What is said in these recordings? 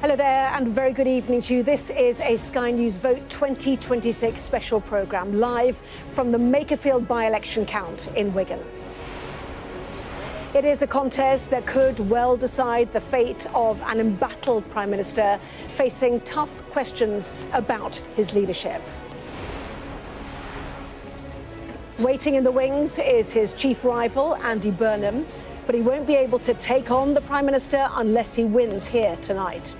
Hello there and very good evening to you. This is a Sky News Vote 2026 special programme live from the Makerfield by-election count in Wigan. It is a contest that could well decide the fate of an embattled Prime Minister facing tough questions about his leadership. Waiting in the wings is his chief rival, Andy Burnham, but he won't be able to take on the Prime Minister unless he wins here tonight.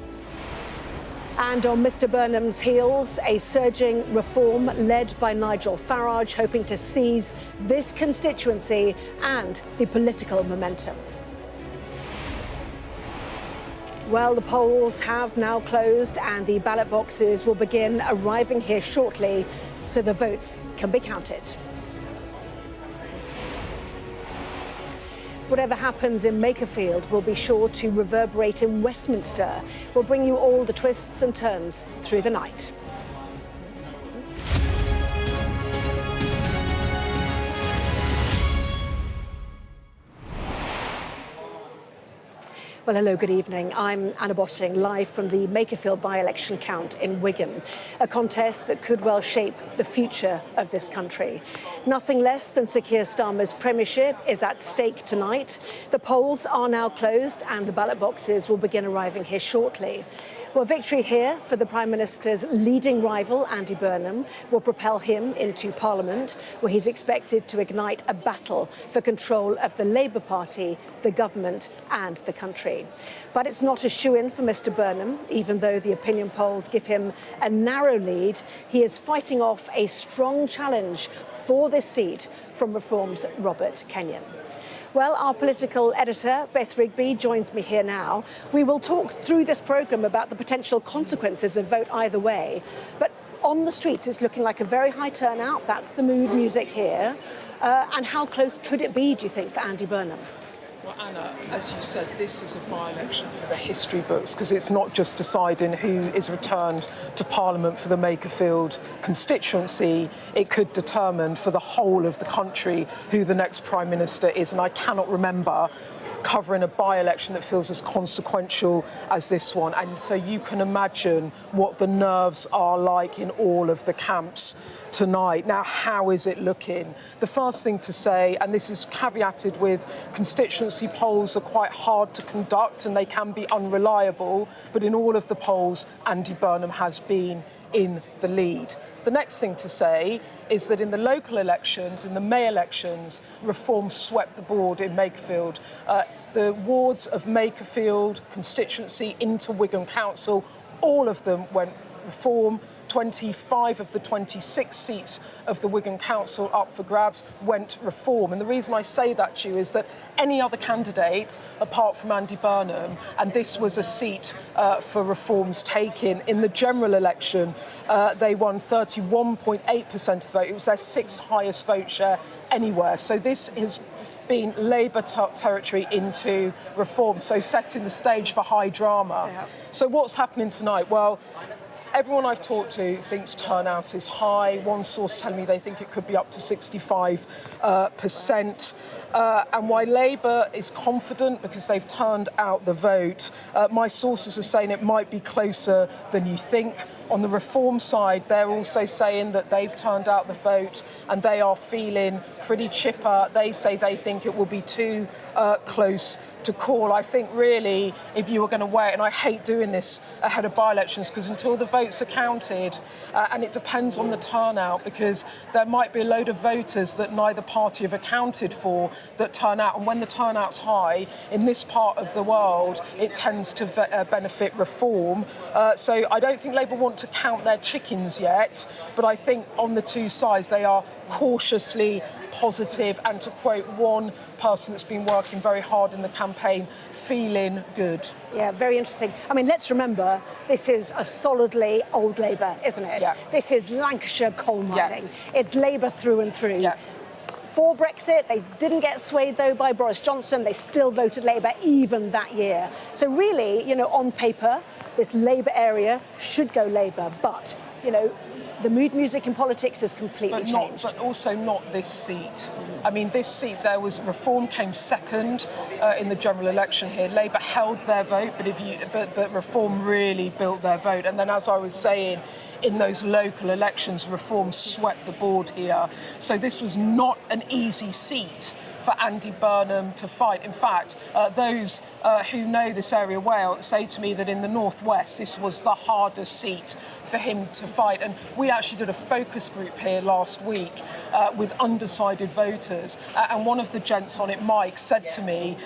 And on Mr Burnham's heels, a surging reform led by Nigel Farage, hoping to seize this constituency and the political momentum. Well, the polls have now closed and the ballot boxes will begin arriving here shortly so the votes can be counted. Whatever happens in Makerfield will be sure to reverberate in Westminster. We'll bring you all the twists and turns through the night. Well, hello, good evening. I'm Anna Botting, live from the Makerfield by-election count in Wigan, a contest that could well shape the future of this country. Nothing less than Sir Keir Starmer's premiership is at stake tonight. The polls are now closed and the ballot boxes will begin arriving here shortly. Well, victory here for the Prime Minister's leading rival, Andy Burnham, will propel him into Parliament, where he's expected to ignite a battle for control of the Labour Party, the government and the country. But it's not a shoo-in for Mr Burnham. Even though the opinion polls give him a narrow lead, he is fighting off a strong challenge for this seat from Reform's Robert Kenyon. Well, our political editor, Beth Rigby, joins me here now. We will talk through this programme about the potential consequences of vote either way. But on the streets, it's looking like a very high turnout. That's the mood music here. And how close could it be, do you think, for Andy Burnham? Well, Anna, as you said, this is a by-election for the history books because it's not just deciding who is returned to Parliament for the Makerfield constituency. It could determine for the whole of the country who the next Prime Minister is. And I cannot remember covering a by-election that feels as consequential as this one. And so you can imagine what the nerves are like in all of the camps tonight. Now, how is it looking? The first thing to say, and this is caveated with constituency polls are quite hard to conduct and they can be unreliable, but in all of the polls, Andy Burnham has been in the lead. The next thing to say is that in the local elections, in the May elections, Reform swept the board in Makerfield. The wards of Makerfield constituency into Wigan Council, all of them went Reform. 25 of the 26 seats of the Wigan Council up for grabs went Reform. And the reason I say that to you is that any other candidate, apart from Andy Burnham, and this was a seat for Reform's taking, in the general election, they won 31.8% of the vote. It was their sixth highest vote share anywhere. So this has been Labour territory into Reform, so setting the stage for high drama. Yeah. So what's happening tonight? Well, everyone I've talked to thinks turnout is high. One source telling me they think it could be up to 65%. And why Labour is confident because they've turned out the vote. My sources are saying it might be closer than you think. On the Reform side, they're also saying that they've turned out the vote and they are feeling pretty chipper. They say they think it will be too close to call. I think really, if you were going to wait, and I hate doing this ahead of by-elections because until the votes are counted, and it depends on the turnout because there might be a load of voters that neither party have accounted for that turn out, and when the turnout's high in this part of the world, it tends to benefit Reform. So I don't think Labour want to count their chickens yet, but I think on the two sides they are cautiously positive, and to quote one person that's been working very hard in the campaign, feeling good. Yeah, very interesting. I mean, let's remember, this is a solidly old Labour, isn't it? Yeah. This is Lancashire coal mining. Yeah. It's Labour through and through. Yeah. For Brexit, they didn't get swayed, though, by Boris Johnson. They still voted Labour even that year. So really, you know, on paper, this Labour area should go Labour. But, you know, the mood music in politics has completely changed. But also not this seat. I mean, this seat, there was Reform came second in the general election here. Labour held their vote, but Reform really built their vote. And then, as I was saying, in those local elections, Reform swept the board here. So this was not an easy seat for Andy Burnham to fight. In fact, those who know this area well say to me that in the northwest, this was the hardest seat for him to fight. And we actually did a focus group here last week with undecided voters. And one of the gents on it, Mike, said to me,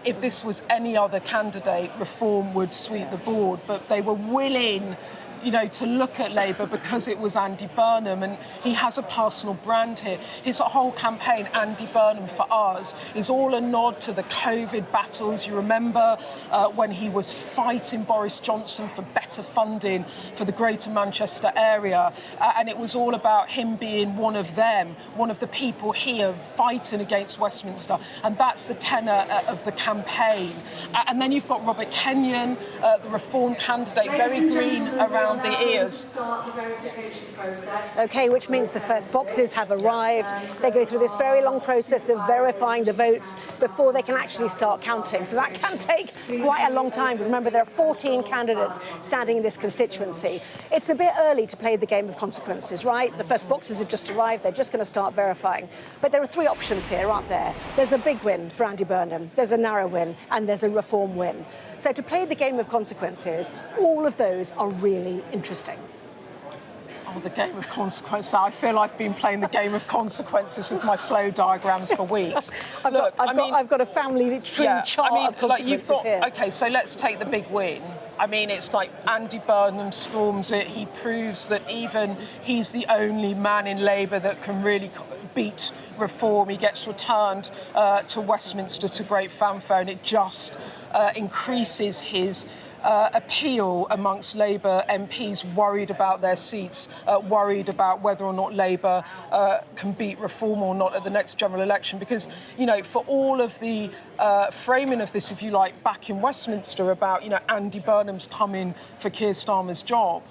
if this was any other candidate, Reform would sweep the board. But they were willing, you know, to look at Labour because it was Andy Burnham, and he has a personal brand here. His whole campaign, Andy Burnham for Us, is all a nod to the COVID battles. You remember when he was fighting Boris Johnson for better funding for the Greater Manchester area, and it was all about him being one of them, one of the people here fighting against Westminster, and that's the tenor of the campaign. And then you've got Robert Kenyon, the Reform candidate, very green around the ears. OK, which means the first boxes have arrived. They go through this very long process of verifying the votes before they can actually start counting. So that can take quite a long time. Remember, there are 14 candidates standing in this constituency. It's a bit early to play the game of consequences, right? The first boxes have just arrived. They're just going to start verifying. But there are three options here, aren't there? There's a big win for Andy Burnham. There's a narrow win. And there's a Reform win. So to play the game of consequences, all of those are really interesting. Oh, the game of consequences. I feel I've been playing the game of consequences with my flow diagrams for weeks. I've got a family tree chart of consequences here. OK, so let's take the big win. I mean, it's like Andy Burnham storms it. He proves that even he's the only man in Labour that can really beat Reform. He gets returned to Westminster to great fanfare, and it just increases his appeal amongst Labour MPs worried about their seats, worried about whether or not Labour can beat Reform or not at the next general election. Because, you know, for all of the framing of this, if you like, back in Westminster about, you know, Andy Burnham's coming for Keir Starmer's job,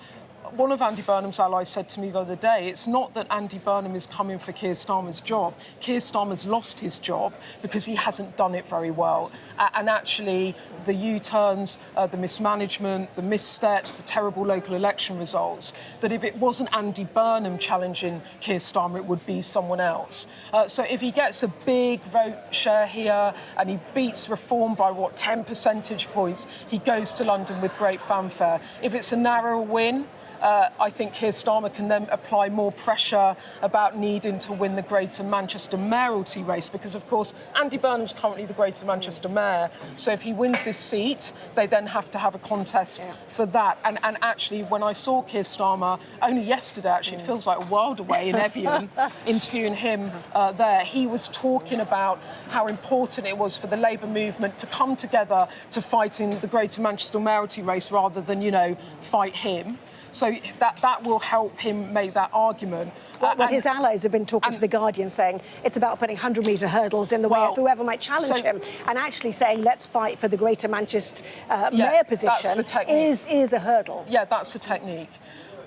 one of Andy Burnham's allies said to me the other day, it's not that Andy Burnham is coming for Keir Starmer's job. Keir Starmer's lost his job because he hasn't done it very well. And actually, the U-turns, the mismanagement, the missteps, the terrible local election results, that if it wasn't Andy Burnham challenging Keir Starmer, it would be someone else. So if he gets a big vote share here and he beats Reform by, 10 percentage points, he goes to London with great fanfare. If it's a narrow win, I think Keir Starmer can then apply more pressure about needing to win the Greater Manchester mayoralty race because, of course, Andy Burnham's currently the Greater Manchester mayor. So if he wins this seat, they then have to have a contest for that. And actually, when I saw Keir Starmer, only yesterday, actually, it feels like a world away in Evian, interviewing him there, he was talking about how important it was for the Labour movement to come together to fight in the Greater Manchester mayoralty race rather than, you know, fight him. So that will help him make that argument. Well, his allies have been talking to The Guardian saying it's about putting 100-metre hurdles in the way of whoever might challenge him, and actually saying let's fight for the Greater Manchester mayor position is a hurdle. Yeah, that's a technique.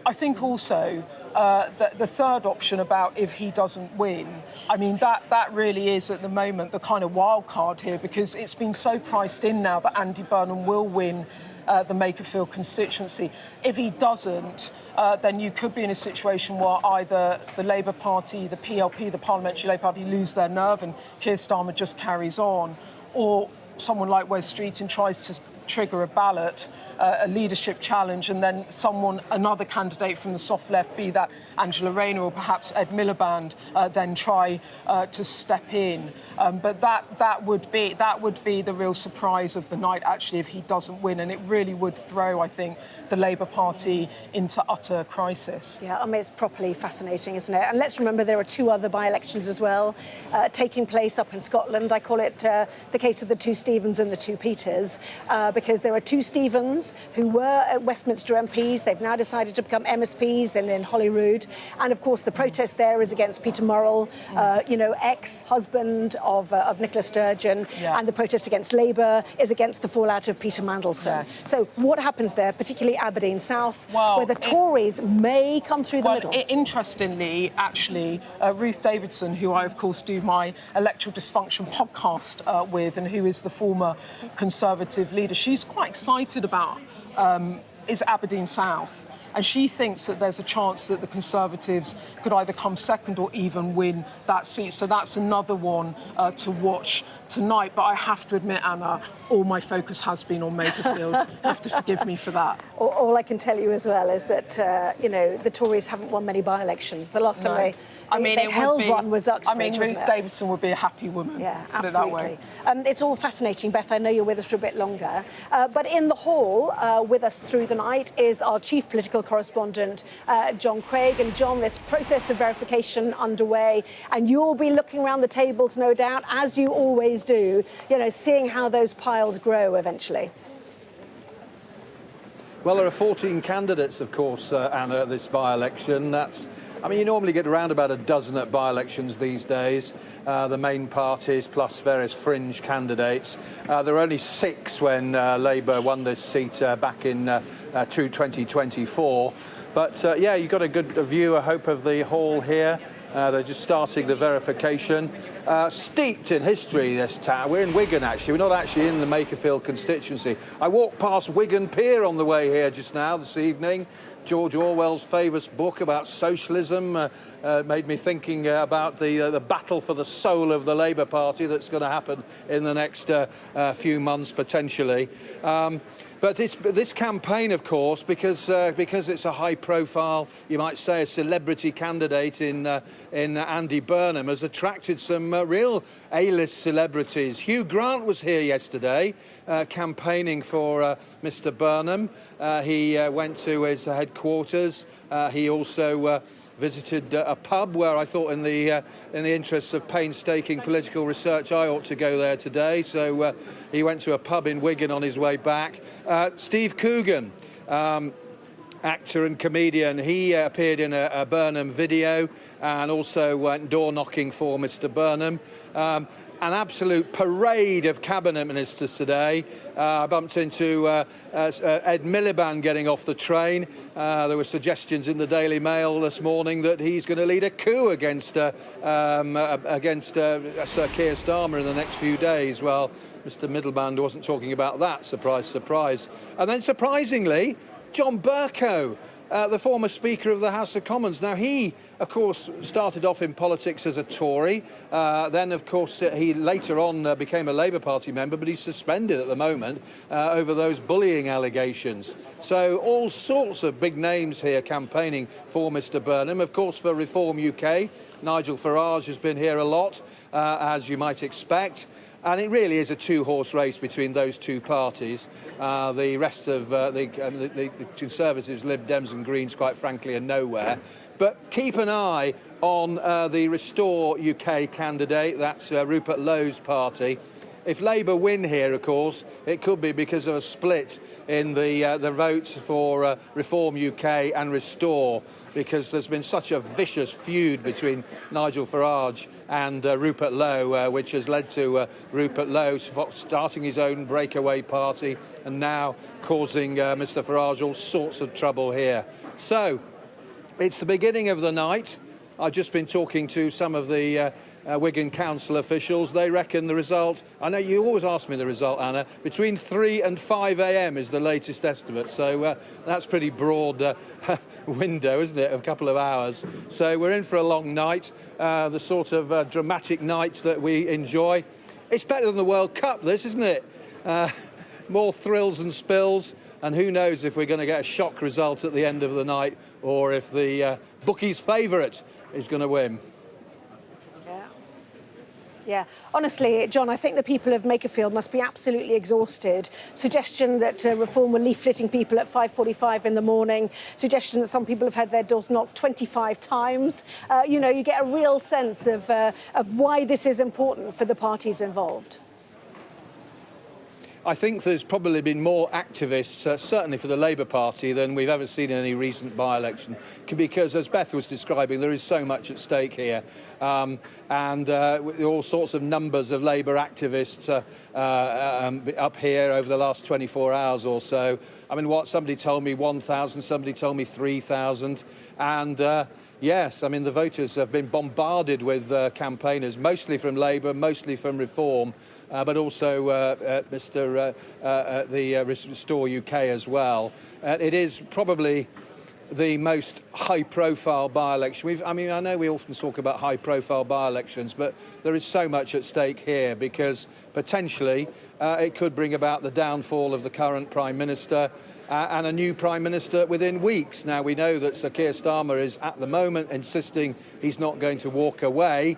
I think also the third option about if he doesn't win, I mean, that really is at the moment the kind of wild card here because it's been so priced in now that Andy Burnham will win the Makerfield constituency. If he doesn't, then you could be in a situation where either the Labour Party, the PLP, the Parliamentary Labour Party lose their nerve and Keir Starmer just carries on, or someone like Wes Streeting tries to trigger a ballot, a leadership challenge, and then another candidate from the soft left, be that Angela Rayner or perhaps Ed Miliband, then try to step in. But that would be the real surprise of the night, actually, if he doesn't win, and it really would throw, I think, the Labour Party into utter crisis. Yeah, I mean, it's properly fascinating, isn't it? And let's remember there are two other by-elections as well taking place up in Scotland. I call it the case of the two Stephens and the two Peters. But because there are two Stephens who were Westminster MPs. They've now decided to become MSPs in Holyrood. And of course, the protest there is against Peter Murrell, ex-husband of Nicola Sturgeon. Yeah. And the protest against Labour is against the fallout of Peter Mandelson. Yes. So what happens there, particularly Aberdeen South, Well, where the Tories may come through the middle? Interestingly, actually, Ruth Davidson, who I, of course, do my Electoral Dysfunction podcast with, and who is the former Conservative leader, she's quite excited about is Aberdeen South. And she thinks that there's a chance that the Conservatives could either come second or even win that seat. So that's another one to watch tonight. But I have to admit, Anna, all my focus has been on Makerfield. You have to forgive me for that. All I can tell you as well is that, the Tories haven't won many by-elections. The last time they held one was Uxbridge, Ruth Davidson would be a happy woman. Yeah, put absolutely. It that way. It's all fascinating, Beth. I know you're with us for a bit longer. But in the hall with us through the night is our chief political correspondent, John Craig. And John, this process of verification underway, and you'll be looking around the tables, no doubt, as you always do, seeing how those piles grow eventually. Well, there are 14 candidates, of course, Anna, at this by-election. You normally get around about a dozen at by-elections these days, the main parties plus various fringe candidates. There were only 6 when Labour won this seat back in 2024. But, you've got a good view, I hope, of the hall here. They're just starting the verification. Steeped in history, this town. We're in Wigan, actually. We're not actually in the Makerfield constituency. I walked past Wigan Pier on the way here just now, this evening. George Orwell's famous book about socialism made me thinking about the battle for the soul of the Labour Party that's going to happen in the next few months, potentially. But this campaign, of course, because it's a high-profile, you might say, a celebrity candidate in Andy Burnham, has attracted some real A-list celebrities. Hugh Grant was here yesterday, campaigning for Mr. Burnham. He went to his headquarters. He also visited a pub where I thought, in the interests of painstaking political research, I ought to go there today. So he went to a pub in Wigan on his way back. Steve Coogan, actor and comedian, he appeared in a Burnham video and also went door-knocking for Mr. Burnham. An absolute parade of cabinet ministers today. I bumped into Ed Miliband getting off the train. There were suggestions in the Daily Mail this morning that he's going to lead a coup against Sir Keir Starmer in the next few days. Well, Mr. Miliband wasn't talking about that. Surprise, surprise. And then, surprisingly, John Bercow, the former Speaker of the House of Commons. Now, he, of course, started off in politics as a Tory. Then, of course, he later on became a Labour Party member, but he's suspended at the moment over those bullying allegations. So all sorts of big names here campaigning for Mr. Burnham. Of course, for Reform UK, Nigel Farage has been here a lot, as you might expect. And it really is a two-horse race between those two parties. The rest of the Conservatives, Lib Dems and Greens, quite frankly, are nowhere. But keep an eye on the Restore UK candidate. That's Rupert Lowe's party. If Labour win here, of course, it could be because of a split in the votes for Reform UK and Restore, because there's been such a vicious feud between Nigel Farage and Rupert Lowe, which has led to Rupert Lowe starting his own breakaway party and now causing Mr. Farage all sorts of trouble here. So it's the beginning of the night. I've just been talking to some of the Wigan Council officials. They reckon the result, I know you always ask me the result, Anna, between 3 and 5 a.m. is the latest estimate. So that's pretty broad window, isn't it, of a couple of hours. So we're in for a long night, the sort of dramatic nights that we enjoy. It's better than the World Cup, this, isn't it? More thrills and spills. And who knows if we're going to get a shock result at the end of the night, or if the bookies' favourite is going to win. Yeah, honestly, John, I think the people of Makerfield must be absolutely exhausted. Suggestion that Reform were leafleting people at 5:45 in the morning. Suggestion that some people have had their doors knocked 25 times. You get a real sense of why this is important for the parties involved. I think there's probably been more activists, certainly for the Labour Party, than we've ever seen in any recent by-election, because, as Beth was describing, there is so much at stake here, and all sorts of numbers of Labour activists up here over the last 24 hours or so. I mean, somebody told me 1,000, somebody told me 3,000, and yes, I mean, the voters have been bombarded with campaigners, mostly from Labour, mostly from Reform, but also the Restore UK as well. It is probably the most high-profile by-election. I mean, I know we often talk about high-profile by-elections, but there is so much at stake here because potentially it could bring about the downfall of the current Prime Minister and a new Prime Minister within weeks. Now, we know that Sir Keir Starmer is at the moment insisting he's not going to walk away.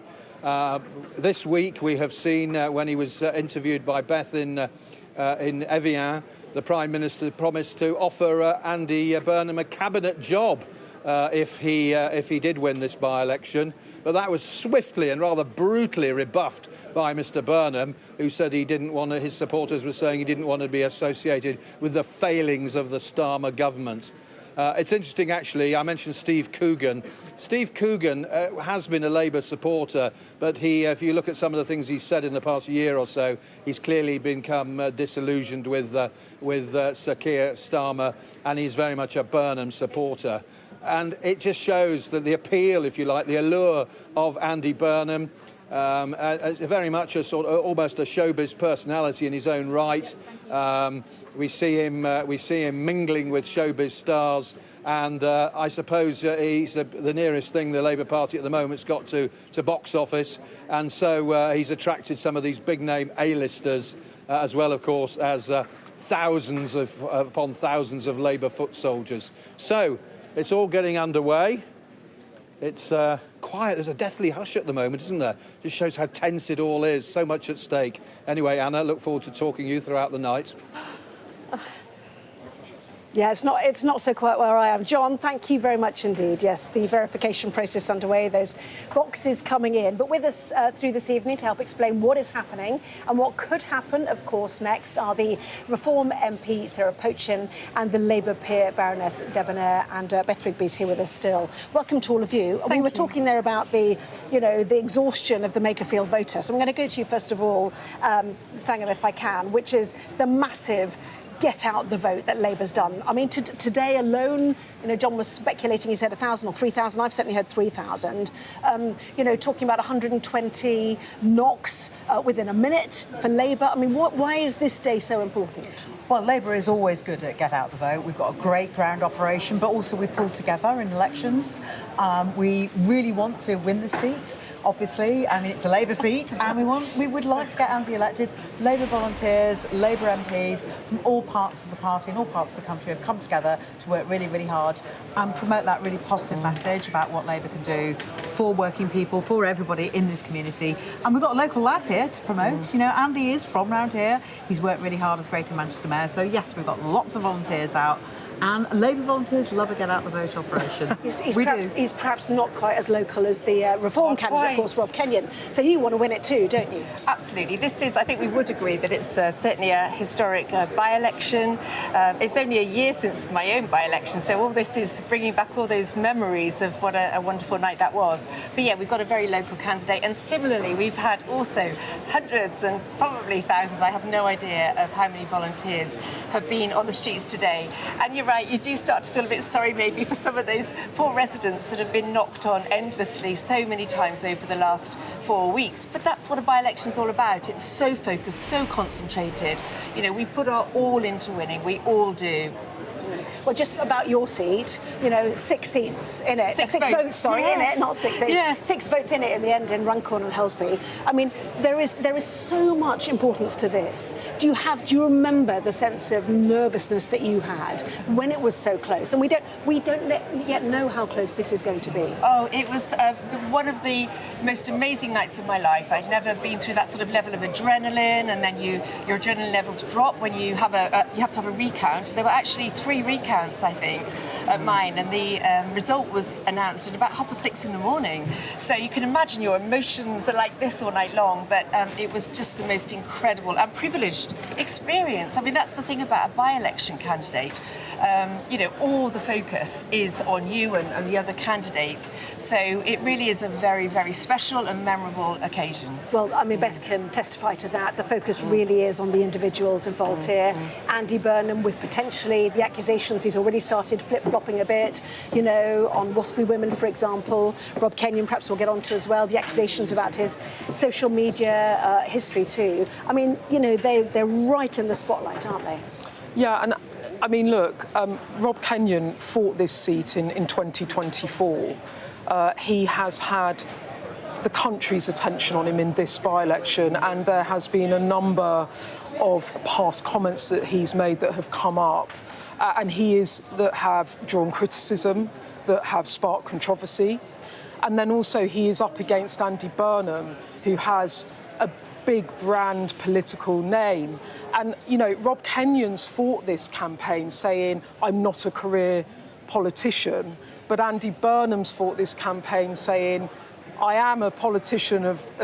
This week we have seen when he was interviewed by Beth in Evian, the Prime Minister promised to offer Andy Burnham a cabinet job if he did win this by-election. But that was swiftly and rather brutally rebuffed by Mr Burnham, who said he didn't want to, his supporters were saying he didn't want to be associated with the failings of the Starmer government. It's interesting, actually, I mentioned Steve Coogan. Steve Coogan has been a Labour supporter, but if you look at some of the things he's said in the past year or so, he's clearly become disillusioned with Sir Keir Starmer, and he's very much a Burnham supporter. And it just shows that the appeal, if you like, the allure of Andy Burnham, very much a sort of almost a showbiz personality in his own right. We see him mingling with showbiz stars, and I suppose he's the nearest thing the Labour Party at the moment's got to box office, and so he's attracted some of these big name A-listers, as well, of course, as thousands upon thousands of Labour foot soldiers. So it's all getting underway. It's quiet. There's a deathly hush at the moment, isn't there? Just shows how tense it all is. So much at stake. Anyway, Anna, look forward to talking to you throughout the night. Yeah, it's not so quiet where I am. John, thank you very much indeed. Yes, the verification process underway, those boxes coming in. But with us through this evening to help explain what is happening and what could happen, of course, next are the Reform MP Sarah Pochin and the Labour peer Baroness Debonair, and Beth Rigby's here with us still. Welcome to all of you. We were talking there about the exhaustion of the Makerfield voter. So I'm going to go to you first of all, Thangam, if I can, which is the massive get out the vote that Labour's done. I mean, today alone, John was speculating, he said 1,000 or 3,000. I've certainly heard 3,000. Talking about 120 knocks within a minute for Labour. I mean, why is this day so important? Well, Labour is always good at get out the vote. We've got a great ground operation, but also we pull together in elections. We really want to win the seat, obviously. I mean, it's a Labour seat, and we would like to get Andy elected. Labour volunteers, Labour MPs from all parts of the party and all parts of the country have come together to work really, really hard and promote that really positive message about what Labour can do for working people, for everybody in this community. And we've got a local lad here to promote. Andy is from round here. He's worked really hard as Greater Manchester Mayor. So, yes, we've got lots of volunteers out. And Labour volunteers love a get-out-the-vote operation. He's perhaps not quite as local as the Reform candidate, of course, Rob Kenyon. So you want to win it too, don't you? Absolutely. I think we would agree that it's certainly a historic by-election. It's only a year since my own by-election, so all this is bringing back all those memories of what a wonderful night that was. But yeah, we've got a very local candidate, and similarly, we've had also hundreds and probably thousands, I have no idea of how many volunteers have been on the streets today. And you're right, you do start to feel a bit sorry maybe for some of those poor residents that have been knocked on endlessly so many times over the last 4 weeks. But that's what a by-election's all about. It's so focused, so concentrated. We put our all into winning. We all do. Well, just about your seat, 6 seats in it. Six votes, sorry, yes. In it, not 6 seats. Yes. 6 votes in it in the end in Runcorn and Helsby. I mean, there is so much importance to this. Do you remember the sense of nervousness that you had when it was so close? And we don't yet know how close this is going to be. Oh, it was one of the most amazing nights of my life. I'd never been through that sort of level of adrenaline, and then your adrenaline levels drop when you have you have to have a recount. There were actually 3 recounts, I think, at mine, and the result was announced at about 6:30 in the morning. So you can imagine your emotions are like this all night long, but it was just the most incredible and privileged experience. I mean, that's the thing about a by-election candidate. All the focus is on you and the other candidates. So it really is a very, very special and memorable occasion. Well, I mean, Beth can testify to that. The focus really is on the individuals involved here. Andy Burnham, with potentially the accusations, he's already started flip-flopping a bit, on WASPy women, for example. Rob Kenyon, perhaps we'll get on to as well, the accusations about his social media history too. I mean, they're right in the spotlight, aren't they? Yeah, and I mean, look, Rob Kenyon fought this seat in 2024. He has had the country's attention on him in this by-election, and there has been a number of past comments that he's made that have come up, that have drawn criticism, that have sparked controversy. And then also he is up against Andy Burnham, who has a big brand political name. And, Rob Kenyon's fought this campaign saying, I'm not a career politician. But Andy Burnham's fought this campaign saying, I am a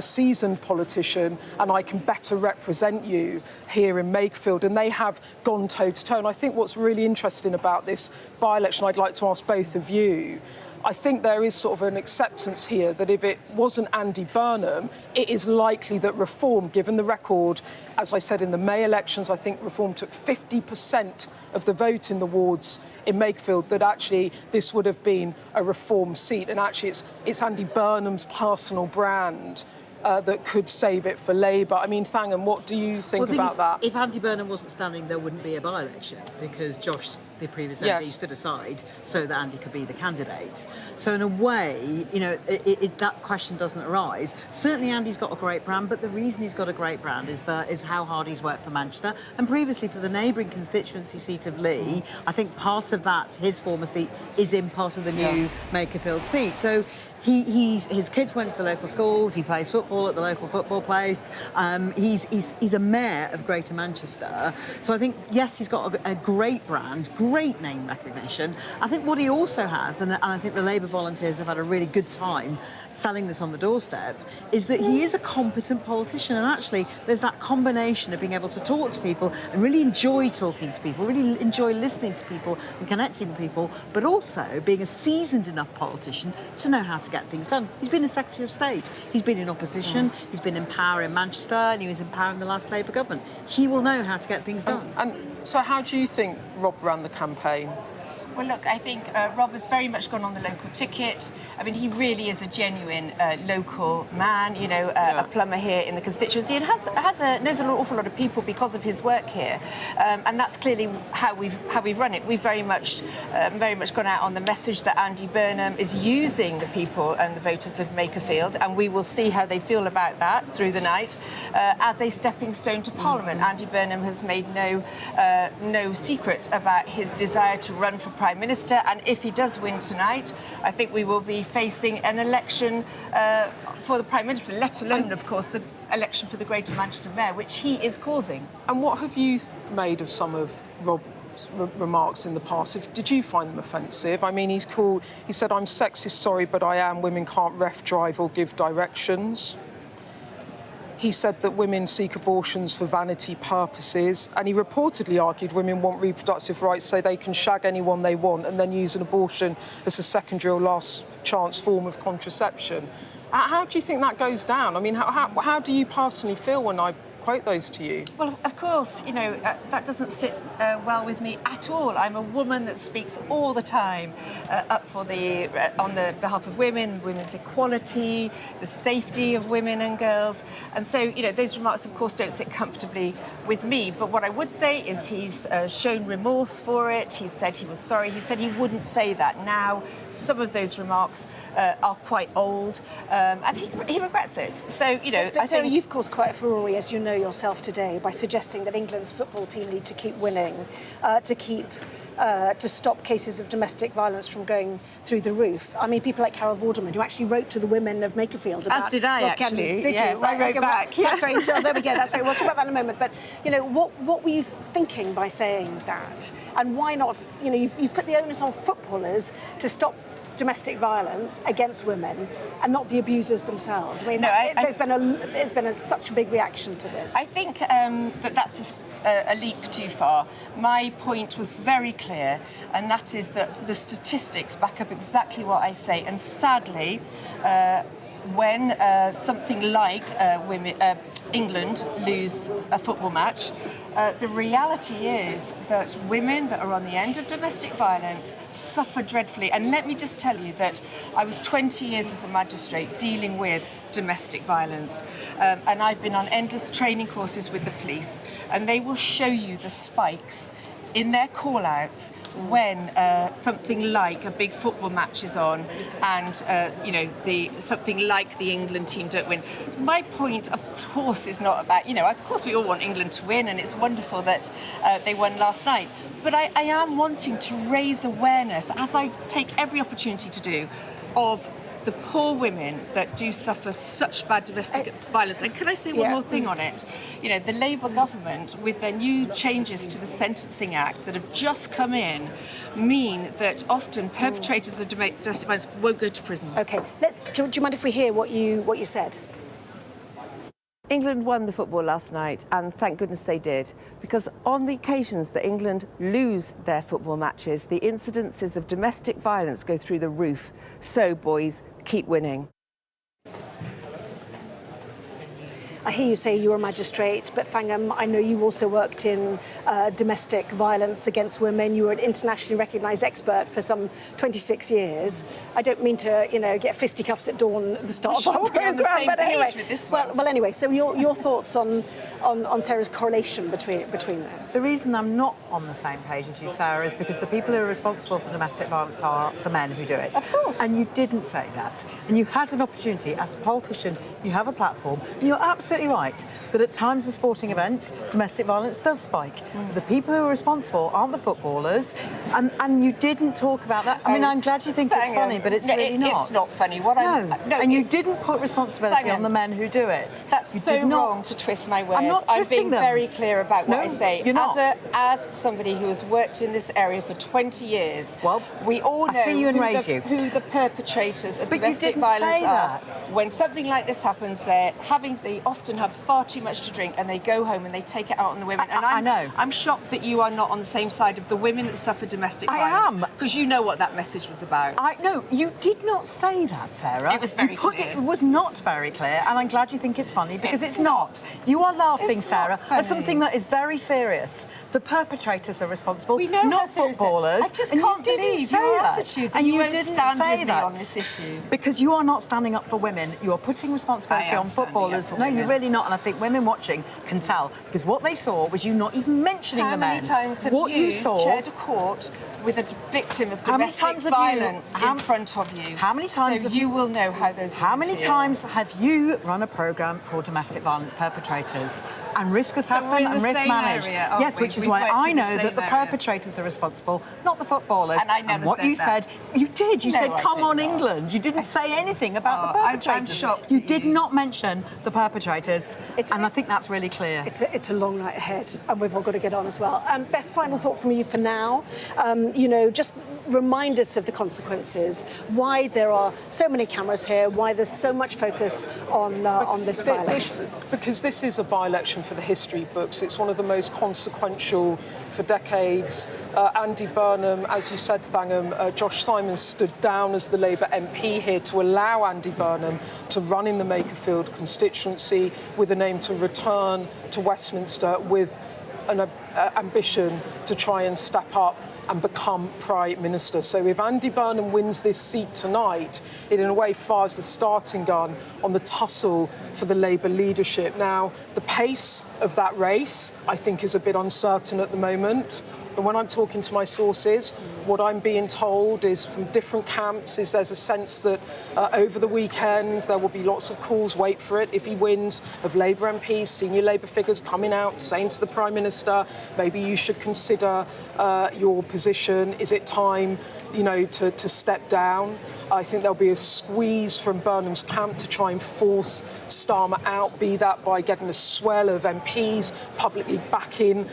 seasoned politician, and I can better represent you here in Makerfield. And they have gone toe-to-toe. And I think what's really interesting about this by-election, I'd like to ask both of you, I think there is sort of an acceptance here that if it wasn't Andy Burnham, it is likely that Reform, given the record, as I said in the May elections, I think Reform took 50% of the vote in the wards in Makerfield, that actually this would have been a Reform seat. And actually it's Andy Burnham's personal brand that could save it for Labour. I mean, Thangan, what do you think about that? If Andy Burnham wasn't standing, there wouldn't be a by-election, because Josh, the previous MP, stood aside so that Andy could be the candidate. So in a way, that question doesn't arise. Certainly Andy's got a great brand, but the reason he's got a great brand is how hard he's worked for Manchester, and previously for the neighbouring constituency seat of Lee. I think part of that, his former seat, is in part of the new Makerfield seat. So his kids went to the local schools. He plays football at the local football place. He's a mayor of Greater Manchester. So I think, yes, he's got a great brand, great name recognition. I think what he also has, and I think the Labour volunteers have had a really good time selling this on the doorstep, is that he is a competent politician. And actually, there's that combination of being able to talk to people and really enjoy talking to people, really enjoy listening to people and connecting with people, but also being a seasoned enough politician to know how to get things done. He's been a Secretary of State. He's been in opposition. He's been in power in Manchester, and he was in power in the last Labour government. He will know how to get things done. And so how do you think Rob ran the campaign? Well, look, I think Rob has very much gone on the local ticket. I mean, he really is a genuine local man, a plumber here in the constituency, and knows an awful lot of people because of his work here. And that's clearly how we've run it. We've very much gone out on the message that Andy Burnham is using the people and the voters of Makerfield, and we will see how they feel about that through the night as a stepping stone to Parliament. Andy Burnham has made no secret about his desire to run for Prime Minister, and if he does win tonight, I think we will be facing an election for the Prime Minister, let alone, of course, the election for the Greater Manchester Mayor, which he is causing. And what have you made of some of Rob's remarks in the past? Did you find them offensive? I mean, he said, I'm sexist, sorry, but I am. Women can't ref, drive or give directions. He said that women seek abortions for vanity purposes, and he reportedly argued women want reproductive rights so they can shag anyone they want and then use an abortion as a secondary or last chance form of contraception. How do you think that goes down? I mean, how do you personally feel when I quote those to you? Well, of course, that doesn't sit well with me at all. I'm a woman that speaks all the time up for on the behalf of women's equality, the safety of women and girls. And so, those remarks, of course, don't sit comfortably with me. But what I would say is he's shown remorse for it. He said he was sorry. He said he wouldn't say that now. Some of those remarks are quite old, and he regrets it. So, I think you've caused quite a furore, as you know, yourself today by suggesting that England's football team need to keep winning, to stop cases of domestic violence from going through the roof. I mean, people like Carol Vorderman, who actually wrote to the women of Makerfield about... As did I, actually. Did yes, you? I wrote back. That's very... So there we go, that's very... We'll talk about that in a moment. But, you know, what were you thinking by saying that? And why not... You know, you've put the onus on footballers to stop domestic violence against women and not the abusers themselves. I mean, there's been such a big reaction to this. I think that's a leap too far. My point was very clear, and that is that the statistics back up exactly what I say. And sadly, when something like England lose a football match, the reality is that women that are on the end of domestic violence suffer dreadfully. And let me just tell you that I was 20 years as a magistrate dealing with domestic violence. And I've been on endless training courses with the police, and they will show you the spikes in their call-outs when something like a big football match is on and, you know, something like the England team don't win. My point, of course, is not about, you know, of course we all want England to win, and it's wonderful that they won last night. But I am wanting to raise awareness, as I take every opportunity to do, of the poor women that do suffer such bad domestic violence. And can I say one more thing on it? You know, the Labour government, with their new changes to the Sentencing Act that have just come in, mean that often perpetrators of domestic violence won't go to prison. OK, do you mind if we hear what you said? England won the football last night, and thank goodness they did, because on the occasions that England lose their football matches, the incidences of domestic violence go through the roof. So, boys, keep winning. I hear you say you're a magistrate, but Thangham, I know you also worked in domestic violence against women. You were an internationally recognised expert for some 26 years. I don't mean to, you know, get fisticuffs at dawn at the start of our programme, but anyway. Well, anyway, so your thoughts on Sarah's correlation between those? The reason I'm not on the same page as you, Sarah, is because the people who are responsible for domestic violence are the men who do it. Of course. And you didn't say that. And you had an opportunity. As a politician, you have a platform. And you're absolutely right that at times of sporting events, domestic violence does spike. But the people who are responsible aren't the footballers. And you didn't talk about that. I mean, I'm glad you think it's funny, but it's really not. It's not funny. And you didn't put responsibility on the men who do it. That's so wrong to twist my words. I'm not twisting them. I'm being very clear about what I say. You're not. As somebody who has worked in this area for 20 years, well, we all know who the perpetrators of but domestic you didn't violence say are. That. When something like this happens, they often have far too much to drink, and they go home and they take it out on the women. I know. I'm shocked that you are not on the same side of the women that suffer domestic violence. I am. Because you know what that message was about. No, you did not say that, Sarah. It was very clear. It was not very clear, and I'm glad you think it's funny, because it's not. You are laughing, Sarah, at something that is very serious. The perpetrators are responsible, we know not footballers. I just can't believe your attitude that you didn't stand with me on this issue. Because you are not standing up for women. You are putting responsibility on footballers. No, you're really not, and I think women watching can tell, because what they saw was you not even mentioning the men. How many times have you chaired a court with a victim of domestic violence in front of you? How many times so you will know how those How many times have you run a programme for domestic violence perpetrators and risk assessment and risk managed? Yes, which is why I know that the perpetrators are responsible, not the footballers. And I never what said you that. said, you did. You said, "Come on, England." You didn't say anything about the perpetrators. I'm shocked. You did not mention the perpetrators, and I think that's really clear. It's a long night ahead, and we've all got to get on as well. Beth, final thought from you for now. You know, just remind us of the consequences, why there are so many cameras here, why there's so much focus on this by-election. Because this is a by-election for the history books. It's one of the most consequential for decades. Andy Burnham, as you said, Thangham, Josh Simons stood down as the Labour MP here to allow Andy Burnham to run in the Makerfield constituency with an aim to return to Westminster with an ambition to try and step up and become Prime Minister. So if Andy Burnham wins this seat tonight, it in a way fires the starting gun on the tussle for the Labour leadership. Now, the pace of that race, I think, is a bit uncertain at the moment. But when I'm talking to my sources, what I'm being told is from different camps is there's a sense that over the weekend there will be lots of calls, wait for it, if he wins, of Labour MPs, senior Labour figures coming out saying to the Prime Minister, maybe you should consider your position. Is it time, you know, to step down? I think there'll be a squeeze from Burnham's camp to try and force Starmer out, be that by getting a swell of MPs publicly backing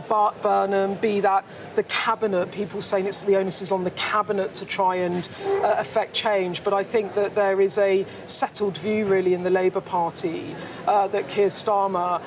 Burnham, be that the Cabinet, people saying the onus is on the Cabinet to try and affect change. But I think that there is a settled view, really, in the Labour Party that Keir Starmer,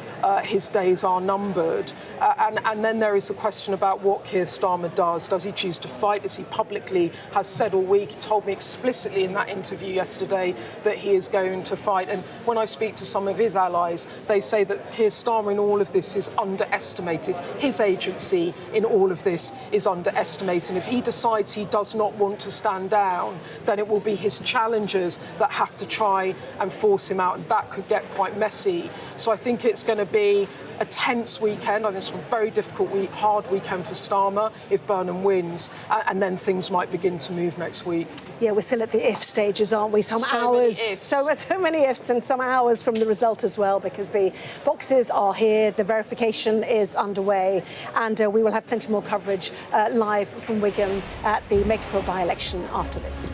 his days are numbered. And then there is the question about what Keir Starmer does. Does he choose to fight, as he publicly has said all week? He told me explicitly in that interview yesterday that he is going to fight. And when I speak to some of his allies, they say that Keir Starmer in all of this is underestimated. His agency in all of this is underestimated. And if he decides he does not want to stand down, then it will be his challengers that have to try and force him out, and that could get quite messy. So I think it's going to be a tense weekend. I think it's a very difficult hard weekend for Starmer if Burnham wins, and then things might begin to move next week. Yeah, we're still at the if stages, aren't we? Some so hours, many ifs. so many ifs, and some hours from the result as well, because the boxes are here, the verification is underway, and we will have plenty more coverage live from Wigan at the Makerfield by-election after this.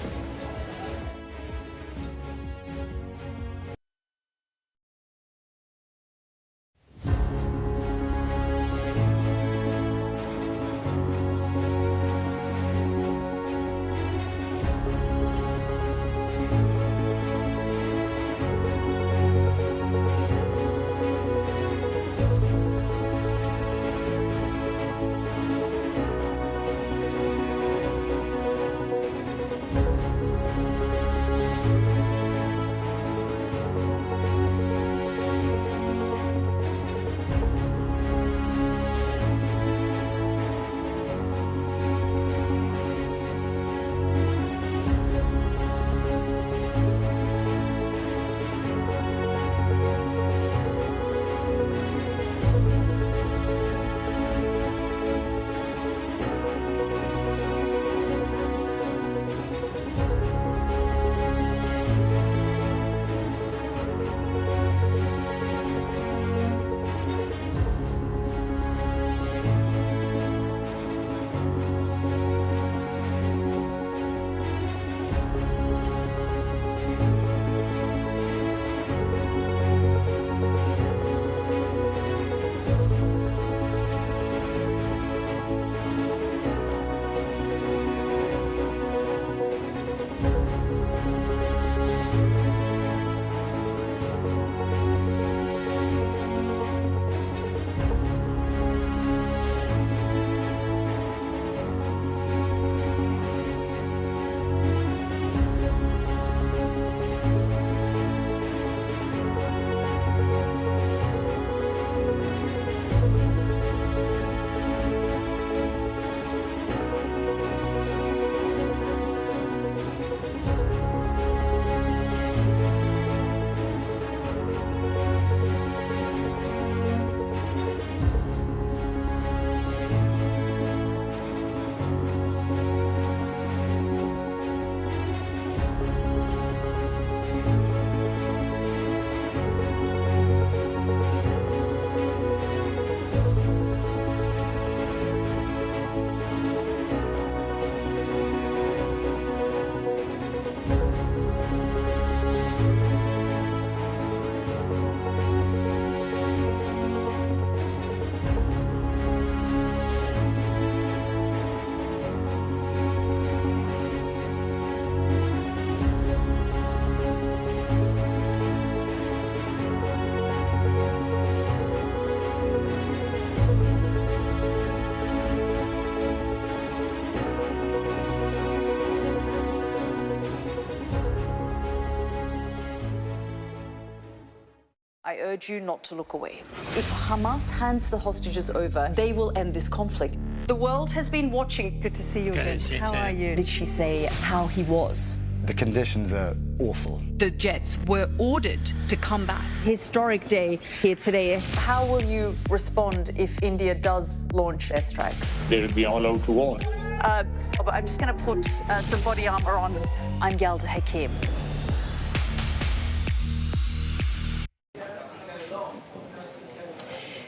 I urge you not to look away. If Hamas hands the hostages over, they will end this conflict. The world has been watching. Good to see you again. How are you? Did she say how he was? The conditions are awful. The jets were ordered to come back. Historic day here today. How will you respond if India does launch airstrikes? They will be all out to war. I'm just going to put some body armour on. I'm Yalda Hakim.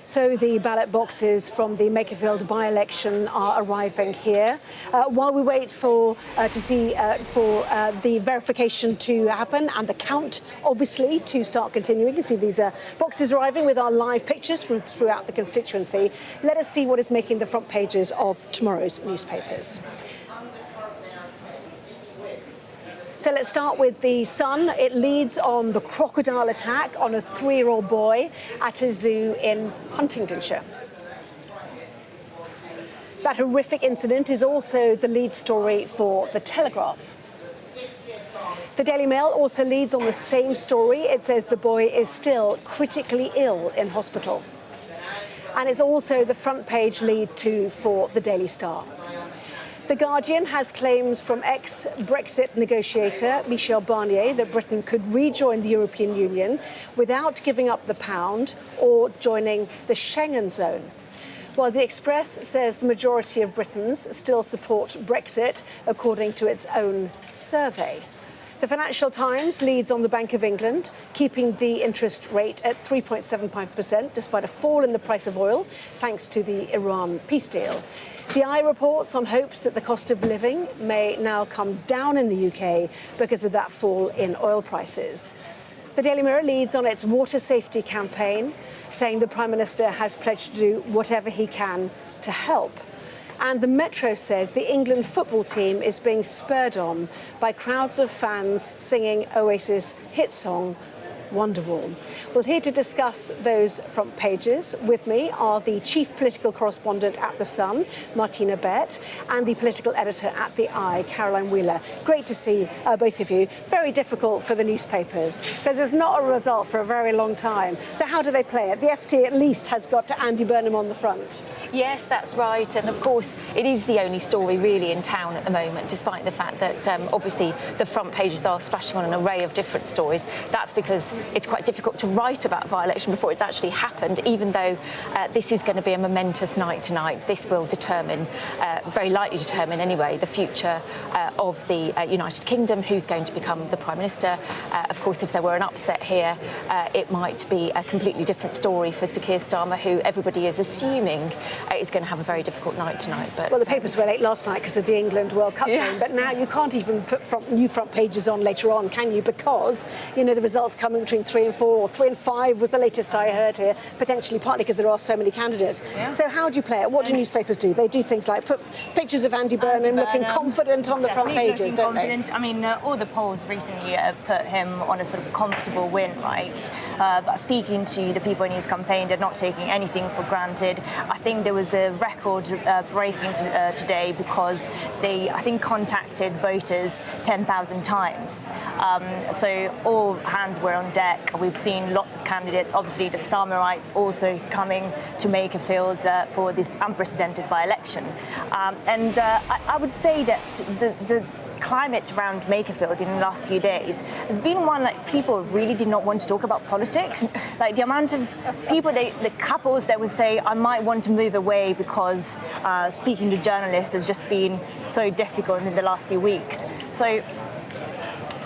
So the ballot boxes from the Makerfield by-election are arriving here. While we wait for the verification to happen and the count, obviously, to start continuing. You can see these boxes arriving with our live pictures from throughout the constituency. Let us see what is making the front pages of tomorrow's newspapers. So let's start with the Sun. It leads on the crocodile attack on a 3-year-old boy at a zoo in Huntingdonshire. That horrific incident is also the lead story for The Telegraph. The Daily Mail also leads on the same story. It says the boy is still critically ill in hospital. And it's also the front page lead too for the Daily Star. The Guardian has claims from ex-Brexit negotiator Michel Barnier that Britain could rejoin the European Union without giving up the pound or joining the Schengen zone. While the Express says the majority of Britons still support Brexit, according to its own survey. The Financial Times leads on the Bank of England, keeping the interest rate at 3.75%, despite a fall in the price of oil, thanks to the Iran peace deal. The Eye reports on hopes that the cost of living may now come down in the UK because of that fall in oil prices. The Daily Mirror leads on its water safety campaign, saying the Prime Minister has pledged to do whatever he can to help. And the Metro says the England football team is being spurred on by crowds of fans singing Oasis' hit song, Wonderwall. Well, here to discuss those front pages with me are the chief political correspondent at The Sun, Martina Bett, and the political editor at The Eye, Caroline Wheeler. Great to see both of you. Very difficult for the newspapers because there's not a result for a very long time. So how do they play it? The FT at least has got to Andy Burnham on the front. Yes, that's right. And of course, it is the only story really in town at the moment, despite the fact that obviously the front pages are splashing on an array of different stories. That's because it's quite difficult to write about a by-election before it's actually happened, even though this is going to be a momentous night tonight. This will determine, very likely determine anyway, the future of the United Kingdom, who's going to become the Prime Minister. Of course, if there were an upset here, it might be a completely different story for Sir Keir Starmer, who everybody is assuming is going to have a very difficult night tonight. But well, the papers were late last night because of the England World Cup game, but now you can't even put new front pages on later on, can you? Because, you know, the results coming between 3 and 4 or 3 and 5 was the latest I heard here, potentially partly because there are so many candidates. Yeah. So how do you play it? What do newspapers do? They do things like put pictures of Andy Burnham looking confident on the front pages, don't they? I mean, all the polls recently put him on a sort of comfortable win, right? But speaking to the people in his campaign, they're not taking anything for granted. I think there was a record breaking today because they, I think, contacted voters 10,000 times. So all hands were on deck. We've seen lots of candidates, obviously the Starmerites also coming to Makerfield for this unprecedented by-election. And I would say that the climate around Makerfield in the last few days has been one like people really did not want to talk about politics. Like the amount of people, the couples that would say, I might want to move away because speaking to journalists has just been so difficult in the last few weeks. So,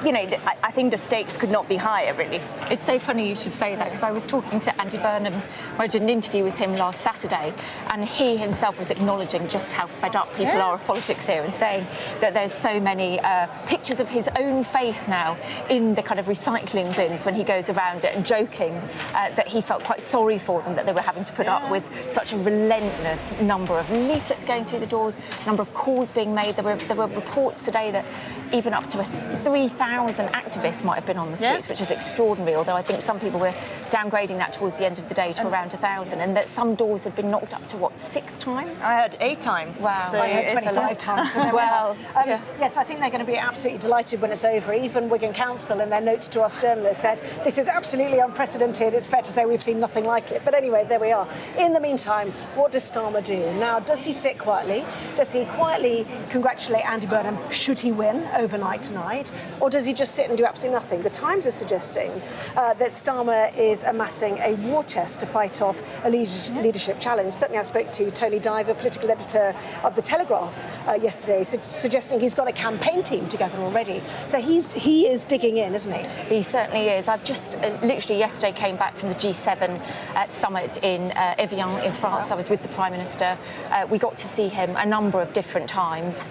you know, I think the stakes could not be higher, really. It's so funny you should say that, because I was talking to Andy Burnham, I did an interview with him last Saturday, and he himself was acknowledging just how fed up people are of politics here and saying that there's so many pictures of his own face now in the kind of recycling bins when he goes around it, and joking that he felt quite sorry for them, that they were having to put up with such a relentless number of leaflets going through the doors, number of calls being made. There were reports today that even up to 3,000 activists might have been on the streets, which is extraordinary, although I think some people were downgrading that towards the end of the day to around 1,000, and that some doors had been knocked up to, what, 6 times? I heard 8 times. Wow. So I heard 25 times. So well, yes, I think they're going to be absolutely delighted when it's over. Even Wigan Council, in their notes to us journalists, said this is absolutely unprecedented. It's fair to say we've seen nothing like it. But anyway, there we are. In the meantime, what does Starmer do? Now, does he sit quietly? Does he quietly congratulate Andy Burnham, should he win, overnight tonight, or does he just sit and do absolutely nothing? The Times is suggesting that Starmer is amassing a war chest to fight off a leadership challenge. Certainly I spoke to Tony Dyer, political editor of The Telegraph yesterday, suggesting he's got a campaign team together already. So he is digging in, isn't he? He certainly is. I've just literally yesterday came back from the G7 summit in Evian in France. I was with the Prime Minister. We got to see him a number of different times,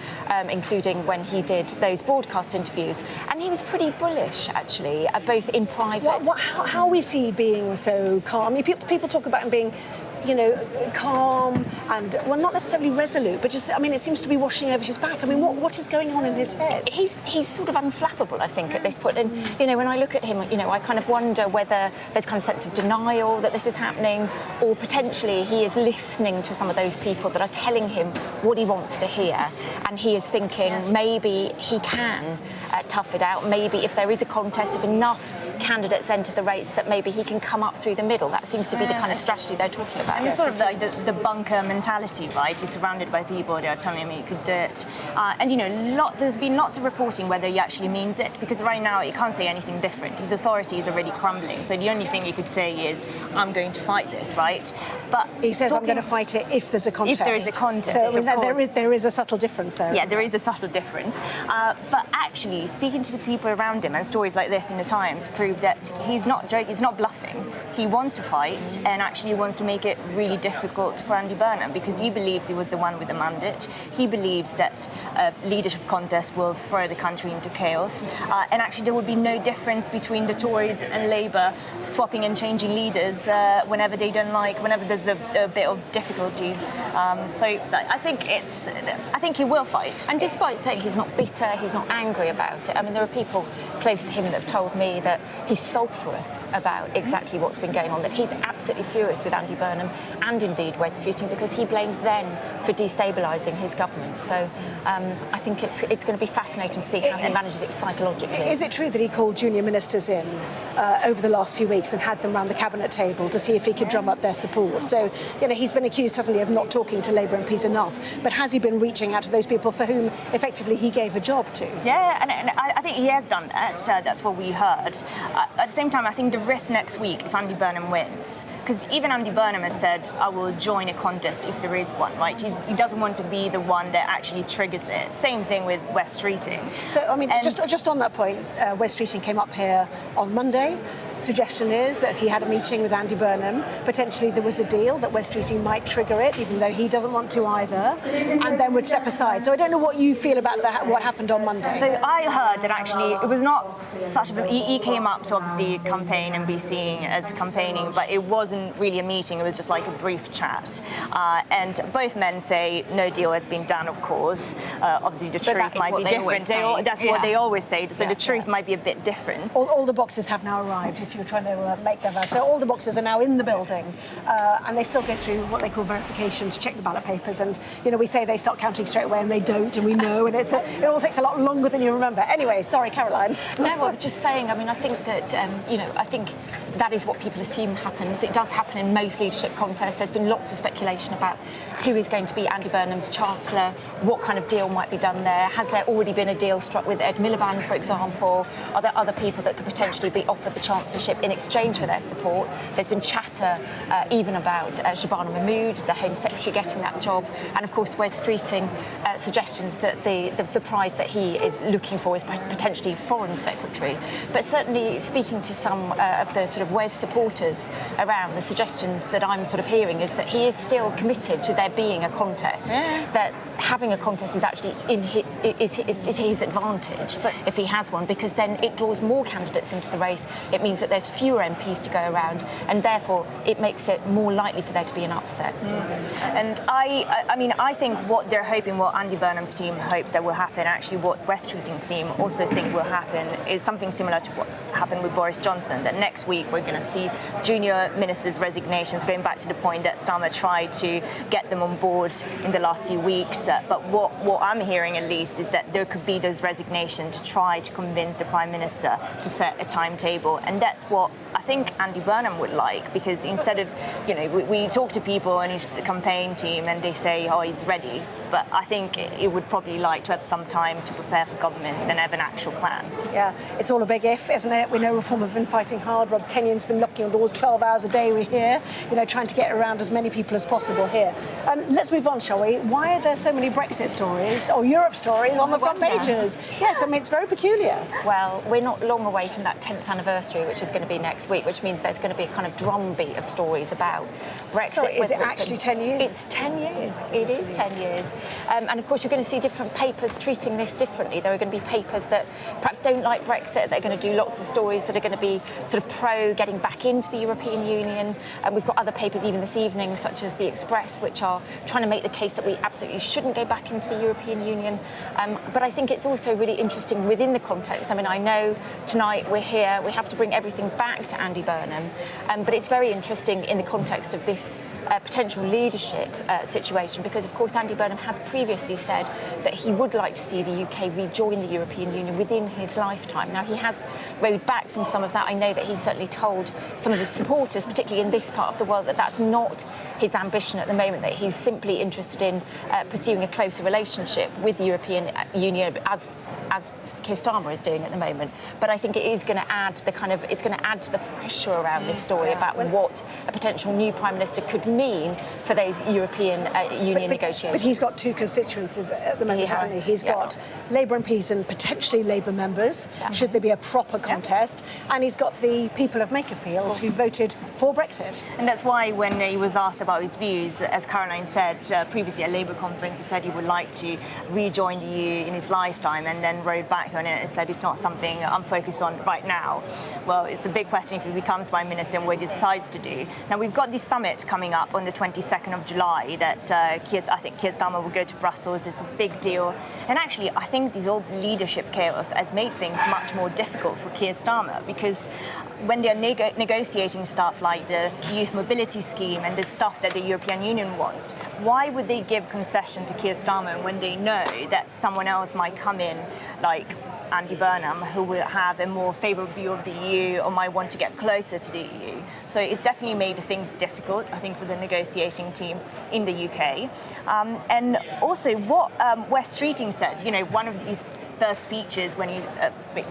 including when he did those broadcast interviews. And he was pretty bullish, actually, both in private. How is he being so calm? I mean, people talk about him being, you know, calm and, well, not necessarily resolute, but just, I mean, it seems to be washing over his back. I mean, what is going on in his head? He's sort of unflappable, I think, at this point. And, you know, when I look at him, you know, I kind of wonder whether there's kind of sense of denial that this is happening, or potentially he is listening to some of those people that are telling him what he wants to hear. And he is thinking maybe he can tough it out. Maybe if there is a contest, if enough candidates enter the race, that maybe he can come up through the middle. That seems to be the kind of strategy they're talking about. And it's sort of like the bunker mentality, right? He's surrounded by people that are telling him he could do it. And, you know, there's been lots of reporting whether he actually means it, because right now he can't say anything different. His authority is already crumbling. So the only thing he could say is, I'm going to fight this, right? But he says, I'm going to fight it if there's a contest. If there is a contest, so, I mean, there is a subtle difference there. Yeah, there is a subtle difference. But actually, speaking to the people around him, and stories like this in the Times prove that he's not joking, he's not bluffing. He wants to fight, and actually wants to make it really difficult for Andy Burnham, because he believes he was the one with the mandate. He believes that a leadership contest will throw the country into chaos. And actually there will be no difference between the Tories and Labour swapping and changing leaders whenever they don't like, whenever there's a bit of difficulty. So I think he will fight. And despite saying he's not bitter, he's not angry about it, I mean, there are people close to him that have told me that he's sulphurous about exactly what's been going on, that he's absolutely furious with Andy Burnham and indeed West Streeting, because he blames them for destabilising his government. So I think it's going to be fascinating to see how he manages it psychologically. Is it true that he called junior ministers in over the last few weeks and had them round the cabinet table to see if he could drum up their support? So, you know, he's been accused, hasn't he, of not talking to Labour MPs enough, but has he been reaching out to those people for whom effectively he gave a job to? Yeah, and I think he has done that. That's what we heard. At the same time, I think the risk next week, if Andy Burnham wins, because even Andy Burnham has said, I will join a contest if there is one, right? He doesn't want to be the one that actually triggers it. Same thing with West Streeting. So, I mean, just on that point, West Streeting came up here on Monday. Suggestion is that he had a meeting with Andy Burnham. Potentially there was a deal that West Streeting might trigger it, even though he doesn't want to either, and then would step aside. So I don't know what you feel about what happened on Monday. So I heard that actually it was not such a... He came up to obviously campaign and be seen as campaigning, but it wasn't really a meeting. It was just like a brief chat. And both men say no deal has been done, of course. Obviously the truth might be different. That's what they always say. So the truth might be a bit different. All the boxes have now arrived, if you were trying to make them. So all the boxes are now in the building, and they still go through what they call verification to check the ballot papers. And, you know, we say they start counting straight away, and they don't, and we know, and it all takes a lot longer than you remember. Anyway, sorry, Caroline. No, I was just saying, I mean, I think that, you know, I think that is what people assume happens. It does happen in most leadership contests. There's been lots of speculation about who is going to be Andy Burnham's Chancellor, what kind of deal might be done there. Has there already been a deal struck with Ed Miliband, for example? Are there other people that could potentially be offered the chancellorship in exchange for their support? There's been chatter even about Shabana Mahmood, the Home Secretary, getting that job. And of course, Wes Streeting suggestions that the prize that he is looking for is potentially Foreign Secretary. But certainly speaking to some of the sort of Wes supporters around, the suggestions that I'm sort of hearing is that he is still committed to there being a contest, that having a contest is actually is his advantage if he has one, because then it draws more candidates into the race. It means that there's fewer MPs to go around, and therefore it makes it more likely for there to be an upset. And I mean, I think what they're hoping, what Andy Burnham's team hopes that will happen, actually what West Streeting's team also think will happen, is something similar to what happened with Boris Johnson, that next week we're going to see junior ministers' resignations, going back to the point that Starmer tried to get them on board in the last few weeks. But what I'm hearing at least is that there could be those resignations to try to convince the Prime Minister to set a timetable, and that that's what I think Andy Burnham would like, because instead of, we talk to people and his campaign team and they say, oh, he's ready. But I think he would probably like to have some time to prepare for government and have an actual plan. Yeah, it's all a big if, isn't it? We know Reform have been fighting hard. Rob Kenyon's been knocking on doors 12 hours a day, we hear, trying to get around as many people as possible here. Let's move on, shall we? Why are there so many Brexit stories or Europe stories on the front pages? Yes, it's very peculiar. Well, we're not long away from that 10th anniversary, which is going to be next week, which means there's going to be a kind of drumbeat of stories about Brexit. Sorry, is it actually 10 years? It's 10 years. It is 10 years. And of course, you're going to see different papers treating this differently. There are going to be papers that perhaps don't like Brexit. They're going to do lots of stories that are going to be sort of pro getting back into the European Union. And we've got other papers even this evening, such as The Express, which are trying to make the case that we absolutely shouldn't go back into the European Union. But I think it's also really interesting within the context. I know tonight we're here, we have to bring everything back to Andy Burnham, but it's very interesting in the context of this potential leadership situation, because of course Andy Burnham has previously said that he would like to see the UK rejoin the European Union within his lifetime. Now, he has rode back from some of that. I know that he's certainly told some of his supporters, particularly in this part of the world, that that's not his ambition at the moment, that he's simply interested in pursuing a closer relationship with the European Union as Keir Starmer is doing at the moment. But I think it is going to add to the pressure around this story about what a potential new Prime Minister could mean for those European Union negotiations. But he's got two constituencies at the moment, hasn't he? He's got Labour MPs and potentially Labour members, should there be a proper contest, and he's got the people of Makerfield who voted for Brexit. And that's why when he was asked about his views, as Caroline said previously at Labour conference, he said he would like to rejoin the EU in his lifetime, and then rode back on it and said it's not something I'm focused on right now. Well, it's a big question if he becomes Prime Minister and what he decides to do. Now, we've got this summit coming up on the 22nd of July that I think Keir Starmer will go to Brussels. This is a big deal. And actually, I think this whole leadership chaos has made things much more difficult for Keir Starmer, because when they're negotiating stuff like the youth mobility scheme and the stuff that the European Union wants, why would they give concession to Keir Starmer when they know that someone else might come in, like Andy Burnham, who will have a more favourable view of the EU or might want to get closer to the EU? So it's definitely made things difficult, I think, for the negotiating team in the UK. And also what Wes Streeting said, one of these first speeches when he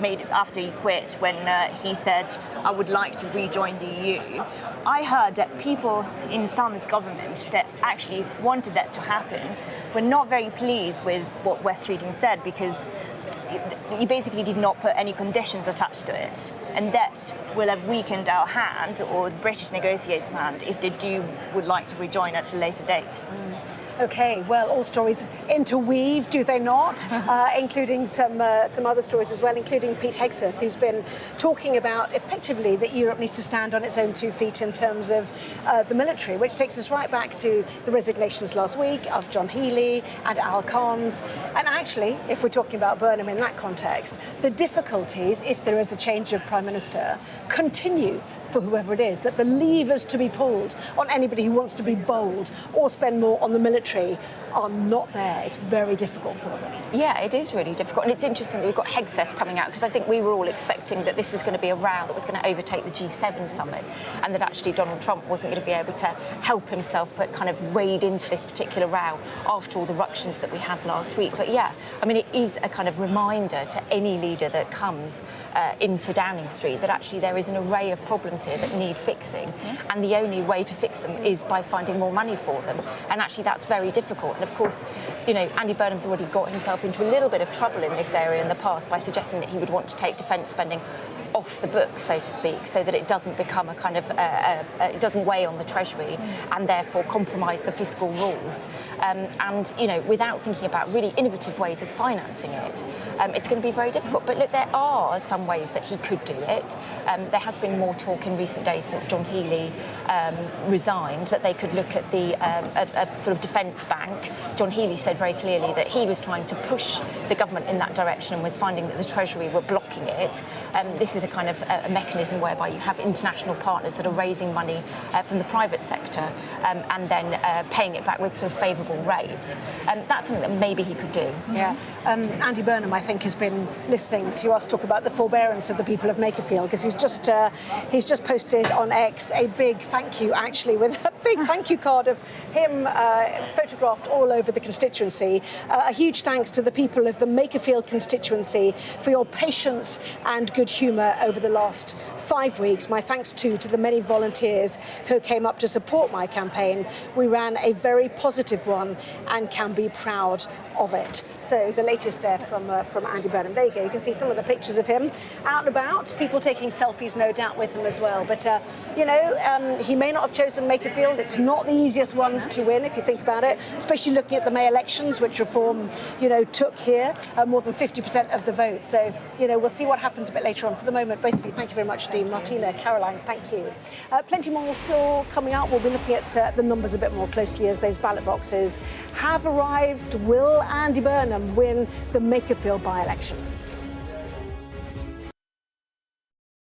made after he quit, when he said, I would like to rejoin the EU. I heard that people in Starmer's government that actually wanted that to happen were not very pleased with what Wes Streeting said, because he basically did not put any conditions attached to it, and that will have weakened our hand, or the British negotiators' hand, if they would like to rejoin at a later date. OK, well, all stories interweave, do they not? Including some other stories as well, including Pete Hegseth, who's been talking about effectively that Europe needs to stand on its own 2 feet in terms of the military, which takes us right back to the resignations last week of John Healey and Al Cons. And actually, if we're talking about Burnham in that context, the difficulties, if there is a change of Prime Minister, continue for whoever it is, that the levers to be pulled on anybody who wants to be bold or spend more on the military are not there. It's very difficult for them. Yeah, it is really difficult. And it's interesting that we've got Hegseth coming out, because I think we were all expecting that this was going to be a row that was going to overtake the G7 summit, and that actually Donald Trump wasn't going to be able to help himself but kind of wade into this particular row after all the ructions that we had last week. But yeah, it is a kind of reminder to any leader that comes into Downing Street that actually there is an array of problems here that need fixing, and the only way to fix them is by finding more money for them. And actually that's very difficult. And of course, Andy Burnham's already got himself into a little bit of trouble in this area in the past by suggesting that he would want to take defence spending off the books, so to speak, so that it doesn't become a kind of it doesn't weigh on the Treasury and therefore compromise the fiscal rules. And without thinking about really innovative ways of financing it, it's going to be very difficult. But look, there are some ways that he could do it. There has been more talk in recent days since John Healey resigned that they could look at the a sort of defence bank. John Healey said very clearly that he was trying to push the government in that direction and was finding that the Treasury were blocking it. This is a kind of a mechanism whereby you have international partners that are raising money from the private sector and then paying it back with sort of favourable rates. That's something that maybe he could do. Yeah. Andy Burnham, I think, has been listening to us talk about the forbearance of the people of Makerfield, because he's just posted on X a big thank you, actually, with a big thank you card of him photographed all over the constituency. A huge thanks to the people of the Makerfield constituency for your patience and good humour over the last 5 weeks. My thanks too to the many volunteers who came up to support my campaign. We ran a very positive one and can be proud of it. So the latest there from Andy Burnham. There you go. You can see some of the pictures of him out and about. People taking selfies, no doubt, with him as well. But he may not have chosen Makerfield. It's not the easiest one to win, if you think about it, especially looking at the May elections, which Reform, took here more than 50% of the vote. So, we'll see what happens a bit later on. For the moment, both of you, thank you very much indeed. Martina, Caroline, thank you. Plenty more still coming up. We'll be looking at the numbers a bit more closely as those ballot boxes have arrived. Will Andy Burnham win the Makerfield by-election?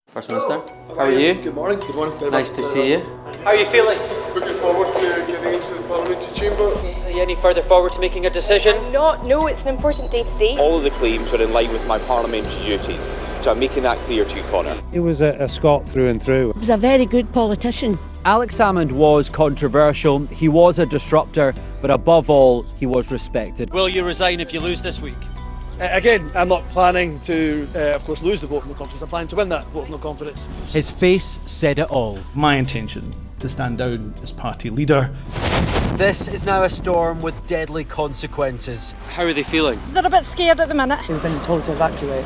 First Minister, how are you? Good morning. Good morning. Nice to see you. How are you feeling? Looking forward to getting into the parliamentary chamber. Are you any further forward to making a decision? I'm not. No, it's an important day today. All of the claims were in line with my parliamentary duties, so I'm making that clear to you, Connor. He was a Scot through and through. He was a very good politician. Alex Salmond was controversial, he was a disruptor, but above all, he was respected. Will you resign if you lose this week? Again, I'm not planning to, of course, lose the vote of no confidence. I'm planning to win that vote of no confidence. His face said it all. My intention to stand down as party leader. This is now a storm with deadly consequences. How are they feeling? They're a bit scared at the minute. We've been told to evacuate.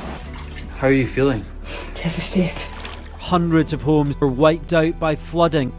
How are you feeling? Devastated. Hundreds of homes were wiped out by flooding.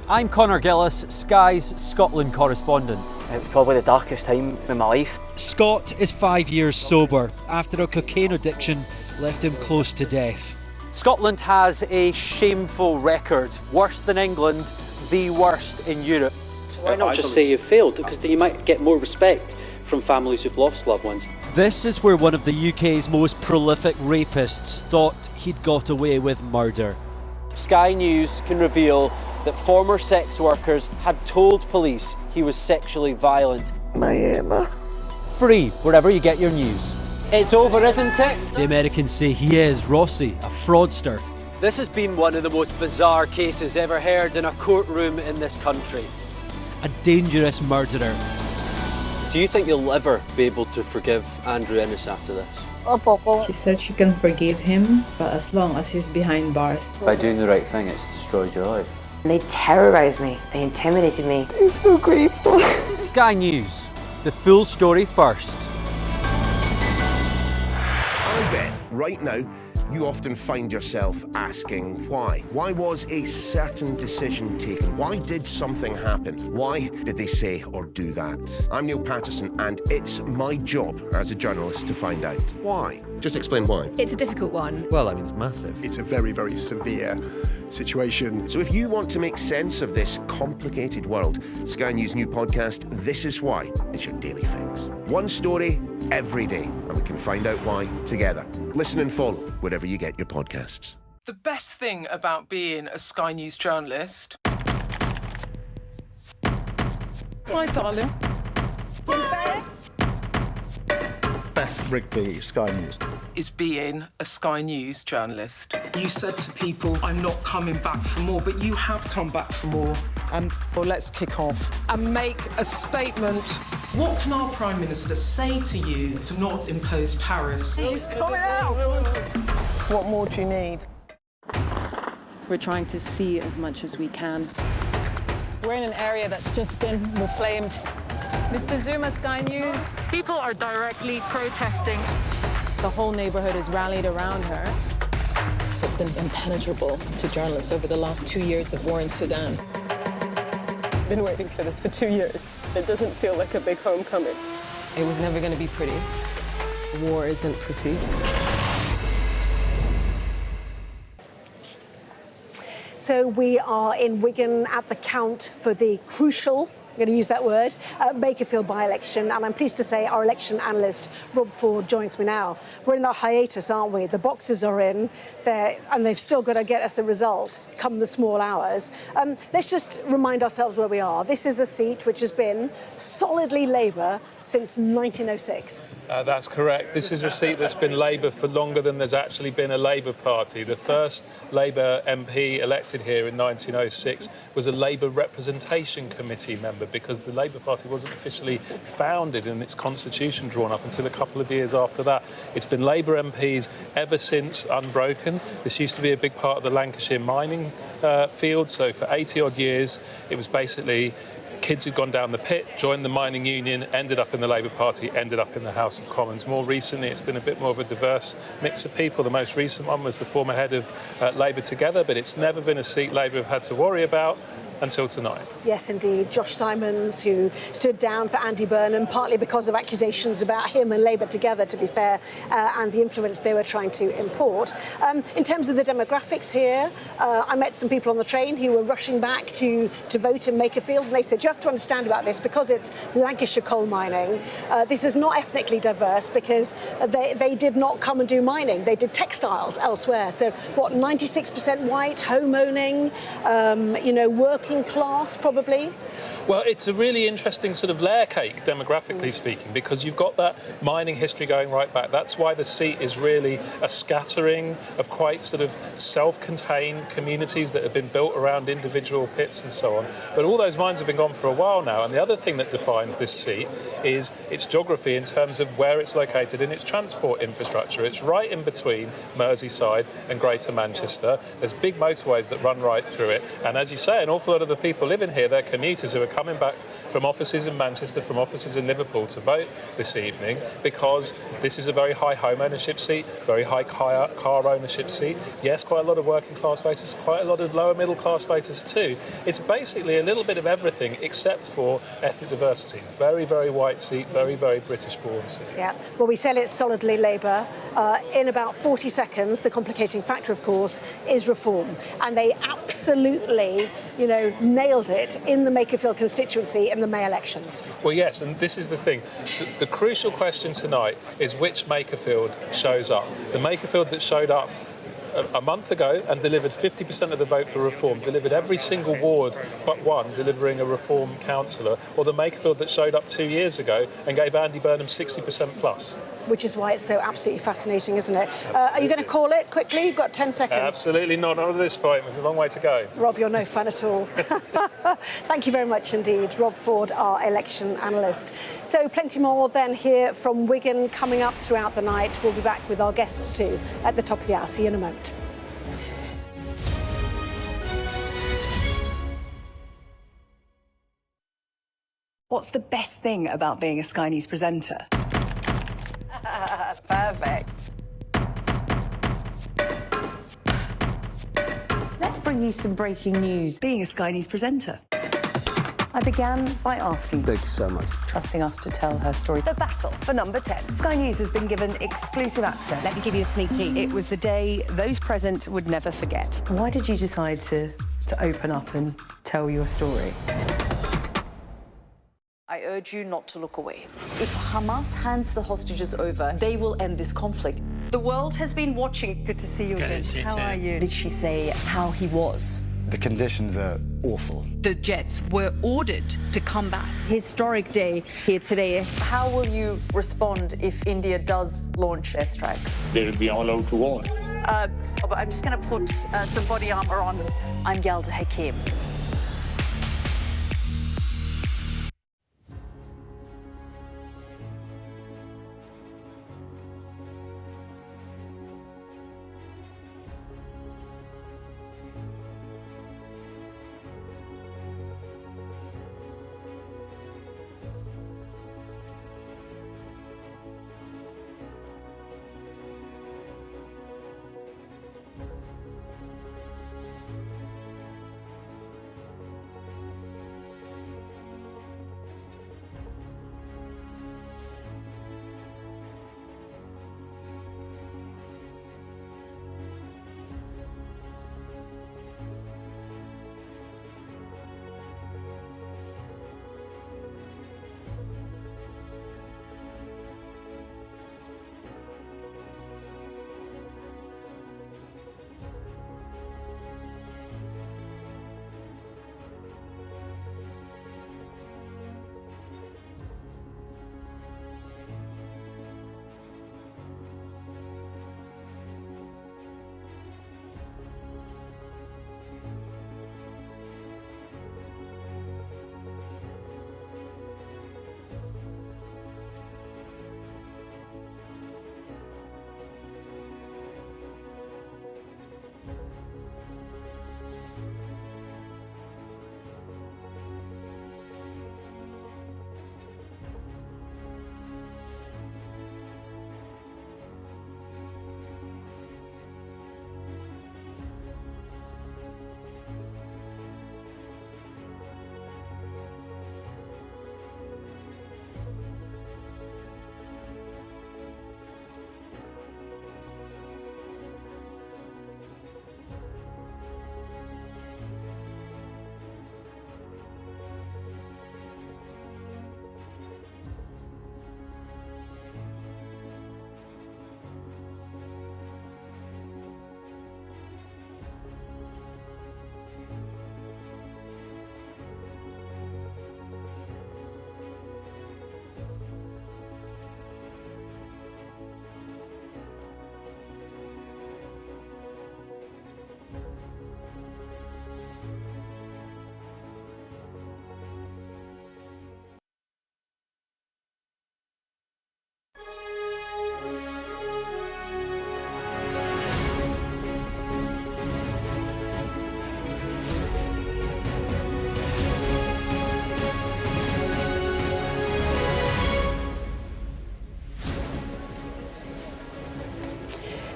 I'm Connor Gillis, Sky's Scotland correspondent. It was probably the darkest time in my life. Scott is 5 years sober after a cocaine addiction left him close to death. Scotland has a shameful record, worse than England, the worst in Europe. Why not just say you've failed? Because then you might get more respect from families who've lost loved ones. This is where one of the UK's most prolific rapists thought he'd got away with murder. Sky News can reveal that former sex workers had told police he was sexually violent. My Emma. Free wherever you get your news. It's over, isn't it? The Americans say he is Rossi, a fraudster. This has been one of the most bizarre cases ever heard in a courtroom in this country. A dangerous murderer. Do you think you'll ever be able to forgive Andrew Ennis after this? She said she can forgive him, but as long as he's behind bars. By doing the right thing, it's destroyed your life. They terrorised me, they intimidated me. I'm so grateful. Sky News, the full story first. I bet right now you often find yourself asking why. Why was a certain decision taken? Why did something happen? Why did they say or do that? I'm Neil Patterson, and it's my job as a journalist to find out why. Just explain why. It's a difficult one. Well, I mean, it's massive. It's a very, very severe situation. So if you want to make sense of this complicated world, Sky News' new podcast, This Is Why, is your daily fix. One story every day, and we can find out why together. Listen and follow wherever you get your podcasts. The best thing about being a Sky News journalist... Hi, darling. Beth Rigby, Sky News. Is being a Sky News journalist. You said to people, I'm not coming back for more, but you have come back for more. Well, let's kick off and make a statement. What can our Prime Minister say to you to not impose tariffs? He's coming out! What more do you need? We're trying to see as much as we can. We're in an area that's just been reclaimed. Mr. Zuma, Sky News. People are directly protesting. The whole neighbourhood has rallied around her. It's been impenetrable to journalists over the last 2 years of war in Sudan. I've been waiting for this for 2 years. It doesn't feel like a big homecoming. It was never going to be pretty. War isn't pretty. So we are in Wigan at the count for the crucial I'm going to use that word, Makerfield by-election, and I'm pleased to say our election analyst, Rob Ford, joins me now. We're in the hiatus, aren't we? The boxes are in, and they've still got to get us a result come the small hours. Let's just remind ourselves where we are. This is a seat which has been solidly Labour since 1906. That's correct. This is a seat that's been Labour for longer than there's actually been a Labour Party. The first Labour MP elected here in 1906 was a Labour Representation Committee member, because the Labour Party wasn't officially founded and its constitution drawn up until a couple of years after that. It's been Labour MPs ever since, unbroken. This used to be a big part of the Lancashire mining field, so for 80-odd years it was basically kids who'd gone down the pit, joined the mining union, ended up in the Labour Party, ended up in the House of Commons. More recently, it's been a bit more of a diverse mix of people. The most recent one was the former head of Labour Together, but it's never been a seat Labour have had to worry about until tonight. Yes, indeed. Josh Simons, who stood down for Andy Burnham, partly because of accusations about him and Labour Together, to be fair, and the influence they were trying to import. In terms of the demographics here, I met some people on the train who were rushing back to vote in Makerfield, and they said, you have to understand about this, because it's Lancashire coal mining. This is not ethnically diverse, because they did not come and do mining. They did textiles elsewhere. So, what, 96% white, home owning, working class, probably? Well, it's a really interesting sort of layer cake, demographically speaking, because you've got that mining history going right back. That's why the seat is really a scattering of quite sort of self-contained communities that have been built around individual pits and so on. But all those mines have been gone for a while now, and the other thing that defines this seat is its geography in terms of where it's located in its transport infrastructure. It's right in between Merseyside and Greater Manchester. There's big motorways that run right through it, and as you say, an awful lot of the people living here, they're commuters who are coming back from offices in Manchester, from offices in Liverpool to vote this evening, because this is a very high home ownership seat, very high car ownership seat. Yes, quite a lot of working class voters, quite a lot of lower middle class voters too. It's basically a little bit of everything except for ethnic diversity. Very, very white seat, very, very British born seat. Yeah, well, we said it's solidly Labour. In about 40 seconds, the complicating factor, of course, is reform. And they absolutely, nailed it in the Makerfield constituency in the May elections. Well, yes, and this is the thing. The crucial question tonight is which Makerfield shows up. The Makerfield that showed up a month ago and delivered 50% of the vote for reform, delivered every single ward but one delivering a reform councillor, or the Makerfield that showed up 2 years ago and gave Andy Burnham 60% plus. Which is why it's so absolutely fascinating, isn't it? Are you going to call it quickly? You've got 10 seconds. Absolutely not at this point. We've a long way to go. Rob, you're no fun at all. Thank you very much indeed. Rob Ford, our election analyst. So plenty more then here from Wigan coming up throughout the night. We'll be back with our guests too at the top of the hour. See you in a moment. What's the best thing about being a Sky News presenter? Perfect. Let's bring you some breaking news. Being a Sky News presenter. I began by asking, thank you so much, trusting us to tell her story. The battle for number 10. Sky News has been given exclusive access. Let me give you a sneak peek. It was the day those present would never forget. Why did you decide to open up and tell your story? I urge you not to look away. If Hamas hands the hostages over, they will end this conflict. The world has been watching. Good to see you again. How are you? Did she say how he was? The conditions are awful. The jets were ordered to come back. Historic day here today. How will you respond if India does launch airstrikes? They will be allowed to war. I'm just going to put some body armor on. I'm Yalda Hakim.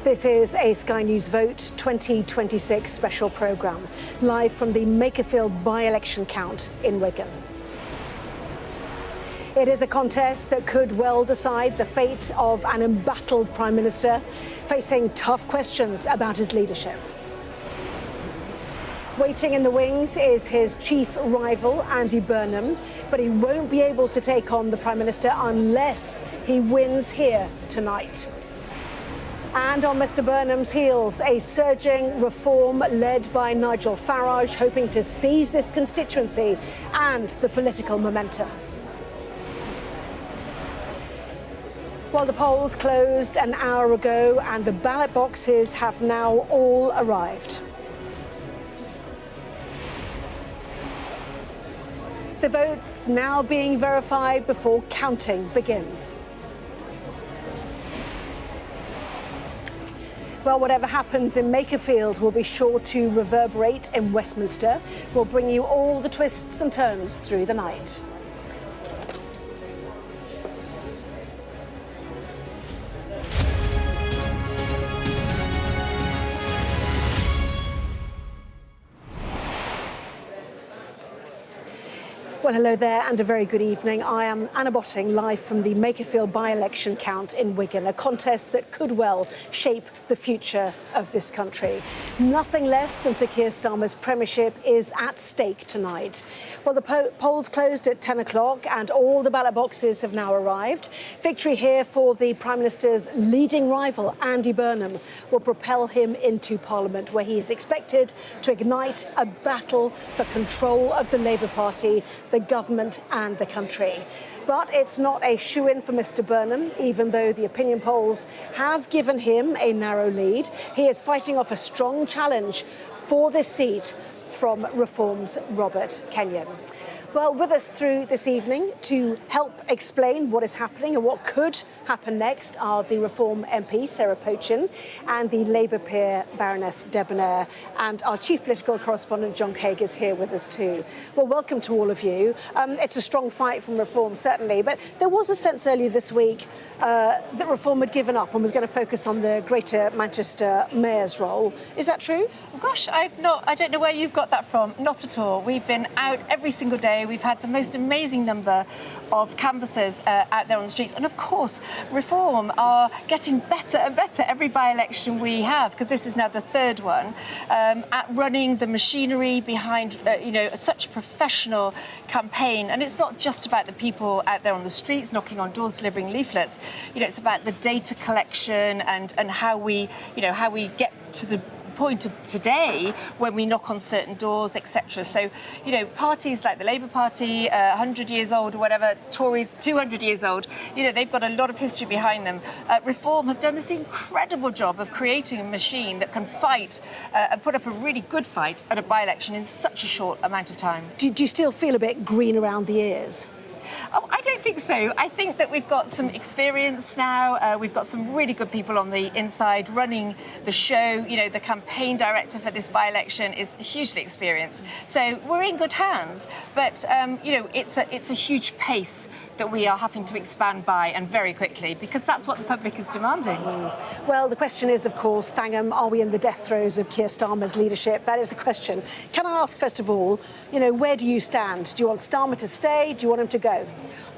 This is a Sky News Vote 2026 special programme, live from the Makerfield by-election count in Wigan. It is a contest that could well decide the fate of an embattled Prime Minister facing tough questions about his leadership. Waiting in the wings is his chief rival, Andy Burnham, but he won't be able to take on the Prime Minister unless he wins here tonight. And on Mr Burnham's heels, a surging reform led by Nigel Farage, hoping to seize this constituency and the political momentum. Well, the polls closed an hour ago and the ballot boxes have now all arrived. The votes now being verified before counting begins. Well, whatever happens in Makerfield will be sure to reverberate in Westminster. We'll bring you all the twists and turns through the night. Well, hello there and a very good evening. I am Anna Botting, live from the Makerfield by-election count in Wigan, a contest that could well shape the future of this country. Nothing less than Sir Keir Starmer's premiership is at stake tonight. Well, the polls closed at 10 o'clock and all the ballot boxes have now arrived. Victory here for the Prime Minister's leading rival, Andy Burnham, will propel him into Parliament, where he is expected to ignite a battle for control of the Labour Party, the government and the country. But it's not a shoo-in for Mr Burnham, even though the opinion polls have given him a narrow lead. He is fighting off a strong challenge for this seat from Reform's Robert Kenyon. Well, with us through this evening to help explain what is happening and what could happen next are the Reform MP, Sarah Pochin, and the Labour peer, Baroness Debonair, and our chief political correspondent, John Haig, is here with us too. Well, welcome to all of you. It's a strong fight from Reform, certainly, but there was a sense earlier this week that Reform had given up and was going to focus on the Greater Manchester Mayor's role. Is that true? Gosh, I don't know where you've got that from. Not at all. We've been out every single day. We've had the most amazing number of canvassers out there on the streets. And of course, Reform are getting better and better every by-election we have, because this is now the third one, at running the machinery behind, such a professional campaign. And it's not just about the people out there on the streets knocking on doors, delivering leaflets. It's about the data collection and how we get to the point of today when we knock on certain doors, etc. So, parties like the Labour Party, 100 years old or whatever, Tories 200 years old, they've got a lot of history behind them. Reform have done this incredible job of creating a machine that can fight and put up a really good fight at a by-election in such a short amount of time. Do you still feel a bit green around the ears? Oh, I don't think so. I think that we've got some experience now. We've got some really good people on the inside running the show. The campaign director for this by-election is hugely experienced. So we're in good hands. But, it's a huge pace that we are having to expand by, and very quickly, because that's what the public is demanding. Well, the question is, of course, Thangham, are we in the death throes of Keir Starmer's leadership? That is the question. Can I ask, first of all, where do you stand? Do you want Starmer to stay? Do you want him to go?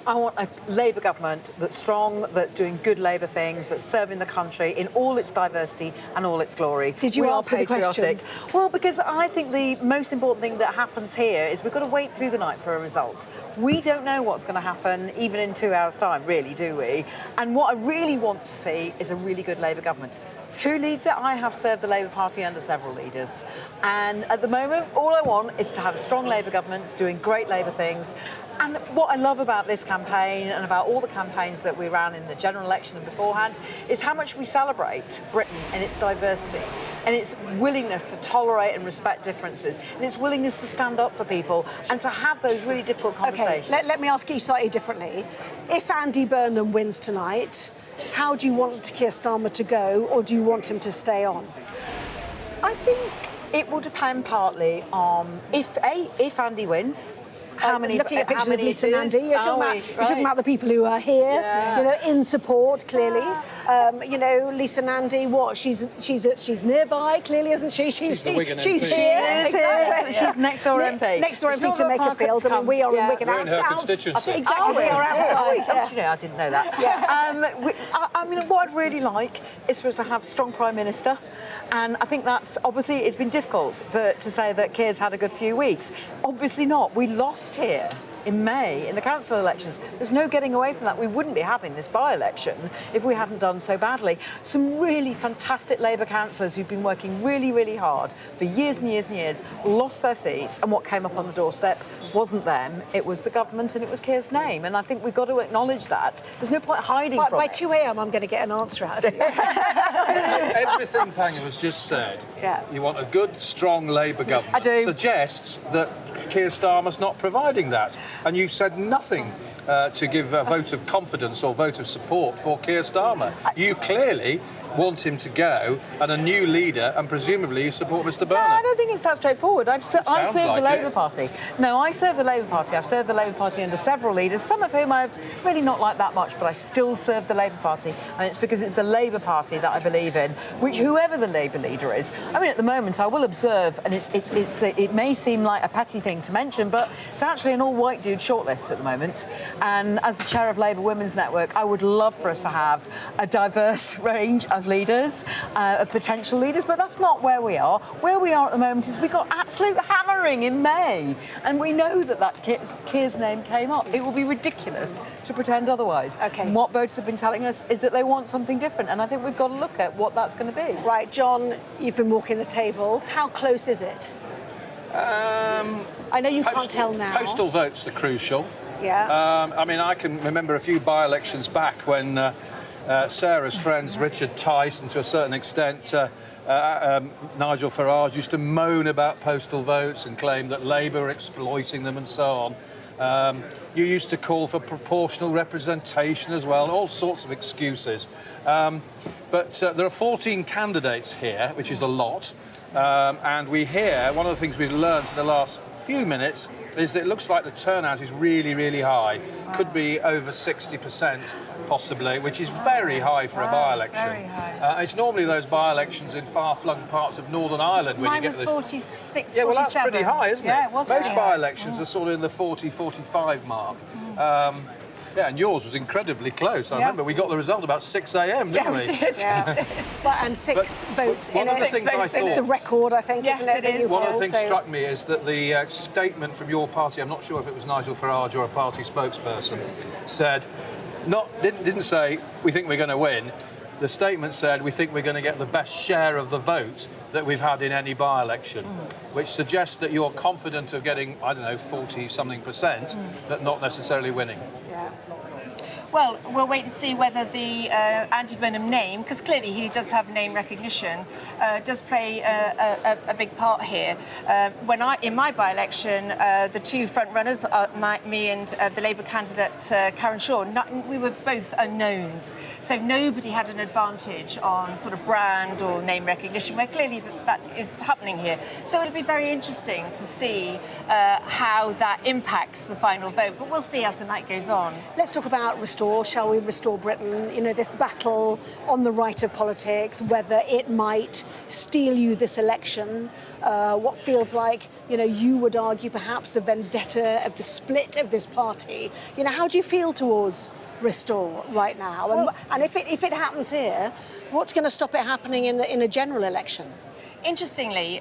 I want a Labour government that's strong, that's doing good Labour things, that's serving the country in all its diversity and all its glory. Did you answer the question? Well, because I think the most important thing that happens here is we've got to wait through the night for a result. We don't know what's going to happen even in 2 hours' time, really, do we? And what I really want to see is a really good Labour government. Who leads it? I have served the Labour Party under several leaders. And at the moment, all I want is to have a strong Labour government doing great Labour things. And what I love about this campaign and about all the campaigns that we ran in the general election and beforehand is how much we celebrate Britain and its diversity and its willingness to tolerate and respect differences and its willingness to stand up for people and to have those really difficult conversations. OK, let me ask you slightly differently. If Andy Burnham wins tonight, how do you want Keir Starmer to go, or do you want him to stay on? I think it will depend partly on if Andy wins. Looking at pictures of Lisa Nandy, you're talking about the people who are here, in support, clearly. You know, Lisa Nandy, what? She's nearby, clearly, isn't she? She's the Wigan she's MP. here. Exactly. She's next door MP. Next door MP to Makerfield. I mean, we are in Wigan. We're in her constituency. Exactly, we are outside. Do you know, I didn't know that. I mean, what I'd really like is for us to have a strong Prime Minister. And I think that's, obviously, it's been difficult to say that Keir's had a good few weeks. Obviously not. We lost here in May in the council elections. There's no getting away from that. We wouldn't be having this by-election if we hadn't done so badly. Some really fantastic Labour councillors who've been working really, really hard for years and years and years lost their seats, and what came up on the doorstep wasn't them, it was the government and it was Keir's name. And I think we've got to acknowledge that. There's no point hiding from it. By 2 a.m. I'm going to get an answer out of you. Everything Tanya has just said, you want a good, strong Labour government. I do. Suggests that Keir Starmer's not providing that. And you've said nothing to give a vote of confidence or vote of support for Keir Starmer. You clearly want him to go and a new leader, and presumably you support Mr Burnham. No, I don't think it's that straightforward. I serve the Labour Party. No, I serve the Labour Party. I've served the Labour Party under several leaders, some of whom I've really not liked that much, but I still serve the Labour Party, and it's because it's the Labour Party that I believe in, which whoever the Labour leader is. I mean, at the moment, I will observe, and it may seem like a petty thing to mention, but it's actually an all-white dude shortlist at the moment. And as the chair of Labour Women's Network, I would love for us to have a diverse range of leaders, of potential leaders, but that's not where we are. Where we are at the moment is we got absolute hammering in May, and we know that Keir's name came up. It will be ridiculous to pretend otherwise. Okay. And what voters have been telling us is that they want something different, and I think we've got to look at what that's going to be. Right, John, you've been walking the tables. How close is it? I know you can't tell now. Postal votes are crucial. Yeah. I mean, I can remember a few by-elections back when Sarah's friends, Richard Tice, and to a certain extent Nigel Farage, used to moan about postal votes and claim that Labour were exploiting them and so on. You used to call for proportional representation as well, all sorts of excuses. But there are 14 candidates here, which is a lot. And we hear, one of the things we've learned in the last few minutes is that it looks like the turnout is really, really high. Wow. Could be over 60% possibly, which is very high for a by-election. Very high. It's normally those by-elections in far-flung parts of Northern Ireland where Mine you get was 46, Yeah, well, 47. that's pretty high, isn't it? Yeah, it was Most by-elections are sort of in the 40, 45 mark. Yeah, and yours was incredibly close. I remember we got the result about 6 a.m, didn't we? Yeah, we did. And 6 votes in it. It's the record, I think, isn't it? It is. One of the things that struck me is that the statement from your party, I'm not sure if it was Nigel Farage or a party spokesperson, said, didn't say, we think we're going to win. The statement said, we think we're going to get the best share of the vote that we've had in any by-election, which suggests that you're confident of getting, I don't know, 40-something%, but not necessarily winning. Yeah. Well, we'll wait and see whether the Andy Burnham name, because clearly he does have name recognition, does play a big part here. In my by-election, the two front runners, me and the Labour candidate Karen Shaw, we were both unknowns, so nobody had an advantage on sort of brand or name recognition, where clearly that is happening here. So it'll be very interesting to see how that impacts the final vote, but we'll see as the night goes on. Let's talk about shall we restore Britain? You know, this battle on the right of politics, whether it might steal you this election, what feels like, you know, you would argue perhaps a vendetta of the split of this party. You know, how do you feel towards restore right now? And if it happens here, what's going to stop it happening in a general election? Interestingly,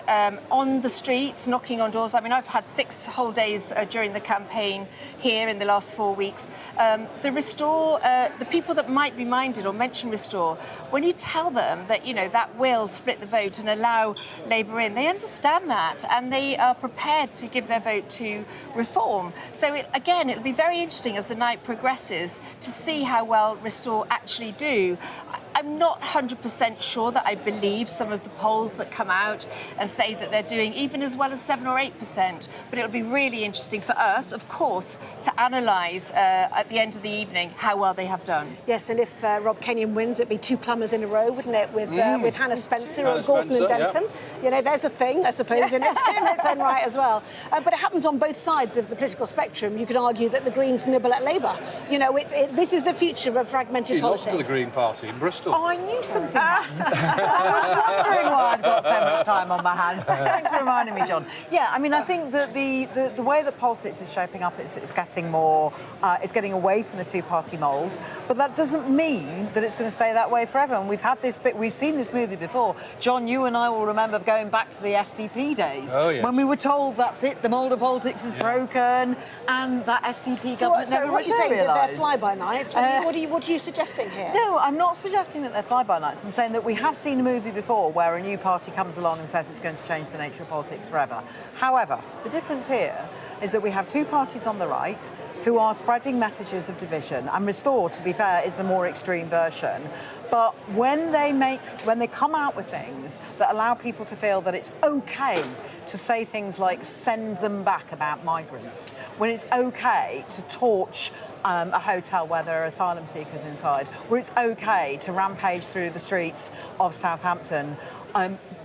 on the streets, knocking on doors, I mean, I've had 6 whole days during the campaign here in the last 4 weeks. The Restore, the people that might be minded or mention Restore, when you tell them that, you know, that will split the vote and allow Labour in, they understand that and they are prepared to give their vote to Reform. So, again, it'll be very interesting as the night progresses to see how well Restore actually do. I'm not 100% sure that I believe some of the polls that come out and say that they're doing even as well as 7 or 8%, but it'll be really interesting for us, of course, to analyse at the end of the evening how well they have done. Yes, and if Rob Kenyon wins, it'd be 2 plumbers in a row, wouldn't it, with Hannah Spencer or Gordon and Denton. Yeah. You know, there's a thing, I suppose, in its own right as well. But it happens on both sides of the political spectrum. You could argue that the Greens nibble at Labour. You know, this is the future of fragmented politics. Lost to the Green Party in Bristol. Fiscal. Oh, I knew something happened. I was wondering why I'd got so much time on my hands. Thanks for reminding me, John. Yeah, I mean, I think that the way that politics is shaping up, it's getting more, it's getting away from the two-party mould, but that doesn't mean that it's going to stay that way forever. And we've had this bit, we've seen this movie before. John, you and I will remember going back to the SDP days, when we were told that's it, the mould of politics is broken, and that SDP government never what are you saying, that they're materialised. fly-by-nights? What are you suggesting here? No, I'm not suggesting that they're fly-by-nights. I'm saying that we have seen a movie before where a new party comes along and says it's going to change the nature of politics forever. However, the difference here is that we have two parties on the right who are spreading messages of division, and Restore, to be fair, is the more extreme version. But when they come out with things that allow people to feel that it's okay to say things like send them back about migrants, when it's okay to torch a hotel where there are asylum seekers inside, where it's okay to rampage through the streets of Southampton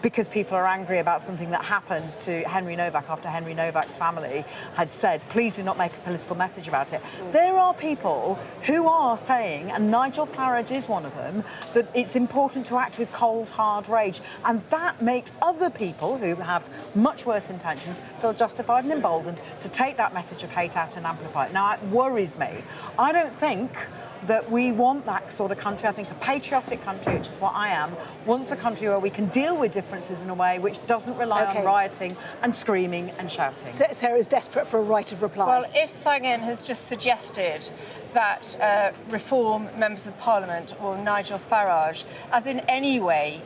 because people are angry about something that happened to Henry Novak after Henry Novak's family had said, please do not make a political message about it. There are people who are saying, and Nigel Farage is one of them, that it's important to act with cold, hard rage. And that makes other people who have much worse intentions feel justified and emboldened to take that message of hate out and amplify it. Now, it worries me. I don't think that we want that sort of country. I think a patriotic country, which is what I am, wants a country where we can deal with differences in a way which doesn't rely on rioting and screaming and shouting. Sarah's desperate for a right of reply. Well, if Thangen has just suggested that Reform members of Parliament or Nigel Farage has in any way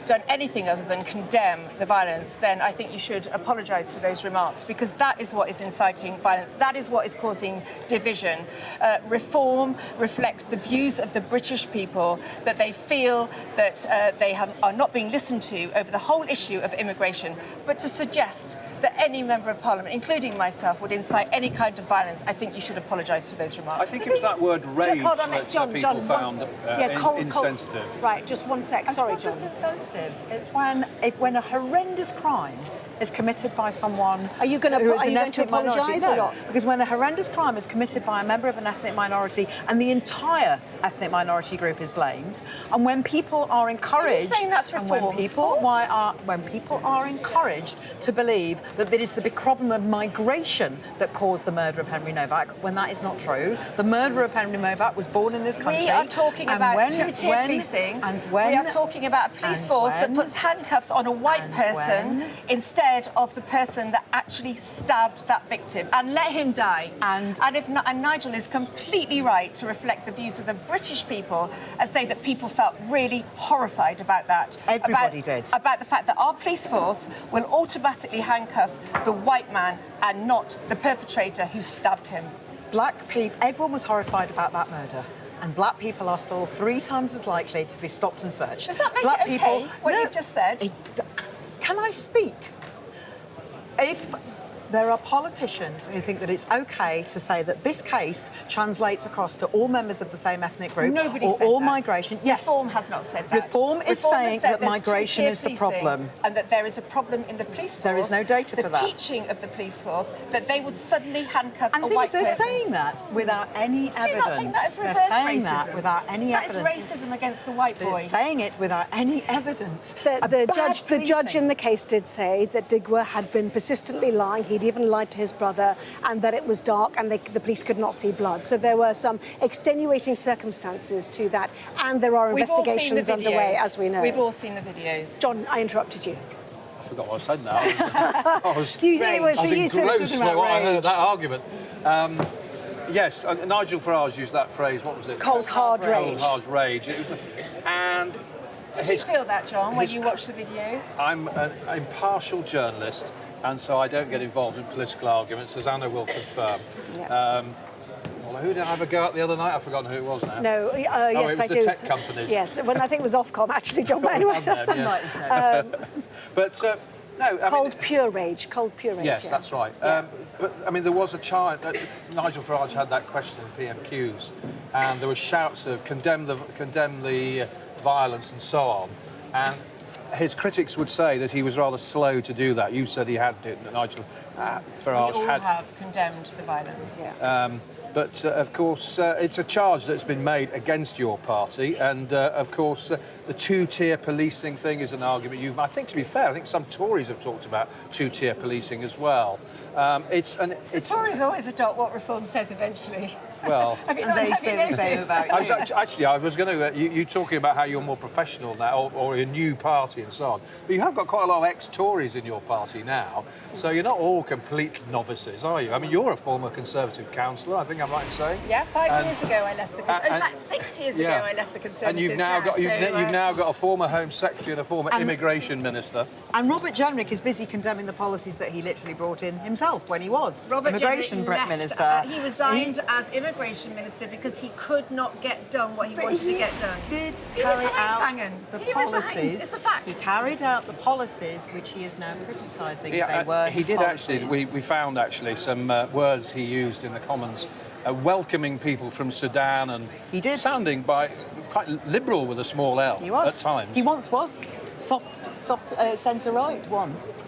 done anything other than condemn the violence, then I think you should apologise for those remarks, because that is what is inciting violence. That is what is causing division. Reform reflects the views of the British people, that they feel that they are not being listened to over the whole issue of immigration. But to suggest that any member of Parliament, including myself, would incite any kind of violence, I think you should apologise for those remarks. I think it was that word rage that people found insensitive. Right, just one sec. Sorry, John. John. It's not just insensitive. It's when a horrendous crime is committed by someone. Are you going to apologise or not? Because when a horrendous crime is committed by a member of an ethnic minority and the entire ethnic minority group is blamed, and when people are encouraged, are you saying that's Reform's when people are encouraged to believe that it is the big problem of migration that caused the murder of Henry Novak, when that is not true. The murderer of Henry Novak was born in this country. We are talking about two-tier policing. We are talking about a police force that puts handcuffs on a white person instead of the person that actually stabbed that victim, and let him die. And Nigel is completely right to reflect the views of the British people and say that people felt really horrified about that. Everybody did. About the fact that our police force will automatically handcuff the white man and not the perpetrator who stabbed him. Black people, everyone was horrified about that murder. And black people are still 3 times as likely to be stopped and searched. Does that make it okay, what you've just said? Can I speak? If there are politicians who think that it's okay to say that this case translates across to all members of the same ethnic group or all migration. Yes. Reform has not said that. Reform is saying that migration is the problem. And that there is a problem in the police force. There is no data for that. The teaching of the police force, that they would suddenly handcuff a white person. They're saying that without any evidence. Do you not think that is reverse racism? They're saying that without any evidence. That is racism against the white boy. They're saying it without any evidence. The judge in the case did say that Digwear had been persistently lying. He'd even lied to his brother, and that it was dark and the police could not see blood. So there were some extenuating circumstances to that, and there are investigations underway, as we know. We've all seen the videos. John, I interrupted you. I forgot what I said now. I was engrossed by what I heard, that argument. Yes, Nigel Farage used that phrase, what was it? Cold, hard rage. Cold, hard rage. And did you feel that, John, when you watched the video? I'm an impartial journalist, and so I don't get involved in political arguments, as Anna will confirm. Yeah. Well, who did I have a go at the other night? I've forgotten who it was now. No, yes, I do. It was the tech companies. Yes, well, I think it was Ofcom, actually, John. But anyway, that's unlikely. But no, cold, pure rage. Yes, that's right. Yeah. But I mean, there was a child. Nigel Farage had that question in PMQs, and there were shouts of condemn the violence and so on. And his critics would say that he was rather slow to do that. You said he had it, Nigel Farage We all had. have condemned the violence. Yeah. But, of course, it's a charge that's been made against your party. And, of course, the two-tier policing thing is an argument I think, to be fair, I think some Tories have talked about two-tier policing as well. The Tories always adopt what Reform says eventually. Well, they say the same about you. I was going to... you talking about how you're more professional now, or a new party and so on. But you have got quite a lot of ex-Tories in your party now, so you're not all complete novices, are you? I mean, you're a former Conservative councillor, I think I'm right in saying. Yeah, 5 years ago I left the Conservatives. In fact, 6 years ago I left the Conservatives. And you've now got a former Home Secretary and a former Immigration Minister. And Robert Jenrick is busy condemning the policies that he literally brought in himself when he was Immigration Minister. He resigned as Immigration Minister because he could not get done what he wanted to get done. He carry out the policies. It's a fact. He carried out the policies which he is now criticising. Yeah, he did actually. We found actually some words he used in the Commons, welcoming people from Sudan, and he did sounding quite liberal with a small L at times. He once was soft centre right once.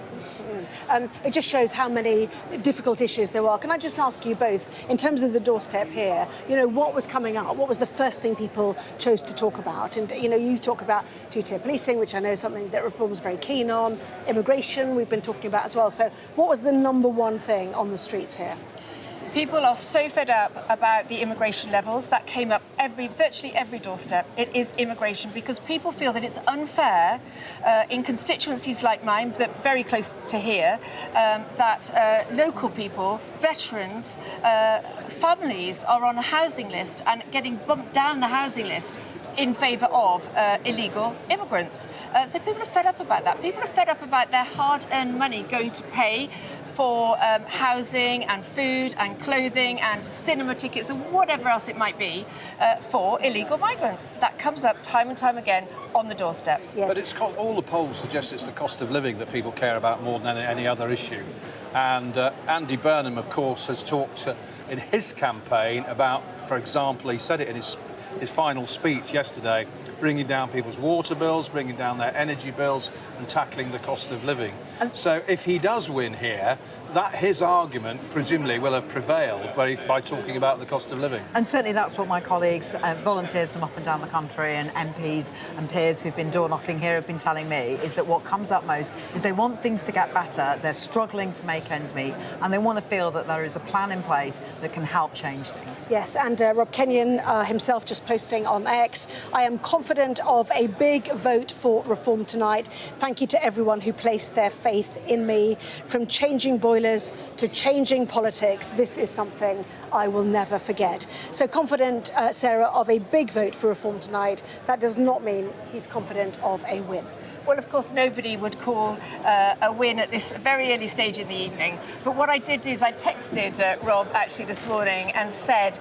It just shows how many difficult issues there are. Can I just ask you both, in terms of the doorstep here, what was coming up? What was the first thing people chose to talk about? And, you talk about two-tier policing, which I know is something that Reform's very keen on. Immigration, we've been talking about as well. So what was the number one thing on the streets here? People are so fed up about the immigration levels. That came up virtually every doorstep. It is immigration, because people feel that it's unfair in constituencies like mine, that very close to here, that local people, veterans, families are on a housing list and getting bumped down the housing list in favour of illegal immigrants. So people are fed up about that. People are fed up about their hard-earned money going to pay for housing and food and clothing and cinema tickets and whatever else it might be for illegal migrants. That comes up time and time again on the doorstep. Yes. But all the polls suggest it's the cost of living that people care about more than any other issue. And Andy Burnham, of course, has talked in his campaign about, for example, he said it in his final speech yesterday, bringing down people's water bills, bringing down their energy bills and tackling the cost of living. So if he does win here, his argument presumably will have prevailed by talking about the cost of living. And certainly that's what my colleagues, volunteers from up and down the country and MPs and peers who've been door knocking here have been telling me, is that what comes up most is they want things to get better, they're struggling to make ends meet, and they want to feel that there is a plan in place that can help change things. Yes, and Rob Kenyon himself just posting on X, I am confident of a big vote for Reform tonight. Thank you to everyone who placed their faith in me. From changing boilers to changing politics, this is something I will never forget. So confident, Sarah, of a big vote for Reform tonight. That does not mean he's confident of a win. Well, of course, nobody would call a win at this very early stage in the evening. But what I did do is I texted Rob actually this morning and said,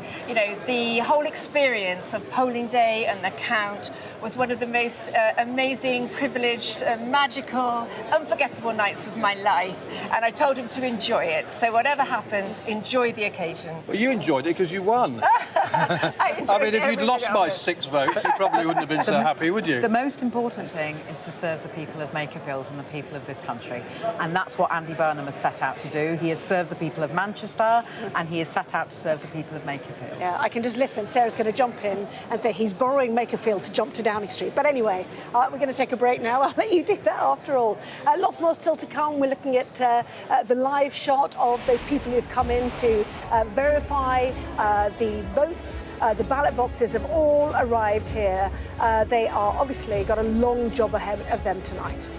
the whole experience of polling day and the count was one of the most amazing, privileged, magical, unforgettable nights of my life. And I told him to enjoy it. So whatever happens, enjoy the occasion. Well, you enjoyed it because you won. I mean, if you'd lost by 6 votes, you probably wouldn't have been so happy, would you? The most important thing is to serve the people of Makerfield and the people of this country. And that's what Andy Burnham has set out to do. He has served the people of Manchester and he has set out to serve the people of Makerfield. Yeah, I can just listen. Sarah's going to jump in and say he's borrowing Makerfield to jump to Downing Street. But anyway, we're going to take a break now. I'll let you do that after all. Lots more still to come. We're looking at the live shot of those people who've come in to verify the votes. The ballot boxes have all arrived here. They are obviously got a long job ahead of them tonight.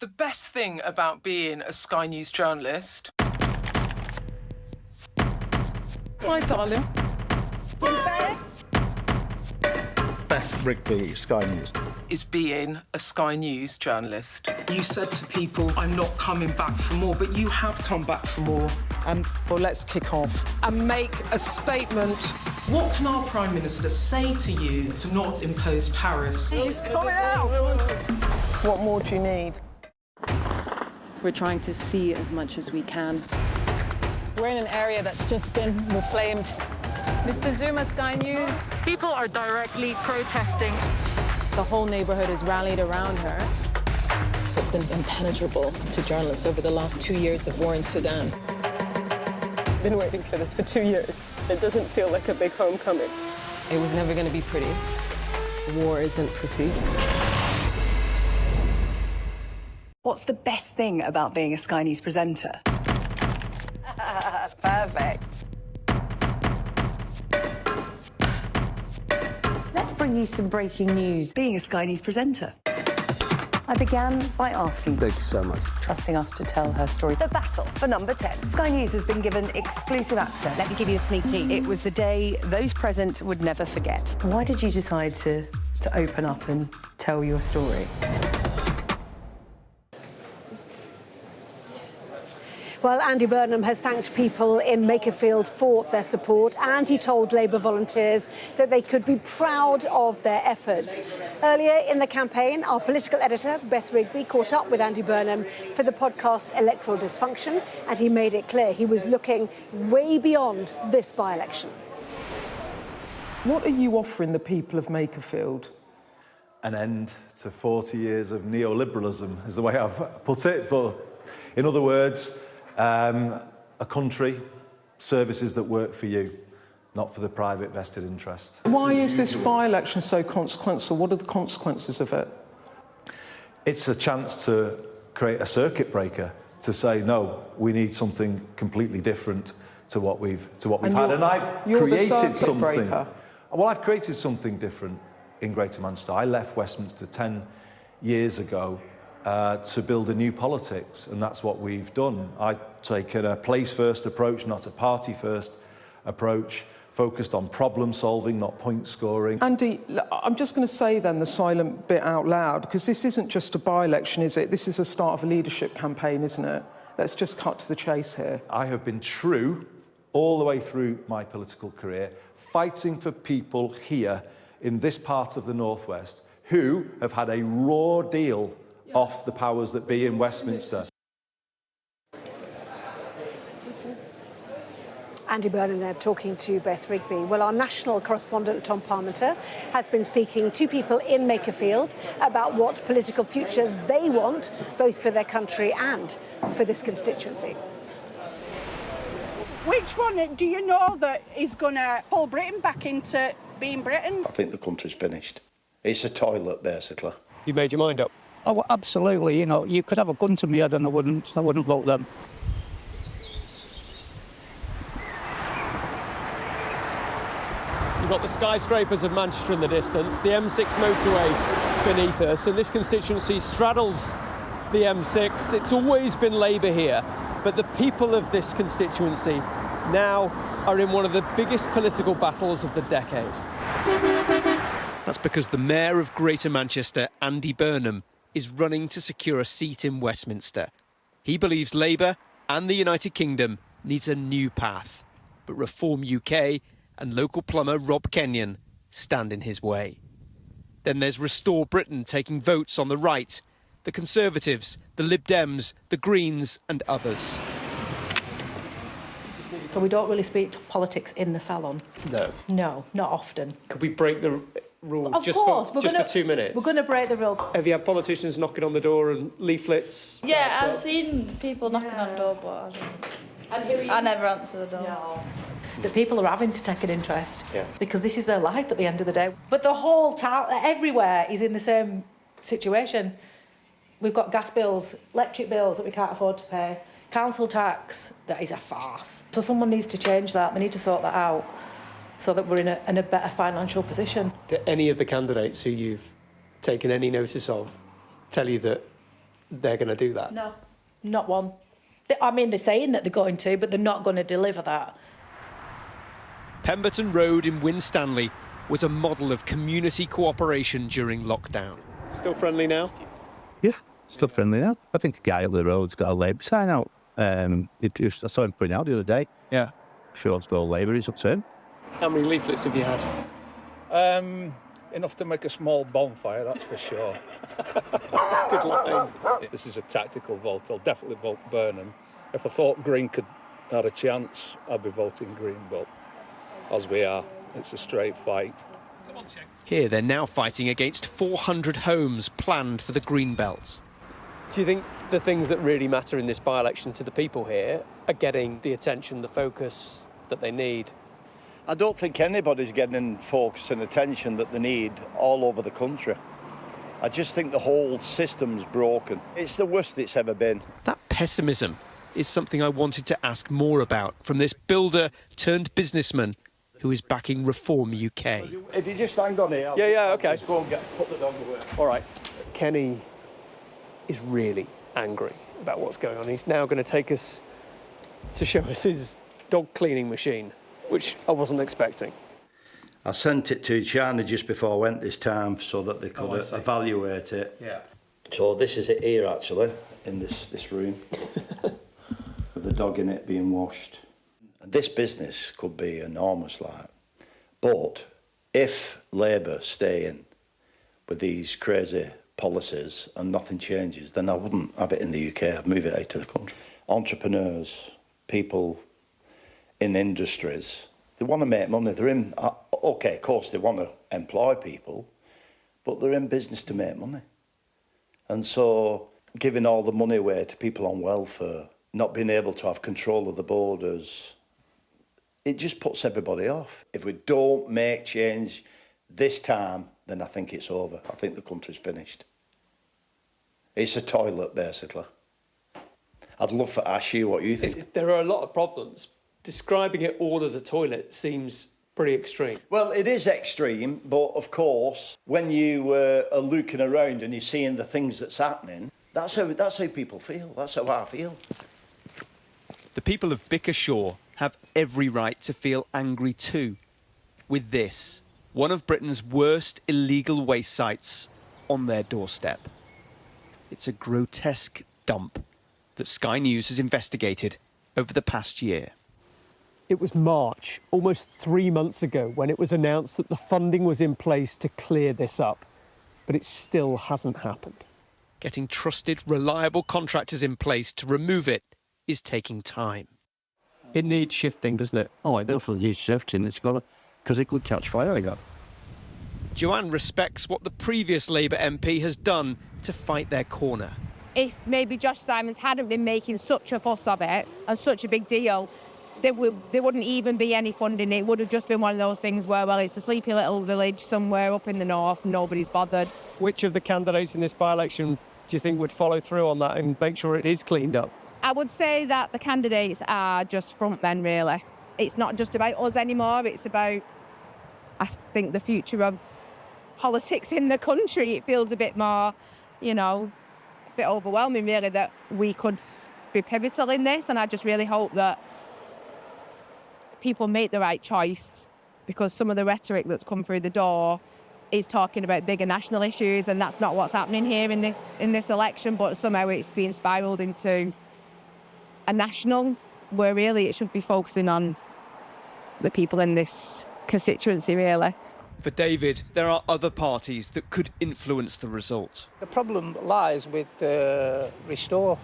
The best thing about being a Sky News journalist... My darling. Beth Rigby, Sky News. Is being a Sky News journalist. You said to people, I'm not coming back for more, but you have come back for more. Well, let's kick off and make a statement. What can our Prime Minister say to you to not impose tariffs? He's coming out! What more do you need? We're trying to see as much as we can. We're in an area that's just been reclaimed. Mr. Zuma, Sky News. People are directly protesting. The whole neighborhood has rallied around her. It's been impenetrable to journalists over the last 2 years of war in Sudan. I've been waiting for this for 2 years. It doesn't feel like a big homecoming. It was never going to be pretty. War isn't pretty. What's the best thing about being a Sky News presenter? Perfect. Let's bring you some breaking news. Being a Sky News presenter. I began by asking... Thank you so much. ...trusting us to tell her story. The battle for number 10. Sky News has been given exclusive access. Let me give you a sneak peek. It was the day those present would never forget. Why did you decide to open up and tell your story? Well, Andy Burnham has thanked people in Makerfield for their support, and he told Labour volunteers that they could be proud of their efforts. Earlier in the campaign, our political editor, Beth Rigby, caught up with Andy Burnham for the podcast Electoral Dysfunction, and he made it clear he was looking way beyond this by-election. What are you offering the people of Makerfield? An end to 40 years of neoliberalism, is the way I've put it. But in other words, a country, services that work for you, not for the private vested interest. Why is this by-election so consequential? What are the consequences of it? It's a chance to create a circuit breaker, to say, no, we need something completely different to what we've had. And I've created something. Breaker. Well, I've created something different in Greater Manchester. I left Westminster 10 years ago to build a new politics, and that's what we've done. I've taken a place-first approach, not a party-first approach, focused on problem-solving, not point-scoring. Andy, I'm just going to say then the silent bit out loud, because this isn't just a by-election, is it? This is the start of a leadership campaign, isn't it? Let's just cut to the chase here. I have been true all the way through my political career, fighting for people here in this part of the North West who have had a raw deal off the powers that be in Westminster. Andy Burnham there talking to Beth Rigby. Well, our national correspondent Tom Parmenter has been speaking to people in Makerfield about what political future they want, both for their country and for this constituency. Which one do you know that is going to pull Britain back into being Britain? I think the country's finished. It's a toilet, basically. You made your mind up? Oh, absolutely. You know, you could have a gun to me head and I wouldn't vote them. You've got the skyscrapers of Manchester in the distance, the M6 motorway beneath us, and this constituency straddles the M6. It's always been Labour here, but the people of this constituency now are in one of the biggest political battles of the decade. That's because the Mayor of Greater Manchester, Andy Burnham, is running to secure a seat in Westminster. He believes Labour and the United Kingdom needs a new path, but Reform UK and local plumber Rob Kenyon stand in his way. Then there's Restore Britain taking votes on the right, the Conservatives, the Lib Dems, the Greens and others. So we don't really speak to politics in the salon? No. No, not often. Could we break the rule Of just course, for 2 minutes? We're going to break the rule. Have you had politicians knocking on the door and leaflets? Yeah, I've seen people knocking on the door, but I never answer the door. No. That people are having to take an interest because this is their life at the end of the day. But the whole town, everywhere, is in the same situation. We've got gas bills, electric bills that we can't afford to pay, council tax, that is a farce. So someone needs to change that, they need to sort that out so that we're in a better financial position. Do any of the candidates who you've taken any notice of tell you that they're going to do that? No, not one. I mean, they're saying that they're going to, but they're not going to deliver that. Pemberton Road in Winstanley was a model of community cooperation during lockdown. Still friendly now? Yeah, still friendly now. I think a guy up the road's got a Labour sign out. I saw him putting out the other day. Yeah. Sure, it's all Labour, he's up to him. How many leaflets have you had? Enough to make a small bonfire, that's for sure. Good line. This is a tactical vote. I'll definitely vote Burnham. If I thought Green had a chance, I'd be voting Green, but as we are, it's a straight fight. Here they're now fighting against 400 homes planned for the Green Belt. Do you think the things that really matter in this by-election to the people here are getting the attention, the focus that they need? I don't think anybody's getting focus and attention that they need all over the country. I just think the whole system's broken. It's the worst it's ever been. That pessimism is something I wanted to ask more about from this builder turned businessman who is backing Reform UK. If you just hang on here, okay. Just go and put the dog away. All right. Kenny is really angry about what's going on. He's now going to take us to show us his dog cleaning machine, which I wasn't expecting. I sent it to China just before I went this time so that they could evaluate it. Yeah. So this is it here, actually, in this room, with the dog in it being washed. This business could be enormous, like, but if Labour stay in with these crazy policies and nothing changes, then I wouldn't have it in the UK. I'd move it out to the country. Entrepreneurs, people in industries, they want to make money. They're in, OK, of course, they want to employ people, but they're in business to make money. And so giving all the money away to people on welfare, not being able to have control of the borders, it just puts everybody off. If we don't make change this time, then I think it's over. I think the country's finished. It's a toilet, basically. I'd love to ask you what you think. There are a lot of problems. Describing it all as a toilet seems pretty extreme. Well, it is extreme, but of course, when you are looking around and you're seeing the things that's happening, that's how people feel. That's how I feel. The people of Bickershaw have every right to feel angry too, with this, one of Britain's worst illegal waste sites, on their doorstep. It's a grotesque dump that Sky News has investigated over the past year. It was March, almost 3 months ago, when it was announced that the funding was in place to clear this up, but it still hasn't happened. Getting trusted, reliable contractors in place to remove it is taking time. It needs shifting, doesn't it? Oh, it definitely needs shifting. It's got to, because it could catch fire again. Joanne respects what the previous Labour MP has done to fight their corner. If maybe Josh Simons hadn't been making such a fuss of it and such a big deal, there wouldn't even be any funding. It would have just been one of those things where, well, it's a sleepy little village somewhere up in the north, nobody's bothered. Which of the candidates in this by-election do you think would follow through on that and make sure it is cleaned up? I would say that the candidates are just front men, really. It's not just about us anymore, it's about, I think, the future of politics in the country. It feels a bit more, a bit overwhelming, really, that we could be pivotal in this, and I just really hope that people make the right choice, because some of the rhetoric that's come through the door is talking about bigger national issues, and that's not what's happening here in this election, but somehow it's being spiralled into a national, where really it should be focusing on the people in this constituency, really. For David, there are other parties that could influence the result. The problem lies with Restore.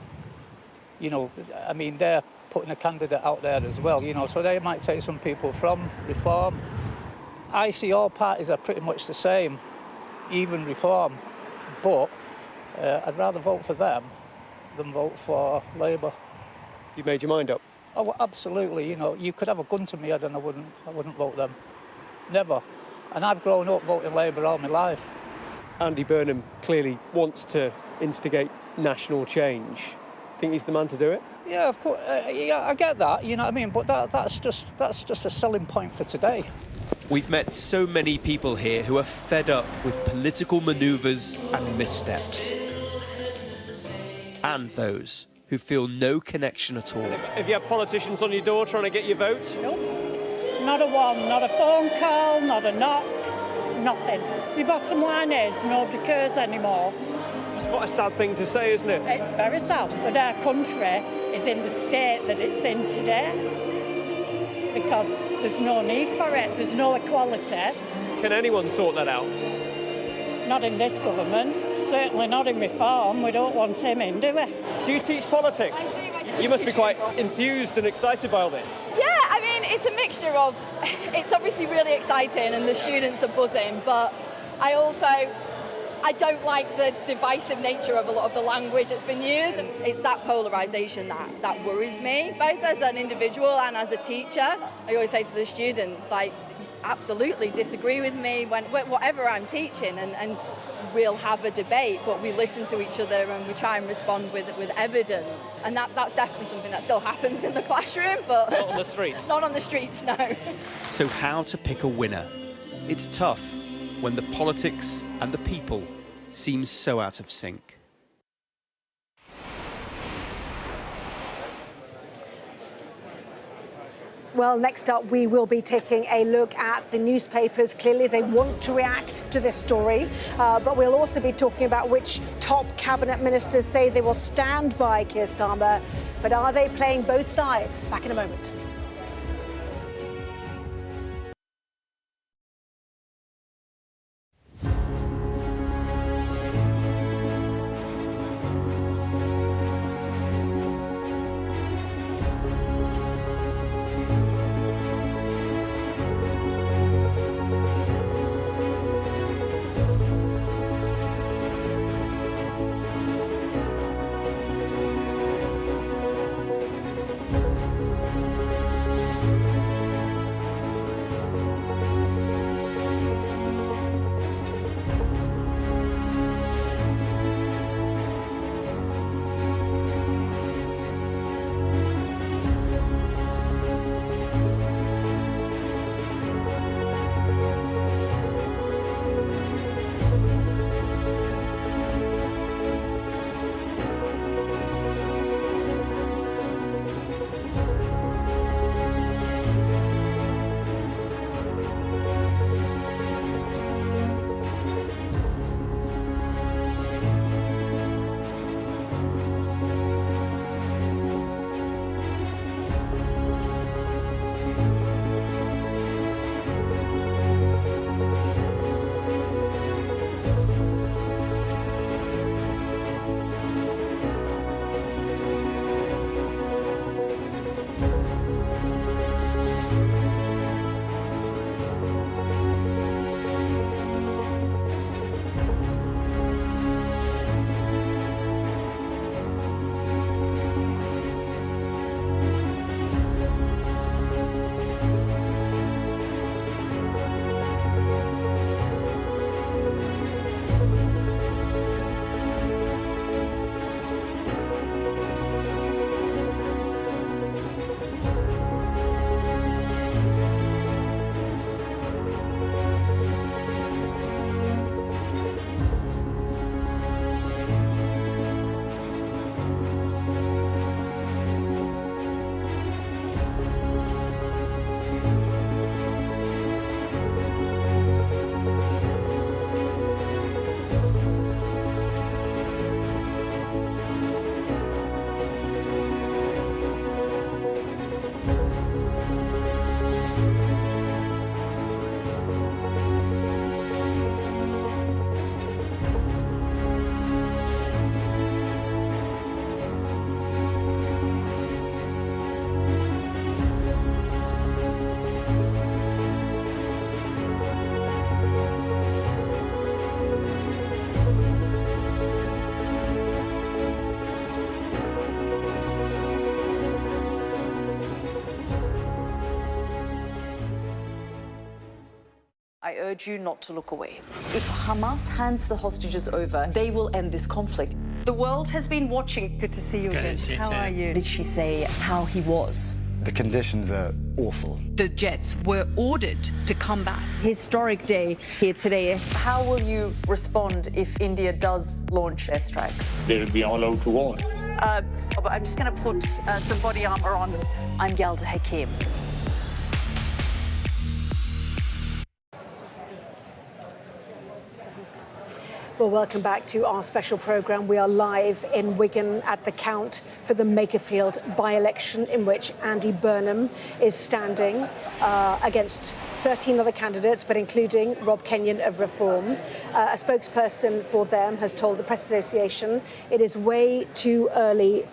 They're putting a candidate out there as well, so they might take some people from Reform. I see all parties are pretty much the same, even Reform, but I'd rather vote for them than vote for Labour. You made your mind up? Oh, absolutely. You could have a gun to my head and I wouldn't vote them. Never. And I've grown up voting Labour all my life. Andy Burnham clearly wants to instigate national change. Think he's the man to do it? Yeah, of course. I get that. You know what I mean? But that's just a selling point for today. We've met so many people here who are fed up with political manoeuvres and missteps. and those who feel no connection at all. Have you had politicians on your door trying to get your vote? Nope. Not a one, not a phone call, not a knock, nothing. The bottom line is nobody cares anymore. That's quite a sad thing to say, isn't it? It's very sad, but our country is in the state that it's in today because there's no need for it, there's no equality. Can anyone sort that out? Not in this government, certainly not in Reform. We don't want him in, do we? Do you teach politics? You must be quite enthused and excited by all this. Yeah, I mean, it's a mixture of, it's obviously really exciting and the students are buzzing, but I don't like the divisive nature of a lot of the language that's been used. And it's that polarisation that worries me, both as an individual and as a teacher. I always say to the students, like, absolutely disagree with me when whatever I'm teaching, and we'll have a debate, but we listen to each other and we try and respond with evidence. And that's definitely something that still happens in the classroom, but not on the streets. Not on the streets, no. So how to pick a winner? It's tough when the politics and the people seem so out of sync. Well, next up, we will be taking a look at the newspapers. Clearly, they want to react to this story, but we'll also be talking about which top cabinet ministers say they will stand by Keir Starmer. But are they playing both sides? Back in a moment. I urge you not to look away. If Hamas hands the hostages over, they will end this conflict. The world has been watching. Good to see you again. How are you? Did she say how he was The conditions are awful. The jets were ordered to come back. Historic day here today. How will you respond if India does launch airstrikes? They'll be allowed to war. I'm just going to put some body armour on. I'm Yalda Hakim. Well, welcome back to our special programme. We are live in Wigan at the count for the Makerfield by-election, in which Andy Burnham is standing against 13 other candidates, but including Rob Kenyon of Reform. A spokesperson for them has told the Press Association it is way too early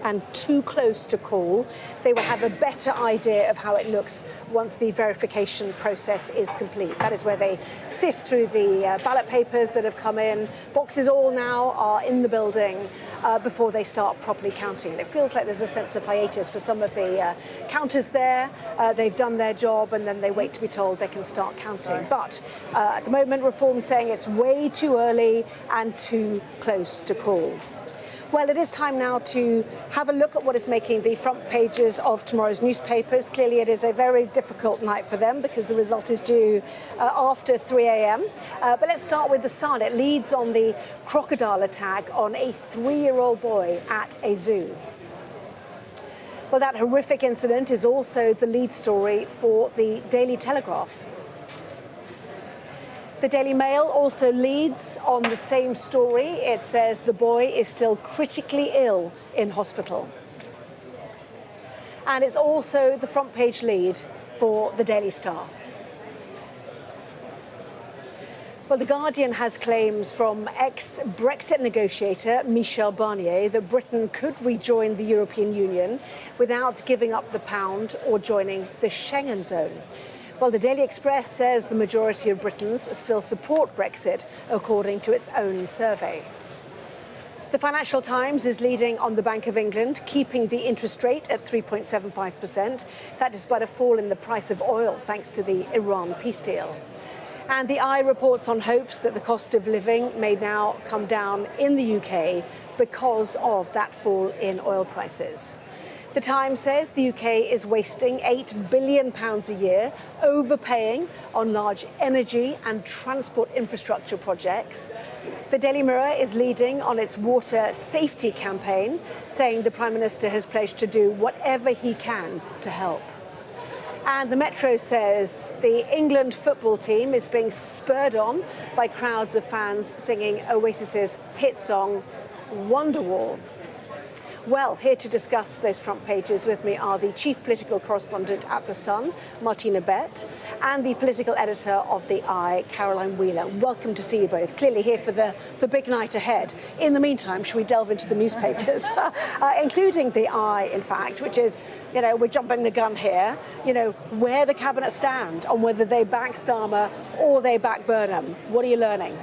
and too close to call. They will have a better idea of how it looks once the verification process is complete. That is where they sift through the ballot papers that have come in. Boxes all now are in the building before they start properly counting. And it feels like there's a sense of hiatus for some of the counters there. They've done their job and then they wait to be told they can start counting. But at the moment, Reform's saying it's way too early and too close to call. Well, it is time now to have a look at what is making the front pages of tomorrow's newspapers. Clearly, it is a very difficult night for them because the result is due after 3 a.m. But let's start with The Sun. It leads on the crocodile attack on a 3-year-old boy at a zoo. Well, that horrific incident is also the lead story for the Daily Telegraph. The Daily Mail also leads on the same story. It says the boy is still critically ill in hospital. And it's also the front page lead for the Daily Star. Well, The Guardian has claims from ex-Brexit negotiator Michel Barnier that Britain could rejoin the European Union without giving up the pound or joining the Schengen zone. Well, the Daily Express says the majority of Britons still support Brexit, according to its own survey. The Financial Times is leading on the Bank of England, keeping the interest rate at 3.75%. That despite a fall in the price of oil, thanks to the Iran peace deal. And the Eye reports on hopes that the cost of living may now come down in the UK because of that fall in oil prices. The Times says the UK is wasting £8 billion a year, overpaying on large energy and transport infrastructure projects. The Daily Mirror is leading on its water safety campaign, saying the Prime Minister has pledged to do whatever he can to help. And the Metro says the England football team is being spurred on by crowds of fans singing Oasis's hit song, Wonderwall. Well, here to discuss those front pages with me are the chief political correspondent at The Sun, Martina Bett, and the political editor of The Eye, Caroline Wheeler. Welcome to see you both. Clearly here for the big night ahead. In the meantime, shall we delve into the newspapers, including The Eye, in fact, which is, you know, we're jumping the gun here, you know, where the Cabinet stand on whether they back Starmer or they back Burnham. What are you learning?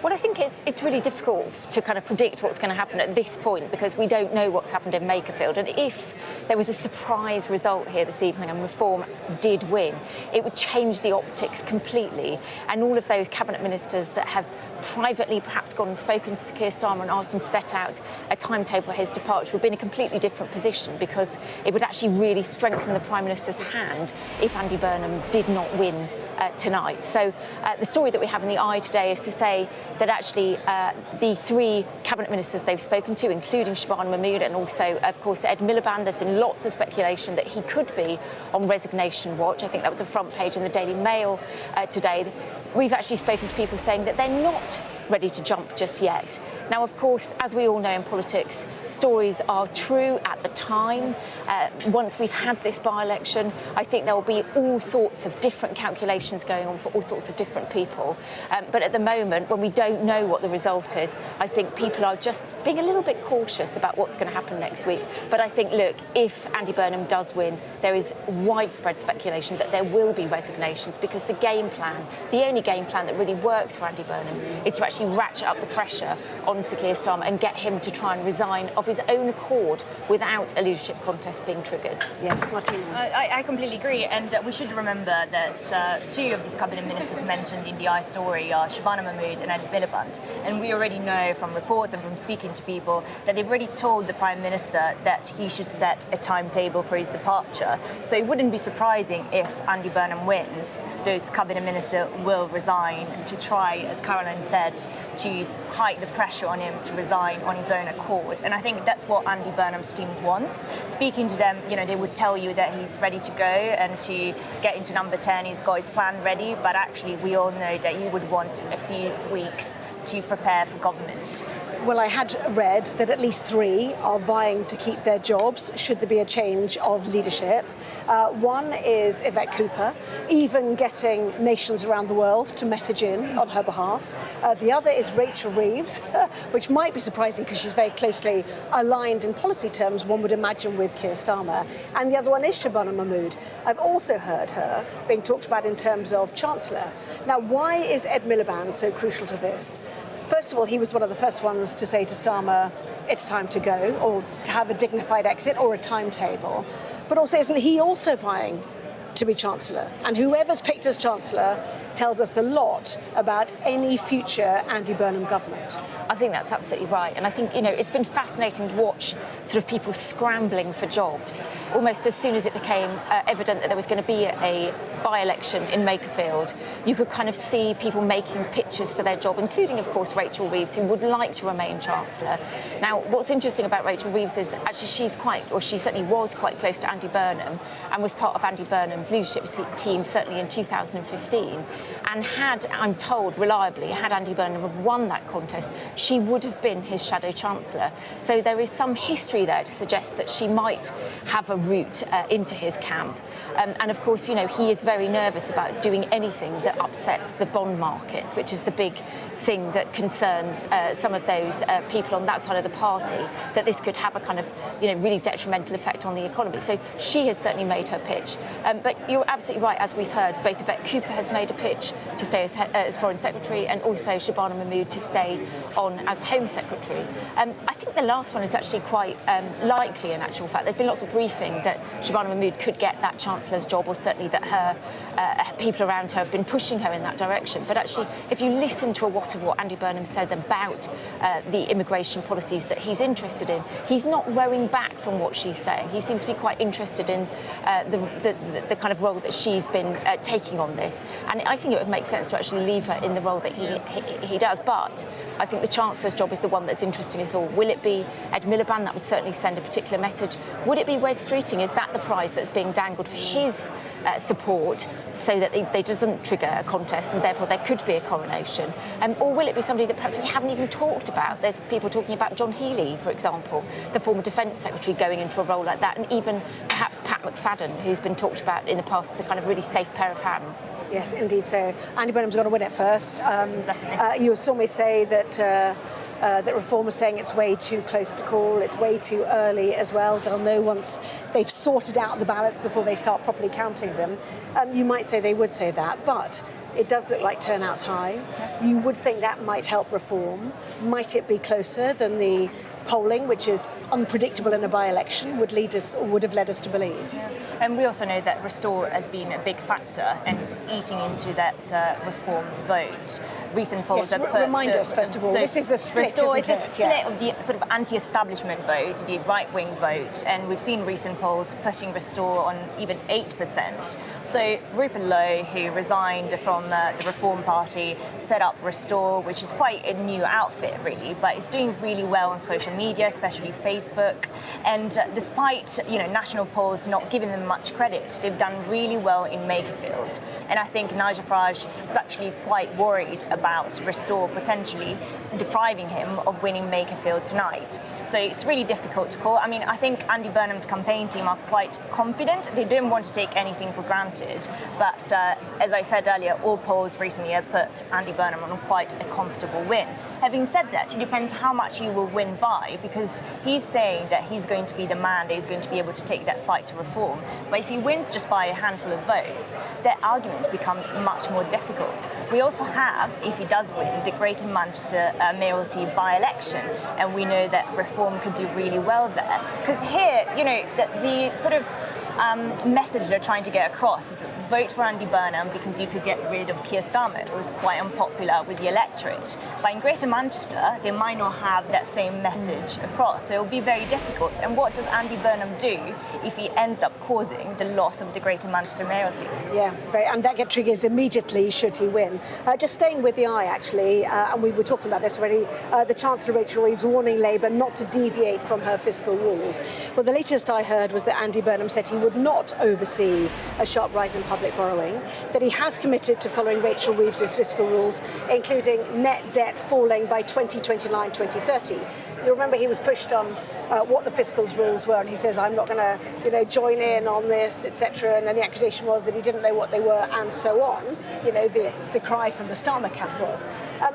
Well, I think it's really difficult to kind of predict what's going to happen at this point because we don't know what's happened in Makerfield. And if there was a surprise result here this evening and Reform did win, it would change the optics completely. And all of those cabinet ministers that have privately perhaps gone and spoken to Keir Starmer and asked him to set out a timetable for his departure would be in a completely different position because it would actually really strengthen the Prime Minister's hand if Andy Burnham did not win tonight. So the story that we have in the Eye today is to say that actually the 3 cabinet ministers they've spoken to, including Shabana Mahmood and also, of course, Ed Miliband, there's been lots of speculation that he could be on resignation watch. I think that was a front page in the Daily Mail today. We've actually spoken to people saying that they're not ready to jump just yet. Now, of course, as we all know in politics, stories are true at the time. Once we've had this by-election, I think there will be all sorts of different calculations going on for all sorts of different people. But at the moment, when we don't know what the result is, I think people are just being a little bit cautious about what's going to happen next week. But I think, look, if Andy Burnham does win, there is widespread speculation that there will be resignations because the only game plan that really works for Andy Burnham is to actually ratchet up the pressure on on Sir Keir Starmer and get him to try and resign of his own accord without a leadership contest being triggered. Yes, Martina. I completely agree, and we should remember that two of these cabinet ministers mentioned in the story are Shabana Mahmood and Andy Miliband, and we already know from reports and from speaking to people that they've already told the Prime Minister that he should set a timetable for his departure. So it wouldn't be surprising if Andy Burnham wins, those cabinet ministers will resign to try, as Caroline said, to hide the pressure on him to resign on his own accord. And I think that's what Andy Burnham's team wants. Speaking to them, you know, they would tell you that he's ready to go and to get into number 10, he's got his plan ready, but actually we all know that he would want a few weeks to prepare for government. Well, I had read that at least 3 are vying to keep their jobs should there be a change of leadership. One is Yvette Cooper, even getting nations around the world to message in on her behalf. The other is Rachel Reeves, which might be surprising because she's very closely aligned in policy terms, one would imagine, with Keir Starmer. And the other one is Shabana Mahmood. I've also heard her being talked about in terms of Chancellor. Now, why is Ed Miliband so crucial to this? First of all, he was one of the first ones to say to Starmer, it's time to go, or to have a dignified exit or a timetable. But also, isn't he also vying to be Chancellor? And whoever's picked as Chancellor tells us a lot about any future Andy Burnham government. I think that's absolutely right. And I think, you know, it's been fascinating to watch sort of people scrambling for jobs. Almost as soon as it became evident that there was going to be a by-election in Makerfield, you could kind of see people making pitches for their job, including, of course, Rachel Reeves, who would like to remain Chancellor. Now, what's interesting about Rachel Reeves is actually she certainly was quite close to Andy Burnham and was part of Andy Burnham's leadership team, certainly in 2015. And had, I'm told reliably, had Andy Burnham have won that contest, she would have been his shadow chancellor. So there is some history there to suggest that she might have a route into his camp. And of course, you know, he is very nervous about doing anything that upsets the bond markets, which is the big thing that concerns some of those people on that side of the party, that this could have a kind of, you know, really detrimental effect on the economy. So she has certainly made her pitch. But you're absolutely right, as we've heard, both Yvette Cooper has made a pitch to stay as Foreign Secretary, and also Shabana Mahmood to stay on as Home Secretary. I think the last one is actually quite likely in actual fact. There's been lots of briefing that Shabana Mahmood could get that Chancellor's job, or certainly that her people around her have been pushing her in that direction. But actually, if you listen to a lot of what Andy Burnham says about the immigration policies that he's interested in, he's not rowing back from what she's saying. He seems to be quite interested in the kind of role that she's been taking on this. And I think it would make sense to actually leave her in the role that he does. But I think the Chancellor's job is the one that's interesting us all. Will it be Ed Miliband? That would certainly send a particular message. Would it be Wes Streeting? Is that the prize that's being dangled for his support, so that they doesn't trigger a contest and therefore there could be a coronation? Or will it be somebody that perhaps we haven't even talked about? There's people talking about John Healey, for example, the former Defence Secretary, going into a role like that, and even perhaps Pat McFadden, who's been talked about in the past as a kind of really safe pair of hands. Yes, indeed. So Andy Burnham's got to win it first. You saw me say that that Reform is saying it's way too close to call, it's way too early as well. They'll know once they've sorted out the ballots before they start properly counting them. You might say they would say that, but it does look like turnout's high. You would think that might help Reform. Might it be closer than the polling, which is unpredictable in a by-election, would have led us to believe? Yeah. And we also know that Restore has been a big factor and it's eating into that Reform vote. Recent polls have put... Remind us, first of all, this is the split, Restore, isn't it's a split of the sort of anti-establishment vote, the right-wing vote, and we've seen recent polls putting Restore on even 8%. So Rupert Lowe, who resigned from the Reform Party, set up Restore, which is quite a new outfit, really, but it's doing really well on social media, especially Facebook. And despite, you know, national polls not giving them much credit, they've done really well in Makerfield. And I think Nigel Farage was actually quite worried about Restore potentially depriving him of winning Makerfield tonight. So it's really difficult to call. I mean, I think Andy Burnham's campaign team are quite confident. They don't want to take anything for granted. But as I said earlier, all polls recently have put Andy Burnham on quite a comfortable win. Having said that, it depends how much you will win by, because he's saying that he's going to be the man that is going to be able to take that fight to reform. But if he wins just by a handful of votes, that argument becomes much more difficult. We also have, if he does win, the Greater Manchester mayoralty by-election, and we know that reform could do really well there. Because here, you know, the sort of message they're trying to get across is vote for Andy Burnham because you could get rid of Keir Starmer, who was quite unpopular with the electorate. But in Greater Manchester, they might not have that same message across, so it'll be very difficult. And what does Andy Burnham do if he ends up causing the loss of the Greater Manchester mayoralty? Yeah, and that triggers immediately should he win. Just staying with the eye, actually, and we were talking about this already, the Chancellor Rachel Reeves warning Labour not to deviate from her fiscal rules. Well, the latest I heard was that Andy Burnham said he would not oversee a sharp rise in public borrowing, that he has committed to following Rachel Reeves' fiscal rules, including net debt falling by 2029-2030. You remember he was pushed on what the fiscal rules were, and he says, I'm not going to, join in on this, etc. And then the accusation was that he didn't know what they were, and so on. The cry from the Starmer camp was.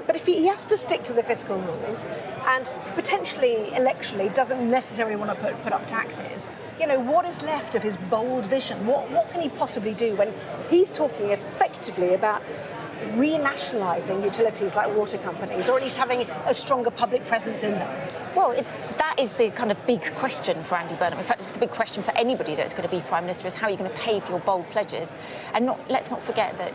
But if he has to stick to the fiscal rules, and potentially electorally doesn't necessarily want to put up taxes, what is left of his bold vision? What can he possibly do when he's talking effectively about renationalising utilities like water companies, or at least having a stronger public presence in them? Well, that is the kind of big question for Andy Burnham. In fact, it's the big question for anybody that's going to be Prime Minister, is how you're going to pay for your bold pledges. And let's not forget that,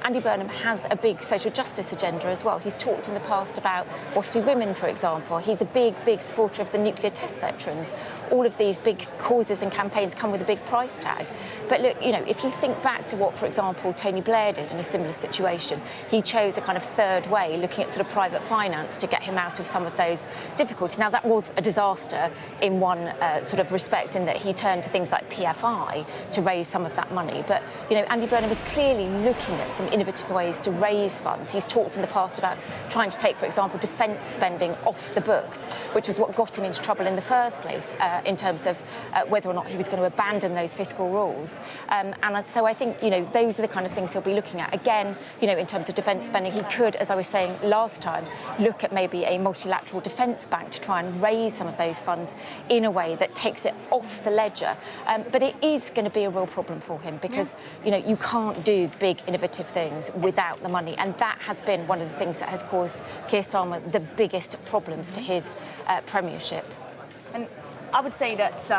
Andy Burnham has a big social justice agenda as well. He's talked in the past about WASPy women, for example. He's a big, big supporter of the nuclear test veterans. All of these big causes and campaigns come with a big price tag. But look, if you think back to what, for example, Tony Blair did in a similar situation, he chose a kind of third way, looking at sort of private finance to get him out of some of those difficulties. Now, that was a disaster in one sort of respect, in that he turned to things like PFI to raise some of that money. But, Andy Burnham is clearly looking at some innovative ways to raise funds. He's talked in the past about trying to take, for example, defence spending off the books, which was what got him into trouble in the first place in terms of whether or not he was going to abandon those fiscal rules. And so I think, those are the kind of things he'll be looking at. Again, in terms of defence spending, he could, as I was saying last time, look at maybe a multilateral defence bank to try and raise some of those funds in a way that takes it off the ledger. But it is going to be a real problem for him because, you can't do big innovative things without the money. And that has been one of the things that has caused Keir Starmer the biggest problems to his premiership. And I would say that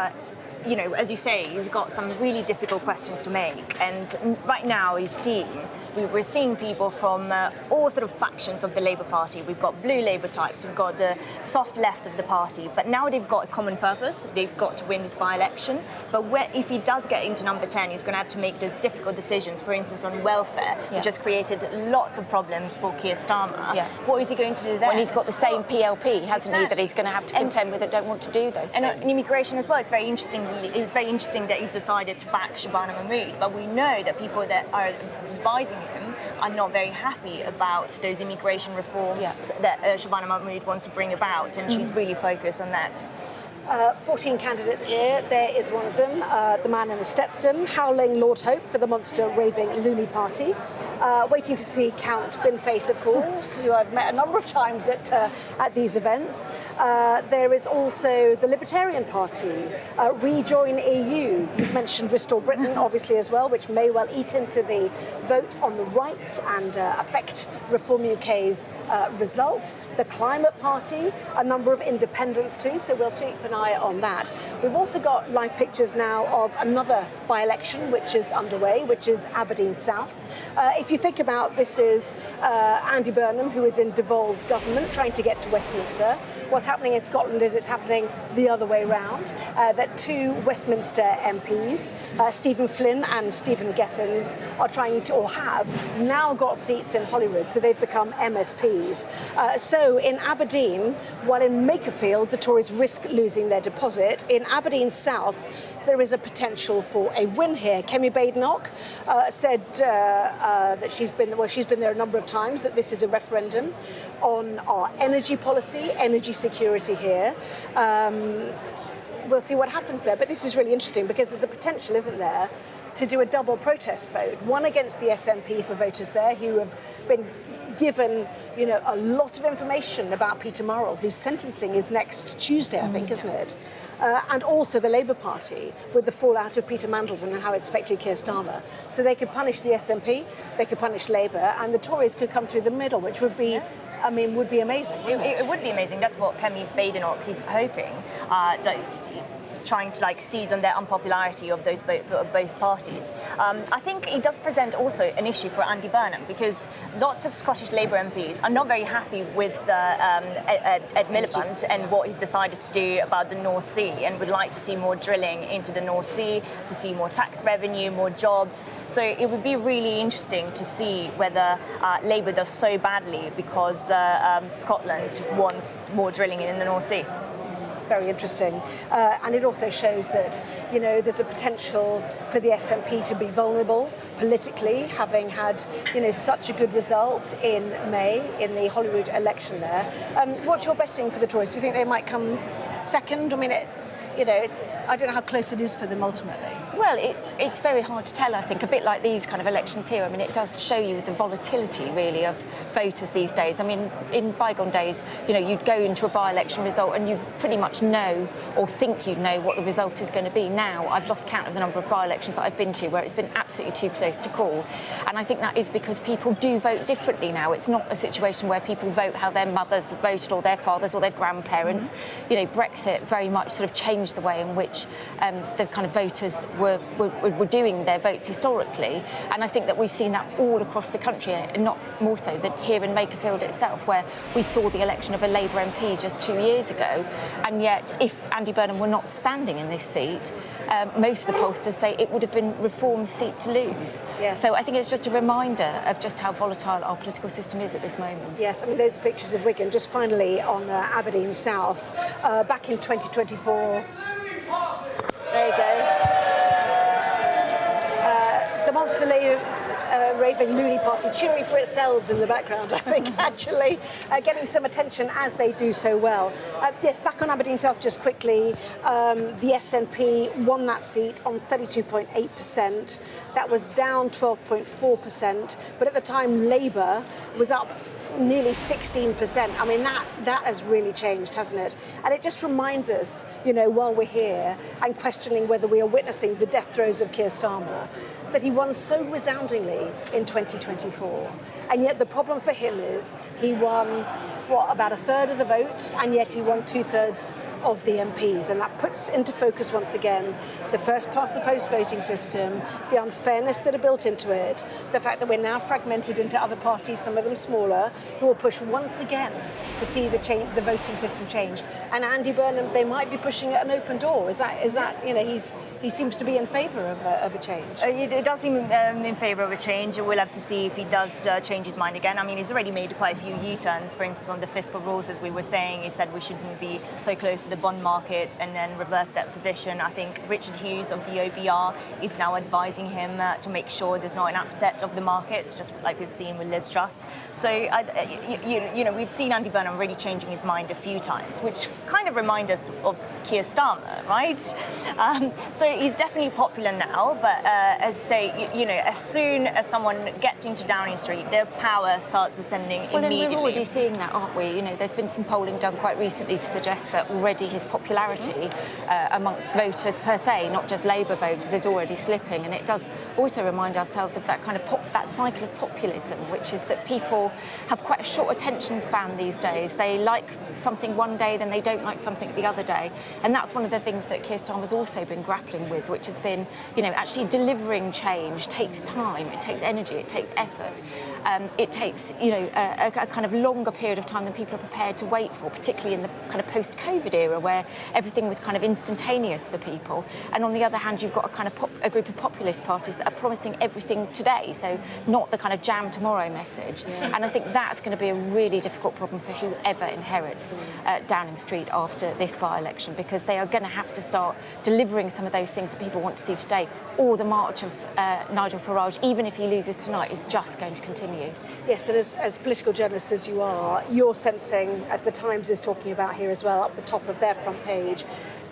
as you say, he's got some really difficult questions to make. And right now, his team, we're seeing people from all sort of factions of the Labour Party. We've got blue Labour types, we've got the soft left of the party, but now they've got a common purpose. They've got to win this by-election. But if he does get into number 10, he's going to have to make those difficult decisions, for instance, on welfare, which has created lots of problems for Keir Starmer. Yeah. What is he going to do then? When he's got the same PLP, hasn't he, that he's going to have to contend with that don't want to do those things. And immigration as well, it's very interesting that he's decided to back Shabana Mahmood, but we know that people that are advising him are not very happy about those immigration reforms that Shabana Mahmood wants to bring about, and she's really focused on that. 14 candidates here. There is one of them, the man in the Stetson, howling Lord Hope for the monster raving Loony party. Waiting to see Count Binface, of course, who I've met a number of times at these events. There is also the Libertarian Party, Rejoin EU. You've mentioned Restore Britain, obviously, as well, which may well eat into the vote on the right and affect Reform UK's result. The Climate Party, a number of independents too, so we'll keep an eye on that. We've also got live pictures now of another by-election which is underway, which is Aberdeen South. If you think about this, is Andy Burnham, who is in devolved government, trying to get to Westminster. What's happening in Scotland is it's happening the other way round, that two Westminster MPs, Stephen Flynn and Stephen Gethins, are trying to, or have now got seats in Holyrood, so they've become MSPs. So in Aberdeen, while in Makerfield the Tories risk losing their deposit, in Aberdeen South there is a potential for a win here. Kemi Badenoch said that she's been there a number of times, that this is a referendum on our energy policy, energy security here. We'll see what happens there, but this is really interesting because there's a potential, isn't there, to do a double protest vote, one against the SNP for voters there who have been given, you know, a lot of information about Peter Murrell, whose sentencing is next Tuesday, I think, isn't it? And also the Labour Party with the fallout of Peter Mandelson and how it's affected Keir Starmer. So they could punish the SNP, they could punish Labour, and the Tories could come through the middle, which would be, I mean, would be amazing. It would be amazing. That's what Kemi Badenoch is hoping, that trying to like seize on their unpopularity of those both parties. I think it does present also an issue for Andy Burnham, because lots of Scottish Labour MPs are not very happy with Ed Miliband and what he's decided to do about the North Sea, and would like to see more drilling into the North Sea, to see more tax revenue, more jobs. So it would be really interesting to see whether Labour does so badly because Scotland wants more drilling in the North Sea. Very interesting. And it also shows that, you know, there's a potential for the SNP to be vulnerable politically, having had, you know, such a good result in May in the Holyrood election there. What's your betting for the Tories? Do you think they might come second? I mean, I don't know how close it is for them ultimately. Well, it's very hard to tell, I think, a bit like these kind of elections here. I mean, it does show you the volatility, really, of voters these days. I mean, in bygone days, you know, you'd go into a by-election result and you pretty much know, or think you'd know, what the result is going to be. Now, I've lost count of the number of by-elections that I've been to where it's been absolutely too close to call. And I think that is because people do vote differently now. It's not a situation where people vote how their mothers voted, or their fathers, or their grandparents. You know, Brexit very much sort of changed the way in which the kind of voters were doing their votes historically, and I think that we've seen that all across the country, and not more so than here in Makerfield itself, where we saw the election of a Labour MP just 2 years ago, and yet if Andy Burnham were not standing in this seat, most of the pollsters say it would have been Reform's seat to lose. Yes. So I think it's just a reminder of just how volatile our political system is at this moment. Yes, I mean, those pictures of Wigan, just finally on Aberdeen South, back in 2024. There you go. The monster raving Loony party cheering for itself in the background, I think, actually, getting some attention as they do so well. Yes, back on Aberdeen South just quickly, the SNP won that seat on 32.8%. That was down 12.4%, but at the time Labour was up nearly 16%. I mean, that has really changed, hasn't it? And it just reminds us, you know, while we're here and questioning whether we are witnessing the death throes of Keir Starmer, that he won so resoundingly in 2024. And yet the problem for him is he won, about a third of the vote, and yet he won 2/3 of the MPs. And that puts into focus once again the first past the post voting system, the unfairness that are built into it, the fact that we're now fragmented into other parties, some of them smaller, who will push once again to see the voting system changed. And Andy Burnham, they might be pushing at an open door. Is that you know, he seems to be in favour of a change. It does seem in favour of a change. We'll have to see if he does change his mind again. I mean, he's already made quite a few U-turns. For instance, on the fiscal rules, as we were saying, he said we shouldn't be so close to the bond markets, and then reverse that position. I think Richard Hughes of the OBR is now advising him to make sure there's not an upset of the markets, just like we've seen with Liz Truss. So, you know, we've seen Andy Burnham really changing his mind a few times, which kind of remind us of Keir Starmer, right? So he's definitely popular now, but as I say, you know, as soon as someone gets into Downing Street, their power starts ascending immediately. Well, and we're already seeing that, aren't we? You know, there's been some polling done quite recently to suggest that already his popularity amongst voters per se, not just Labour voters, is already slipping. And it does also remind ourselves of that kind of that cycle of populism, which is that people have quite a short attention span these days. They like something one day, then they don't like something the other day. And that's one of the things that Keir Starmer's also been grappling with, which has been, you know, actually delivering change takes time, it takes energy, it takes effort. It takes, you know, a kind of longer period of time than people are prepared to wait for, particularly in the kind of post-COVID era where everything was kind of instantaneous for people. And on the other hand, you've got a kind of a group of populist parties that are promising everything today, so not the kind of jam tomorrow message. Yeah. And I think that's going to be a really difficult problem for whoever inherits Downing Street after this by-election, because they are going to have to start delivering some of those things that people want to see today, or the march of Nigel Farage, even if he loses tonight, is just going to continue. Yes, and as political journalists as you are, you're sensing, as the Times is talking about here as well, up the top of their front page,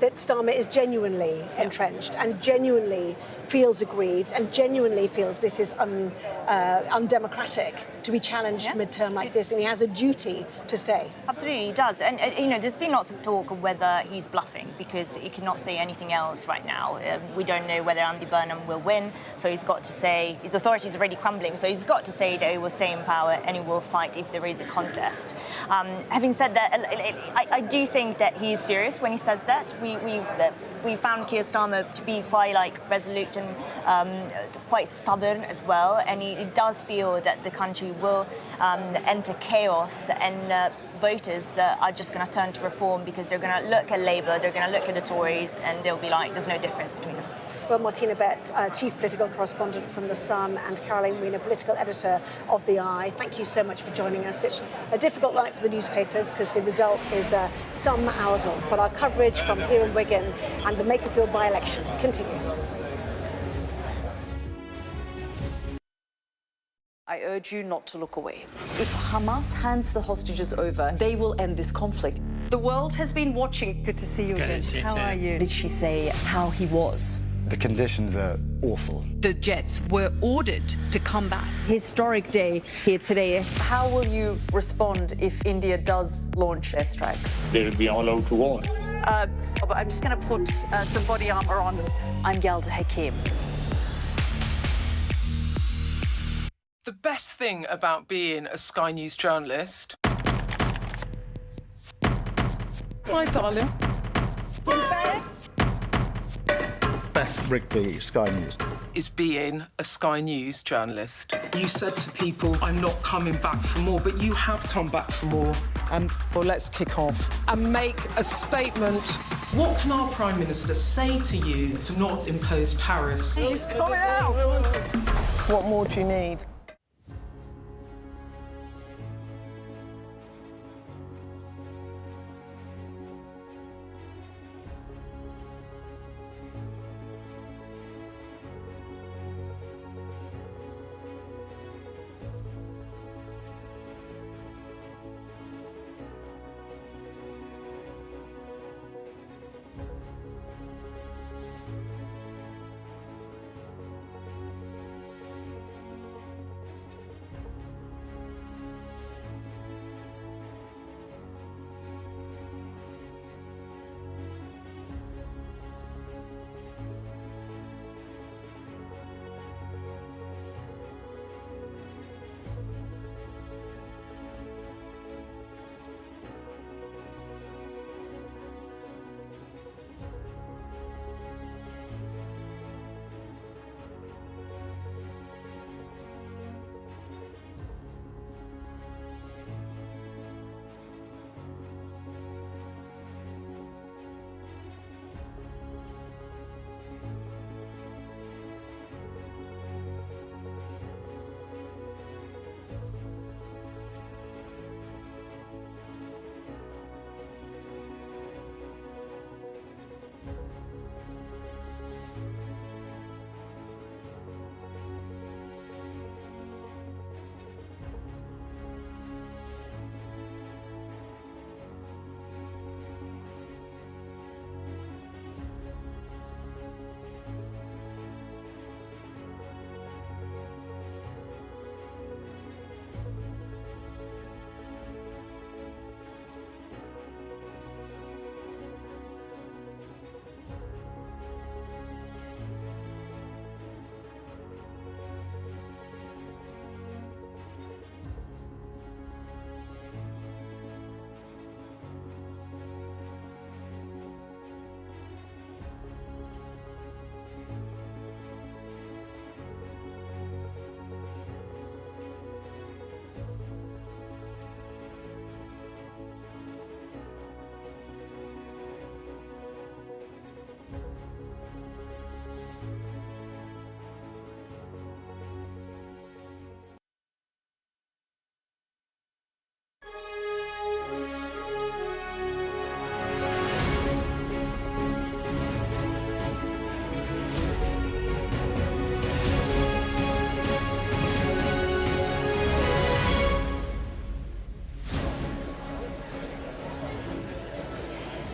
that Starmer is genuinely entrenched and genuinely feels aggrieved and genuinely feels this is undemocratic to be challenged mid-term like this, and he has a duty to stay. Absolutely, he does. And, you know, there's been lots of talk of whether he's bluffing because he cannot say anything else right now. We don't know whether Andy Burnham will win, so he's got to say, his authority is already crumbling, so he's got to say that he will stay in power and he will fight if there is a contest. Having said that, I do think that he is serious when he says that. We found Keir Starmer to be quite resolute and quite stubborn as well, and he does feel that the country will enter chaos, and voters are just going to turn to reform because they're going to look at Labour, they're going to look at the Tories, and they'll be like, there's no difference between them. Well, Martina Vett, Chief Political Correspondent from The Sun, and Caroline Weiner, Political Editor of The Eye, thank you so much for joining us. It's a difficult night for the newspapers because the result is some hours off, but our coverage from here in Wigan and the Makerfield by-election continues. I urge you not to look away. If Hamas hands the hostages over, they will end this conflict. The world has been watching. Good to see you again. How are you? Did she say how he was? The conditions are awful. The jets were ordered to come back. Historic day here today. How will you respond if India does launch airstrikes? They will be allowed to warn. I'm just going to put some body armour on. I'm Yalda Hakim. The best thing about being a Sky News journalist... Hi, darling. Beth Rigby, Sky News. ...is being a Sky News journalist. You said to people, I'm not coming back for more, but you have come back for more. Well, let's kick off and make a statement. What can our Prime Minister say to you to not impose tariffs? He's coming out! What more do you need?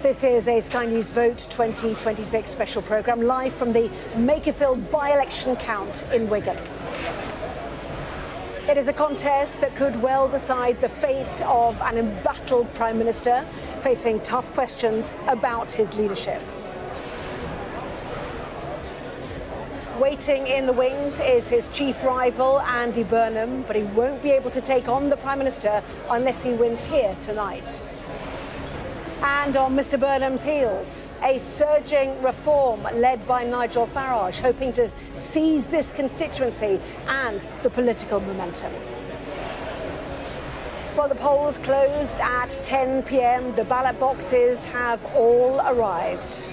This is a Sky News Vote 2026 special programme, live from the Makerfield by-election count in Wigan. It is a contest that could well decide the fate of an embattled Prime Minister facing tough questions about his leadership. Waiting in the wings is his chief rival, Andy Burnham, but he won't be able to take on the Prime Minister unless he wins here tonight. And on Mr Burnham's heels, a surging reform led by Nigel Farage, hoping to seize this constituency and the political momentum. Well, the polls closed at 10 p.m. The ballot boxes have all arrived.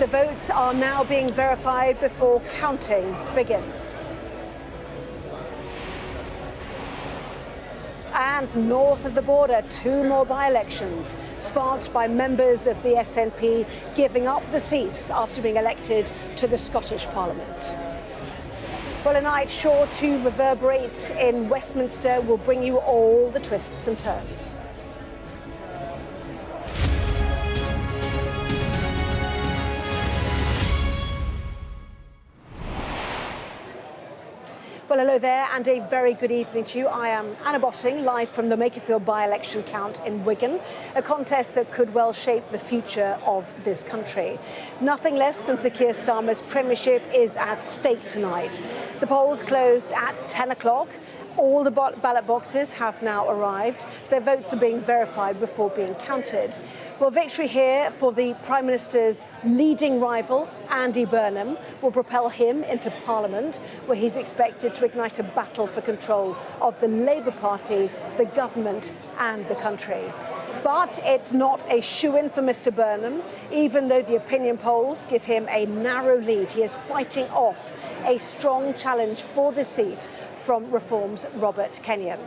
The votes are now being verified before counting begins. And north of the border, 2 more by-elections, sparked by members of the SNP giving up the seats after being elected to the Scottish Parliament. Well, a night sure to reverberate in Westminster will bring you all the twists and turns. Well, hello there and a very good evening to you. I am Anna Botting, live from the Makerfield by-election count in Wigan, a contest that could well shape the future of this country. Nothing less than Sir Keir Starmer's premiership is at stake tonight. The polls closed at 10 o'clock. All the ballot boxes have now arrived. Their votes are being verified before being counted. Well, victory here for the Prime Minister's leading rival, Andy Burnham, will propel him into Parliament, where he's expected to ignite a battle for control of the Labour Party, the government and the country. But it's not a shoo-in for Mr Burnham. Even though the opinion polls give him a narrow lead, he is fighting off a strong challenge for the seat from Reform's Robert Kenyon.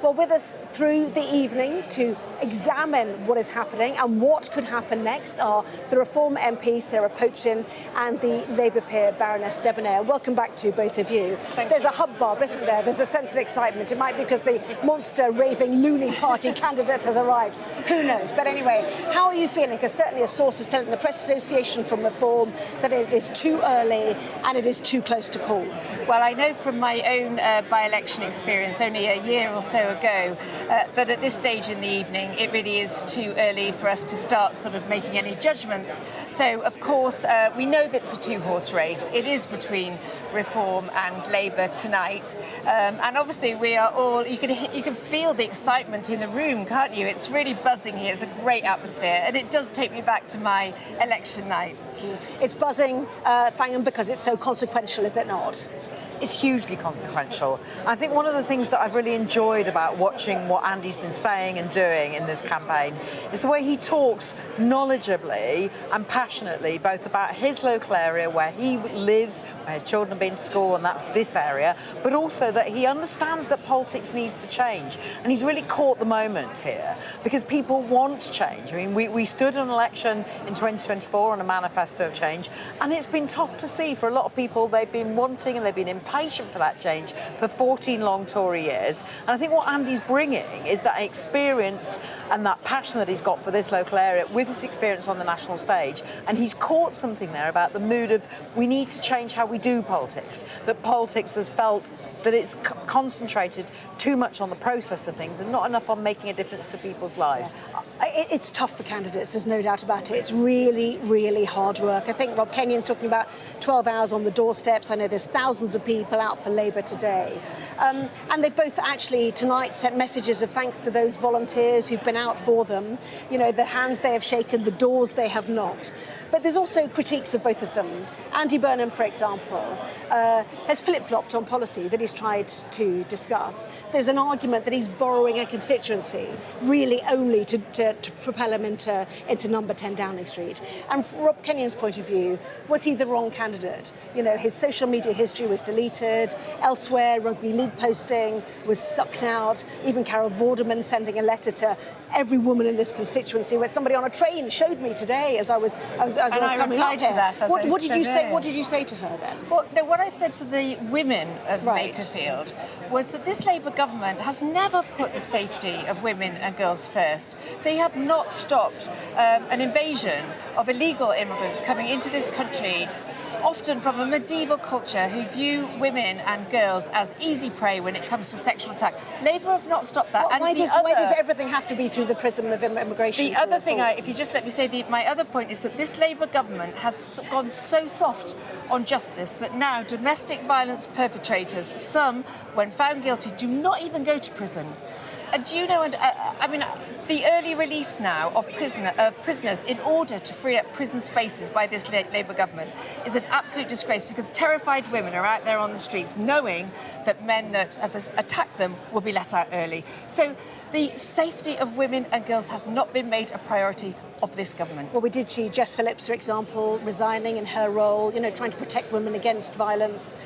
Well, with us through the evening to examine what is happening and what could happen next are the Reform MP Sarah Pochin and the Labour peer Baroness Debonair. Welcome back to both of you. There's a hubbub, isn't there? There's a sense of excitement. It might be because the monster raving Loony party candidate has arrived. Who knows? But anyway, how are you feeling? Because certainly a source is telling the Press Association from Reform that it is too early and it is too close to call. Well, I know from my own by-election experience only a year or so ago that at this stage in the evening it really is too early for us to start sort of making any judgments. So, of course, we know that it's a 2-horse race. It is between Reform and Labour tonight, and obviously we are all. You can feel the excitement in the room, can't you? It's really buzzing here. It's a great atmosphere, and it does take me back to my election night. It's buzzing, Thangham, because it's so consequential, is it not? It's hugely consequential. I think one of the things that I've really enjoyed about watching what Andy's been saying and doing in this campaign is the way he talks knowledgeably and passionately both about his local area where he lives, where his children have been to school, and that's this area, but also that he understands that politics needs to change. And he's really caught the moment here because people want change. I mean, we stood an election in 2024 on a manifesto of change, and it's been tough to see for a lot of people. They've been wanting and they've been impatient for that change for 14 long Tory years. And I think what Andy's bringing is that experience and that passion that he's got for this local area with his experience on the national stage. And he's caught something there about the mood of we need to change how we do politics, that politics has felt that it's concentrated too much on the process of things and not enough on making a difference to people's lives. It's tough for candidates, there's no doubt about it. It's really, really hard work. I think Rob Kenyon's talking about 12 hours on the doorsteps. I know there's thousands of people out for Labour today. And they've both actually tonight sent messages of thanks to those volunteers who've been out for them. You know, the hands they have shaken, the doors they have knocked. But there's also critiques of both of them. Andy Burnham, for example, has flip-flopped on policy that he's tried to discuss. There's an argument that he's borrowing a constituency, really only to propel him into number 10 Downing Street. And from Rob Kenyon's point of view, was he the wrong candidate? You know, his social media history was deleted. deleted. Elsewhere, rugby league posting was sucked out. Even Carol Vorderman sending a letter to every woman in this constituency, where somebody on a train showed me today as I was coming up here. What did you say? What did you say to her then? Well, no, what I said to the women of Makerfield was that this Labour government has never put the safety of women and girls first. They have not stopped an invasion of illegal immigrants coming into this country, often from a medieval culture, who view women and girls as easy prey when it comes to sexual attack. Labour have not stopped that. Why does everything have to be through the prism of immigration? The other thing, if you just let me say, my other point is that this Labour government has gone so soft on justice that now domestic violence perpetrators, some, when found guilty, do not even go to prison. Do you know, I mean, the early release now of prisoners in order to free up prison spaces by this Labour government is an absolute disgrace, because terrified women are out there on the streets knowing that men that have attacked them will be let out early. So the safety of women and girls has not been made a priority of this government. Well, we did see Jess Phillips, for example, resigning in her role, trying to protect women against violence,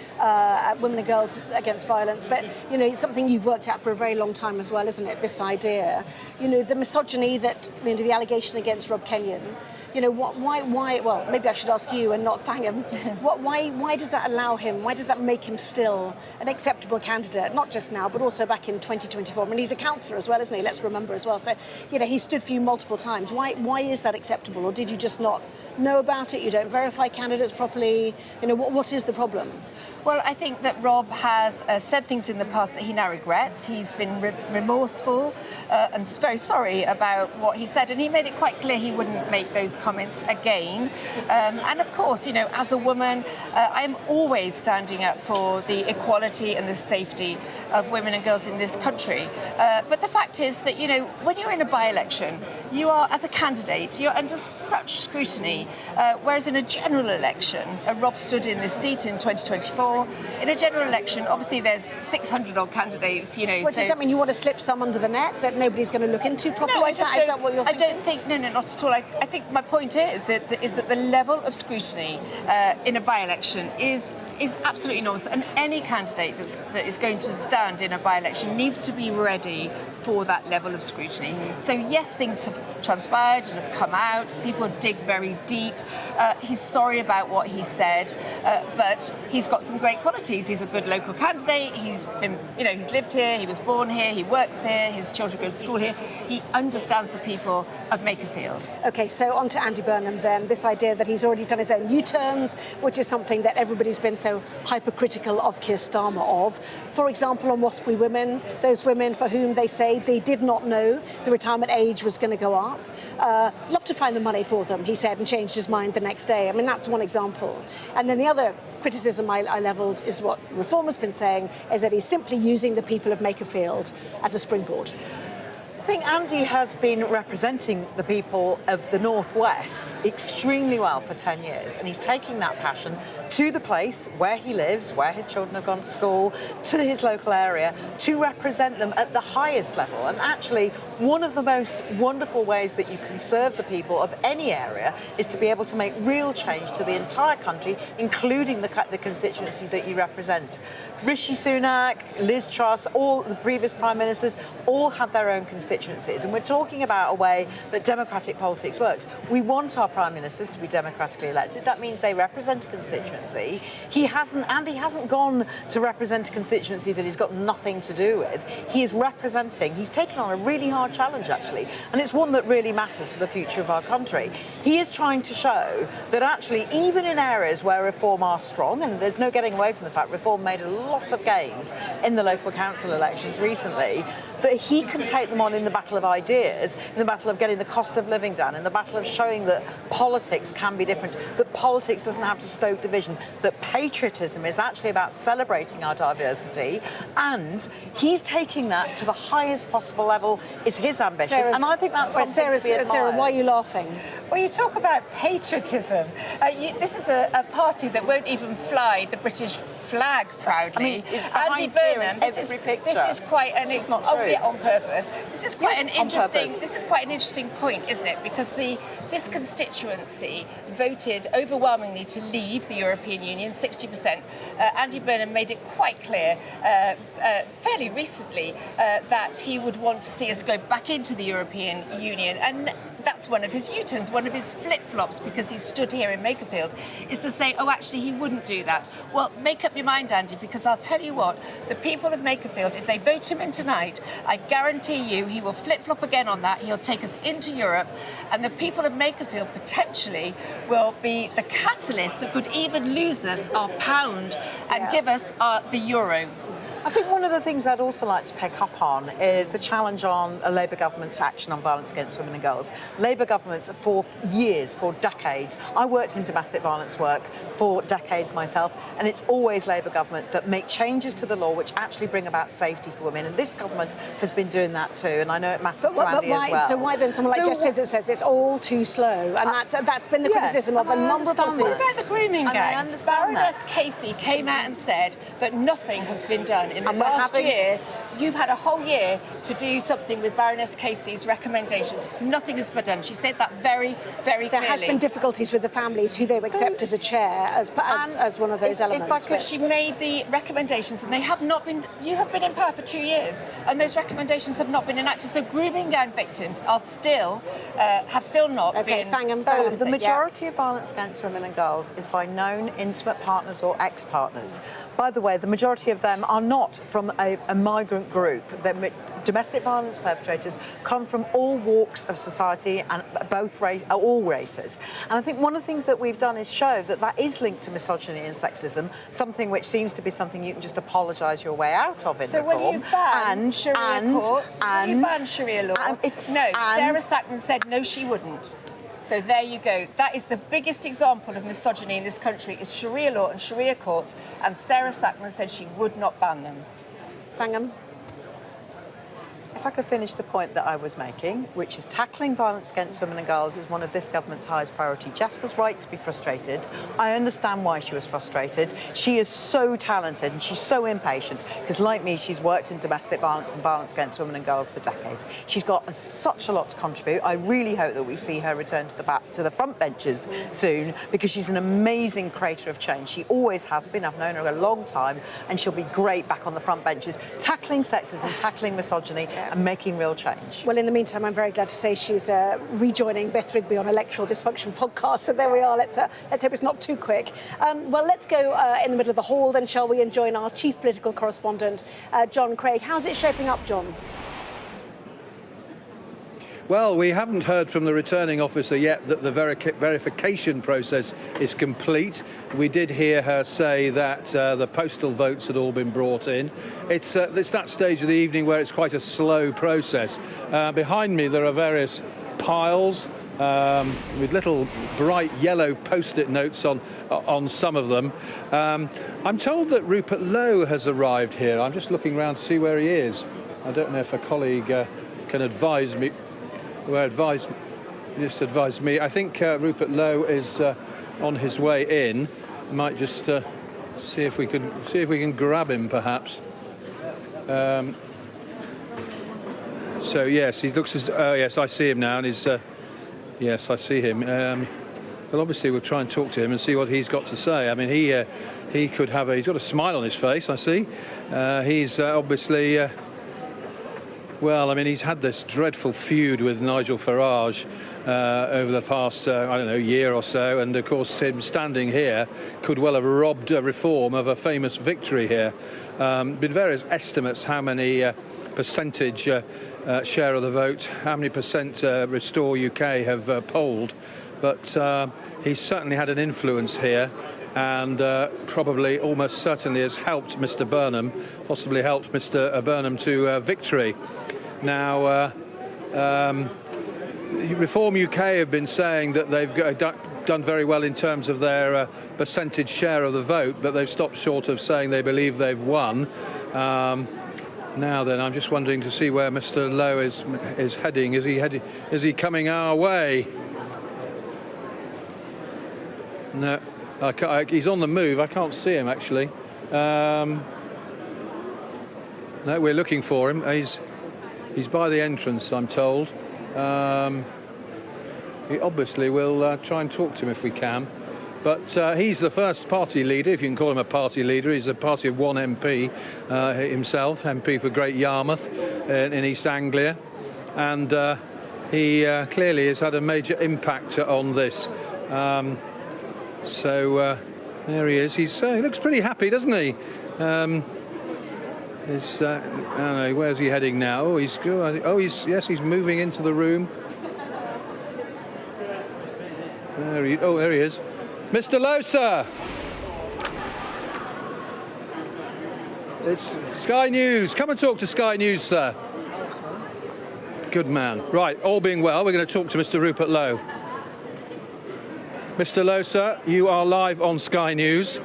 women and girls against violence. But, it's something you've worked at for a very long time as well, isn't it? This idea, the misogyny that, the allegation against Rob Kenyon. Why? Well, maybe I should ask you and not thank him. Why does that allow him? Why does that make him still an acceptable candidate? Not just now, but also back in 2024. I mean, he's a councillor as well, isn't he? Let's remember as well. So, he stood for you multiple times. Why is that acceptable? Or did you just not know about it? You don't verify candidates properly? What is the problem? Well, I think that Rob has said things in the past that he now regrets. He's been remorseful and very sorry about what he said, and he made it quite clear he wouldn't make those comments again. And of course, as a woman, I'm always standing up for the equality and the safety of women and girls in this country. But the fact is that, when you're in a by-election, you are, as a candidate, you're under such scrutiny, whereas in a general election, Rob stood in this seat in 2024. In a general election, obviously there's 600-odd candidates, What does that mean? You want to slip some under the net that nobody's going to look into properly? No, I just don't. Is that what you're thinking? I don't think. No, not at all. I think my point is that the level of scrutiny in a by-election is absolutely enormous, and any candidate that is going to stand in a by-election needs to be ready for that level of scrutiny. So yes, things have transpired and have come out. People dig very deep. He's sorry about what he said, but he's got some great qualities. He's a good local candidate. He's been, he's lived here. He was born here. He works here. His children go to school here. He understands the people of Makerfield. Okay, so on to Andy Burnham then. This idea that he's already done his own U-turns, which is something that everybody's been so hypercritical of Keir Starmer of. For example, on WASPy women, those women for whom they say they did not know the retirement age was going to go up. Love to find the money for them, he said, and changed his mind the next day. I mean, that's one example. And then the other criticism I levelled is what Reform has been saying, is that he's simply using the people of Makerfield as a springboard. I think Andy has been representing the people of the North West extremely well for 10 years, and he's taking that passion to the place where he lives, where his children have gone to school, to his local area, to represent them at the highest level. And actually, one of the most wonderful ways that you can serve the people of any area is to be able to make real change to the entire country, including the constituency that you represent. Rishi Sunak, Liz Truss, all the previous prime ministers, all have their own constituencies. And we're talking about a way that democratic politics works. We want our prime ministers to be democratically elected. That means they represent a constituency. Andy hasn't gone to represent a constituency that he's got nothing to do with. He is representing, he's taken on a really hard challenge, actually, and it's one that really matters for the future of our country. He is trying to show that actually, even in areas where Reform are strong, and there's no getting away from the fact Reform made a lot of gains in the local council elections recently, that he can take them on in the battle of ideas, in the battle of getting the cost of living down, in the battle of showing that politics can be different, that politics doesn't have to stoke division, that patriotism is actually about celebrating our diversity, and he's taking that to the highest possible level is his ambition. And I think that's something to be admired. Sarah, why are you laughing? Well, you talk about patriotism. This is a party that won't even fly the British flag proudly. I mean, Andy Burnham, this is quite an... It's not true. it on purpose. This is quite This is quite an interesting point, isn't it? Because this constituency voted overwhelmingly to leave the European Union, 60%. Andy Burnham made it quite clear fairly recently that he would want to see us go back into the European Union, and that's one of his U-turns, one of his flip-flops, because he stood here in Makerfield, is to say, oh, actually, he wouldn't do that. Well, make up your mind, Andy, because I'll tell you what, the people of Makerfield, if they vote him in tonight, I guarantee you he will flip-flop again on that. He'll take us into Europe, and the people of Makerfield potentially will be the catalyst that could even lose us our pound and give us the euro. I think one of the things I'd also like to pick up on is the challenge on a Labour government's action on violence against women and girls. Labour governments for years, for decades, I worked in domestic violence work for decades myself, and it's always Labour governments that make changes to the law which actually bring about safety for women, and this government has been doing that too, and I know it matters to Andy as well. So why then someone like Jess Fizzard says it's all too slow, and that's been the criticism of a number of policies. What about the grooming gangs? Baroness Casey came out and said that nothing has been done. In the last year, you've had a whole year to do something with Baroness Casey's recommendations. Nothing has been done. She said that very, very clearly. There have been difficulties with the families who they would accept as a chair, as one of those elements. But she made the recommendations, and they have not been. You have been in power for 2 years, and those recommendations have not been enacted. So grooming gang victims are still have still not been. So the majority of violence against women and girls is by known intimate partners or ex-partners. By the way, the majority of them are not from a migrant group. Domestic violence perpetrators come from all walks of society and all races. And I think one of the things that we've done is show that that is linked to misogyny and sexism, something which seems to be something you can just apologise your way out of in reform. So will you ban Sharia courts? Will you ban Sharia law? Sarah Sackman said no, she wouldn't. So there you go. That is the biggest example of misogyny in this country, is Sharia law and Sharia courts, and Sarah Sackman said she would not ban them. Thangham. If I could finish the point that I was making, which is tackling violence against women and girls is one of this government's highest priority. Jess was right to be frustrated. I understand why she was frustrated. She is so talented and she's so impatient because, like me, she's worked in domestic violence and violence against women and girls for decades. She's got such a lot to contribute. I really hope that we see her return to the front benches soon, because she's an amazing creator of change. She always has been. I've known her a long time, and she'll be great back on the front benches, tackling sexism, tackling misogyny, and making real change. Well, in the meantime, I'm very glad to say she's rejoining Beth Rigby on Electoral Dysfunction podcast. So there we are. Let's hope it's not too quick. Well, let's go in the middle of the hall then, shall we, and join our chief political correspondent, John Craig. How's it shaping up, John? Well, we haven't heard from the returning officer yet that the verification process is complete. We did hear her say that the postal votes had all been brought in. It's that stage of the evening where it's quite a slow process. Behind me there are various piles with little bright yellow post-it notes on some of them. I'm told that Rupert Lowe has arrived here. I'm just looking around to see where he is. I don't know if a colleague can advise me. Advised me. I think Rupert Lowe is on his way in. Might just see if we can grab him, perhaps. So yes, he looks as. Oh yes, I see him now, and he's. Yes, I see him. Well, obviously we'll try and talk to him and see what he's got to say. I mean, he could have he's got a smile on his face. I see. He's obviously. Well, I mean, he's had this dreadful feud with Nigel Farage over the past, year or so. And, of course, him standing here could well have robbed Reform of a famous victory here. Been various estimates how many percentage share of the vote, how many percent Restore UK have polled. But he's certainly had an influence here. And probably almost certainly has helped Mr Burnham, possibly helped Mr Burnham to victory. Now, Reform UK have been saying that they've done very well in terms of their percentage share of the vote, but they've stopped short of saying they believe they've won. Now then, I'm just wondering to see where Mr Lowe is heading. Is he coming our way? No. He's on the move. I can't see him, actually. No, we're looking for him. He's by the entrance, I'm told. We obviously will try and talk to him if we can. But he's the first party leader, if you can call him a party leader. He's a party of one MP himself, MP for Great Yarmouth in East Anglia. And he clearly has had a major impact on this. So there he is. He looks pretty happy, doesn't he? I don't know, where's he heading now? Oh, he's moving into the room. There he is. Mr. Lowe, sir. It's Sky News. Come and talk to Sky News, sir. Good man. Right, all being well, we're going to talk to Mr. Rupert Lowe. Mr. Lowe, sir, you are live on Sky News.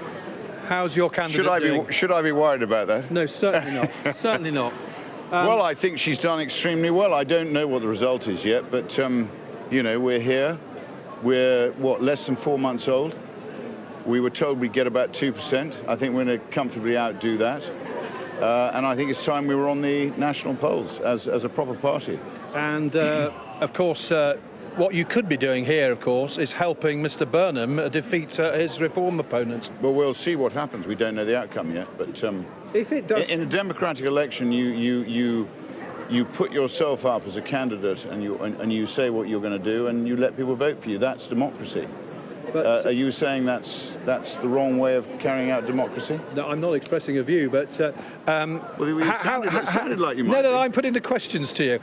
How's your candidate doing? Should I be worried about that? No, certainly not. Certainly not. Well, I think she's done extremely well. I don't know what the result is yet, but, you know, we're here. We're, less than 4 months old. We were told we'd get about 2%. I think we're going to comfortably outdo that. And I think it's time we were on the national polls as a proper party. And, of course, what you could be doing here, of course, is helping Mr. Burnham defeat his Reform opponent. Well, we'll see what happens. We don't know the outcome yet. But if it does, in a democratic election, you put yourself up as a candidate and you say what you're going to do and you let people vote for you. That's democracy. But, are you saying that's the wrong way of carrying out democracy? No, I'm not expressing a view, but well, it sounded like you might. No, I'm putting the questions to you.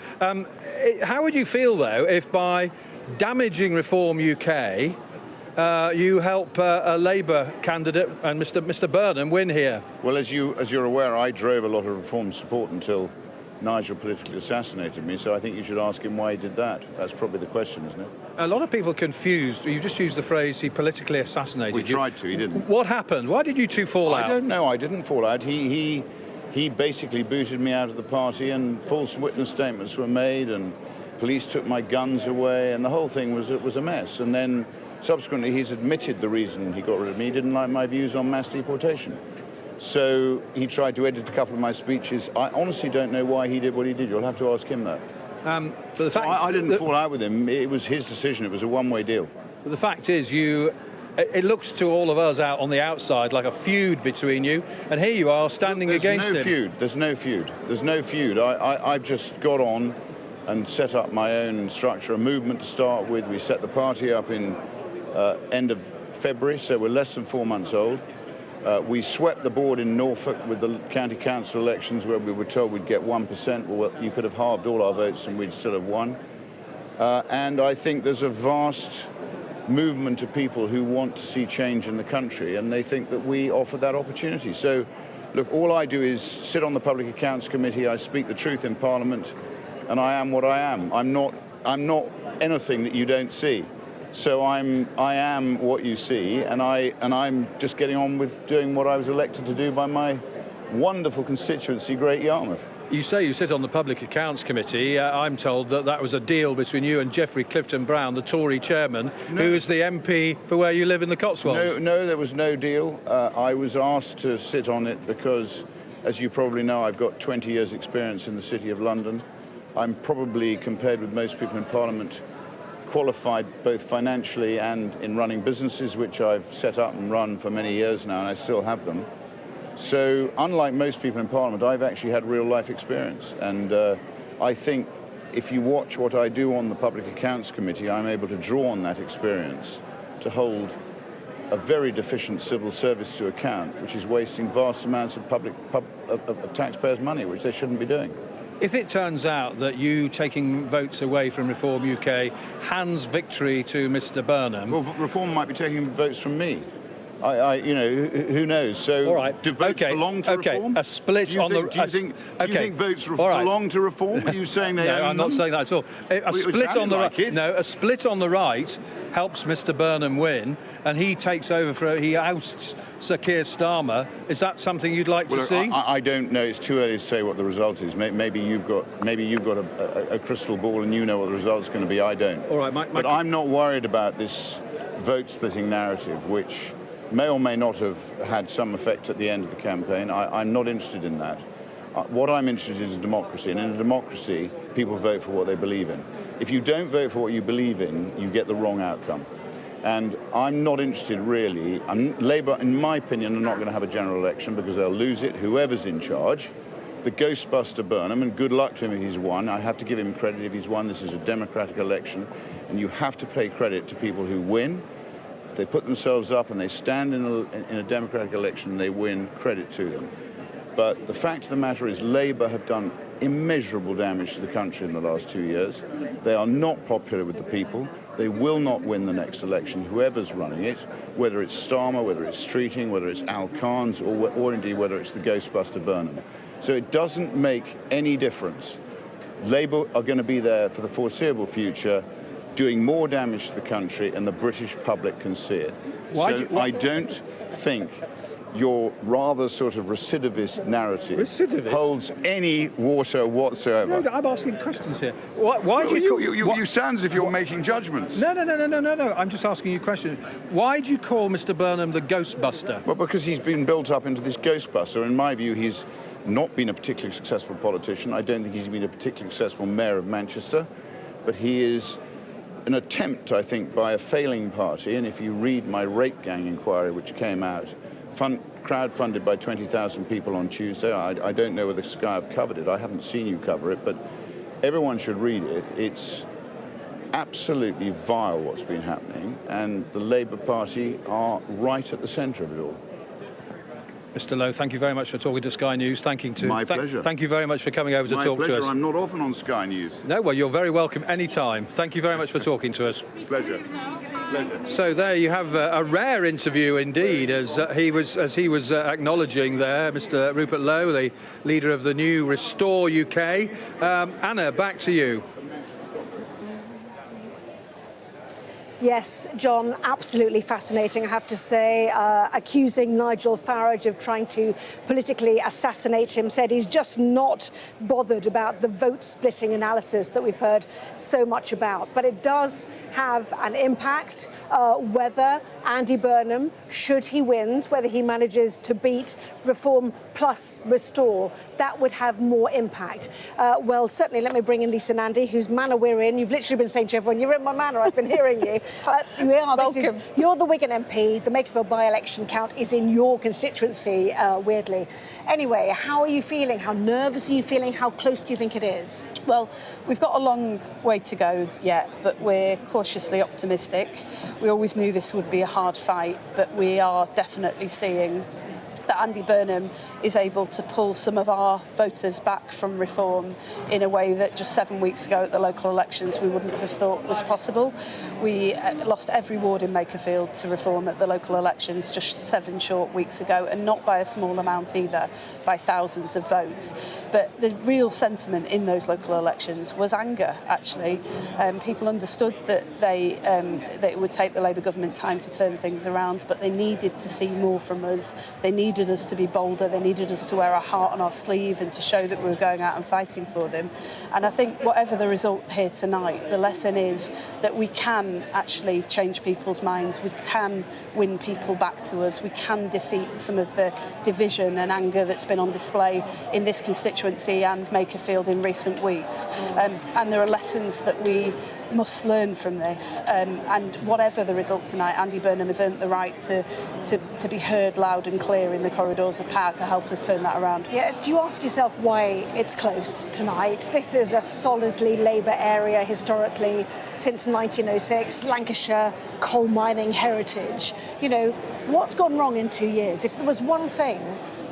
How would you feel though if by damaging Reform UK you help a Labour candidate and Mr. Burnham win here? Well, as you're aware, I drove a lot of Reform support until Nigel politically assassinated me, so I think you should ask him why he did that. That's probably the question, isn't it? A lot of people are confused. You just used the phrase he politically assassinated you. We tried to, he didn't. What happened? Why did you two fall out? I don't know. I didn't fall out. He basically booted me out of the party and false witness statements were made and police took my guns away and the whole thing was a mess. And then subsequently he's admitted the reason he got rid of me. He didn't like my views on mass deportation. So he tried to edit a couple of my speeches. I honestly don't know why he did what he did. You'll have to ask him that. But the fact I didn't fall out with him. It was his decision. It was a one-way deal. But the fact is, it looks to all of us out on the outside like a feud between you, and here you are standing against him. There's no feud. There's no feud. I've just got on and set up my own structure, a movement to start with. We set the party up in end of February, so we're less than 4 months old. We swept the board in Norfolk with the county council elections where we were told we'd get 1%. Well, you could have halved all our votes and we'd still have won. And I think there's a vast movement of people who want to see change in the country and they think that we offer that opportunity. So, look, all I do is sit on the Public Accounts Committee, I speak the truth in Parliament, and I am what I am. I'm not anything that you don't see. So I am what you see, and I'm just getting on with doing what I was elected to do by my wonderful constituency, Great Yarmouth. You say you sit on the Public Accounts Committee. I'm told that was a deal between you and Geoffrey Clifton-Brown, the Tory chairman, who is the MP for where you live in the Cotswolds. No, there was no deal. I was asked to sit on it because, as you probably know, I've got 20 years' experience in the City of London. I'm probably, compared with most people in Parliament, qualified both financially and in running businesses, which I've set up and run for many years now, and I still have them. So, unlike most people in Parliament, I've actually had real-life experience. And I think if you watch what I do on the Public Accounts Committee, I'm able to draw on that experience to hold a very deficient civil service to account, which is wasting vast amounts of of taxpayers' money, which they shouldn't be doing. If it turns out that you taking votes away from Reform UK hands victory to Mr. Burnham... Well, Reform might be taking votes from me. You know, who knows? So, all right. Do votes belong to Reform? A split on the... Do you think votes belong to Reform? Are you saying they own them? I'm not saying that at all. A split on the right. No, a split on the right helps Mr. Burnham win, and he takes over he ousts Sir Keir Starmer. Is that something you'd like to see? I don't know. It's too early to say what the result is. Maybe you've got a crystal ball and you know what the result's going to be. I don't. All right, but I'm not worried about this vote-splitting narrative, which may or may not have had some effect at the end of the campaign. I'm not interested in that. What I'm interested in is democracy, and in a democracy, people vote for what they believe in. If you don't vote for what you believe in, you get the wrong outcome. And I'm not interested really. Labour, in my opinion, are not going to have a general election because they'll lose it, whoever's in charge. The Ghostbuster Burnham, and good luck to him if he's won. I have to give him credit if he's won. This is a democratic election, and you have to pay credit to people who win. If they put themselves up and they stand in a democratic election and they win, credit to them. But the fact of the matter is Labour have done immeasurable damage to the country in the last 2 years. They are not popular with the people. They will not win the next election, whoever's running it, whether it's Starmer, whether it's Streeting, whether it's Al Khan's, or indeed whether it's the Ghostbuster Burnham. So it doesn't make any difference. Labour are going to be there for the foreseeable future, doing more damage to the country, and the British public can see it. I don't think your rather sort of recidivist narrative holds any water whatsoever. No, I'm asking questions here. Why do you sound as if you're making judgments. No. I'm just asking you questions. Why do you call Mr. Burnham the Ghostbuster? Well, because he's been built up into this Ghostbuster. In my view, he's not been a particularly successful politician. I don't think he's been a particularly successful mayor of Manchester, but he is an attempt, I think, by a failing party. And if you read my rape gang inquiry, which came out, crowd-funded by 20,000 people on Tuesday. I don't know whether Sky have covered it. I haven't seen you cover it, but everyone should read it. It's absolutely vile what's been happening, and the Labour Party are right at the centre of it all. Mr. Lowe, thank you very much for talking to Sky News. My pleasure. Thank you very much for coming over to talk to us. I'm not often on Sky News. No, well, you're very welcome any time. Thank you very much for talking to us. Pleasure. So there you have a rare interview indeed, as he was acknowledging there, Mr. Rupert Lowe, the leader of the new Restore UK. Anna, back to you. Yes, John, absolutely fascinating, I have to say. Accusing Nigel Farage of trying to politically assassinate him, said he's just not bothered about the vote-splitting analysis that we've heard so much about. But it does have an impact whether Andy Burnham, should he wins, whether he manages to beat Reform plus Restore, that would have more impact. Well, certainly, let me bring in Lisa Nandy, whose manor we're in. You've literally been saying to everyone, you're in my manor, I've been hearing you. Welcome. You're the Wigan MP. The Makerfield by-election count is in your constituency, weirdly. Anyway, how are you feeling? How nervous are you feeling? How close do you think it is? Well, we've got a long way to go yet, but we're cautiously optimistic. We always knew this would be a hard fight, but we are definitely seeing that Andy Burnham is able to pull some of our voters back from Reform in a way that just 7 weeks ago at the local elections we wouldn't have thought was possible. We lost every ward in Makerfield to Reform at the local elections just 7 short weeks ago, and not by a small amount either, by thousands of votes. But the real sentiment in those local elections was anger, actually. People understood that that it would take the Labour government time to turn things around, but they needed to see more from us. They needed us to be bolder, they needed us to wear our heart on our sleeve and to show that we were going out and fighting for them. And I think whatever the result here tonight, the lesson is that we can actually change people's minds, we can win people back to us, we can defeat some of the division and anger that's been on display in this constituency and Makerfield in recent weeks. And there are lessons that we must learn from this, and whatever the result tonight, Andy Burnham has earned the right to be heard loud and clear in the corridors of power to help us turn that around. Yeah, do you ask yourself why it's close tonight? This is a solidly Labour area historically since 1906, Lancashire coal mining heritage. You know, what's gone wrong in 2 years? If there was one thing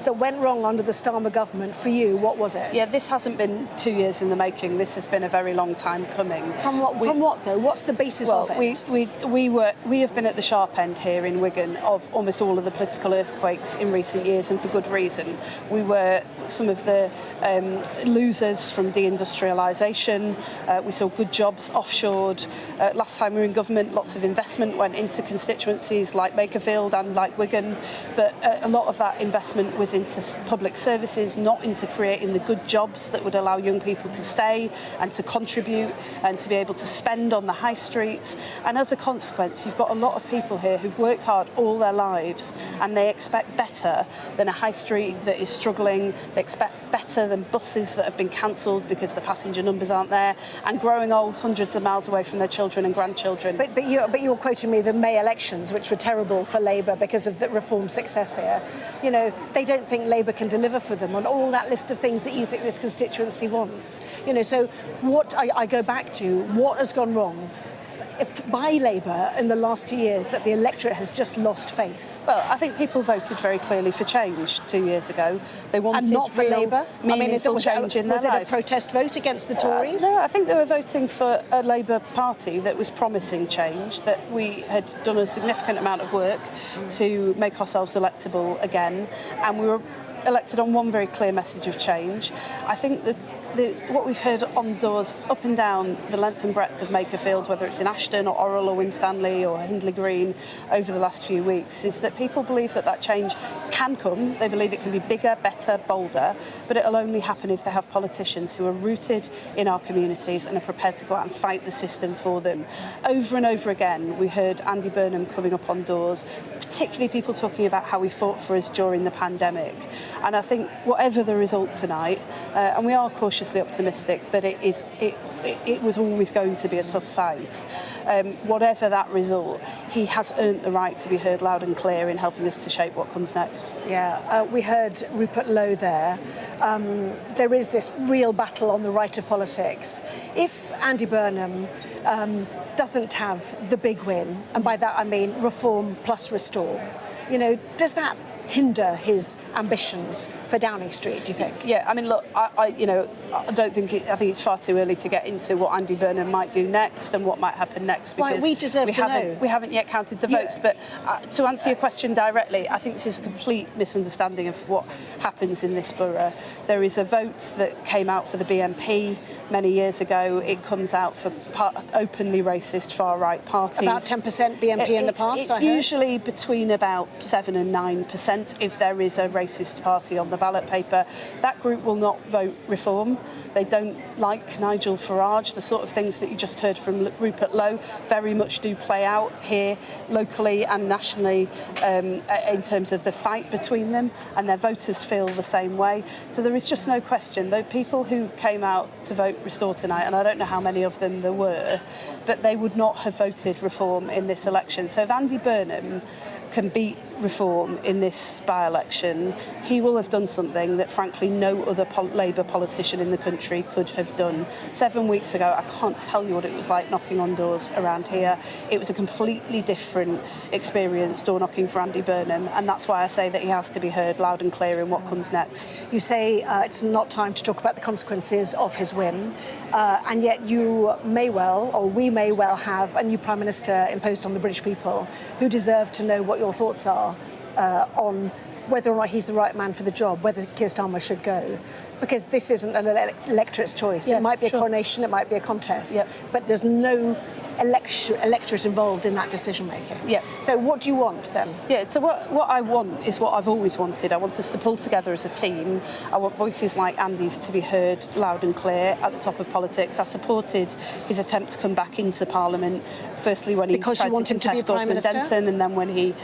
that went wrong under the Starmer government for you, what was it? Yeah, this hasn't been 2 years in the making. This has been a very long time coming. From what though? What's the basis of it? We have been at the sharp end here in Wigan of almost all of the political earthquakes in recent years, and for good reason. We were some of the losers from deindustrialisation. We saw good jobs offshored. Last time we were in government, lots of investment went into constituencies like Makerfield and like Wigan, but a lot of that investment was goes into public services, not into creating the good jobs that would allow young people to stay and to contribute and to be able to spend on the high streets. And as a consequence, you've got a lot of people here who've worked hard all their lives and they expect better than a high street that is struggling. They expect better than buses that have been cancelled because the passenger numbers aren't there, and growing old hundreds of miles away from their children and grandchildren. But you're quoting me the May elections, which were terrible for Labour because of the Reform success here. You know, they don't think Labour can deliver for them on all that list of things that you think this constituency wants. You know, so what I go back to, what has gone wrong by Labour in the last 2 years that the electorate has just lost faith? Well, I think people voted very clearly for change 2 years ago. They wanted and not for Labour? Was it a protest vote against the Tories? No, I think they were voting for a Labour Party that was promising change, that we had done a significant amount of work to make ourselves electable again, and we were elected on one very clear message of change. I think that what we've heard on doors up and down the length and breadth of Makerfield, whether it's in Ashton or Orrell or Winstanley or Hindley Green over the last few weeks, is that people believe that change can come. They believe it can be bigger, better, bolder, but it'll only happen if they have politicians who are rooted in our communities and are prepared to go out and fight the system for them. Over and over again, we heard Andy Burnham coming up on doors, particularly people talking about how he fought for us during the pandemic. And I think whatever the result tonight, and we are cautiously optimistic, but it was always going to be a tough fight. Whatever that result, he has earned the right to be heard loud and clear in helping us to shape what comes next. Yeah, we heard Rupert Lowe there. There is this real battle on the right of politics. If Andy Burnham doesn't have the big win, and by that I mean reform plus restore, you know, does that hinder his ambitions for Downing Street, do you think? Yeah, I mean, look, I don't think I think it's far too early to get into what Andy Burnham might do next and what might happen next. Because we deserve to know. We haven't yet counted the votes, but to answer your question directly, I think this is a complete misunderstanding of what happens in this borough. There is a vote that came out for the BNP many years ago. It comes out for openly racist far-right parties. About 10% BNP in the past, It's usually between about 7 and 9% if there is a racist party on the ballot paper. That group will not vote reform. They don't like Nigel Farage. The sort of things that you just heard from Rupert Lowe very much do play out here locally and nationally in terms of the fight between them, and their voters feel the same way. So there is just no question. The people who came out to vote Restore tonight, and I don't know how many of them there were, but they would not have voted reform in this election. So if Andy Burnham can beat reform in this by-election, he will have done something that frankly no other Labour politician in the country could have done. 7 weeks ago, I can't tell you what it was like knocking on doors around here. It was a completely different experience door knocking for Andy Burnham, and that's why I say that he has to be heard loud and clear in what comes next. You say it's not time to talk about the consequences of his win, and yet you may well, or we may well have a new Prime Minister imposed on the British people who deserve to know what your thoughts are on whether or not he's the right man for the job, whether Keir Starmer should go. Because this isn't an electorate's choice. Yeah, it might be a coronation, it might be a contest, but there's no electorate involved in that decision-making. Yeah. So what do you want, then? Yeah, so what I want is what I've always wanted. I want us to pull together as a team. I want voices like Andy's to be heard loud and clear at the top of politics. I supported his attempt to come back into Parliament, firstly when he tried to contest Gordon and Denton, and then when he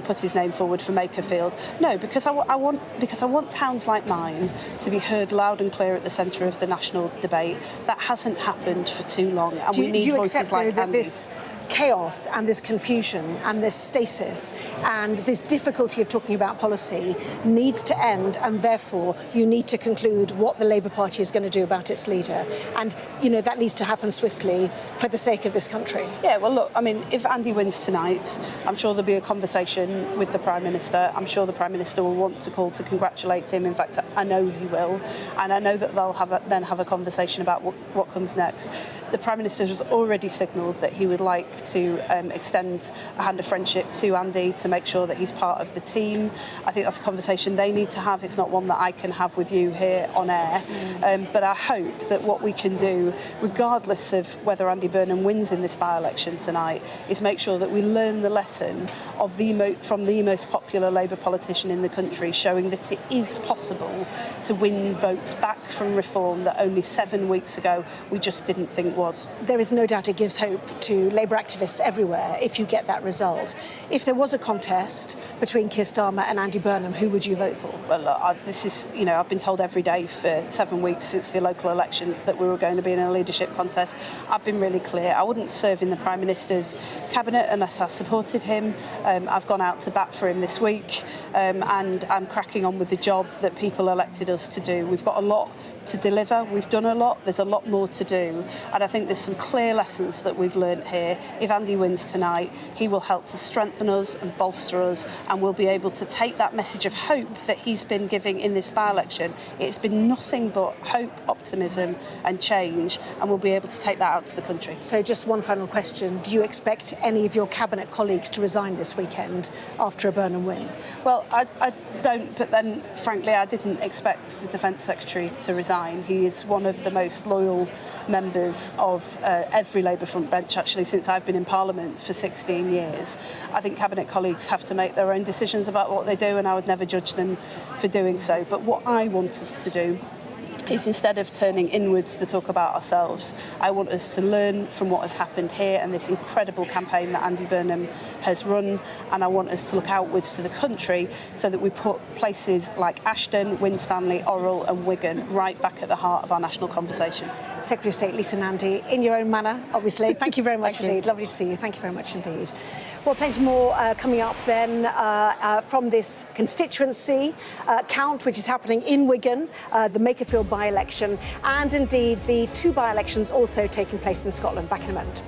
put his name forward for Makerfield. No, because I want towns like mine to be heard loud and clear at the centre of the national debate. That hasn't happened for too long, and we need voices like that this chaos and this confusion and this stasis and this difficulty of talking about policy needs to end, and therefore you need to conclude what the Labour Party is going to do about its leader, and you know that needs to happen swiftly for the sake of this country. Yeah, well look, I mean, if Andy wins tonight, I'm sure there'll be a conversation with the Prime Minister. I'm sure the Prime Minister will want to call to congratulate him. In fact, I know he will, and I know that they'll then have a conversation about what comes next. The Prime Minister has already signalled that he would like like to extend a hand of friendship to Andy to make sure that he's part of the team. I think that's a conversation they need to have. It's not one that I can have with you here on air. But I hope that what we can do, regardless of whether Andy Burnham wins in this by-election tonight, is make sure that we learn the lesson of from the most popular Labour politician in the country, showing that it is possible to win votes back from reform that only 7 weeks ago we just didn't think was. There is no doubt it gives hope to Labour activists everywhere if you get that result. If there was a contest between Keir Starmer and Andy Burnham, who would you vote for? Well, look, this is, I've been told every day for 7 weeks since the local elections that we were going to be in a leadership contest. I've been really clear. I wouldn't serve in the Prime Minister's cabinet unless I supported him. I've gone out to bat for him this week, and I'm cracking on with the job that people elected us to do. We've got a lot to deliver. We've done a lot. There's a lot more to do. And I think there's some clear lessons that we've learnt here. If Andy wins tonight, he will help to strengthen us and bolster us, and we'll be able to take that message of hope that he's been giving in this by-election. It's been nothing but hope, optimism and change, and we'll be able to take that out to the country. So just one final question. Do you expect any of your cabinet colleagues to resign this weekend after a Burnham win? Well, I don't, but then, frankly, I didn't expect the Defence Secretary to resign. He is one of the most loyal members of every Labour front bench, actually, since I've been in Parliament for 16 years. I think cabinet colleagues have to make their own decisions about what they do, and I would never judge them for doing so. But what I want us to do is, instead of turning inwards to talk about ourselves, I want us to learn from what has happened here and this incredible campaign that Andy Burnham has run, and I want us to look outwards to the country so that we put places like Ashton, Winstanley, Orrell and Wigan right back at the heart of our national conversation. Secretary of State Lisa Nandy, in your own manner, obviously. Thank you very much indeed. Lovely to see you. Thank you very much indeed. Well, plenty more coming up then from this constituency count, which is happening in Wigan, the Makerfield by-election, and indeed the 2 by-elections also taking place in Scotland. Back in a moment.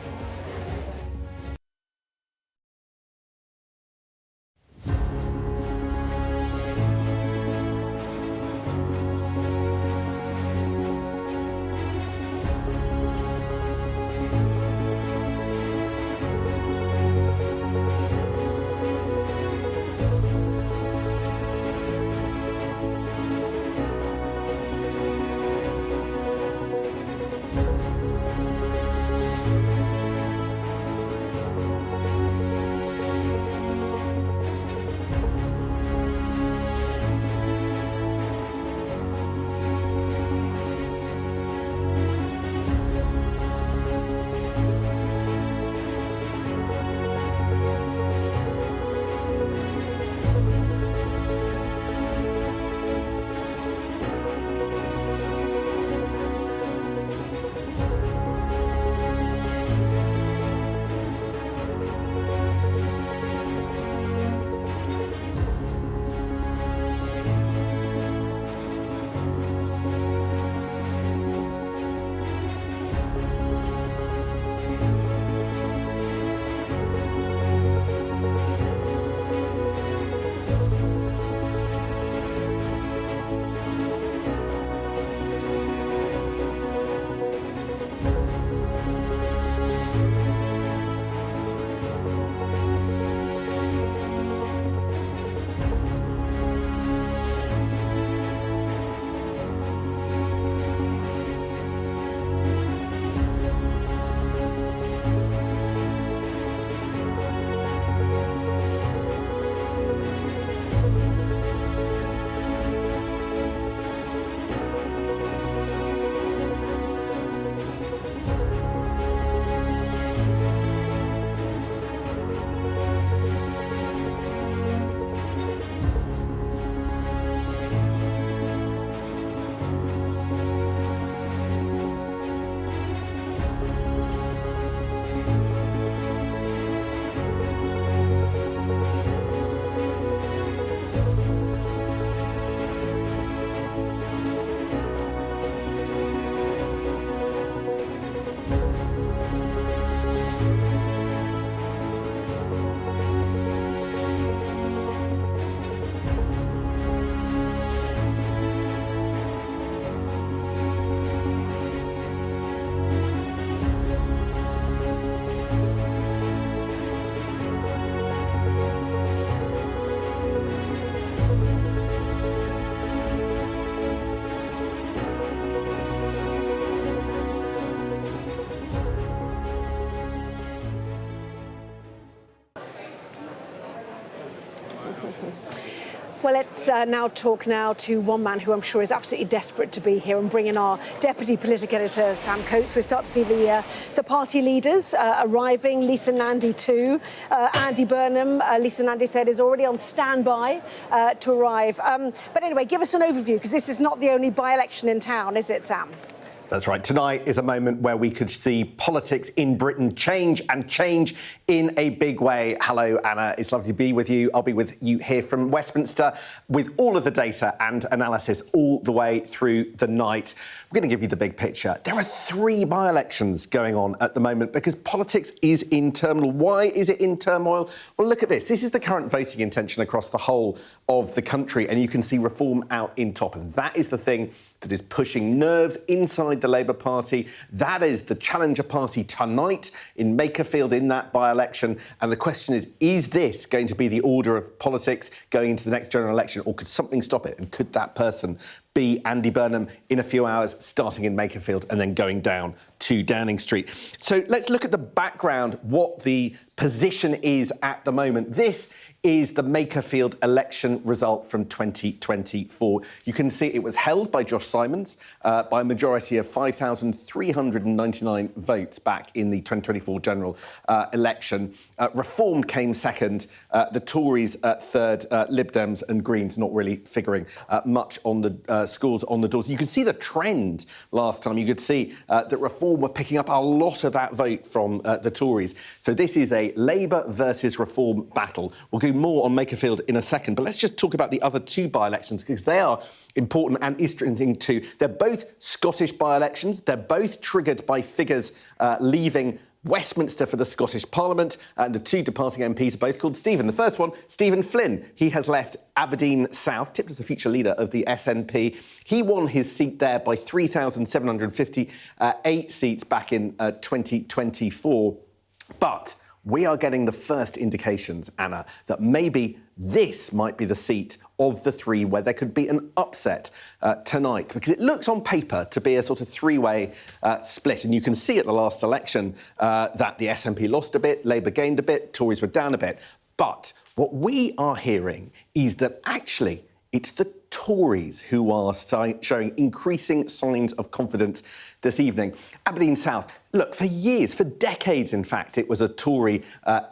Well, let's now talk to one man who I'm sure is absolutely desperate to be here and bring in our deputy political editor, Sam Coates. We start to see the party leaders arriving. Lisa Nandy too. Andy Burnham, Lisa Nandy said, is already on standby to arrive. But anyway, give us an overview, because this is not the only by-election in town, is it, Sam? That's right. Tonight is a moment where we could see politics in Britain change, and change in a big way. Hello, Anna. It's lovely to be with you. I'll be with you here from Westminster with all of the data and analysis all the way through the night. We're going to give you the big picture. There are 3 by-elections going on at the moment because politics is in turmoil. Why is it in turmoil? Well, look at this. This is the current voting intention across the whole of the country, and you can see Reform out in top. And that is the thing that is pushing nerves inside the Labour Party. That is the challenger party tonight in Makerfield in that by-election. And the question is this going to be the order of politics going into the next general election, or could something stop it? And could that person be Andy Burnham in a few hours, starting in Makerfield and then going down to Downing Street? So let's look at the background, what the position is at the moment. This is the Makerfield election result from 2024. You can see it was held by Josh Simons by a majority of 5,399 votes back in the 2024 general election. Reform came second, the Tories third, Lib Dems and Greens not really figuring much on the scores on the doors. You can see the trend last time. You could see that Reform were picking up a lot of that vote from the Tories. So this is a Labour versus Reform battle. We'll do more on Makerfield in a second, but let's just talk about the other 2 by-elections, because they are important and interesting too. They're both Scottish by-elections. They're both triggered by figures leaving Westminster for the Scottish Parliament, and the 2 departing MPs are both called Stephen. The first one, Stephen Flynn. He has left Aberdeen South, tipped as the future leader of the SNP. He won his seat there by 3,758 seats back in 2024. But we are getting the first indications, Anna, that maybe this might be the seat of the 3 where there could be an upset tonight, because it looks on paper to be a sort of 3-way split. And you can see at the last election that the SNP lost a bit, Labour gained a bit, Tories were down a bit. But what we are hearing is that actually it's the Tories who are showing increasing signs of confidence this evening. Aberdeen South, look, for years, for decades, in fact, it was a Tory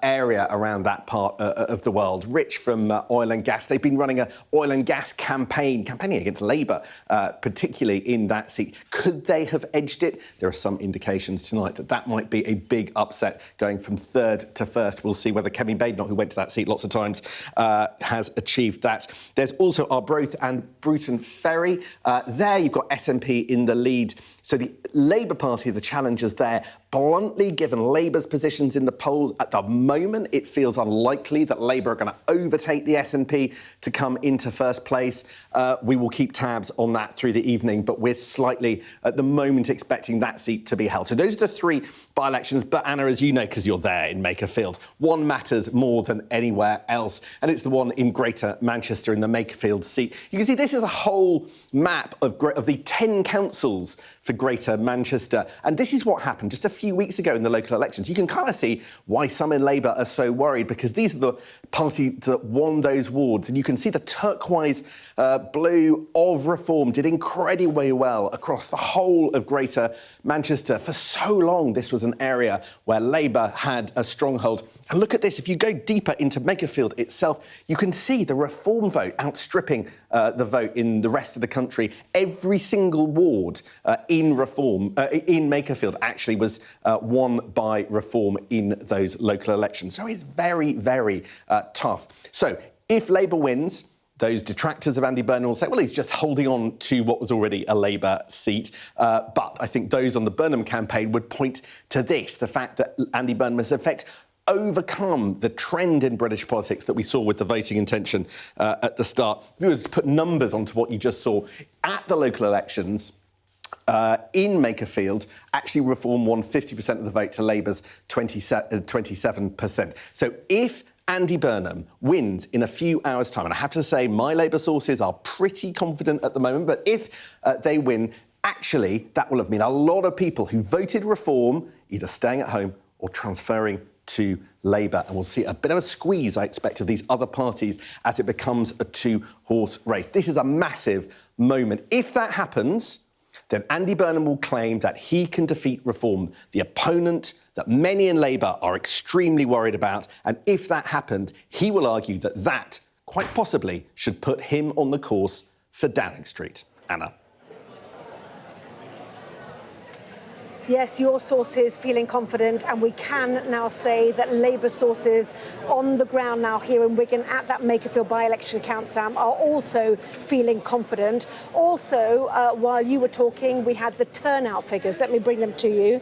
area around that part of the world, rich from oil and gas. They've been running an oil and gas campaigning against Labour, particularly in that seat. Could they have edged it? There are some indications tonight that that might be a big upset going from 3rd to 1st. We'll see whether Kevin Badenoch, who went to that seat lots of times, has achieved that. There's also Arbroath and Bruton Ferry. There you've got SNP in the lead. So the Labour Party, the challengers there, bluntly, given Labour's positions in the polls at the moment, it feels unlikely that Labour are going to overtake the SNP to come into first place. We will keep tabs on that through the evening, but we're slightly, at the moment, expecting that seat to be held. So those are the 3 by-elections. But, Anna, as you know, because you're there in Makerfield, one matters more than anywhere else, and it's the one in Greater Manchester in the Makerfield seat. You can see this is a whole map of the 10 councils for Greater Manchester, and this is what happened just a few weeks ago in the local elections. You can kind of see why some in Labour are so worried, because these are the parties that won those wards, and you can see the turquoise blue of Reform did incredibly well across the whole of Greater Manchester. For so long, this was an area where Labour had a stronghold. And look at this. If you go deeper into Makerfield itself, you can see the Reform vote outstripping the vote in the rest of the country. Every single ward in Makerfield actually was won by Reform in those local elections. So it's very, very tough. So if Labour wins, those detractors of Andy Burnham will say, well, he's just holding on to what was already a Labour seat. But I think those on the Burnham campaign would point to this, the fact that Andy Burnham has, in effect, overcome the trend in British politics that we saw with the voting intention at the start. If you were to put numbers onto what you just saw, at the local elections, in Makerfield, actually Reform won 50% of the vote to Labour's 27%. So if Andy Burnham wins in a few hours' time, and I have to say my Labour sources are pretty confident at the moment, but if they win, actually that will have meant a lot of people who voted Reform either staying at home or transferring to Labour. And we'll see a bit of a squeeze, I expect, of these other parties as it becomes a two-horse race. This is a massive moment. If that happens, then Andy Burnham will claim that he can defeat Reform, the opponent that many in Labour are extremely worried about. And if that happened, he will argue that that, quite possibly, should put him on the course for Downing Street. Anna. Yes, your sources feeling confident, and we can now say that Labour sources on the ground now here in Wigan at that Makerfield by-election count, Sam, are also feeling confident. Also, while you were talking, we had the turnout figures. Let me bring them to you.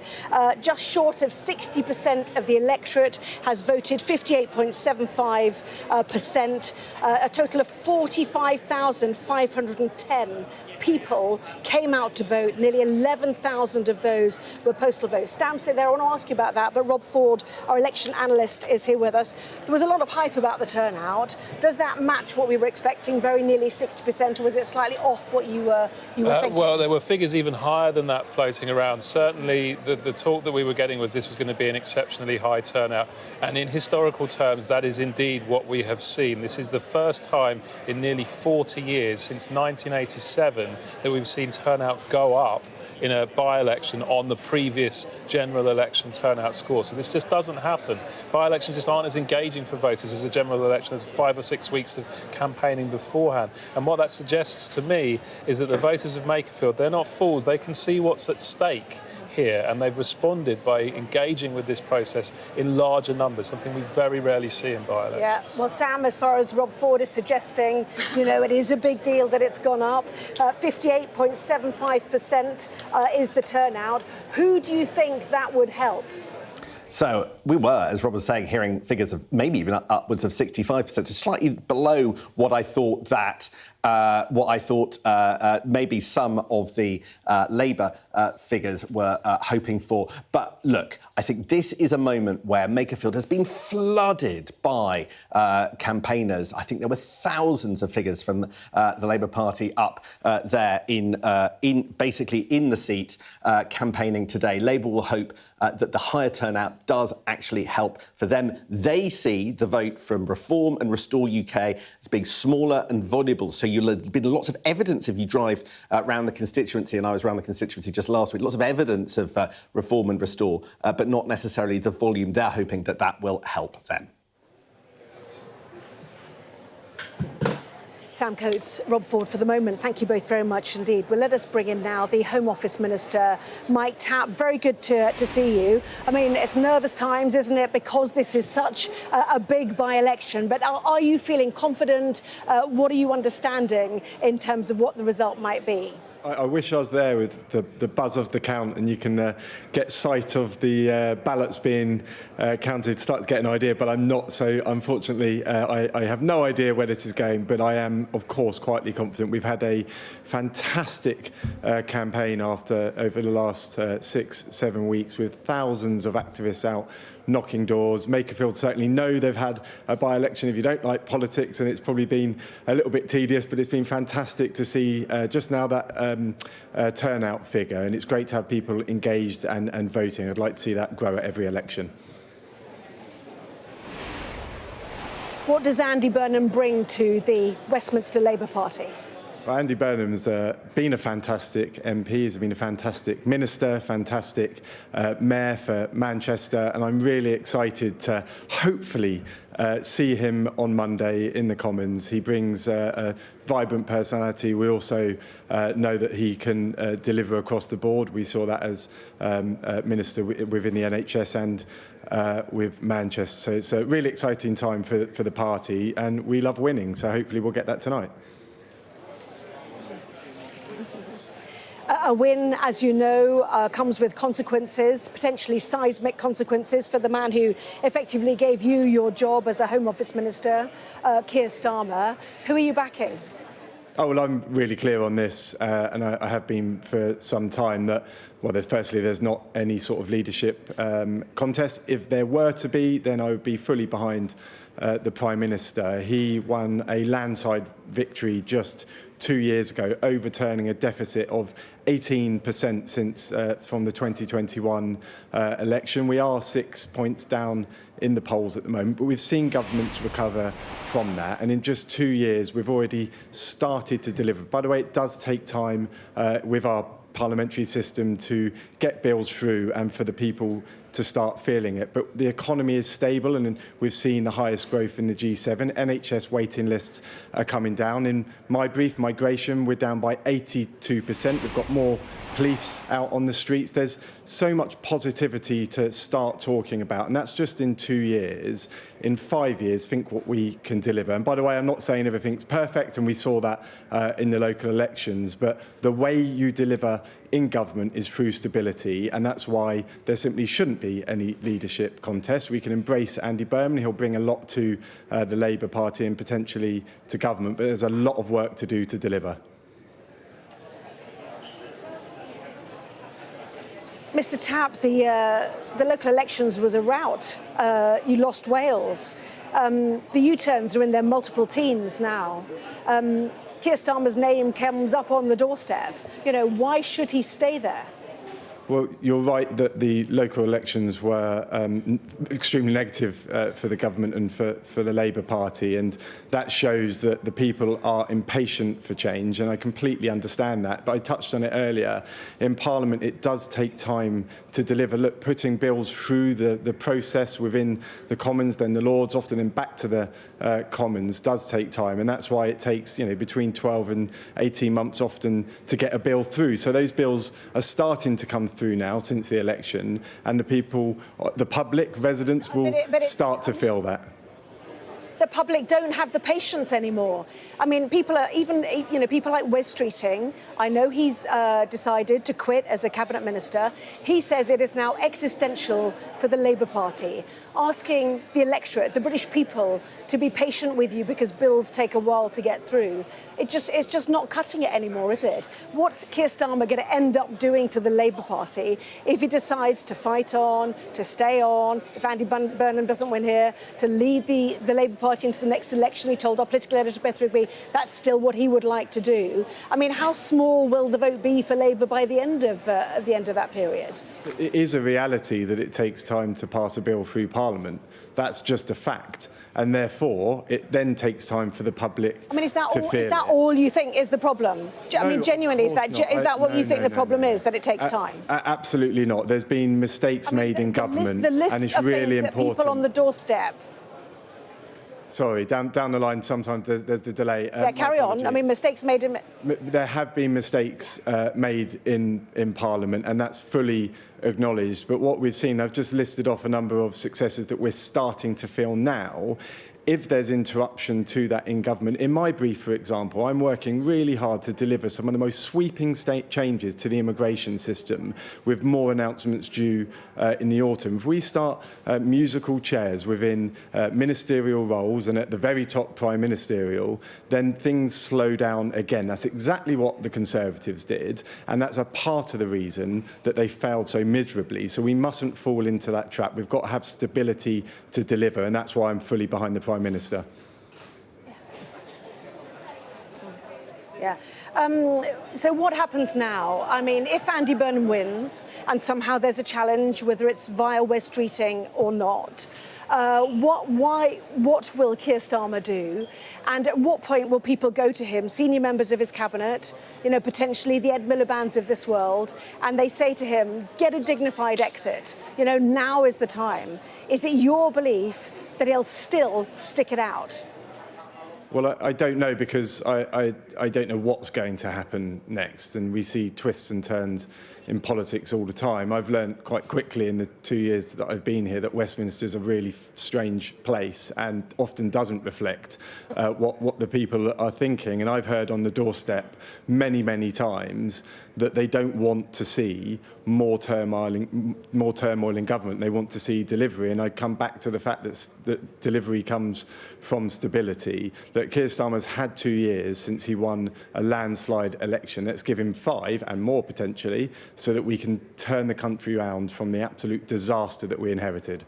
Just short of 60% of the electorate has voted, 58.75%. A total of 45,510 people came out to vote. Nearly 11,000 of those were postal votes. Stam said there, I want to ask you about that, but Rob Ford, our election analyst, is here with us. There was a lot of hype about the turnout. Does that match what we were expecting, very nearly 60%, or was it slightly off what you were thinking? Well, there were figures even higher than that floating around. Certainly, the talk that we were getting was this was going to be an exceptionally high turnout. And in historical terms, that is indeed what we have seen. This is the first time in nearly 40 years, since 1987, that we've seen turnout go up in a by-election on the previous general election turnout score. So this just doesn't happen. By-elections just aren't as engaging for voters as a general election, as 5 or 6 weeks of campaigning beforehand. And what that suggests to me is that the voters of Makerfield, they're not fools. They can see what's at stake here, and they've responded by engaging with this process in larger numbers, something we very rarely see in by-elections. Yeah, well, Sam, as far as Rob Ford is suggesting, you know, it is a big deal that it's gone up. 58.75% is the turnout. Who do you think that would help? So we were, as Rob was saying, hearing figures of maybe even upwards of 65%, so slightly below what I thought that maybe some of the Labour figures were hoping for. But look, I think this is a moment where Makerfield has been flooded by campaigners. I think there were thousands of figures from the Labour Party up there in basically in the seat campaigning today. Labour will hope that the higher turnout does actually help for them. They see the vote from Reform and Restore UK as being smaller and vulnerable. So you'll have been lots of evidence if you drive around the constituency, and I was around the constituency just last week, lots of evidence of Reform and Restore, but not necessarily the volume. They're hoping that that will help them. Sam Coates, Rob Ford, for the moment, thank you both very much indeed. Well, let us bring in now the Home Office Minister, Mike Tapp. Very good to see you. I mean, it's nervous times, isn't it, because this is such a big by-election. But are you feeling confident? What are you understanding in terms of what the result might be? I wish I was there with the buzz of the count, and you can get sight of the ballots being counted, start to get an idea, but I'm not. So unfortunately, I have no idea where this is going, but I am, of course, quietly confident. We've had a fantastic campaign over the last 6-7 weeks, with thousands of activists out knocking doors. Makerfield certainly know they've had a by-election if you don't like politics, and it's probably been a little bit tedious, but it's been fantastic to see just now that turnout figure, and it's great to have people engaged and voting. I'd like to see that grow at every election. What does Andy Burnham bring to the Westminster Labour Party? Well, Andy Burnham's been a fantastic MP, he's been a fantastic minister, fantastic mayor for Manchester, and I'm really excited to hopefully see him on Monday in the Commons. He brings a vibrant personality. We also know that he can deliver across the board. We saw that as minister within the NHS and with Manchester. So it's a really exciting time for the party, and we love winning, so hopefully we'll get that tonight. A win, as you know, comes with consequences, potentially seismic consequences for the man who effectively gave you your job as a Home Office Minister, Keir Starmer. Who are you backing? Oh, well, I'm really clear on this, and I have been for some time, that, well, firstly, there's not any sort of leadership contest. If there were to be, then I would be fully behind the Prime Minister. He won a landslide victory just 2 years ago, overturning a deficit of 18% since from the 2021 election. We are 6 points down in the polls at the moment, but we've seen governments recover from that, and in just 2 years we've already started to deliver. By the way, it does take time with our parliamentary system to get bills through and for the people to start feeling it. But the economy is stable, and we've seen the highest growth in the G7. NHS waiting lists are coming down. In my brief, migration, we're down by 82%. We've got more police out on the streets. There's so much positivity to start talking about, and that's just in 2 years. In 5 years, think what we can deliver. And by the way, I'm not saying everything's perfect, and we saw that in the local elections, but the way you deliver in government is through stability, and that's why there simply shouldn't be any leadership contest. We can embrace Andy Burnham. He'll bring a lot to the Labour Party and potentially to government, but there's a lot of work to do to deliver. Mr. Tapp, the local elections was a rout. You lost Wales. The U-turns are in their multiple teens now. Keir Starmer's name comes up on the doorstep. You know, why should he stay there? Well, you're right that the local elections were extremely negative for the government and for the Labour Party, and that shows that the people are impatient for change, and I completely understand that. But I touched on it earlier. In Parliament, it does take time to deliver. Look, putting bills through the process within the Commons, then the Lords, often then back to the Commons, does take time, and that's why it takes, you know, between 12 and 18 months often to get a bill through. So those bills are starting to come through now since the election, and the people, the public, residents will start to feel that. The public don't have the patience anymore. I mean, people are even, you know, people like Wes Streeting. I know he's decided to quit as a cabinet minister. He says it is now existential for the Labour Party, asking the electorate, the British people, to be patient with you because bills take a while to get through. It's just not cutting it anymore, is it? What's Keir Starmer going to end up doing to the Labour Party if he decides to fight on, to stay on, if Andy Burnham doesn't win here, to lead the Labour Party into the next election? He told our political editor, Beth Rigby, that's still what he would like to do. I mean, how small will the vote be for Labour by the end of that period? It is a reality that it takes time to pass a bill through Parliament. That's just a fact. And therefore, it then takes time for the public to feel it. Is that all you think is the problem? I mean, genuinely, is that what you think the problem is, that it takes time? Absolutely not. There's been mistakes made in government, and it's really important. People on the doorstep. Sorry, down the line, sometimes there's the delay. Yeah, carry on. I mean, mistakes made in... There have been mistakes made in Parliament, and that's fully acknowledged. But what we've seen, I've just listed off a number of successes that we're starting to feel now. If there's interruption to that in government, in my brief, for example, I'm working really hard to deliver some of the most sweeping changes to the immigration system, with more announcements due in the autumn. If we start musical chairs within ministerial roles and at the very top prime ministerial, then things slow down again. That's exactly what the Conservatives did, and that's a part of the reason that they failed so miserably. So we mustn't fall into that trap. We've got to have stability to deliver, and that's why I'm fully behind the Prime Minister. Yeah. So what happens now? I mean, if Andy Burnham wins and somehow there's a challenge, whether it's via Wes Streeting or not, what will Keir Starmer do? And at what point will people go to him, senior members of his cabinet, you know, potentially the Ed Miliband's of this world, and they say to him, get a dignified exit. You know, now is the time. Is it your belief that he'll still stick it out? Well, I don't know, because I don't know what's going to happen next, and we see twists and turns in politics all the time. I've learned quite quickly in the 2 years that I've been here that Westminster is a really strange place and often doesn't reflect what the people are thinking. And I've heard on the doorstep many, many times that they don't want to see more turmoil in government. They want to see delivery. And I come back to the fact that delivery comes from stability. Look, Keir Starmer's had 2 years since he won a landslide election. Let's give him 5 and more potentially, so that we can turn the country around from the absolute disaster that we inherited.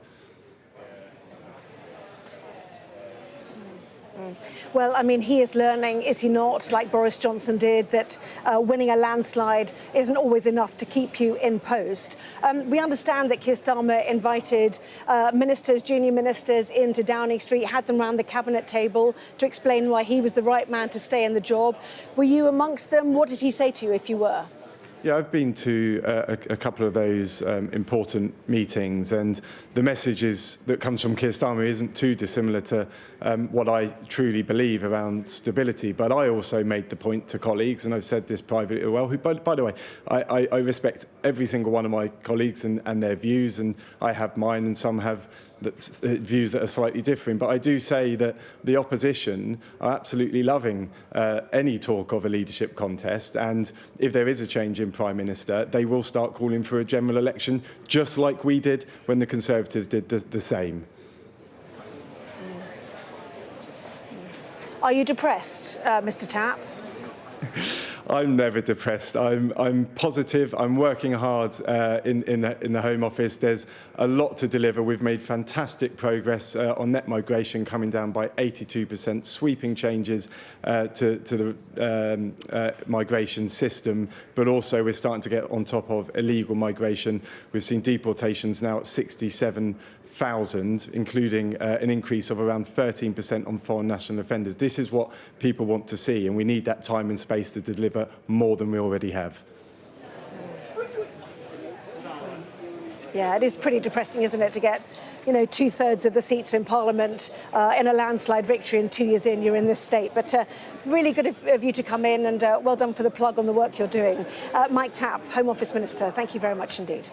Well, I mean, he is learning, is he not, like Boris Johnson did, that winning a landslide isn't always enough to keep you in post. We understand that Keir Starmer invited ministers, junior ministers, into Downing Street, had them round the cabinet table to explain why he was the right man to stay in the job. Were you amongst them? What did he say to you if you were? Yeah, I've been to a couple of those important meetings, and the message that comes from Keir Starmer isn't too dissimilar to what I truly believe around stability. But I also made the point to colleagues, and I've said this privately as well, who, by the way, I respect every single one of my colleagues and their views, and I have mine, and some have views that are slightly different. But I do say that the opposition are absolutely loving any talk of a leadership contest, and if there is a change in Prime Minister, they will start calling for a general election, just like we did when the Conservatives did the same. Are you depressed, Mr. Tapp? I'm never depressed. I'm positive. I'm working hard in the Home Office. There's a lot to deliver. We've made fantastic progress on net migration, coming down by 82%, sweeping changes to the migration system, but also we're starting to get on top of illegal migration. We've seen deportations now at 67,000, including an increase of around 13% on foreign national offenders. This is what people want to see, and we need that time and space to deliver more than we already have. Yeah, it is pretty depressing, isn't it, to get, you know, 2/3 of the seats in Parliament in a landslide victory, and 2 years in, you're in this state. But really good of you to come in, and well done for the plug on the work you're doing. Mike Tapp, Home Office Minister, thank you very much indeed.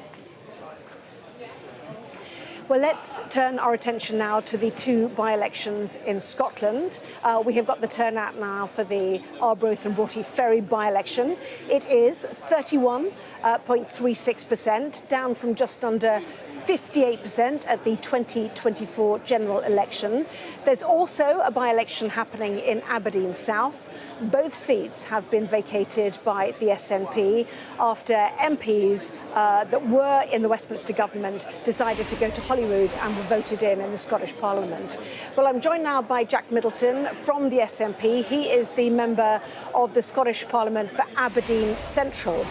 Well, let's turn our attention now to the two by-elections in Scotland. We have got the turnout now for the Arbroath and Broughty Ferry by-election. It is 31.36%, down from just under 58% at the 2024 general election. There's also a by-election happening in Aberdeen South. Both seats have been vacated by the SNP after MPs that were in the Westminster government decided to go to Holyrood and were voted in the Scottish Parliament. Well, I'm joined now by Jack Middleton from the SNP. He is the member of the Scottish Parliament for Aberdeen Central.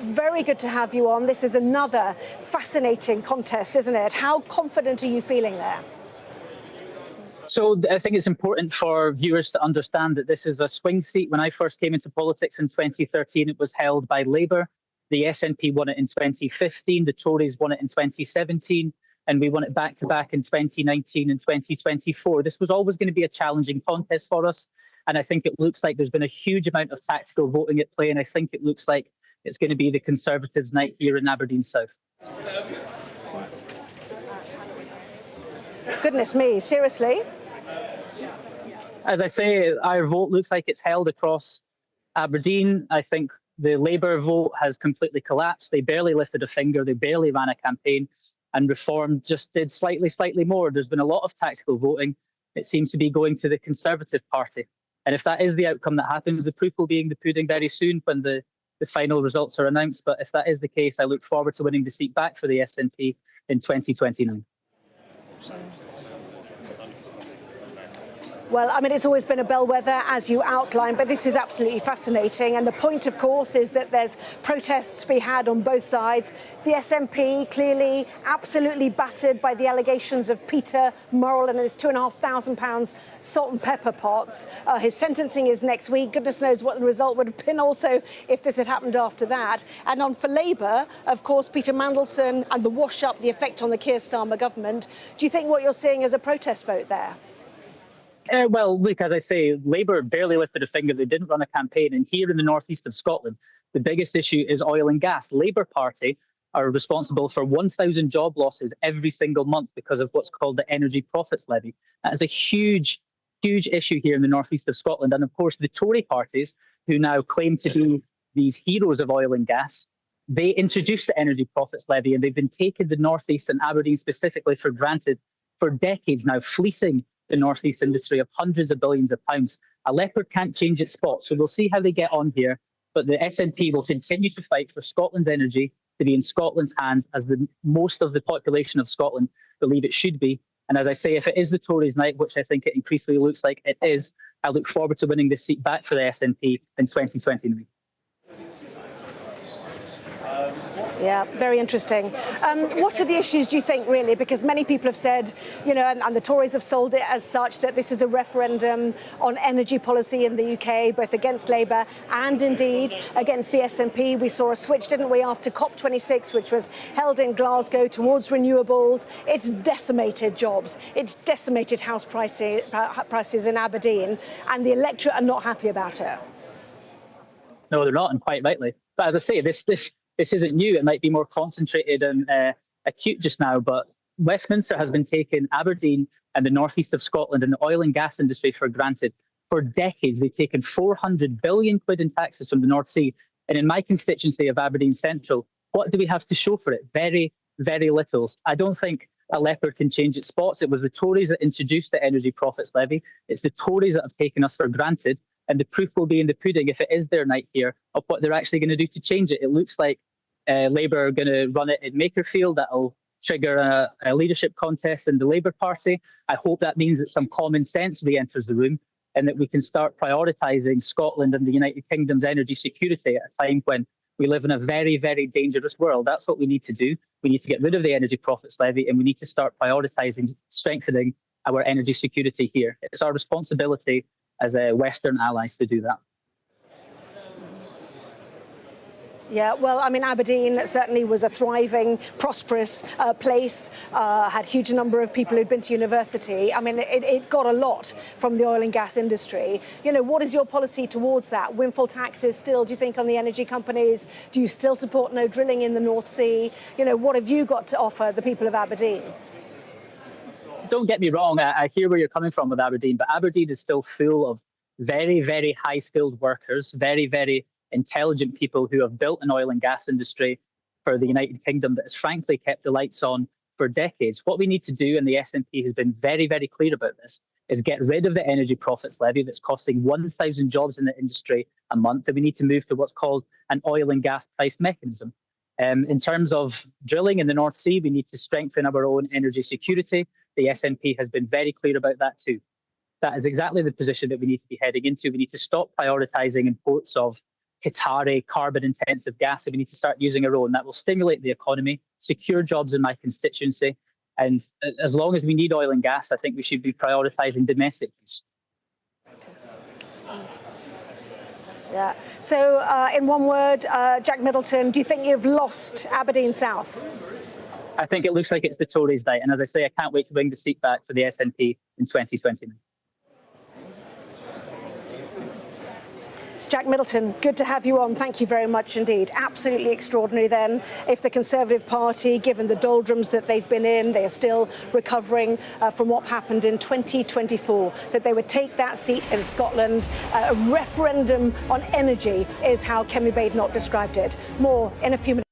Very good to have you on. This is another fascinating contest, isn't it? How confident are you feeling there? So I think it's important for viewers to understand that this is a swing seat. When I first came into politics in 2013, it was held by Labour. The SNP won it in 2015, the Tories won it in 2017, and we won it back-to-back in 2019 and 2024. This was always going to be a challenging contest for us, and I think it looks like there's been a huge amount of tactical voting at play, and I think it looks like it's going to be the Conservatives' night here in Aberdeen South. Goodness me, seriously? As I say, our vote looks like it's held across Aberdeen. I think the Labour vote has completely collapsed. They barely lifted a finger. They barely ran a campaign. And Reform just did slightly more. There's been a lot of tactical voting. It seems to be going to the Conservative Party. And if that is the outcome that happens, the proof will be in the pudding very soon when the final results are announced. But if that is the case, I look forward to winning the seat back for the SNP in 2029. Well, I mean, it's always been a bellwether, as you outlined, but this is absolutely fascinating. And the point, of course, is that there's protests to be had on both sides. The SNP clearly absolutely battered by the allegations of Peter Murrell and his £2,500 salt and pepper pots. His sentencing is next week. Goodness knows what the result would have been also if this had happened after that. And on for Labour, of course, Peter Mandelson and the wash-up, the effect on the Keir Starmer government. Do you think what you're seeing is a protest vote there? Well, look, as I say, Labour barely lifted a finger. They didn't run a campaign. And here in the northeast of Scotland, the biggest issue is oil and gas. The Labour Party are responsible for 1,000 job losses every single month because of what's called the Energy Profits Levy. That is a huge issue here in the northeast of Scotland. And of course, the Tory parties, who now claim to be these heroes of oil and gas, they introduced the Energy Profits Levy, and they've been taking the northeast and Aberdeen specifically for granted for decades now, fleecing the northeast industry of hundreds of billions of pounds. A leopard can't change its spots, so we'll see how they get on here. But the SNP will continue to fight for Scotland's energy to be in Scotland's hands, as most of the population of Scotland believe it should be. And as I say, if it is the Tories' night, which I think it increasingly looks like it is, I look forward to winning this seat back for the SNP in 2029. Yeah, very interesting. What are the issues, do you think, really? Because many people have said, you know, and the Tories have sold it as such, that this is a referendum on energy policy in the UK, both against Labour and indeed against the SNP. We saw a switch, didn't we, after COP26, which was held in Glasgow, towards renewables. It's decimated jobs. It's decimated house prices in Aberdeen, and the electorate are not happy about it. No, they're not, and quite rightly. But as I say, this isn't new. It might be more concentrated and acute just now, but Westminster has been taking Aberdeen and the northeast of Scotland and the oil and gas industry for granted. For decades, they've taken 400 billion quid in taxes from the North Sea. And in my constituency of Aberdeen Central, what do we have to show for it? Very, very little. I don't think a leopard can change its spots. It was the Tories that introduced the Energy Profits Levy. It's the Tories that have taken us for granted. And the proof will be in the pudding, if it is their night here, of what they're actually going to do to change it. It looks like Labour are going to run it in Makerfield. That'll trigger a leadership contest in the Labour Party. I hope that means that some common sense re-enters the room and that we can start prioritising Scotland and the United Kingdom's energy security at a time when we live in a very, very dangerous world. That's what we need to do. We need to get rid of the Energy Profits Levy and we need to start prioritising strengthening our energy security here. It's our responsibility as Western allies to do that. Yeah, well, I mean, Aberdeen certainly was a thriving, prosperous place, had a huge number of people who'd been to university. I mean, it got a lot from the oil and gas industry. You know, what is your policy towards that? Windfall taxes still, do you think, on the energy companies? Do you still support no drilling in the North Sea? You know, what have you got to offer the people of Aberdeen? Don't get me wrong, I hear where you're coming from with Aberdeen, but Aberdeen is still full of very, very high-skilled workers, very, very intelligent people who have built an oil and gas industry for the United Kingdom that has frankly kept the lights on for decades. What we need to do, and the SNP has been very, very clear about this, is get rid of the Energy Profits Levy that's costing 1,000 jobs in the industry a month, and we need to move to what's called an oil and gas price mechanism. In terms of drilling in the North Sea, we need to strengthen our own energy security. The SNP has been very clear about that too. That is exactly the position that we need to be heading into. We need to stop prioritising imports of Qatari carbon-intensive gas, and we need to start using our own. That will stimulate the economy, secure jobs in my constituency, and as long as we need oil and gas, I think we should be prioritising domestic use. Yeah. So, in one word, Jack Middleton, do you think you've lost Aberdeen South? I think it looks like it's the Tories' night, and as I say, I can't wait to bring the seat back for the SNP in 2029. Jack Middleton, good to have you on. Thank you very much indeed. Absolutely extraordinary then. If the Conservative Party, given the doldrums that they've been in, they are still recovering from what happened in 2024, that they would take that seat in Scotland. A referendum on energy is how Kemi Badenoch described it. More in a few minutes.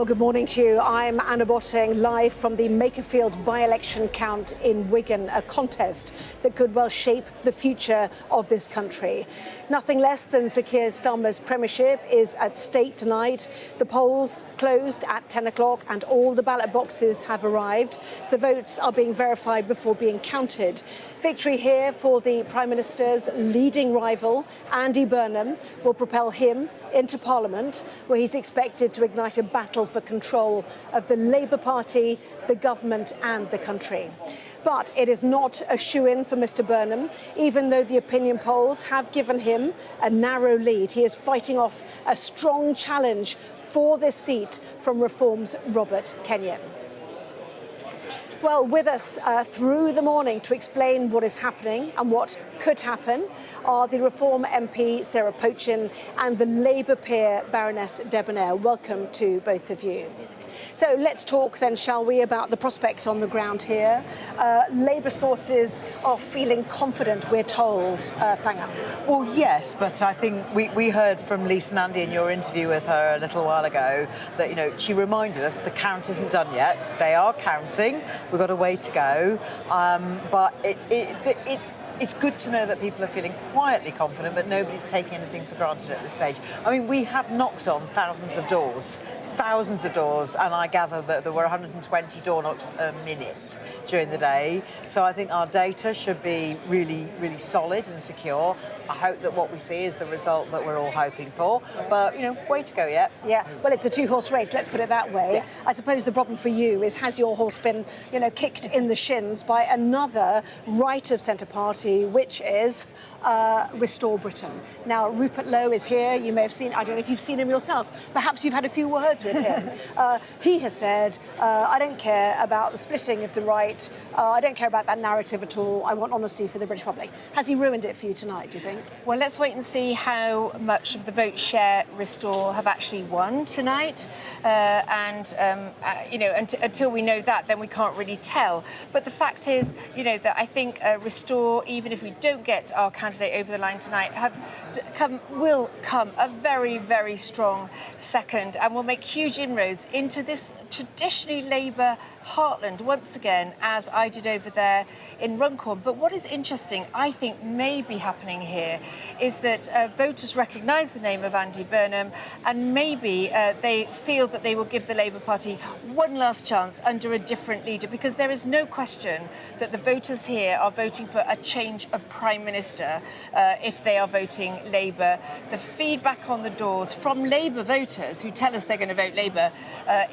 Well, good morning to you. I'm Anna Botting, live from the Makerfield by-election count in Wigan, a contest that could well shape the future of this country. Nothing less than Sir Keir Starmer's premiership is at stake tonight. The polls closed at 10 o'clock and all the ballot boxes have arrived. The votes are being verified before being counted. Victory here for the Prime Minister's leading rival, Andy Burnham, will propel him into Parliament, where he's expected to ignite a battle for control of the Labour Party, the government and the country. But it is not a shoo-in for Mr Burnham. Even though the opinion polls have given him a narrow lead, he is fighting off a strong challenge for this seat from Reform's Robert Kenyon. Well, with us through the morning to explain what is happening and what could happen are the Reform MP Sarah Pochin and the Labour peer Baroness Debonair. Welcome to both of you. So let's talk then, shall we, about the prospects on the ground here. Labour sources are feeling confident, we're told. Thanga. Well, yes, but I think we heard from Lisa Nandy in your interview with her a little while ago that, you know, she reminded us the count isn't done yet. They are counting. We've got a way to go. But it's good to know that people are feeling quietly confident, but nobody's taking anything for granted at this stage. I mean, we have knocked on thousands of doors, and I gather that there were 120 door knocks per minute during the day. So I think our data should be really, really solid and secure. I hope that what we see is the result that we're all hoping for. But, you know, way to go yet. Yeah, well, it's a two-horse race, let's put it that way. Yes. I suppose the problem for you is, has your horse been, you know, kicked in the shins by another right-of-centre party, which is Restore Britain. Now, Rupert Lowe is here. You may have seen, I don't know if you've seen him yourself. Perhaps you've had a few words with him. He has said, I don't care about the splitting of the right. I don't care about that narrative at all. I want honesty for the British public. Has he ruined it for you tonight, do you think? Well, let's wait and see how much of the vote share Restore have actually won tonight. You know, until we know that, then we can't really tell. But the fact is, you know, that I think Restore, even if we don't get our candidate over the line tonight, will come a very, very strong second and will make huge inroads into this traditionally Labour heartland once again, as I did over there in Runcorn. But what is interesting, I think, may be happening here is that voters recognise the name of Andy Burnham, and maybe they feel that they will give the Labour Party one last chance under a different leader, because there is no question that the voters here are voting for a change of Prime Minister if they are voting Labour. The feedback on the doors from Labour voters who tell us they're going to vote Labour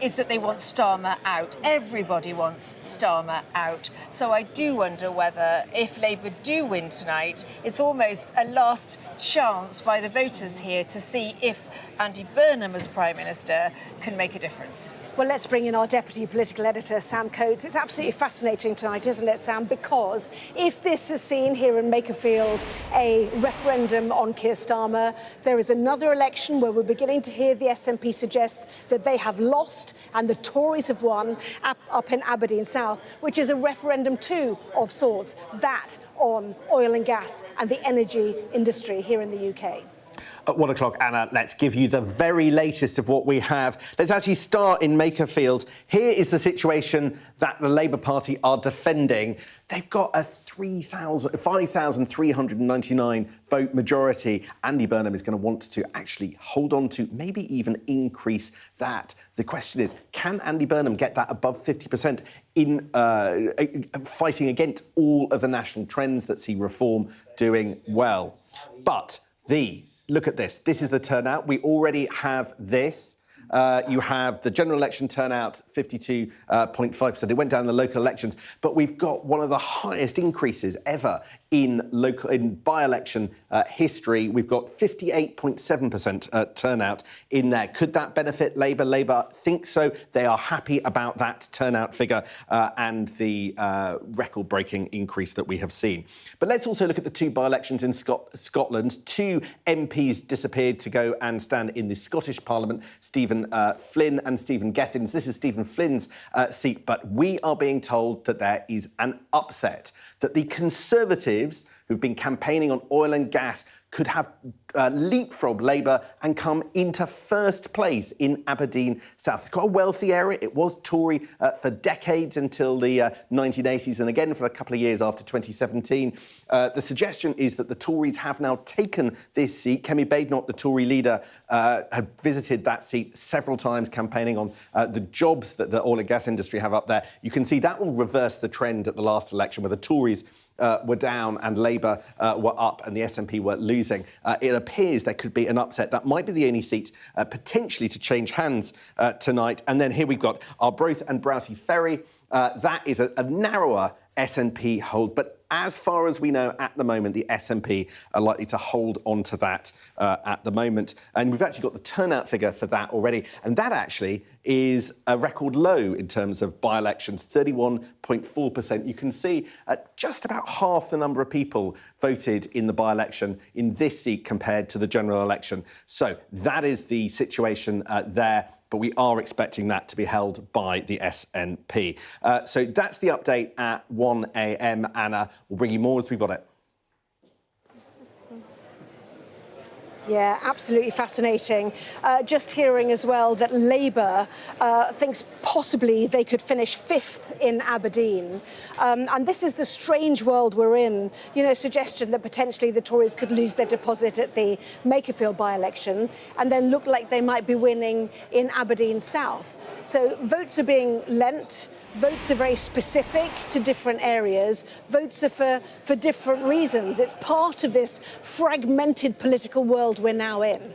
is that they want Starmer out. Everybody wants Starmer out. So I do wonder whether, if Labour do win tonight, it's almost a last chance by the voters here to see if Andy Burnham as Prime Minister can make a difference. Well, let's bring in our Deputy Political Editor, Sam Coates. It's absolutely fascinating tonight, isn't it, Sam? Because if this is seen here in Makerfield, a referendum on Keir Starmer, there is another election where we're beginning to hear the SNP suggest that they have lost and the Tories have won up in Aberdeen South, which is a referendum too of sorts, that on oil and gas and the energy industry here in the UK. At 1 o'clock, Anna, let's give you the very latest of what we have. Let's actually start in Makerfield. Here is the situation that the Labour Party are defending. They've got a 5,399 vote majority. Andy Burnham is going to want to actually hold on to, maybe even increase that. The question is, can Andy Burnham get that above 50% in fighting against all of the national trends that see Reform doing well? But look at this. This is the turnout. We already have this. You have the general election turnout, 52.5%. It went down in the local elections, but we've got one of the highest increases ever in by-election history. We've got 58.7% turnout in there. Could that benefit Labour? Labour think so. They are happy about that turnout figure and the record-breaking increase that we have seen. But let's also look at the two by-elections in Scotland. Two MPs disappeared to go and stand in the Scottish Parliament, Stephen Flynn and Stephen Gethins. This is Stephen Flynn's seat, but we are being told that there is an upset, that the Conservatives who've been campaigning on oil and gas could have leapfrog Labour and come into first place in Aberdeen South. It's quite a wealthy area. It was Tory for decades until the 1980s and again for a couple of years after 2017. The suggestion is that the Tories have now taken this seat. Kemi Badenoch, the Tory leader, had visited that seat several times, campaigning on the jobs that the oil and gas industry have up there. You can see that will reverse the trend at the last election where the Tories were down and Labour were up and the SNP were losing. It appears there could be an upset. That might be the only seat potentially to change hands tonight. And then here we've got Arbroath and Browsey Ferry. That is a narrower SNP hold, but as far as we know at the moment, the SNP are likely to hold on to that at the moment. And we've actually got the turnout figure for that already. And that actually is a record low in terms of by-elections, 31.4%. You can see just about half the number of people voted in the by-election in this seat compared to the general election. So that is the situation there. But we are expecting that to be held by the SNP. So that's the update at 1 a.m. Anna, we'll bring you more as we've got it. Yeah, absolutely fascinating. Just hearing as well that Labour thinks possibly they could finish 5th in Aberdeen. And this is the strange world we're in. You know, suggestion that potentially the Tories could lose their deposit at the Makerfield by-election and then look like they might be winning in Aberdeen South. So votes are being lent. Votes are very specific to different areas. Votes are for different reasons. It's part of this fragmented political world we're now in.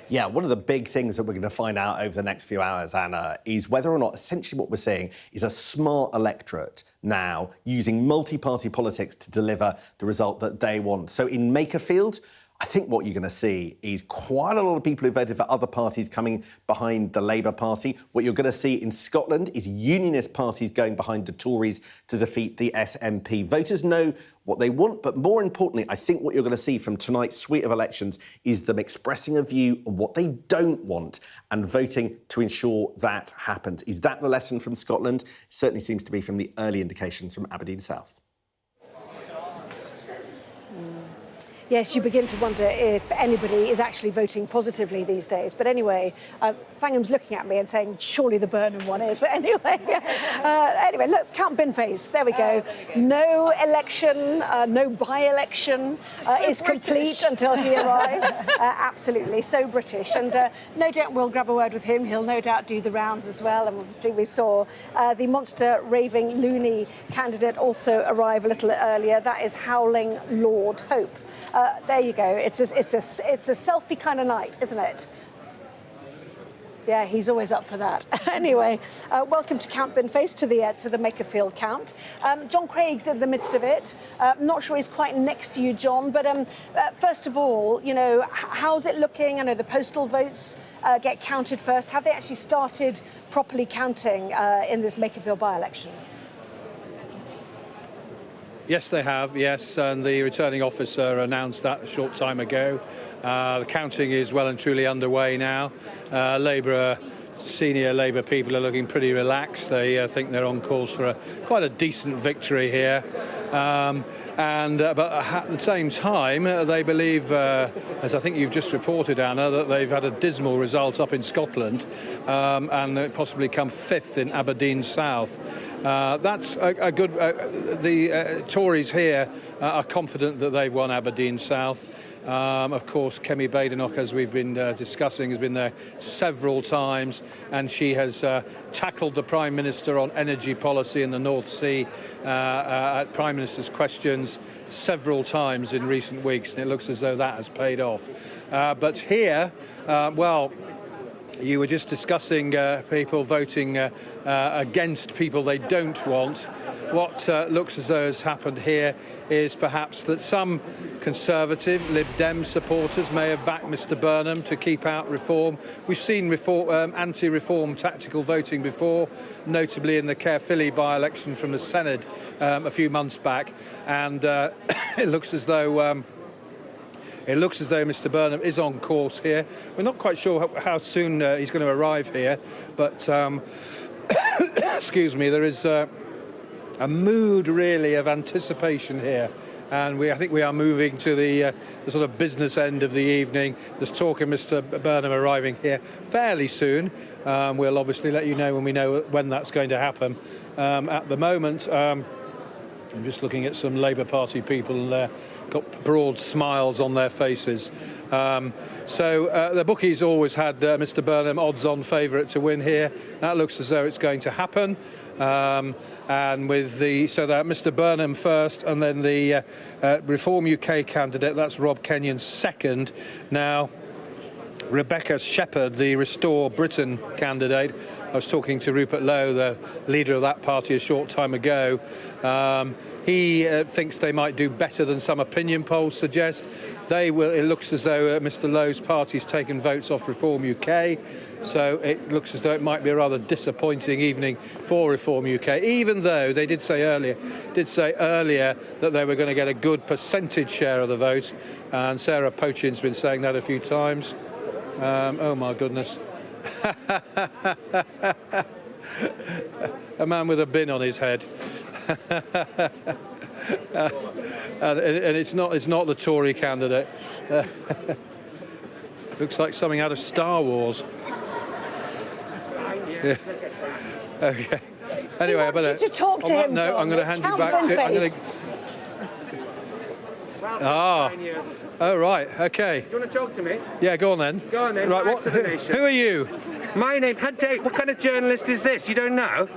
Yeah, one of the big things that we're going to find out over the next few hours, Anna, is whether or not essentially what we're seeing is a smart electorate now using multi-party politics to deliver the result that they want. So in Makerfield, I think what you're going to see is quite a lot of people who voted for other parties coming behind the Labour Party. What you're going to see in Scotland is unionist parties going behind the Tories to defeat the SNP. Voters know what they want, but more importantly, I think what you're going to see from tonight's suite of elections is them expressing a view on what they don't want and voting to ensure that happens. Is that the lesson from Scotland? It certainly seems to be from the early indications from Aberdeen South. Yes, you begin to wonder if anybody is actually voting positively these days. But anyway, Thangham's looking at me and saying, surely the Burnham one is. But anyway, anyway, look, Count Binface, there we go. No election, no by-election is complete until he arrives. Absolutely, so British. And no doubt we'll grab a word with him. He'll no doubt do the rounds as well. And obviously we saw the monster Raving Loony candidate also arrive a little earlier. That is Howling Laud Hope. There you go. It's a selfie kind of night, isn't it? Yeah, he's always up for that. Anyway, welcome to Count Binface, to the Makerfield count. John Craig's in the midst of it. Not sure he's quite next to you, John, but first of all, you know, how's it looking? I know the postal votes get counted first. Have they actually started properly counting in this Makerfield by-election? Yes, they have, yes, and the returning officer announced that a short time ago. The counting is well and truly underway now. Senior Labour people are looking pretty relaxed. They think they're on course for quite a decent victory here. But at the same time, they believe, as I think you've just reported, Anna, that they've had a dismal result up in Scotland and possibly come 5th in Aberdeen South. That's a good... the Tories here are confident that they've won Aberdeen South. Of course, Kemi Badenoch, as we've been discussing, has been there several times, and she has tackled the Prime Minister on energy policy in the North Sea at Prime Minister's questions several times in recent weeks, and it looks as though that has paid off. But here, well, you were just discussing people voting against people they don't want. What looks as though has happened here is perhaps that some Conservative Lib Dem supporters may have backed Mr Burnham to keep out reform. We've seen anti-reform tactical voting before, notably in the Caerphilly by-election from the Senedd a few months back, and it looks as though Mr Burnham is on course here. We're not quite sure how soon he's going to arrive here, but excuse me, there is a mood really of anticipation here and I think we are moving to the sort of business end of the evening. There's talk of Mr. Burnham arriving here fairly soon. We'll obviously let you know when we know when that's going to happen. At the moment, I'm just looking at some Labour Party people, and they've got broad smiles on their faces. So the bookies always had Mr. Burnham odds-on favourite to win here. That looks as though it's going to happen. And with so that Mr. Burnham first, and then the Reform UK candidate, that's Rob Kenyon second. Now, Rebecca Shepherd, the Restore Britain candidate, I was talking to Rupert Lowe, the leader of that party, a short time ago. He thinks they might do better than some opinion polls suggest. They will. It looks as though Mr. Lowe's party's taken votes off Reform UK, so it looks as though it might be a rather disappointing evening for Reform UK. Even though they did say earlier that they were going to get a good percentage share of the vote, and Sarah Pochin's been saying that a few times. Oh my goodness. A man with a bin on his head. And it's not the Tory candidate. Looks like something out of Star Wars. Yeah. Okay. Anyway, I better to talk to him. No, I'm going to hand you back to. Oh, right, okay. You want to talk to me? Yeah, go on then. Go on then. Right, Back to the nation. Who are you? My name. What kind of journalist is this? You don't know?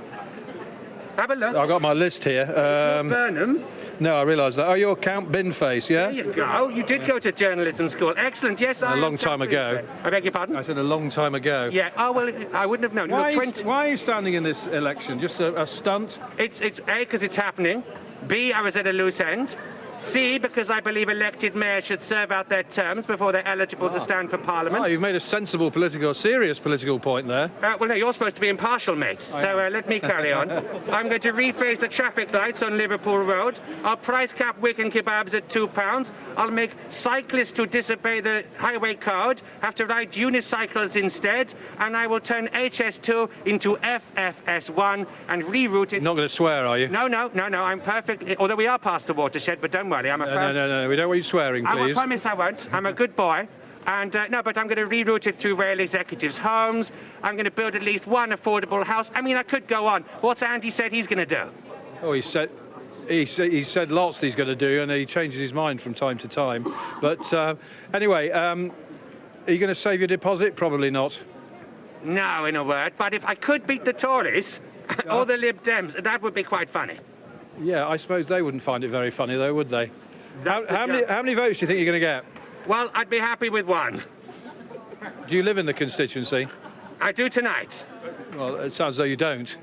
Have a look. I've got my list here. It's not Burnham. No, I realise that. Oh, you're Count Binface, yeah? There you go. You did go to journalism school. Excellent. Yes, I. A long time ago. I beg your pardon? I said a long time ago. Yeah. Oh well, I wouldn't have known. Why are you standing in this election? Just a stunt? It's A, because it's happening. B, I was at a loose end. C, because I believe elected mayors should serve out their terms before they're eligible to stand for Parliament. Oh, you've made a sensible serious political point there. Well, no, you're supposed to be impartial, mate. So let me carry on. I'm going to rephrase the traffic lights on Liverpool Road. I'll price cap Wigan kebabs at £2. I'll make cyclists who disobey the highway code have to ride unicycles instead. And I will turn HS2 into FFS1 and reroute it. Not going to swear, are you? No, I'm perfect. Although we are past the watershed, but don't worry. No, we don't want you swearing, please. I promise I won't. I'm a good boy. And no, but I'm going to reroute it through rail executives' homes. I'm going to build at least one affordable house. I mean, I could go on. What's Andy said he's going to do? Oh, he said lots he's going to do, and he changes his mind from time to time. But anyway, are you going to save your deposit? Probably not. No, in a word. But if I could beat the Tories or the Lib Dems, that would be quite funny. Yeah, I suppose they wouldn't find it very funny, though, would they? How many votes do you think you're going to get? Well, I'd be happy with one. Do you live in the constituency? I do tonight. Well, it sounds as though you don't.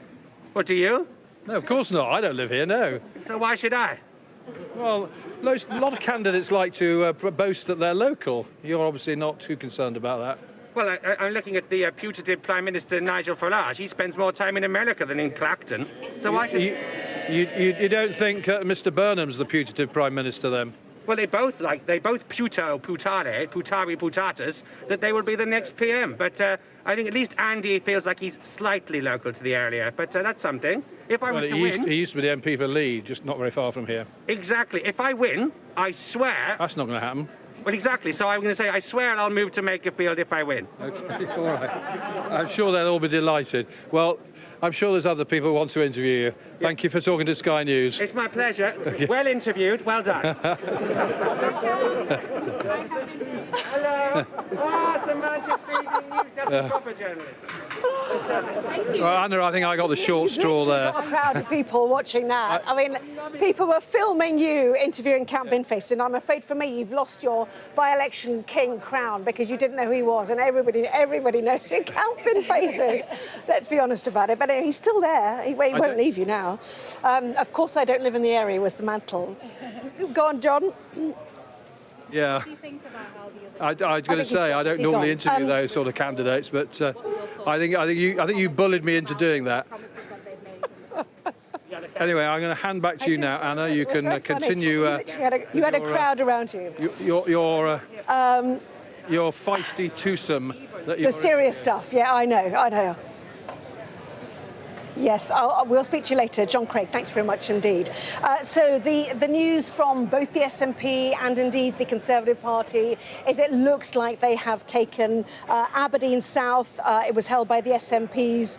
What, do you? No, of course not. I don't live here, no. So why should I? Well, a lot of candidates like to boast that they're local. You're obviously not too concerned about that. Well, I'm looking at the putative Prime Minister, Nigel Farage. He spends more time in America than in Clacton. So why should... You don't think Mr. Burnham's the putative Prime Minister, then? Well, they both putatas, that they will be the next PM. But I think at least Andy feels like he's slightly local to the area. But that's something. If I was to win... He used to be the MP for Lead, just not very far from here. Exactly. If I win, I swear... That's not going to happen. Well, exactly. So I'm going to say, I swear I'll move to Makerfield if I win. Okay, all right. I'm sure they'll all be delighted. Well, I'm sure there's other people who want to interview you. Thank you for talking to Sky News. It's my pleasure. Well interviewed. Well done. Hello. It's the Manchester Evening News. That's a proper journalist. Well, Anna, I think I got the short straw there. Got a crowd of people watching that. I mean, people were filming you interviewing Count Binface, and I'm afraid for me, you've lost your by-election king crown because you didn't know who he was, and everybody knows who Count Binface is. Let's be honest about it. But anyway, he's still there. He won't leave you now. Of course, I don't live in the area. Was the mantle? Go on, John. Yeah. I was going to say I don't normally interview those sort of candidates, but I think you bullied me into doing that. Anyway, I'm going to hand back to you now, Anna. You can continue. You had a crowd around you. Your feisty twosome. The serious stuff. Yeah, I know. Yes, we'll speak to you later. John Craig, thanks very much indeed. So the news from both the SNP and indeed the Conservative Party is it looks like they have taken Aberdeen South. It was held by the SNP.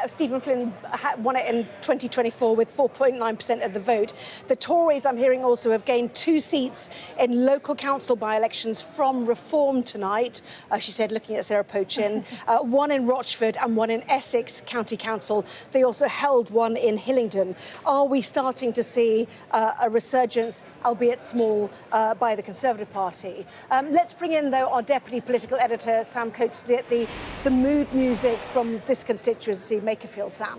Stephen Flynn won it in 2024 with 4.9% of the vote. The Tories, I'm hearing, also have gained 2 seats in local council by-elections from Reform tonight, she said, looking at Sarah Pochin, one in Rochford and one in Essex County Council. They also held one in Hillingdon. Are we starting to see a resurgence, albeit small, by the Conservative Party? Let's bring in, though, our Deputy Political Editor, Sam Coates, to get the mood music from this constituency, Makerfield. Sam.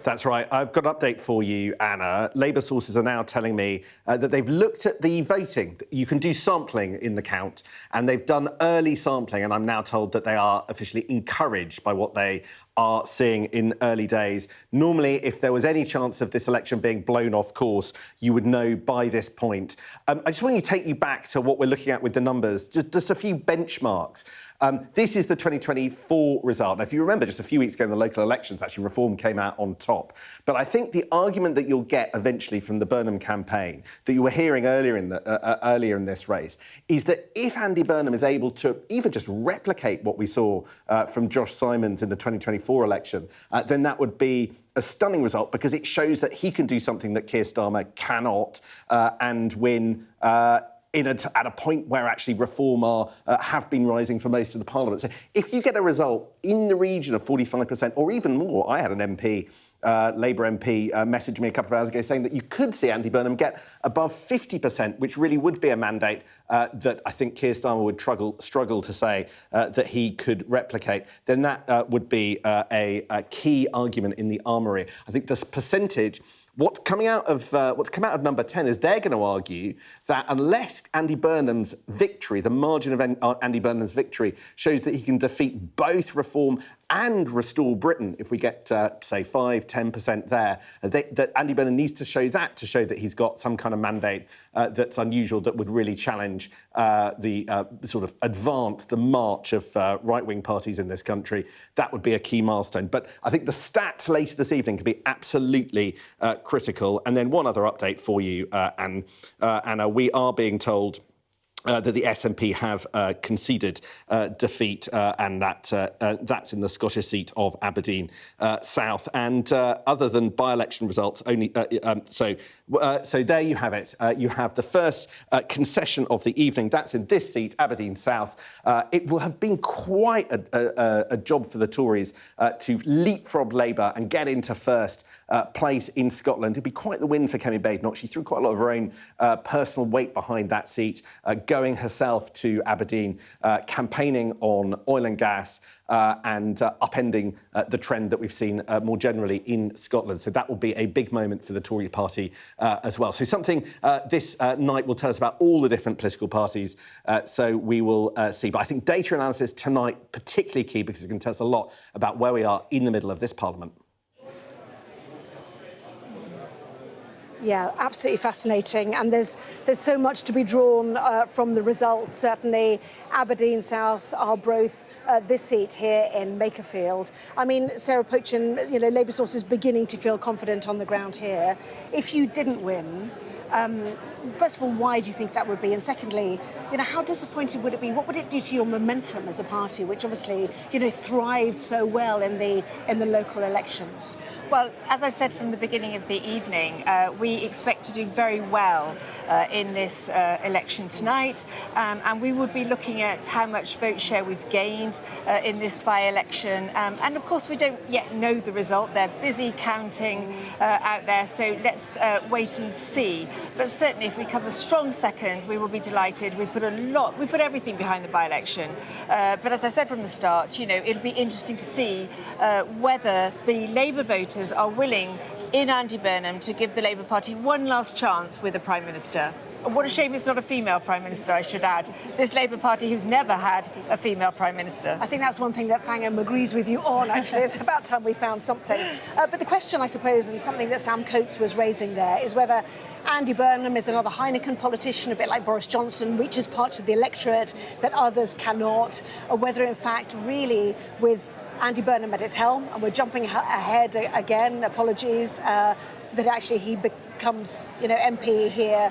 That's right. I've got an update for you, Anna. Labour sources are now telling me that they've looked at the voting. You can do sampling in the count, and they've done early sampling, and I'm now told that they are officially encouraged by what they are seeing in early days. Normally, if there was any chance of this election being blown off course, you would know by this point. I just want to take you back to what we're looking at with the numbers, just a few benchmarks. This is the 2024 result. Now, if you remember, just a few weeks ago in the local elections, actually, Reform came out on top. But I think the argument that you'll get eventually from the Burnham campaign, that you were hearing earlier in this race, is that if Andy Burnham is able to even just replicate what we saw from Josh Simons in the 2024 election, then that would be a stunning result, because it shows that he can do something that Keir Starmer cannot and win at a point where actually Reform have been rising for most of the Parliament. So if you get a result in the region of 45% or even more, I had an MP, Labour MP, message me a couple of hours ago saying that you could see Andy Burnham get above 50%, which really would be a mandate that I think Keir Starmer would struggle to say that he could replicate. Then that would be a key argument in the armoury. I think this percentage. What's come out of number 10 is they're going to argue that unless Andy Burnham's victory, the margin of Andy Burnham's victory, shows that he can defeat both Reform and restore Britain, if we get, say, 5-10% there, that Andy Burnham needs to show that he's got some kind of mandate that's unusual, that would really challenge the march of right-wing parties in this country. That would be a key milestone. But I think the stats later this evening could be absolutely critical. And then one other update for you, Anna. We are being told that the SNP have conceded defeat, and that's in the Scottish seat of Aberdeen South. And other than by-election results, only so there you have it. You have the first concession of the evening. That's in this seat, Aberdeen South. It will have been quite a job for the Tories to leapfrog Labour and get into first place in Scotland. It'd be quite the win for Kemi Badenoch. She threw quite a lot of her own personal weight behind that seat, going herself to Aberdeen, campaigning on oil and gas, and upending the trend that we've seen more generally in Scotland. So that will be a big moment for the Tory party as well. So something this night will tell us about all the different political parties. So we will see. But I think data analysis tonight particularly key, because it can tell us a lot about where we are in the middle of this Parliament. Yeah, absolutely fascinating. And there's so much to be drawn from the results. Certainly, Aberdeen South, Arbroath, this seat here in Makerfield. I mean, Sarah Pochin, Labour sources beginning to feel confident on the ground here. If you didn't win, first of all, why do you think that would be? And secondly, how disappointing would it be? What would it do to your momentum as a party, which obviously, thrived so well in the local elections? Well, as I said from the beginning of the evening, we expect to do very well in this election tonight, and we would be looking at how much vote share we've gained in this by-election. And of course, we don't yet know the result. They're busy counting out there, so let's wait and see. But certainly, if we come a strong second, we will be delighted. We put everything behind the by-election. But as I said from the start, it'll be interesting to see whether the Labour voters are willing in Andy Burnham to give the Labour Party one last chance with a Prime Minister. What a shame it's not a female Prime Minister, I should add. This Labour Party who's never had a female Prime Minister. I think that's one thing that Thangham agrees with you on, actually. It's about time we found something. But the question, I suppose, and something that Sam Coates was raising there, is whether Andy Burnham is another Heineken politician, a bit like Boris Johnson, reaches parts of the electorate that others cannot, or whether, in fact, really, with Andy Burnham at his helm, and we're jumping ahead again, apologies, that actually he becomes, MP here,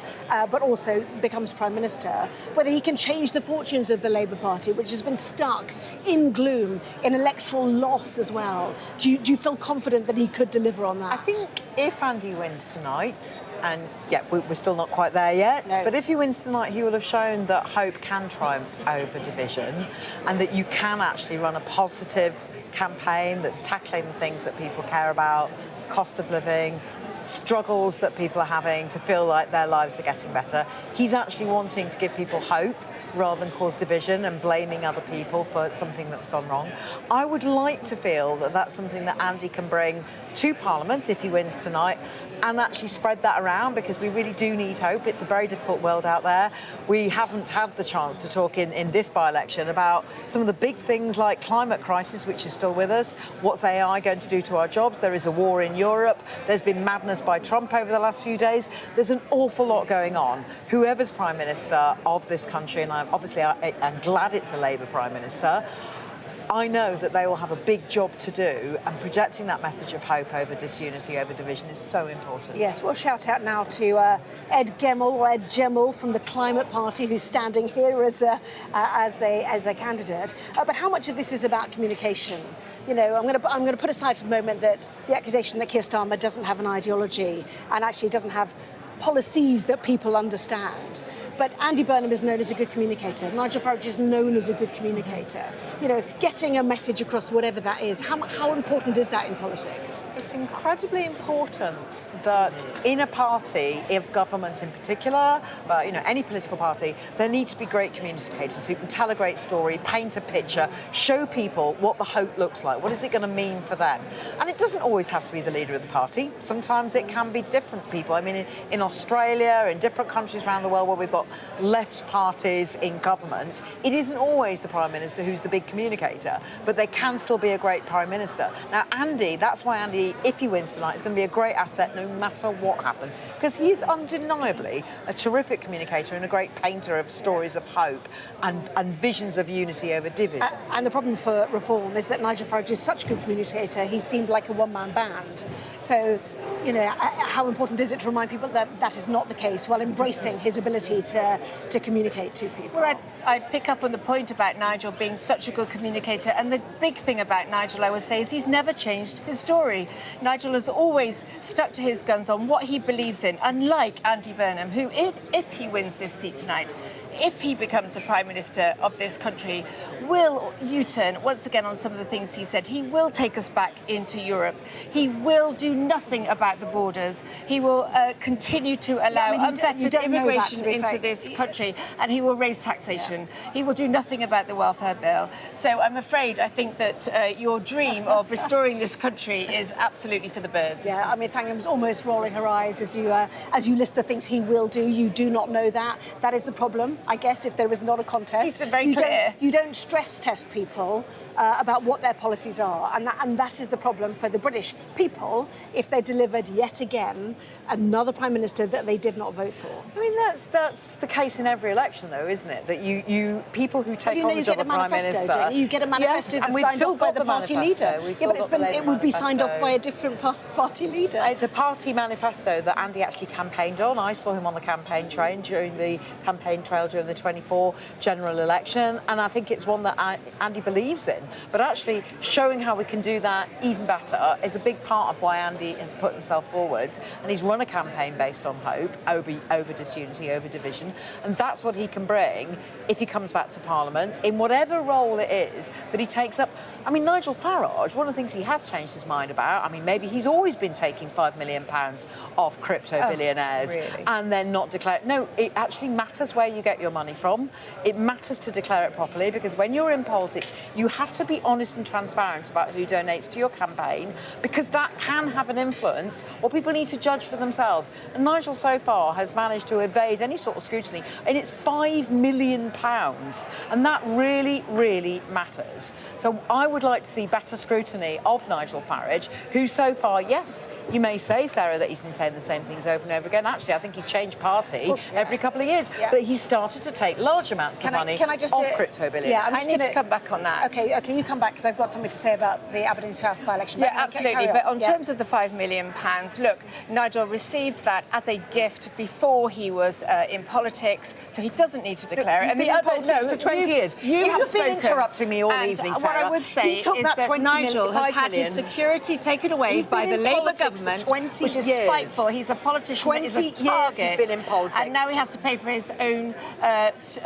but also becomes Prime Minister, whether he can change the fortunes of the Labour Party, which has been stuck in gloom, in electoral loss as well. Do you feel confident that he could deliver on that? I think if Andy wins tonight, and yeah, we're still not quite there yet, but if he wins tonight, he will have shown that hope can triumph over division, and that you can actually run a positive campaign that's tackling the things that people care about, cost of living, struggles that people are having to feel like their lives are getting better. He's actually wanting to give people hope rather than cause division and blaming other people for something that's gone wrong. I would like to feel that that's something that Andy can bring to Parliament if he wins tonight, and actually spread that around, because we really do need hope. It's a very difficult world out there. We haven't had the chance to talk in this by-election about some of the big things like climate crisis, which is still with us. What's AI going to do to our jobs? There is a war in Europe. There's been madness by Trump over the last few days. There's an awful lot going on. Whoever's Prime Minister of this country, and I'm glad it's a Labour Prime Minister, I know that they will have a big job to do, and projecting that message of hope over disunity, over division is so important. Yes, we'll shout out now to Ed Gemmell from the Climate Party, who's standing here as a candidate. But how much of this is about communication? I'm going to put aside for the moment that the accusation that Keir Starmer doesn't have an ideology and actually doesn't have policies that people understand. But Andy Burnham is known as a good communicator. Nigel Farage is known as a good communicator. Getting a message across, whatever that is, how important is that in politics? It's incredibly important that in a party, if government in particular, but any political party, there need to be great communicators who can tell a great story, paint a picture, show people what the hope looks like. What is it going to mean for them? And it doesn't always have to be the leader of the party. Sometimes it can be different people. I mean, in Australia, in different countries around the world where we've got left parties in government, it isn't always the Prime Minister who's the big communicator, but they can still be a great Prime Minister. Now, that's why Andy, if he wins tonight, is going to be a great asset no matter what happens, because he is undeniably a terrific communicator and a great painter of stories of hope and visions of unity over division. And the problem for Reform is that Nigel Farage is such a good communicator, he seemed like a one-man band. So, how important is it to remind people that that is not the case while embracing his ability to communicate to people? Well, I'd pick up on the point about Nigel being such a good communicator, and the big thing about Nigel, I would say, is he's never changed his story. Nigel has always stuck to his guns on what he believes in, unlike Andy Burnham, who, if he wins this seat tonight, if he becomes the Prime Minister of this country, will U-turn once again on some of the things he said. He will take us back into Europe. He will do nothing about the borders. He will continue to allow unvetted immigration into this country, and he will raise taxation. Yeah. He will do nothing about the welfare bill. So I'm afraid I think that your dream of restoring this country is absolutely for the birds. Yeah, I mean, Thangham's almost rolling her eyes as you list the things he will do. You do not know that. That is the problem. I guess if there is not a contest, he's been very clear. You don't stress test people about what their policies are, and that is the problem for the British people if they delivered yet again another Prime Minister that they did not vote for. I mean, that's the case in every election, though, isn't it? That you people who take on the job of Prime Minister, you get a manifesto that's signed off by the party leader. Yeah, but it would be signed off by a different party leader. It's a party manifesto that Andy actually campaigned on. I saw him on the campaign trail during the 24 general election, and I think it's one that Andy believes in. But actually showing how we can do that even better is a big part of why Andy has put himself forward, and he's run a campaign based on hope over disunity, over division, and that's what he can bring if he comes back to Parliament in whatever role it is that he takes up. I mean, Nigel Farage, one of the things he has changed his mind about, I mean, maybe he's always been taking £5 million off crypto billionaires and then not declare. No, it actually matters where you get your money from. It matters to declare it properly, because when you're in politics, you have to be honest and transparent about who donates to your campaign, because that can have an influence, or people need to judge for themselves themselves. And Nigel so far has managed to evade any sort of scrutiny, and it's £5 million, and that really, really matters. So I would like to see better scrutiny of Nigel Farage, who so far, yes, you may say, Sarah, that he's been saying the same things over and over again. Actually, I think he's changed party every couple of years, but he's started to take large amounts of money off crypto billion. Yeah, I need to come back on that. Okay, you come back, because I've got something to say about the Aberdeen South by-election. Yeah, absolutely. But on terms of the £5 million, look, Nigel received that as a gift before he was in politics, so he doesn't need to declare it. And the other for 20 years. You've been interrupting me all evening, Sarah. What I would say is that Nigel has had his security taken away by the Labour government, which is spiteful. He's a politician that is a target, he's been in politics. and now he has to pay for his own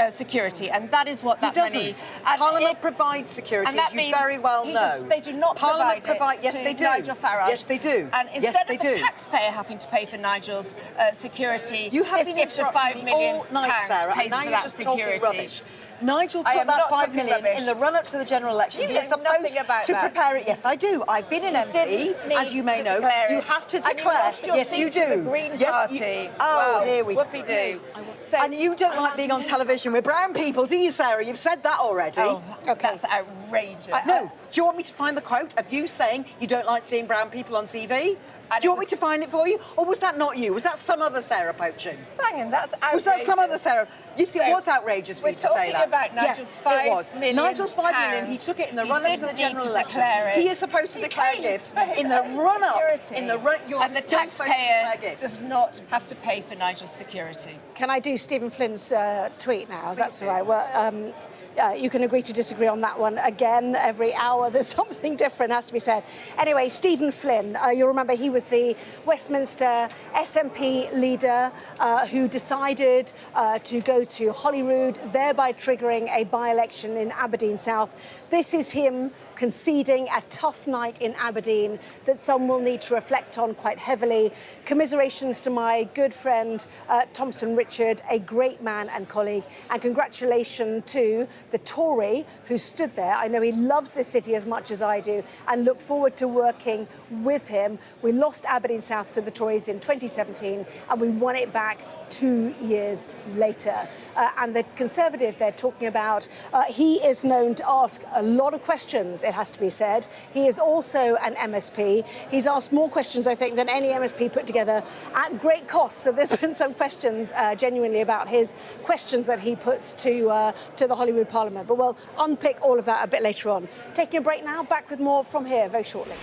security, and that is what that money... Parliament provides security, and that as you very well know. They do not Parliament provide it yes, to they do. Nigel Farage. Yes, they do. And instead of the taxpayer having to pay for Nigel's security, this gift of £5 million all night, Sarah, pays now for you're that just security. talking rubbish. Nigel took that £5 million in the run-up to the general election. You He is know nothing supposed about to that. prepare it. Yes, I do. I've been in MP, as you may know. You have to declare. And you lost your yes, you seat to do. the Green yes, Party. Oh, Wow. here we go. Whoopie-doo. And you don't like being on television with brown people, do you, Sarah? You've said that already. Oh, that's outrageous. No. Do you want me to find the quote of you saying you don't like seeing brown people on TV? Do you want me to find it for you? Or was that not you? Was that some other Sarah poaching? Hang on, that's outrageous. Was that some other Sarah? You see, it was outrageous for you to say that. We're talking about Nigel's £5 million. Nigels £5 million, he took it in the run-up to the general election. He is supposed to declare gifts in the run-up. And the taxpayer does not have to pay for Nigel's security. Can I do Stephen Flynn's tweet now? That's all right. Well, you can agree to disagree on that one. Again, every hour there's something different has to be said. Anyway, Stephen Flynn, you'll remember he was the Westminster SNP leader who decided to go to Holyrood, thereby triggering a by-election in Aberdeen South. This is him conceding a tough night in Aberdeen that some will need to reflect on quite heavily. Commiserations to my good friend Thompson Richard, a great man and colleague, and congratulations to the Tory who stood there. I know he loves this city as much as I do and look forward to working with him. We lost Aberdeen South to the Tories in 2017 and we won it back 2 years later. And the Conservative they're talking about, he is known to ask a lot of questions, it has to be said. He is also an MSP. He's asked more questions, I think, than any MSP put together at great cost. So there's been some questions genuinely about his questions that he puts to the Holyrood Parliament. But we'll unpick all of that a bit later on. Taking a break now, back with more from here very shortly.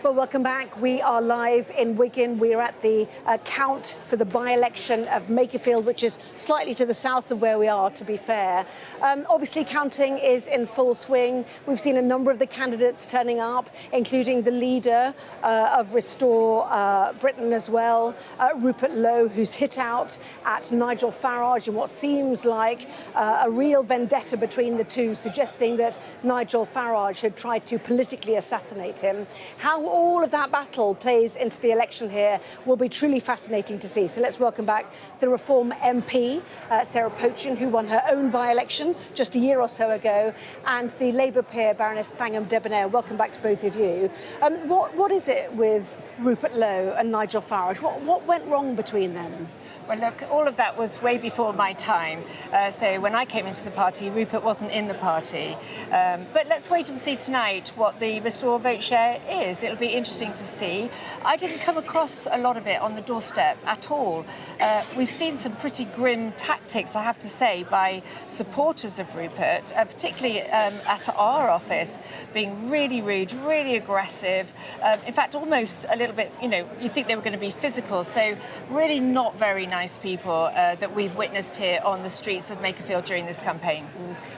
Well, welcome back. We are live in Wigan. We're at the count for the by-election of Makerfield, which is slightly to the south of where we are, to be fair. Obviously, counting is in full swing. We've seen a number of the candidates turning up, including the leader of Restore Britain as well, Rupert Lowe, who's hit out at Nigel Farage in what seems like a real vendetta between the two, suggesting that Nigel Farage had tried to politically assassinate him. How all of that battle plays into the election here will be truly fascinating to see. So let's welcome back the Reform MP, Sarah Pochin, who won her own by-election just a year or so ago, and the Labour peer, Baroness Thangham Debonair. Welcome back to both of you. What is it with Rupert Lowe and Nigel Farage? What went wrong between them? Well, look, all of that was way before my time. So when I came into the party, Rupert wasn't in the party. But let's wait and see tonight what the Restore vote share is. It'll be interesting to see. I didn't come across a lot of it on the doorstep at all. We've seen some pretty grim tactics, I have to say, by supporters of Rupert, particularly at our office, being really rude, really aggressive. In fact, almost a little bit, you'd think they were going to be physical. So really not very nice people that we've witnessed here on the streets of Makerfield during this campaign.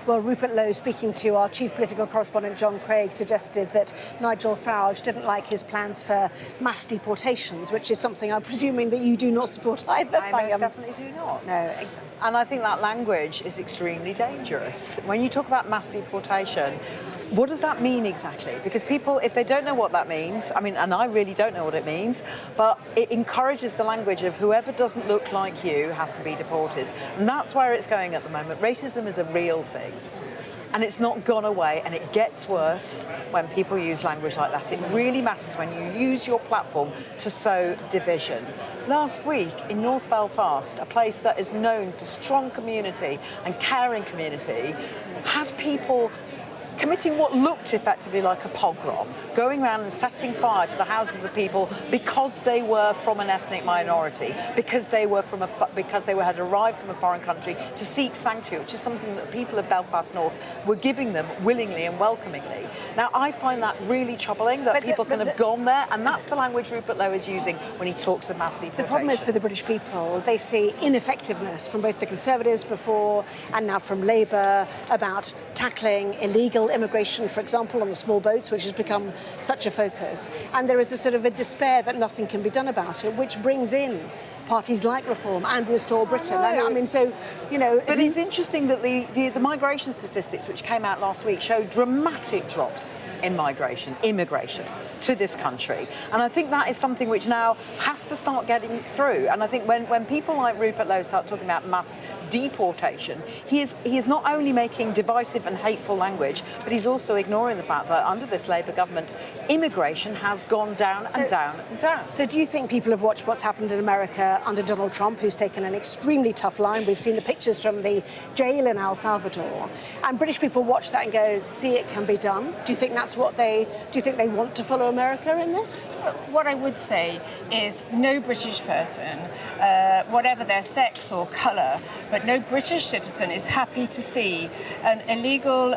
Well, Rupert Lowe, speaking to our chief political correspondent John Craig, suggested that Nigel Farage didn't like his plans for mass deportations, which is something I'm presuming that you do not support either. I most definitely do not. No, exactly. And I think that language is extremely dangerous. When you talk about mass deportation, what does that mean exactly? Because people, if they don't know what that means, and I really don't know what it means, but it encourages the language of whoever doesn't look like you has to be deported. And that's where it's going at the moment. Racism is a real thing. And it's not gone away, and it gets worse when people use language like that. It really matters when you use your platform to sow division. Last week in North Belfast, a place that is known for strong community and caring community, had people committing what looked effectively like a pogrom, going around and setting fire to the houses of people because they were from an ethnic minority, because they had arrived from a foreign country to seek sanctuary, which is something that the people of Belfast North were giving them willingly and welcomingly. Now, I find that really troubling that people can have gone there, and that's the language Rupert Lowe is using when he talks of mass deportation. The problem is for the British people, they see ineffectiveness from both the Conservatives before and now from Labour about tackling illegal immigration, for example, on the small boats, which has become such a focus. And there is a sort of a despair that nothing can be done about it, which brings in parties like Reform and Restore Britain. But it's interesting that the migration statistics which came out last week show dramatic drops in immigration to this country. And I think that is something which now has to start getting through. And I think when people like Rupert Lowe start talking about mass deportation, he is not only making divisive and hateful language, but he's also ignoring the fact that under this Labour government, immigration has gone down and down and down. So do you think people have watched what's happened in America under Donald Trump, who's taken an extremely tough line? We've seen the pictures from the jail in El Salvador. And British people watch that and go, see, it can be done. Do you think that's do you think they want to follow America in this? What I would say is no British person, whatever their sex or colour, but no British citizen is happy to see an illegal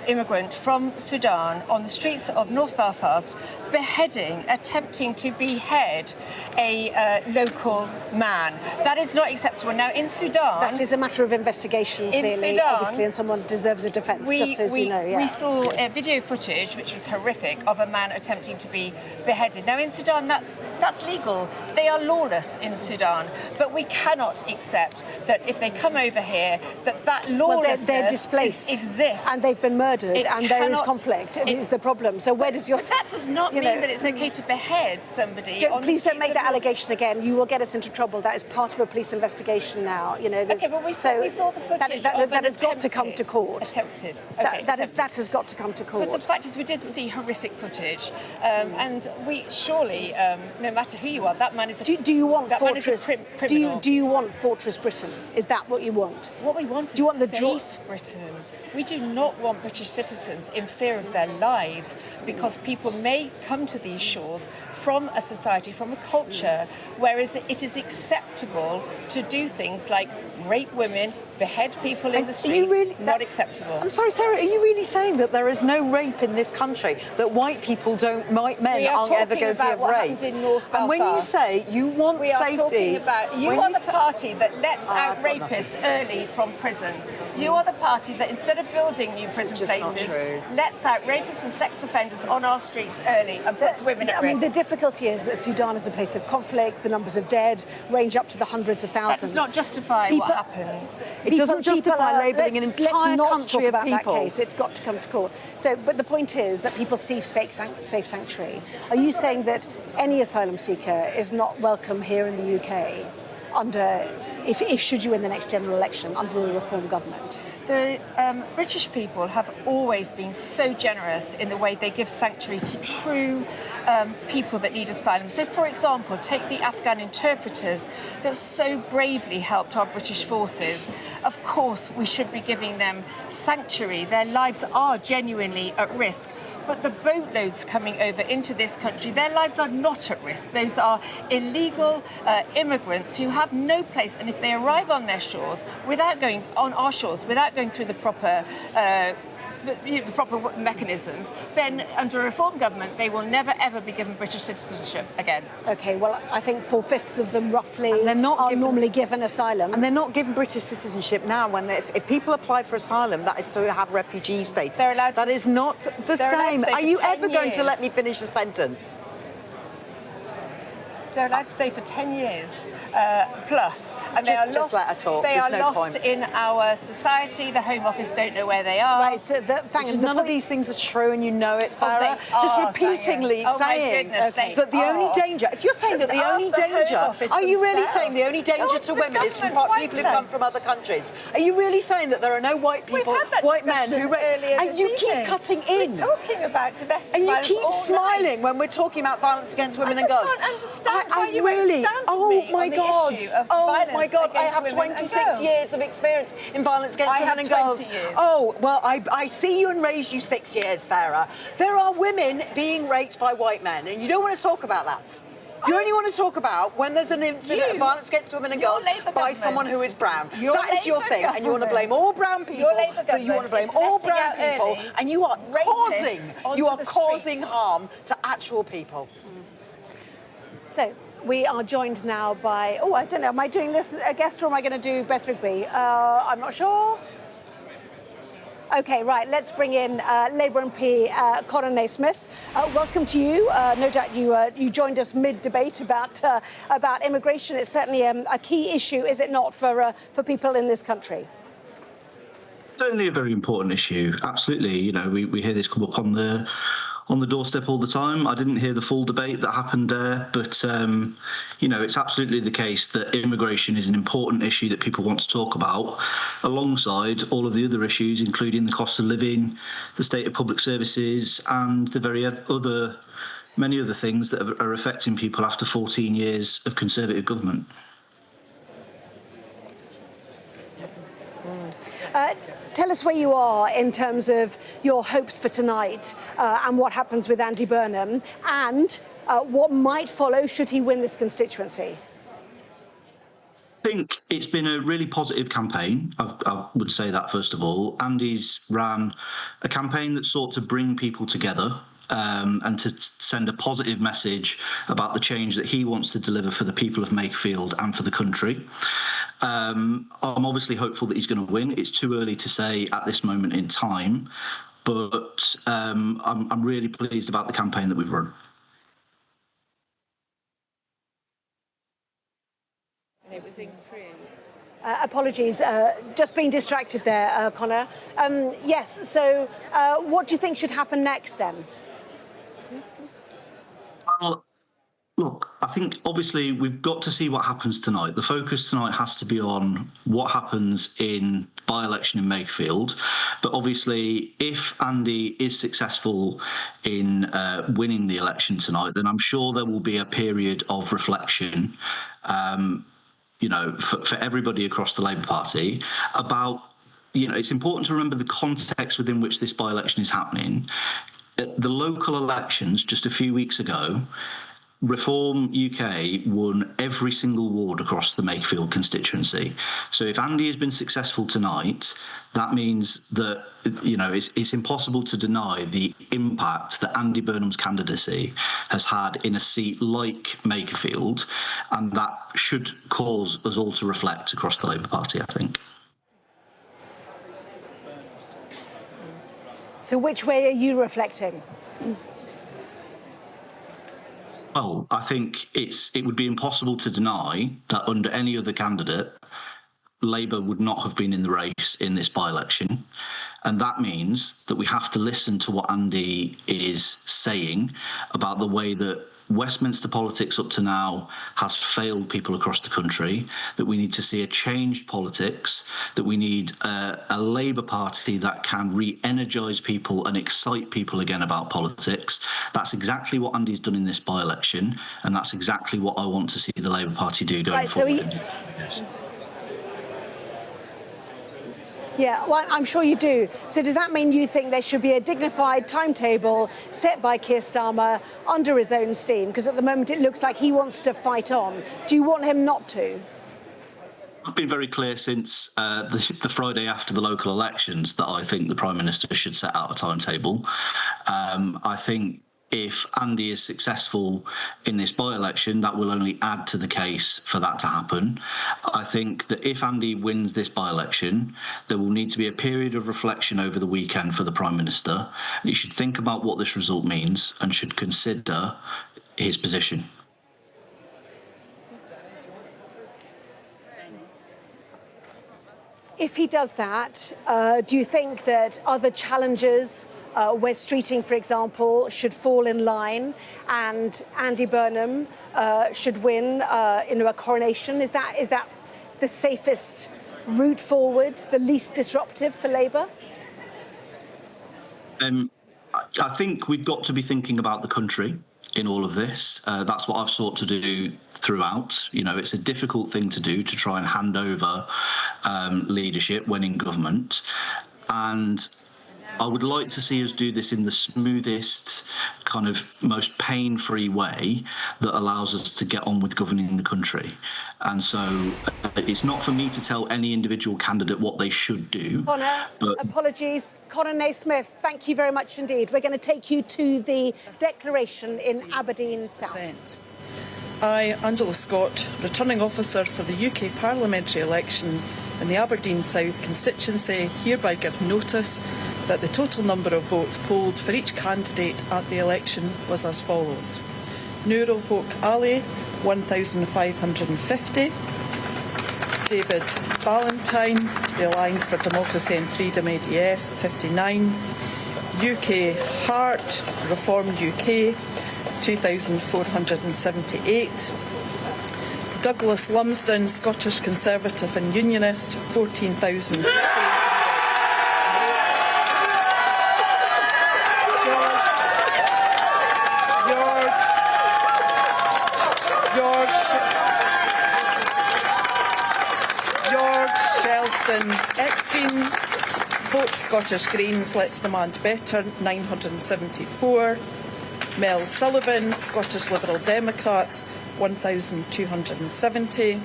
immigrant from Sudan on the streets of North Belfast attempting to behead a local man. That is not acceptable. Now, in Sudan... That is a matter of investigation, clearly, Sudan, obviously, and someone deserves a defence, just as you know. Yeah. We saw video footage, which was horrific, of a man attempting to be beheaded. Now, in Sudan, that's legal. They are lawless in Sudan. But we cannot accept that if they come over here, that lawlessness they're displaced, exists. And they've been murdered, and there is conflict. It is the problem. So where does your... But that does not mean that it's okay to behead somebody. Please don't make that allegation again. You will get us into trouble. That is part of a police investigation now. Okay, but we saw the footage that has got to come to court. Attempted. That has got to come to court. But the fact is, we did see horrific footage, and we surely, no matter who you are, that man is a do you want fortress? Do you want Fortress Britain? Is that what you want? What we want is safe Britain. We do not want British citizens in fear of their lives, because people may come to these shores from a society, from a culture, whereas it is acceptable to do things like rape women, behead people in the streets. Not acceptable. I'm sorry, Sarah, are you really saying that there is no rape in this country? That white men aren't ever going to have rape? In North Belfast. And when you say you want we are safety... talking about, you are the party that lets out rapists early from prison. You are the party that, instead of building new prison places, lets out rapists and sex offenders on our streets early and puts women at risk. I mean, the difficulty is that Sudan is a place of conflict. The numbers of dead range up to the hundreds of thousands. That does not justify what happened. It doesn't justify labelling an entire country of people. That case. It's got to come to court. So, but the point is that people seek safe sanctuary. Are you saying that any asylum seeker is not welcome here in the UK if should you win the next general election under a reform government? The British people have always been so generous in the way they give sanctuary to true people that need asylum. So, for example, take the Afghan interpreters that so bravely helped our British forces. Of course, we should be giving them sanctuary. Their lives are genuinely at risk. But the boatloads coming over into this country, their lives are not at risk. Those are illegal immigrants who have no place. And if they arrive on their shores without going through the proper mechanisms, then under a reform government, they will never ever be given British citizenship again. OK, well, I think 4/5 of them roughly are normally given asylum. And they're not given British citizenship now. If people apply for asylum, that is to have refugee status. They're allowed that is not the same. Are you ever going to let me finish a sentence? They're allowed to stay for 10 years. Plus, and they are just let her talk. They There's are no lost point. in our society. The Home Office don't know where they are. Right, so none of these things are true, and you know it, Sarah. Just repeatedly saying that the only danger. If you're saying that the only danger, are you really saying the only danger to women is from people who come from other countries? Are you really saying that there are no white people, white men who rape? And you keep cutting in. We're talking about domestic and you violence keep smiling when we're talking about violence against women and girls. I can't understand why you really. stand Oh with me my on the God! issue of Oh violence my God! I against have women and 26 girls. years of experience in violence against women and I have girls. 20 years. Oh well, I see you and raised you 6 years, Sarah. There are women being raped by white men, and you don't want to talk about that. You only want to talk about when there's an incident of violence against women and girls by someone who is brown. That is your thing, and you want to blame all brown people. You want to blame all brown people, and you are causing harm to actual people. So we are joined now by, I don't know, am I doing this a guest or am I going to do Beth Rigby? I'm not sure. OK, right, let's bring in Labour MP Conor Naismith. Welcome to you. No doubt you joined us mid-debate about immigration. It's certainly a key issue, is it not, for people in this country? Certainly a very important issue, absolutely. You know, we hear this come up on the doorstep all the time. I didn't hear the full debate that happened there, but, you know, it's absolutely the case that immigration is an important issue that people want to talk about, alongside all of the other issues, including the cost of living, the state of public services, and the many other things that are affecting people after 14 years of Conservative government. Tell us where you are in terms of your hopes for tonight and what happens with Andy Burnham and what might follow should he win this constituency. I think it's been a really positive campaign. I would say that, first of all. Andy's ran a campaign that sought to bring people together and to send a positive message about the change that he wants to deliver for the people of Makerfield and for the country. I'm obviously hopeful that he's going to win. It's too early to say at this moment in time, but I'm really pleased about the campaign that we've run. It was in Crewe. Apologies, just being distracted there, Conor. Yes, so what do you think should happen next then? Well, look, I think obviously we've got to see what happens tonight. The focus tonight has to be on what happens in by-election in Wakefield. But obviously, if Andy is successful in winning the election tonight, then I'm sure there will be a period of reflection, you know, for everybody across the Labour Party about, you know, it's important to remember the context within which this by-election is happening. At the local elections just a few weeks ago, Reform UK won every single ward across the Makerfield constituency. So if Andy has been successful tonight, that means that, you know, it's impossible to deny the impact that Andy Burnham's candidacy has had in a seat like Makerfield, and that should cause us all to reflect across the Labour Party, I think. So which way are you reflecting? Well, I think it would be impossible to deny that under any other candidate, Labour would not have been in the race in this by-election. And that means that we have to listen to what Andy is saying about the way that Westminster politics up to now has failed people across the country, that we need to see a changed politics, that we need a Labour Party that can re-energise people and excite people again about politics. That's exactly what Andy's done in this by-election, and that's exactly what I want to see the Labour Party do going forward. Yeah, well, I'm sure you do. So does that mean you think there should be a dignified timetable set by Keir Starmer under his own steam? Because at the moment it looks like he wants to fight on. Do you want him not to? I've been very clear since the Friday after the local elections that I think the Prime Minister should set out a timetable. I think if Andy is successful in this by-election, that will only add to the case for that to happen. I think that if Andy wins this by-election, there will need to be a period of reflection over the weekend for the Prime Minister. He should think about what this result means and should consider his position. If he does that, do you think that other challengers, Wes Streeting, for example, should fall in line, and Andy Burnham should win a coronation? Is that the safest route forward, the least disruptive for Labour? I think we've got to be thinking about the country in all of this. That's what I've sought to do throughout. You know, it's a difficult thing to do, to try and hand over leadership when in government. And I would like to see us do this in the smoothest, kind of most pain-free way that allows us to get on with governing the country. And so it's not for me to tell any individual candidate what they should do. Conor, apologies. Conor Naismith, thank you very much indeed. We're going to take you to the declaration in Aberdeen South. I, Angela Scott, returning officer for the UK parliamentary election in the Aberdeen South constituency, hereby give notice that the total number of votes polled for each candidate at the election was as follows. Nurul Hoque Ali, 1,550. David Ballantyne, the Alliance for Democracy and Freedom ADF, 59. UK Heart, Reform UK, 2,478. Douglas Lumsden, Scottish Conservative and Unionist, 14,000. Extreme votes Scottish Greens, Let's Demand Better, 974. Mel Sullivan, Scottish Liberal Democrats, 1,270.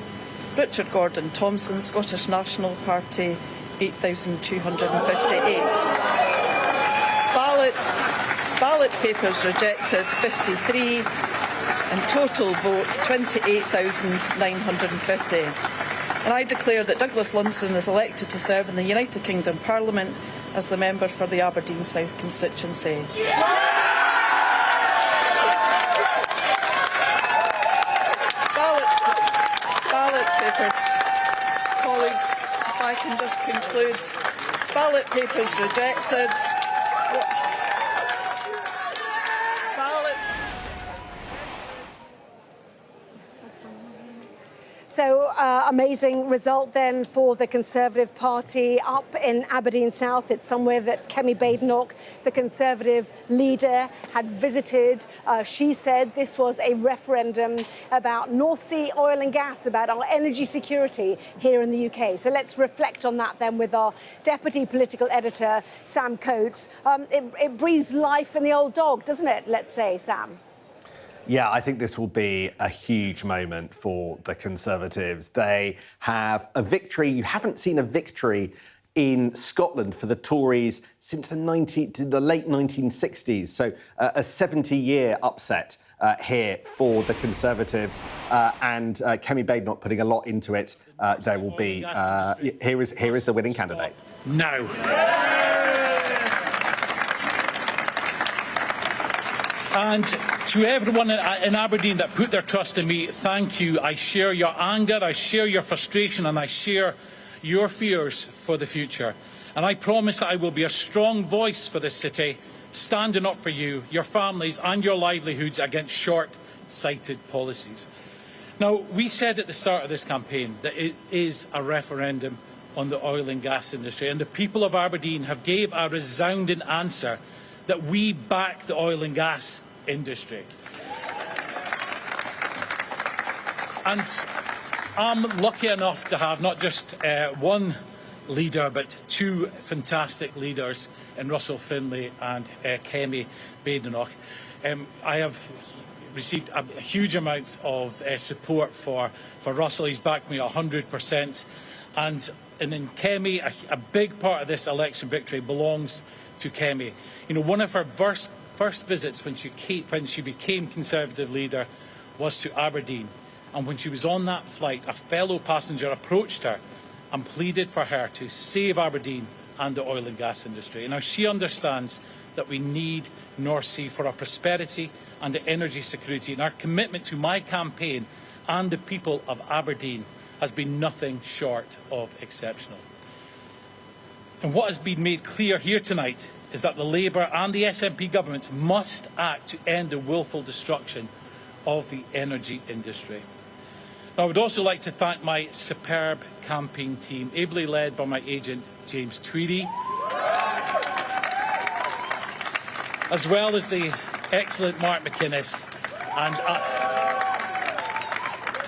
Richard Gordon Thompson, Scottish National Party, 8,258. Ballot papers rejected, 53. And total votes, 28,950. And I declare that Douglas Lumsden is elected to serve in the United Kingdom Parliament as the member for the Aberdeen South constituency. Ballot papers. Colleagues, if I can just conclude. Ballot papers rejected. So, amazing result then for the Conservative Party up in Aberdeen South. It's somewhere that Kemi Badenoch, the Conservative leader, had visited. She said this was a referendum about North Sea oil and gas, about our energy security here in the UK. So let's reflect on that then with our Deputy Political Editor, Sam Coates. It breathes life in the old dog, doesn't it, let's say, Sam? Yeah, I think this will be a huge moment for the Conservatives. They have a victory. You haven't seen a victory in Scotland for the Tories since the late 1960s. So a 70-year upset here for the Conservatives. And Kemi Babe not putting a lot into it. There will be... here is the winning candidate. No. And to everyone in Aberdeen that put their trust in me, thank you. I share your anger, I share your frustration, and I share your fears for the future. And I promise that I will be a strong voice for this city, standing up for you, your families and your livelihoods against short-sighted policies. Now, we said at the start of this campaign that it is a referendum on the oil and gas industry, and the people of Aberdeen have gave a resounding answer that we back the oil and gas industry. And I'm lucky enough to have not just one leader, but two fantastic leaders in Russell Finlay and Kemi Badenoch. I have received a huge amount of support for Russell. He's backed me 100%. And in Kemi, a big part of this election victory belongs to Kemi. You know, one of her first visits when she became Conservative leader was to Aberdeen. And when she was on that flight, a fellow passenger approached her and pleaded for her to save Aberdeen and the oil and gas industry. And now she understands that we need North Sea for our prosperity and the energy security. And our commitment to my campaign and the people of Aberdeen has been nothing short of exceptional. And what has been made clear here tonight is that the Labour and the SNP governments must act to end the willful destruction of the energy industry. Now, I would also like to thank my superb campaign team, ably led by my agent, James Tweedy, as well as the excellent Mark McInnes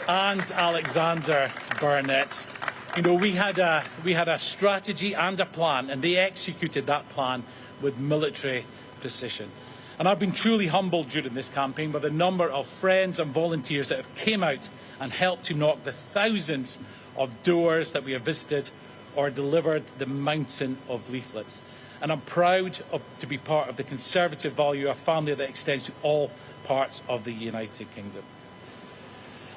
and Alexander Burnett. You know, we had a strategy and a plan, and they executed that plan with military precision. And I've been truly humbled during this campaign by the number of friends and volunteers that have came out and helped to knock the thousands of doors that we have visited or delivered the mountain of leaflets. And I'm proud to be part of the Conservative value, a family that extends to all parts of the United Kingdom.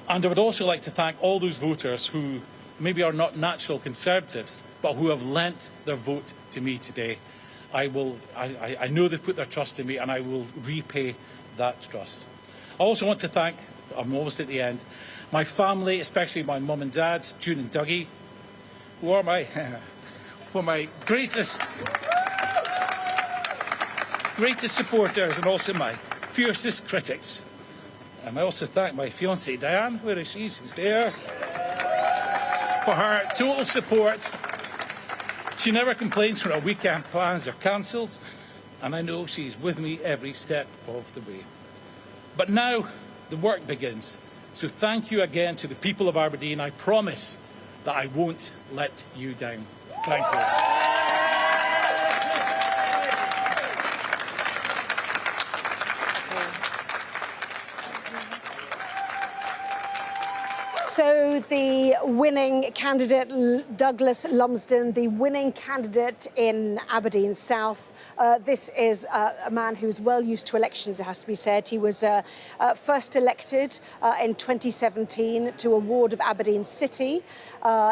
And I would also like to thank all those voters who maybe are not natural Conservatives, but who have lent their vote to me today. I know they've put their trust in me, and I will repay that trust. I also want to thank, I'm almost at the end, my family, especially my mum and dad, June and Dougie, who are my greatest supporters and also my fiercest critics. And I also thank my fiancée, Diane, where is she? She's there, for her total support. She never complains when our weekend plans are cancelled, and I know she's with me every step of the way. But now the work begins. So thank you again to the people of Aberdeen. I promise that I won't let you down. Thank you. So the winning candidate, Douglas Lumsden, the winning candidate in Aberdeen South. This is a man who's well used to elections, it has to be said. He was first elected in 2017 to a ward of Aberdeen City.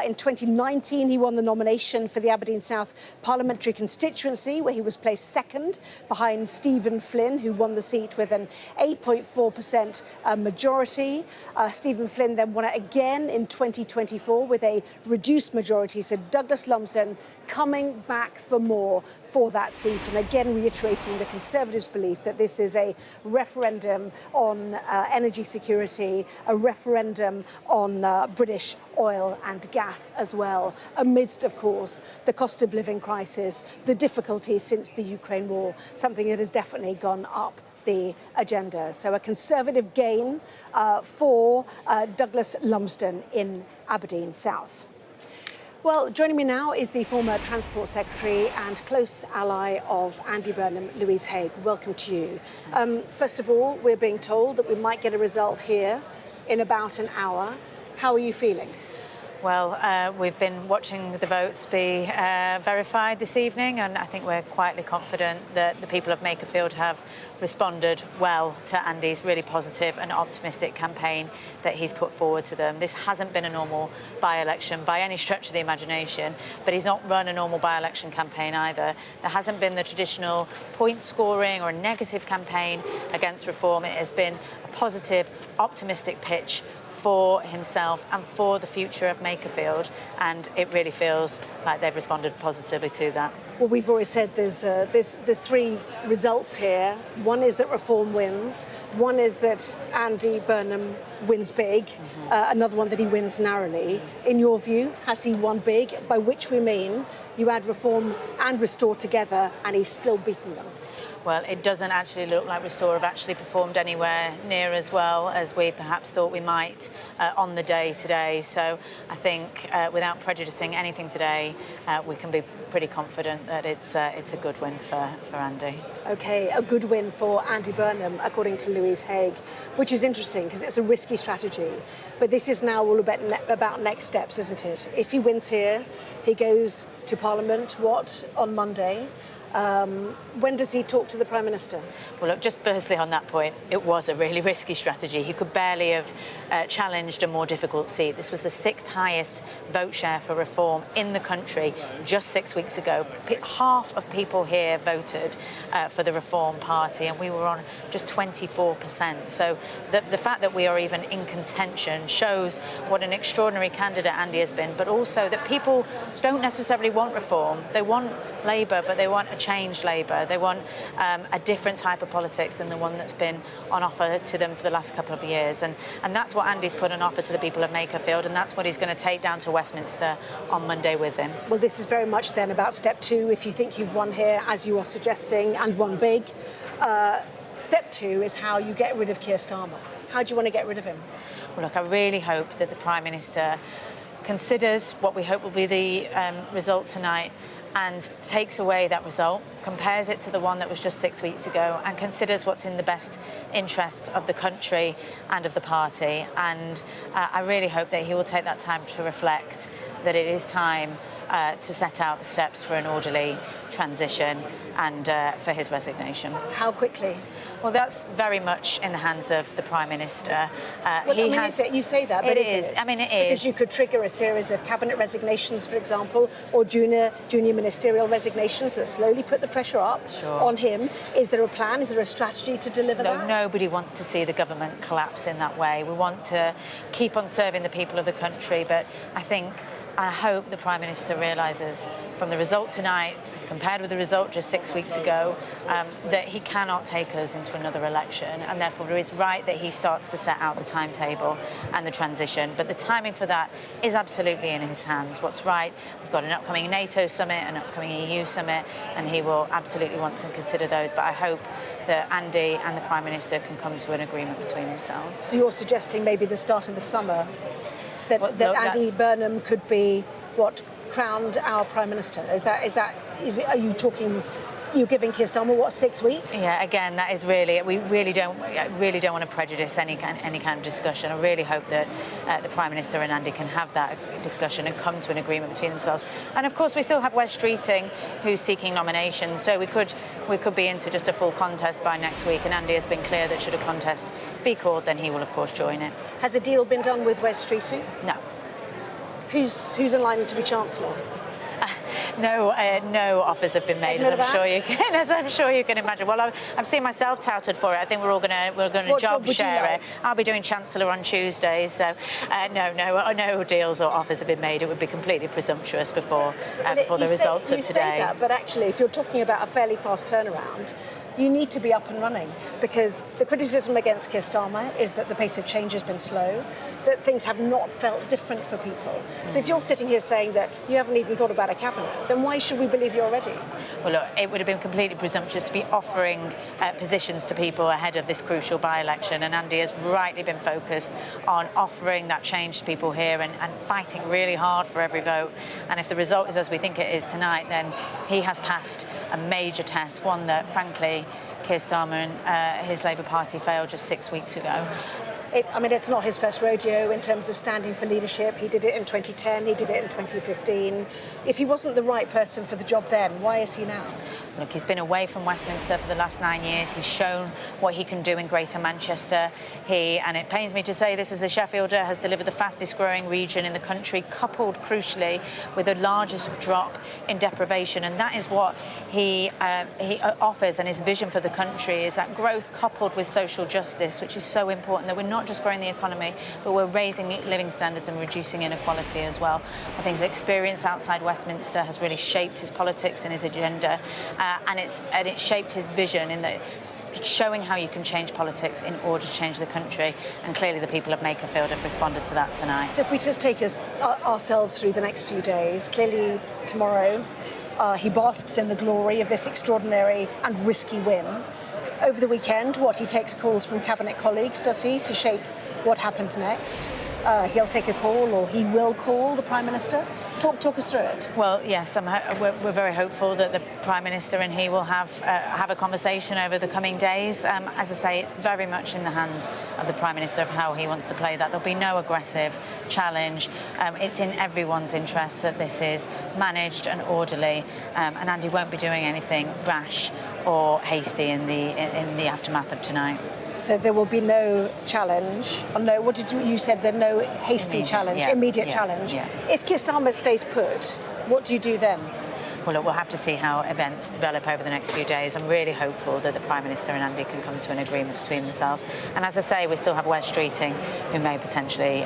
In 2019, he won the nomination for the Aberdeen South parliamentary constituency, where he was placed second behind Stephen Flynn, who won the seat with an 8.4% majority. Stephen Flynn then won it again in 2024 with a reduced majority. So Douglas Lumsden coming back for more for that seat, and again reiterating the Conservatives' belief that this is a referendum on energy security, a referendum on British oil and gas as well, amidst, of course, the cost of living crisis, the difficulties since the Ukraine war, something that has definitely gone up the agenda. So a Conservative gain for Douglas Lumsden in Aberdeen South. Well, joining me now is the former Transport Secretary and close ally of Andy Burnham, Louise Haigh. Welcome to you. First of all, we're being told that we might get a result here in about an hour. How are you feeling? Well, we've been watching the votes be verified this evening, and I think we're quietly confident that the people of Makerfield have responded well to Andy's really positive and optimistic campaign that he's put forward to them. This hasn't been a normal by-election by any stretch of the imagination, but he's not run a normal by-election campaign either. There hasn't been the traditional point scoring or negative campaign against reform. It has been a positive, optimistic pitch for himself and for the future of Makerfield, and it really feels like they've responded positively to that. Well, we've always said there's three results here. One is that reform wins. One is that Andy Burnham wins big. Another one that he wins narrowly. In your view, has he won big? By which we mean you add reform and restore together, and he's still beaten them. Well, it doesn't actually look like Restore have actually performed anywhere near as well as we perhaps thought we might on the day today. So I think without prejudicing anything today, we can be pretty confident that it's a good win for Andy. OK, a good win for Andy Burnham, according to Louise Haigh, which is interesting because it's a risky strategy. But this is now all about next steps, isn't it? If he wins here, he goes to Parliament, on Monday? When does he talk to the Prime Minister? Well, look, just firstly on that point, it was a really risky strategy. He could barely have challenged a more difficult seat. This was the 6th highest vote share for reform in the country just 6 weeks ago. Half of people here voted for the Reform Party, and we were on just 24%. So the fact that we are even in contention shows what an extraordinary candidate Andy has been, but also that people don't necessarily want reform. They want Labour, but they want a changed Labour. They want a different type of politics than the one that's been on offer to them for the last couple of years. And that's what Andy's put on offer to the people of Makerfield, and that's what he's going to take down to Westminster on Monday with him. Well, this is very much then about step 2. If you think you've won here, as you are suggesting, and won big, step 2 is how you get rid of Keir Starmer. How do you want to get rid of him? Well, look, I really hope that the Prime Minister considers what we hope will be the result tonight and takes away that result, compares it to the one that was just 6 weeks ago, and considers what's in the best interests of the country and of the party. And I really hope that he will take that time to reflect that it is time to set out the steps for an orderly transition and for his resignation. How quickly? Well, that's very much in the hands of the Prime Minister. You say that, but it is. I mean, it is. Because you could trigger a series of cabinet resignations, for example, or junior ministerial resignations that slowly put the pressure up on him. Is there a plan? Is there a strategy to deliver that? Nobody wants to see the government collapse in that way. We want to keep on serving the people of the country, but I hope the Prime Minister realises from the result tonight, compared with the result just 6 weeks ago, that he cannot take us into another election, and therefore it is right that he starts to set out the timetable and the transition. But the timing for that is absolutely in his hands. What's right, we've got an upcoming NATO summit, an upcoming EU summit, and he will absolutely want to consider those. But I hope that Andy and the Prime Minister can come to an agreement between themselves. So you're suggesting maybe the start of the summer, that Andy Burnham could be, crowned our Prime Minister? Are you talking, you're giving Keir Starmer, 6 weeks? Yeah, again, that is really, we really don't want to prejudice any kind of discussion. I really hope that the Prime Minister and Andy can have that discussion and come to an agreement between themselves. And of course, we still have Wes Streeting, who's seeking nominations, so we could be into just a full contest by next week, and Andy has been clear that should a contest be called, then he will, of course, join it. Has a deal been done with Wes Streeting? No. Who's in line to be Chancellor? No offers have been made, as I'm sure you can imagine. Well, I've seen myself touted for it. I think we're going to job share it. I'll be doing Chancellor on Tuesday, so no deals or offers have been made. It would be completely presumptuous before the results of today. You say that, but actually, if you're talking about a fairly fast turnaround, you need to be up and running, because the criticism against Keir Starmer is that the pace of change has been slow. that things have not felt different for people. So if you're sitting here saying that you haven't even thought about a cabinet, then why should we believe you already? Well, look, it would have been completely presumptuous to be offering positions to people ahead of this crucial by-election, and Andy has rightly been focused on offering that change to people here and fighting really hard for every vote. And if the result is as we think it is tonight, then he has passed a major test, one that, frankly, Keir Starmer and his Labour Party failed just 6 weeks ago. It's not his first rodeo in terms of standing for leadership. He did it in 2010, he did it in 2015. If he wasn't the right person for the job then, why is he now? Look, he's been away from Westminster for the last 9 years. He's shown what he can do in Greater Manchester. He, and it pains me to say this as a Sheffielder, has delivered the fastest growing region in the country, coupled, crucially, with the largest drop in deprivation. And that is what he offers, and his vision for the country is that growth coupled with social justice, which is so important, that we're not just growing the economy, but we're raising living standards and reducing inequality as well. I think his experience outside Westminster has really shaped his politics and his agenda. And it's shaped his vision in that showing how you can change politics in order to change the country, and clearly the people of Makerfield have responded to that tonight. So if we just take ourselves through the next few days, clearly tomorrow he basks in the glory of this extraordinary and risky win. Over the weekend, he takes calls from cabinet colleagues, does he, to shape what happens next? He'll take a call, or he will call the Prime Minister. Talk us through it. Well, yes, we're very hopeful that the Prime Minister and he will have a conversation over the coming days. As I say, it's very much in the hands of the Prime Minister of how he wants to play that. There'll be no aggressive challenge. It's in everyone's interest that this is managed and orderly, and Andy won't be doing anything rash or hasty in the aftermath of tonight. So there will be no challenge. No, what did you said? There no hasty challenge, immediate challenge. Yeah. If Keir Starmer stays put, what do you do then? Well, look, we'll have to see how events develop over the next few days. I'm really hopeful that the Prime Minister and Andy can come to an agreement between themselves. And as I say, we still have Wes Streeting, who may potentially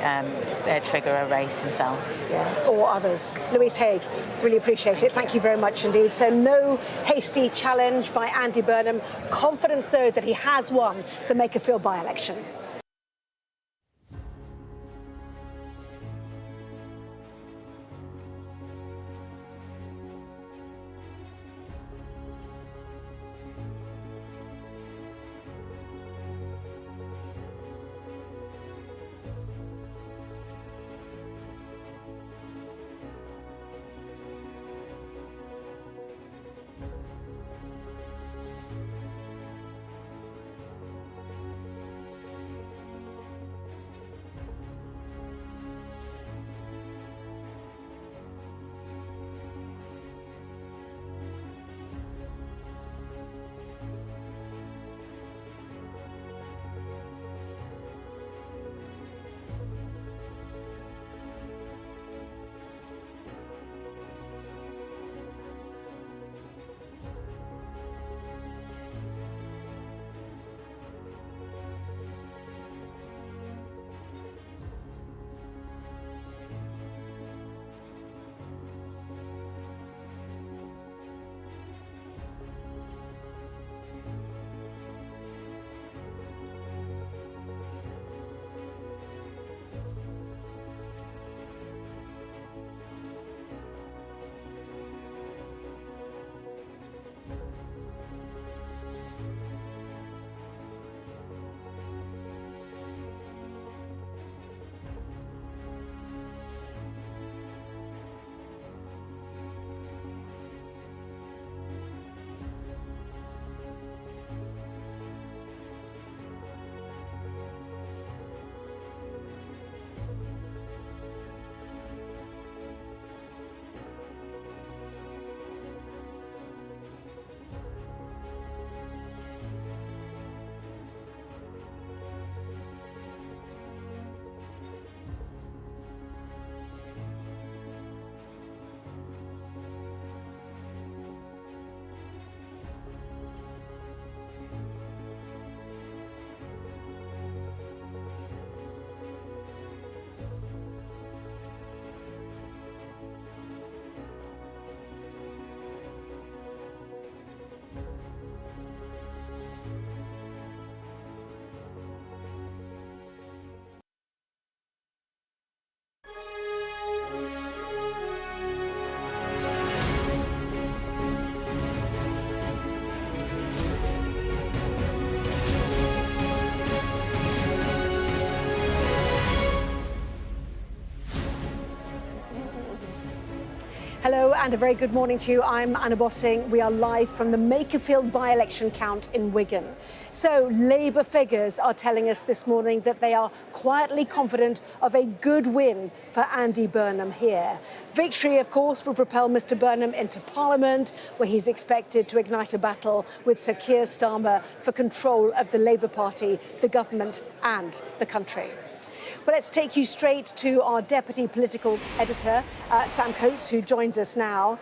trigger a race himself. Yeah, or others. Louise Haigh, really appreciate it. Thank you very much indeed. So no hasty challenge by Andy Burnham. Confidence, though, that he has won the Makerfield by-election. Hello and a very good morning to you. I'm Anna Botting. We are live from the Makerfield by-election count in Wigan. So Labour figures are telling us this morning that they are quietly confident of a good win for Andy Burnham here. Victory, of course, will propel Mr Burnham into Parliament, where he's expected to ignite a battle with Sir Keir Starmer for control of the Labour Party, the government and the country. Well, let's take you straight to our deputy political editor, Sam Coates, who joins us now.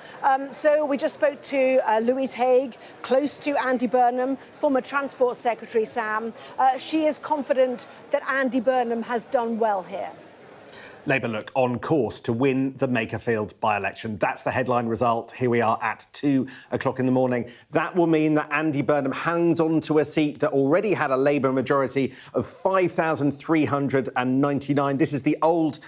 So we just spoke to Louise Haigh, close to Andy Burnham, former Transport Secretary, Sam. She is confident that Andy Burnham has done well here. Labour look on course to win the Makerfield by-election. That's the headline result. Here we are at 2 o'clock in the morning. That will mean that Andy Burnham hangs on to a seat that already had a Labour majority of 5,399. This is the old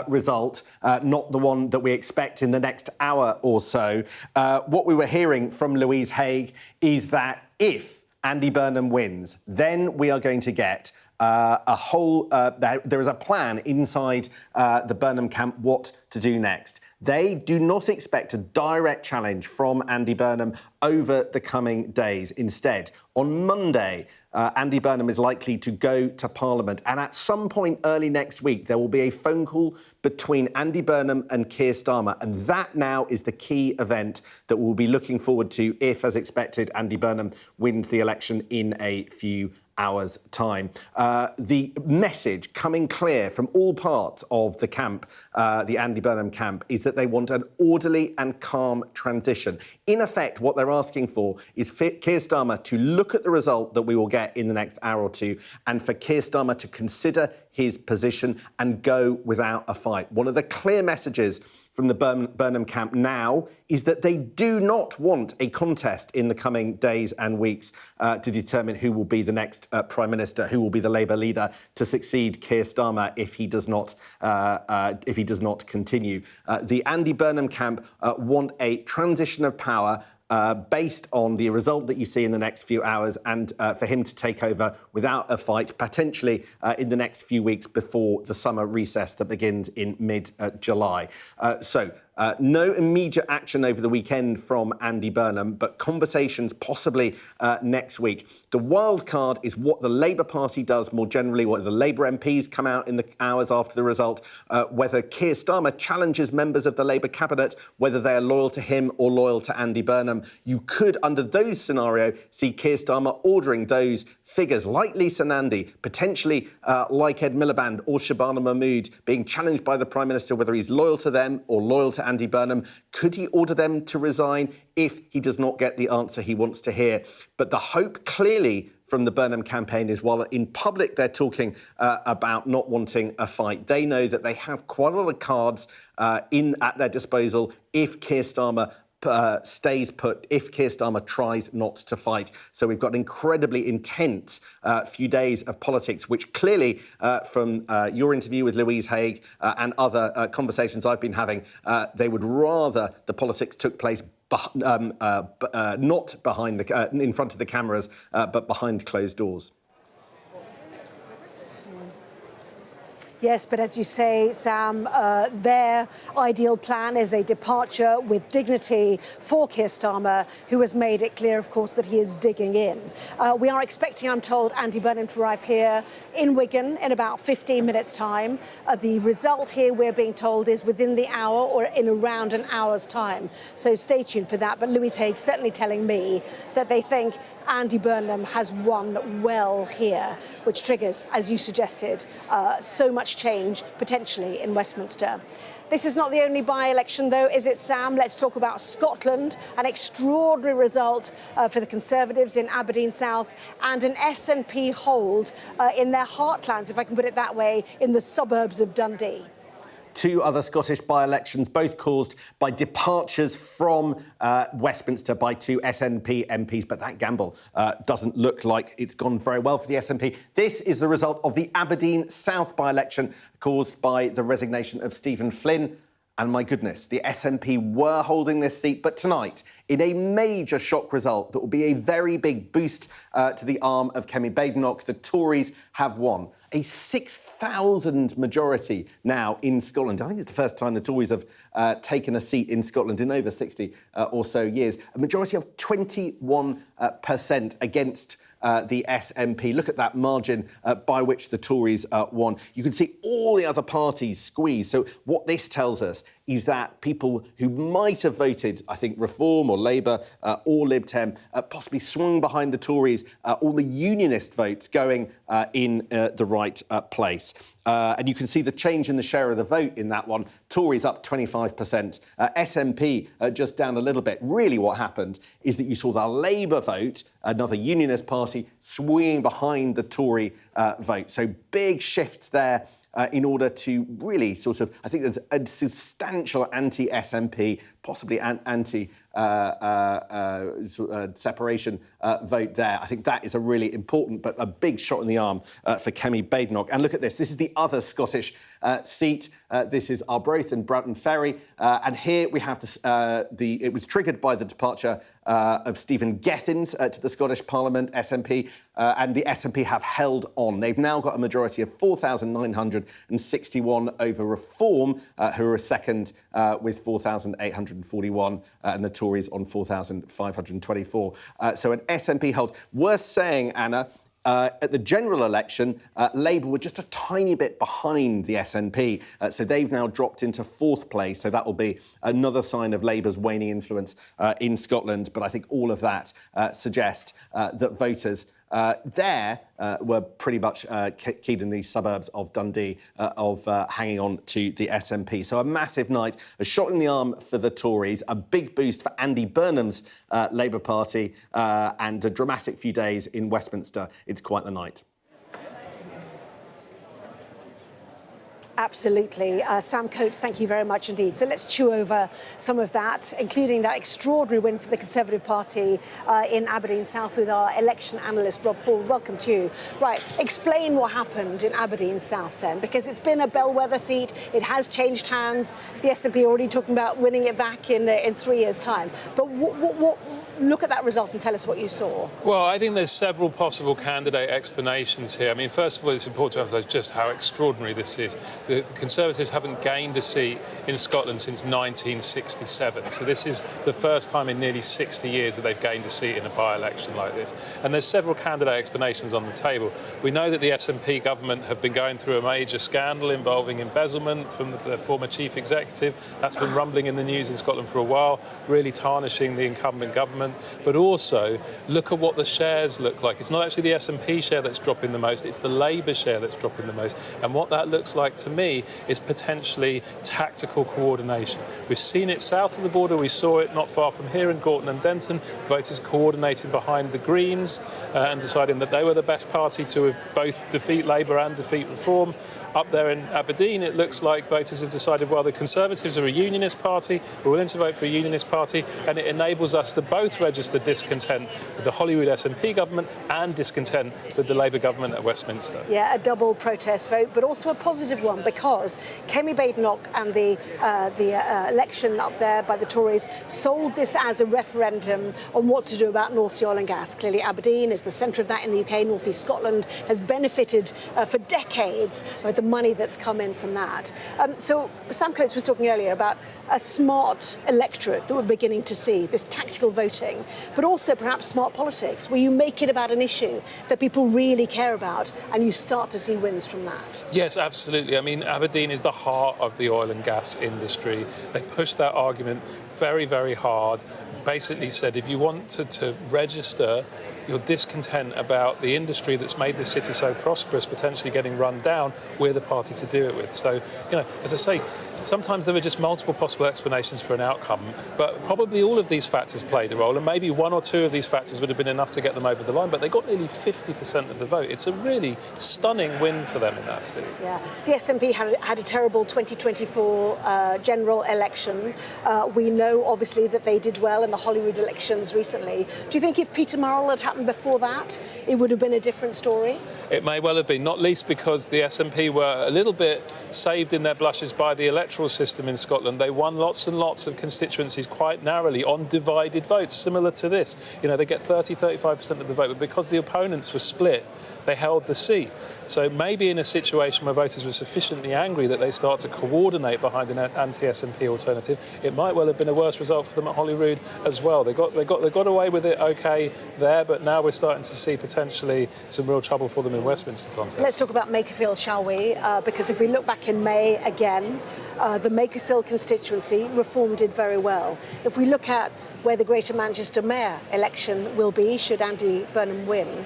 result, not the one that we expect in the next hour or so. What we were hearing from Louise Haigh is that if Andy Burnham wins, then we are going to get there is a plan inside the Burnham camp what to do next. They do not expect a direct challenge from Andy Burnham over the coming days. Instead, on Monday, Andy Burnham is likely to go to Parliament, and at some point early next week, there will be a phone call between Andy Burnham and Keir Starmer, and that now is the key event that we'll be looking forward to if, as expected, Andy Burnham wins the election in a few hours' time. The message coming clear from all parts of the camp, the Andy Burnham camp, is that they want an orderly and calm transition. In effect, what they're asking for is for Keir Starmer to look at the result that we will get in the next hour or two and for Keir Starmer to consider his position and go without a fight. One of the clear messages from the Burnham camp now is that they do not want a contest in the coming days and weeks to determine who will be the next Prime Minister, who will be the Labour leader to succeed Keir Starmer if he does not continue. The Andy Burnham camp want a transition of power based on the result that you see in the next few hours and for him to take over without a fight, potentially in the next few weeks before the summer recess that begins in mid-July. No immediate action over the weekend from Andy Burnham, but conversations possibly next week. The wild card is what the Labour Party does more generally, whether the Labour MPs come out in the hours after the result, whether Keir Starmer challenges members of the Labour cabinet, whether they are loyal to him or loyal to Andy Burnham. You could, under those scenarios, see Keir Starmer ordering those figures like Lisa Nandy, potentially like Ed Miliband or Shabana Mahmood, being challenged by the Prime Minister whether he's loyal to them or loyal to Andy Burnham. Could he order them to resign if he does not get the answer he wants to hear? But the hope clearly from the Burnham campaign is while in public they're talking about not wanting a fight, they know that they have quite a lot of cards at their disposal if Keir Starmer stays put, if Keir Starmer tries not to fight. So we've got an incredibly intense few days of politics, which clearly, from your interview with Louise Haigh and other conversations I've been having, they would rather the politics took place not behind in front of the cameras, but behind closed doors. Yes, but as you say, Sam, their ideal plan is a departure with dignity for Keir Starmer, who has made it clear, of course, that he is digging in. We are expecting, I'm told, Andy Burnham to arrive here in Wigan in about 15 minutes' time. The result here, we're being told, is within the hour or in around an hour's time. So stay tuned for that. But Louise Haigh certainly telling me that they think Andy Burnham has won well here, which triggers, as you suggested, so much change potentially in Westminster. This is not the only by-election, though, is it, Sam? Let's talk about Scotland, an extraordinary result for the Conservatives in Aberdeen South and an SNP hold in their heartlands, if I can put it that way, in the suburbs of Dundee. Two other Scottish by-elections, both caused by departures from Westminster by two SNP MPs. But that gamble doesn't look like it's gone very well for the SNP. This is the result of the Aberdeen South by-election caused by the resignation of Stephen Flynn. And my goodness, the SNP were holding this seat, but tonight, in a major shock result that will be a very big boost to the arm of Kemi Badenoch, the Tories have won. A 6,000 majority now in Scotland. I think it's the first time the Tories have taken a seat in Scotland in over 60 or so years. A majority of 21% against the SNP. Look at that margin by which the Tories won. You can see all the other parties squeeze. So what this tells us is that people who might have voted, I think, Reform or Labour or Lib Dem, possibly swung behind the Tories, all the unionist votes going in the right place. And you can see the change in the share of the vote in that one. Tories up 25%, SNP just down a little bit. Really what happened is that you saw the Labour vote, another unionist party, swinging behind the Tory vote. So big shifts there in order to really sort of, I think there's a substantial anti-SNP, possibly anti-separation vote there. I think that is a really important but a big shot in the arm for Kemi Badenoch. And look at this. This is the other Scottish seat. This is Arbroath and Broughton Ferry. And here we have it was triggered by the departure of Stephen Gethins to the Scottish Parliament, SNP, and the SNP have held on. They've now got a majority of 4,961 over Reform, who are a second with 4,841, and the Tories on 4,524. So an SNP held. Worth saying, Anna, at the general election, Labour were just a tiny bit behind the SNP. So they've now dropped into fourth place. So that will be another sign of Labour's waning influence in Scotland. But I think all of that suggests that voters there were pretty much keyed in these suburbs of Dundee of hanging on to the SNP. So a massive night, a shot in the arm for the Tories, a big boost for Andy Burnham's Labour Party, and a dramatic few days in Westminster. It's quite the night. Absolutely. Sam Coates, thank you very much indeed. So let's chew over some of that, including that extraordinary win for the Conservative Party in Aberdeen South with our election analyst, Rob Ford. Welcome to you. Right, explain what happened in Aberdeen South then, because it's been a bellwether seat. It has changed hands. The SNP already talking about winning it back in 3 years' time. But what look at that result and tell us what you saw. Well, I think there's several possible candidate explanations here. I mean, first of all, it's important to emphasise just how extraordinary this is. The Conservatives haven't gained a seat in Scotland since 1967. So this is the first time in nearly 60 years that they've gained a seat in a by-election like this. And there's several candidate explanations on the table. We know that the SNP government have been going through a major scandal involving embezzlement from the former chief executive. That's been rumbling in the news in Scotland for a while, really tarnishing the incumbent government. But also, look at what the shares look like. It's not actually the SNP share that's dropping the most, it's the Labour share that's dropping the most. And what that looks like to me is potentially tactical coordination. We've seen it south of the border, we saw it not far from here in Gorton and Denton, voters coordinating behind the Greens and deciding that they were the best party to both defeat Labour and defeat Reform. Up there in Aberdeen, it looks like voters have decided, well, the Conservatives are a unionist party, we're willing to vote for a unionist party, and it enables us to both register discontent with the Holyrood SNP government and discontent with the Labour government at Westminster. Yeah, a double protest vote, but also a positive one, because Kemi Badenoch and the election up there by the Tories sold this as a referendum on what to do about North Sea oil and gas. Clearly, Aberdeen is the centre of that in the UK. North East Scotland has benefited for decades with the money that's come in from that. So Sam Coates was talking earlier about a smart electorate that we're beginning to see, this tactical voting, but also perhaps smart politics, where you make it about an issue that people really care about and you start to see wins from that. Yes, absolutely. I mean, Aberdeen is the heart of the oil and gas industry. They pushed that argument very, very hard, basically said if you want to register your discontent about the industry that's made the city so prosperous potentially getting run down, we're the party to do it with. So, you know, as I say, sometimes there are just multiple possible explanations for an outcome, but probably all of these factors played a role, and maybe one or two of these factors would have been enough to get them over the line, but they got nearly 50% of the vote. It's a really stunning win for them in that seat. Yeah, the SNP had a terrible 2024 general election. We know, obviously, that they did well in the Holyrood elections recently. Do you think if Peter Murrell had happened before that, it would have been a different story? It may well have been, not least because the SNP were a little bit saved in their blushes by the electoral system in Scotland. They won lots and lots of constituencies quite narrowly on divided votes, similar to this. You know, they get 30-35% of the vote, but because the opponents were split, they held the seat. So maybe in a situation where voters were sufficiently angry that they start to coordinate behind an anti-SNP alternative, it might well have been a worse result for them at Holyrood as well. They got away with it okay there, but now we're starting to see potentially some real trouble for them in Westminster contest. Let's talk about Makerfield, shall we? Because if we look back in May again, the Makerfield constituency, Reform did very well. If we look at where the Greater Manchester Mayor election will be, should Andy Burnham win,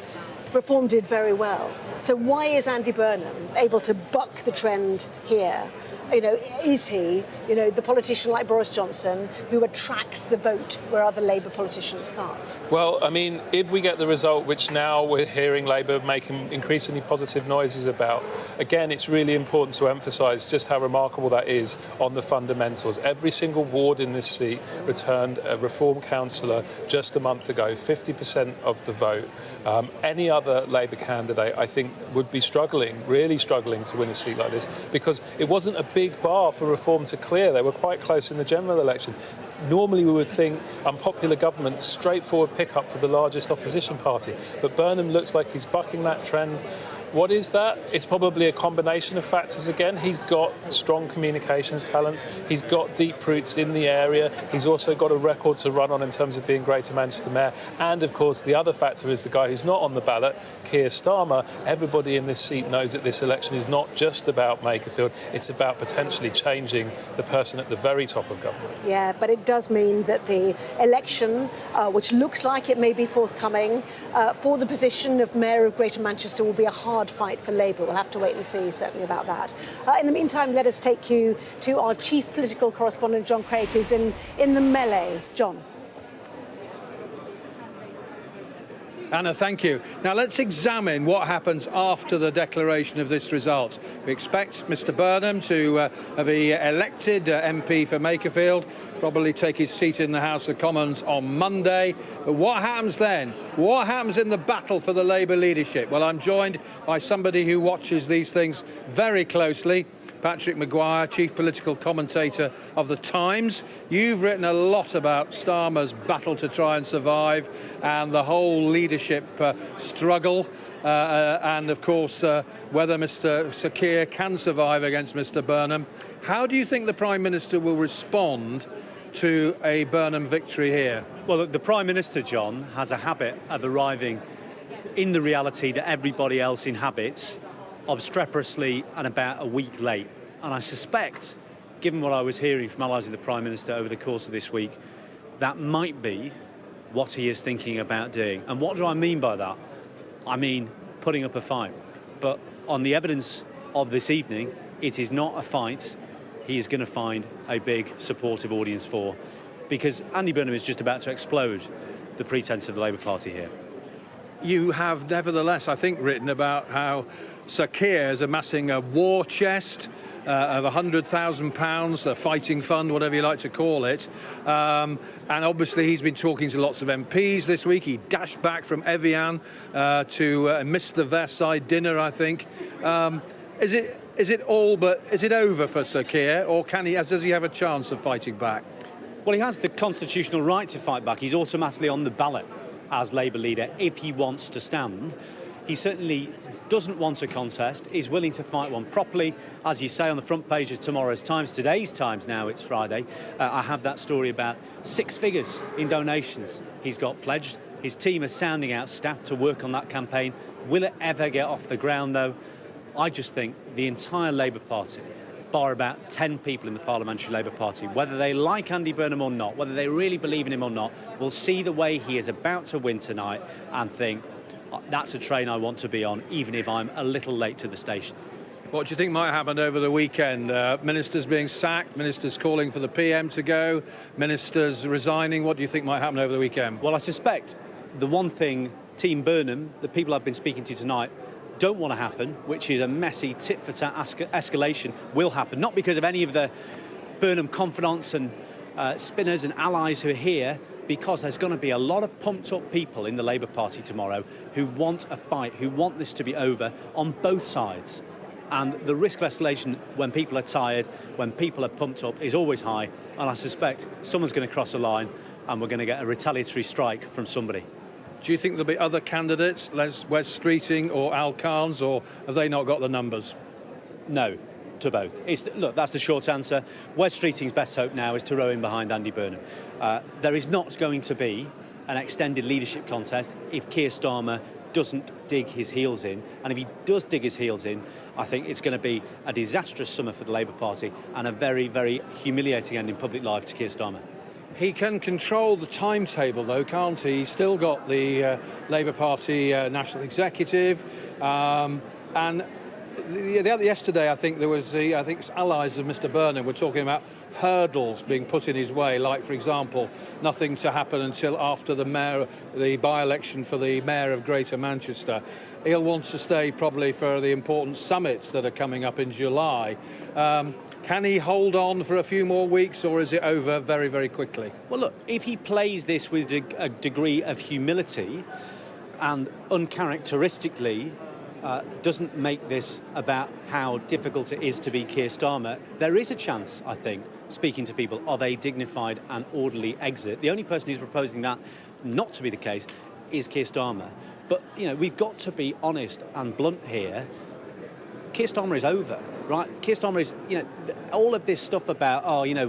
Reform did very well. So why is Andy Burnham able to buck the trend here? You know, is he, you know, the politician like Boris Johnson who attracts the vote where other Labour politicians can't? Well, I mean, if we get the result which now we're hearing Labour making increasingly positive noises about, again, it's really important to emphasise just how remarkable that is on the fundamentals. Every single ward in this seat returned a Reform councillor just a month ago, 50% of the vote. Any other Labour candidate, I think, would be struggling, really struggling to win a seat like this, because it wasn't a big bar for Reform to clear. They were quite close in the general election. Normally we would think unpopular government, straightforward pickup for the largest opposition party. But Burnham looks like he's bucking that trend. What is that? It's probably a combination of factors again. He's got strong communications talents. He's got deep roots in the area. He's also got a record to run on in terms of being Greater Manchester Mayor. And of course, the other factor is the guy who's not on the ballot, Keir Starmer. Everybody in this seat knows that this election is not just about Makerfield. It's about potentially changing the person at the very top of government. Yeah, but it does mean that the election, which looks like it may be forthcoming, for the position of Mayor of Greater Manchester will be a hard fight for Labour. We'll have to wait and see, certainly, about that. In the meantime, let us take you to our chief political correspondent, John Craig, who's in the melee. John. Anna, thank you. Now let's examine what happens after the declaration of this result. We expect Mr Burnham to be elected MP for Makerfield, probably take his seat in the House of Commons on Monday. But what happens then? What happens in the battle for the Labour leadership? Well, I'm joined by somebody who watches these things very closely. Patrick Maguire, chief political commentator of The Times. You've written a lot about Starmer's battle to try and survive and the whole leadership struggle and, of course, whether Mr Sir Keir can survive against Mr Burnham. How do you think the Prime Minister will respond to a Burnham victory here? Well, the Prime Minister, John, has a habit of arriving in the reality that everybody else inhabits, obstreperously and about a week late. And I suspect, given what I was hearing from allies of the Prime Minister over the course of this week, that might be what he is thinking about doing. And what do I mean by that? I mean putting up a fight. But on the evidence of this evening, it is not a fight he is going to find a big supportive audience for, because Andy Burnham is just about to explode the pretense of the Labour Party here. You have nevertheless, I think, written about how Sir Keir is amassing a war chest of £100,000, a fighting fund, whatever you like to call it. And obviously he's been talking to lots of MPs this week. He dashed back from Evian to miss the Versailles dinner, I think. Is it over for Sir Keir, or does he have a chance of fighting back? Well, he has the constitutional right to fight back. He's automatically on the ballot as Labour leader if he wants to stand. He certainly doesn't want a contest, is willing to fight one properly. As you say, on the front page of tomorrow's Times, today's Times now, it's Friday, I have that story about 6 figures in donations he's got pledged. His team is sounding out staff to work on that campaign. Will it ever get off the ground, though? I just think the entire Labour Party, bar about 10 people in the Parliamentary Labour Party, whether they like Andy Burnham or not, whether they really believe in him or not, will see the way he is about to win tonight and think, that's a train I want to be on, even if I'm a little late to the station. What do you think might happen over the weekend? Ministers being sacked, ministers calling for the PM to go, ministers resigning. What do you think might happen over the weekend? Well, I suspect the one thing Team Burnham, the people I've been speaking to tonight, don't want to happen, which is a messy tit-for-tat escalation, will happen. Not because of any of the Burnham confidants and spinners and allies who are here, because there's going to be a lot of pumped-up people in the Labour Party tomorrow who want a fight, who want this to be over on both sides. And the risk of escalation when people are tired, when people are pumped up, is always high. And I suspect someone's going to cross a line and we're going to get a retaliatory strike from somebody. Do you think there'll be other candidates, Wes Streeting or Al Carnes, or have they not got the numbers? No, to both. Look, that's the short answer. Wes Streeting's best hope now is to row in behind Andy Burnham. There is not going to be an extended leadership contest if Keir Starmer doesn't dig his heels in. And if he does dig his heels in, I think it's going to be a disastrous summer for the Labour Party and a very, very humiliating end in public life to Keir Starmer. He can control the timetable, though, can't he? He's still got the Labour Party National Executive. And yesterday, I think there was allies of Mr. Burnham were talking about hurdles being put in his way, like, for example, nothing to happen until after the by-election for the Mayor of Greater Manchester. He'll want to stay probably for the important summits that are coming up in July. Can he hold on for a few more weeks, or is it over very, very quickly? Well, look, if he plays this with a degree of humility and uncharacteristically doesn't make this about how difficult it is to be Keir Starmer, there is a chance, I think, speaking to people, of a dignified and orderly exit. The only person who's proposing that not to be the case is Keir Starmer. But, you know, we've got to be honest and blunt here. Keir Starmer is over, right? Keir Starmer is, you know, all of this stuff about, oh, you know,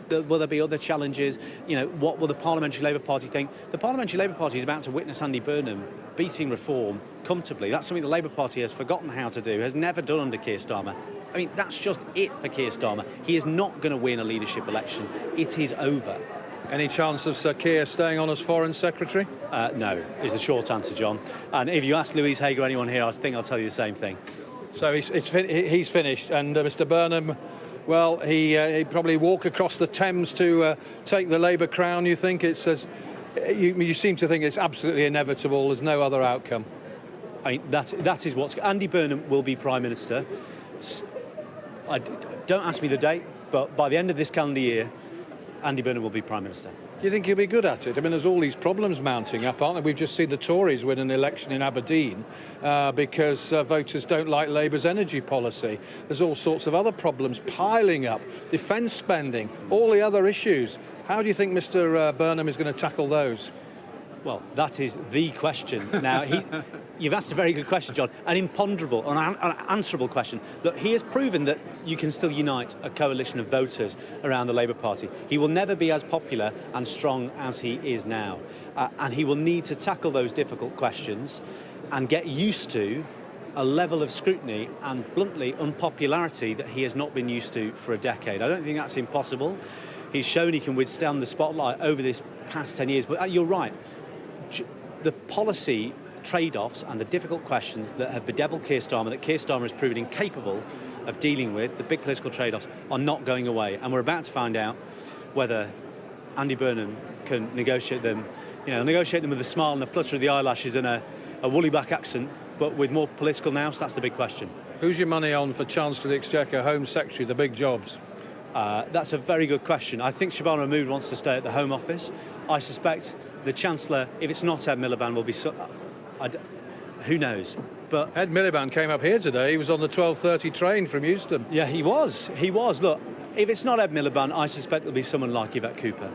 will there be other challenges? You know, what will the Parliamentary Labour Party think? The Parliamentary Labour Party is about to witness Andy Burnham beating reform comfortably. That's something the Labour Party has forgotten how to do, has never done under Keir Starmer. I mean, that's just it for Keir Starmer. He is not going to win a leadership election. It is over. Any chance of Sir Keir staying on as Foreign Secretary? No, is the short answer, John. And if you ask Louise Haig or anyone here, I think I'll tell you the same thing. So he's finished, and Mr. Burnham, well, he'd probably walk across the Thames to take the Labour crown. You think it's you seem to think it's absolutely inevitable. There's no other outcome. I mean, that is what's. Andy Burnham will be Prime Minister. Don't ask me the date, but by the end of this calendar year, Andy Burnham will be Prime Minister. Do you think he'll be good at it? I mean, there's all these problems mounting up, aren't there? We've just seen the Tories win an election in Aberdeen because voters don't like Labour's energy policy. There's all sorts of other problems piling up, defence spending, all the other issues. How do you think Mr. Burnham is going to tackle those? Well, that is the question. Now, you've asked a very good question, John, an imponderable, an unanswerable question. Look, he has proven that you can still unite a coalition of voters around the Labour Party. He will never be as popular and strong as he is now. And he will need to tackle those difficult questions and get used to a level of scrutiny and, bluntly, unpopularity that he has not been used to for a decade. I don't think that's impossible. He's shown he can withstand the spotlight over this past 10 years. But you're right. The policy trade-offs and the difficult questions that have bedeviled Keir Starmer, that Keir Starmer has proven incapable of dealing with, the big political trade-offs, are not going away. And we're about to find out whether Andy Burnham can negotiate them with a smile and a flutter of the eyelashes and a woolly back accent, but with more political nous. That's the big question. Who's your money on for Chancellor of the Exchequer, Home Secretary, the big jobs? That's a very good question. I think Shabana Mahmood wants to stay at the Home Office. I suspect the Chancellor, if it's not Ed Miliband, will be... who knows? But Ed Miliband came up here today. He was on the 12:30 train from Euston. Yeah, he was. Look, if it's not Ed Miliband, I suspect it'll be someone like Yvette Cooper.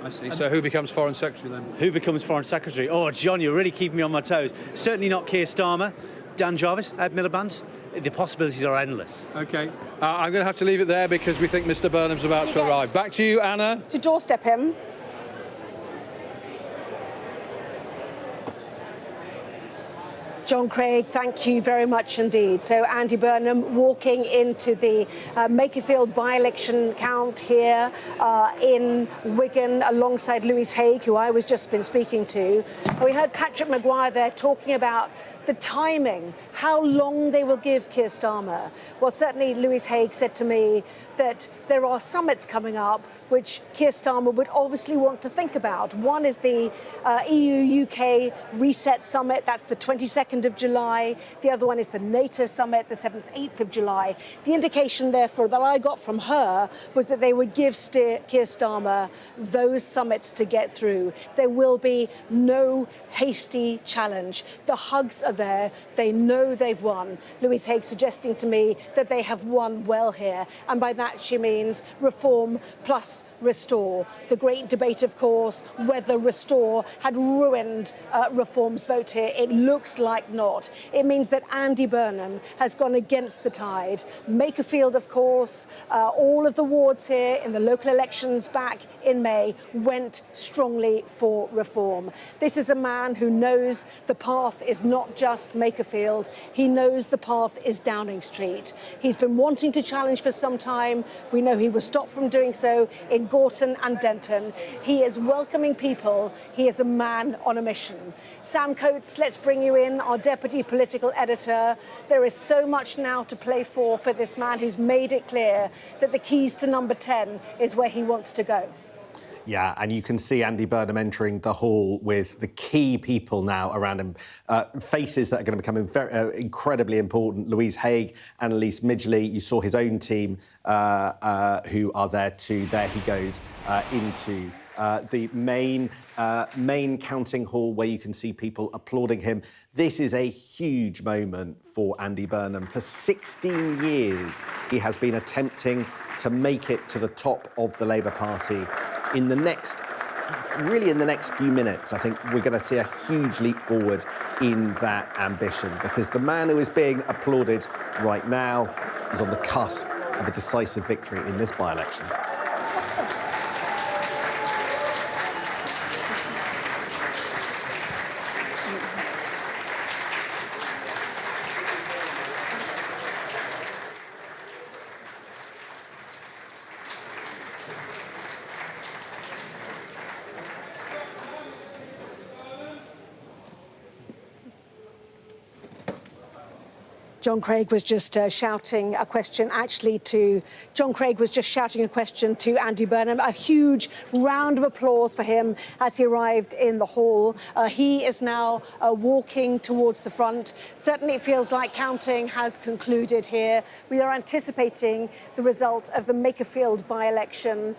I see. So who becomes Foreign Secretary then? Who becomes Foreign Secretary? Oh, John, you're really keeping me on my toes. Certainly not Keir Starmer, Dan Jarvis, Ed Miliband. The possibilities are endless. OK. I'm going to have to leave it there because we think Mr. Burnham's about to arrive. Back to you, Anna. To doorstep him. John Craig, thank you very much indeed. So Andy Burnham walking into the Makerfield by-election count here in Wigan alongside Louise Haig, who I was just been speaking to. And we heard Patrick Maguire there talking about the timing, how long they will give Keir Starmer. Well, certainly Louise Haig said to me that there are summits coming up which Keir Starmer would obviously want to think about. One is the EU-UK Reset Summit, that's the 22nd of July. The other one is the NATO Summit, the 7th, 8th of July. The indication, therefore, that I got from her was that they would give Keir Starmer those summits to get through. There will be no hasty challenge. The hugs are there. They know they've won. Louise Haigh suggesting to me that they have won well here. And by that she means reform plus restore. The great debate, of course, whether restore had ruined reform's vote here. It looks like not. It means that Andy Burnham has gone against the tide. Makerfield, of course, all of the wards here in the local elections back in May went strongly for reform. This is a man who knows the path is not just Makerfield. He knows the path is Downing Street. He's been wanting to challenge for some time. We know he was stopped from doing so in Gorton and Denton. He is welcoming people. He is a man on a mission. Sam Coates, let's bring you in, our deputy political editor. There is so much now to play for this man who's made it clear that the keys to number 10 is where he wants to go. Yeah, and you can see Andy Burnham entering the hall with the key people now around him, faces that are going to become incredibly important. Louise Haigh, Annalise Midgley, you saw his own team who are there too. There he goes into the main counting hall where you can see people applauding him. This is a huge moment for Andy Burnham. For 16 years, he has been attempting to make it to the top of the Labour Party. In the next few minutes, I think we're going to see a huge leap forward in that ambition, because the man who is being applauded right now is on the cusp of a decisive victory in this by-election. John Craig was just shouting a question to Andy Burnham. A huge round of applause for him as he arrived in the hall. He is now walking towards the front. Certainly it feels like counting has concluded here. We are anticipating the result of the Makerfield by-election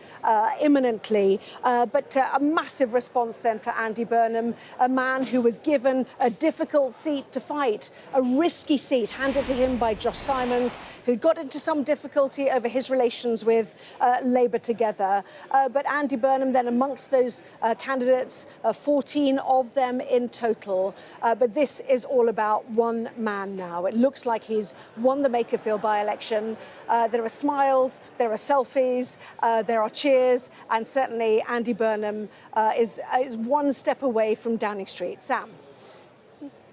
imminently. But a massive response then for Andy Burnham, a man who was given a difficult seat to fight, a risky seat handed to him by Josh Simons, who got into some difficulty over his relations with Labour Together. But Andy Burnham then amongst those candidates, 14 of them in total. But this is all about one man now. It looks like he's won the Makerfield by-election. There are smiles, there are selfies, there are cheers, and certainly Andy Burnham is one step away from Downing Street. Sam.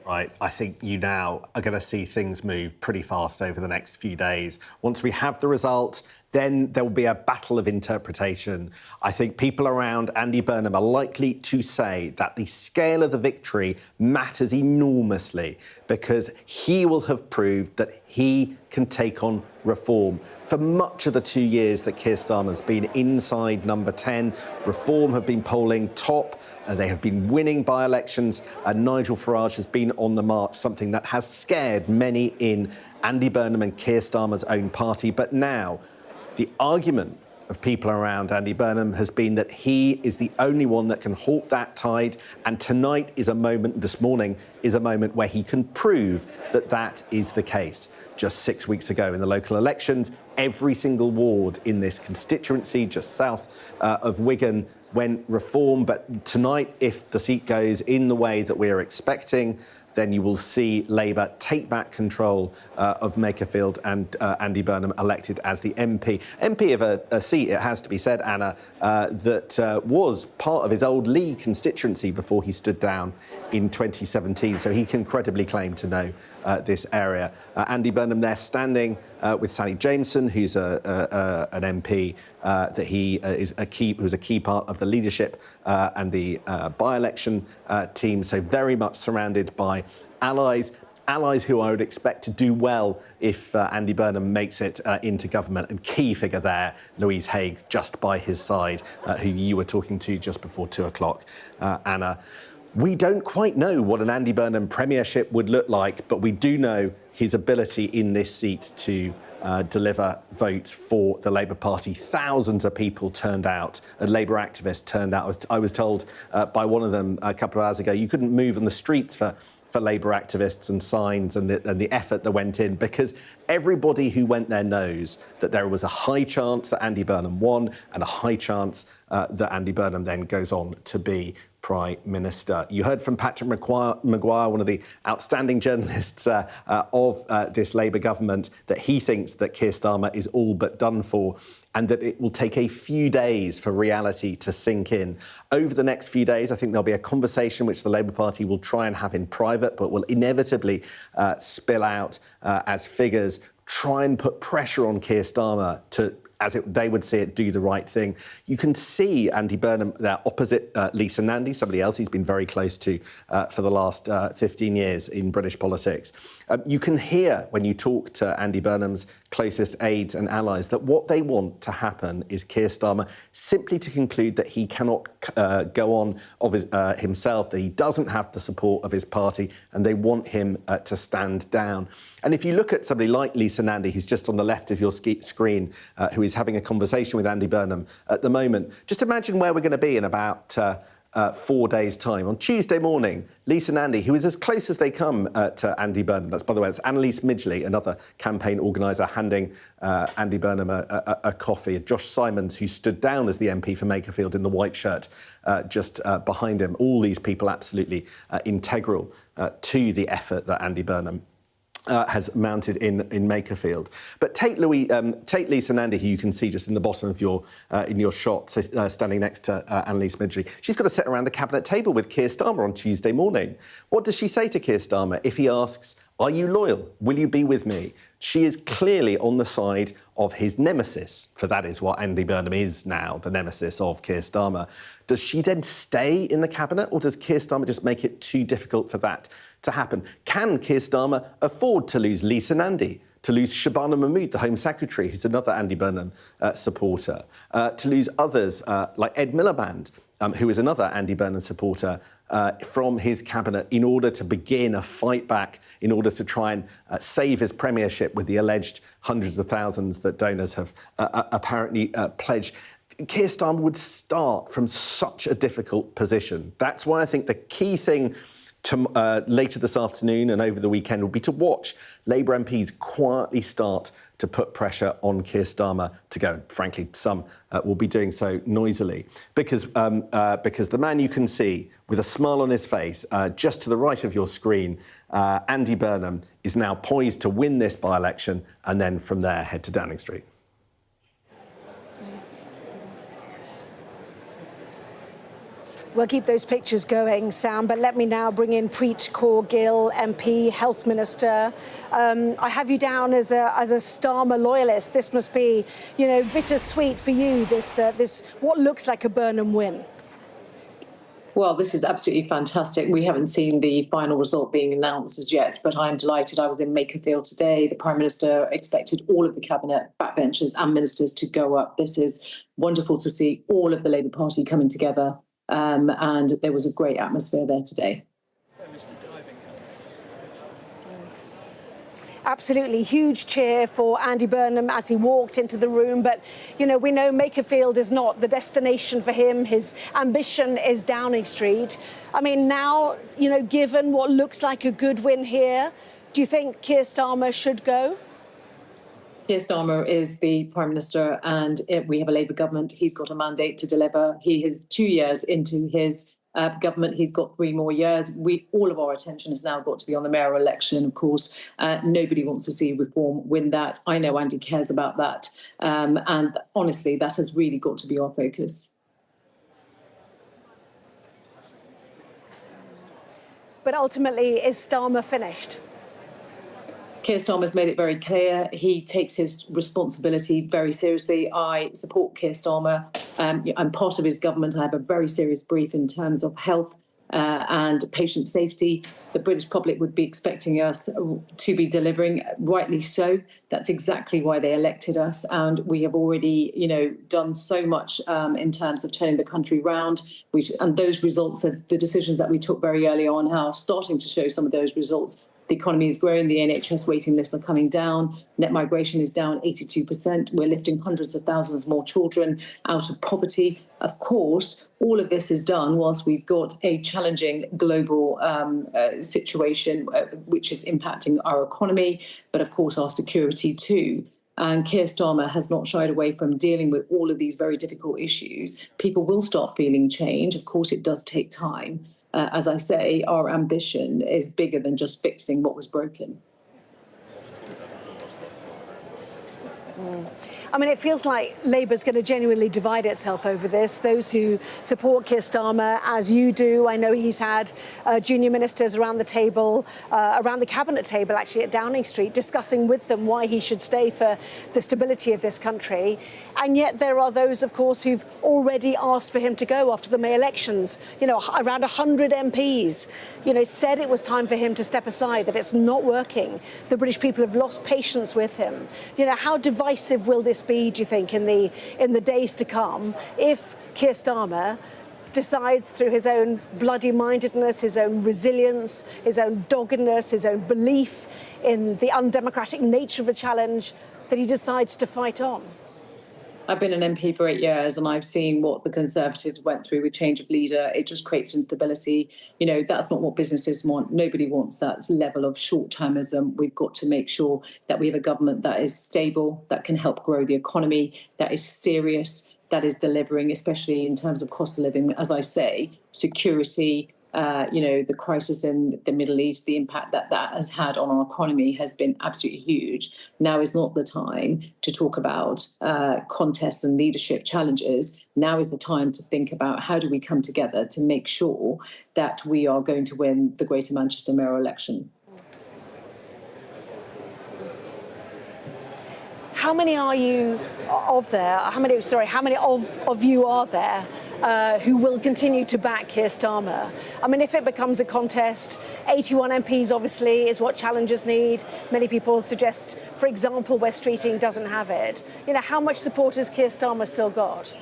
Right, I think you now are going to see things move pretty fast over the next few days. Once we have the result, then there will be a battle of interpretation. I think people around Andy Burnham are likely to say that the scale of the victory matters enormously, because he will have proved that he can take on reform. For much of the 2 years that Keir Starmer's been inside number 10, Reform have been polling top. They have been winning by-elections, and Nigel Farage has been on the march, something that has scared many in Andy Burnham and Keir Starmer's own party. But now, the argument of people around Andy Burnham has been that he is the only one that can halt that tide, and tonight is a moment, this morning is a moment where he can prove that that is the case. Just 6 weeks ago in the local elections, every single ward in this constituency just south of Wigan went Reform. But tonight, if the seat goes in the way that we are expecting, then you will see Labour take back control of Makerfield and Andy Burnham elected as the MP. MP of a seat, it has to be said, Anna, that was part of his old Leigh constituency before he stood down in 2017. So he can credibly claim to know this area. Andy Burnham there standing with Sally Jameson, who's an MP that he is who's a key part of the leadership and the by-election team. So very much surrounded by allies. allies who I would expect to do well if Andy Burnham makes it into government. And key figure there, Louise Haigh, just by his side, who you were talking to just before 2 o'clock, Anna. We don't quite know what an Andy Burnham premiership would look like, but we do know his ability in this seat to deliver votes for the Labour Party. Thousands of people turned out, Labour activists turned out. I was told by one of them a couple of hours ago, you couldn't move on the streets for Labour activists and signs and the effort that went in, because everybody who went there knows that there was a high chance that Andy Burnham won and a high chance that Andy Burnham then goes on to be Prime Minister. You heard from Patrick Maguire, one of the outstanding journalists of this Labour government, that he thinks that Keir Starmer is all but done for, and that it will take a few days for reality to sink in. Over the next few days, I think there'll be a conversation which the Labour Party will try and have in private, but will inevitably spill out as figures try and put pressure on Keir Starmer to, they would see it, do the right thing. You can see Andy Burnham there opposite Lisa Nandy, somebody else he's been very close to for the last 15 years in British politics. You can hear when you talk to Andy Burnham's closest aides and allies that what they want to happen is Keir Starmer simply to conclude that he cannot go on of himself, that he doesn't have the support of his party, and they want him to stand down. And if you look at somebody like Lisa Nandy, who's just on the left of your screen, who is having a conversation with Andy Burnham at the moment, just imagine where we're going to be in about 4 days' time. On Tuesday morning, Lisa Nandy, who is as close as they come to Andy Burnham, that's, by the way, it's Annalise Midgley, another campaign organiser, handing Andy Burnham a coffee. Josh Simons, who stood down as the MP for Makerfield in the white shirt just behind him. All these people absolutely integral to the effort that Andy Burnham has mounted in Makerfield. But take Lisa Nandy, who you can see just in the bottom of your in your shot, standing next to Annalise Midgley. She's got to sit around the cabinet table with Keir Starmer on Tuesday morning. What does she say to Keir Starmer if he asks, "Are you loyal? Will you be with me?" She is clearly on the side of his nemesis, for that is what Andy Burnham is now, the nemesis of Keir Starmer. Does she then stay in the cabinet, or does Keir Starmer just make it too difficult for that to happen? Can Keir Starmer afford to lose Lisa Nandy, to lose Shabana Mahmood, the Home Secretary, who's another Andy Burnham supporter, to lose others like Ed Miliband, who is another Andy Burnham supporter, from his cabinet in order to begin a fight back, in order to try and save his premiership with the alleged hundreds of thousands that donors have apparently pledged? Keir Starmer would start from such a difficult position. That's why I think the key thing later this afternoon and over the weekend will be to watch Labour MPs quietly start to put pressure on Keir Starmer to go. Frankly, some will be doing so noisily, because the man you can see with a smile on his face just to the right of your screen, Andy Burnham, is now poised to win this by-election and then from there head to Downing Street. We'll keep those pictures going, Sam, but let me now bring in Preet Kaur Gill, MP, Health Minister. I have you down as a Starmer loyalist. This must be, you know, bittersweet for you, this what looks like a Burnham win. Well, this is absolutely fantastic. We haven't seen the final result being announced as yet, but I'm delighted. I was in Makerfield today. The Prime Minister expected all of the Cabinet backbenchers and ministers to go up. This is wonderful to see all of the Labour Party coming together. And there was a great atmosphere there today. Absolutely, huge cheer for Andy Burnham as he walked into the room. But, you know, we know Makerfield is not the destination for him. His ambition is Downing Street. I mean, now, you know, given what looks like a good win here, do you think Keir Starmer should go? Keir Starmer is the Prime Minister, and we have a Labour government. He's got a mandate to deliver. He is 2 years into his government. He's got 3 more years. All of our attention has now got to be on the mayoral election, of course. Nobody wants to see Reform win that. I know Andy cares about that. And honestly, that has really got to be our focus. But ultimately, is Starmer finished? Keir Starmer's made it very clear. He takes his responsibility very seriously. I support Keir Starmer. I'm part of his government. I have a very serious brief in terms of health and patient safety. The British public would be expecting us to be delivering, rightly so. That's exactly why they elected us, and we have already, done so much in terms of turning the country round. And those results of the decisions that we took very early on are starting to show some of those results. The economy is growing, the NHS waiting lists are coming down, net migration is down 82%, we're lifting hundreds of thousands more children out of poverty. Of course, all of this is done whilst we've got a challenging global situation which is impacting our economy, but of course our security too. And Keir Starmer has not shied away from dealing with all of these very difficult issues. People will start feeling change. Of course, it does take time. As I say, our ambition is bigger than just fixing what was broken. I mean, it feels like Labour's going to genuinely divide itself over this. Those who support Keir Starmer, as you do, I know he's had junior ministers around the table, around the cabinet table, actually, at Downing Street, discussing with them why he should stay for the stability of this country. And yet there are those, of course, who've already asked for him to go after the May elections. Around 100 MPs, said it was time for him to step aside, that it's not working. The British people have lost patience with him. How divisive will this be, do you think, in the days to come, if Keir Starmer decides through his own bloody-mindedness, his own resilience, his own doggedness, his own belief in the undemocratic nature of a challenge, that he decides to fight on? I've been an MP for 8 years and I've seen what the Conservatives went through with change of leader. It just creates instability. That's not what businesses want. Nobody wants that level of short-termism. We've got to make sure that we have a government that is stable, that can help grow the economy, that is serious, that is delivering, especially in terms of cost of living, as I say, security, the crisis in the Middle East, the impact that has had on our economy has been absolutely huge. Now is not the time to talk about contests and leadership challenges. Now is the time to think about how do we come together to make sure that we are going to win the Greater Manchester mayoral election. How many are you of there? How many of you are there who will continue to back Keir Starmer? I mean, if it becomes a contest, 81 MPs obviously is what challengers need. Many people suggest, for example, West Streeting doesn't have it. How much support has Keir Starmer still got?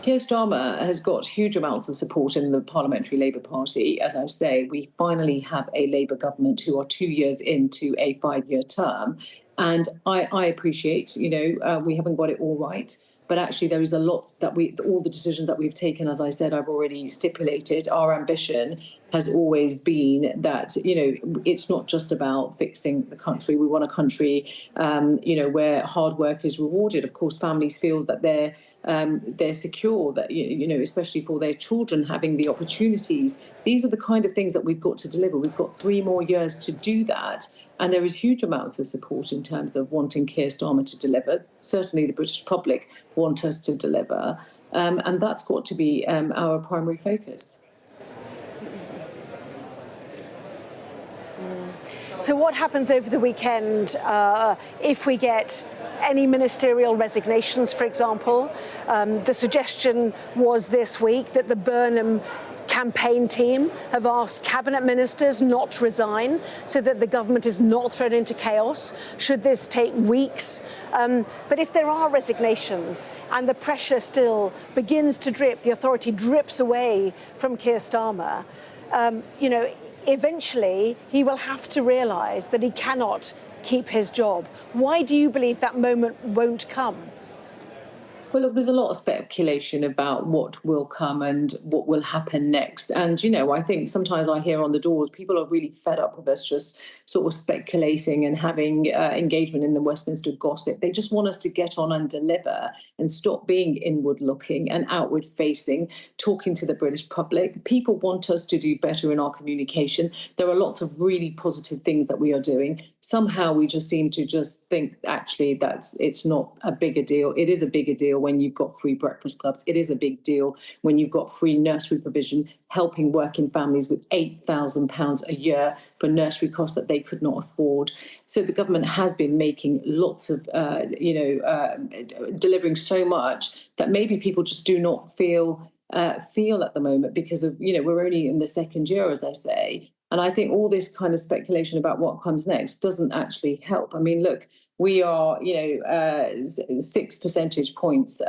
Keir Starmer has got huge amounts of support in the Parliamentary Labour Party. As I say, we finally have a Labour government who are 2 years into a 5-year term. And I appreciate, we haven't got it all right. But actually, there is a lot that all the decisions that we've taken, as I said, I've already stipulated. Our ambition has always been that, it's not just about fixing the country. We want a country, where hard work is rewarded. Of course, families feel that they're secure, that, especially for their children having the opportunities. These are the kind of things that we've got to deliver. We've got 3 more years to do that. And there is huge amounts of support in terms of wanting Keir Starmer to deliver. Certainly the British public want us to deliver. And that's got to be our primary focus. So what happens over the weekend if we get any ministerial resignations, for example? The suggestion was this week that the Burnham campaign team have asked cabinet ministers not to resign so that the government is not thrown into chaos should this take weeks. But if there are resignations and the pressure still begins to drip, the authority drips away from Keir Starmer, eventually he will have to realise that he cannot keep his job. Why do you believe that moment won't come? Well, look, there's a lot of speculation about what will come and what will happen next. And, I think sometimes I hear on the doors, people are really fed up with us just sort of speculating and having engagement in the Westminster gossip. They just want us to get on and deliver and stop being inward looking and outward facing, talking to the British public. People want us to do better in our communication. There are lots of really positive things that we are doing. Somehow we just seem to just think, actually, it's not a bigger deal. It is a bigger deal when you've got free breakfast clubs. It is a big deal when you've got free nursery provision, helping working families with £8,000 a year for nursery costs that they could not afford. So the government has been making lots of, delivering so much that maybe people just do not feel feel at the moment, because of, we're only in the second year, as I say. And I think all this kind of speculation about what comes next doesn't actually help. I mean, look, we are, 6 percentage points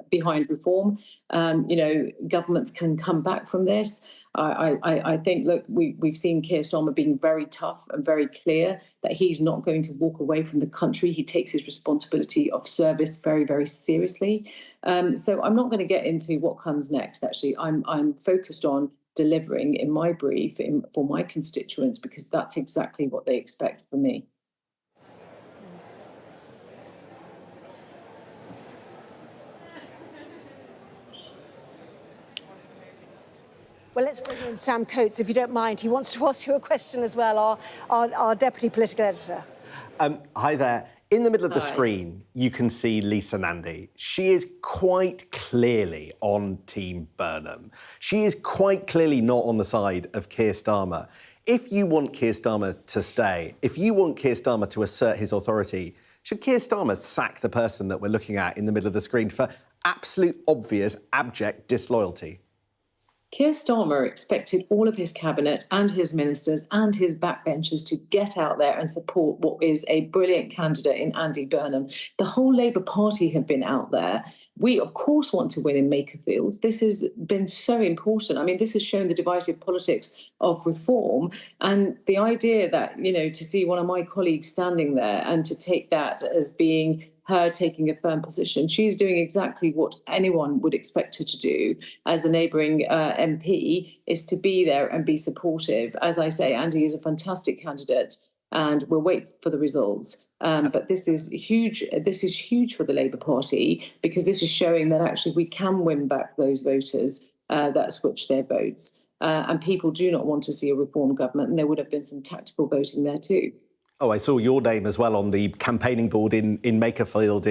behind reform. Governments can come back from this. I think, look, we've seen Keir Starmer being very tough and very clear that he's not going to walk away from the country. He takes his responsibility of service very, very seriously. So I'm not going to get into what comes next, actually. I'm focused on delivering in my brief for my constituents, because that's exactly what they expect from me. Well, let's bring in Sam Coates, if you don't mind. He wants to ask you a question as well, our Deputy Political Editor. Hi there. In the middle of the screen, you can see Lisa Nandy. She is quite clearly on Team Burnham. She is quite clearly not on the side of Keir Starmer. If you want Keir Starmer to stay, if you want Keir Starmer to assert his authority, should Keir Starmer sack the person that we're looking at in the middle of the screen for absolute, obvious, abject disloyalty? Keir Starmer expected all of his cabinet and his ministers and his backbenchers to get out there and support what is a brilliant candidate in Andy Burnham. The whole Labour Party have been out there. We, of course, want to win in Makerfield. This has been so important. I mean, this has shown the divisive politics of reform, and the idea that, to see one of my colleagues standing there and to take that as being her taking a firm position. She's doing exactly what anyone would expect her to do as the neighbouring MP, is to be there and be supportive. As I say, Andy is a fantastic candidate, and we'll wait for the results. But this is huge. This is huge for the Labour Party, because this is showing that actually we can win back those voters that switch their votes. And people do not want to see a reform government, and there would have been some tactical voting there too. Oh, I saw your name as well on the campaigning board in Makerfield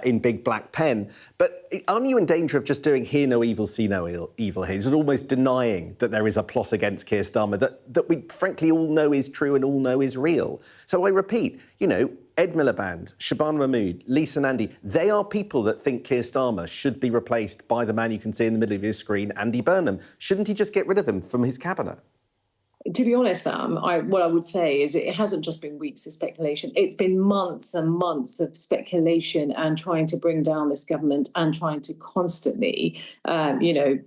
in Big Black Pen. But aren't you in danger of just doing hear no evil, see no evil here? It's almost denying that there is a plot against Keir Starmer that we frankly all know is true and all know is real. So I repeat, Ed Miliband, Shabana Mahmood, Lisa Nandy, they are people that think Keir Starmer should be replaced by the man you can see in the middle of your screen, Andy Burnham. Shouldn't he just get rid of him from his cabinet? To be honest, Sam, what I would say is it hasn't just been weeks of speculation. It's been months and months of speculation and trying to bring down this government and trying to constantly,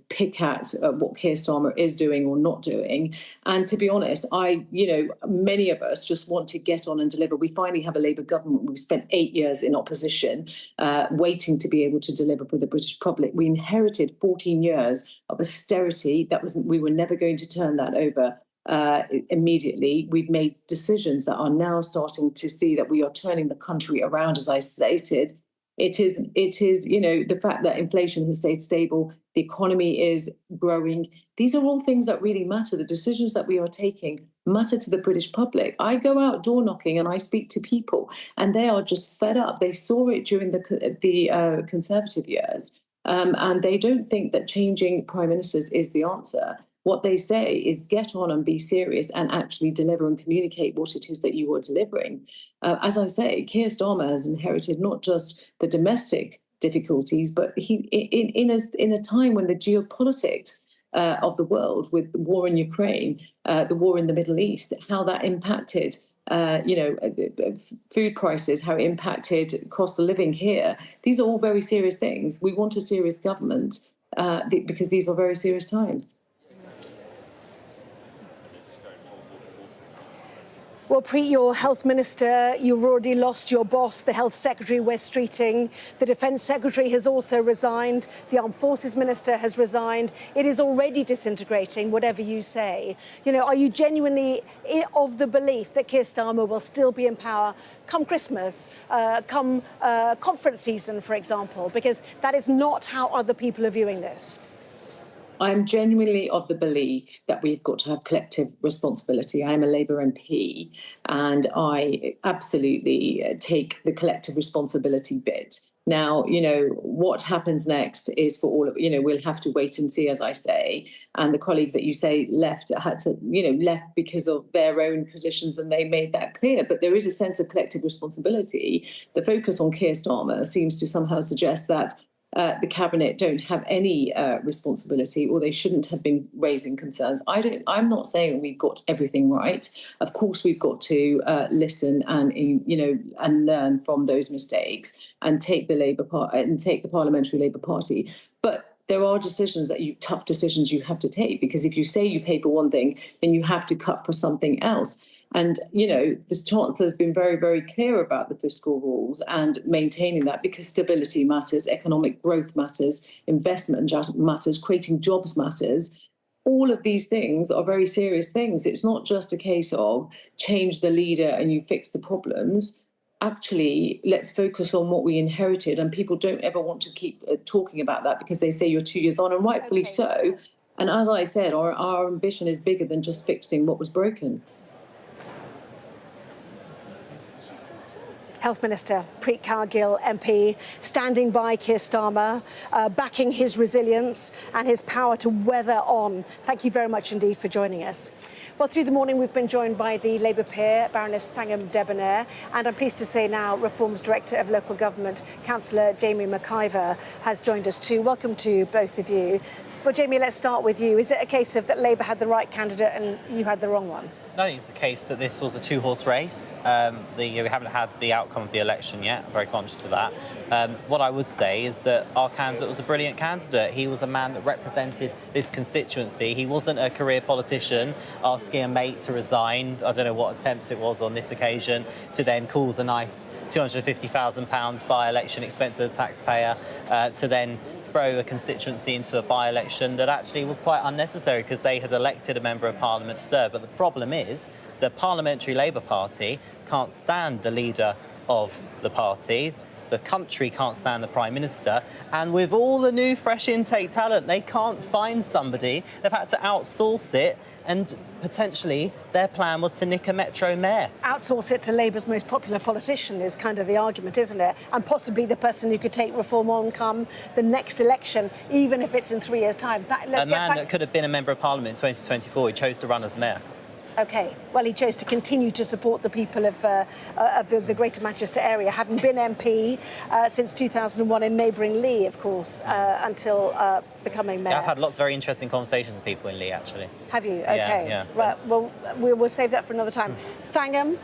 pick at what Keir Starmer is doing or not doing. And to be honest, many of us just want to get on and deliver. We finally have a Labour government. We've spent 8 years in opposition, waiting to be able to deliver for the British public. We inherited 14 years of austerity. We were never going to turn that over. Immediately. We've made decisions that are now starting to see that we are turning the country around, as I stated. It is, the fact that inflation has stayed stable, the economy is growing. These are all things that really matter. The decisions that we are taking matter to the British public. I go out door knocking and I speak to people, and they are just fed up. They saw it during the Conservative years, and they don't think that changing prime ministers is the answer. What they say is get on and be serious and actually deliver and communicate what it is that you are delivering. As I say, Keir Starmer has inherited not just the domestic difficulties, but he in a time when the geopolitics of the world, with the war in Ukraine, the war in the Middle East, how that impacted food prices, how it impacted cost of living here. These are all very serious things. We want a serious government because these are very serious times. Well, Preet, your health minister, you've already lost your boss, the health secretary, Wes Streeting. The defence secretary has also resigned. The armed forces minister has resigned. It is already disintegrating, whatever you say. Are you genuinely of the belief that Keir Starmer will still be in power come Christmas, come conference season, for example? Because that is not how other people are viewing this. I'm genuinely of the belief that we've got to have collective responsibility. I am a Labour MP, and I absolutely take the collective responsibility bit. Now, what happens next is for all of, we'll have to wait and see, as I say. And the colleagues that you say left left because of their own positions, and they made that clear. But there is a sense of collective responsibility. The focus on Keir Starmer seems to somehow suggest that the cabinet don't have any responsibility, or they shouldn't have been raising concerns. I'm not saying that we've got everything right. Of course, we've got to listen and and learn from those mistakes and take the Parliamentary Labour Party. But there are tough decisions you have to take, because if you say you pay for one thing, then you have to cut for something else. And, the Chancellor has been very, very clear about the fiscal rules and maintaining that, because stability matters, economic growth matters, investment matters, creating jobs matters. All of these things are very serious things. It's not just a case of change the leader and you fix the problems. Actually, let's focus on what we inherited. And people don't ever want to keep talking about that, because they say you're 2 years on, and rightfully so. And as I said, our ambition is bigger than just fixing what was broken. Health Minister Preet Kaur Gill MP, standing by Keir Starmer, backing his resilience and his power to weather on. Thank you very much indeed for joining us. Well, through the morning, we've been joined by the Labour peer, Baroness Thangham Debonair, and I'm pleased to say now Reform's Director of Local Government, Councillor Jamie McIver, has joined us too. Welcome to both of you. Well, Jamie, let's start with you. Is it a case of that Labour had the right candidate and you had the wrong one? I think it's the case that this was a two-horse race. We haven't had the outcome of the election yet. I'm very conscious of that. What I would say is that our candidate was a brilliant candidate. He was a man that represented this constituency. He wasn't a career politician asking a mate to resign. I don't know what attempt it was on this occasion to then cause a nice £250,000 by-election expense of the taxpayer, to then throw a constituency into a by-election that actually was quite unnecessary, because they had elected a member of Parliament to serve. But the problem is the Parliamentary Labour Party can't stand the leader of the party. The country can't stand the Prime Minister. And with all the new fresh intake talent, they can't find somebody. They've had to outsource it. And potentially their plan was to nick a Metro mayor. Outsource it to Labour's most popular politician is kind of the argument, isn't it? And possibly the person who could take reform on come the next election, even if it's in 3 years' time. A man that could have been a member of Parliament in 2024, he chose to run as mayor. OK, well, he chose to continue to support the people of the Greater Manchester area, having been MP since 2001 in neighbouring Lee, of course, until becoming mayor. Yeah, I've had lots of very interesting conversations with people in Lee, actually. Have you? OK. Yeah. Right, well, we'll save that for another time. Thangham,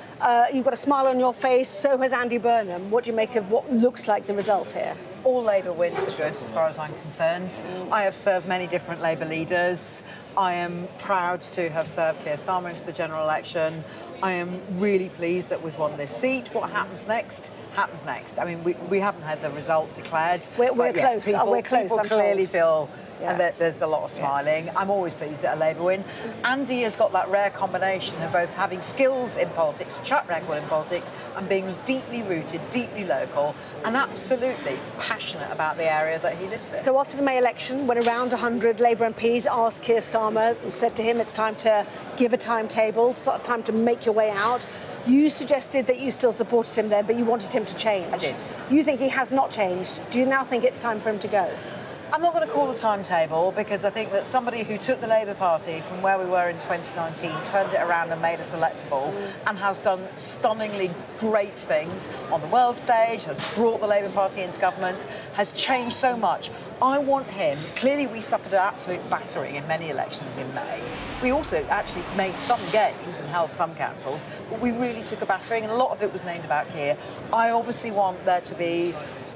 you've got a smile on your face, so has Andy Burnham. What do you make of what looks like the result here? All Labour wins are good, as far as I'm concerned. I have served many different Labour leaders. I am proud to have served Keir Starmer into the general election. I am really pleased that we've won this seat. What happens next? Happens next. I mean, we haven't had the result declared. We're close. We're close. People I'm clearly told. feel that there's a lot of smiling. I'm always pleased at a Labour win. Andy has got that rare combination of both having skills in politics, a track record in politics, and being deeply rooted, deeply local, and absolutely passionate about the area that he lives in. So after the May election, when around 100 Labour MPs asked Keir Starmer and said to him, it's time to give a timetable, time to make your way out, you suggested that you still supported him then, but you wanted him to change. I did. You think he has not changed. Do you now think it's time for him to go? I'm not going to call a timetable, because I think that somebody who took the Labour Party from where we were in 2019, turned it around and made us electable, and has done stunningly great things on the world stage, has brought the Labour Party into government, has changed so much. I want him. Clearly, we suffered an absolute battering in many elections in May. We also actually made some gains and held some councils, but we really took a battering, and a lot of it was named about here. I obviously want there to be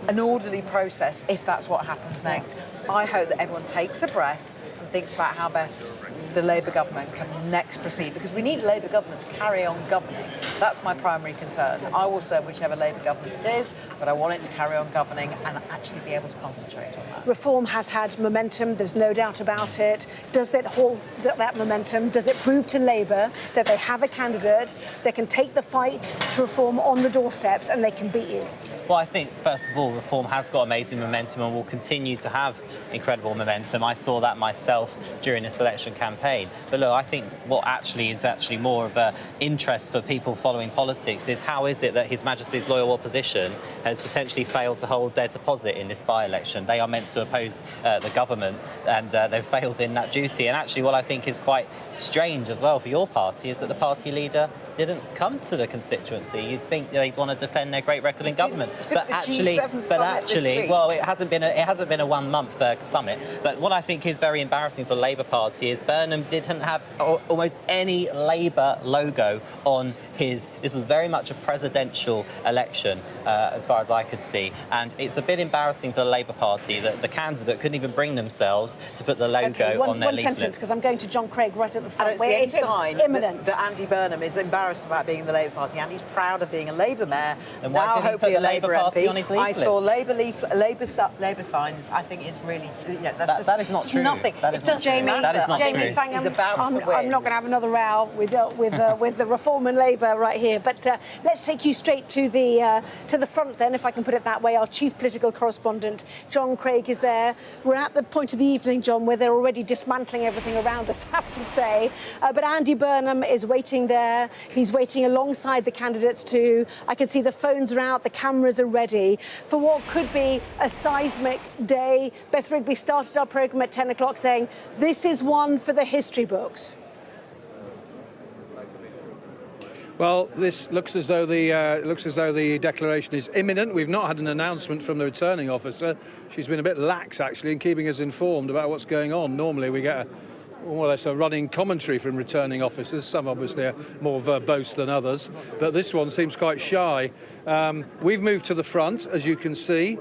an orderly process if that's what happens next. I hope that everyone takes a breath and thinks about how best the Labour government can next proceed, because we need Labour government to carry on governing. That's my primary concern. I will serve whichever Labour government it is, but I want it to carry on governing and actually be able to concentrate on that. Reform has had momentum, there's no doubt about it. Does that hold that momentum? Does it prove to Labour that they have a candidate that can take the fight to reform on the doorsteps and they can beat you? Well, I think, first of all, Reform has got amazing momentum and will continue to have incredible momentum. I saw that myself during this election campaign. But look, I think what is more of an interest for people following politics is how is it that His Majesty's loyal opposition has potentially failed to hold their deposit in this by-election. They are meant to oppose the government, and they've failed in that duty. And actually what I think is quite strange as well for your party is that the party leader didn't come to the constituency. You'd think they'd want to defend their great record in government. But actually, well, it hasn't been a 1 month summit. But what I think is very embarrassing for the Labour Party is Burnham didn't have almost any Labour logo on his. This was very much a presidential election, as far as I could see, and it's a bit embarrassing for the Labour Party that the candidate couldn't even bring themselves to put the logo on their leaflets. One sentence, because I'm going to John Craig right at the front. I don't see any sign imminent that Andy Burnham is embarrassed about being in the Labour Party. Andy's proud of being a Labour mayor. And why didn't he put the Labour Party on his leaflets? I saw Labour signs. I think it's really, that is not true. Nothing. That is not true. Jamie, that is not Jamie true. I'm not going to have another row with the Reform and Labour right here. But let's take you straight to the front then, if I can put it that way. Our chief political correspondent, John Craig, is there. We're at the point of the evening, John, where they're already dismantling everything around us, I have to say. But Andy Burnham is waiting there. He's waiting alongside the candidates too. I can see the phones are out, the cameras are ready for what could be a seismic day. Beth Rigby started our programme at 10 o'clock saying, this is one for the history books. Well, this looks as though the declaration is imminent. We've not had an announcement from the returning officer. She's been a bit lax, actually, in keeping us informed about what's going on. Normally, we get more or less a running commentary from returning officers. Some obviously are more verbose than others, but this one seems quite shy. We've moved to the front, as you can see. You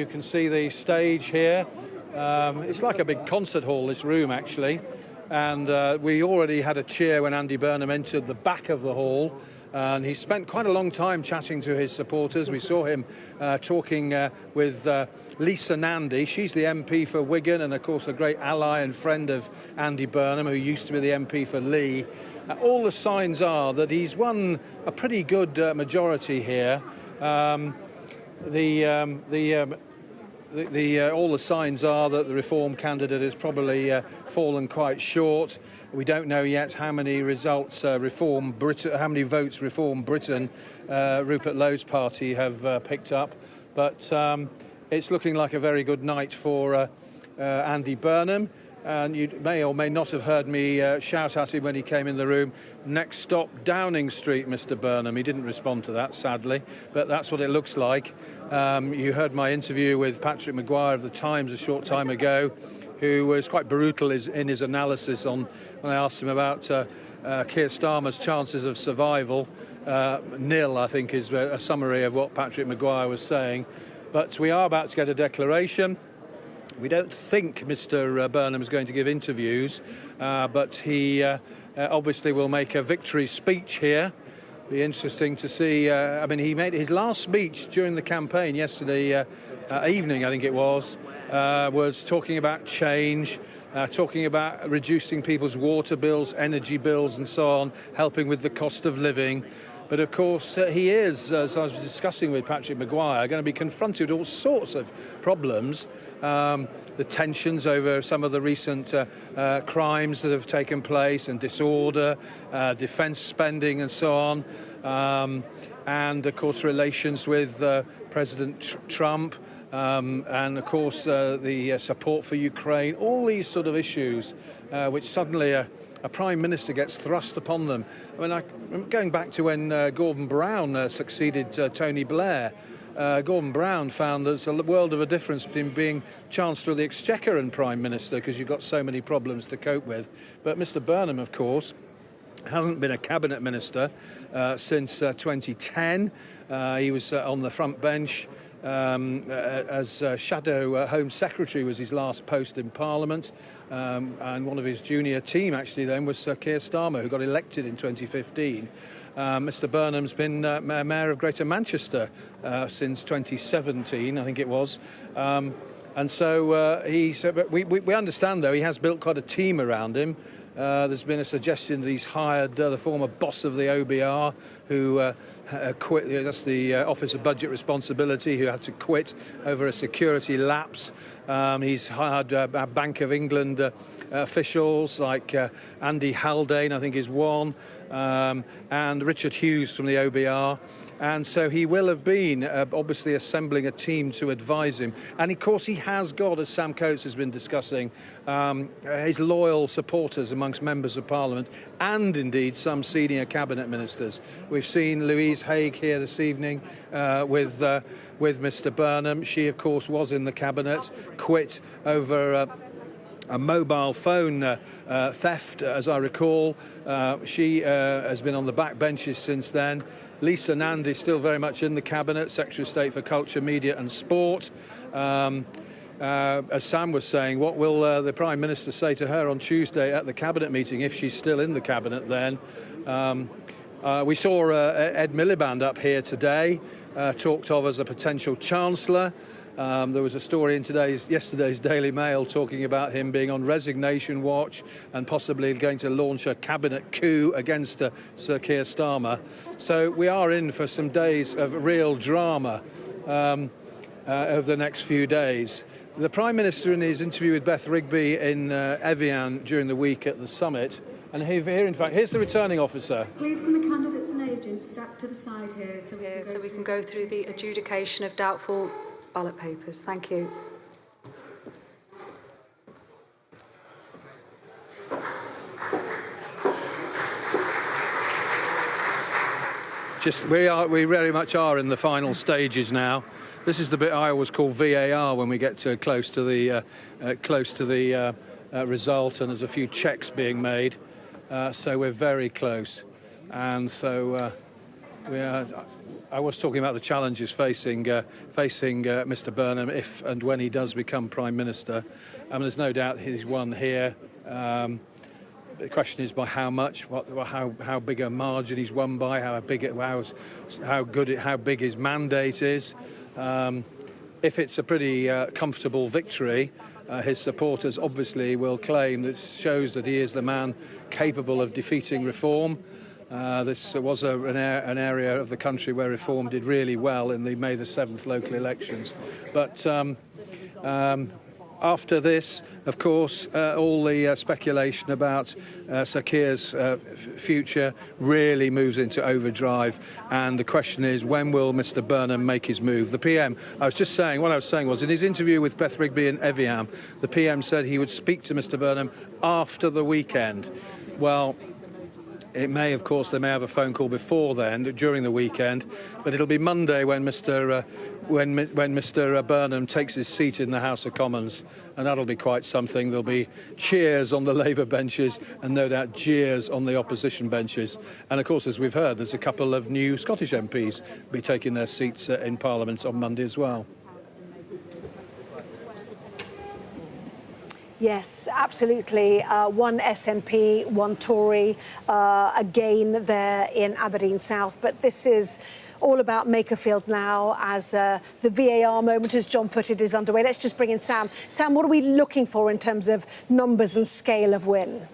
can see the stage here. It's like a big concert hall, this room, actually. And we already had a cheer when Andy Burnham entered the back of the hall. And he spent quite a long time chatting to his supporters. We saw him talking with Lisa Nandy. She's the MP for Wigan and, of course, a great ally and friend of Andy Burnham, who used to be the MP for Lee. All the signs are that he's won a pretty good majority here. All the signs are that the Reform candidate has probably fallen quite short. We don't know yet how many results how many votes Reform Britain, Rupert Lowe's party have picked up. But it's looking like a very good night for Andy Burnham. And you may or may not have heard me shout at him when he came in the room, next stop Downing Street, Mr. Burnham. He didn't respond to that, sadly, but that's what it looks like. You heard my interview with Patrick Maguire of The Times a short time ago, who was quite brutal in his analysis when I asked him about Keir Starmer's chances of survival. Nil, I think, is a summary of what Patrick Maguire was saying. But we are about to get a declaration. We don't think Mr. Burnham is going to give interviews, but he obviously will make a victory speech here. Be interesting to see. I mean, he made his last speech during the campaign yesterday evening, I think it was talking about change, talking about reducing people's water bills, energy bills and so on, helping with the cost of living. But of course, he is, as I was discussing with Patrick Maguire, going to be confronted with all sorts of problems. The tensions over some of the recent crimes that have taken place and disorder, defence spending and so on. And of course, relations with President Trump. And of course, the support for Ukraine. All these sort of issues which suddenly a Prime Minister gets thrust upon them. I mean, I'm going back to when Gordon Brown succeeded Tony Blair. Gordon Brown found there's a world of a difference between being Chancellor of the Exchequer and Prime Minister, because you've got so many problems to cope with. But Mr. Burnham, of course, hasn't been a cabinet minister since 2010. He was on the front bench as Shadow Home Secretary was his last post in Parliament. And one of his junior team, actually, then, was Sir Keir Starmer, who got elected in 2015. Mr. Burnham's been Mayor of Greater Manchester since 2017, I think it was. And so we understand, though, he has built quite a team around him. There's been a suggestion that he's hired the former boss of the OBR, who quit. That's the Office of Budget Responsibility, who had to quit over a security lapse. He's hired Bank of England officials like Andy Haldane, I think is one, and Richard Hughes from the OBR. And so he will have been obviously assembling a team to advise him. And of course he has got, as Sam Coates has been discussing, his loyal supporters amongst members of Parliament and indeed some senior cabinet ministers. We've seen Louise Haigh here this evening with Mr Burnham. She of course was in the cabinet, quit over a mobile phone theft, as I recall. She has been on the back benches since then. Lisa Nandy still very much in the cabinet, Secretary of State for Culture, Media and Sport. As Sam was saying, what will the Prime Minister say to her on Tuesday at the cabinet meeting, if she's still in the cabinet then? We saw Ed Miliband up here today, talked of as a potential Chancellor. There was a story in yesterday's Daily Mail talking about him being on resignation watch and possibly going to launch a cabinet coup against Sir Keir Starmer. So we are in for some days of real drama over the next few days. The Prime Minister, in his interview with Beth Rigby in Evian during the week at the summit, and here, in fact, here's the returning officer. Please can the candidates and agents stack to the side here so we can go through the adjudication of doubtful ballot papers. Thank you. We very much are in the final stages now. This is the bit I always call VAR when we get to close to the result, and there's a few checks being made. So we're very close, and so we are. I was talking about the challenges facing Mr Burnham if and when he does become Prime Minister. There's no doubt he's won here. The question is by how much, how big a margin he's won by, how big his mandate is. If it's a pretty comfortable victory, his supporters obviously will claim that shows that he is the man capable of defeating reform. This was an area of the country where Reform did really well in the May the 7th local elections. But after this, of course, all the speculation about Sir Keir's future really moves into overdrive. And the question is, when will Mr Burnham make his move? The PM, what I was saying was, in his interview with Beth Rigby in Evian, the PM said he would speak to Mr Burnham after the weekend. Well, it may, of course, they may have a phone call before then, during the weekend, but it'll be Monday when Mr Burnham takes his seat in the House of Commons, and that'll be quite something. There'll be cheers on the Labour benches and no doubt jeers on the opposition benches. And, of course, as we've heard, there's a couple of new Scottish MPs be taking their seats in Parliament on Monday as well. Yes, absolutely. One SNP, one Tory, again there in Aberdeen South. But this is all about Makerfield now, as the VAR moment, as John put it, is underway. Let's just bring in Sam. Sam, what are we looking for in terms of numbers and scale of win?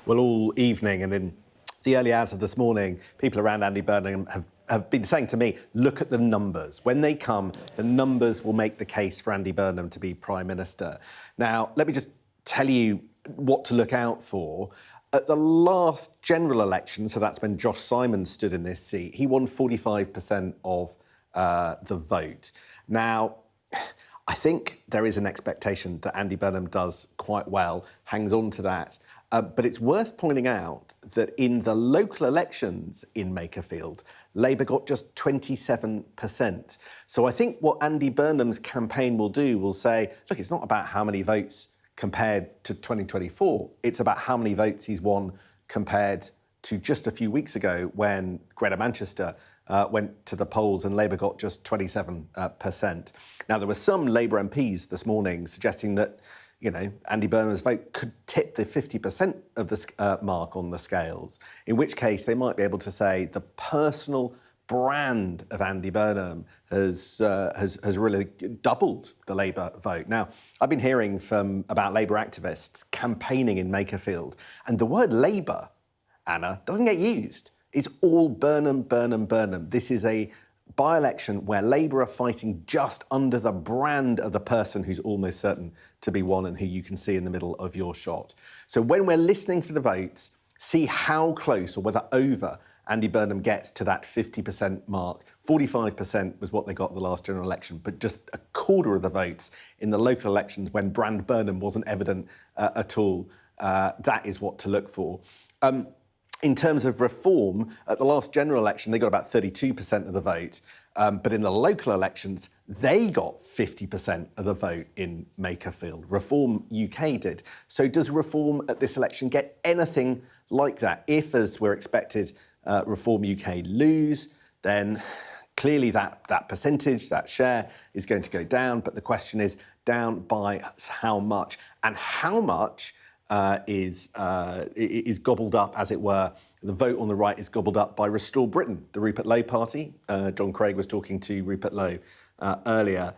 Well, all evening and in the early hours of this morning, people around Andy Burnham have been saying to me, look at the numbers. When they come, the numbers will make the case for Andy Burnham to be Prime Minister. Now, let me just tell you what to look out for. At the last general election, so that's when Josh Simon stood in this seat, he won 45% of the vote. Now, I think there is an expectation that Andy Burnham does quite well, hangs on to that. But it's worth pointing out that in the local elections in Makerfield, Labour got just 27%. So I think what Andy Burnham's campaign will do will say, look, it's not about how many votes compared to 2024. It's about how many votes he's won compared to just a few weeks ago when Greater Manchester went to the polls and Labour got just 27%. Now, there were some Labour MPs this morning suggesting that, you know, Andy Burnham's vote could tip the 50% of the mark on the scales, in which case they might be able to say the personal brand of Andy Burnham has really doubled the Labour vote. Now, I've been hearing about Labour activists campaigning in Makerfield, and the word Labour, Anna, doesn't get used. It's all Burnham, Burnham, Burnham. This is a by-election where Labour are fighting just under the brand of the person who's almost certain to be won and who you can see in the middle of your shot. So when we're listening for the votes, see how close or whether over Andy Burnham gets to that 50% mark. 45% was what they got at the last general election, but just a quarter of the votes in the local elections when brand Burnham wasn't evident at all. That is what to look for. In terms of reform, at the last general election, they got about 32% of the vote. But in the local elections, they got 50% of the vote in Makerfield. Reform UK did. So does Reform at this election get anything like that? If, as we're expected, Reform UK lose, then clearly that percentage, that share, is going to go down. But the question is, down by how much? And how much is gobbled up, as it were. The vote on the right is gobbled up by Restore Britain, the Rupert Lowe party. John Craig was talking to Rupert Lowe earlier,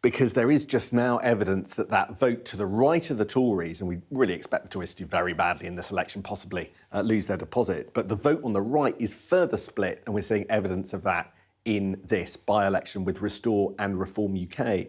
because there is just now evidence that that vote to the right of the Tories, and we really expect the Tories to do very badly in this election, possibly lose their deposit, but the vote on the right is further split, and we're seeing evidence of that in this by-election with Restore and Reform UK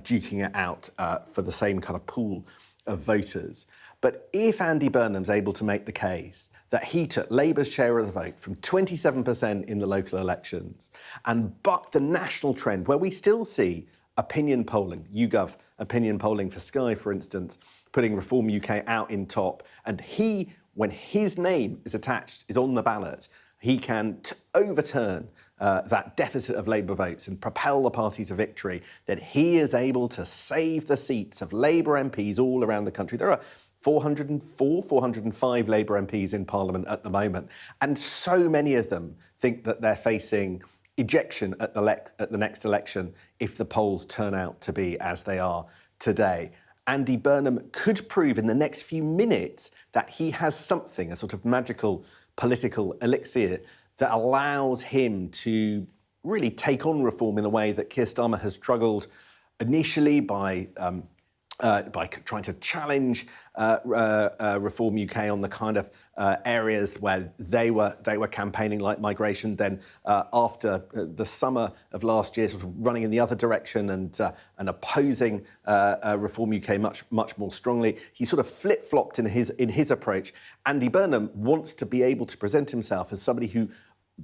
duking it out for the same kind of pool of voters. But if Andy Burnham's able to make the case that he took Labour's share of the vote from 27% in the local elections and bucked the national trend, where we still see opinion polling, YouGov opinion polling for Sky, for instance, putting Reform UK out in top, and he, when his name is attached, is on the ballot, he can overturn that deficit of Labour votes and propel the party to victory, then he is able to save the seats of Labour MPs all around the country. There are 404, 405 Labour MPs in Parliament at the moment, and so many of them think that they're facing ejection at the next election if the polls turn out to be as they are today. Andy Burnham could prove in the next few minutes that he has something, a sort of magical political elixir that allows him to really take on reform in a way that Keir Starmer has struggled initially by trying to challenge Reform UK on the kind of areas where they were campaigning, like migration. Then after the summer of last year, sort of running in the other direction and opposing Reform UK much more strongly. He sort of flip-flopped in his approach. Andy Burnham wants to be able to present himself as somebody who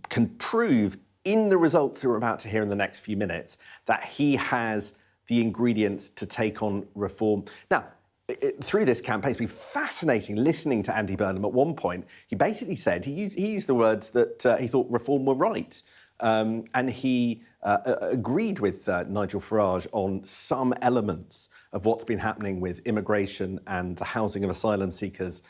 can prove in the results that we're about to hear in the next few minutes that he has the ingredients to take on reform. Now, through this campaign, it's been fascinating listening to Andy Burnham. At one point, he basically said, he used the words that he thought reform were right. And he agreed with Nigel Farage on some elements of what's been happening with immigration and the housing of asylum seekers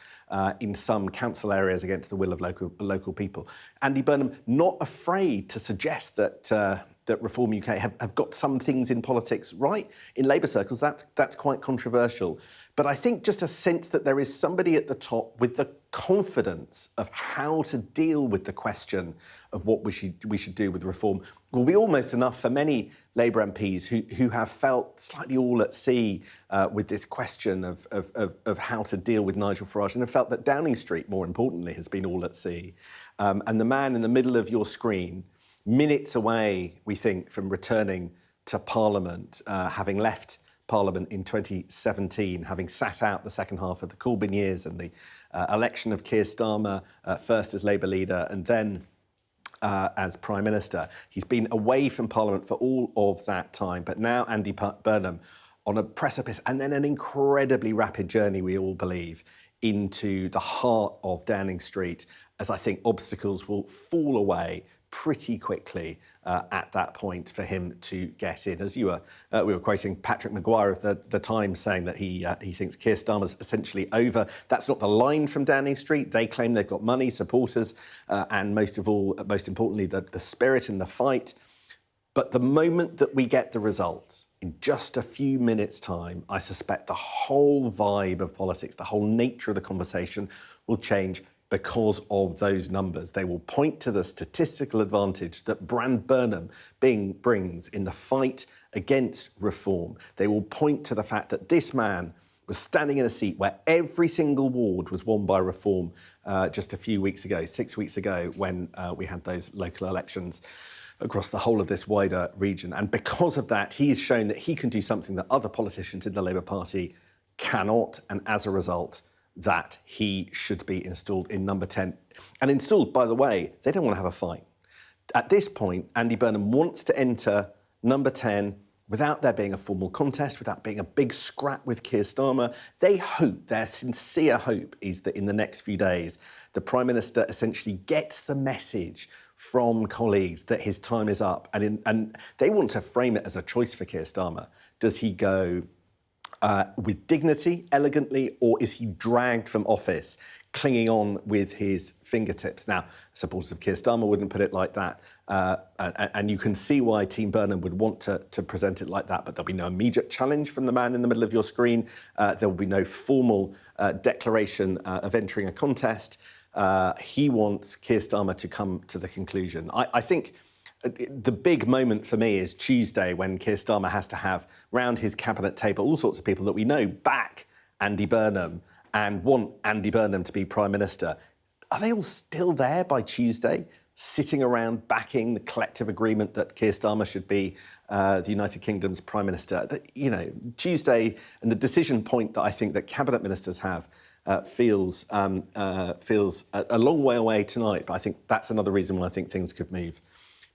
in some council areas against the will of local people. Andy Burnham not afraid to suggest that that Reform UK have got some things in politics right. In Labour circles, that's quite controversial. But I think just a sense that there is somebody at the top with the confidence of how to deal with the question of what we should do with reform will be almost enough for many Labour MPs who have felt slightly all at sea with this question of how to deal with Nigel Farage, and have felt that Downing Street, more importantly, has been all at sea. And the man in the middle of your screen, minutes away, we think, from returning to Parliament, having left Parliament in 2017, having sat out the second half of the Corbyn years and the election of Keir Starmer, first as Labour leader and then as Prime Minister. He's been away from Parliament for all of that time, but now Andy Burnham on a precipice and then an incredibly rapid journey, we all believe, into the heart of Downing Street, as I think obstacles will fall away pretty quickly at that point for him to get in. As we were quoting Patrick Maguire of the Times saying that he thinks Keir Starmer's essentially over. That's not the line from Downing Street. They claim they've got money, supporters, and most importantly, the spirit in the fight. But the moment that we get the results, in just a few minutes' time, I suspect the whole vibe of politics, the whole nature of the conversation will change because of those numbers. They will point to the statistical advantage that brand Burnham brings in the fight against reform. They will point to the fact that this man was standing in a seat where every single ward was won by reform just a few weeks ago, 6 weeks ago, when we had those local elections. across the whole of this wider region. And because of that, he's shown that he can do something that other politicians in the Labour Party cannot, and as a result, that he should be installed in number 10. And installed, by the way, they don't want to have a fight. At this point, Andy Burnham wants to enter number 10 without there being a formal contest, without being a big scrap with Keir Starmer. They hope, their sincere hope is that in the next few days, the Prime Minister essentially gets the message from colleagues that his time is up. And they want to frame it as a choice for Keir Starmer. Does he go with dignity, elegantly, or is he dragged from office, clinging on with his fingertips? Now, supporters of Keir Starmer wouldn't put it like that, and you can see why Team Burnham would want to present it like that, but there'll be no immediate challenge from the man in the middle of your screen. There will be no formal declaration of entering a contest. He wants Keir Starmer to come to the conclusion. I think the big moment for me is Tuesday, when Keir Starmer has to have round his cabinet table all sorts of people that we know back Andy Burnham and want Andy Burnham to be Prime Minister. Are they all still there by Tuesday, sitting around backing the collective agreement that Keir Starmer should be the United Kingdom's Prime Minister? You know, Tuesday, and the decision point that I think that cabinet ministers have feels a long way away tonight. But I think that's another reason why I think things could move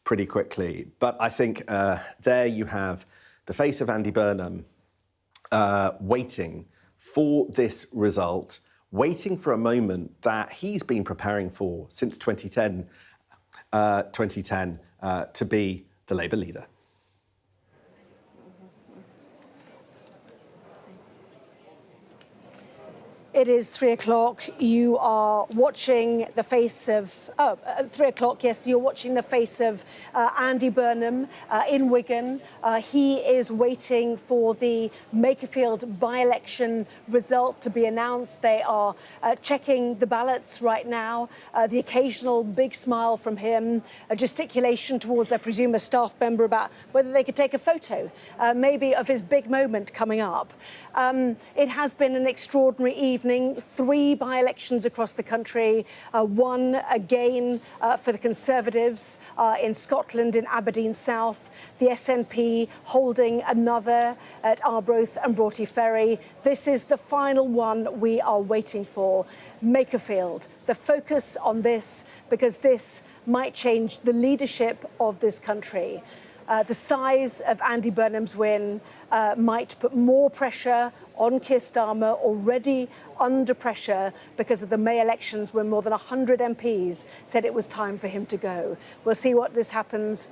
pretty quickly. But I think there you have the face of Andy Burnham waiting for this result, waiting for a moment that he's been preparing for since 2010 to be the Labour leader. It is 3 o'clock. You are watching the face of... 3 o'clock, yes, you're watching the face of Andy Burnham in Wigan. He is waiting for the Makerfield by-election result to be announced. They are checking the ballots right now. The occasional big smile from him, a gesticulation towards, I presume, a staff member about whether they could take a photo, maybe of his big moment coming up. It has been an extraordinary evening. 3 by-elections across the country, one again for the Conservatives in Scotland, in Aberdeen South, the SNP holding another at Arbroath and Broughty Ferry. This is the final one we are waiting for. Makerfield, the focus on this, because this might change the leadership of this country. The size of Andy Burnham's win might put more pressure on Keir Starmer, already under pressure because of the May elections, when more than 100 MPs said it was time for him to go. We'll see what happens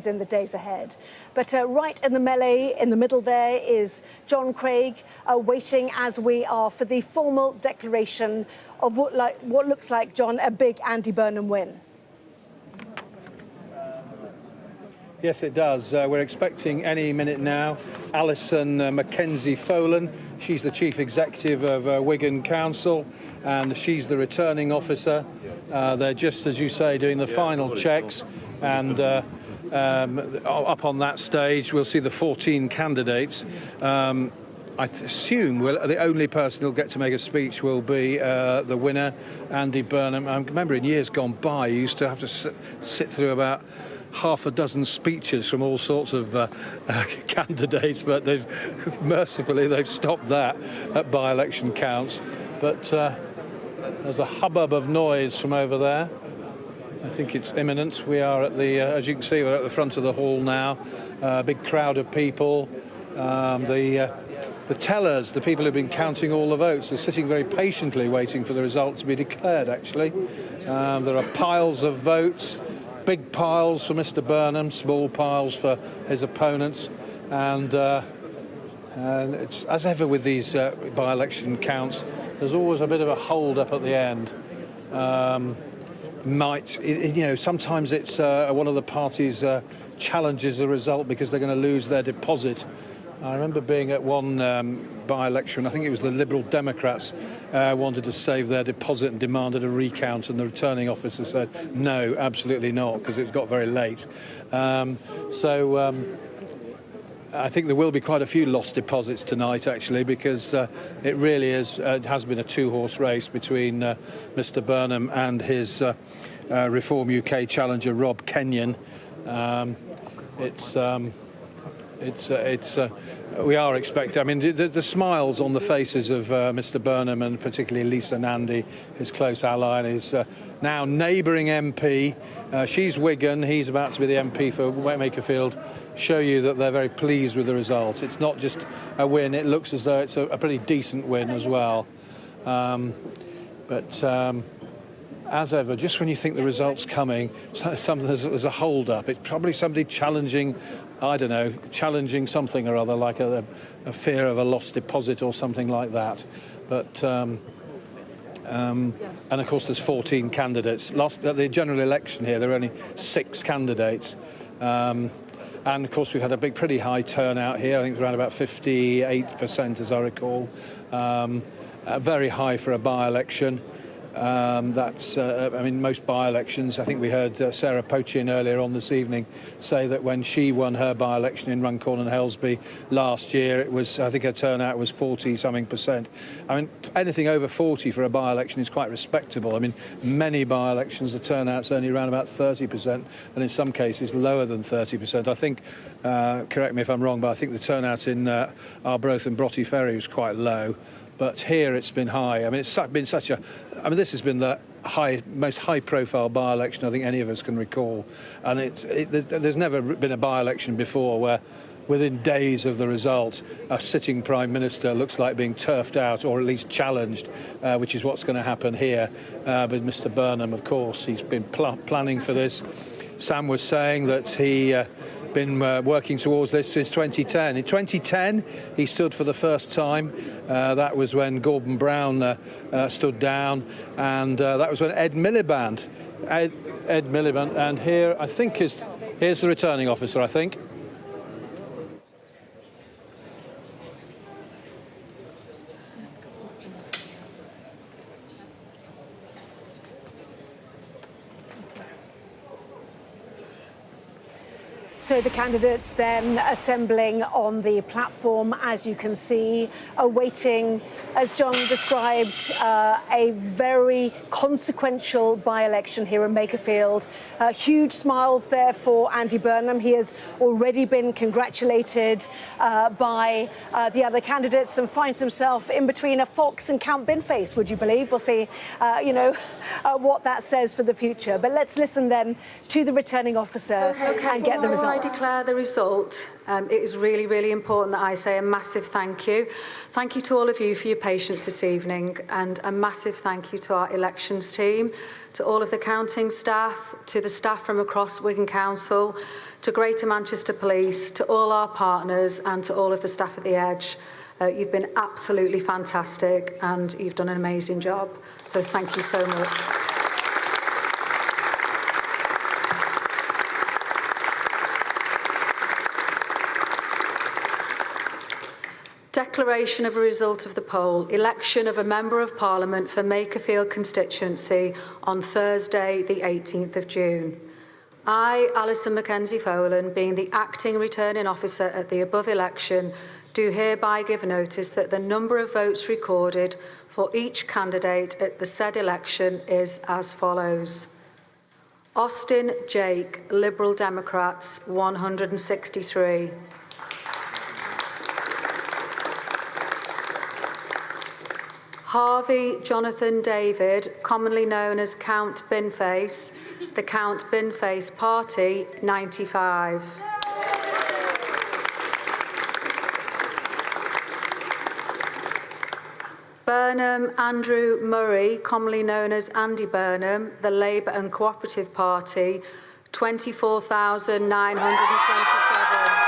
in the days ahead. But right in the melee, in the middle there, is John Craig, waiting as we are for the formal declaration of what looks like, John, a big Andy Burnham win. Yes, it does. We're expecting any minute now Alison Mackenzie-Folan. She's the Chief Executive of Wigan Council, and she's the returning officer. They're just, as you say, doing the final checks. And up on that stage, we'll see the 14 candidates. I assume the only person who'll get to make a speech will be the winner, Andy Burnham. I remember in years gone by, you used to have to sit through about half a dozen speeches from all sorts of candidates, but mercifully they've stopped that at by-election counts. But there's a hubbub of noise from over there. I think it's imminent. We are at the, as you can see, we're at the front of the hall now. A big crowd of people. The tellers, the people who've been counting all the votes, are sitting very patiently waiting for the result to be declared, actually. There are piles of votes. Big piles for Mr. Burnham, small piles for his opponents, and it's as ever with these by-election counts. There's always a bit of a hold-up at the end. Sometimes it's one of the parties challenges the result because they're going to lose their deposit. I remember being at one by-election, I think it was the Liberal Democrats wanted to save their deposit and demanded a recount, and the returning officer said, no, absolutely not, because it got very late. I think there will be quite a few lost deposits tonight, actually, because it really has been a 2-horse race between Mr. Burnham and his Reform UK challenger, Rob Kenyon. We are expecting. I mean, the smiles on the faces of Mr. Burnham and particularly Lisa Nandy, his close ally, and his now neighbouring MP. She's Wigan. He's about to be the MP for Makerfield. Show you that they're very pleased with the result. It's not just a win. It looks as though it's a pretty decent win as well. As ever, just when you think the result's coming, there's a hold-up. It's probably somebody challenging, I don't know, challenging something or other, like a fear of a lost deposit or something like that. But and of course, there's 14 candidates. At the general election here, there are only 6 candidates. And of course, we've had a pretty high turnout here. I think it's around about 58%, as I recall. Very high for a by-election. I mean, most by-elections, I think we heard Sarah Pochin earlier on this evening say that when she won her by-election in Runcorn and Helsby last year, it was, I think her turnout was 40-something%. I mean, anything over 40 for a by-election is quite respectable. I mean, many by-elections, the turnout's only around about 30%, and in some cases lower than 30%. I think, correct me if I'm wrong, but I think the turnout in Arbroath and Broughty Ferry was quite low. But here it's been high. I mean, it's been such a... I mean, this has been the most high-profile by-election I think any of us can recall. And there's never been a by-election before where, within days of the result, a sitting Prime Minister looks like being turfed out or at least challenged, which is what's going to happen here with Mr Burnham, of course. He's been planning for this. Sam was saying that he... been working towards this since 2010. In 2010, he stood for the first time. That was when Gordon Brown stood down, and that was when Ed Miliband, and here I think here's the returning officer, I think. So the candidates then assembling on the platform, as you can see, awaiting, as John described, a very consequential by-election here in Makerfield. Huge smiles there for Andy Burnham. He has already been congratulated by the other candidates and finds himself in between a fox and Count Binface, would you believe? We'll see, what that says for the future. But let's listen then to the returning officer and get the results. I declare the result. It is really, really important that I say a massive thank you. Thank you to all of you for your patience this evening, and a massive thank you to our elections team, to all of the counting staff, to the staff from across Wigan Council, to Greater Manchester Police, to all our partners and to all of the staff at the Edge. You've been absolutely fantastic and you've done an amazing job. So thank you so much. Declaration of a result of the poll. Election of a Member of Parliament for Makerfield constituency on Thursday, the 18th of June. I, Alison Mackenzie Folan, being the acting returning officer at the above election, do hereby give notice that the number of votes recorded for each candidate at the said election is as follows. Austin Jake, Liberal Democrats, 163. Harvey Jonathan David, commonly known as Count Binface, the Count Binface Party, 95. Burnham Andrew Murray, commonly known as Andy Burnham, the Labour and Cooperative Party, 24,927.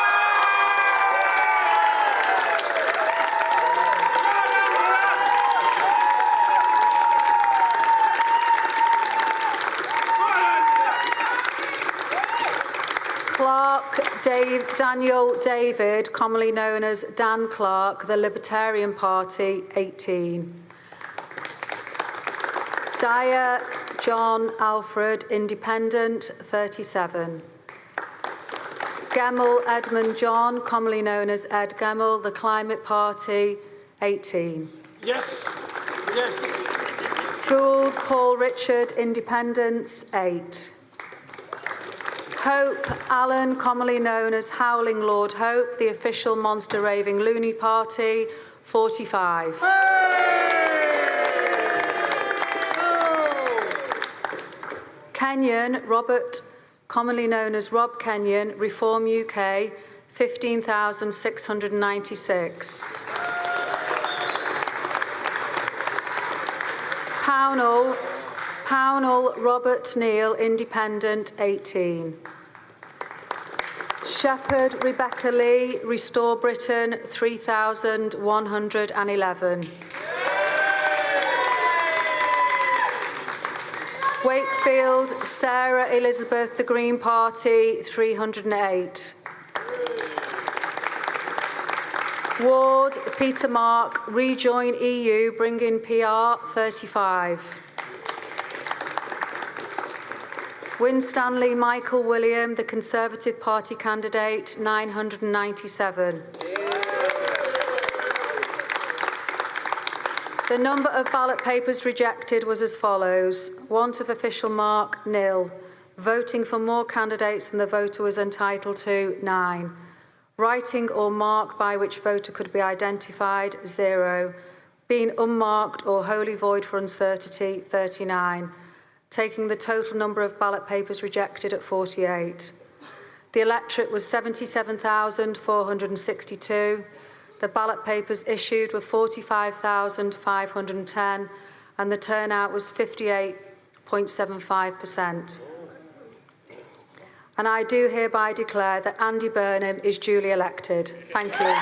Clarke Daniel David, commonly known as Dan Clarke, the Libertarian Party, 18. Dyer John Alfred, Independent, 37. Gemmell Edmund John, commonly known as Ed Gemmell, the Climate Party, 18. Yes. Yes. Gould Paul Richard, Independents, 8. Hope Allen, commonly known as Howling Lord Hope, the official monster raving Loony party, 45. Kenyon, Robert, commonly known as Rob Kenyon, Reform UK, 15,696. Pownall, Robert Neal, Independent, 18. Shepherd, Rebecca Lee, Restore Britain, 3,111. Wakefield, Sarah Elizabeth, the Green Party, 308. Ward, Peter Mark, Rejoin EU, Bring in PR, 35. Winstanley, Michael William, the Conservative Party candidate, 997. The number of ballot papers rejected was as follows: want of official mark, 0. Voting for more candidates than the voter was entitled to, 9. Writing or mark by which voter could be identified, 0. Being unmarked or wholly void for uncertainty, 39. Taking the total number of ballot papers rejected at 48. The electorate was 77,462. The ballot papers issued were 45,510, and the turnout was 58.75%. And I do hereby declare that Andy Burnham is duly elected. Thank you.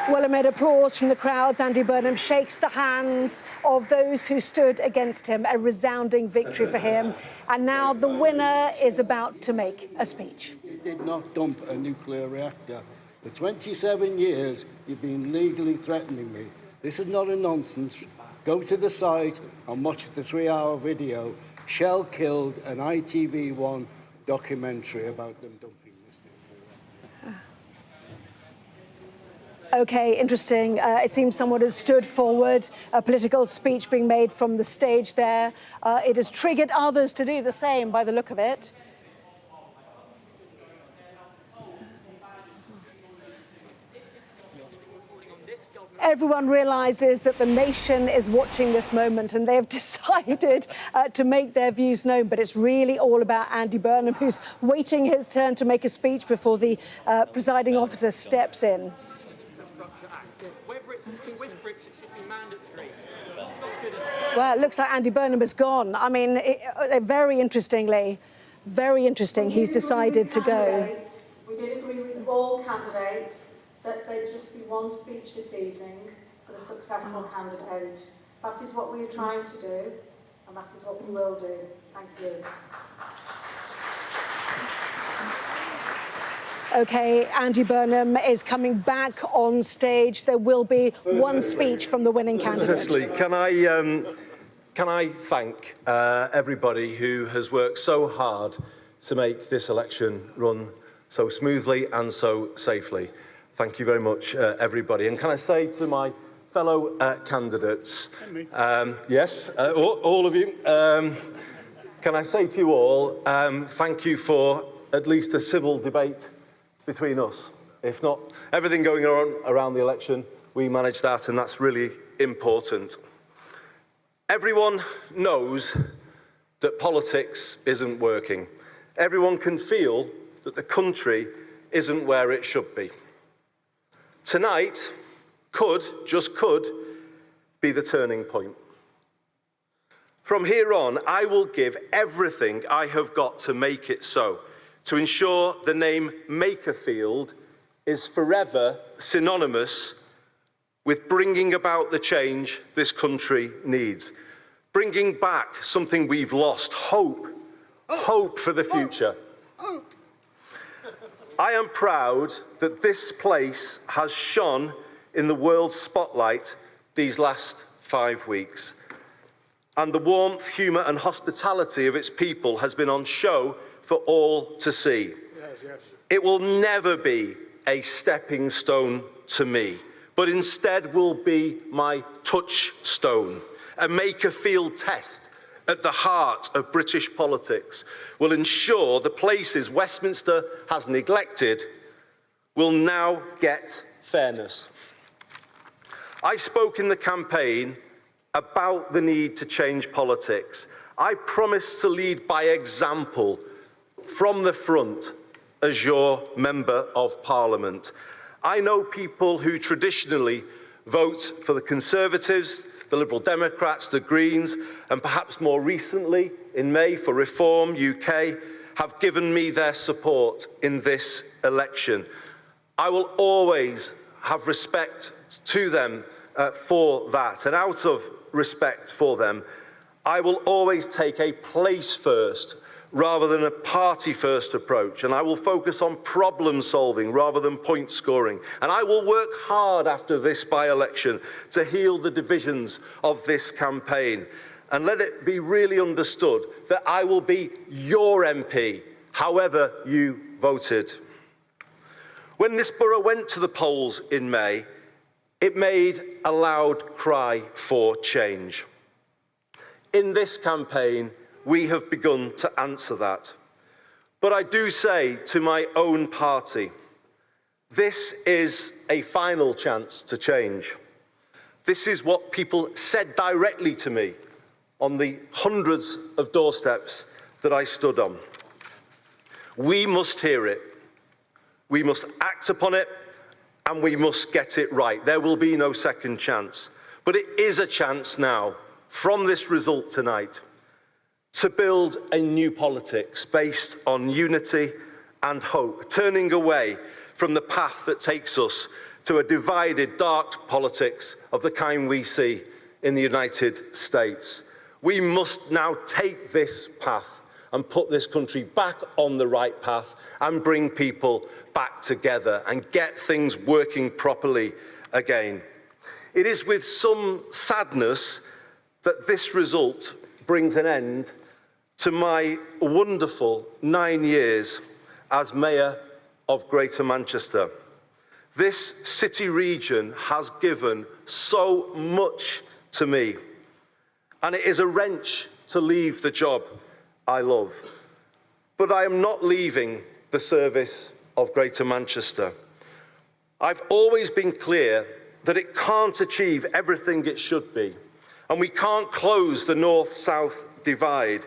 Well, amid applause from the crowds, Andy Burnham shakes the hands of those who stood against him. A resounding victory for him. And now the winner is about to make a speech. You did not dump a nuclear reactor. For 27 years, you've been legally threatening me. This is not a nonsense. Go to the site and watch the 3-hour video. Shell killed an ITV1 documentary about them dumping. OK, interesting. It seems someone has stood forward, a political speech being made from the stage there. It has triggered others to do the same by the look of it. Everyone realises that the nation is watching this moment and they have decided to make their views known. But it's really all about Andy Burnham, who's waiting his turn to make a speech before the presiding officer steps in. Well, it looks like Andy Burnham is gone. I mean, very interestingly, very interesting, he's decided to go. We did agree with all candidates that there'd just be one speech this evening for the successful candidate. That is what we are trying to do, and that is what we will do. Thank you. OK, Andy Burnham is coming back on stage. There will be one speech from the winning candidate. Firstly, can I thank everybody who has worked so hard to make this election run so smoothly and so safely. Thank you very much, everybody. And can I say to my fellow candidates, yes, all of you, can I say to you all, thank you for at least a civil debate between us. If not everything going on around the election, we managed that, and that's really important. Everyone knows that politics isn't working. Everyone can feel that the country isn't where it should be. Tonight could, just could, be the turning point. From here on, I will give everything I have got to make it so, to ensure the name Makerfield is forever synonymous with bringing about the change this country needs. Bringing back something we've lost, hope. Hope for the future. I am proud that this place has shone in the world's spotlight these last 5 weeks. and the warmth, humour and hospitality of its people has been on show for all to see. It will never be a stepping stone to me, but instead will be my touchstone. A Makerfield test at the heart of British politics will ensure the places Westminster has neglected will now get fairness. I spoke in the campaign about the need to change politics. I promised to lead by example from the front as your Member of Parliament. I know people who traditionally vote for the Conservatives, the Liberal Democrats, the Greens, and perhaps more recently, in May, for Reform UK, have given me their support in this election. I will always have respect to them for that, and out of respect for them, I will always take a place first rather than a party first approach, and I will focus on problem solving rather than point scoring, and I will work hard after this by-election to heal the divisions of this campaign, and let it be really understood that I will be your MP however you voted. When this borough went to the polls in May, it made a loud cry for change. In this campaign, we have begun to answer that. But I do say to my own party, this is a final chance to change. This is what people said directly to me on the hundreds of doorsteps that I stood on. We must hear it, we must act upon it, and we must get it right. There will be no second chance. But it is a chance now, from this result tonight, to build a new politics based on unity and hope, turning away from the path that takes us to a divided, dark politics of the kind we see in the United States. We must now take this path and put this country back on the right path and bring people back together and get things working properly again. It is with some sadness that this result brings an end to my wonderful 9 years as Mayor of Greater Manchester. This city region has given so much to me, and it is a wrench to leave the job I love. But I am not leaving the service of Greater Manchester. I've always been clear that it can't achieve everything it should be, and we can't close the north-south divide,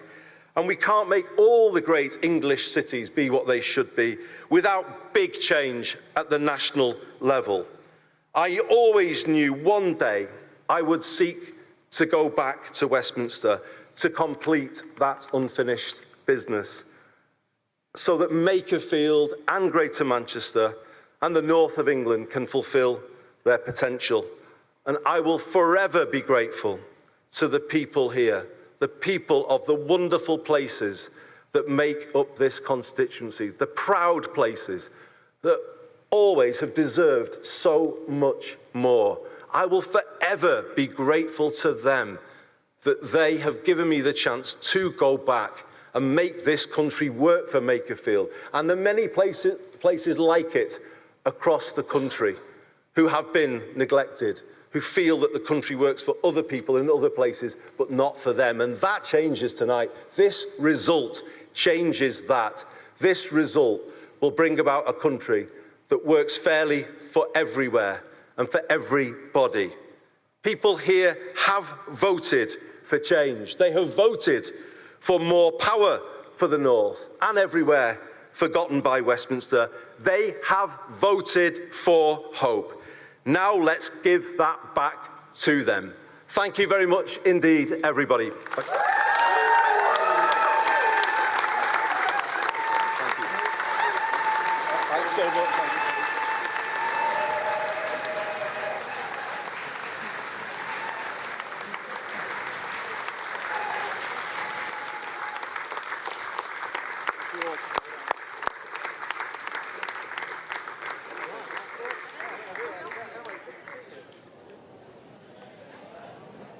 and we can't make all the great English cities be what they should be without big change at the national level. I always knew one day I would seek to go back to Westminster to complete that unfinished business, so that Makerfield and Greater Manchester and the north of England can fulfil their potential. And I will forever be grateful to the people here, the people of the wonderful places that make up this constituency, the proud places that always have deserved so much more. I will forever be grateful to them that they have given me the chance to go back and make this country work for Makerfield, and the many places like it across the country who have been neglected, who feel that the country works for other people in other places, but not for them. And that changes tonight. This result changes that. This result will bring about a country that works fairly for everywhere and for everybody. People here have voted for change. They have voted for more power for the North and everywhere forgotten by Westminster. They have voted for hope. Now let's give that back to them. Thank you very much indeed, everybody. Thanks so much.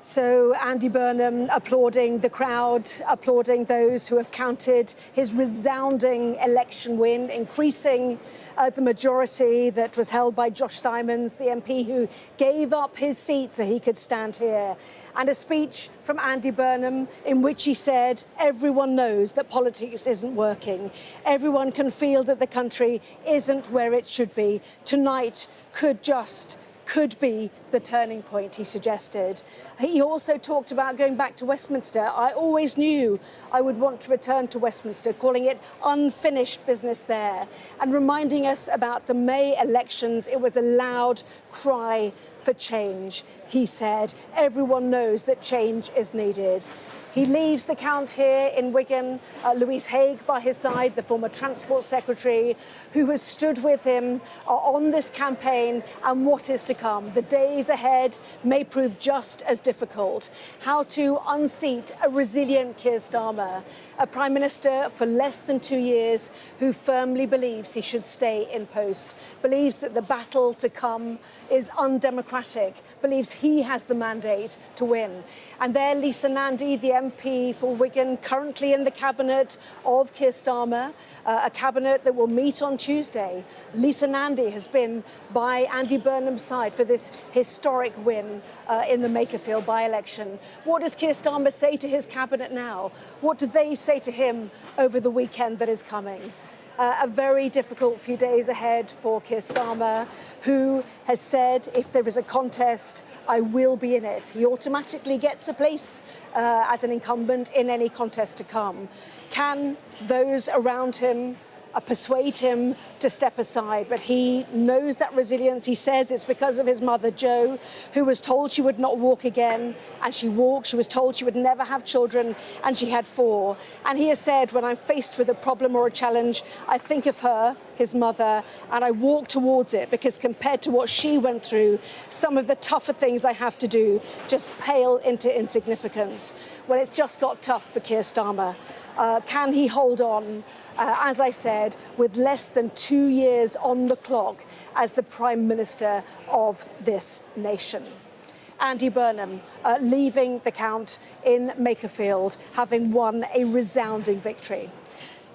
So Andy Burnham applauding the crowd, applauding those who have counted his resounding election win, increasing the majority that was held by Josh Simons, the MP who gave up his seat so he could stand here. And a speech from Andy Burnham in which he said, everyone knows that politics isn't working. Everyone can feel that the country isn't where it should be. Tonight could be the turning point, he suggested. He also talked about going back to Westminster. I always knew I would want to return to Westminster, calling it unfinished business there, and reminding us about the May elections. It was a loud cry for change. He said, everyone knows that change is needed. He leaves the count here in Wigan, Louise Haigh by his side, the former Transport Secretary, who has stood with him on this campaign and what is to come. The days ahead may prove just as difficult. How to unseat a resilient Keir Starmer, a Prime Minister for less than 2 years who firmly believes he should stay in post, believes that the battle to come is undemocratic, believes he has the mandate to win. And there, Lisa Nandy, the MP for Wigan, currently in the cabinet of Keir Starmer, a cabinet that will meet on Tuesday. Lisa Nandy has been by Andy Burnham's side for this historic win in the Makerfield by-election. What does Keir Starmer say to his cabinet now? What do they say to him over the weekend that is coming? A very difficult few days ahead for Keir Starmer, who has said, if there is a contest, I will be in it. He automatically gets a place as an incumbent in any contest to come. Can those around him persuade him to step aside? But he knows that resilience. He says it's because of his mother, Jo, who was told she would not walk again, and she walked. She was told she would never have children, and she had 4. And he has said, when I'm faced with a problem or a challenge, I think of her, his mother, and I walk towards it, because compared to what she went through, some of the tougher things I have to do just pale into insignificance. Well, it's just got tough for Keir Starmer. Can he hold on? As I said, with less than 2 years on the clock as the Prime Minister of this nation. Andy Burnham leaving the count in Makerfield, having won a resounding victory.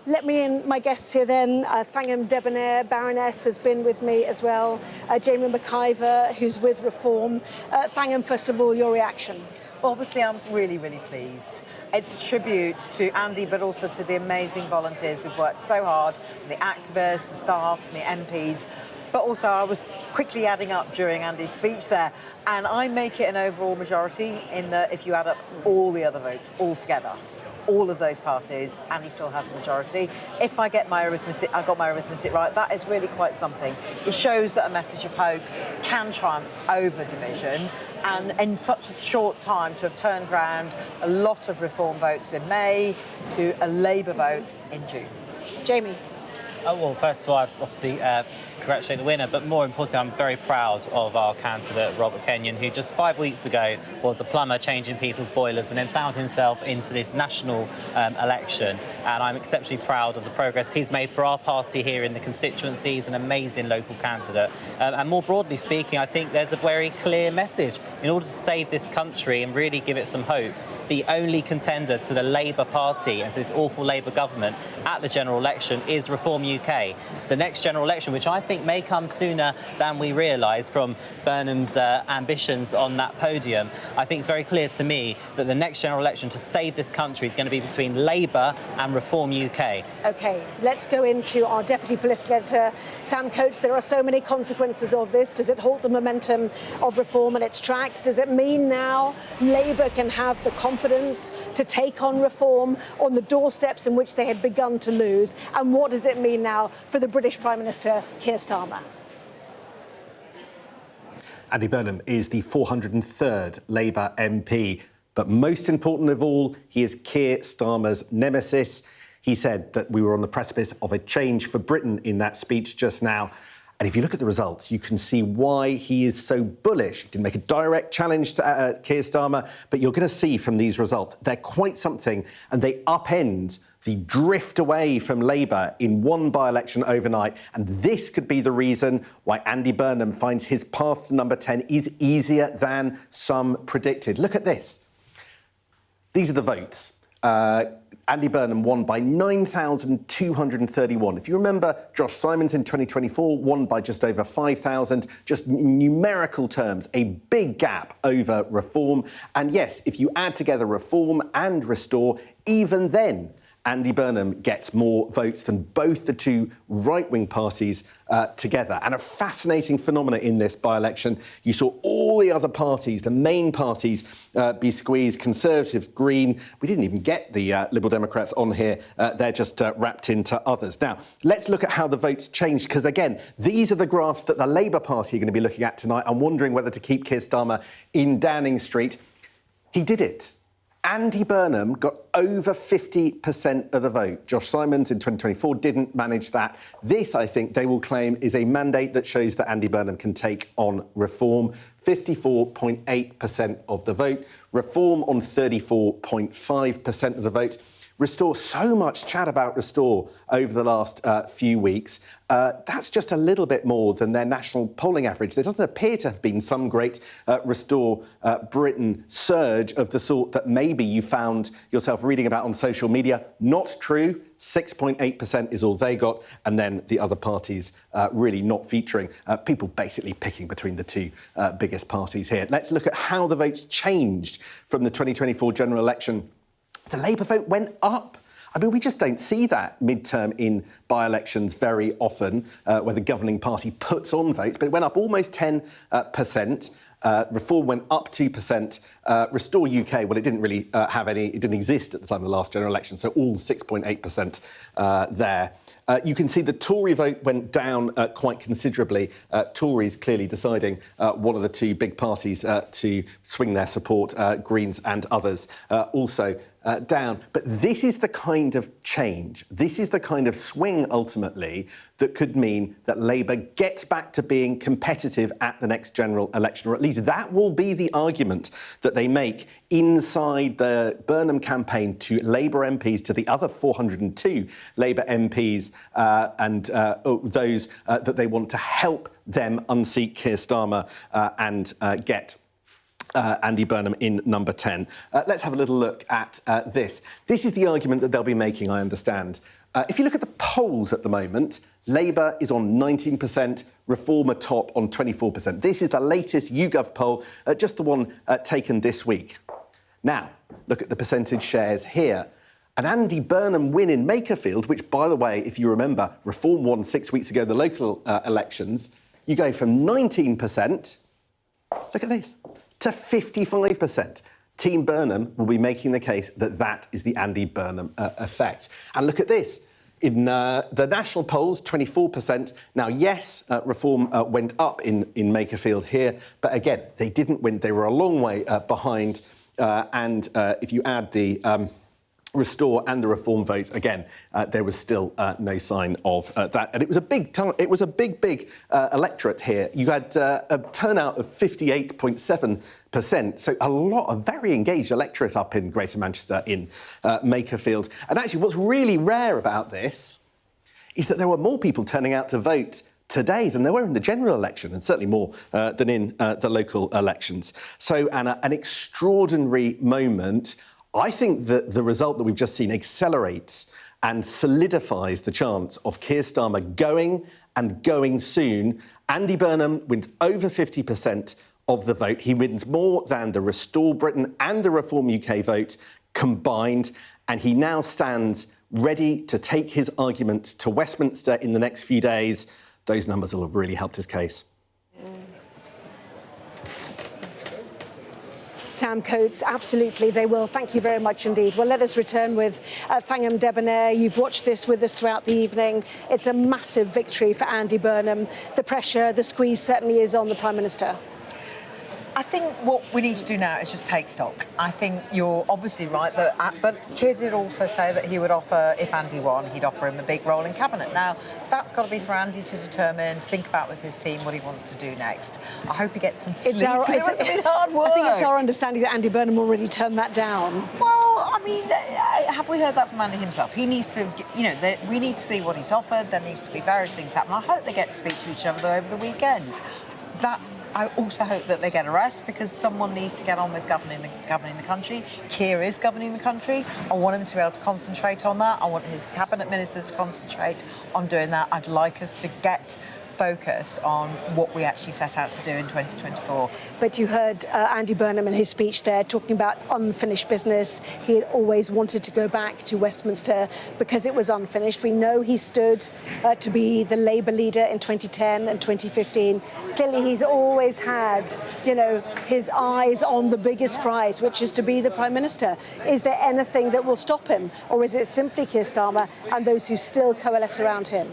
Let me in my guests here then. Thangham Debonair, Baroness, has been with me as well. Jamie McIver, who's with Reform. Thangham, first of all, your reaction. Well, obviously, I'm really, really pleased. It's a tribute to Andy, but also to the amazing volunteers who've worked so hard, the activists, the staff, the MPs. But also, I was quickly adding up during Andy's speech there, and I make it an overall majority in that if you add up all the other votes all together, all of those parties, Andy still has a majority. If I got my arithmetic right, that is really quite something. It shows that a message of hope can triumph over division, and in such a short time to have turned around a lot of Reform votes in May to a Labour vote in June. Jamie. Oh, well, first of all, I obviously congratulate the winner, but more importantly, I'm very proud of our candidate, Robert Kenyon, who just 5 weeks ago was a plumber changing people's boilers and then found himself into this national election. And I'm exceptionally proud of the progress he's made for our party here in the constituency. He's an amazing local candidate. And more broadly speaking, I think there's a very clear message. In order to save this country and really give it some hope, the only contender to the Labour Party and to this awful Labour government at the general election is Reform UK. The next general election, which I think may come sooner than we realise from Burnham's ambitions on that podium, I think it's very clear to me that the next general election to save this country is going to be between Labour and Reform UK. OK, let's go into our Deputy Political Editor, Sam Coates. There are so many consequences of this. Does it halt the momentum of Reform and its tracks? Does it mean now Labour can have the confidence to take on Reform on the doorsteps in which they had begun to lose? And what does it mean now for the British Prime Minister, Keir Starmer? Andy Burnham is the 403rd Labour MP. But most important of all, he is Keir Starmer's nemesis. He said that we were on the precipice of a change for Britain in that speech just now. And if you look at the results, you can see why he is so bullish. He didn't make a direct challenge to Keir Starmer, but you're going to see from these results, they're quite something, and they upend the drift away from Labour in one by-election overnight. And this could be the reason why Andy Burnham finds his path to number 10 is easier than some predicted. Look at this. These are the votes. Andy Burnham won by 9,231. If you remember, Josh Simons in 2024 won by just over 5,000. Just numerical terms, a big gap over Reform. And yes, if you add together Reform and Restore, even then, Andy Burnham gets more votes than both the two right-wing parties together. And a fascinating phenomenon in this by-election, you saw all the other parties, the main parties, be squeezed. Conservatives, Green. We didn't even get the Liberal Democrats on here. They're just wrapped into others. Now, let's look at how the votes changed, because, again, these are the graphs that the Labour Party are going to be looking at tonight. I'm wondering whether to keep Keir Starmer in Downing Street. He did it. Andy Burnham got over 50% of the vote. Josh Simons in 2024 didn't manage that. This, I think, they will claim is a mandate that shows that Andy Burnham can take on Reform. 54.8% of the vote. Reform on 34.5% of the vote. Restore, so much chat about Restore over the last few weeks. That's just a little bit more than their national polling average. There doesn't appear to have been some great Restore Britain surge of the sort that maybe you found yourself reading about on social media. Not true. 6.8% is all they got, and then the other parties really not featuring. People basically picking between the two biggest parties here. Let's look at how the votes changed from the 2024 general election. The Labour vote went up. I mean, we just don't see that midterm in by-elections very often, where the governing party puts on votes, but it went up almost 10%. Reform went up 2%. Restore UK, well, it didn't really have any, it didn't exist at the time of the last general election, so all 6.8% there. You can see the Tory vote went down quite considerably. Tories clearly deciding one of the two big parties to swing their support, Greens and others, also down. But this is the kind of change, this is the kind of swing, ultimately, that could mean that Labour gets back to being competitive at the next general election, or at least that will be the argument that they make inside the Burnham campaign to Labour MPs, to the other 402 Labour MPs and those that they want to help them unseat Keir Starmer and get Andy Burnham in number 10. Let's have a little look at this. This is the argument that they'll be making, I understand. If you look at the polls at the moment, Labour is on 19%, Reform are top on 24%. This is the latest YouGov poll, just the one taken this week. Now, look at the percentage shares here. An Andy Burnham win in Makerfield, which, by the way, if you remember, Reform won 6 weeks ago, the local elections, you go from 19%, look at this, to 55%. Team Burnham will be making the case that that is the Andy Burnham effect. And look at this. In the national polls, 24%. Now, yes, Reform went up in Makerfield here, but again, they didn't win. They were a long way behind. And if you add the Restore and the Reform votes, again, there was still no sign of that. And it was a big, big electorate here. You had a turnout of 58.7%. So a very engaged electorate up in Greater Manchester in Makerfield. And actually, what's really rare about this is that there were more people turning out to vote today than there were in the general election, and certainly more than in the local elections. So, Anna, an extraordinary moment. I think that the result that we've just seen accelerates and solidifies the chance of Keir Starmer going and going soon. Andy Burnham wins over 50% of the vote. He wins more than the Restore Britain and the Reform UK vote combined, and he now stands ready to take his argument to Westminster in the next few days. Those numbers will have really helped his case. Sam Coates, absolutely, they will. Thank you very much indeed. Well, let us return with Thangam Debonair. You've watched this with us throughout the evening. It's a massive victory for Andy Burnham. The pressure, the squeeze certainly is on the Prime Minister. I think what we need to do now is just take stock. I think you're obviously right, but Keir did also say that he would offer, if Andy won, he'd offer him a big role in Cabinet. Now, that's got to be for Andy to determine, to think about with his team what he wants to do next. I hope he gets some sleep. It must have been hard work. I think it's our understanding that Andy Burnham already turned that down. Well, mean, have we heard that from Andy himself? He needs to, you know, we need to see what he's offered. There needs to be various things happen. I hope they get to speak to each other over the weekend. I also hope that they get a rest, because someone needs to get on with governing the country. Keir is governing the country. I want him to be able to concentrate on that. I want his cabinet ministers to concentrate on doing that. I'd like us to get focused on what we actually set out to do in 2024. But you heard Andy Burnham in his speech there talking about unfinished business. He had always wanted to go back to Westminster because it was unfinished. We know he stood to be the Labour leader in 2010 and 2015. Clearly, he's always had, you know, his eyes on the biggest prize, which is to be the Prime Minister. Is there anything that will stop him? Or is it simply Keir Starmer and those who still coalesce around him?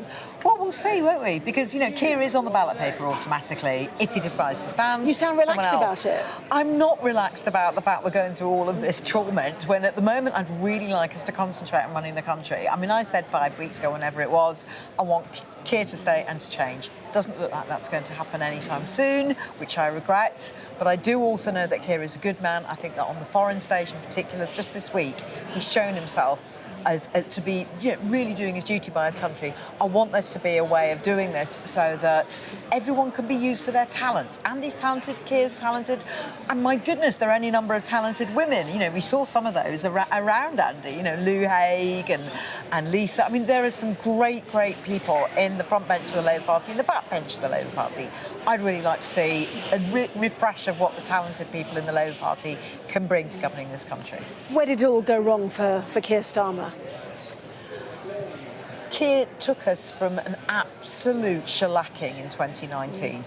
Well, we'll see, won't we? Because, you know, Keir is on the ballot paper automatically if he decides to stand. You sound relaxed about it. I'm not relaxed about the fact we're going through all of this torment, when at the moment I'd really like us to concentrate on running the country. I mean, I said 5 weeks ago, whenever it was, I want Keir to stay and to change. Doesn't look like that's going to happen anytime soon, which I regret. But I do also know that Keir is a good man. I think that on the foreign stage in particular, just this week, he's shown himself as to be, you know, really doing his duty by his country. I want there to be a way of doing this so that everyone can be used for their talents. Andy's talented, Keir's talented, and my goodness, there are any number of talented women. You know, we saw some of those around Andy, you know, Lou Haig and Lisa. I mean, there are some great people in the front bench of the Labour Party, in the back bench of the Labour Party. I'd really like to see a refresh of what the talented people in the Labour Party can bring to governing this country. Where did it all go wrong for Keir Starmer? Keir took us from an absolute shellacking in 2019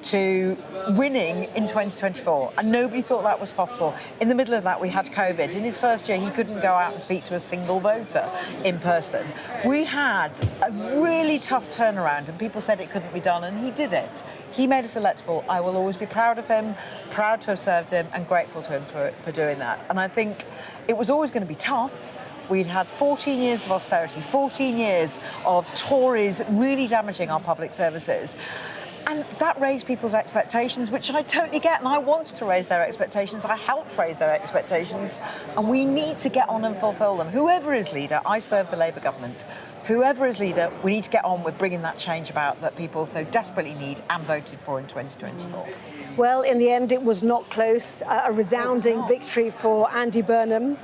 to winning in 2024, and nobody thought that was possible. In the middle of that, we had COVID. In his first year, he couldn't go out and speak to a single voter in person. We had a really tough turnaround, and people said it couldn't be done, and he did it. He made us electable. I will always be proud of him, proud to have served him, and grateful to him for doing that. And I think it was always going to be tough. We'd had 14 years of austerity, 14 years of Tories really damaging our public services. And that raised people's expectations, which I totally get, and I wanted to raise their expectations. I helped raise their expectations, and we need to get on and fulfil them. Whoever is leader, I serve the Labour government. Whoever is leader, we need to get on with bringing that change about that people so desperately need and voted for in 2024. Well, in the end, it was not close. A resounding victory for Andy Burnham,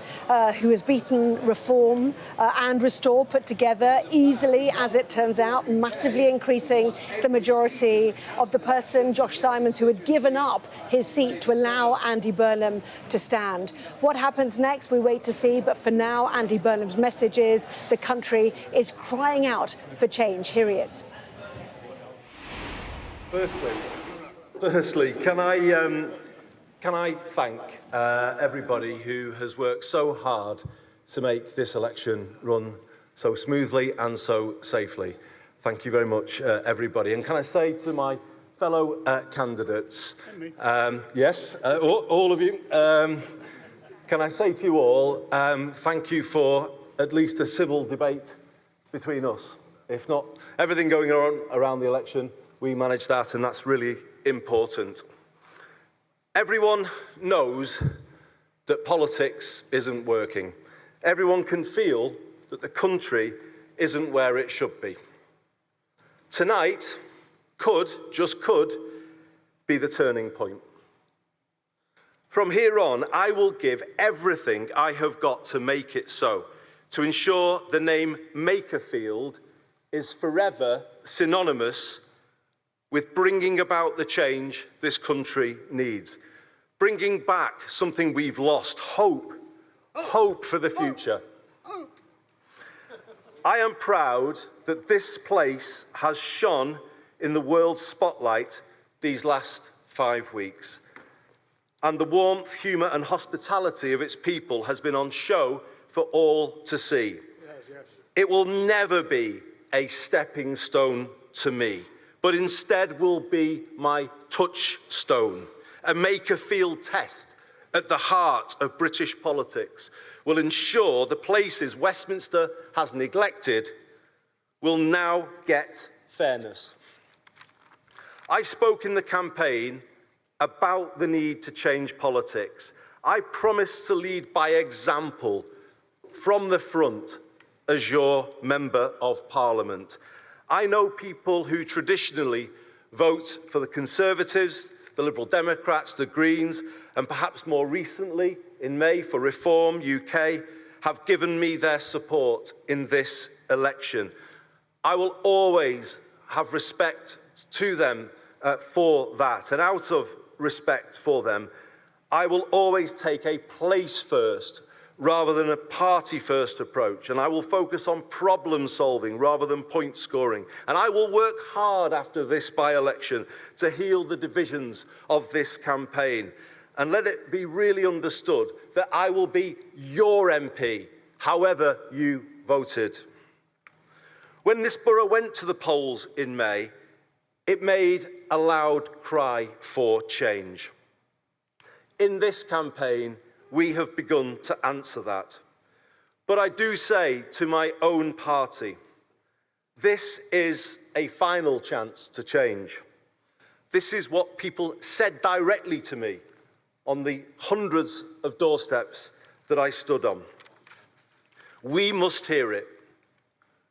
who has beaten Reform and Restore put together easily, as it turns out, massively increasing the majority of the person, Josh Simons, who had given up his seat to allow Andy Burnham to stand. What happens next, we wait to see. But for now, Andy Burnham's message is the country is crying out for change. Here he is. Firstly, can I thank everybody who has worked so hard to make this election run so smoothly and so safely. Thank you very much, everybody. And can I say to my fellow candidates, yes, all of you, can I say to you all, thank you for at least a civil debate between us. If not everything going on around the election, we managed that, and that's really important. Everyone knows that politics isn't working. Everyone can feel that the country isn't where it should be. Tonight could, just could, be the turning point. From here on, I will give everything I have got to make it so, to ensure the name Makerfield is forever synonymous with bringing about the change this country needs. Bringing back something we've lost, hope. Hope for the future. I am proud that this place has shone in the world's spotlight these last 5 weeks. And the warmth, humour and hospitality of its people has been on show for all to see. It will never be a stepping stone to me, but instead will be my touchstone. A Makerfield test at the heart of British politics will ensure the places Westminster has neglected will now get fairness. I spoke in the campaign about the need to change politics. I promise to lead by example from the front as your Member of Parliament. I know people who traditionally vote for the Conservatives, the Liberal Democrats, the Greens, and perhaps more recently, in May, for Reform UK, have given me their support in this election. I will always have respect to them for that, and out of respect for them, I will always take a place first rather than a party first approach, and I will focus on problem solving rather than point scoring, and I will work hard after this by-election to heal the divisions of this campaign. And let it be really understood that I will be your MP, however you voted. When this borough went to the polls in May, it made a loud cry for change. In this campaign, we have begun to answer that. But I do say to my own party, this is a final chance to change. This is what people said directly to me on the hundreds of doorsteps that I stood on. We must hear it,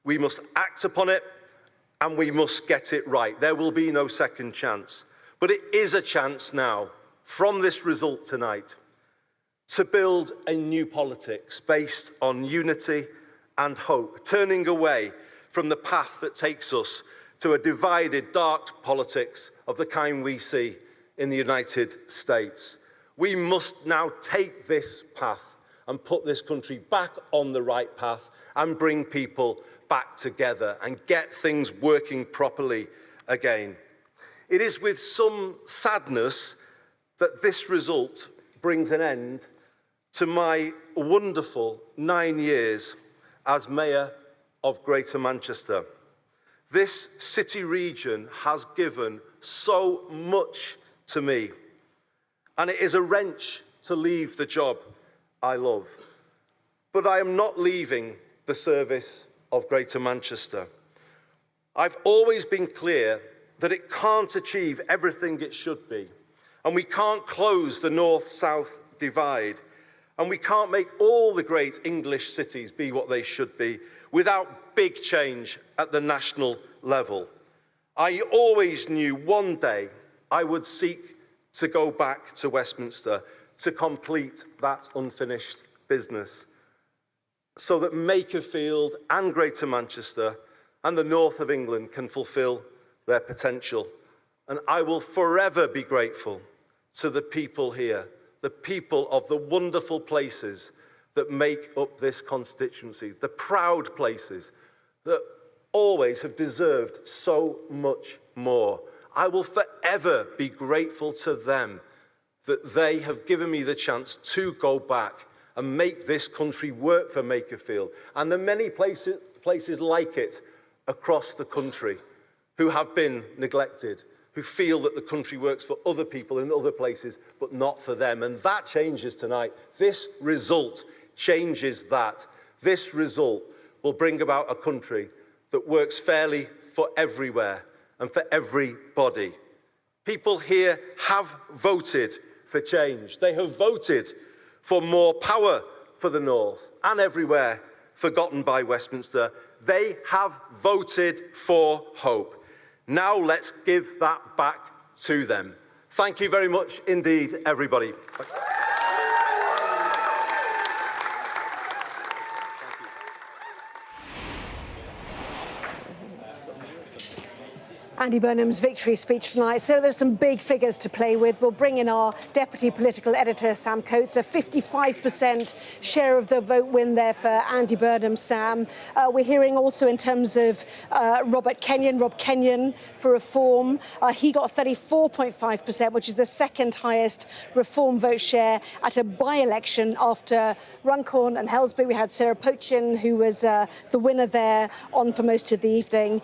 we must act upon it, and we must get it right. There will be no second chance. But it is a chance now, from this result tonight, to build a new politics based on unity and hope, turning away from the path that takes us to a divided, dark politics of the kind we see in the United States. We must now take this path and put this country back on the right path and bring people back together and get things working properly again. It is with some sadness that this result brings an end to my wonderful 9 years as Mayor of Greater Manchester. This city region has given so much to me, and it is a wrench to leave the job I love. But I am not leaving the service of Greater Manchester. I've always been clear that it can't achieve everything it should be, and we can't close the north-south divide, and we can't make all the great English cities be what they should be without big change at the national level. I always knew one day I would seek to go back to Westminster to complete that unfinished business, so that Makerfield and Greater Manchester and the north of England can fulfil their potential. And I will forever be grateful to the people here, the people of the wonderful places that make up this constituency, the proud places that always have deserved so much more. I will forever be grateful to them that they have given me the chance to go back and make this country work for Makerfield, and the many places like it across the country who have been neglected, who feel that the country works for other people in other places, but not for them. And that changes tonight. This result changes that. This result will bring about a country that works fairly for everywhere and for everybody. People here have voted for change. They have voted for more power for the North and everywhere forgotten by Westminster. They have voted for hope. Now let's give that back to them. Thank you very much indeed, everybody. Andy Burnham's victory speech tonight. So there's some big figures to play with. We'll bring in our deputy political editor, Sam Coates. A 55% share of the vote win there for Andy Burnham, Sam. We're hearing also in terms of Rob Kenyon for Reform. He got 34.5%, which is the second highest Reform vote share at a by-election after Runcorn and Helsby. We had Sarah Pochin, who was the winner there, on for most of the evening,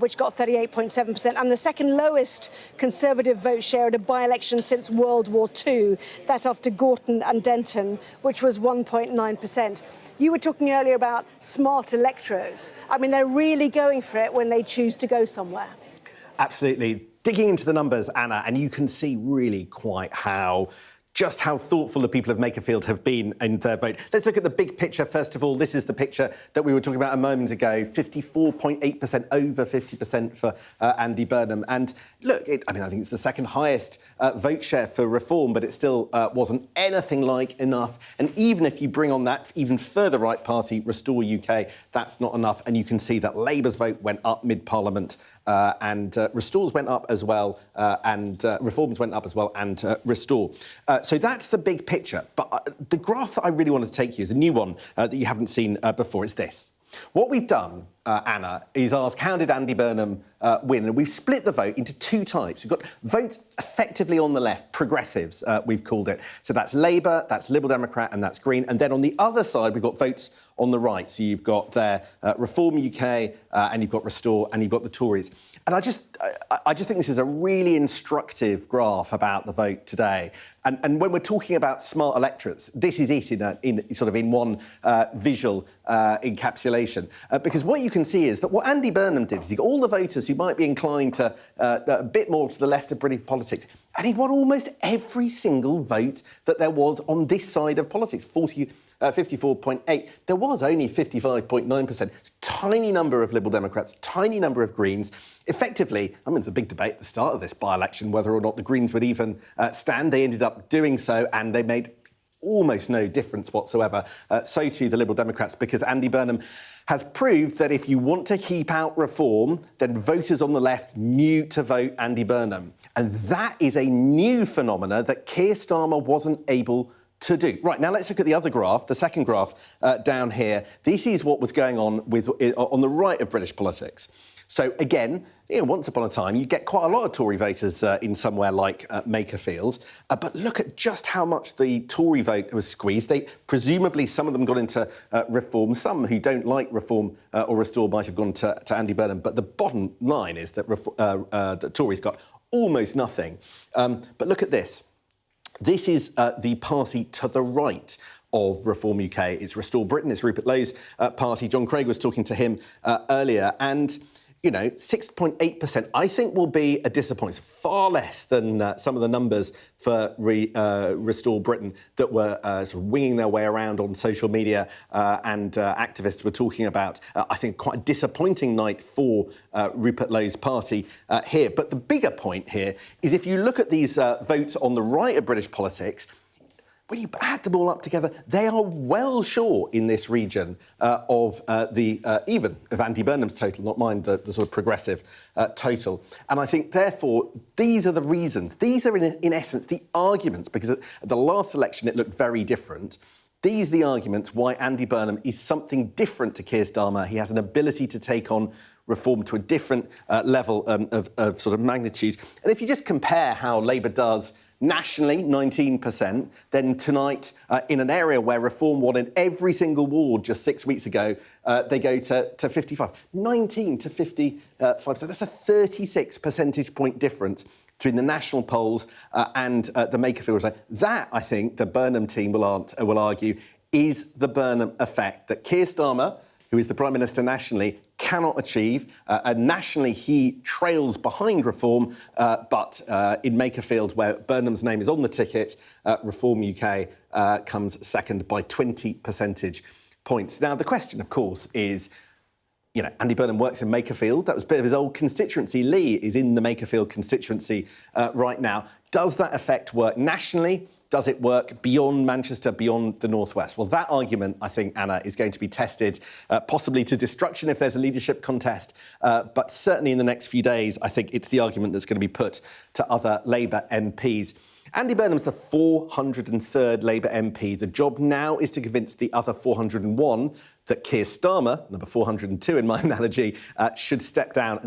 which got 38.7%. And the second lowest Conservative vote share at a by-election since World War II, that after Gorton and Denton, which was 1.9%. You were talking earlier about smart electorates. I mean, they're really going for it when they choose to go somewhere. Absolutely. Digging into the numbers, Anna, and you can see really quite how just how thoughtful the people of Makerfield have been in their vote. Let's look at the big picture first of all. This is the picture that we were talking about a moment ago. 54.8%, over 50% for Andy Burnham. And look, I think it's the second highest vote share for Reform, but it still wasn't anything like enough. And even if you bring on that even further right party, Restore UK, that's not enough. And you can see that Labour's vote went up mid-Parliament. And Restore's went up as well, and Reform's went up as well, and Restore. So that's the big picture. But the graph that I really want to take you is a new one that you haven't seen before. It's this. What we've done, Anna, is ask how did Andy Burnham win? And we've split the vote into two types. We've got votes effectively on the left, progressives, we've called it. So that's Labour, that's Liberal Democrat, and that's Green. And then on the other side, we've got votes on the right. So you've got there Reform UK, and you've got Restore, and you've got the Tories. And I just think this is a really instructive graph about the vote today. And when we're talking about smart electorates, this is it in one visual encapsulation. Because what you can see is that what Andy Burnham did is he got all the voters who might be inclined to a bit more to the left of British politics, and he won almost every single vote that there was on this side of politics, 54.8. There was only 55.9%. Tiny number of Liberal Democrats, tiny number of Greens. Effectively, it's a big debate at the start of this by-election whether or not the Greens would even stand. They ended up doing so, and they made almost no difference whatsoever. So too the Liberal Democrats, because Andy Burnham has proved that if you want to keep out Reform, then voters on the left knew to vote Andy Burnham. And that is a new phenomena that Keir Starmer wasn't able to do. Right, now let's look at the other graph, the second graph down here. This is what was going on on the right of British politics. So again, once upon a time, you get quite a lot of Tory voters in somewhere like Makerfield. But look at just how much the Tory vote was squeezed. Presumably, some of them got into Reform. Some who don't like Reform or Restore might have gone to Andy Burnham. But the bottom line is that the Tories got almost nothing. But look at this. This is the party to the right of Reform UK. It's Restore Britain. It's Rupert Lowe's party. John Craig was talking to him earlier. And 6.8%, I think, will be a disappointment. Far less than some of the numbers for Restore Britain that were sort of winging their way around on social media and activists were talking about. I think quite a disappointing night for Rupert Lowe's party here. But the bigger point here is if you look at these votes on the right of British politics, when you add them all up together, they are well short in this region of even of Andy Burnham's total, not mine, the sort of progressive total. And I think, therefore, these are the reasons. These are, in essence, the arguments, because at the last election it looked very different. These are the arguments why Andy Burnham is something different to Keir Starmer. He has an ability to take on Reform to a different level of sort of magnitude. And if you just compare how Labour does nationally, 19%. Then tonight, in an area where Reform won in every single ward just 6 weeks ago, they go to 55. 19 to 55. So that's a 36 percentage point difference between the national polls and the Makerfield result. That, I think, the Burnham team will argue, is the Burnham effect that Keir Starmer, who is the Prime Minister nationally, cannot achieve. Nationally, he trails behind Reform, but in Makerfield, where Burnham's name is on the ticket, Reform UK comes second by 20 percentage points. Now, the question, of course, is, Andy Burnham works in Makerfield. That was a bit of his old constituency. Lee is in the Makerfield constituency right now. Does that effect work nationally? Does it work beyond Manchester, beyond the Northwest? Well, that argument, I think, Anna, is going to be tested possibly to destruction if there's a leadership contest. But certainly in the next few days, I think it's the argument that's going to be put to other Labour MPs. Andy Burnham's the 403rd Labour MP. The job now is to convince the other 401 that Keir Starmer, number 402 in my analogy, should step down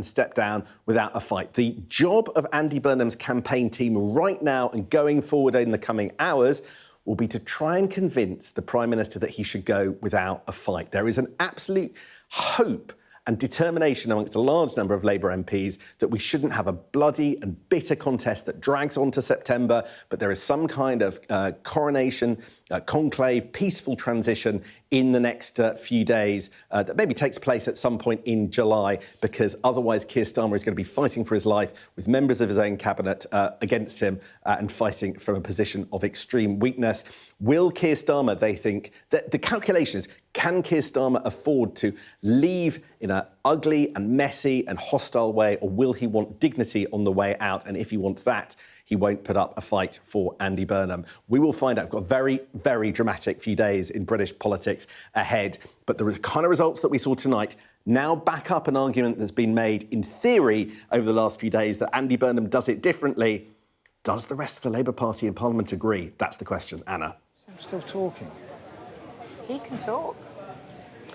without a fight. The job of Andy Burnham's campaign team right now and going forward in the coming hours will be to try and convince the Prime Minister that he should go without a fight. There is an absolute hope and determination amongst a large number of Labour MPs that we shouldn't have a bloody and bitter contest that drags on to September, but there is some kind of coronation conclave, peaceful transition in the next few days that maybe takes place at some point in July, because otherwise Keir Starmer is going to be fighting for his life with members of his own cabinet against him and fighting from a position of extreme weakness. Will Keir Starmer, they think, that the calculation is, can Keir Starmer afford to leave in an ugly and messy and hostile way, or will he want dignity on the way out? And if he wants that, he won't put up a fight for Andy Burnham. We will find out. We've got a very, very dramatic few days in British politics ahead. But the kind of results that we saw tonight now back up an argument that's been made in theory over the last few days that Andy Burnham does it differently. Does the rest of the Labour Party in Parliament agree? That's the question. Anna. I'm still talking. He can talk.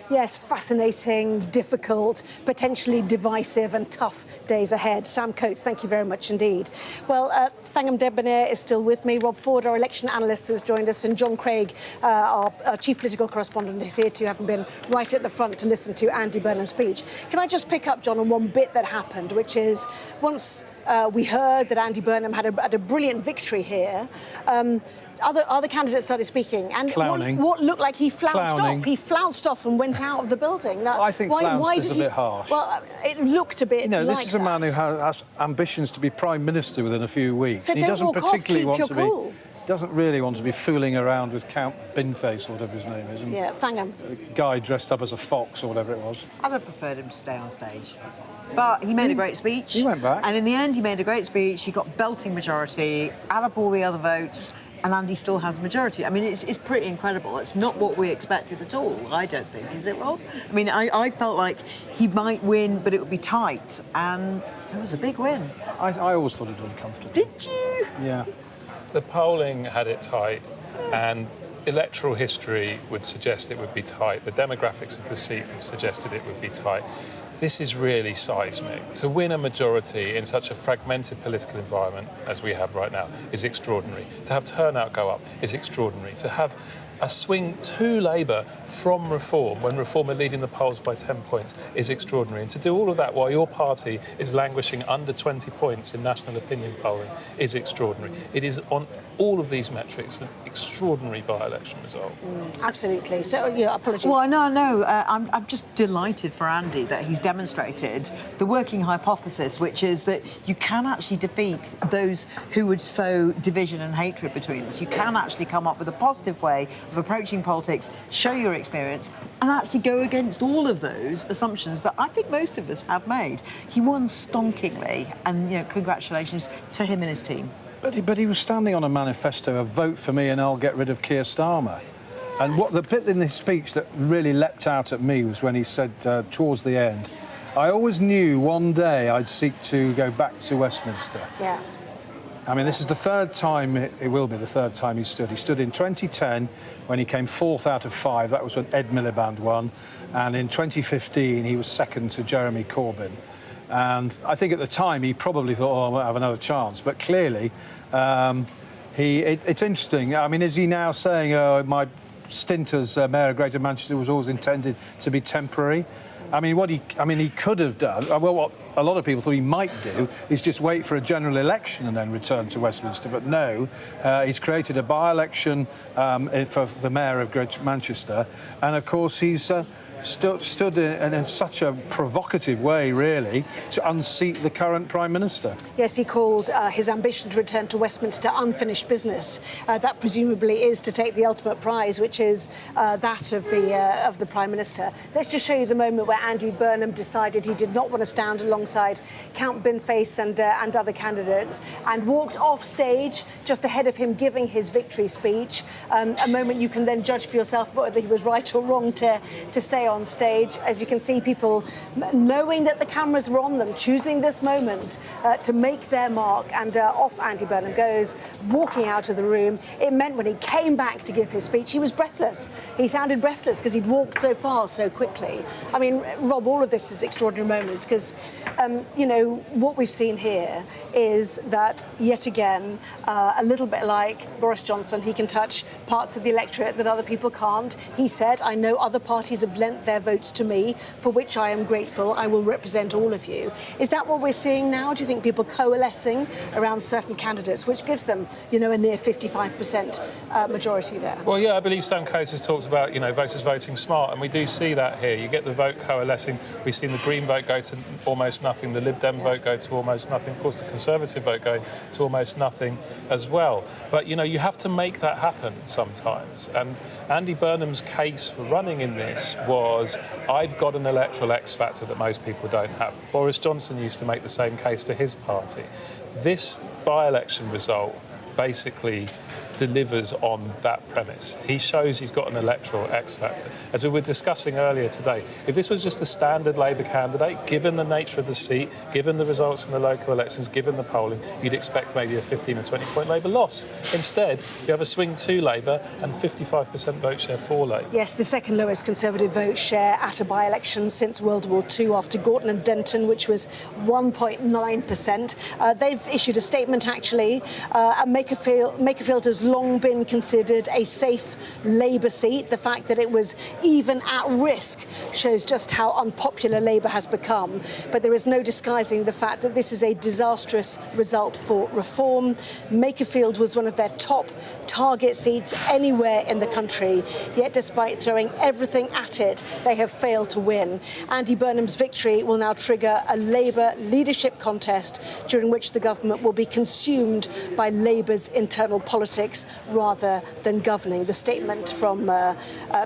Yes, fascinating, difficult, potentially divisive and tough days ahead. Sam Coates, thank you very much indeed. Well, Thangam Debbonair is still with me. Rob Ford, our election analyst, has joined us, and John Craig, our chief political correspondent, is here too, having been right at the front to listen to Andy Burnham's speech. Can I just pick up, John, on one bit that happened, which is once we heard that Andy Burnham had a brilliant victory here, other candidates started speaking, and what looked like he flounced off. He flounced off and went out of the building. Now, I think flounced is a bit harsh. Well, it looked a bit like that. This is a man who has ambitions to be Prime Minister within a few weeks. So he don't doesn't walk particularly off, keep want your to cool. be. Doesn't really want to be fooling around with Count Binface or whatever his name is. And yeah, Thangam. A guy dressed up as a fox or whatever it was. I'd have preferred him to stay on stage. But he made a great speech. He went back. And in the end, he made a great speech. He got belting majority, add up all the other votes, and Andy still has a majority. I mean, it's pretty incredible. It's not what we expected at all, I don't think. Is it, Rob? I mean, I felt like he might win, but it would be tight. And it was a big win. I always thought it would be comfortable. Did you? Yeah. The polling had it tight, and electoral history would suggest it would be tight. The demographics of the seat suggested it would be tight. This is really seismic. To win a majority in such a fragmented political environment as we have right now is extraordinary. To have turnout go up is extraordinary. To have a swing to Labour from Reform, when Reform are leading the polls by 10 points, is extraordinary. And to do all of that while your party is languishing under 20 points in national opinion polling is extraordinary. It is on all of these metrics an extraordinary by-election result. Absolutely. So, yeah, apologies. Well, no, I'm just delighted for Andy that he's demonstrated the working hypothesis, which is that you can actually defeat those who would sow division and hatred between us. You can actually come up with a positive way of approaching politics, show your experience, and actually go against all of those assumptions that I think most of us have made. He won stonkingly, and congratulations to him and his team. But he was standing on a manifesto of vote for me and I'll get rid of Keir Starmer. And what the bit in his speech that really leapt out at me was when he said towards the end, I always knew one day I'd seek to go back to Westminster. Yeah. I mean, this is the third time, it will be the third time he stood. He stood in 2010 when he came 4th out of 5. That was when Ed Miliband won. And in 2015, he was second to Jeremy Corbyn. And I think at the time he probably thought, oh, I might have another chance. But clearly, it's interesting. I mean, is he now saying, oh, my stint as Mayor of Greater Manchester was always intended to be temporary? I mean, he could have done, well, what a lot of people thought he might do is just wait for a general election and then return to Westminster. But no, he's created a by-election for the Mayor of Greater Manchester. And, of course, he's stood in such a provocative way, really, to unseat the current Prime Minister. Yes, he called his ambition to return to Westminster unfinished business. That presumably is to take the ultimate prize, which is that of the Prime Minister. Let's just show you the moment where Andy Burnham decided he did not want to stand alongside Count Binface and other candidates, and walked off stage just ahead of him giving his victory speech. A moment you can then judge for yourself whether he was right or wrong to stay on stage. As you can see, people knowing that the cameras were on them, choosing this moment to make their mark, and off Andy Burnham goes, walking out of the room. It meant when he came back to give his speech, he was breathless. He sounded breathless because he'd walked so far so quickly. I mean, Rob, all of this is extraordinary moments because, what we've seen here is that, yet again, a little bit like Boris Johnson, he can touch parts of the electorate that other people can't. He said, I know other parties have lent sent their votes to me, for which I am grateful. I will represent all of you. Is that what we're seeing now? Do you think people coalescing around certain candidates, which gives them, a near 55% majority there? Well, yeah, I believe Sam Coates has talked about, voters voting smart, and we do see that here. You get the vote coalescing. We've seen the Green vote go to almost nothing, the Lib Dem vote go to almost nothing, of course the Conservative vote going to almost nothing as well. But, you have to make that happen sometimes. And Andy Burnham's case for running in this was, I've got an electoral X factor that most people don't have. Boris Johnson used to make the same case to his party. This by-election result basically delivers on that premise. He shows he's got an electoral X factor. As we were discussing earlier today, if this was just a standard Labour candidate, given the nature of the seat, given the results in the local elections, given the polling, you'd expect maybe a 15 or 20 point Labour loss. Instead, you have a swing to Labour and 55% vote share for Labour. Yes, the second lowest Conservative vote share at a by-election since World War II, after Gorton and Denton, which was 1.9%. They've issued a statement, actually. Makerfield has long been considered a safe Labour seat. The fact that it was even at risk shows just how unpopular Labour has become. But there is no disguising the fact that this is a disastrous result for reform. Makerfield was one of their top target seats anywhere in the country, yet despite throwing everything at it, they have failed to win. Andy Burnham's victory will now trigger a Labour leadership contest during which the government will be consumed by Labour's internal politics rather than governing. The statement from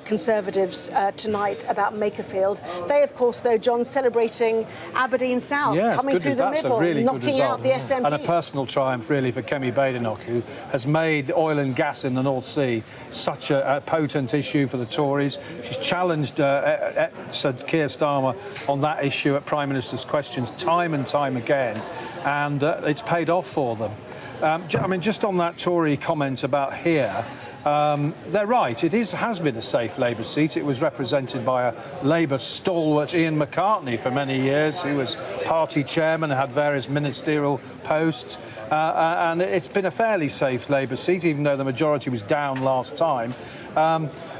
Conservatives tonight about Makerfield. They, of course, though, John, celebrating Aberdeen South, coming through the middle, knocking out the SNP. And a personal triumph, really, for Kemi Badenoch, who has made oil and gas in the North Sea such a potent issue for the Tories. She's challenged Sir Keir Starmer on that issue at Prime Minister's questions time and time again, and it's paid off for them. I mean, just on that Tory comment about here, they're right. It has been a safe Labour seat. It was represented by a Labour stalwart, Ian McCartney, for many years, who was party chairman and had various ministerial posts. And it's been a fairly safe Labour seat, even though the majority was down last time.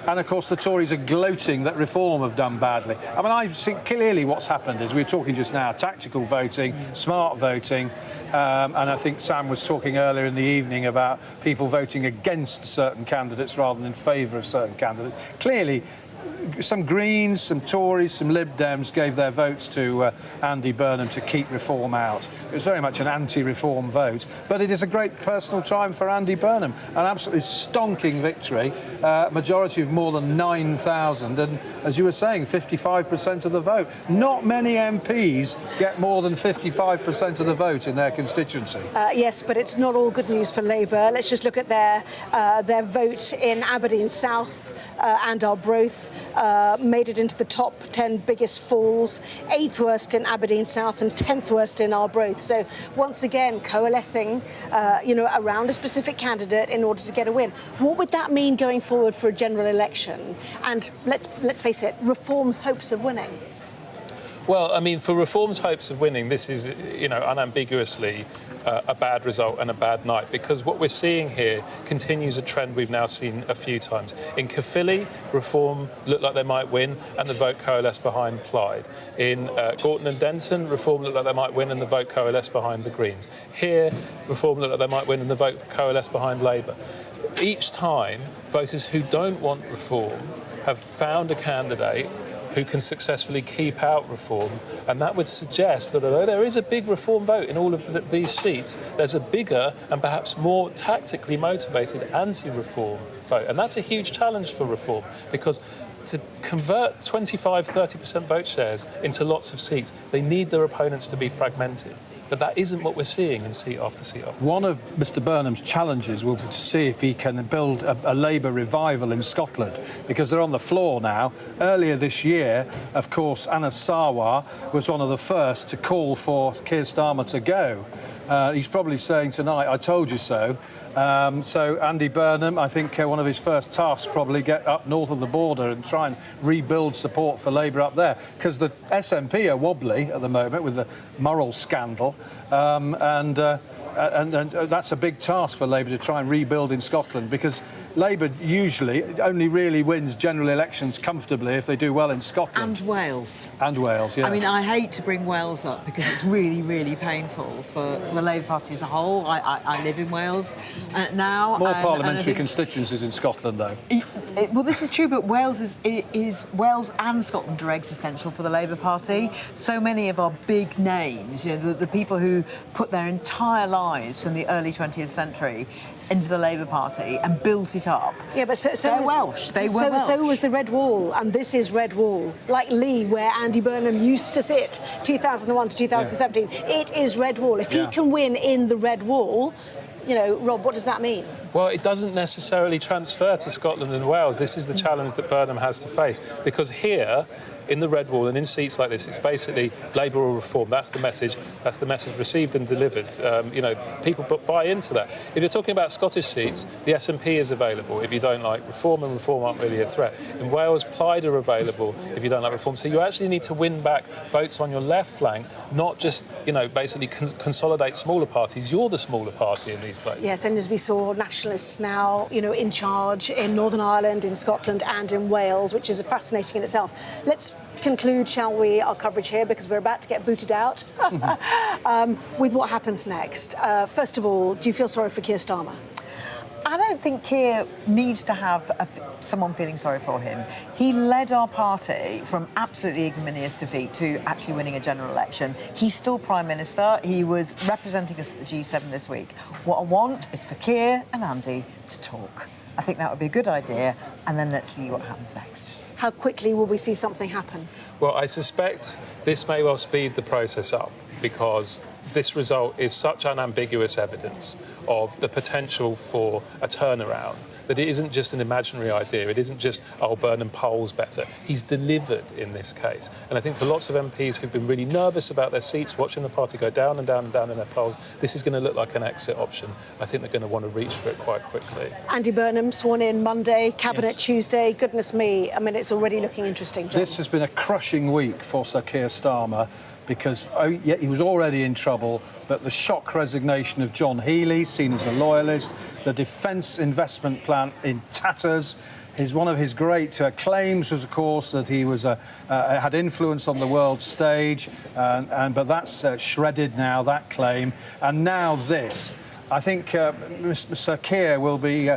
And, of course, the Tories are gloating that Reform have done badly. I mean, I think clearly what's happened is, we were talking just now, tactical voting, smart voting, and I think Sam was talking earlier in the evening about people voting against certain candidates rather than in favour of certain candidates. Clearly, some Greens, some Tories, some Lib Dems gave their votes to Andy Burnham to keep Reform out. It was very much an anti-Reform vote, but it is a great personal triumph for Andy Burnham. An absolutely stonking victory, majority of more than 9,000, and as you were saying, 55% of the vote. Not many MPs get more than 55% of the vote in their constituency. Yes, but it's not all good news for Labour. Let's just look at their vote in Aberdeen South. And Arbroath made it into the top 10 biggest falls, 8th worst in Aberdeen South and 10th worst in Arbroath. So once again, coalescing, around a specific candidate in order to get a win. What would that mean going forward for a general election? And let's face it, Reform's hopes of winning. Well, I mean, for Reform's hopes of winning, this is, unambiguously a bad result and a bad night, because what we're seeing here continues a trend we've now seen a few times. In Caerphilly, Reform looked like they might win and the vote coalesced behind Clyde. In Gorton and Denton, Reform looked like they might win and the vote coalesced behind the Greens. Here, Reform looked like they might win and the vote coalesced behind Labour. Each time, voters who don't want Reform have found a candidate who can successfully keep out Reform, and that would suggest that although there is a big Reform vote in all of these seats, there's a bigger and perhaps more tactically motivated anti-Reform vote, and that's a huge challenge for Reform, because to convert 25-30% vote shares into lots of seats, they need their opponents to be fragmented. But that isn't what we're seeing in seat after seat after seat. One of Mr Burnham's challenges will be to see if he can build a Labour revival in Scotland, because they're on the floor now. Earlier this year, of course, Anna Sarwar was one of the first to call for Keir Starmer to go. He's probably saying tonight, I told you so. So Andy Burnham, I think one of his first tasks probably get up north of the border and try and rebuild support for Labour up there, because the SNP are wobbly at the moment with the moral scandal, and that's a big task for Labour to try and rebuild in Scotland, because Labour usually only really wins general elections comfortably if they do well in Scotland. And Wales. And Wales, yeah. I mean, I hate to bring Wales up because it's really, really painful for the Labour Party as a whole. I live in Wales now. More parliamentary constituencies in Scotland, though. Well, this is true, but Wales is Wales and Scotland are existential for the Labour Party. So many of our big names, you know, the people who put their entire lives from the early 20th century into the Labour Party and built it up. Yeah, but they're Welsh. They were Welsh. So was the Red Wall, and this is Red Wall, like Lee, where Andy Burnham used to sit, 2001 to 2017. Yeah. It is Red Wall. If he can win in the Red Wall, you know, Rob, what does that mean? Well, it doesn't necessarily transfer to Scotland and Wales. This is the challenge that Burnham has to face, because here, in the Red Wall and in seats like this, it's basically Labour or reform. That's the message. That's the message received and delivered. You know, people buy into that. If you're talking about Scottish seats, the SNP is available if you don't like reform, and reform aren't really a threat. In Wales, Plaid are available if you don't like reform. So you actually need to win back votes on your left flank, not just, you know, basically consolidate smaller parties. You're the smaller party in these places. Yes, and as we saw, nationalists now, you know, in charge in Northern Ireland, in Scotland and in Wales, which is fascinating in itself. Let's conclude, shall we, our coverage here, because we're about to get booted out, with what happens next. First of all, do you feel sorry for Keir Starmer? I don't think Keir needs to have someone feeling sorry for him. He led our party from absolutely ignominious defeat to actually winning a general election. He's still Prime Minister. He was representing us at the G7 this week. What I want is for Keir and Andy to talk. I think that would be a good idea, and then let's see what happens next. How quickly will we see something happen? Well, I suspect this may well speed the process up, because this result is such unambiguous evidence of the potential for a turnaround that it isn't just an imaginary idea. It isn't just, oh, Burnham polls better. He's delivered in this case. And I think for lots of MPs who've been really nervous about their seats, watching the party go down and down and down in their polls, this is going to look like an exit option. I think they're going to want to reach for it quite quickly. Andy Burnham sworn in Monday, Cabinet Tuesday. Goodness me, I mean, it's already looking interesting, John. This has been a crushing week for Sir Keir Starmer, because he was already in trouble, but the shock resignation of John Healey, seen as a loyalist, the defence investment plan in tatters. One of his great claims was, of course, that he was had influence on the world stage, but that's shredded now, that claim. And now this. I think Sir Keir will be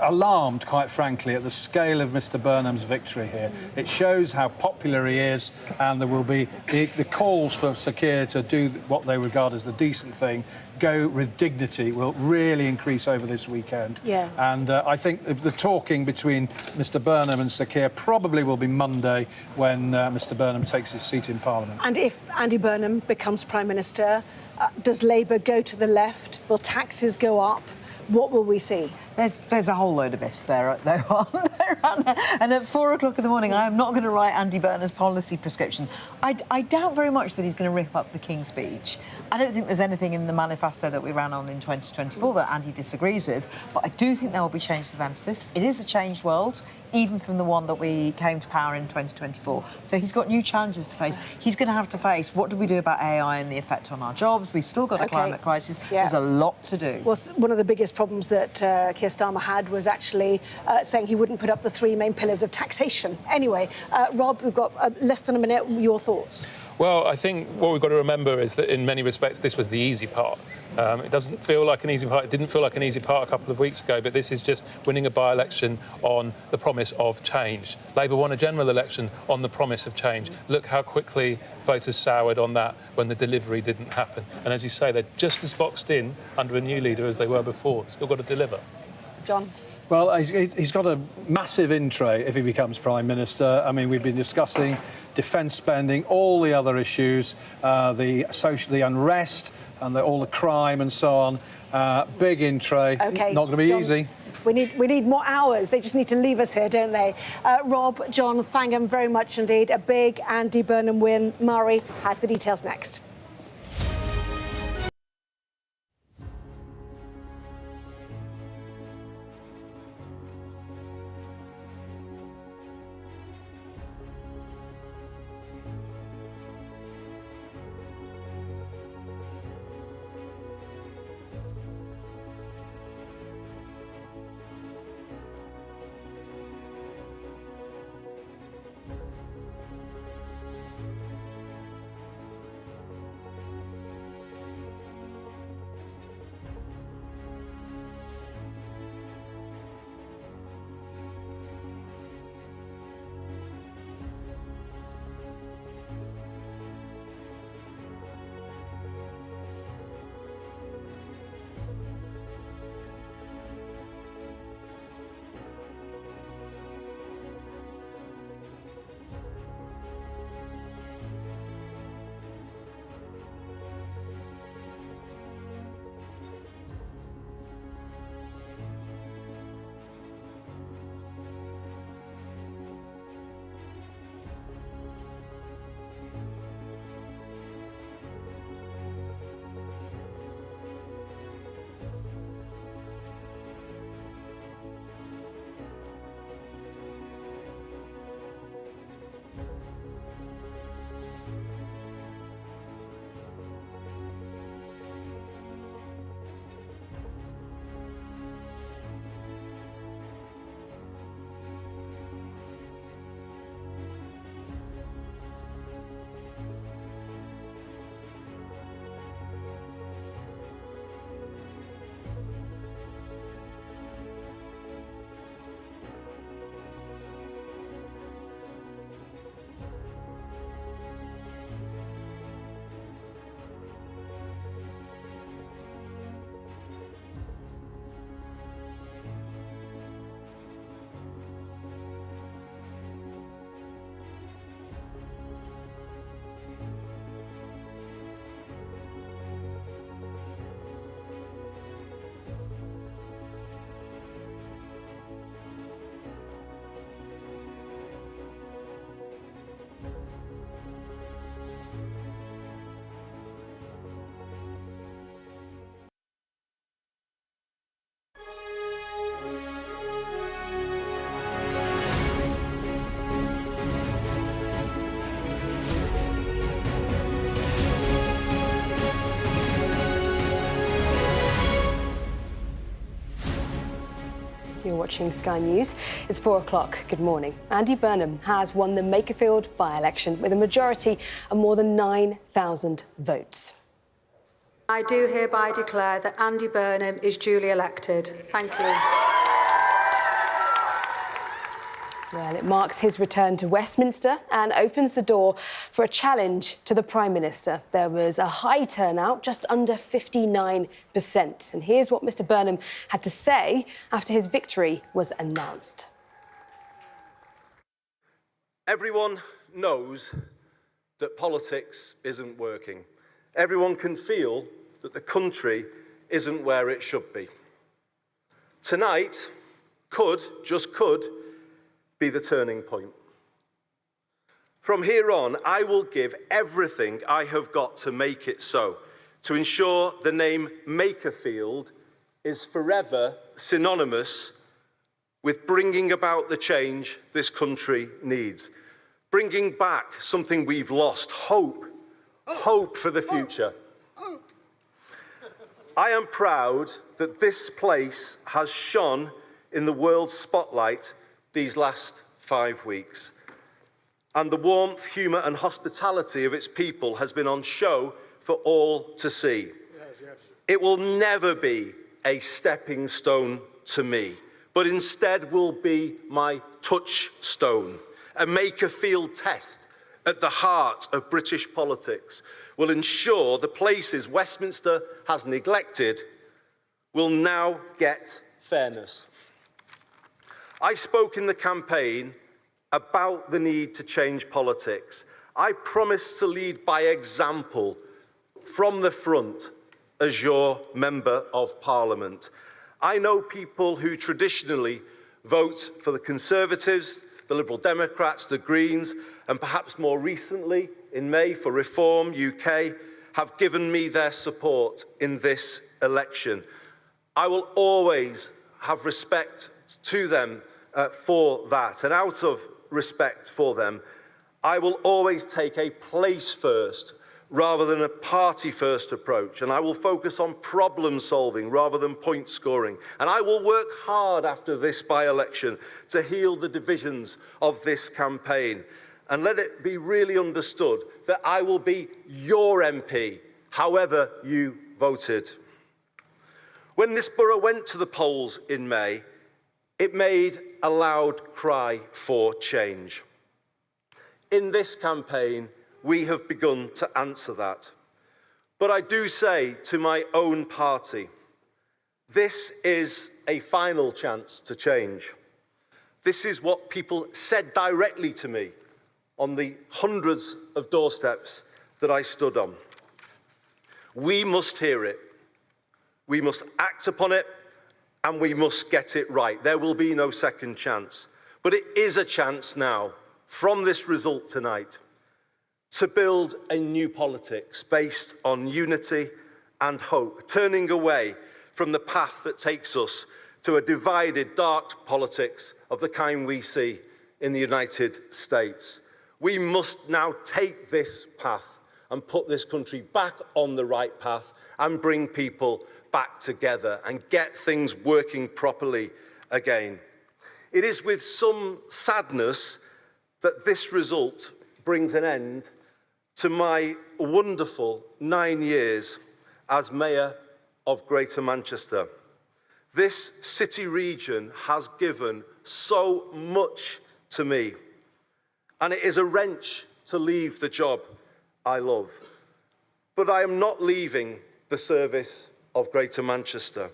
alarmed, quite frankly, at the scale of Mr Burnham's victory here. It shows how popular he is, and there will be the calls for Sir Keir to do what they regard as the decent thing, go with dignity, will really increase over this weekend. Yeah. And I think the talking between Mr Burnham and Sir Keir probably will be Monday, when Mr Burnham takes his seat in Parliament. And if Andy Burnham becomes Prime Minister, does Labour go to the left? Will taxes go up? What will we see? There's a whole load of ifs there, and at 4 o'clock in the morning, I am not going to write Andy Burnham's policy prescription. I doubt very much that he's going to rip up the King's Speech. I don't think there's anything in the manifesto that we ran on in 2024 that Andy disagrees with, but I do think there will be changes of emphasis. It is a changed world, even from the one that we came to power in 2024. So he's got new challenges to face. He's going to have to face, what do we do about AI and the effect on our jobs? We've still got a climate crisis. Yeah. There's a lot to do. Well, one of the biggest problems that Keir Starmer had was actually saying he wouldn't put up the 3 main pillars of taxation. Anyway, Rob, we've got less than a minute. Your thoughts? Well, I think what we've got to remember is that in many respects this was the easy part. It doesn't feel like an easy part. It didn't feel like an easy part a couple of weeks ago, but this is just winning a by-election on the promise of change. Labour won a general election on the promise of change. Look how quickly voters soured on that when the delivery didn't happen. And as you say, they're just as boxed in under a new leader as they were before. Still got to deliver. John? Well, he's got a massive in tray if he becomes Prime Minister. I mean, we've been discussing defence spending, all the other issues, the unrest and all the crime and so on. Big in tray. Okay, not going to be John, easy. We need more hours. They just need to leave us here, don't they? Rob, John, thank them very much indeed. A big Andy Burnham win. Murray has the details next. You're watching Sky News. It's 4 o'clock. Good morning. Andy Burnham has won the Makerfield by-election with a majority of more than 9,000 votes. I do hereby declare that Andy Burnham is duly elected. Thank you. Well, it marks his return to Westminster and opens the door for a challenge to the Prime Minister. There was a high turnout, just under 59%. And here's what Mr Burnham had to say after his victory was announced. Everyone knows that politics isn't working. Everyone can feel that the country isn't where it should be. Tonight just could, be the turning point. From here on, I will give everything I have got to make it so, to ensure the name Makerfield is forever synonymous with bringing about the change this country needs, bringing back something we've lost, hope for the future. I am proud that this place has shone in the world's spotlight these last 5 weeks. And the warmth, humour and hospitality of its people has been on show for all to see. It will never be a stepping stone to me, but instead will be my touchstone. A Makerfield test at the heart of British politics will ensure the places Westminster has neglected will now get fairness. I spoke in the campaign about the need to change politics. I promised to lead by example from the front as your Member of Parliament. I know people who traditionally vote for the Conservatives, the Liberal Democrats, the Greens, and perhaps more recently, in May, for Reform UK, have given me their support in this election. I will always have respect to them for that, and out of respect for them, I will always take a place first rather than a party first approach, and I will focus on problem solving rather than point scoring, and I will work hard after this by-election to heal the divisions of this campaign, and let it be really understood that I will be your MP however you voted. When this borough went to the polls in May, it made a loud cry for change. In this campaign, we have begun to answer that. But I do say to my own party, this is a final chance to change. This is what people said directly to me on the hundreds of doorsteps that I stood on. We must hear it. We must act upon it. And we must get it right. There will be no second chance. But it is a chance now, from this result tonight, to build a new politics based on unity and hope, turning away from the path that takes us to a divided, dark politics of the kind we see in the United States. We must now take this path and put this country back on the right path and bring people back together and get things working properly again. It is with some sadness that this result brings an end to my wonderful 9 years as Mayor of Greater Manchester. This city region has given so much to me, and it is a wrench to leave the job I love. But I am not leaving the service of Greater Manchester.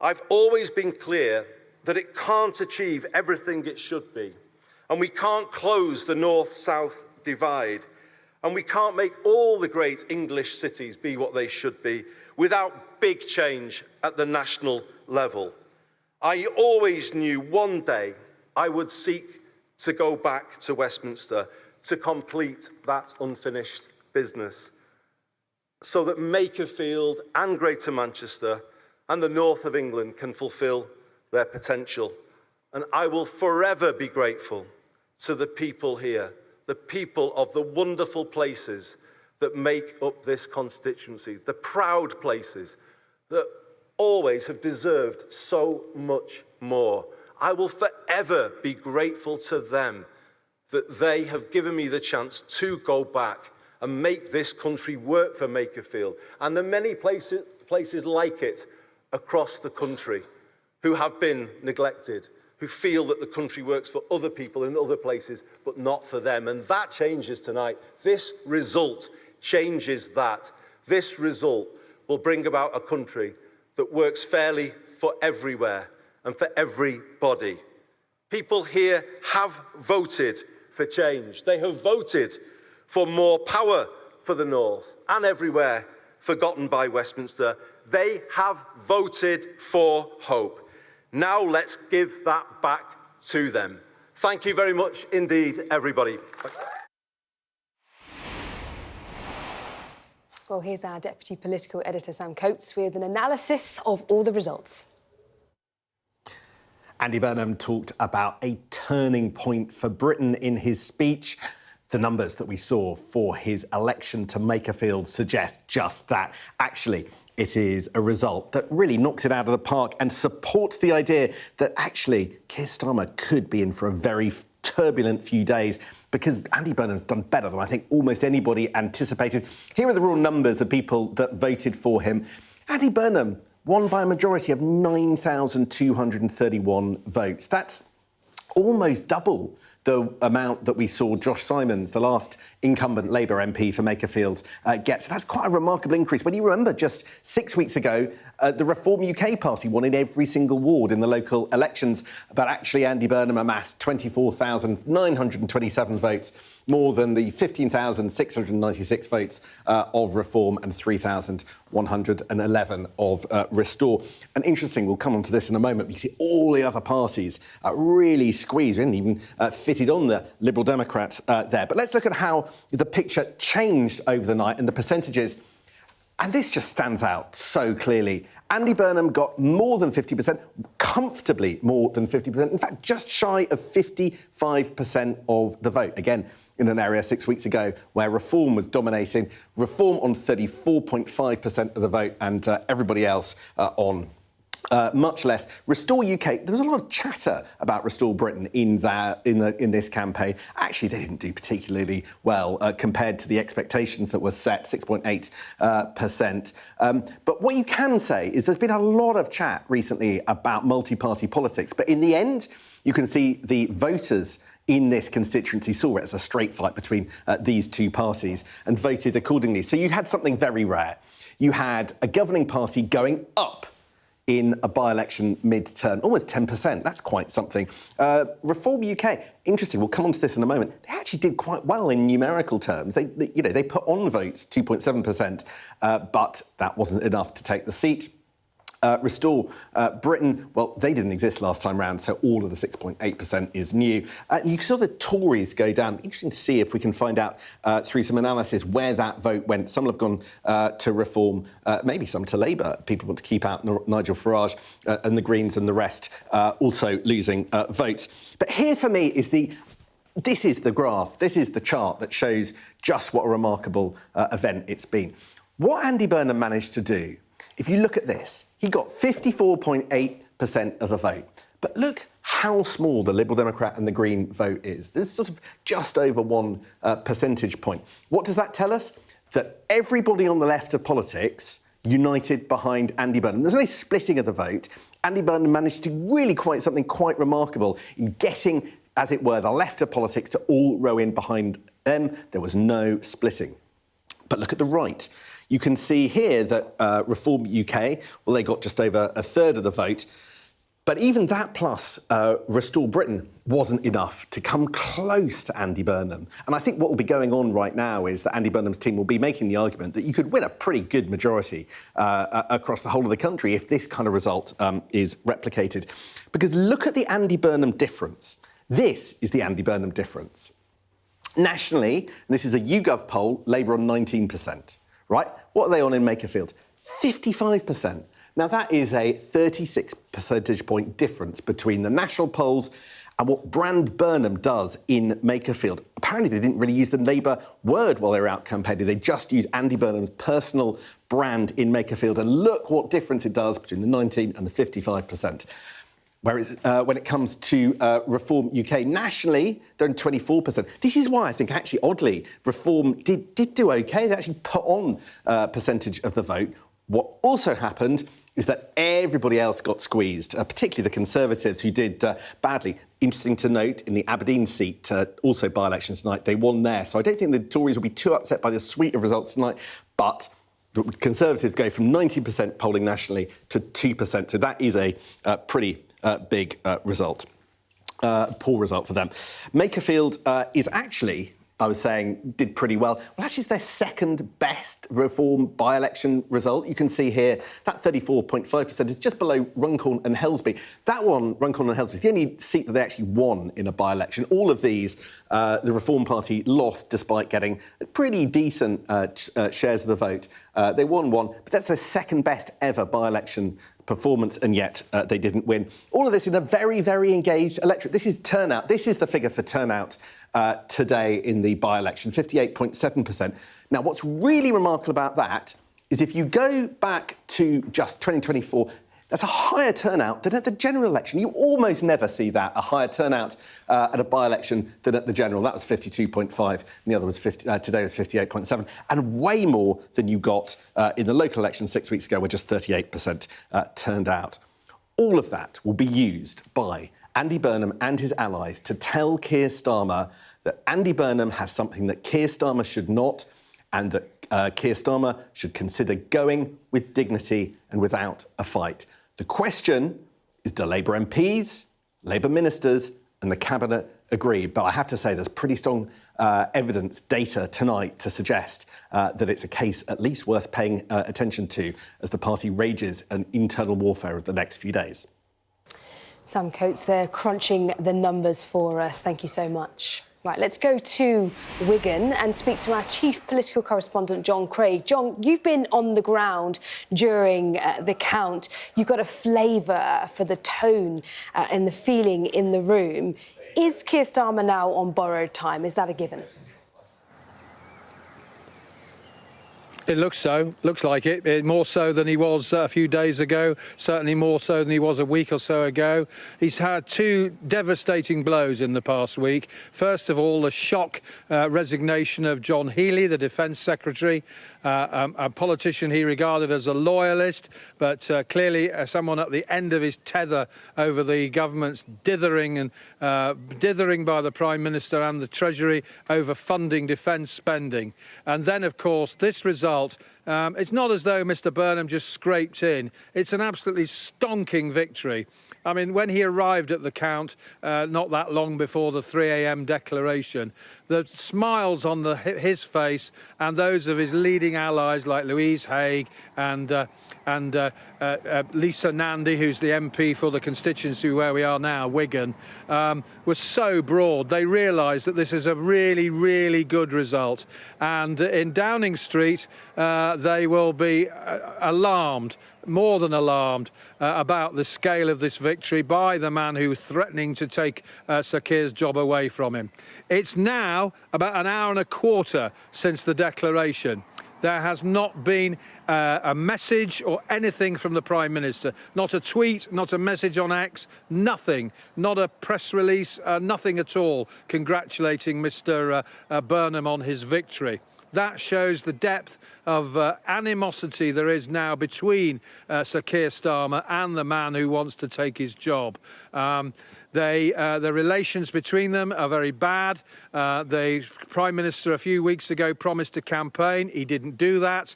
I've always been clear that it can't achieve everything it should be, and we can't close the north-south divide, and we can't make all the great English cities be what they should be without big change at the national level. I always knew one day I would seek to go back to Westminster to complete that unfinished business, so that Makerfield and Greater Manchester and the north of England can fulfil their potential. And I will forever be grateful to the people here, the people of the wonderful places that make up this constituency, the proud places that always have deserved so much more. I will forever be grateful to them that they have given me the chance to go back and make this country work for Makerfield and the many places like it across the country who have been neglected, who feel that the country works for other people in other places, but not for them. And that changes tonight. This result changes that. This result will bring about a country that works fairly for everywhere and for everybody. People here have voted for change. They have voted for more power for the North and everywhere forgotten by Westminster. They have voted for hope. Now let's give that back to them. Thank you very much indeed, everybody. Well, here's our Deputy Political Editor, Sam Coates, with an analysis of all the results. Andy Burnham talked about a turning point for Britain in his speech. The numbers that we saw for his election to Makerfield suggest just that. Actually, it is a result that really knocks it out of the park and supports the idea that actually Keir Starmer could be in for a very turbulent few days because Andy Burnham's done better than I think almost anybody anticipated. Here are the raw numbers of people that voted for him. Andy Burnham won by a majority of 9,231 votes. That's almost double the amount that we saw Josh Simons, the last incumbent Labour MP for Makerfield, get. So that's quite a remarkable increase. When you remember just 6 weeks ago, the Reform UK party won in every single ward in the local elections, but actually Andy Burnham amassed 24,927 votes, more than the 15,696 votes of Reform and 3,111 of Restore. And interesting, we'll come on to this in a moment, because all the other parties really squeezed, and even fitted on the Liberal Democrats there. But let's look at how the picture changed over the night and the percentages. And this just stands out so clearly. Andy Burnham got more than 50%, comfortably more than 50%. In fact, just shy of 55% of the vote. Again, in an area 6 weeks ago where Reform was dominating. Reform on 34.5% of the vote and everybody else on much less. Restore UK, there was a lot of chatter about Restore Britain in this campaign. Actually, they didn't do particularly well compared to the expectations that were set, 6.8%. But what you can say is there's been a lot of chat recently about multi-party politics. But in the end, you can see the voters in this constituency saw it as a straight fight between these two parties and voted accordingly. So you had something very rare. You had a governing party going up in a by-election mid-term, almost 10%. That's quite something. Reform UK, interesting, we'll come on to this in a moment. They actually did quite well in numerical terms. They put on votes 2.7%, but that wasn't enough to take the seat. Restore Britain, well, they didn't exist last time round, so all of the 6.8% is new. You saw the Tories go down. Interesting to see if we can find out through some analysis where that vote went. Some have gone to Reform, maybe some to Labour. People want to keep out Nigel Farage and the Greens and the rest also losing votes. But here for me is this is the graph, this is the chart that shows just what a remarkable event it's been. What Andy Burnham managed to do, if you look at this, he got 54.8% of the vote. But look how small the Liberal Democrat and the Green vote is. There's sort of just over 1 percentage point. What does that tell us? That everybody on the left of politics united behind Andy Burnham. There's no splitting of the vote. Andy Burnham managed to do really something quite remarkable in getting, as it were, the left of politics to all row in behind them. There was no splitting. But look at the right. You can see here that Reform UK, well, they got just over a third of the vote. But even that plus Restore Britain wasn't enough to come close to Andy Burnham. And I think what will be going on right now is that Andy Burnham's team will be making the argument that you could win a pretty good majority across the whole of the country if this kind of result is replicated. Because look at the Andy Burnham difference. This is the Andy Burnham difference. Nationally, and this is a YouGov poll, Labour on 19%. Right? What are they on in Makerfield? 55%. Now, that is a 36 percentage point difference between the national polls and what Brand Burnham does in Makerfield. Apparently, they didn't really use the Labour word while they were out campaigning. They just used Andy Burnham's personal brand in Makerfield. And look what difference it does between the 19 and the 55%. Whereas when it comes to Reform UK, nationally, they're in 24%. This is why I think, actually, oddly, Reform did do OK. They actually put on a percentage of the vote. What also happened is that everybody else got squeezed, particularly the Conservatives, who did badly. Interesting to note, in the Aberdeen seat, also by-elections tonight, they won there. So I don't think the Tories will be too upset by the suite of results tonight, but the Conservatives go from 90% polling nationally to 2%. So that is a pretty big result. Poor result for them. Makerfield is actually, I was saying, did pretty well. Well, actually, it's their second best Reform by-election result. You can see here that 34.5% is just below Runcorn and Helsby. That one, Runcorn and Helsby, is the only seat that they actually won in a by-election. All of these, the Reform Party lost despite getting pretty decent shares of the vote. They won one, but that's their second best ever by-election performance, and yet they didn't win. All of this in a very, very engaged electorate. This is turnout. This is the figure for turnout today in the by-election, 58.7%. Now, what's really remarkable about that is if you go back to just 2024, that's a higher turnout than at the general election. You almost never see that, a higher turnout at a by-election than at the general. That was 52.5, and the other was today was 58.7, and way more than you got in the local election 6 weeks ago, where just 38% turned out. All of that will be used by Andy Burnham and his allies to tell Keir Starmer that Andy Burnham has something that Keir Starmer should not, and that Keir Starmer should consider going with dignity and without a fight. The question is, do Labour MPs, Labour ministers and the Cabinet agree? But I have to say there's pretty strong evidence, data tonight to suggest that it's a case at least worth paying attention to as the party rages an internal warfare of the next few days. Sam Coates there crunching the numbers for us. Thank you so much. Right, let's go to Wigan and speak to our chief political correspondent, John Craig. John, you've been on the ground during the count. You've got a flavour for the tone and the feeling in the room. Is Keir Starmer now on borrowed time? Is that a given? It looks so. Looks like it. More so than he was a few days ago. Certainly more so than he was a week or so ago. He's had two devastating blows in the past week. First of all, the shock resignation of John Healey, the Defence Secretary, a politician he regarded as a loyalist, but clearly someone at the end of his tether over the government's dithering by the Prime Minister and the Treasury over funding defence spending. And then, of course, this result. It's not as though Mr Burnham just scraped in. It's an absolutely stonking victory. I mean, when he arrived at the count, not that long before the 3 a.m. declaration, the smiles on his face and those of his leading allies like Louise Haigh and Lisa Nandy, who's the MP for the constituency where we are now, Wigan, were so broad. They realised that this is a really, really good result. And in Downing Street, they will be alarmed, more than alarmed, about the scale of this victory by the man who was threatening to take Sir Keir's job away from him. It's now about an hour and a quarter since the declaration. There has not been a message or anything from the Prime Minister. Not a tweet, not a message on X, nothing. Not a press release, nothing at all congratulating Mr Burnham on his victory. That shows the depth of animosity there is now between Sir Keir Starmer and the man who wants to take his job. The relations between them are very bad. The Prime Minister a few weeks ago promised to campaign. He didn't do that.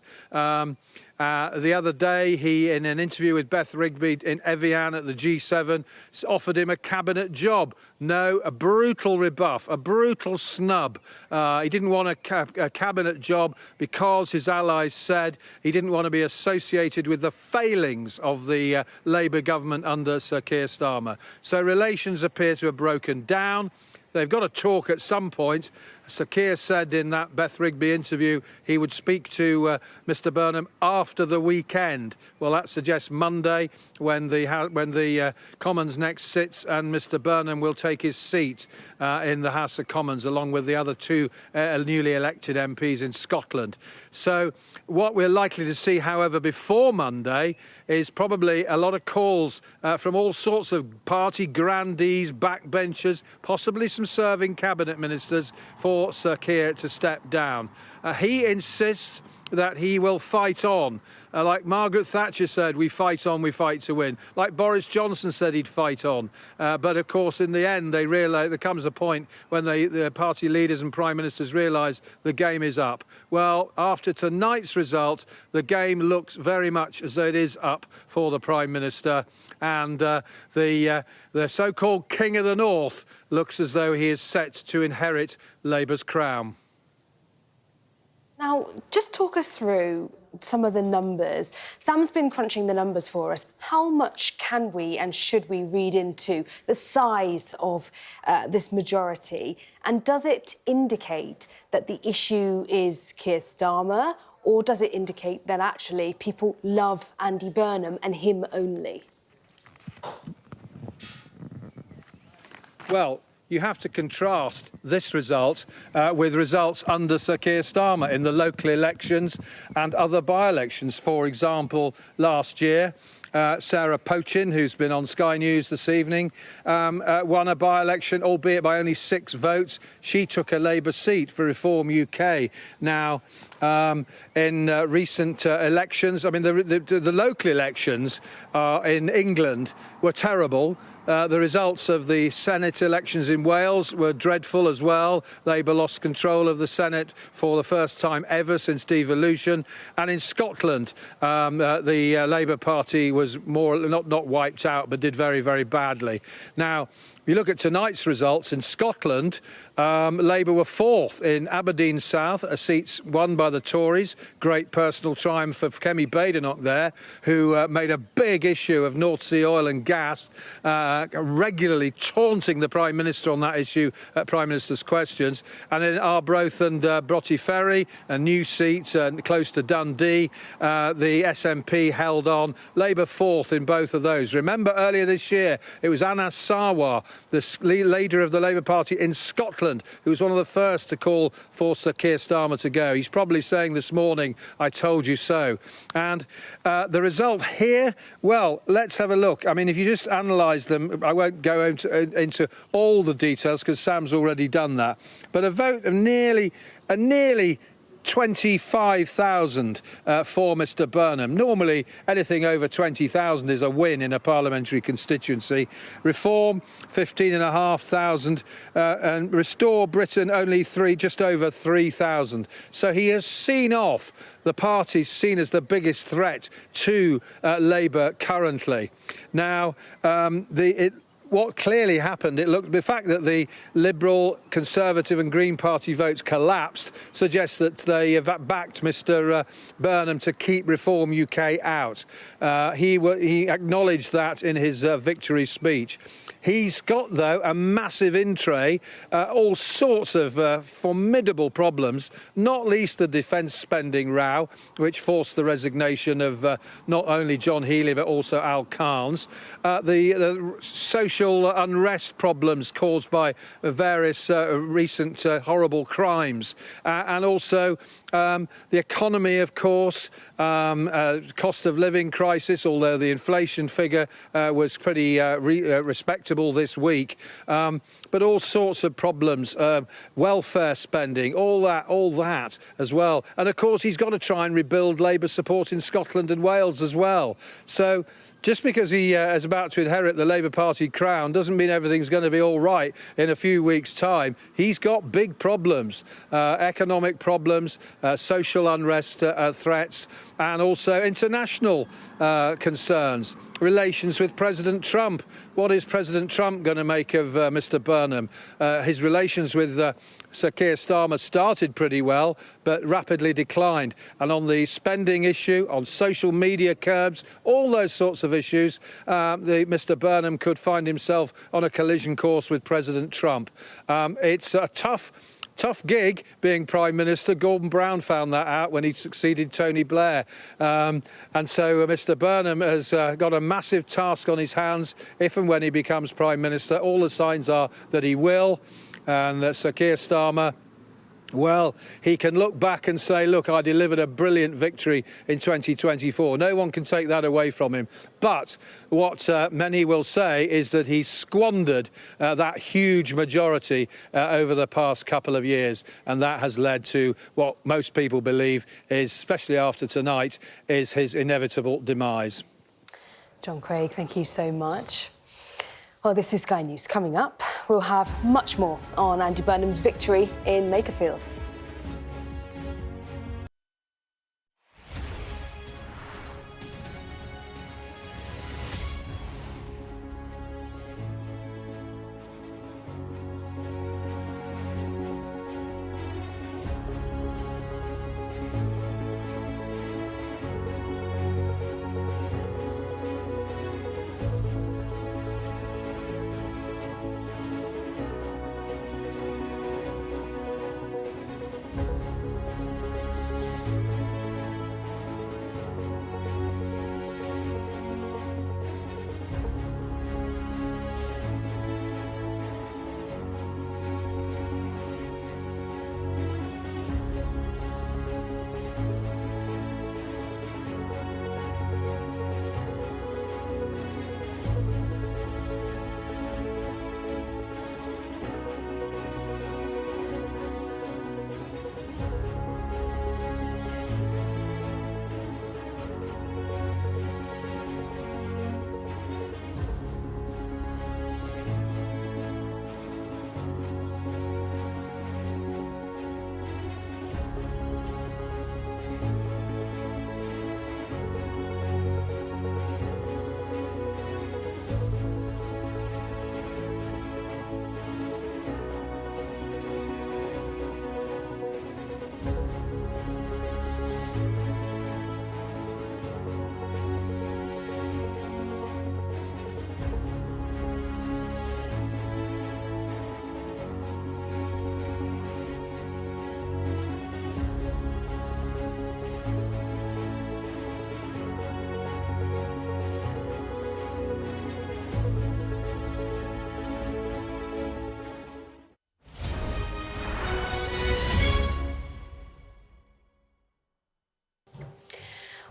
The other day, he, in an interview with Beth Rigby in Evian at the G7, offered him a cabinet job. No, a brutal rebuff, a brutal snub. He didn't want a cabinet job because his allies said he didn't want to be associated with the failings of the Labour government under Sir Keir Starmer. So relations appear to have broken down. They've got to talk at some point. Sir Keir said in that Beth Rigby interview he would speak to Mr Burnham after the weekend. Well, that suggests Monday, when the Commons next sits, and Mr Burnham will take his seat in the House of Commons along with the other two newly elected MPs in Scotland. So what we're likely to see, however, before Monday is probably a lot of calls from all sorts of party grandees, backbenchers, possibly some serving cabinet ministers for Sir Keir to step down. He insists that he will fight on. Like Margaret Thatcher said, we fight on, we fight to win. Like Boris Johnson said he'd fight on. But of course, in the end, they realise there comes a point when the party leaders and prime ministers realise the game is up. Well, after tonight's result, the game looks very much as though it is up for the prime minister. And the so-called King of the North looks as though he is set to inherit Labour's crown. Now, just talk us through some of the numbers. Sam's been crunching the numbers for us. How much can we and should we read into the size of this majority? And does it indicate that the issue is Keir Starmer, or does it indicate that actually people love Andy Burnham and him only? Well, you have to contrast this result with results under Sir Keir Starmer in the local elections and other by-elections. For example, last year, Sarah Pochin, who's been on Sky News this evening, won a by-election, albeit by only 6 votes. She took a Labour seat for Reform UK. Now, in recent elections, I mean, the local elections in England were terrible. The results of the Senate elections in Wales were dreadful as well. Labour lost control of the Senate for the first time ever since devolution. And in Scotland, the Labour Party was not wiped out, but did very, very badly. Now, if you look at tonight's results in Scotland, Labour were 4th in Aberdeen South, a seat won by the Tories. Great personal triumph of Kemi Badenoch there, who made a big issue of North Sea oil and gas, regularly taunting the Prime Minister on that issue at Prime Minister's questions. And in Arbroath and Broughty Ferry, a new seat close to Dundee, the SNP held on. Labour 4th in both of those. Remember earlier this year, it was Anas Sarwar, the leader of the Labour Party in Scotland, who was one of the first to call for Sir Keir Starmer to go. He's probably saying this morning, I told you so. And the result here, well, let's have a look. I mean, if you just analyse them, I won't go into all the details because Sam's already done that. But a vote of nearly 25,000 for Mr Burnham. Normally, anything over 20,000 is a win in a parliamentary constituency. Reform, 15,500, and Restore Britain, only just over 3,000. So he has seen off the party seen as the biggest threat to Labour currently. Now, what clearly happened, the fact that the Liberal, Conservative and Green Party votes collapsed suggests that they have backed Mr Burnham to keep Reform UK out. He acknowledged that in his victory speech. He's got, though, a massive in-tray, all sorts of formidable problems, not least the defence spending row, which forced the resignation of not only John Healey but also Al Carnes, the social unrest problems caused by various recent horrible crimes, and also the economy, of course, cost of living crisis, although the inflation figure was pretty respectable this week, but all sorts of problems, welfare spending, all that as well. And of course, he's got to try and rebuild Labour support in Scotland and Wales as well. So just because he is about to inherit the Labour Party crown doesn't mean everything's going to be all right in a few weeks' time. He's got big problems, economic problems, social unrest threats, and also international concerns. Relations with President Trump. What is President Trump going to make of Mr Burnham? His relations with Sir Keir Starmer started pretty well, but rapidly declined. And on the spending issue, on social media curbs, all those sorts of issues, Mr Burnham could find himself on a collision course with President Trump. It's a tough tough gig being Prime Minister. Gordon Brown found that out when he succeeded Tony Blair. And so Mr Burnham has got a massive task on his hands if and when he becomes Prime Minister. All the signs are that he will. And Sir Keir Starmer, well, he can look back and say, look, I delivered a brilliant victory in 2024. No one can take that away from him. But what many will say is that he squandered that huge majority over the past couple of years. And that has led to what most people believe is, especially after tonight, is his inevitable demise. John Craig, thank you so much. Well, this is Sky News. Coming up, we'll have much more on Andy Burnham's victory in Makerfield.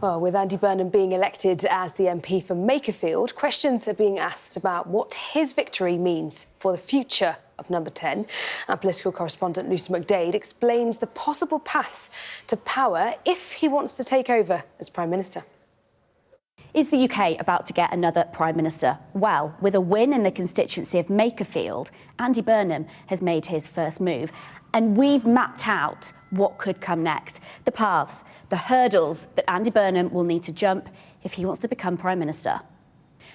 Well, with Andy Burnham being elected as the MP for Makerfield, questions are being asked about what his victory means for the future of Number 10. Our political correspondent Lucy McDade explains the possible paths to power if he wants to take over as Prime Minister. Is the UK about to get another Prime Minister? Well, with a win in the constituency of Makerfield, Andy Burnham has made his first move. And we've mapped out what could come next. The paths, the hurdles that Andy Burnham will need to jump if he wants to become Prime Minister.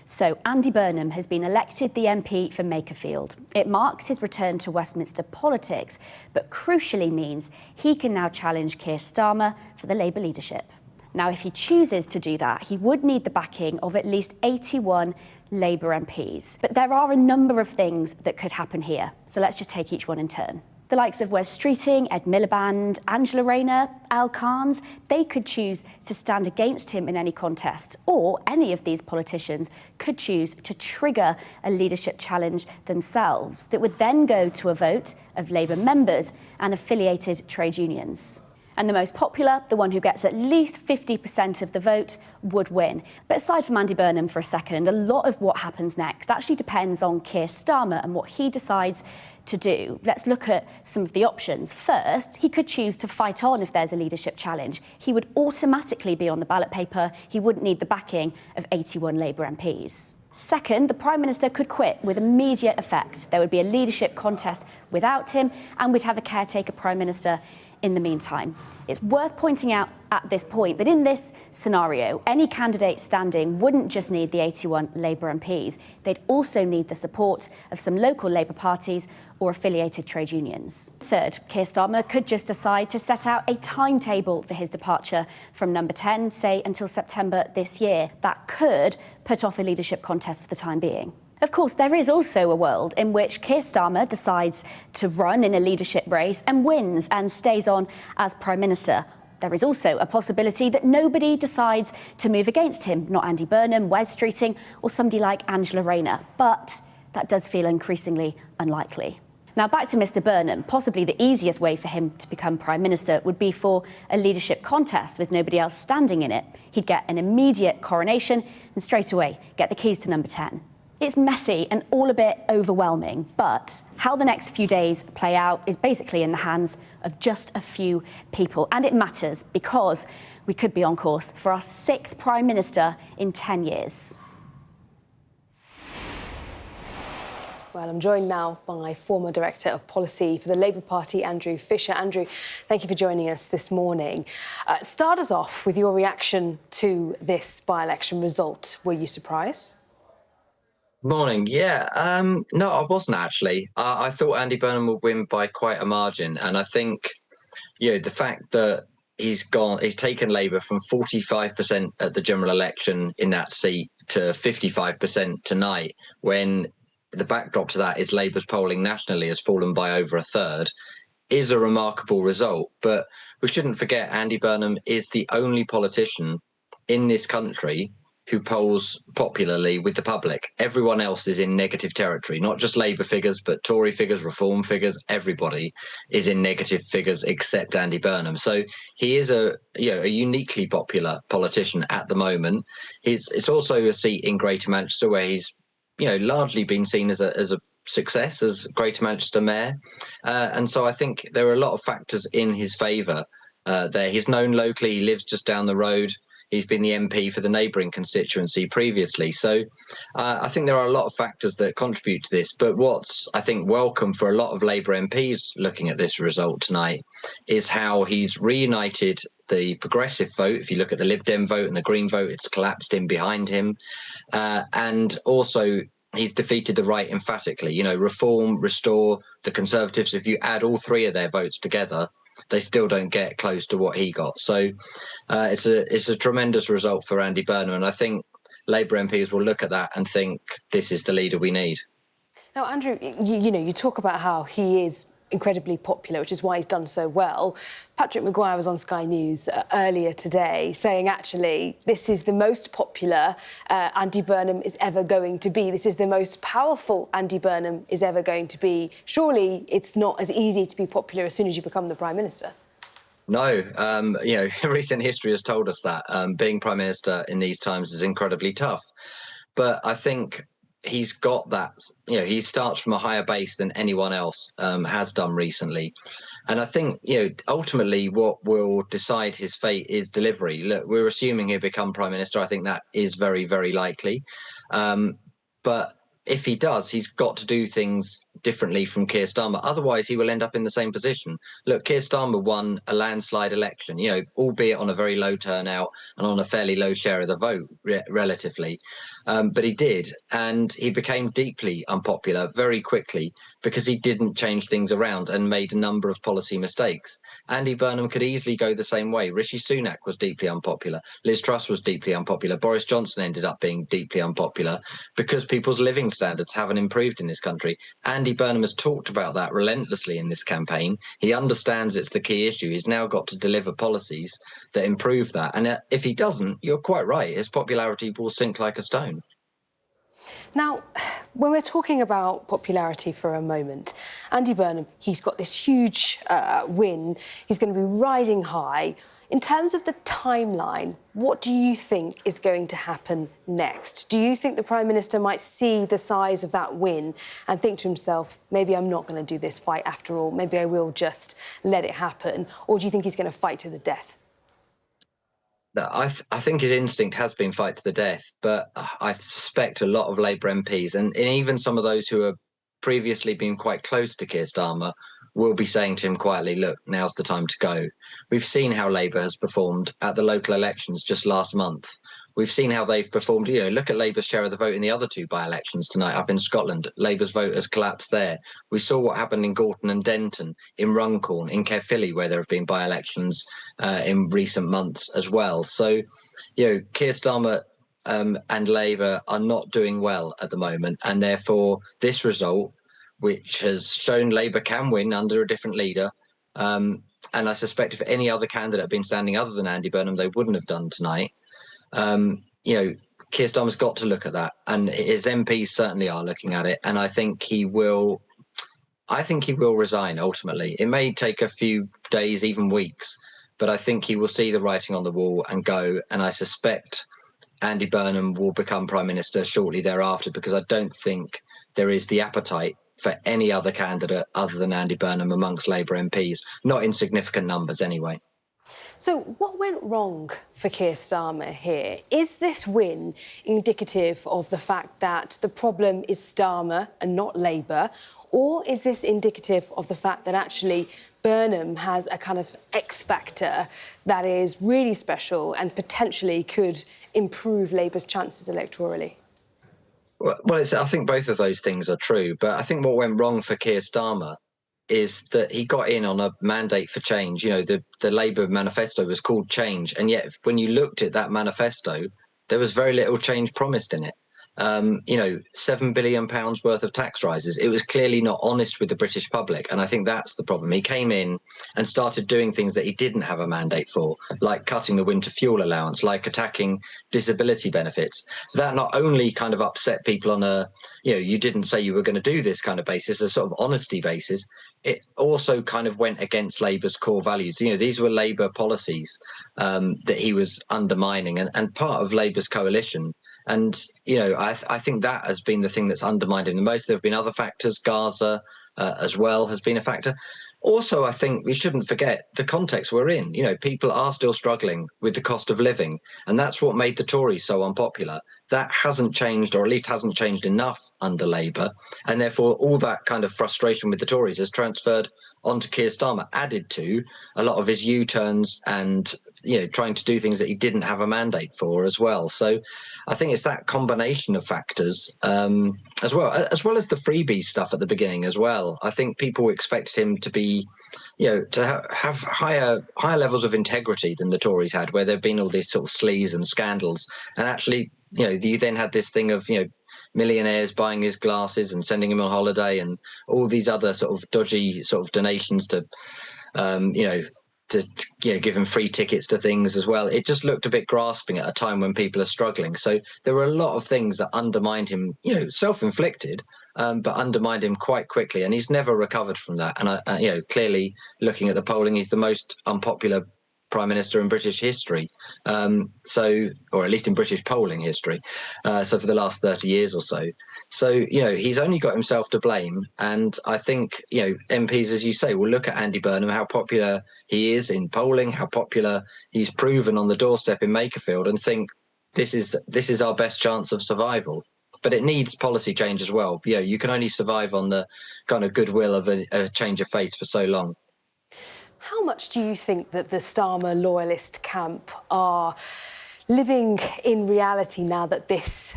So Andy Burnham has been elected the MP for Makerfield. It marks his return to Westminster politics, but crucially means he can now challenge Keir Starmer for the Labour leadership. Now, if he chooses to do that, he would need the backing of at least 81 Labour MPs. But there are a number of things that could happen here, so let's just take each one in turn. The likes of Wes Streeting, Ed Miliband, Angela Rayner, Al Carnes, they could choose to stand against him in any contest, or any of these politicians could choose to trigger a leadership challenge themselves that would then go to a vote of Labour members and affiliated trade unions. And the most popular, the one who gets at least 50% of the vote, would win. But aside from Andy Burnham for a second, a lot of what happens next actually depends on Keir Starmer and what he decides to do. Let's look at some of the options. First, he could choose to fight on if there's a leadership challenge. He would automatically be on the ballot paper. He wouldn't need the backing of 81 Labour MPs. Second, the Prime Minister could quit with immediate effect. There would be a leadership contest without him, and we'd have a caretaker Prime Minister in the meantime. It's worth pointing out at this point that in this scenario, any candidate standing wouldn't just need the 81 Labour MPs. They'd also need the support of some local Labour parties or affiliated trade unions. Third, Keir Starmer could just decide to set out a timetable for his departure from Number 10, say until September this year. That could put off a leadership contest for the time being. Of course, there is also a world in which Keir Starmer decides to run in a leadership race and wins and stays on as Prime Minister. There is also a possibility that nobody decides to move against him, not Andy Burnham, Wes Streeting or somebody like Angela Rayner. But that does feel increasingly unlikely. Now, back to Mr Burnham. Possibly the easiest way for him to become Prime Minister would be for a leadership contest with nobody else standing in it. He'd get an immediate coronation and straight away get the keys to number 10. It's messy and all a bit overwhelming, but how the next few days play out is basically in the hands of just a few people. And it matters because we could be on course for our 6th Prime Minister in 10 years. Well, I'm joined now by former Director of Policy for the Labour Party, Andrew Fisher. Andrew, thank you for joining us this morning. Start us off with your reaction to this by-election result. Were you surprised? Morning. Yeah, no, I wasn't actually. I thought Andy Burnham would win by quite a margin, and I think, the fact that he's taken Labour from 45% at the general election in that seat to 55% tonight, when the backdrop to that is Labour's polling nationally has fallen by over a third, is a remarkable result. But we shouldn't forget Andy Burnham is the only politician in this country who polls popularly with the public. Everyone else is in negative territory, not just Labour figures, but Tory figures, Reform figures. Everybody is in negative figures except Andy Burnham. So he is a uniquely popular politician at the moment. It's also a seat in Greater Manchester where he's largely been seen as a success as Greater Manchester Mayor. And so I think there are a lot of factors in his favour there. He's known locally, he lives just down the road. He's been the MP for the neighbouring constituency previously. So I think there are a lot of factors that contribute to this. But what's, I think, welcome for a lot of Labour MPs looking at this result tonight is how he's reunited the progressive vote. If you look at the Lib Dem vote and the Green vote, it's collapsed in behind him. And also, he's defeated the right emphatically. Reform, Restore, the Conservatives, if you add all three of their votes together, they still don't get close to what he got. So it's a tremendous result for Andy Burnham. And I think Labour MPs will look at that and think this is the leader we need. Now, Andrew, you talk about how he is incredibly popular, which is why he's done so well. Patrick Maguire was on Sky News earlier today saying, actually, this is the most popular Andy Burnham is ever going to be. This is the most powerful Andy Burnham is ever going to be. Surely it's not as easy to be popular as soon as you become the Prime Minister. No, recent history has told us that being Prime Minister in these times is incredibly tough. But I think he's got that, he starts from a higher base than anyone else has done recently. And I think, ultimately what will decide his fate is delivery. Look, we're assuming he'll become Prime Minister. I think that is very, very likely. But if he does, he's got to do things differently from Keir Starmer. Otherwise, he will end up in the same position. Look, Keir Starmer won a landslide election, albeit on a very low turnout and on a fairly low share of the vote, relatively. But he did. And he became deeply unpopular very quickly because he didn't change things around and made a number of policy mistakes. Andy Burnham could easily go the same way. Rishi Sunak was deeply unpopular. Liz Truss was deeply unpopular. Boris Johnson ended up being deeply unpopular because people's living standards haven't improved in this country. Andy Burnham has talked about that relentlessly in this campaign. He understands it's the key issue. He's now got to deliver policies that improve that. And if he doesn't, you're quite right, his popularity will sink like a stone. Now, when we're talking about popularity for a moment, Andy Burnham, he's got this huge win. He's going to be riding high. In terms of the timeline, what do you think is going to happen next? Do you think the Prime Minister might see the size of that win and think to himself, maybe I'm not going to do this fight after all, maybe I will just let it happen? Or do you think he's going to fight to the death? I think his instinct has been fight to the death, but I suspect a lot of Labour MPs and even some of those who have previously been quite close to Keir Starmer will be saying to him quietly, look, now's the time to go. We've seen how Labour has performed at the local elections just last month. We've seen how they've performed. Look at Labour's share of the vote in the other two by-elections tonight up in Scotland. Labour's vote has collapsed there. We saw what happened in Gorton and Denton, in Runcorn, in Caerphilly, where there have been by-elections in recent months as well. So, Keir Starmer and Labour are not doing well at the moment, and therefore this result, which has shown Labour can win under a different leader, and I suspect if any other candidate had been standing other than Andy Burnham, they wouldn't have done tonight. Keir Starmer's got to look at that, and his MPs certainly are looking at it, and I think he will resign ultimately. It may take a few days, even weeks, but I think he will see the writing on the wall and go, and I suspect Andy Burnham will become Prime Minister shortly thereafter, because I don't think there is the appetite for any other candidate other than Andy Burnham amongst Labour MPs, not in significant numbers anyway. So what went wrong for Keir Starmer here? Is this win indicative of the fact that the problem is Starmer and not Labour? Or is this indicative of the fact that actually Burnham has a kind of X factor that is really special and potentially could improve Labour's chances electorally? Well, I think both of those things are true, but I think what went wrong for Keir Starmer is that he got in on a mandate for change. The Labour manifesto was called Change, and yet when you looked at that manifesto, there was very little change promised in it. £7 billion worth of tax rises. It was clearly not honest with the British public, and I think that's the problem. He came in and started doing things that he didn't have a mandate for, like cutting the winter fuel allowance, like attacking disability benefits. That not only kind of upset people on a, you didn't say you were going to do this kind of basis, a sort of honesty basis. It also kind of went against Labour's core values. These were Labour policies that he was undermining, and part of Labour's coalition. And, I think that has been the thing that's undermined him the most. There have been other factors. Gaza as well has been a factor. Also, I think we shouldn't forget the context we're in. People are still struggling with the cost of living, and that's what made the Tories so unpopular. That hasn't changed, or at least hasn't changed enough under Labour, and therefore all that kind of frustration with the Tories has transferred onto Keir Starmer, added to a lot of his U-turns and trying to do things that he didn't have a mandate for as well. So I think it's that combination of factors as well as the freebie stuff at the beginning as well. I think people expected him to be, to have higher levels of integrity than the Tories had, where there've been all these sort of sleaze and scandals, and actually, you then had this thing of millionaires buying his glasses and sending him on holiday, and all these other sort of dodgy sort of donations to, give him free tickets to things as well. It just looked a bit grasping at a time when people are struggling. So there were a lot of things that undermined him, self-inflicted, but undermined him quite quickly, and he's never recovered from that. And clearly, looking at the polling, he's the most unpopular Prime Minister in British history, or at least in British polling history, so for the last 30 years or so. So, he's only got himself to blame, and I think, MPs, as you say, will look at Andy Burnham, how popular he is in polling, how popular he's proven on the doorstep in Makerfield, and think this is our best chance of survival. But it needs policy change as well. You can only survive on the kind of goodwill of a change of face for so long. How much do you think that the Starmer loyalist camp are living in reality now that this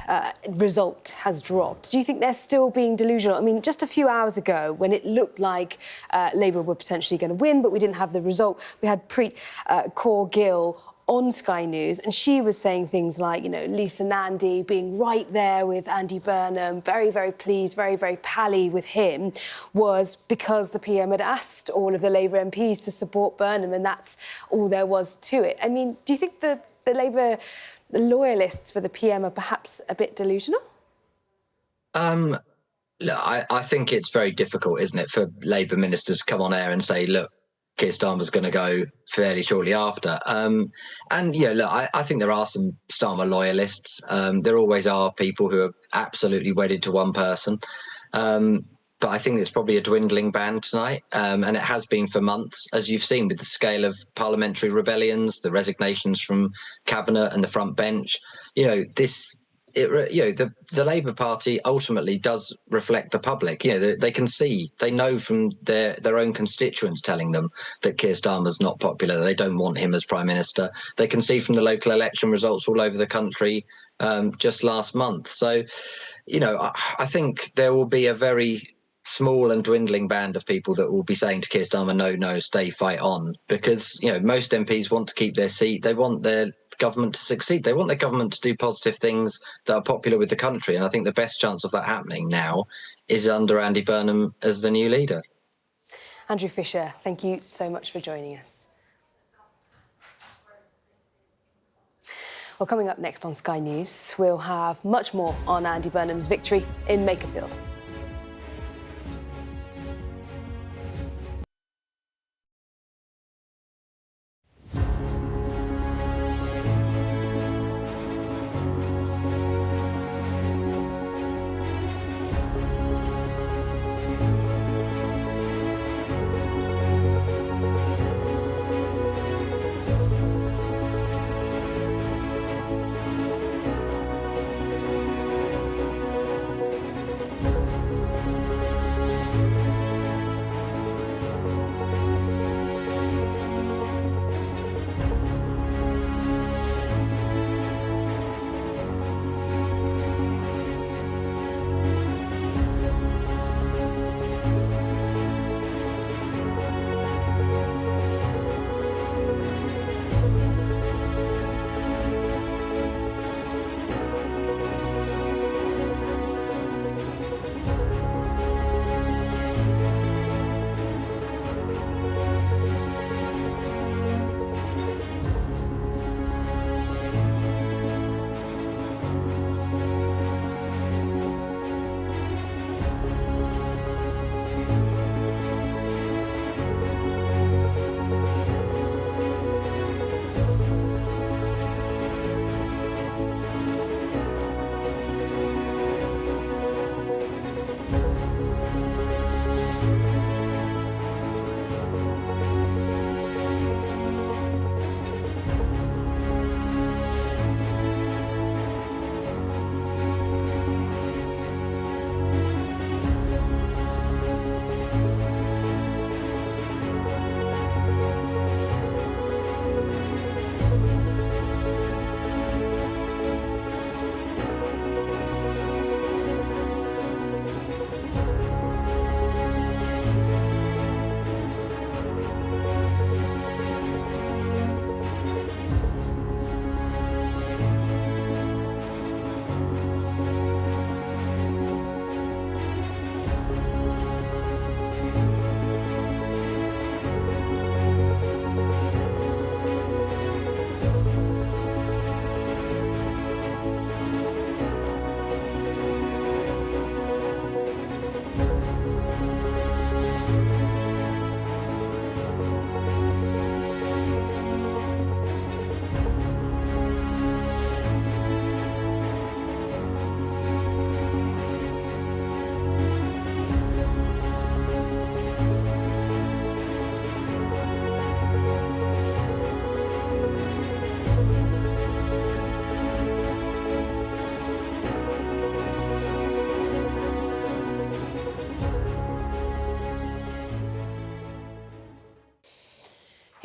result has dropped? Do you think they're still being delusional? I mean, just a few hours ago, when it looked like Labour were potentially going to win, but we didn't have the result, we had Preet Kaur Gill on Sky News, and she was saying things like, Lisa Nandy being right there with Andy Burnham, very, very pleased, very, very pally with him, was because the PM had asked all of the Labour MPs to support Burnham, and that's all there was to it. I mean, do you think the Labour loyalists for the PM are perhaps a bit delusional? Look, I think it's very difficult, isn't it, for Labour ministers to come on air and say, look, Keir Starmer's going to go fairly shortly after. Look, I think there are some Starmer loyalists. There always are people who are absolutely wedded to one person. But I think it's probably a dwindling band tonight, and it has been for months, as you've seen with the scale of parliamentary rebellions, the resignations from cabinet and the front bench. The Labour Party ultimately does reflect the public. They can see, they know from their own constituents telling them that Keir Starmer's not popular. They don't want him as Prime Minister. They can see from the local election results all over the country just last month. So, I think there will be a very small and dwindling band of people that will be saying to Keir Starmer, no, stay, fight on, because most MPs want to keep their seat. They want their government to succeed. They want their government to do positive things that are popular with the country. And I think the best chance of that happening now is under Andy Burnham as the new leader. Andrew Fisher, thank you so much for joining us. Well, coming up next on Sky News, we'll have much more on Andy Burnham's victory in Makerfield.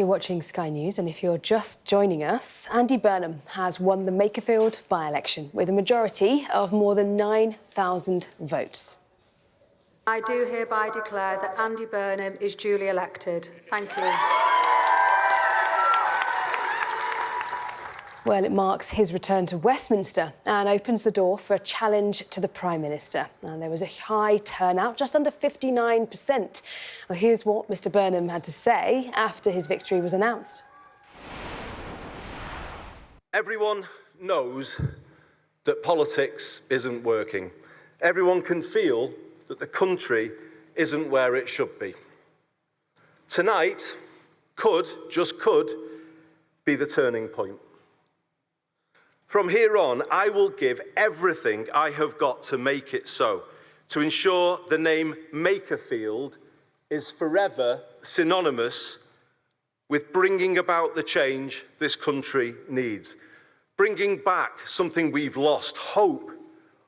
You're watching Sky News, and if you're just joining us, Andy Burnham has won the Makerfield by-election with a majority of more than 9,000 votes. I do hereby declare that Andy Burnham is duly elected. Thank you. Well, it marks his return to Westminster and opens the door for a challenge to the Prime Minister. And there was a high turnout, just under 59%. Well, here's what Mr Burnham had to say after his victory was announced. Everyone knows that politics isn't working. Everyone can feel that the country isn't where it should be. Tonight could, just could, be the turning point. From here on, I will give everything I have got to make it so, to ensure the name Makerfield is forever synonymous with bringing about the change this country needs, bringing back something we've lost, hope,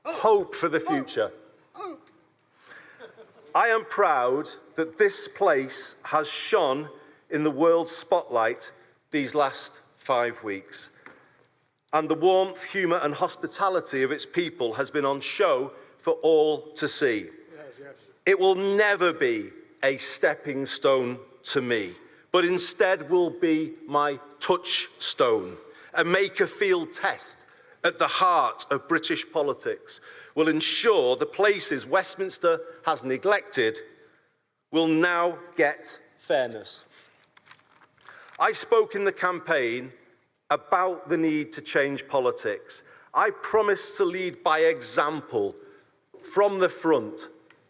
hope for the future. I am proud that this place has shone in the world's spotlight these last 5 weeks. And the warmth, humour and hospitality of its people has been on show for all to see. It will never be a stepping stone to me, but instead will be my touchstone, a Makerfield test at the heart of British politics, will ensure the places Westminster has neglected will now get fairness. I spoke in the campaign about the need to change politics. I promised to lead by example from the front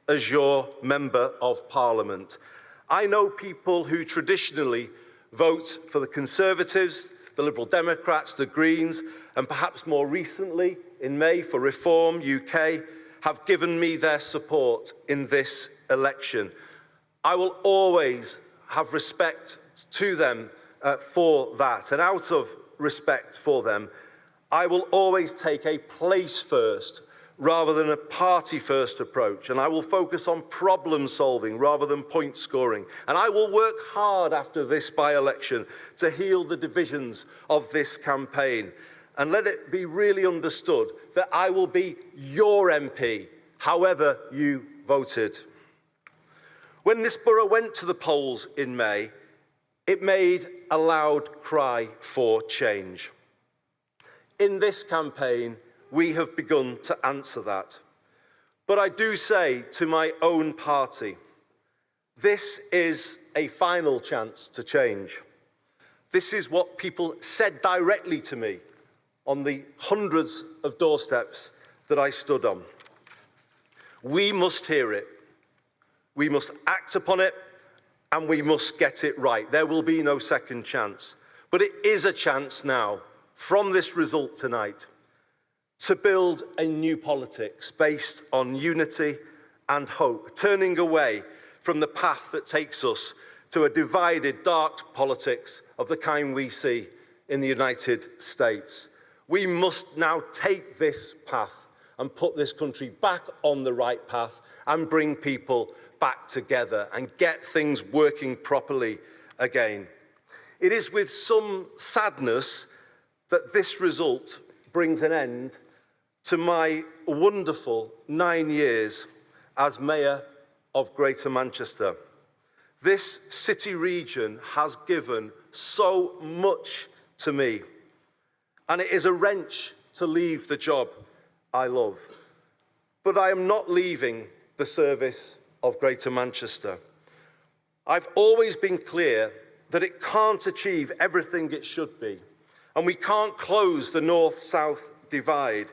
as your Member of Parliament. I know people who traditionally vote for the Conservatives, the Liberal Democrats, the Greens, and perhaps more recently, in May, for Reform UK, have given me their support in this election. I will always have respect to them for that, and out of respect for them, I will always take a place first rather than a party first approach, and I will focus on problem solving rather than point scoring, and I will work hard after this by-election to heal the divisions of this campaign. And let it be really understood that I will be your MP, however you voted. When this borough went to the polls in May, it made a loud cry for change. In this campaign, we have begun to answer that. But I do say to my own party, this is a final chance to change. This is what people said directly to me on the hundreds of doorsteps that I stood on. We must hear it, we must act upon it, and we must get it right. There will be no second chance. But it is a chance now, from this result tonight, to build a new politics based on unity and hope, turning away from the path that takes us to a divided, dark politics of the kind we see in the United States. We must now take this path and put this country back on the right path and bring people back together and get things working properly again. It is with some sadness that this result brings an end to my wonderful 9 years as Mayor of Greater Manchester. This city region has given so much to me, and it is a wrench to leave the job I love. But I am not leaving the service of Greater Manchester. I've always been clear that it can't achieve everything it should be, and we can't close the north-south divide,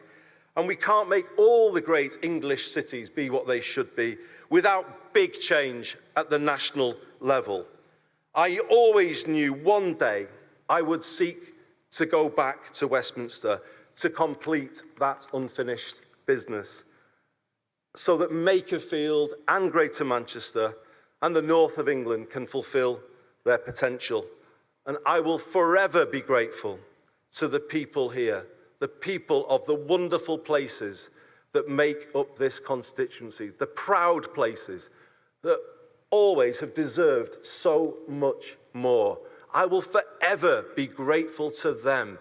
and we can't make all the great English cities be what they should be without big change at the national level. I always knew one day I would seek to go back to Westminster to complete that unfinished business, so that Makerfield and Greater Manchester and the north of England can fulfil their potential. And I will forever be grateful to the people here, the people of the wonderful places that make up this constituency, the proud places that always have deserved so much more. I will forever be grateful to them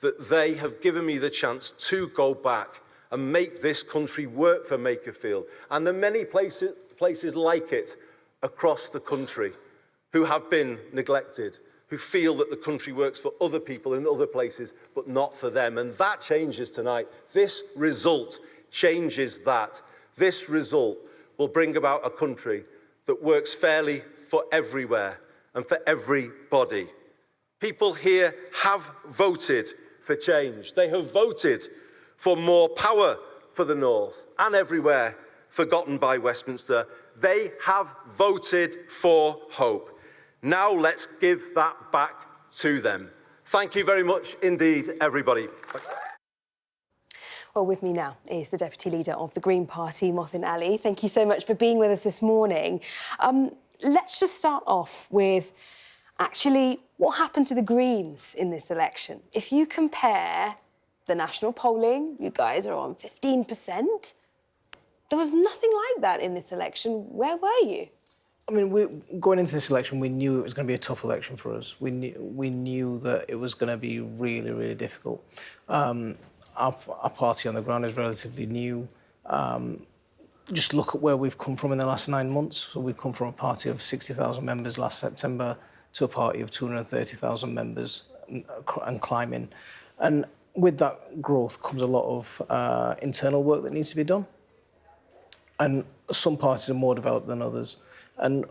that they have given me the chance to go back and make this country work for Makerfield, and the many places like it across the country who have been neglected, who feel that the country works for other people in other places, but not for them. And that changes tonight. This result changes that. This result will bring about a country that works fairly for everywhere and for everybody. People here have voted for change. They have voted for more power for the North and everywhere forgotten by Westminster. They have voted for hope. Now let's give that back to them. Thank you very much indeed, everybody. Well, with me now is the Deputy Leader of the Green Party, Mothin Ali. Thank you so much for being with us this morning. Let's just start off with actually what happened to the Greens in this election. If you compare the national polling, you guys are on 15%. There was nothing like that in this election. Where were you? I mean, going into this election, we knew it was going to be a tough election for us. We knew that it was going to be really, really difficult. Our party on the ground is relatively new. Just look at where we've come from in the last 9 months. So we've come from a party of 60,000 members last September to a party of 230,000 members and climbing. And with that growth comes a lot of internal work that needs to be done. And some parties are more developed than others. And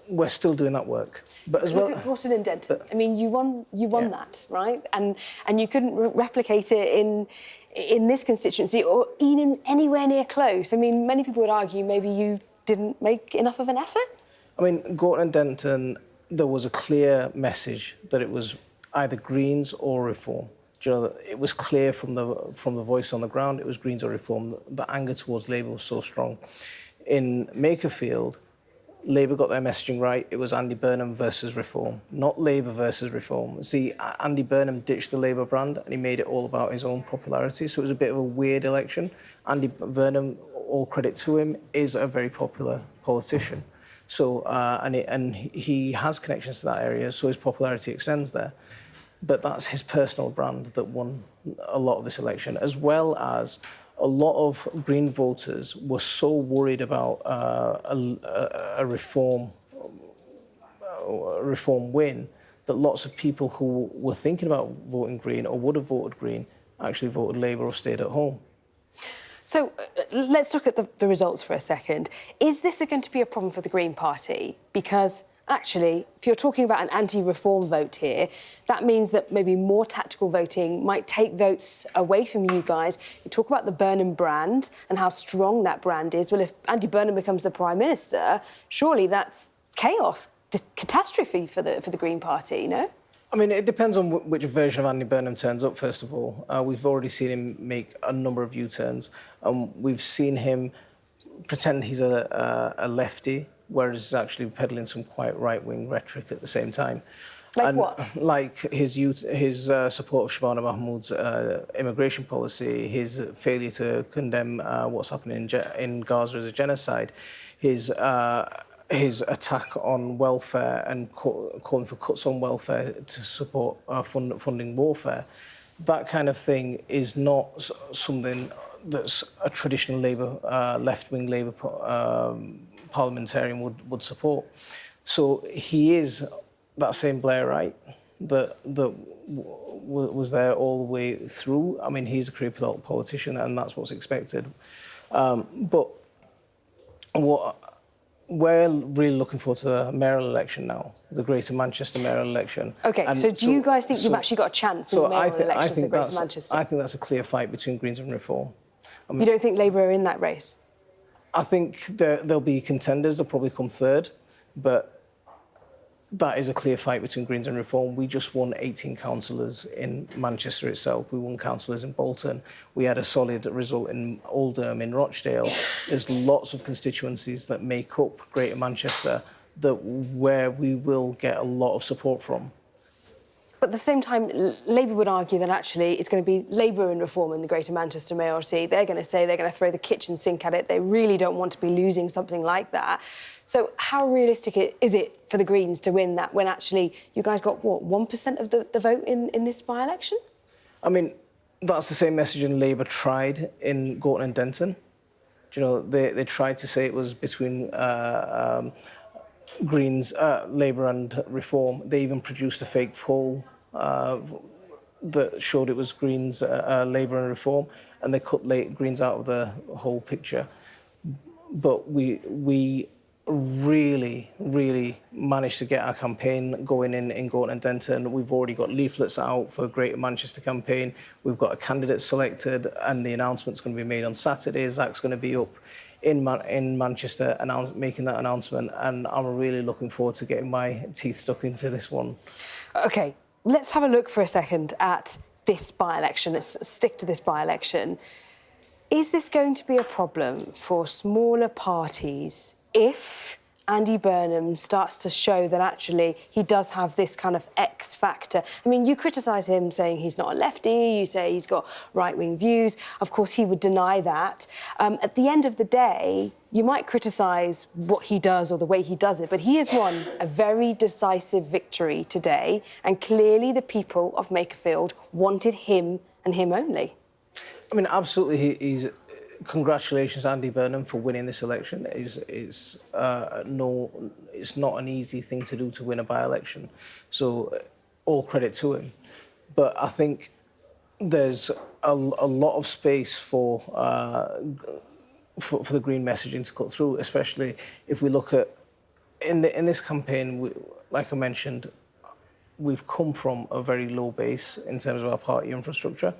we're still doing that work. But as well, look at Gorton and Denton. I mean, you won that, right? And you couldn't replicate it in this constituency or even anywhere near close. I mean, many people would argue maybe you didn't make enough of an effort. I mean, Gorton and Denton, there was a clear message that it was either Greens or Reform. Do you know, it was clear from the voice on the ground, it was Greens or Reform. The anger towards Labour was so strong. In Makerfield, Labour got their messaging right. It was Andy Burnham versus Reform, not Labour versus Reform. See, Andy Burnham ditched the Labour brand and he made it all about his own popularity. So it was a bit of a weird election. Andy Burnham, all credit to him, is a very popular politician. So, and he has connections to that area, so his popularity extends there. But that's his personal brand that won a lot of this election, as well as a lot of Green voters were so worried about a reform win that lots of people who were thinking about voting Green or would have voted Green actually voted Labour or stayed at home. So let's look at the results for a second. Is this going to be a problem for the Green Party? Because actually, if you're talking about an anti-reform vote here, that means that maybe more tactical voting might take votes away from you guys. You talk about the Burnham brand and how strong that brand is. Well, if Andy Burnham becomes the Prime Minister, surely that's chaos, catastrophe for the Green Party, no? I mean, it depends on which version of Andy Burnham turns up, first of all. We've already seen him make a number of U-turns. We've seen him pretend he's a lefty, whereas he's actually peddling some quite right-wing rhetoric at the same time. Like what? Like his support of Shabana Mahmood's immigration policy, his failure to condemn what's happening in Gaza as a genocide, his attack on welfare and calling for cuts on welfare to support funding warfare. That kind of thing is not something that's a traditional Labour, left-wing Labour parliamentarian would support. So he is that same Blairite that was there all the way through. I mean, he's a career politician and that's what's expected. But what we're really looking forward to the mayoral election now, the Greater Manchester mayoral election. OK, so do you guys think you've actually got a chance in the mayoral election for the Greater Manchester? I think that's a clear fight between Greens and Reform. I mean, you don't think Labour are in that race? I think there'll be contenders. They'll probably come third, but that is a clear fight between Greens and Reform. We just won 18 councillors in Manchester itself. We won councillors in Bolton. We had a solid result in Oldham, in Rochdale. There's lots of constituencies that make up Greater Manchester where we will get a lot of support from. But at the same time, Labour would argue that actually it's going to be Labour and Reform in the Greater Manchester mayoralty. They're going to say they're going to throw the kitchen sink at it. They really don't want to be losing something like that. So how realistic is it for the Greens to win that when actually you guys got, what, 1% of the vote in this by-election? I mean, that's the same messaging Labour tried in Gorton and Denton. Do you know, they tried to say it was between Greens, Labour and Reform. They even produced a fake poll that showed it was Greens, Labour and Reform, and they cut Greens out of the whole picture. But we really managed to get our campaign going in Gorton and Denton. We've already got leaflets out for Greater Manchester campaign. We've got a candidate selected, and the announcement's going to be made on Saturday. Zach's going to be up in Manchester making that announcement, and I'm really looking forward to getting my teeth stuck into this one. OK, let's have a look for a second at this by-election. Let's stick to this by-election. Is this going to be a problem for smaller parties if Andy Burnham starts to show that actually he does have this kind of X factor? I mean, you criticise him saying he's not a lefty, you say he's got right-wing views. Of course, he would deny that. At the end of the day, you might criticise what he does or the way he does it, but he has won a very decisive victory today, and clearly the people of Makerfield wanted him and him only. I mean, absolutely, he's... Congratulations, Andy Burnham, for winning this election. It's not an easy thing to do to win a by-election. So all credit to him. But I think there's a lot of space for the Green messaging to cut through, especially if we look at in this campaign. Like I mentioned, we've come from a very low base in terms of our party infrastructure.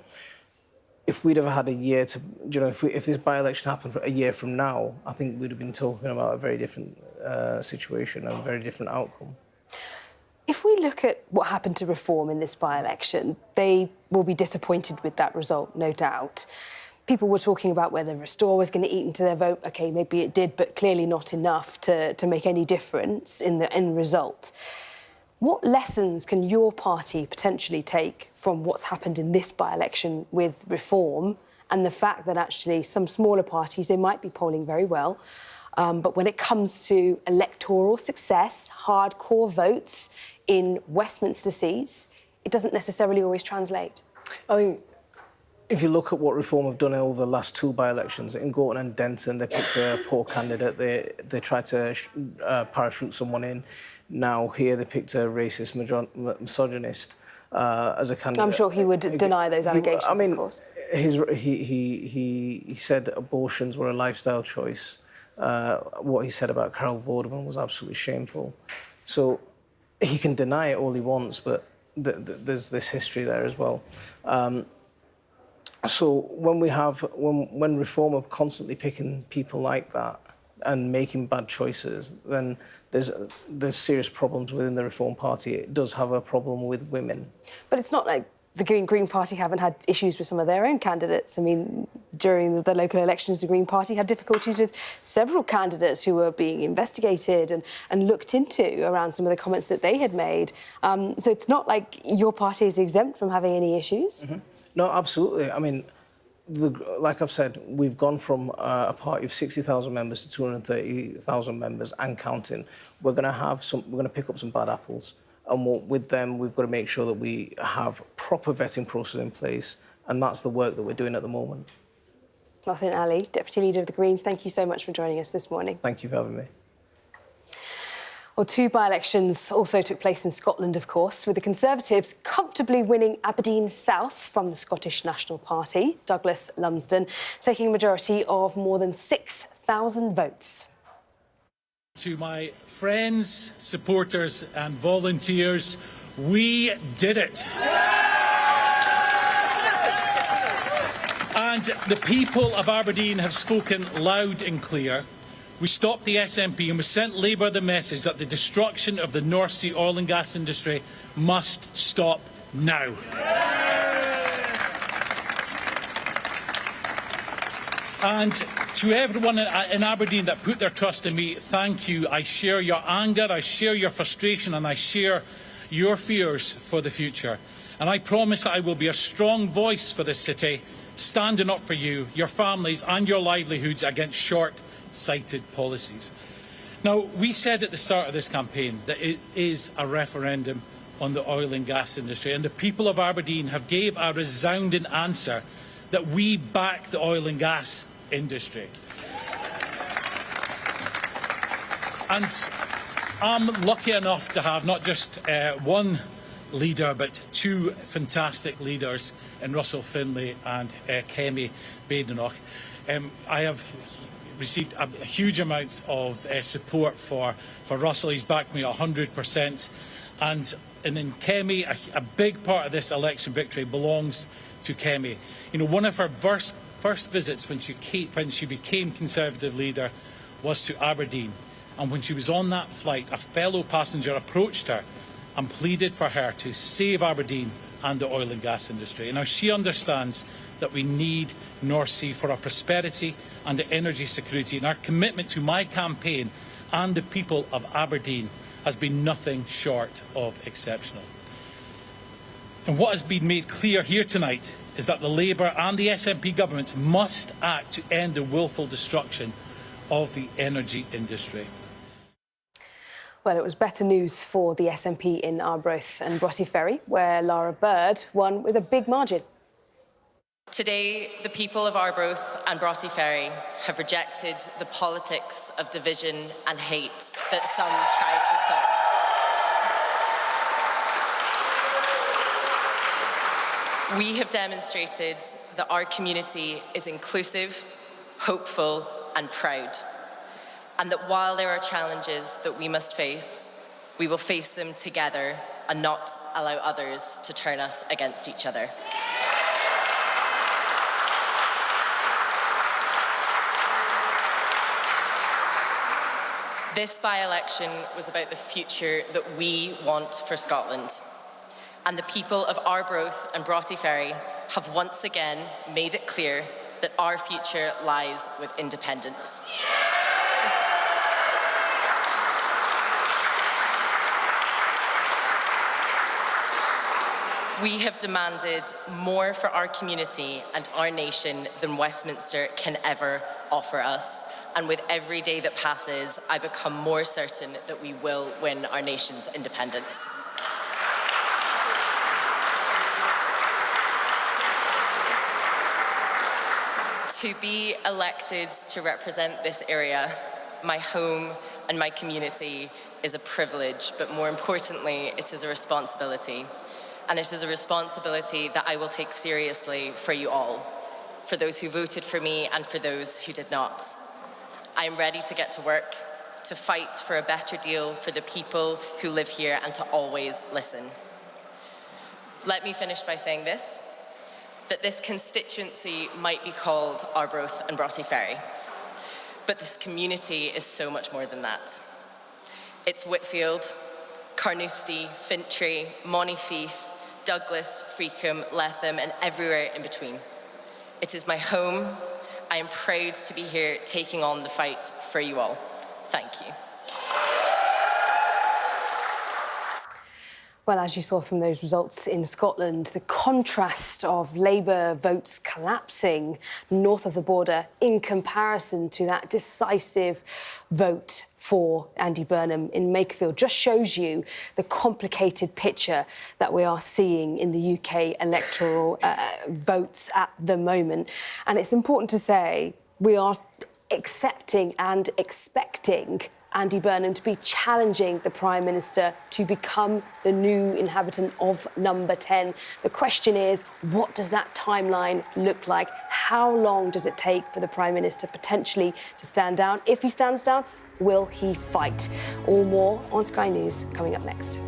If we'd have had a year to, if this by-election happened for a year from now, I think we'd have been talking about a very different situation and a very different outcome. If we look at what happened to Reform in this by-election, they will be disappointed with that result, no doubt. People were talking about whether Restore was going to eat into their vote. OK, maybe it did, but clearly not enough to make any difference in the end result. What lessons can your party potentially take from what's happened in this by-election with Reform and the fact that actually some smaller parties, they might be polling very well, but when it comes to electoral success, hardcore votes in Westminster seats, it doesn't necessarily always translate? I think if you look at what Reform have done over the last two by-elections, in Gorton and Denton, they picked a poor candidate. They tried to parachute someone in. Now here they picked a racist misogynist as a candidate. I'm sure he would deny those allegations, of course. He said abortions were a lifestyle choice. What he said about Carol Vorderman was absolutely shameful. So he can deny it all he wants, but there's this history there as well. So when Reform are constantly picking people like that and making bad choices, then there's serious problems within the Reform Party. It does have a problem with women. But it's not like the Green Party haven't had issues with some of their own candidates. I mean, during the local elections, the Green Party had difficulties with several candidates who were being investigated and looked into around some of the comments that they had made. So it's not like your party is exempt from having any issues. Mm-hmm. No, absolutely. I mean, like I've said, we've gone from a party of 60,000 members to 230,000 members and counting. We're going to pick up some bad apples. And with them, we've got to make sure that we have proper vetting process in place. And that's the work that we're doing at the moment. Martin Ali, Deputy Leader of the Greens, thank you so much for joining us this morning. Thank you for having me. Well, two by-elections also took place in Scotland, of course, with the Conservatives comfortably winning Aberdeen South from the Scottish National Party, Douglas Lumsden, taking a majority of more than 6,000 votes. To my friends, supporters and volunteers, we did it. And the people of Aberdeen have spoken loud and clear. We stopped the SNP and we sent Labour the message that the destruction of the North Sea oil and gas industry must stop now. And to everyone in Aberdeen that put their trust in me, thank you. I share your anger, I share your frustration and I share your fears for the future. And I promise that I will be a strong voice for this city, standing up for you, your families and your livelihoods against short-sighted policies. Now, we said at the start of this campaign that it is a referendum on the oil and gas industry, and the people of Aberdeen have gave a resounding answer that we back the oil and gas industry. And I'm lucky enough to have not just one leader, but two fantastic leaders in Russell Finlay and Kemi Badenoch. I have received a huge amount of support for Russell. He's backed me 100%. And in Kemi, a big part of this election victory belongs to Kemi. You know, one of her first visits when she became Conservative leader was to Aberdeen. And when she was on that flight, a fellow passenger approached her and pleaded for her to save Aberdeen and the oil and gas industry. And now she understands that we need North Sea for our prosperity and the energy security. And our commitment to my campaign and the people of Aberdeen has been nothing short of exceptional. And what has been made clear here tonight is that the Labour and the SNP governments must act to end the willful destruction of the energy industry. Well, it was better news for the SNP in Arbroath and Broughty Ferry, where Lara Bird won with a big margin. Today, the people of Arbroath and Broughty Ferry have rejected the politics of division and hate that some tried to sow. We have demonstrated that our community is inclusive, hopeful, and proud, and that while there are challenges that we must face, we will face them together and not allow others to turn us against each other. This by-election was about the future that we want for Scotland. And the people of Arbroath and Broughty Ferry have once again made it clear that our future lies with independence. We have demanded more for our community and our nation than Westminster can ever offer us. And with every day that passes, I become more certain that we will win our nation's independence. To be elected to represent this area, my home and my community, is a privilege, but more importantly, it is a responsibility. And it is a responsibility that I will take seriously for you all, for those who voted for me and for those who did not. I am ready to get to work, to fight for a better deal for the people who live here and to always listen. Let me finish by saying this, that this constituency might be called Arbroath and Broughty Ferry, but this community is so much more than that. It's Wakefield, Carnoustie, Fintry, Monifieth, Douglas, Freakham, Letham, and everywhere in between. It is my home. I am proud to be here taking on the fight for you all. Thank you. Well, as you saw from those results in Scotland, the contrast of Labour votes collapsing north of the border in comparison to that decisive vote for Andy Burnham in Makerfield just shows you the complicated picture that we are seeing in the UK electoral votes at the moment. And it's important to say we are accepting and expecting Andy Burnham to be challenging the Prime Minister to become the new inhabitant of number 10. The question is, what does that timeline look like? How long does it take for the Prime Minister potentially to stand down? If he stands down, will he fight? All more on Sky News coming up next.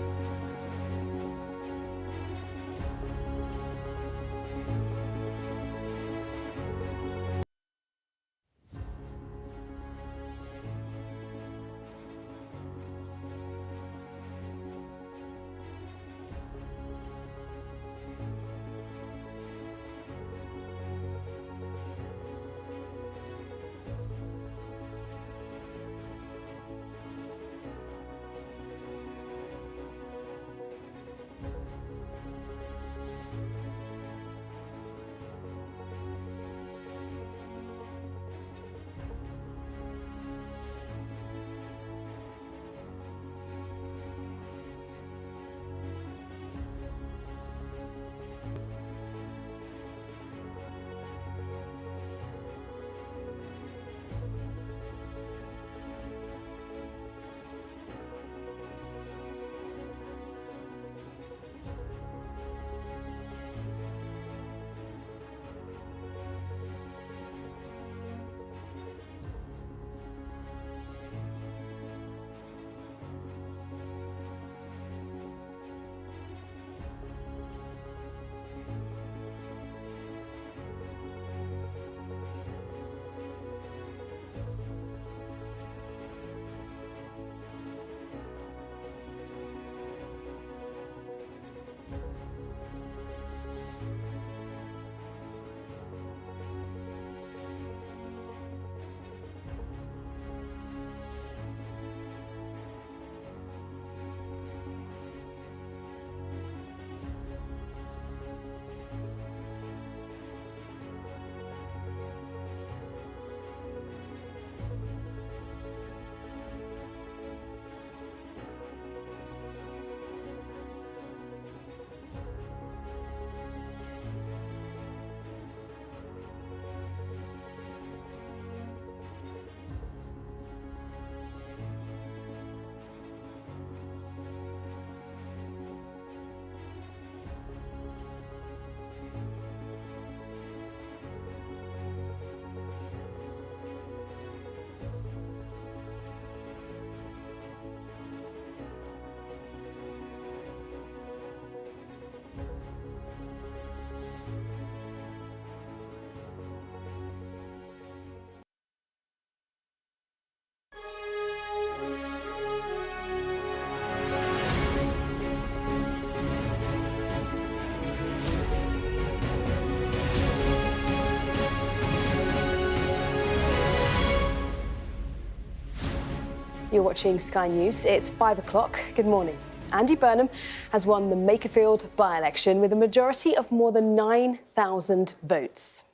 You're watching Sky News. It's 5 o'clock. Good morning. Andy Burnham has won the Makerfield by-election with a majority of more than 9,000 votes.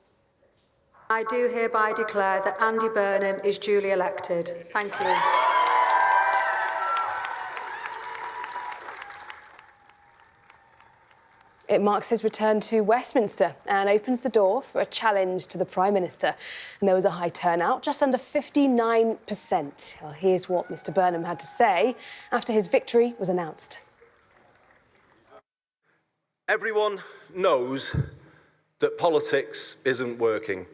I do hereby declare that Andy Burnham is duly elected. Thank you. It marks his return to Westminster and opens the door for a challenge to the Prime Minister. And there was a high turnout, just under 59%. Well, here's what Mr Burnham had to say after his victory was announced. Everyone knows that politics isn't working.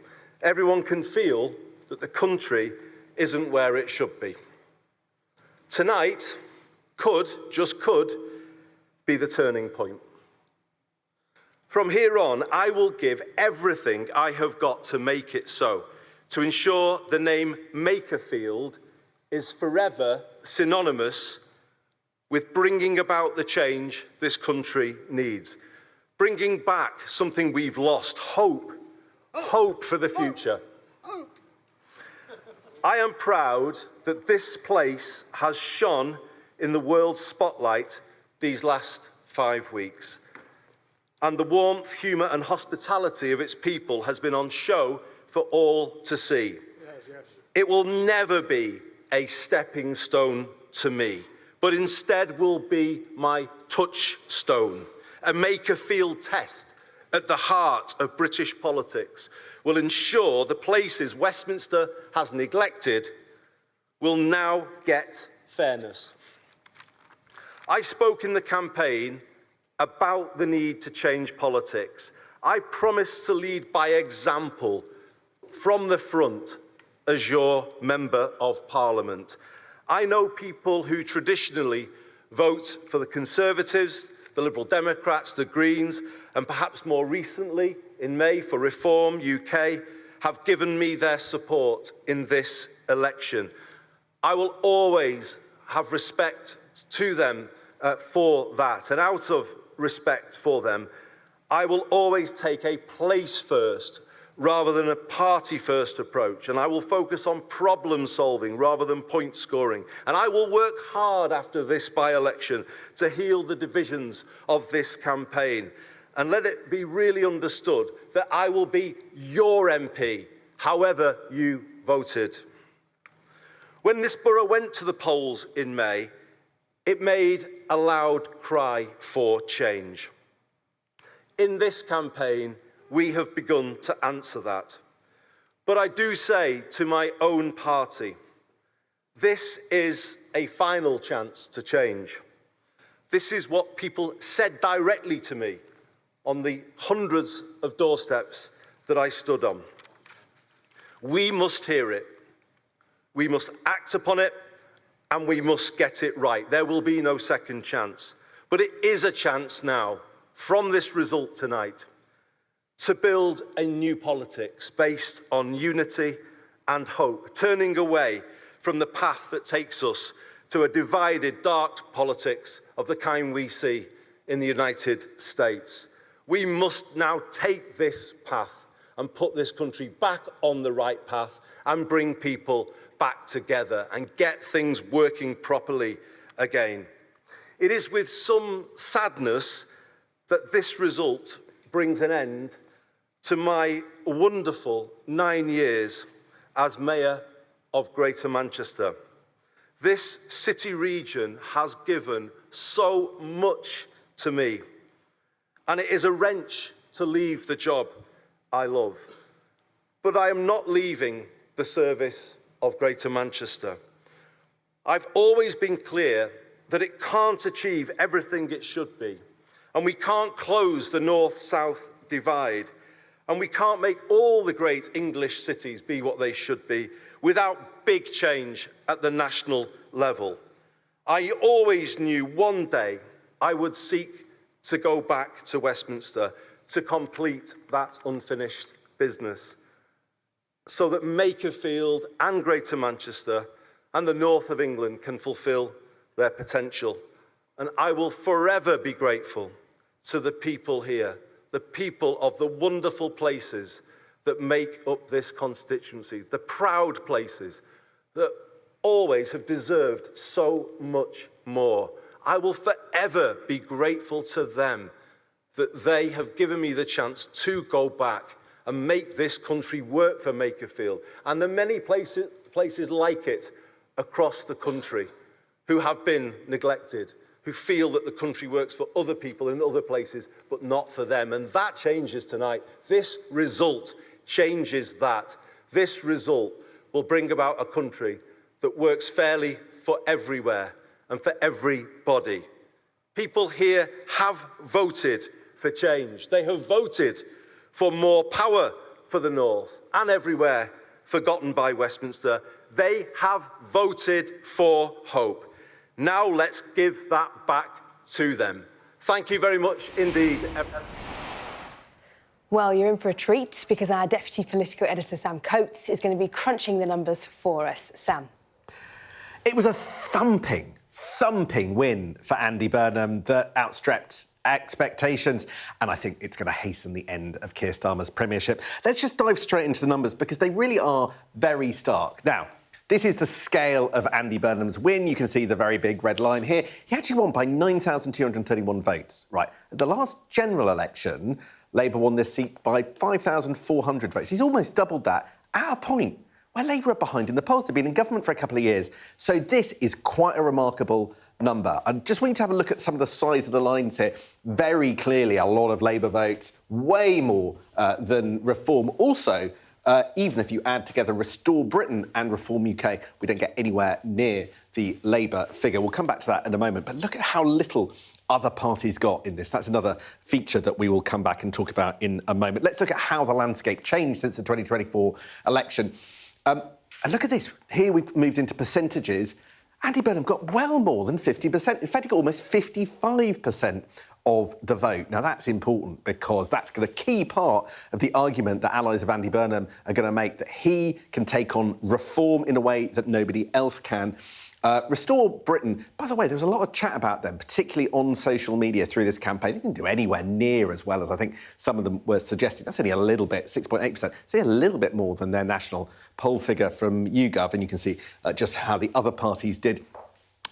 Everyone can feel that the country isn't where it should be. Tonight could, just could, be the turning point. From here on, I will give everything I have got to make it so, to ensure the name Makerfield is forever synonymous with bringing about the change this country needs, bringing back something we've lost, hope, hope for the future. I am proud that this place has shone in the world's spotlight these last 5 weeks. And the warmth, humour and hospitality of its people has been on show for all to see. It will never be a stepping stone to me, but instead will be my touchstone. A Makerfield test at the heart of British politics will ensure the places Westminster has neglected will now get fairness. I spoke in the campaign about the need to change politics. I promise to lead by example from the front as your Member of Parliament. I know people who traditionally vote for the Conservatives, the Liberal Democrats, the Greens, and perhaps more recently, in May, for Reform UK, have given me their support in this election. I will always have respect to them for that, and out of respect for them, I will always take a place first rather than a party first approach, and I will focus on problem solving rather than point scoring, and I will work hard after this by-election to heal the divisions of this campaign, and let it be really understood that I will be your MP however you voted. When this borough went to the polls in May, it made a loud cry for change. In this campaign, we have begun to answer that. But I do say to my own party, this is a final chance to change. This is what people said directly to me on the hundreds of doorsteps that I stood on. We must hear it. We must act upon it. And we must get it right. There will be no second chance. But it is a chance now, from this result tonight, to build a new politics based on unity and hope, turning away from the path that takes us to a divided, dark politics of the kind we see in the United States. We must now take this path and put this country back on the right path and bring people back together and get things working properly again. It is with some sadness that this result brings an end to my wonderful 9 years as Mayor of Greater Manchester. This city region has given so much to me, and it is a wrench to leave the job I love. But I am not leaving the service of Greater Manchester. I've always been clear that it can't achieve everything it should be, and we can't close the north-south divide, and we can't make all the great English cities be what they should be without big change at the national level. I always knew one day I would seek to go back to Westminster to complete that unfinished business, so that Makerfield and Greater Manchester and the north of England can fulfil their potential. And I will forever be grateful to the people here, the people of the wonderful places that make up this constituency, the proud places that always have deserved so much more. I will forever be grateful to them that they have given me the chance to go back and make this country work for Makerfield, and the many places like it across the country who have been neglected, who feel that the country works for other people in other places, but not for them. And that changes tonight. This result changes that. This result will bring about a country that works fairly for everywhere and for everybody. People here have voted for change. They have voted for more power for the North and everywhere forgotten by Westminster. They have voted for hope. Now let's give that back to them. Thank you very much indeed. Well, you're in for a treat because our Deputy Political Editor, Sam Coates, is going to be crunching the numbers for us. Sam. It was a thumping win for Andy Burnham that outstripped expectations, and I think it's going to hasten the end of Keir Starmer's premiership. Let's just dive straight into the numbers because they really are very stark. Now, this is the scale of Andy Burnham's win. You can see the very big red line here. He actually won by 9,231 votes. Right. At the last general election, Labour won this seat by 5,400 votes. He's almost doubled that at a point where Labour are behind in the polls. They've been in government for a couple of years. So this is quite a remarkable number. I just want you to have a look at some of the size of the lines here. Very clearly, a lot of Labour votes, way more than Reform. Also, even if you add together Restore Britain and Reform UK, we don't get anywhere near the Labour figure. We'll come back to that in a moment. But look at how little other parties got in this. That's another feature that we will come back and talk about in a moment. Let's look at how the landscape changed since the 2024 election. And look at this. Here we've moved into percentages. Andy Burnham got well more than 50%. In fact, he got almost 55% of the vote. Now, that's important because that's a key part of the argument that allies of Andy Burnham are going to make, that he can take on Reform in a way that nobody else can. Restore Britain, by the way, there was a lot of chat about them, particularly on social media through this campaign. They didn't do anywhere near as well as I think some of them were suggesting. That's only a little bit, 6.8%. It's only a little bit more than their national poll figure from YouGov, and you can see just how the other parties did.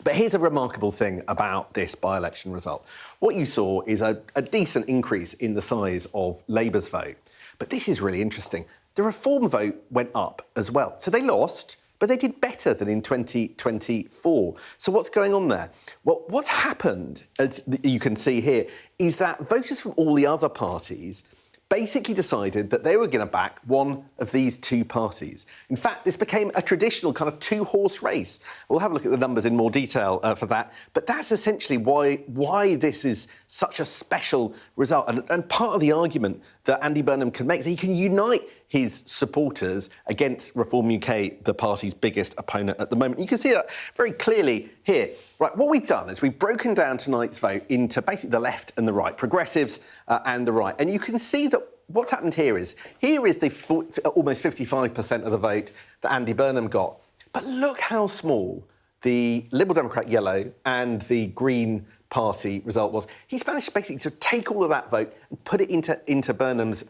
But here's a remarkable thing about this by-election result. What you saw is a decent increase in the size of Labour's vote. But this is really interesting. The Reform vote went up as well. So they lost, but they did better than in 2024. So what's going on there? Well, what's happened, as you can see here, is that voters from all the other parties basically decided that they were going to back one of these two parties. In fact, this became a traditional kind of two-horse race. We'll have a look at the numbers in more detail for that. But that's essentially why this is such a special result. And part of the argument that Andy Burnham can make, that he can unite his supporters against Reform UK, the party's biggest opponent at the moment. You can see that very clearly here. Right, what we've done is we've broken down tonight's vote into basically the left and the right, progressives and the right. And you can see that what's happened here is the almost 55% of the vote that Andy Burnham got. But look how small the Liberal Democrat yellow and the Green Party result was. He's managed basically to take all of that vote and put it into Burnham's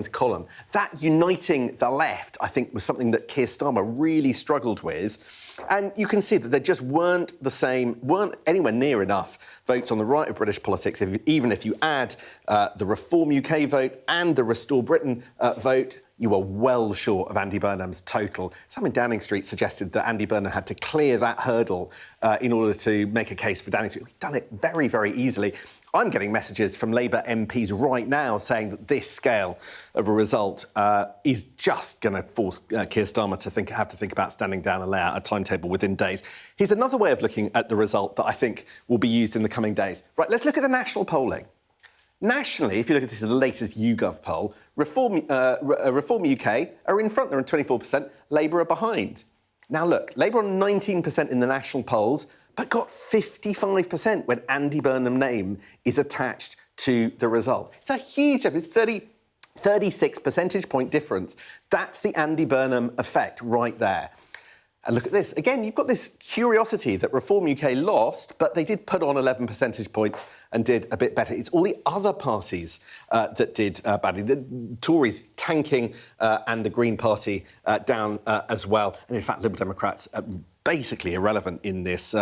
column. That uniting the left, I think, was something that Keir Starmer really struggled with. And you can see that there just weren't anywhere near enough votes on the right of British politics, even if you add the Reform UK vote and the Restore Britain vote. You were well short of Andy Burnham's total. Sam in Downing Street suggested that Andy Burnham had to clear that hurdle in order to make a case for Downing Street. He's done it very, very easily. I'm getting messages from Labour MPs right now saying that this scale of a result is just going to force Keir Starmer to have to think about standing down and lay out a timetable within days. Here's another way of looking at the result that I think will be used in the coming days. Right, let's look at the national polling. Nationally, if you look at this is the latest YouGov poll, Reform UK are in front, they're on 24%, Labour are behind. Now look, Labour on 19% in the national polls, but got 55% when Andy Burnham's name is attached to the result. It's a huge difference, 36 percentage point difference. That's the Andy Burnham effect right there. And look at this. Again, you've got this curiosity that Reform UK lost, but they did put on 11 percentage points and did a bit better. It's all the other parties that did badly. The Tories tanking and the Green Party down as well. And in fact, Liberal Democrats basically irrelevant in this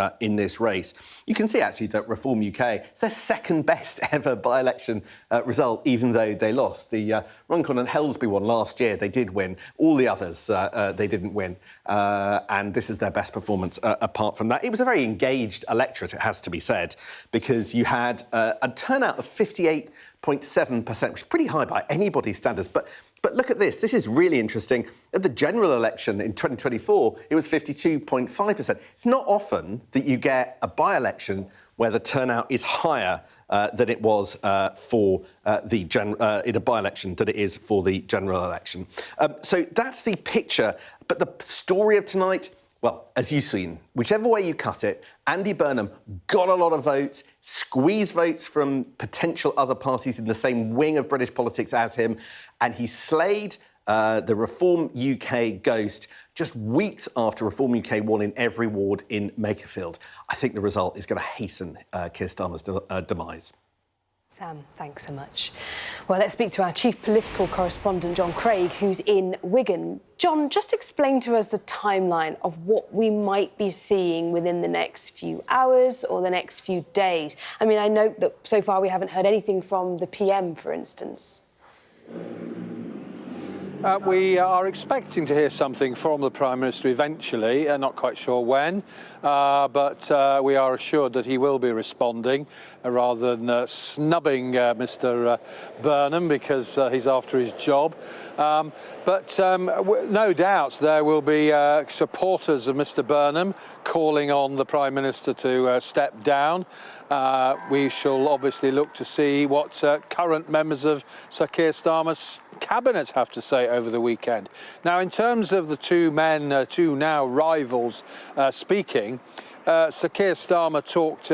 race. You can see actually that Reform UK, it's their second best ever by-election result, even though they lost. The Runcorn and Helsby one last year, they did win. All the others, they didn't win. And this is their best performance apart from that. It was a very engaged electorate, it has to be said, because you had a turnout of 58.7%, which is pretty high by anybody's standards. But look at this. This is really interesting. At the general election in 2024, it was 52.5%. It's not often that you get a by-election where the turnout is higher than it was for in a by-election than it is for the general election. So that's the picture. But the story of tonight, well, as you've seen, whichever way you cut it, Andy Burnham got a lot of votes, squeezed votes from potential other parties in the same wing of British politics as him, and he slayed the Reform UK ghost just weeks after Reform UK won in every ward in Makerfield. I think the result is going to hasten Keir Starmer's demise. Sam, thanks so much. Well, let's speak to our chief political correspondent, John Craig, who's in Wigan. John, just explain to us the timeline of what we might be seeing within the next few hours or the next few days. I mean, I note that so far we haven't heard anything from the PM, for instance. We are expecting to hear something from the Prime Minister eventually, not quite sure when, but we are assured that he will be responding rather than snubbing Mr Burnham because he's after his job. But no doubt there will be supporters of Mr Burnham calling on the Prime Minister to step down. We shall obviously look to see what current members of Sir Keir Starmer's cabinet have to say over the weekend. Now, in terms of the two men, two now rivals speaking, Sir Keir Starmer talked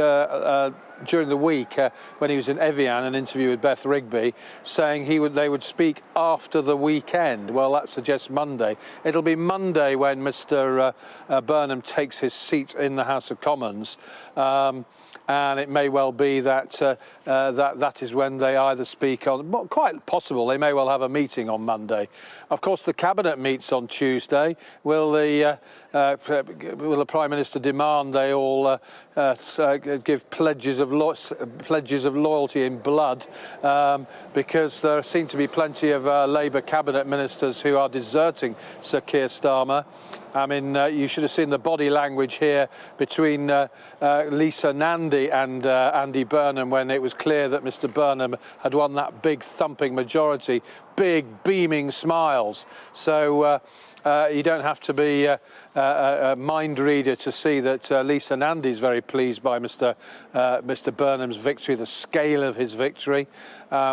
during the week when he was in Evian, an interview with Beth Rigby, saying they would speak after the weekend. Well, that suggests Monday. It'll be Monday when Mr Burnham takes his seat in the House of Commons. And it may well be that that is when they either speak on. Quite possible, they may well have a meeting on Monday. Of course, the cabinet meets on Tuesday. Will the Prime Minister demand they all give pledges of loyalty in blood? Because there seem to be plenty of Labour cabinet ministers who are deserting Sir Keir Starmer. I mean, you should have seen the body language here between Lisa Nandy and Andy Burnham when it was clear that Mr Burnham had won that big thumping majority. Big, beaming smiles. So you don't have to be a mind reader to see that Lisa Nandy is very pleased by Mr Burnham's victory, the scale of his victory.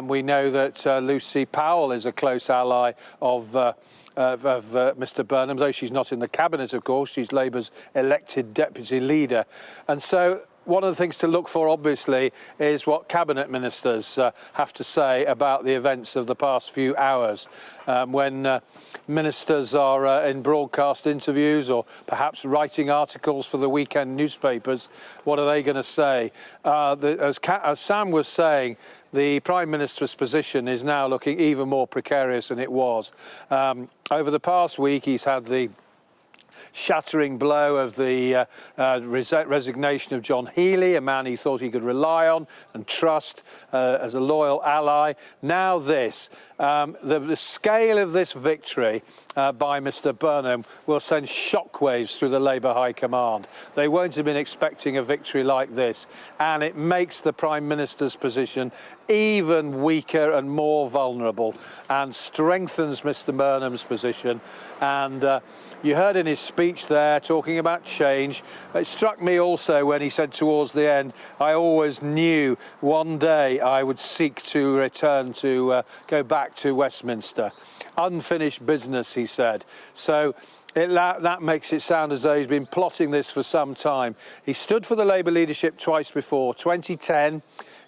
We know that Lucy Powell is a close ally of Mr Burnham, though she's not in the cabinet, of course. She's Labour's elected deputy leader. And so one of the things to look for, obviously, is what cabinet ministers have to say about the events of the past few hours. When ministers are in broadcast interviews or perhaps writing articles for the weekend newspapers, what are they going to say? As Sam was saying, the Prime Minister's position is now looking even more precarious than it was. Over the past week, he's had the shattering blow of the resignation of John Healey, a man he thought he could rely on and trust as a loyal ally. Now this. The scale of this victory by Mr Burnham will send shockwaves through the Labour High Command. They won't have been expecting a victory like this, and it makes the Prime Minister's position even weaker and more vulnerable and strengthens Mr Burnham's position. And you heard in his speech there talking about change. It struck me also when he said towards the end, I always knew one day I would seek to return to go back to Westminster. Unfinished business, he said. So that makes it sound as though he's been plotting this for some time. He stood for the Labour leadership twice before. 2010,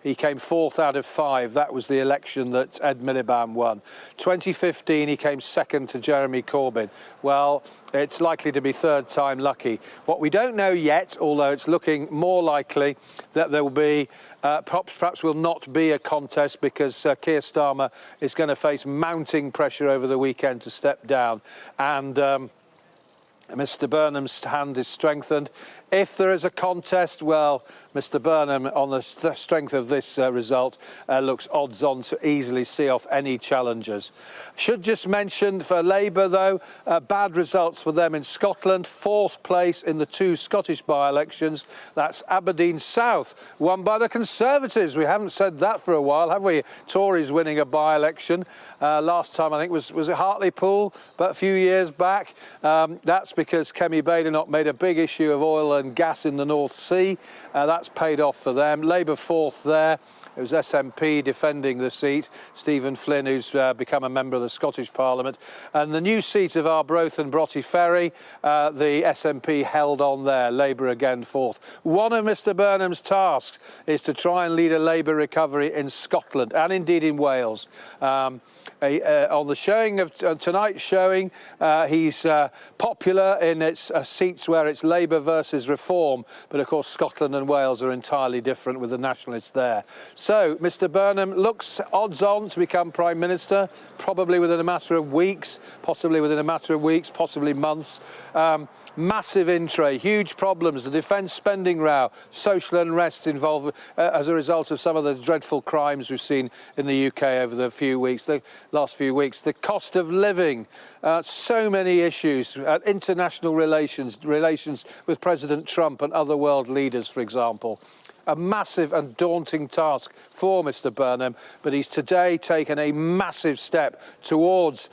He came 4th out of 5. That was the election that Ed Miliband won. 2015, he came 2nd to Jeremy Corbyn. Well, it's likely to be 3rd time lucky. What we don't know yet, although it's looking more likely that there will be, perhaps will not be a contest because Keir Starmer is going to face mounting pressure over the weekend to step down. And Mr Burnham's hand is strengthened. If there is a contest, well, Mr Burnham, on the strength of this result, looks odds-on to easily see off any challengers. Should just mention for Labour, though, bad results for them in Scotland. 4th place in the 2 Scottish by-elections. That's Aberdeen South, won by the Conservatives. We haven't said that for a while, have we? Tories winning a by-election. Last time, I think, was it Hartlepool, but a few years back. That's because Kemi Badenoch made a big issue of oil and gas in the North Sea. That's paid off for them. Labour 4th there. It was SNP defending the seat. Stephen Flynn, who's become a member of the Scottish Parliament. And the new seat of Arbroath and Broughty Ferry, the SNP held on there. Labour again 4th. One of Mr Burnham's tasks is to try and lead a Labour recovery in Scotland and indeed in Wales. On the showing of tonight's showing, he's popular in its seats where it's Labour versus Reform, but of course Scotland and Wales are entirely different with the nationalists there. So Mr Burnham looks odds-on to become Prime Minister, probably within a matter of weeks, possibly within a matter of weeks, possibly months. Massive in-tray, huge problems, the defence spending row, social unrest involved as a result of some of the dreadful crimes we've seen in the UK over the last few weeks. The cost of living, so many issues, international relations with President Trump and other world leaders, for example. A massive and daunting task for Mr Burnham, but he's today taken a massive step towards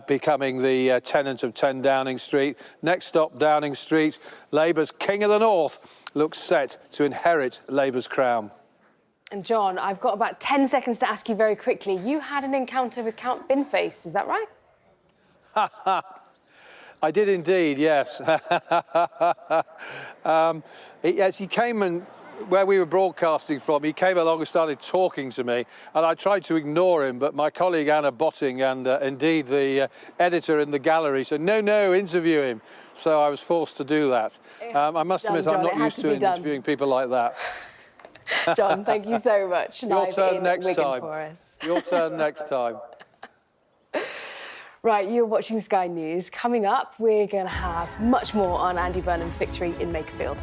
becoming the tenant of 10 Downing Street. Next stop, Downing Street. Labour's King of the North looks set to inherit Labour's crown. And John, I've got about 10 seconds to ask you very quickly. You had an encounter with Count Binface, is that right? I did indeed, yes. Yes, he came and where we were broadcasting from, he came along and started talking to me, and I tried to ignore him, but my colleague Anna Botting and indeed the editor in the gallery said, no, interview him. So I was forced to do that. I must admit, I'm not used to interviewing people like that. John, thank you so much. Your turn next time. Your turn next time. Right, you're watching Sky News. Coming up, we're going to have much more on Andy Burnham's victory in Makerfield.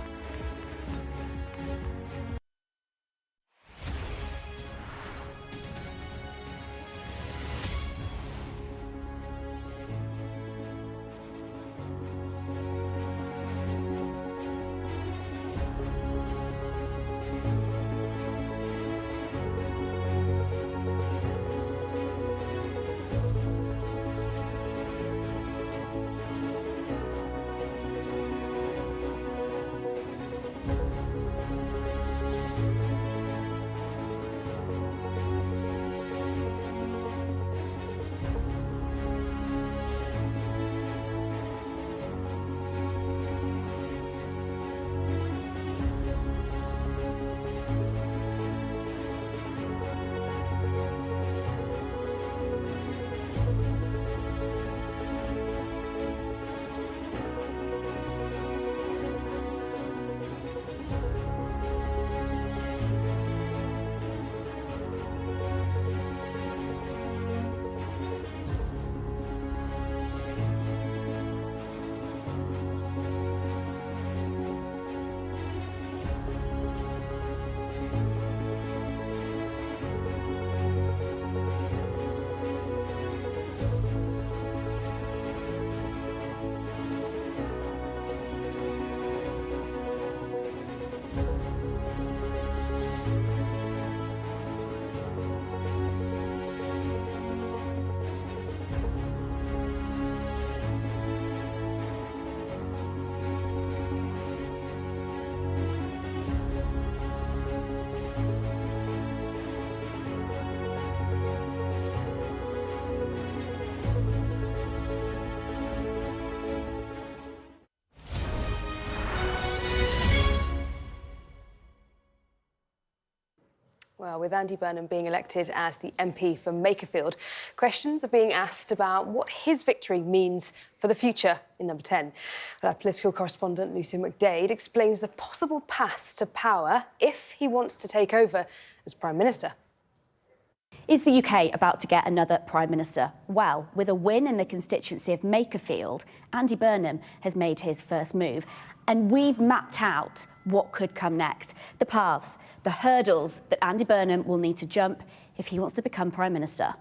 Well, with Andy Burnham being elected as the MP for Makerfield, questions are being asked about what his victory means for the future in number 10. But our political correspondent, Lucy McDade, explains the possible paths to power if he wants to take over as Prime Minister. Is the UK about to get another Prime Minister? Well, with a win in the constituency of Makerfield, Andy Burnham has made his first move. And we've mapped out what could come next. The paths, the hurdles that Andy Burnham will need to jump if he wants to become Prime Minister.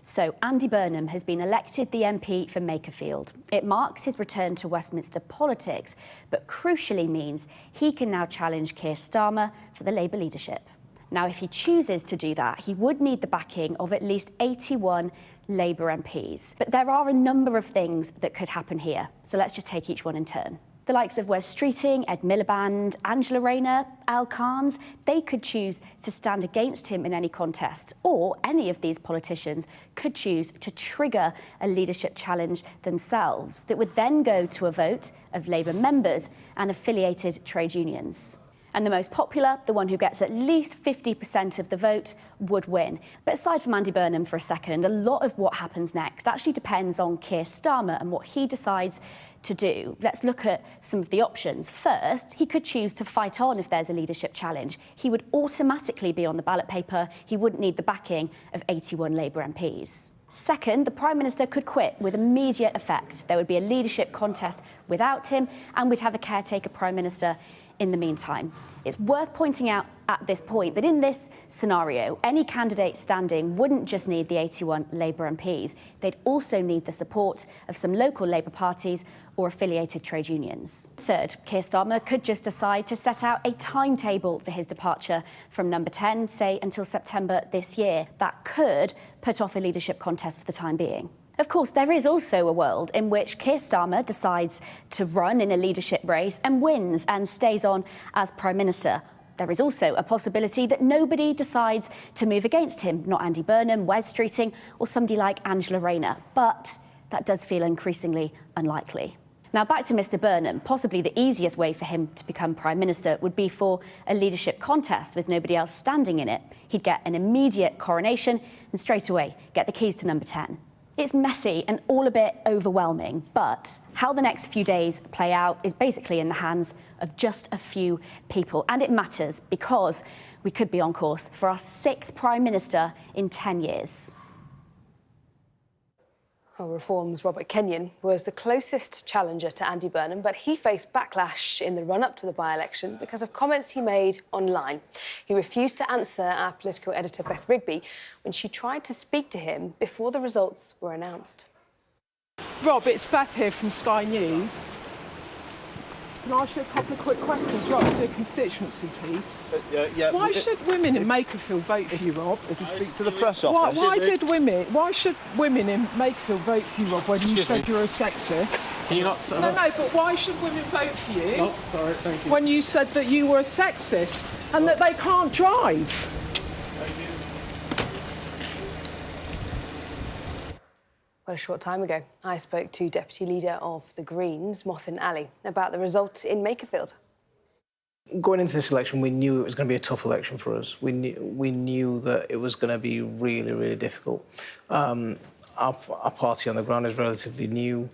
So Andy Burnham has been elected the MP for Makerfield. It marks his return to Westminster politics, but crucially means he can now challenge Keir Starmer for the Labour leadership. Now, if he chooses to do that, he would need the backing of at least 81 Labour MPs. But there are a number of things that could happen here, so let's just take each one in turn. The likes of Wes Streeting, Ed Miliband, Angela Rayner, Al Carnes, they could choose to stand against him in any contest, or any of these politicians could choose to trigger a leadership challenge themselves that would then go to a vote of Labour members and affiliated trade unions. And the most popular, the one who gets at least 50% of the vote, would win. But aside from Andy Burnham for a second, a lot of what happens next actually depends on Keir Starmer and what he decides to do. Let's look at some of the options. First, he could choose to fight on if there's a leadership challenge. He would automatically be on the ballot paper. He wouldn't need the backing of 81 Labour MPs. Second, the Prime Minister could quit with immediate effect. There would be a leadership contest without him, and we'd have a caretaker Prime Minister in the meantime. It's worth pointing out at this point that in this scenario, any candidate standing wouldn't just need the 81 Labour MPs. They'd also need the support of some local Labour parties or affiliated trade unions. Third, Keir Starmer could just decide to set out a timetable for his departure from number 10, say until September this year. That could put off a leadership contest for the time being. Of course, there is also a world in which Keir Starmer decides to run in a leadership race and wins and stays on as Prime Minister. There is also a possibility that nobody decides to move against him, not Andy Burnham, Wes Streeting or somebody like Angela Rayner. But that does feel increasingly unlikely. Now, back to Mr Burnham. Possibly the easiest way for him to become Prime Minister would be for a leadership contest with nobody else standing in it. He'd get an immediate coronation and straight away get the keys to number 10. It's messy and all a bit overwhelming, but how the next few days play out is basically in the hands of just a few people. And it matters because we could be on course for our 6th Prime Minister in 10 years. Well, Reform's Robert Kenyon was the closest challenger to Andy Burnham, but he faced backlash in the run-up to the by-election because of comments he made online. He refused to answer our political editor, Beth Rigby, when she tried to speak to him before the results were announced. Rob, it's Beth here from Sky News. Can I ask you a couple of quick questions, Rob, for the constituency piece? Why should women in Makerfield vote for you, Rob? If you speak to the press office. Why should women in Makerfield vote for you, Rob, when you said you're a sexist? Can you not... No, but why should women vote for you? Oh, sorry, thank you. When you said that you were a sexist and that they can't drive? Well, a short time ago, I spoke to Deputy Leader of the Greens, Mothin Ali, about the result in Makerfield. Going into this election, we knew it was going to be a tough election for us. We knew that it was going to be really, really difficult. Our party on the ground is relatively new.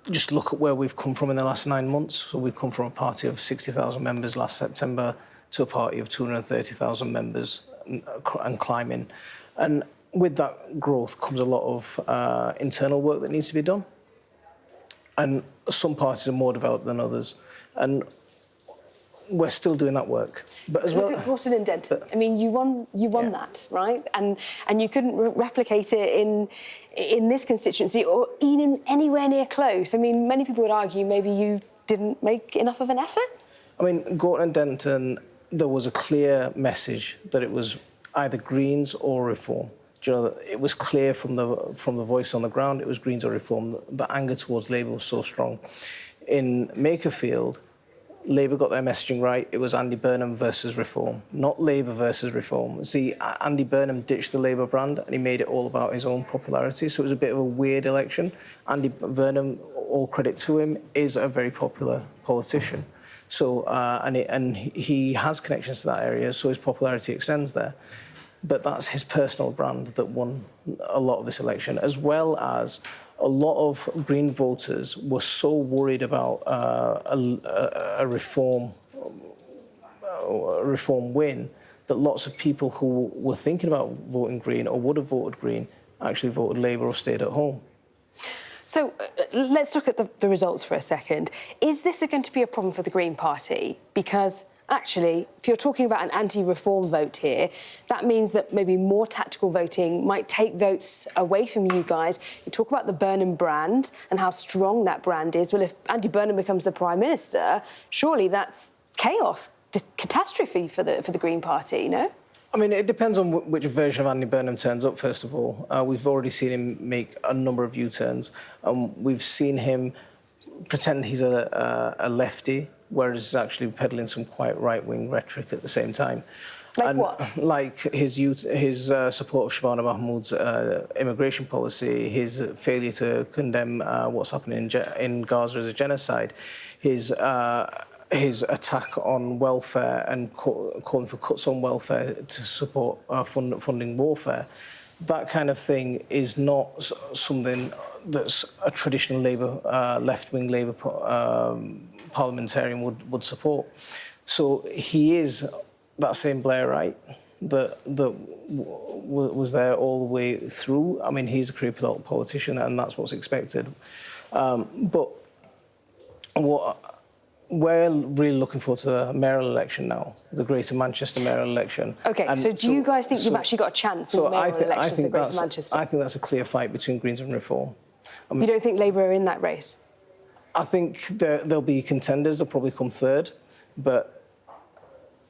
Just look at where we've come from in the last 9 months. So we've come from a party of 60,000 members last September to a party of 230,000 members and climbing. And with that growth comes a lot of internal work that needs to be done. And some parties are more developed than others. And we're still doing that work. But as well, look at Gorton and Denton. I mean, you won that, right? And you couldn't replicate it in this constituency or even anywhere near close. I mean, many people would argue maybe you didn't make enough of an effort. I mean, Gorton and Denton, there was a clear message that it was either Greens or Reform. Do you know, it was clear from the voice on the ground, it was Greens or Reform. The anger towards Labour was so strong. In Makerfield, Labour got their messaging right. It was Andy Burnham versus Reform, not Labour versus Reform. See, Andy Burnham ditched the Labour brand and he made it all about his own popularity, so it was a bit of a weird election. Andy Burnham, all credit to him, is a very popular politician. So, and he has connections to that area, so his popularity extends there. But that's his personal brand that won a lot of this election, as well as a lot of Green voters were so worried about a reform win that lots of people who were thinking about voting Green or would have voted Green actually voted Labour or stayed at home. So let's look at the results for a second. Is this going to be a problem for the Green Party? Because actually, if you're talking about an anti-reform vote here, that means that maybe more tactical voting might take votes away from you guys. You talk about the Burnham brand and how strong that brand is. Well, if Andy Burnham becomes the Prime Minister, surely that's chaos, catastrophe for the Green Party, no? I mean, it depends on which version of Andy Burnham turns up, first of all. We've already seen him make a number of U-turns. We've seen him pretend he's a lefty, whereas he's actually peddling some quite right-wing rhetoric at the same time. Like what? Like his support of Shabana Mahmood's immigration policy, his failure to condemn what's happening in Gaza as a genocide, his attack on welfare and calling for cuts on welfare to support funding warfare. That kind of thing is not something that's a traditional Labour, left-wing Labour parliamentarian would support. So he is that same Blairite that was there all the way through. I mean, he's a career politician, and that's what's expected. But we're really looking forward to the mayoral election now, the Greater Manchester mayoral election. OK, so do you guys think you've actually got a chance in the mayoral election for Greater Manchester? I think that's a clear fight between Greens and Reform. You don't think Labour are in that race? I think there'll be contenders. They'll probably come third, but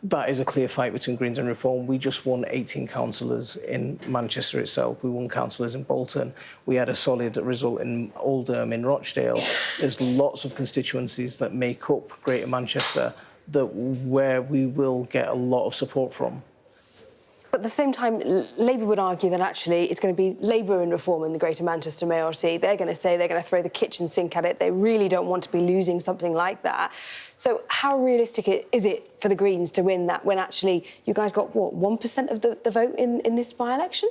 that is a clear fight between Greens and Reform. We just won 18 councillors in Manchester itself. We won councillors in Bolton. We had a solid result in Oldham, in Rochdale. There's lots of constituencies that make up Greater Manchester where we will get a lot of support from. But at the same time, Labour would argue that actually it's going to be Labour and Reform in the Greater Manchester mayoralty. They're going to say they're going to throw the kitchen sink at it. They really don't want to be losing something like that. So how realistic is it for the Greens to win that when actually you guys got, what, 1% of the vote in this by-election?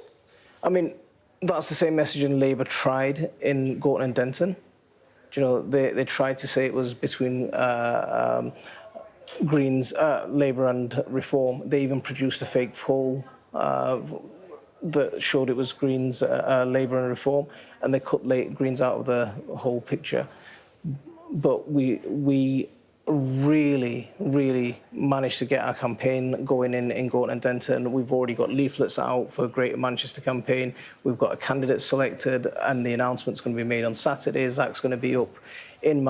I mean, that's the same messaging Labour tried in Gorton and Denton. Do you know, they tried to say it was between Greens, Labour and Reform. They even produced a fake poll that showed it was Greens, Labour and Reform, and they cut Greens out of the whole picture. But we really managed to get our campaign going in Gorton and Denton. We've already got leaflets out for Greater Manchester campaign. We've got a candidate selected, and the announcement's going to be made on Saturday. Zach's going to be up in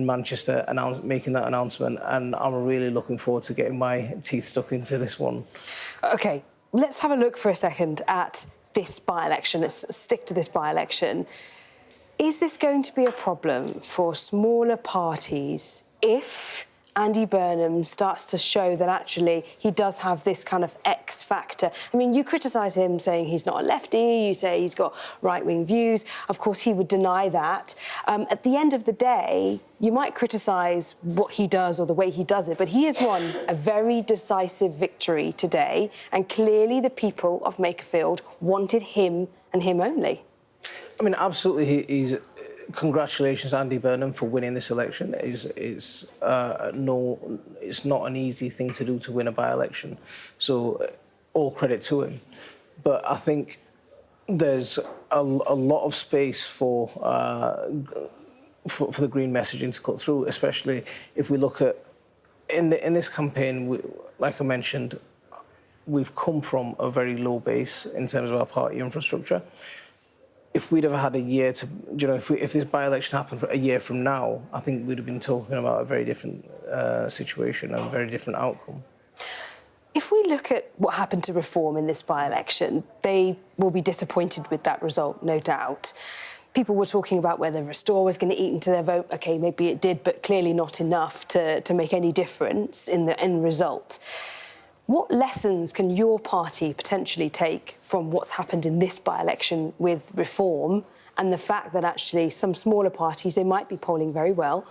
Manchester making that announcement, and I'm really looking forward to getting my teeth stuck into this one. OK, let's have a look for a second at this by-election. Let's stick to this by-election. Is this going to be a problem for smaller parties if Andy Burnham starts to show that actually he does have this kind of X factor? I mean, you criticise him saying he's not a lefty, you say he's got right-wing views. Of course, he would deny that. At the end of the day, you might criticise what he does or the way he does it, but he has won a very decisive victory today, and clearly the people of Makerfield wanted him and him only. I mean, absolutely, congratulations, Andy Burnham, for winning this election. It's not an easy thing to do to win a by-election, so all credit to him. But I think there's a lot of space for the Green messaging to cut through, especially if we look at in this campaign. Like I mentioned, we've come from a very low base in terms of our party infrastructure. If we'd ever had a year to, you know, if this by-election happened for a year from now, I think we'd have been talking about a very different situation and a very different outcome. If we look at what happened to Reform in this by-election, they will be disappointed with that result, no doubt. People were talking about whether Restore was going to eat into their vote. OK, maybe it did, but clearly not enough to make any difference in the end result. What lessons can your party potentially take from what's happened in this by-election with Reform and the fact that actually some smaller parties, they might be polling very well,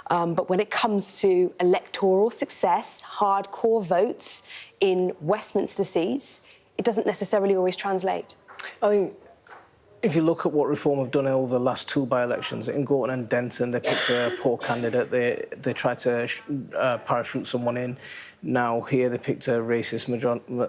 But when it comes to electoral success, hardcore votes in Westminster seats, it doesn't necessarily always translate. I think if you look at what Reform have done over the last 2 by-elections, in Gorton and Denton, they picked a poor candidate. They tried to parachute someone in. Now here they picked a racist,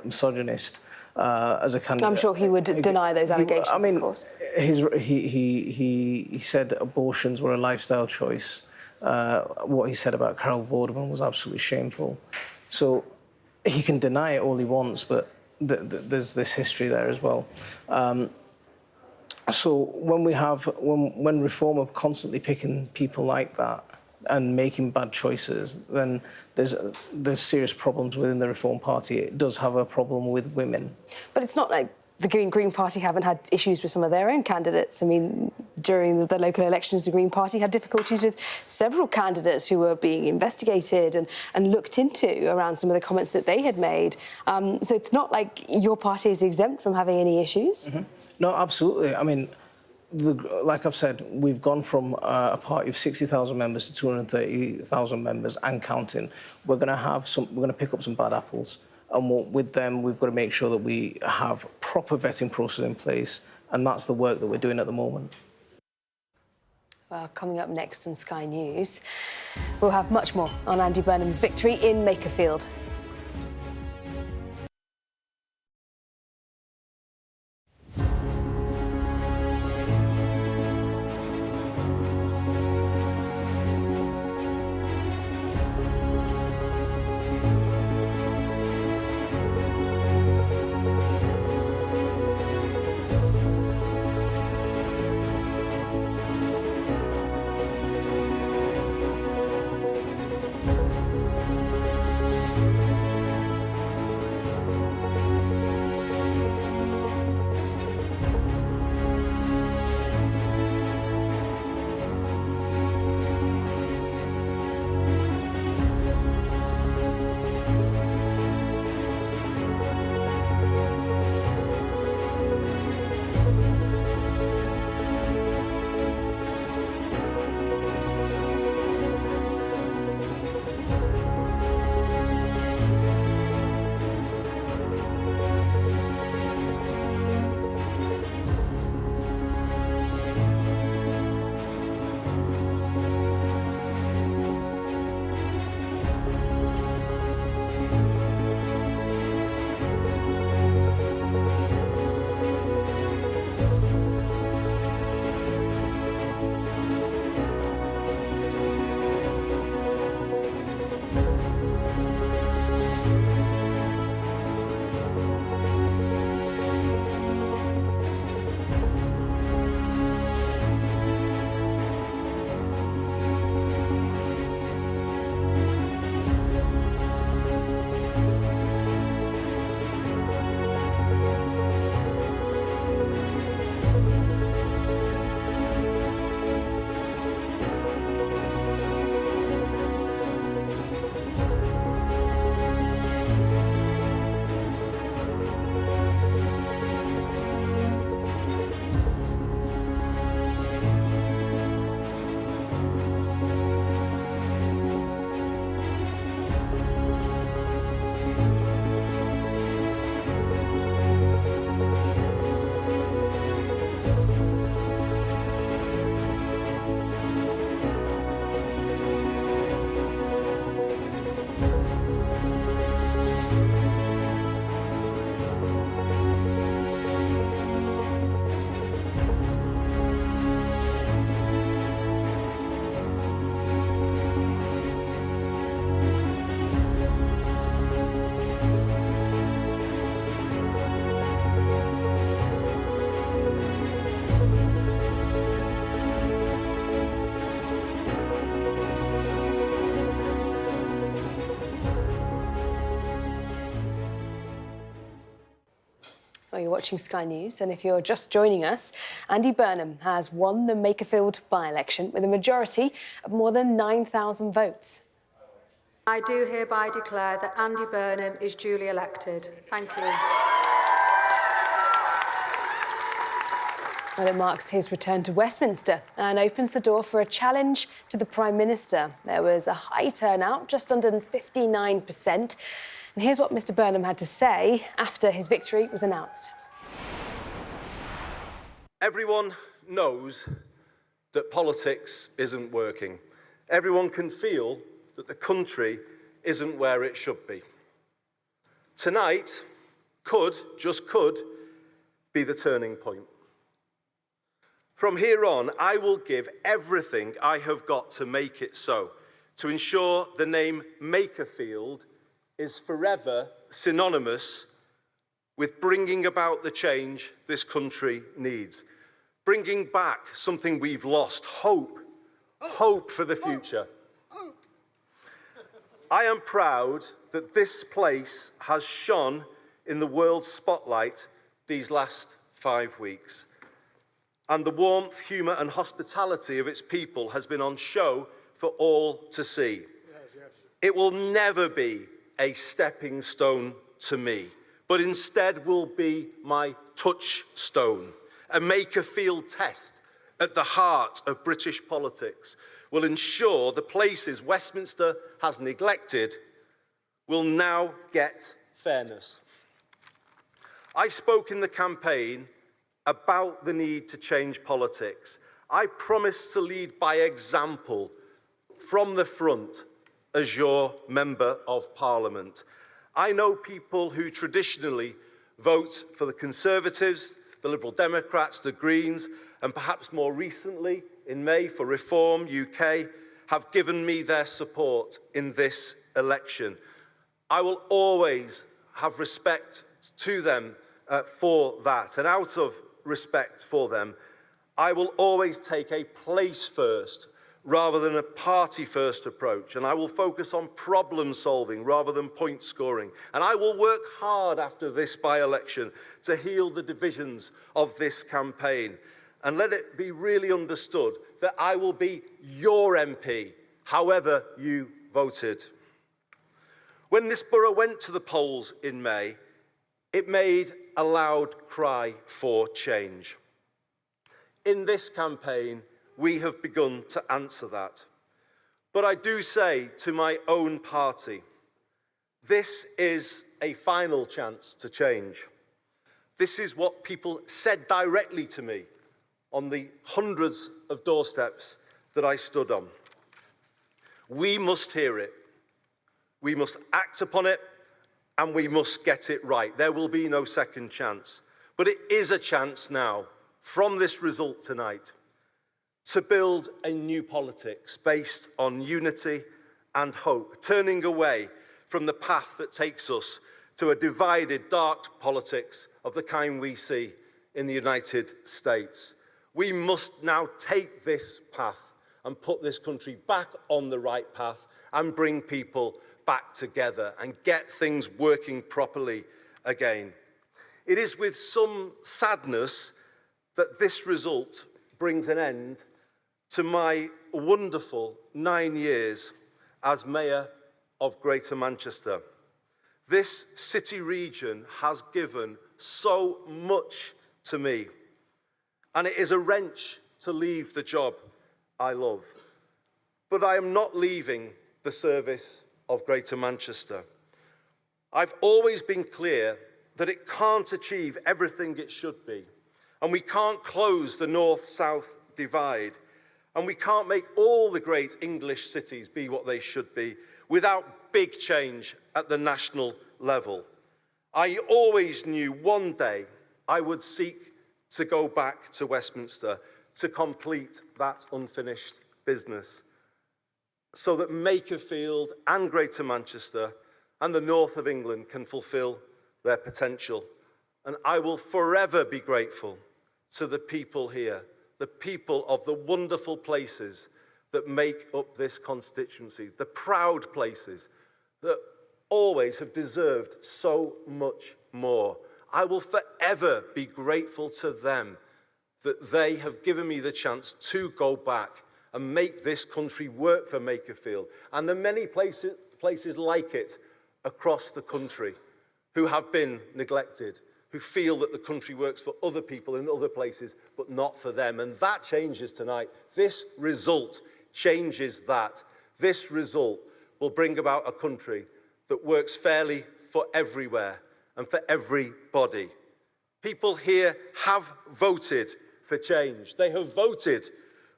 misogynist as a candidate. I'm sure he would deny those allegations, I mean, of course. He said abortions were a lifestyle choice. What he said about Carol Vorderman was absolutely shameful. So he can deny it all he wants, but there's this history there as well. So when Reform are constantly picking people like that and making bad choices, then there's serious problems within the Reform Party. It does have a problem with women. But it's not like the Green Party haven't had issues with some of their own candidates. I mean, during the local elections, the Green Party had difficulties with several candidates who were being investigated and looked into around some of the comments that they had made. So it's not like your party is exempt from having any issues. Mm-hmm. No, absolutely. I mean, like I've said, we've gone from a party of 60,000 members to 230,000 members and counting. We're going to pick up some bad apples. And with them, we've got to make sure that we have proper vetting process in place, and that's the work that we're doing at the moment. Well, coming up next on Sky News, we'll have much more on Andy Burnham's victory in Makerfield. Well, you're watching Sky News, and if you're just joining us, Andy Burnham has won the Makerfield by-election with a majority of more than 9,000 votes. I do hereby declare that Andy Burnham is duly elected. Thank you. Well, it marks his return to Westminster and opens the door for a challenge to the Prime Minister. There was a high turnout, just under 59%. And here's what Mr Burnham had to say after his victory was announced. Everyone knows that politics isn't working. Everyone can feel that the country isn't where it should be. Tonight just could, be the turning point. From here on, I will give everything I have got to make it so, to ensure the name Makerfield is forever synonymous with bringing about the change this country needs, bringing back something we've lost, hope for the future. I am proud that this place has shone in the world's spotlight these last 5 weeks. And the warmth, humour and hospitality of its people has been on show for all to see. It will never be a stepping stone to me, but instead will be my touchstone. A Makerfield test at the heart of British politics will ensure the places Westminster has neglected will now get fairness. I spoke in the campaign about the need to change politics. I promised to lead by example from the front as your Member of Parliament. I know people who traditionally vote for the Conservatives, the Liberal Democrats, the Greens, and perhaps more recently, in May, for Reform UK, have given me their support in this election. I will always have respect to them for that, and out of respect for them, I will always take a place first rather than a party first approach, and I will focus on problem solving rather than point scoring, and I will work hard after this by-election to heal the divisions of this campaign, and let it be really understood that I will be your MP, however you voted. When this borough went to the polls in May, it made a loud cry for change. In this campaign, we have begun to answer that. But I do say to my own party, this is a final chance to change. This is what people said directly to me on the hundreds of doorsteps that I stood on. We must hear it. We must act upon it. And we must get it right. There will be no second chance. But it is a chance now, from this result tonight, to build a new politics based on unity and hope, turning away from the path that takes us to a divided, dark politics of the kind we see in the United States. We must now take this path and put this country back on the right path and bring people back together and get things working properly again. It is with some sadness that this result brings an end to my wonderful 9 years as Mayor of Greater Manchester. This city region has given so much to me, and it is a wrench to leave the job I love. But I am not leaving the service of Greater Manchester. I've always been clear that it can't achieve everything it should be, and we can't close the north-south divide, and we can't make all the great English cities be what they should be without big change at the national level. I always knew one day I would seek to go back to Westminster to complete that unfinished business, so that Makerfield and Greater Manchester and the north of England can fulfil their potential. And I will forever be grateful to the people here, the people of the wonderful places that make up this constituency, the proud places that always have deserved so much more. I will forever be grateful to them that they have given me the chance to go back and make this country work for Makerfield, and the many places like it across the country who have been neglected, who feel that the country works for other people in other places, but not for them. And that changes tonight. This result changes that. This result will bring about a country that works fairly for everywhere and for everybody. People here have voted for change. They have voted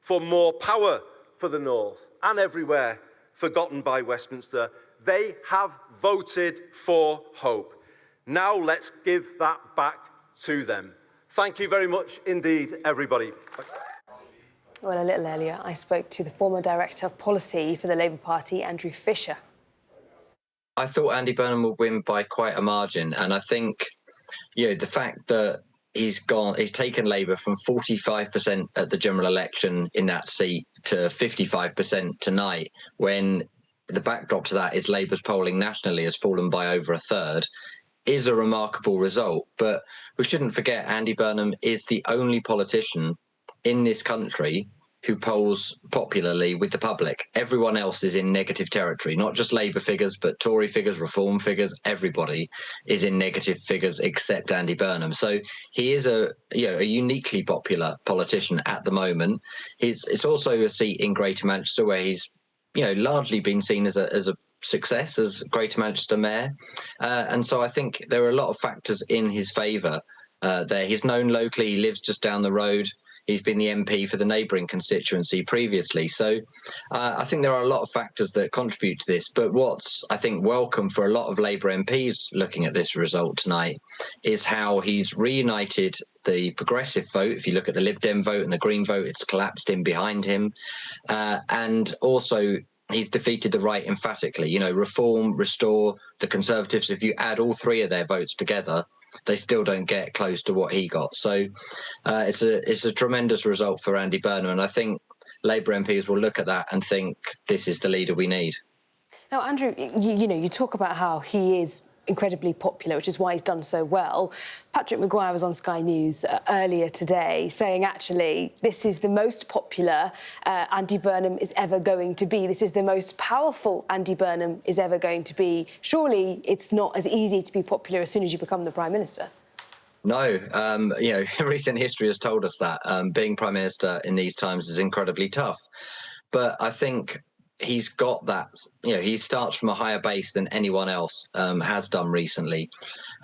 for more power for the North and everywhere forgotten by Westminster. They have voted for hope. Now let's give that back to them. Thank you very much indeed, everybody. Well, a little earlier, I spoke to the former Director of Policy for the Labour Party, Andrew Fisher. I thought Andy Burnham would win by quite a margin, and I think, you know, the fact that he's taken Labour from 45% at the general election in that seat to 55% tonight, when the backdrop to that is Labour's polling nationally has fallen by over a third, is a remarkable result. But we shouldn't forget Andy Burnham is the only politician in this country who polls popularly with the public. Everyone else is in negative territory, not just Labour figures, but Tory figures, Reform figures. Everybody is in negative figures except Andy Burnham. So he is a uniquely popular politician at the moment. It's also a seat in Greater Manchester where he's largely been seen as a success as Greater Manchester Mayor. And so I think there are a lot of factors in his favour there. He's known locally, he lives just down the road. He's been the MP for the neighbouring constituency previously. So I think there are a lot of factors that contribute to this. But what's, I think, welcome for a lot of Labour MPs looking at this result tonight is how he's reunited the progressive vote. If you look at the Lib Dem vote and the Green vote, it's collapsed in behind him. And also, he's defeated the right emphatically. Reform, Restore, the Conservatives, if you add all three of their votes together, they still don't get close to what he got. So it's a tremendous result for Andy Burnham, and I think Labour MPs will look at that and think this is the leader we need. Now, Andrew, you talk about how he is incredibly popular, which is why he's done so well. Patrick Maguire was on Sky News earlier today saying, actually, this is the most popular Andy Burnham is ever going to be. This is the most powerful Andy Burnham is ever going to be. Surely it's not as easy to be popular as soon as you become the Prime Minister. No, recent history has told us that being Prime Minister in these times is incredibly tough. But I think he's got that, he starts from a higher base than anyone else has done recently.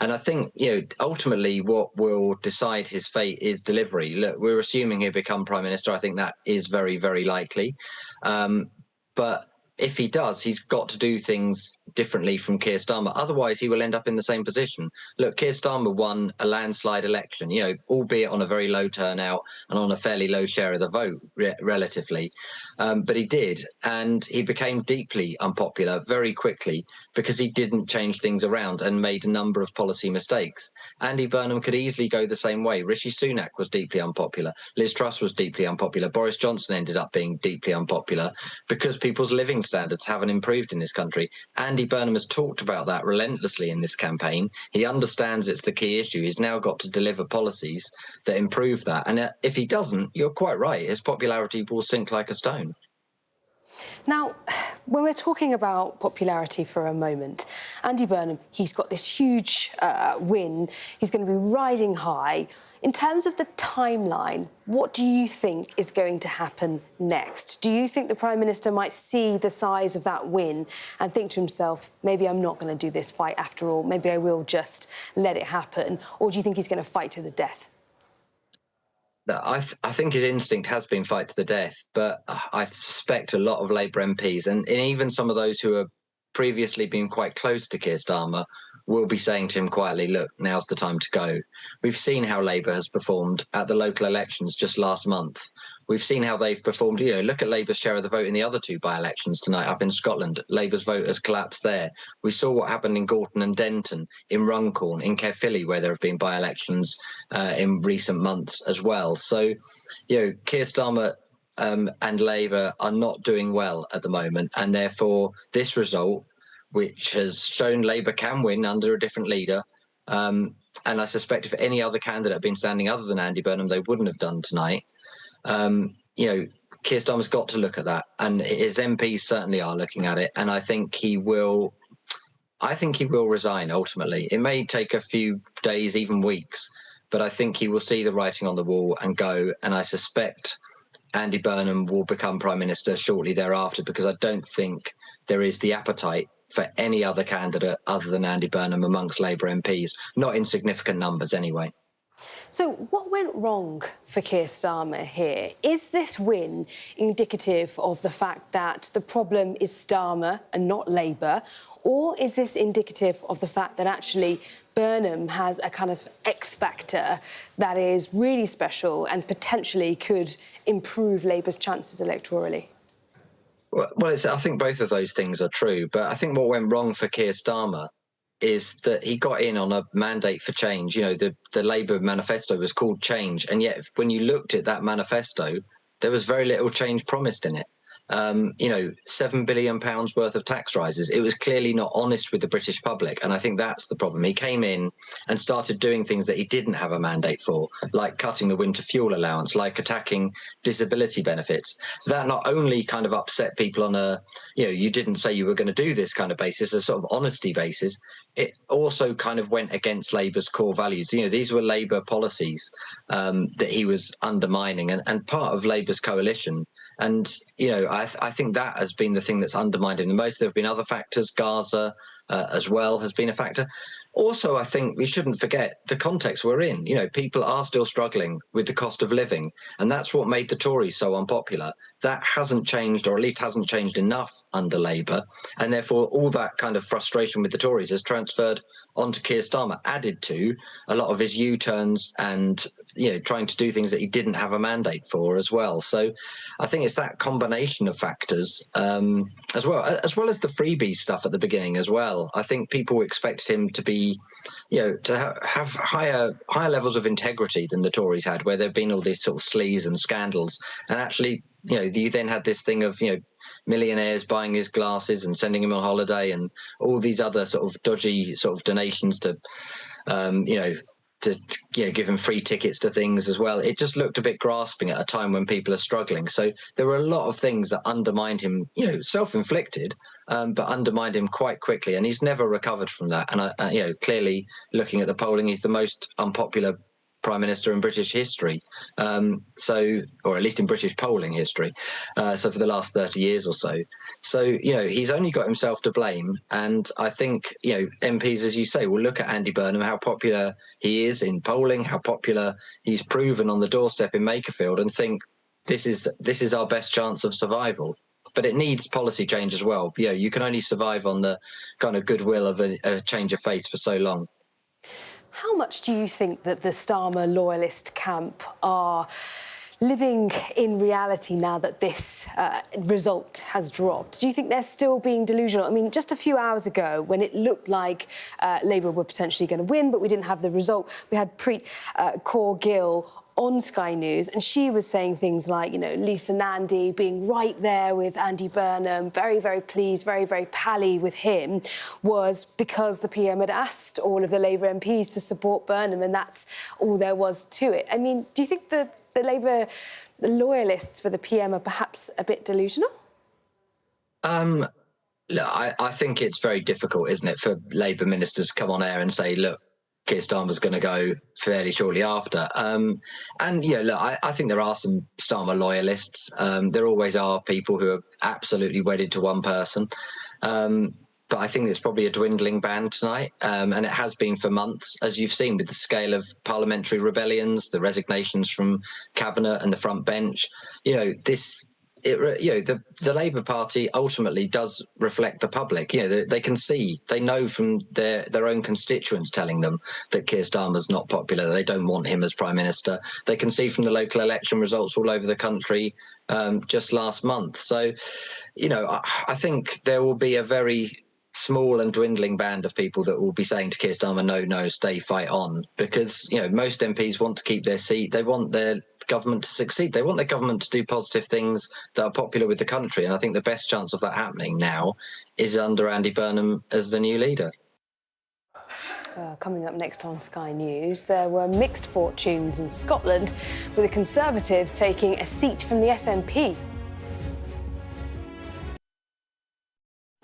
And I think, ultimately what will decide his fate is delivery. Look, we're assuming he'll become Prime Minister. I think that is very, very likely. But if he does, he's got to do things differently from Keir Starmer. Otherwise, he will end up in the same position. Look, Keir Starmer won a landslide election, albeit on a very low turnout and on a fairly low share of the vote, relatively. But he did. And he became deeply unpopular very quickly because he didn't change things around and made a number of policy mistakes. Andy Burnham could easily go the same way. Rishi Sunak was deeply unpopular. Liz Truss was deeply unpopular. Boris Johnson ended up being deeply unpopular because people's living standards haven't improved in this country. Andy Burnham has talked about that relentlessly in this campaign. He understands it's the key issue. He's now got to deliver policies that improve that. And if he doesn't, you're quite right, his popularity will sink like a stone. Now, when we're talking about popularity for a moment, Andy Burnham, he's got this huge win. He's going to be riding high. In terms of the timeline, what do you think is going to happen next? Do you think the Prime Minister might see the size of that win and think to himself, maybe I'm not going to do this fight after all, maybe I will just let it happen? Or do you think he's going to fight to the death? I think his instinct has been fight to the death, but I suspect a lot of Labour MPs and even some of those who have previously been quite close to Keir Starmer will be saying to him quietly, look, now's the time to go. We've seen how Labour has performed at the local elections just last month. We've seen how they've performed. Look at Labour's share of the vote in the other two by-elections tonight up in Scotland. Labour's vote has collapsed there. We saw what happened in Gorton and Denton, in Runcorn, in Caerphilly, where there have been by-elections in recent months as well. So, Keir Starmer and Labour are not doing well at the moment, and therefore this result, which has shown Labour can win under a different leader, and I suspect if any other candidate had been standing other than Andy Burnham, they wouldn't have done tonight. Keir Starmer's got to look at that, and his MPs certainly are looking at it, and I think he will. I think he will resign ultimately. It may take a few days, even weeks, but I think he will see the writing on the wall and go. And I suspect Andy Burnham will become Prime Minister shortly thereafter, because I don't think there is the appetite for any other candidate other than Andy Burnham amongst Labour MPs, not in significant numbers anyway. So what went wrong for Keir Starmer here? Is this win indicative of the fact that the problem is Starmer and not Labour? Or is this indicative of the fact that actually Burnham has a kind of X factor that is really special and potentially could improve Labour's chances electorally? Well, I think both of those things are true, but I think what went wrong for Keir Starmer is that he got in on a mandate for change. You know, the Labour manifesto was called Change, and yet when you looked at that manifesto, there was very little change promised in it. You know, £7 billion worth of tax rises. It was clearly not honest with the British public, and I think that's the problem. He came in and started doing things that he didn't have a mandate for, like cutting the winter fuel allowance, like attacking disability benefits. That not only kind of upset people on a, you know, you didn't say you were going to do this kind of basis, a sort of honesty basis, it also kind of went against Labour's core values. You know, these were Labour policies that he was undermining, and part of Labour's coalition. And, you know, I think that has been the thing that's undermined him the most. There have been other factors. Gaza as well has been a factor. Also, I think we shouldn't forget the context we're in. You know, people are still struggling with the cost of living, and that's what made the Tories so unpopular. That hasn't changed, or at least hasn't changed enough under Labour, and therefore all that kind of frustration with the Tories has transferred onto Keir Starmer, added to a lot of his U-turns and, you know, trying to do things that he didn't have a mandate for as well. So I think it's that combination of factors, as well as the freebies stuff at the beginning as well. I think people expected him to be, you know, to have higher levels of integrity than the Tories had, where there've been all these sort of sleaze and scandals, and actually, you know, you then had this thing of, you know, millionaires buying his glasses and sending him on holiday, and all these other sort of dodgy sort of donations to, you know, to give him free tickets to things as well. It just looked a bit grasping at a time when people are struggling. So there were a lot of things that undermined him, you know, self-inflicted, but undermined him quite quickly, and he's never recovered from that. And you know, clearly looking at the polling, he's the most unpopular Prime Minister in British history, or at least in British polling history, so for the last 30 years or so. So, you know, he's only got himself to blame, and I think, you know, MPs, as you say, will look at Andy Burnham, how popular he is in polling, how popular he's proven on the doorstep in Makerfield, and think this is our best chance of survival. But it needs policy change as well. You know, you can only survive on the kind of goodwill of a change of face for so long. How much do you think that the Starmer loyalist camp are living in reality now that this result has dropped? Do you think they're still being delusional? I mean, just a few hours ago, when it looked like Labour were potentially going to win, but we didn't have the result, we had Preet Kaur Gill on Sky News, and she was saying things like, you know, Lisa Nandy being right there with Andy Burnham, very, very pleased, very, very pally with him, was because the PM had asked all of the Labour MPs to support Burnham, and that's all there was to it. I mean, do you think the Labour loyalists for the PM are perhaps a bit delusional? Look, I think it's very difficult, isn't it, for Labour ministers to come on air and say, look, Keir Starmer's going to go fairly shortly after. And, yeah, look, I think there are some Starmer loyalists. There always are people who are absolutely wedded to one person. But I think it's probably a dwindling band tonight, and it has been for months, as you've seen with the scale of parliamentary rebellions, the resignations from cabinet and the front bench. You know, the Labour Party ultimately does reflect the public. You know, they can see, they know from their own constituents telling them that Keir Starmer's not popular, they don't want him as Prime Minister. They can see from the local election results all over the country just last month. So, you know, I think there will be a very small and dwindling band of people that will be saying to Keir Starmer, no, stay, fight on, because, you know, most MPs want to keep their seat. They want their government to succeed. They want their government to do positive things that are popular with the country. And I think the best chance of that happening now is under Andy Burnham as the new leader. Coming up next on Sky News, there were mixed fortunes in Scotland, with the Conservatives taking a seat from the SNP.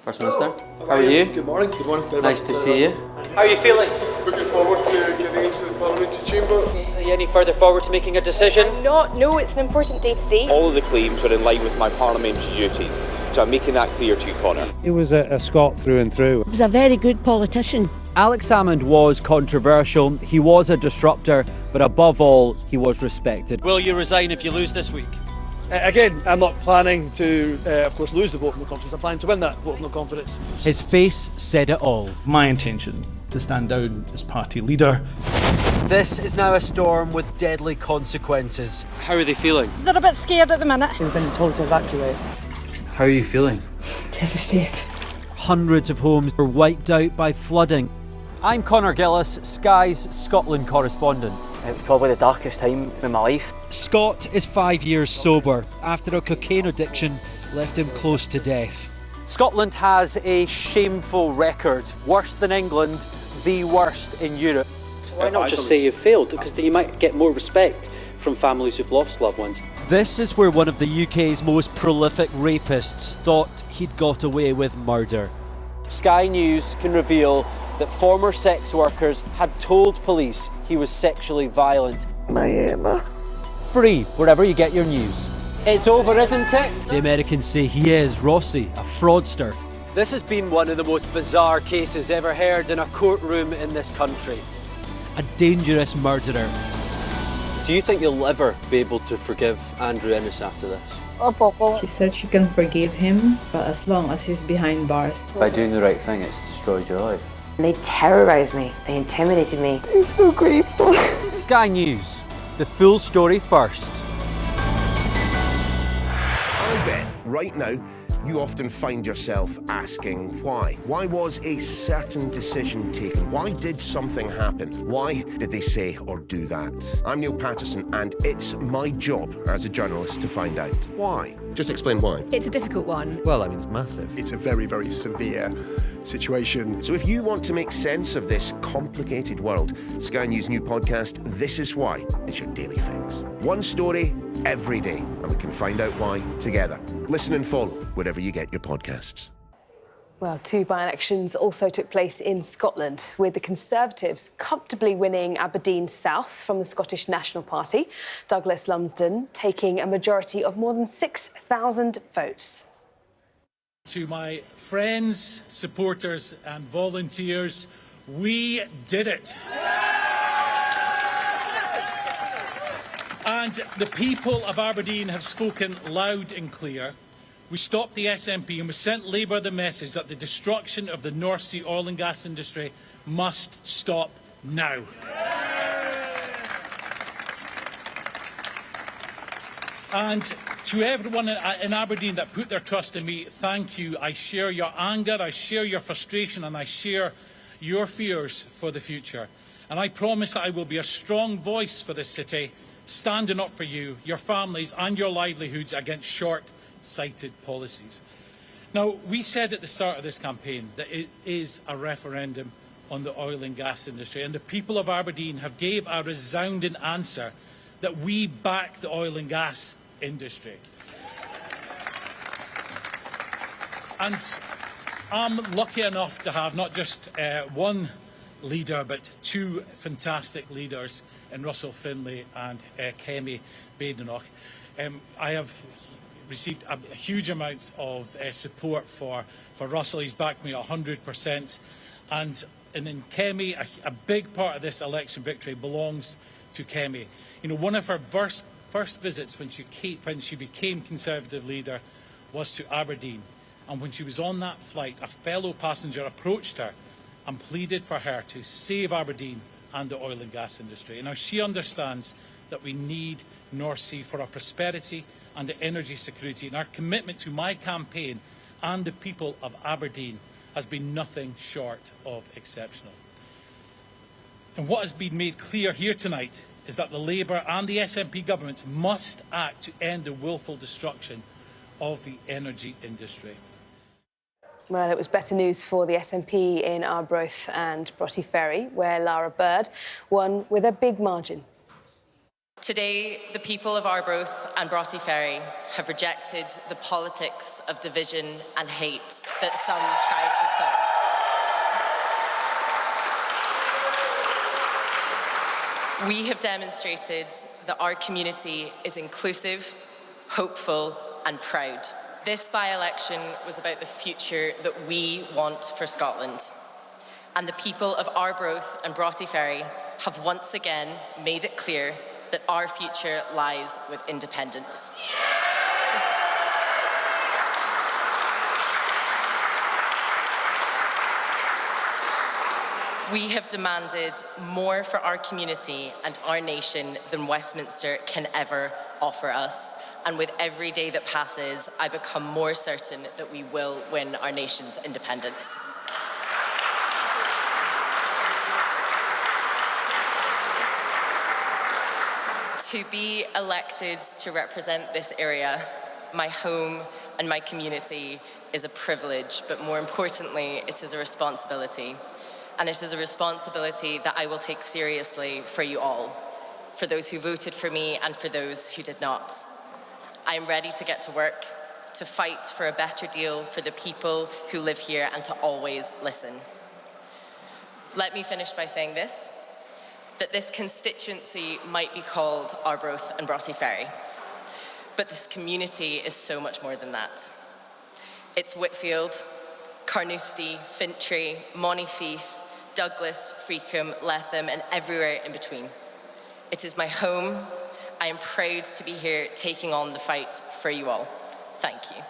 First Minister, how are you? Good morning. Good morning. Nice to see you. How are you feeling? Looking forward to getting into the parliamentary chamber. Are you any further forward to making a decision? No, it's an important day today. All of the claims were in line with my parliamentary duties, so I'm making that clear to you, Conor. He was a Scot through and through. He was a very good politician. Alex Salmond was controversial, he was a disruptor, but above all, he was respected. Will you resign if you lose this week? Again, I'm not planning to, of course, lose the vote of no confidence. I'm planning to win that vote of no confidence. His face said it all. My intention to stand down as party leader. This is now a storm with deadly consequences. How are they feeling? They're a bit scared at the minute. We've been told to evacuate. How are you feeling? Devastated. Hundreds of homes were wiped out by flooding. I'm Conor Gillis, Sky's Scotland correspondent. It was probably the darkest time in my life. Scott is 5 years sober after a cocaine addiction left him close to death. Scotland has a shameful record, worse than England, the worst in Europe. So why not just say you've failed? Because then you might get more respect from families who've lost loved ones. This is where one of the UK's most prolific rapists thought he'd got away with murder. Sky News can reveal that former sex workers had told police he was sexually violent. My Emma. Free wherever you get your news. It's over, isn't it? The Americans say he is Rossi, a fraudster. This has been one of the most bizarre cases ever heard in a courtroom in this country. A dangerous murderer. Do you think you'll ever be able to forgive Andrew Innes after this? She said she can forgive him, but as long as he's behind bars. By doing the right thing, it's destroyed your life. They terrorised me. They intimidated me. I'm so grateful. Sky News. The full story first. I bet right now you often find yourself asking why. Why was a certain decision taken? Why did something happen? Why did they say or do that? I'm Neil Patterson, and it's my job as a journalist to find out why. Just explain why. It's a difficult one. Well, I mean, it's massive. It's a very, very severe situation. So if you want to make sense of this complicated world, Sky News' new podcast, This Is Why, is your daily fix. One story every day, and we can find out why together. Listen and follow wherever you get your podcasts. Well, 2 by-elections also took place in Scotland, with the Conservatives comfortably winning Aberdeen South from the Scottish National Party, Douglas Lumsden taking a majority of more than 6,000 votes. To my friends, supporters and volunteers, we did it. And the people of Aberdeen have spoken loud and clear. We stopped the SNP and we sent Labour the message that the destruction of the North Sea oil and gas industry must stop now. And to everyone in Aberdeen that put their trust in me, thank you. I share your anger, I share your frustration, and I share your fears for the future. And I promise that I will be a strong voice for this city, standing up for you, your families and your livelihoods against short-sighted policies. Now, we said at the start of this campaign that it is a referendum on the oil and gas industry, and the people of Aberdeen have gave a resounding answer that we back the oil and gas industry. And I'm lucky enough to have not just one leader, but 2 fantastic leaders in Russell Finlay and Kemi Badenoch. I have received a huge amount of support for Russell. He's backed me 100%. And in Kemi, a big part of this election victory belongs to Kemi. You know, one of her first visits when she became Conservative leader was to Aberdeen. And when she was on that flight, a fellow passenger approached her and pleaded for her to save Aberdeen and the oil and gas industry. Now, she understands that we need North Sea for our prosperity and the energy security, and our commitment to my campaign and the people of Aberdeen has been nothing short of exceptional. And what has been made clear here tonight is that the Labour and the SNP governments must act to end the willful destruction of the energy industry. Well, it was better news for the SNP in Arbroath and Broughty Ferry, where Lara Bird won with a big margin. Today, the people of Arbroath and Broughty Ferry have rejected the politics of division and hate that some tried to sow. We have demonstrated that our community is inclusive, hopeful, and proud. This by-election was about the future that we want for Scotland. And the people of Arbroath and Broughty Ferry have once again made it clear that our future lies with independence. We have demanded more for our community and our nation than Westminster can ever offer us. And with every day that passes, I become more certain that we will win our nation's independence. To be elected to represent this area, my home and my community, is a privilege, but more importantly, it is a responsibility. And it is a responsibility that I will take seriously for you all, for those who voted for me and for those who did not. I am ready to get to work, to fight for a better deal for the people who live here and to always listen. Let me finish by saying this, that this constituency might be called Arbroath and Broughty Ferry, but this community is so much more than that. It's Wakefield, Carnoustie, Fintry, Monifieth, Douglas, Freakham, Letham, and everywhere in between. It is my home. I am proud to be here taking on the fight for you all. Thank you.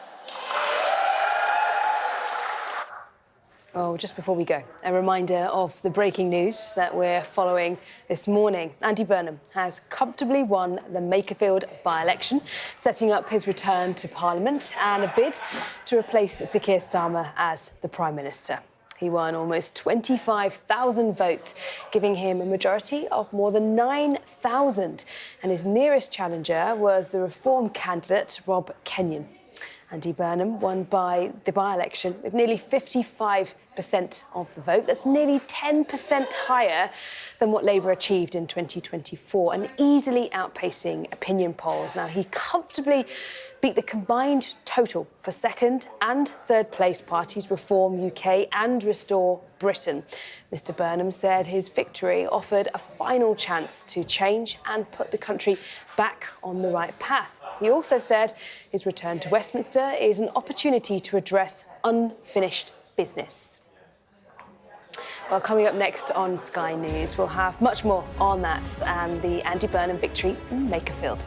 Oh, just before we go, a reminder of the breaking news that we're following this morning. Andy Burnham has comfortably won the Makerfield by-election, setting up his return to Parliament and a bid to replace Sir Keir Starmer as the Prime Minister. He won almost 25,000 votes, giving him a majority of more than 9,000. And his nearest challenger was the Reform candidate, Rob Kenyon. Andy Burnham won by the by-election with nearly 55% of the vote. That's nearly 10% higher than what Labour achieved in 2024 and easily outpacing opinion polls. Now, he comfortably beat the combined total for second and third place parties Reform UK and Restore Britain. Mr Burnham said his victory offered a final chance to change and put the country back on the right path. He also said his return to Westminster is an opportunity to address unfinished business. Well, coming up next on Sky News, we'll have much more on that and the Andy Burnham victory in Makerfield.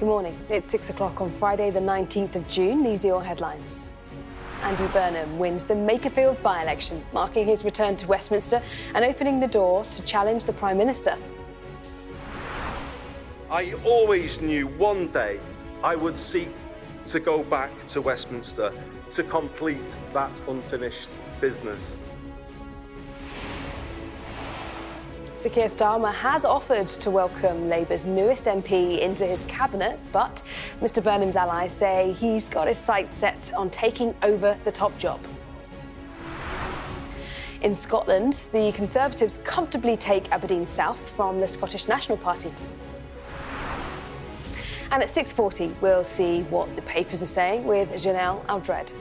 Good morning. It's 6 o'clock on Friday, the 19th of June. These are your headlines. Andy Burnham wins the Makerfield by-election, marking his return to Westminster and opening the door to challenge the Prime Minister. I always knew one day I would seek to go back to Westminster to complete that unfinished business. Sir Keir Starmer has offered to welcome Labour's newest MP into his cabinet, but Mr Burnham's allies say he's got his sights set on taking over the top job. In Scotland, the Conservatives comfortably take Aberdeen South from the Scottish National Party. And at 6:40, we'll see what the papers are saying with Gemmell, Alfred.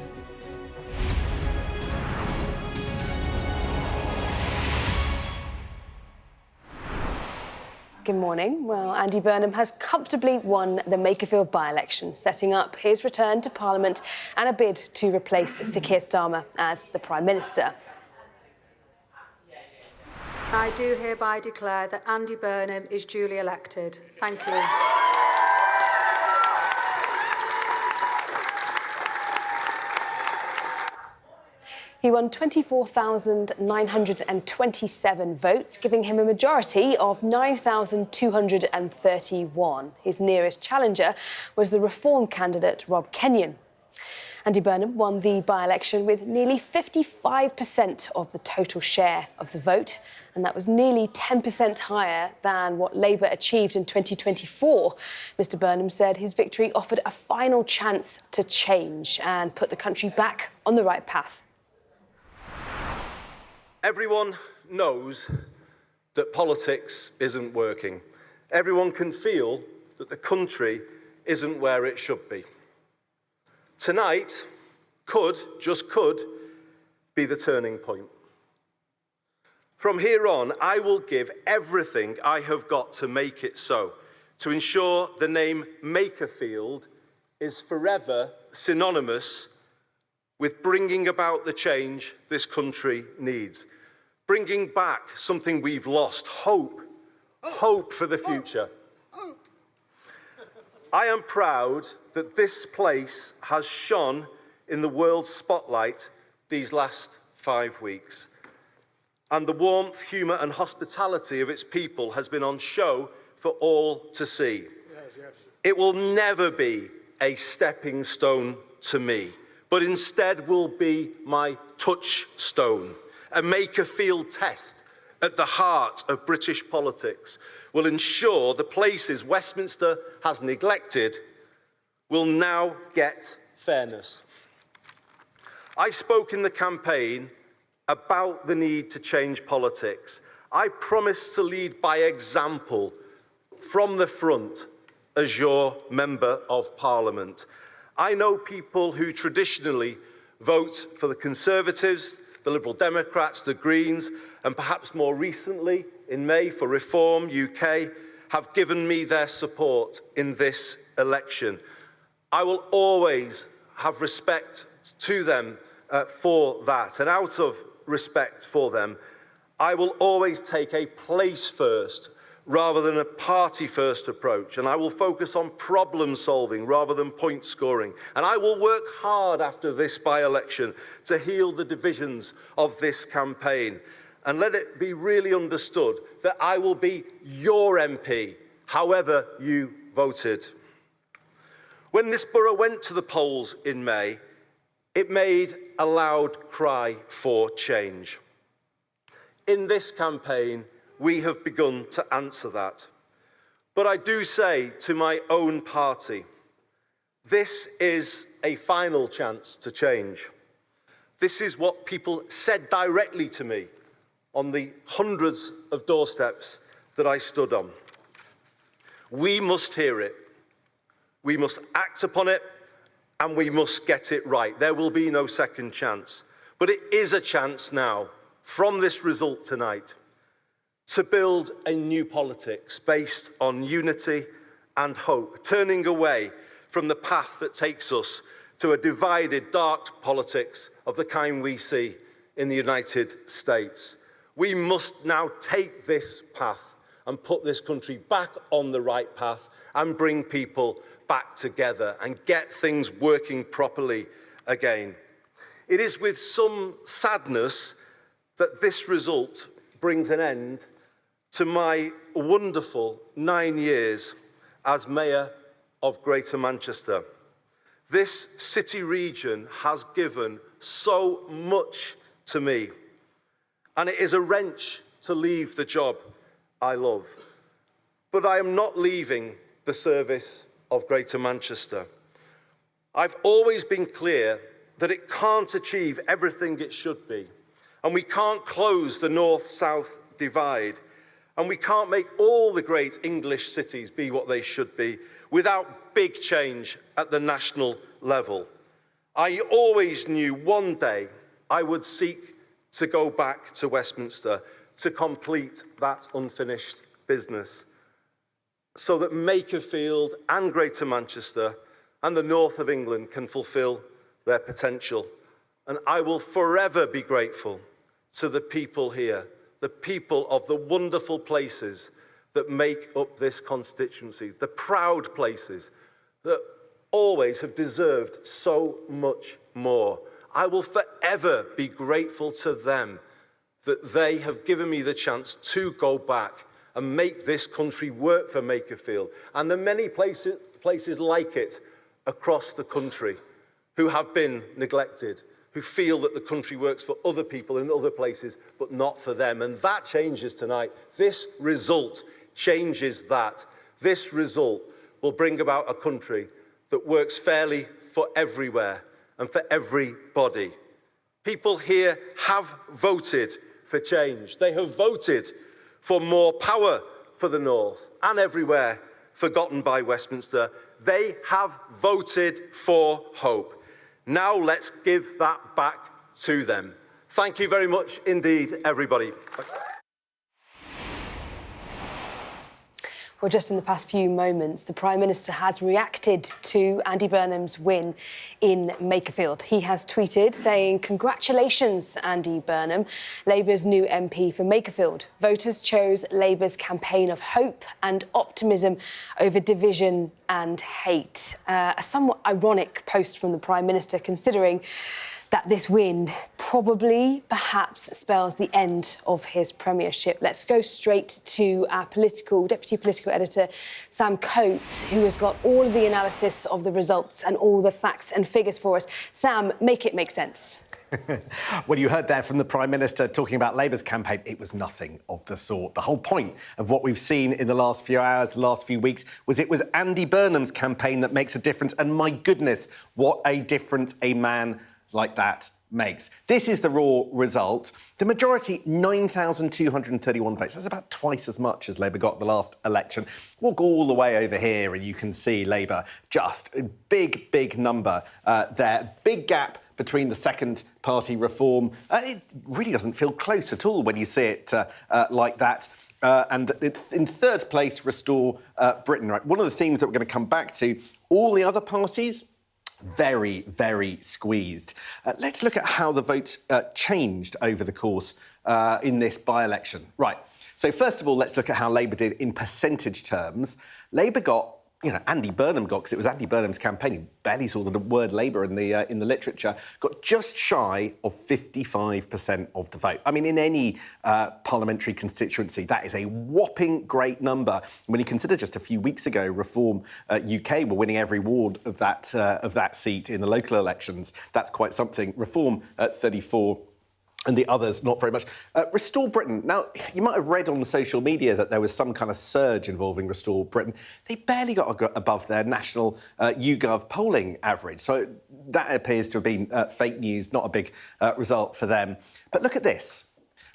Good morning. Well, Andy Burnham has comfortably won the Makerfield by-election, setting up his return to Parliament and a bid to replace Sir Keir Starmer as the Prime Minister. I do hereby declare that Andy Burnham is duly elected. Thank you. He won 24,927 votes, giving him a majority of 9,231. His nearest challenger was the Reform candidate Rob Kenyon. Andy Burnham won the by-election with nearly 55% of the total share of the vote, and that was nearly 10% higher than what Labour achieved in 2024. Mr Burnham said his victory offered a final chance to change and put the country back on the right path. Everyone knows that politics isn't working. Everyone can feel that the country isn't where it should be. Tonight could, just could, be the turning point. From here on, I will give everything I have got to make it so, to ensure the name Makerfield is forever synonymous with bringing about the change this country needs. Bringing back something we've lost, hope. Hope for the future. I am proud that this place has shone in the world's spotlight these last 5 weeks. And the warmth, humour and hospitality of its people has been on show for all to see. It will never be a stepping stone to me, but instead will be my touchstone. A Makerfield test at the heart of British politics will ensure the places Westminster has neglected will now get fairness. I spoke in the campaign about the need to change politics. I promised to lead by example from the front as your Member of Parliament. I know people who traditionally vote for the Conservatives, the Liberal Democrats, the Greens, and perhaps more recently, in May, for Reform UK, have given me their support in this election. I will always have respect to them for that, and out of respect for them, I will always take a place first rather than a party first approach, and I will focus on problem solving rather than point scoring, and I will work hard after this by-election to heal the divisions of this campaign, and let it be really understood that I will be your MP however you voted. When this borough went to the polls in May, it made a loud cry for change. In this campaign, we have begun to answer that. But I do say to my own party, this is a final chance to change. This is what people said directly to me on the hundreds of doorsteps that I stood on. We must hear it. We must act upon it, and we must get it right. There will be no second chance. But it is a chance now, from this result tonight, to build a new politics based on unity and hope, turning away from the path that takes us to a divided, dark politics of the kind we see in the United States. We must now take this path and put this country back on the right path and bring people back together and get things working properly again. It is with some sadness that this result brings an end to my wonderful 9 years as Mayor of Greater Manchester. This city region has given so much to me, and it is a wrench to leave the job I love. But I am not leaving the service of Greater Manchester. I've always been clear that it can't achieve everything it should be, and we can't close the north-south divide, and we can't make all the great English cities be what they should be without big change at the national level. I always knew one day I would seek to go back to Westminster to complete that unfinished business, so that Makerfield and Greater Manchester and the north of England can fulfil their potential. And I will forever be grateful to the people here, the people of the wonderful places that make up this constituency, the proud places that always have deserved so much more. I will forever be grateful to them that they have given me the chance to go back and make this country work for Makerfield and the many places like it across the country who have been neglected, who feel that the country works for other people in other places, but not for them. And that changes tonight. This result changes that. This result will bring about a country that works fairly for everywhere and for everybody. People here have voted for change. They have voted for more power for the North and everywhere forgotten by Westminster. They have voted for hope. Now let's give that back to them. Thank you very much indeed, everybody. Well, just in the past few moments, the Prime Minister has reacted to Andy Burnham's win in Makerfield. He has tweeted saying, "Congratulations, Andy Burnham, Labour's new MP for Makerfield. Voters chose Labour's campaign of hope and optimism over division and hate." A somewhat ironic post from the Prime Minister, considering that this win probably, perhaps, spells the end of his premiership. Let's go straight to our Deputy Political Editor, Sam Coates, who has got all of the analysis of the results and all the facts and figures for us. Sam, make it make sense. Well, you heard there from the Prime Minister talking about Labour's campaign. It was nothing of the sort. The whole point of what we've seen in the last few hours, the last few weeks, was it was Andy Burnham's campaign that makes a difference. And my goodness, what a difference a man like that makes. This is the raw result. The majority, 9,231 votes. That's about twice as much as Labour got the last election. We'll go all the way over here and you can see Labour just a big, big number there. Big gap between the second party Reform. It really doesn't feel close at all when you see it like that. And it's in third place, Restore Britain. Right? One of the themes that we're going to come back to, all the other parties, very, very squeezed. Let's look at how the vote changed over the course in this by-election. Right, so first of all, let's look at how Labour did in percentage terms. Labour got, Andy Burnham got, because it was Andy Burnham's campaign, you barely saw the word Labour in the literature, got just shy of 55% of the vote. I mean, in any parliamentary constituency, that is a whopping great number. When you consider just a few weeks ago, Reform UK were winning every ward of that seat in the local elections. That's quite something. Reform at 34%. And the others, not very much. Restore Britain. Now, you might have read on social media that there was some kind of surge involving Restore Britain. They barely got above their national YouGov polling average. So that appears to have been fake news, not a big result for them. But look at this.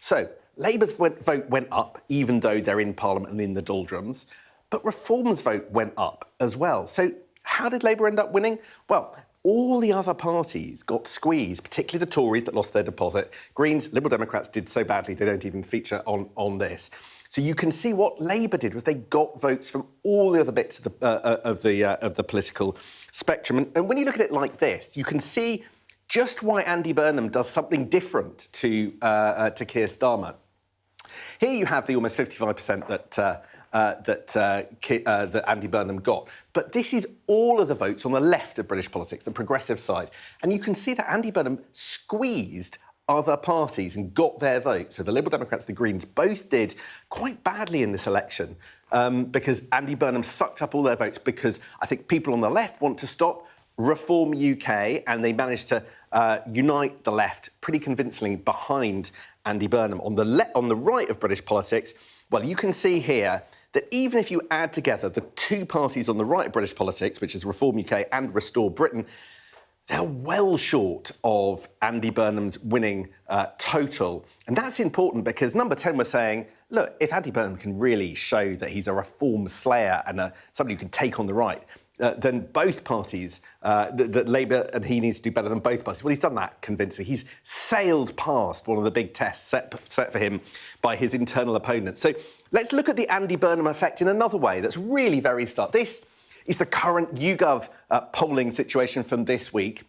So Labour's vote went up, even though they're in Parliament and in the doldrums. But Reform's vote went up as well. So how did Labour end up winning? Well, all the other parties got squeezed, particularly the Tories that lost their deposit. Greens, Liberal Democrats did so badly they don't even feature on this. So you can see what Labour did was they got votes from all the other bits of the political spectrum. And when you look at it like this, you can see just why Andy Burnham does something different to Keir Starmer. Here you have the almost 55% that Andy Burnham got. But this is all of the votes on the left of British politics, the progressive side. And you can see that Andy Burnham squeezed other parties and got their votes. So the Liberal Democrats, the Greens, both did quite badly in this election because Andy Burnham sucked up all their votes because I think people on the left want to stop Reform UK, and they managed to unite the left pretty convincingly behind Andy Burnham. On the right of British politics, well, you can see here that even if you add together the two parties on the right of British politics, which is Reform UK and Restore Britain, they're well short of Andy Burnham's winning total. And that's important because Number 10 was saying, look, if Andy Burnham can really show that he's a reform slayer and somebody who can take on the right, then both parties, that Labour and he needs to do better than both parties. Well, he's done that convincingly. He's sailed past one of the big tests set for him by his internal opponents. So let's look at the Andy Burnham effect in another way that's really very stark. This is the current YouGov polling situation from this week.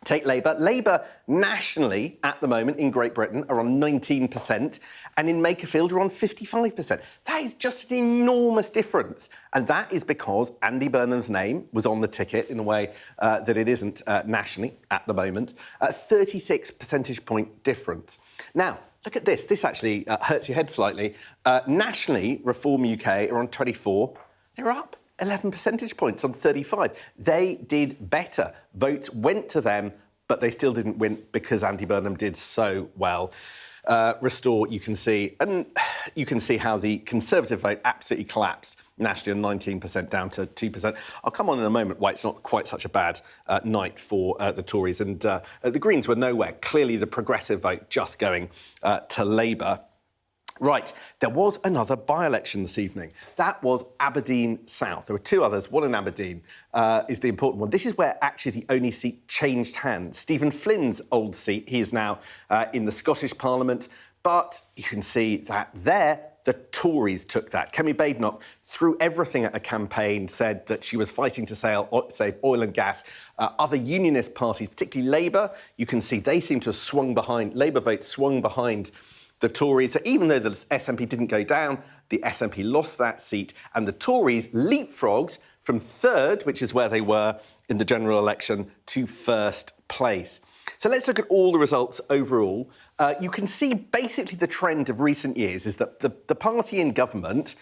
Take Labour. Labour nationally at the moment in Great Britain are on 19% and in Makerfield are on 55%. That is just an enormous difference. And that is because Andy Burnham's name was on the ticket in a way that it isn't nationally at the moment. 36 percentage point difference. Now, look at this. This actually hurts your head slightly. Nationally, Reform UK are on 24. They're up 11 percentage points on 35. They did better. Votes went to them, but they still didn't win because Andy Burnham did so well. Restore, you can see, and you can see how the Conservative vote absolutely collapsed nationally on 19% down to 2%. I'll come on in a moment why it's not quite such a bad night for the Tories. And the Greens were nowhere. Clearly the Progressive vote just going to Labour. Right, there was another by-election this evening. That was Aberdeen South. There were two others. One in Aberdeen is the important one. This is where actually the only seat changed hands. Stephen Flynn's old seat, he is now in the Scottish Parliament. But you can see that there, the Tories took that. Kemi Badenoch threw everything at a campaign, said that she was fighting to save oil and gas. Other unionist parties, particularly Labour, you can see they seem to have swung behind, Labour votes swung behind the Tories. So even though the SNP didn't go down, the SNP lost that seat, and the Tories leapfrogged from third, which is where they were in the general election, to first place. So let's look at all the results overall. You can see basically the trend of recent years is that the party in government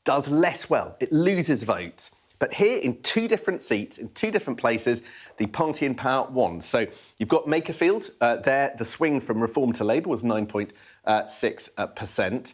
does less well. It loses votes. But here, in two different seats, in two different places, the party in power won. So you've got Makerfield. There, the swing from Reform to Labour was 9.6%.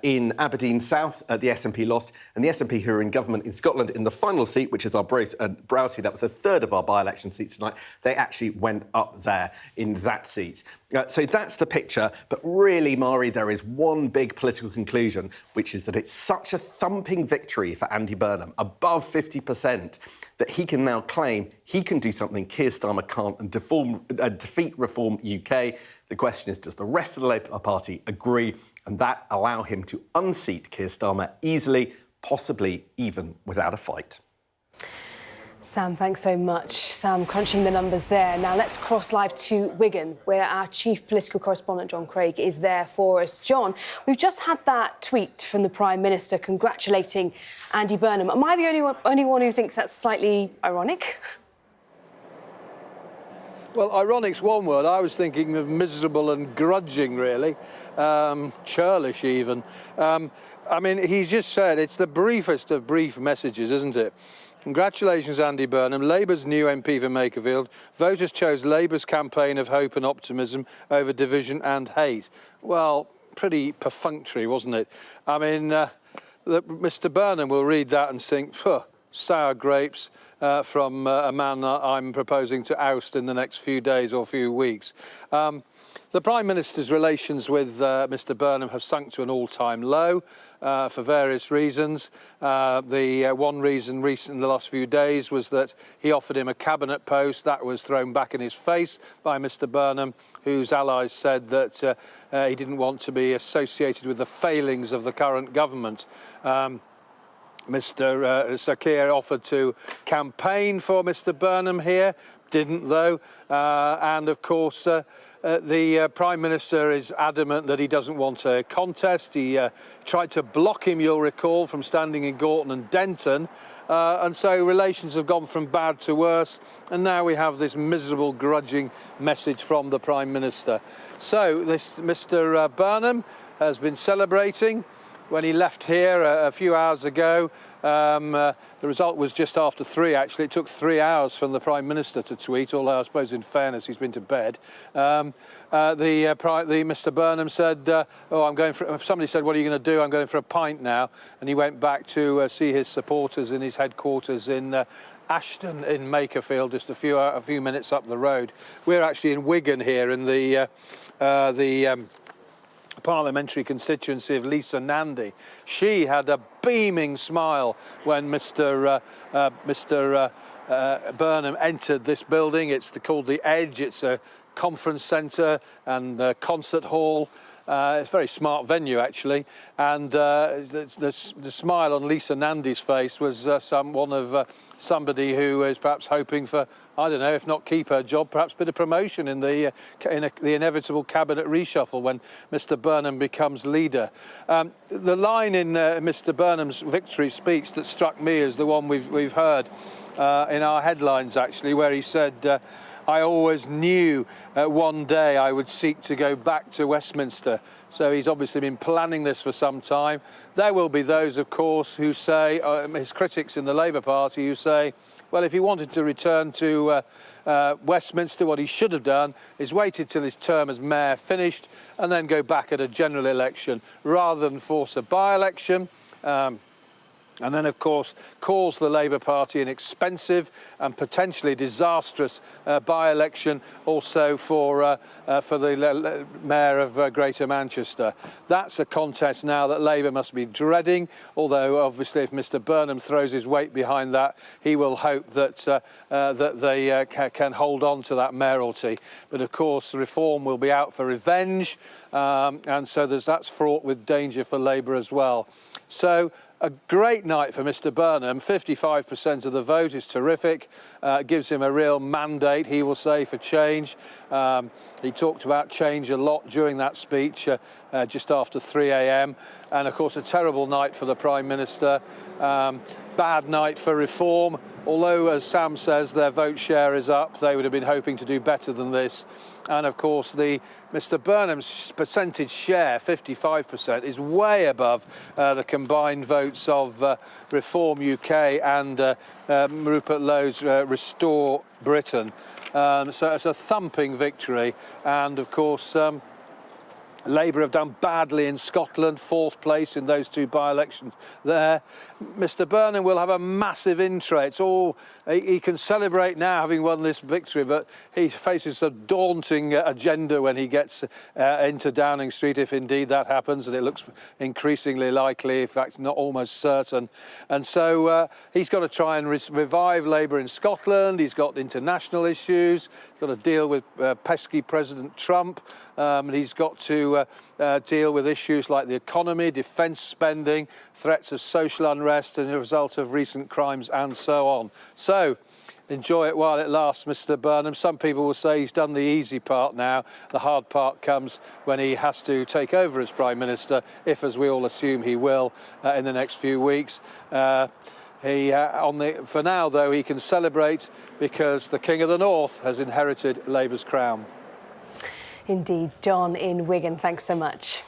In Aberdeen South, the SNP lost. And the SNP, who are in government in Scotland, in the final seat, which is our Brough seat, that was a third of our by-election seats tonight, they actually went up there in that seat. So that's the picture. But really, Mari, there is one big political conclusion, which is that it's such a thumping victory for Andy Burnham, above 50%, that he can now claim he can do something Keir Starmer can't and defeat Reform UK. The question is, does the rest of the Labour Party agree and that allow him to unseat Keir Starmer easily, possibly even without a fight? Sam, thanks so much. Sam, crunching the numbers there. Now let's cross live to Wigan, where our chief political correspondent, John Craig, is there for us. John, we've just had that tweet from the Prime Minister congratulating Andy Burnham. Am I the only one who thinks that's slightly ironic? Well, ironic's one word. I was thinking of miserable and grudging, really. Churlish, even. I mean, he just said it's the briefest of brief messages, isn't it? Congratulations, Andy Burnham, Labour's new MP for Makerfield. Voters chose Labour's campaign of hope and optimism over division and hate. Well, pretty perfunctory, wasn't it? I mean, Mr Burnham will read that and think, sour grapes from a man that I'm proposing to oust in the next few days or few weeks. The Prime Minister's relations with Mr Burnham have sunk to an all-time low for various reasons. The one reason in the last few days was that he offered him a cabinet post. That was thrown back in his face by Mr Burnham, whose allies said that he didn't want to be associated with the failings of the current government. Sir Keir offered to campaign for Mr Burnham here, didn't, though. And, of course, the Prime Minister is adamant that he doesn't want a contest. He tried to block him, you'll recall, from standing in Gorton and Denton. And so relations have gone from bad to worse. And now we have this miserable, grudging message from the Prime Minister. So this Mr. Burnham has been celebrating. When he left here a few hours ago, the result was just after 3, actually. It took 3 hours from the Prime Minister to tweet, although I suppose in fairness he's been to bed. Mr. Burnham said, I'm going for... Somebody said, what are you going to do? I'm going for a pint now. And he went back to see his supporters in his headquarters in Ashton in Makerfield, just a few minutes up the road. We're actually in Wigan here in the parliamentary constituency of Lisa Nandy. She had a beaming smile when Mr. Burnham entered this building. It's called The Edge. It's a conference centre and a concert hall. It's a very smart venue, actually. And the smile on Lisa Nandy's face was somebody who is perhaps hoping for, I don't know, if not keep her job, perhaps a bit of promotion in the inevitable cabinet reshuffle when Mr. Burnham becomes leader. The line in Mr. Burnham's victory speech that struck me is the one we've heard in our headlines, actually, where he said, I always knew one day I would seek to go back to Westminster. So he's obviously been planning this for some time. There will be those, of course, who say, his critics in the Labour Party, who say, well, if he wanted to return to Westminster, what he should have done is waited till his term as mayor finished and then go back at a general election rather than force a by-election. And then, of course, calls the Labour Party an expensive and potentially disastrous by-election also for the Mayor of Greater Manchester. That's a contest now that Labour must be dreading, although obviously if Mr. Burnham throws his weight behind that, he will hope that, that they can hold on to that mayoralty. But, of course, Reform will be out for revenge, and so that's fraught with danger for Labour as well. So, a great night for Mr. Burnham. 55% of the vote is terrific. Gives him a real mandate, he will say, for change. He talked about change a lot during that speech just after 3 a.m. And, of course, a terrible night for the Prime Minister. Bad night for Reform. Although, as Sam says, their vote share is up, they would have been hoping to do better than this. And, of course, Mr. Burnham's percentage share, 55%, is way above the combined votes of Reform UK and Rupert Lowe's Restore Britain. So it's a thumping victory. And, of course, Labour have done badly in Scotland, 4th place in those 2 by-elections there. Mr. Burnham will have a massive intro. It's all he can celebrate now having won this victory, but he faces a daunting agenda when he gets into Downing Street, if indeed that happens, and it looks increasingly likely, in fact, not almost certain. And so he's got to try and revive Labour in Scotland. He's got international issues. He's got to deal with pesky President Trump, and he's got to deal with issues like the economy, defence spending, threats of social unrest and the result of recent crimes and so on. So, enjoy it while it lasts, Mr. Burnham. Some people will say he's done the easy part now. The hard part comes when he has to take over as Prime Minister, if, as we all assume, he will in the next few weeks. For now, though, he can celebrate because the King of the North has inherited Labour's crown. Indeed. John in Wigan, thanks so much.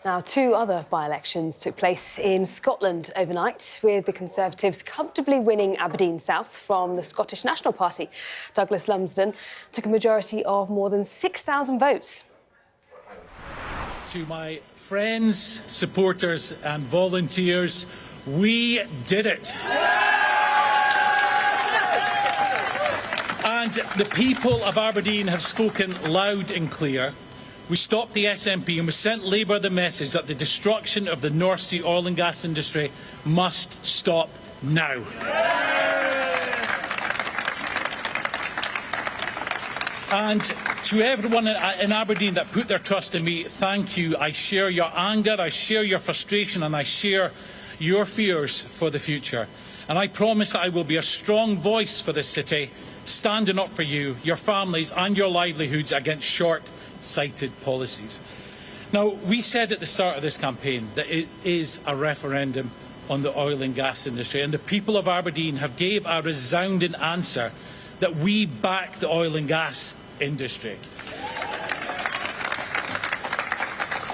Now, 2 other by-elections took place in Scotland overnight, with the Conservatives comfortably winning Aberdeen South from the Scottish National Party. Douglas Lumsden took a majority of more than 6,000 votes. To my friends, supporters and volunteers, we did it. And the people of Aberdeen have spoken loud and clear. We stopped the SNP and we sent Labour the message that the destruction of the North Sea oil and gas industry must stop now. And to everyone in Aberdeen that put their trust in me, thank you. I share your anger, I share your frustration, and I share your fears for the future. And I promise that I will be a strong voice for this city, standing up for you, your families and your livelihoods against short-sighted policies. Now, we said at the start of this campaign that it is a referendum on the oil and gas industry, and the people of Aberdeen have gave a resounding answer that we back the oil and gas industry.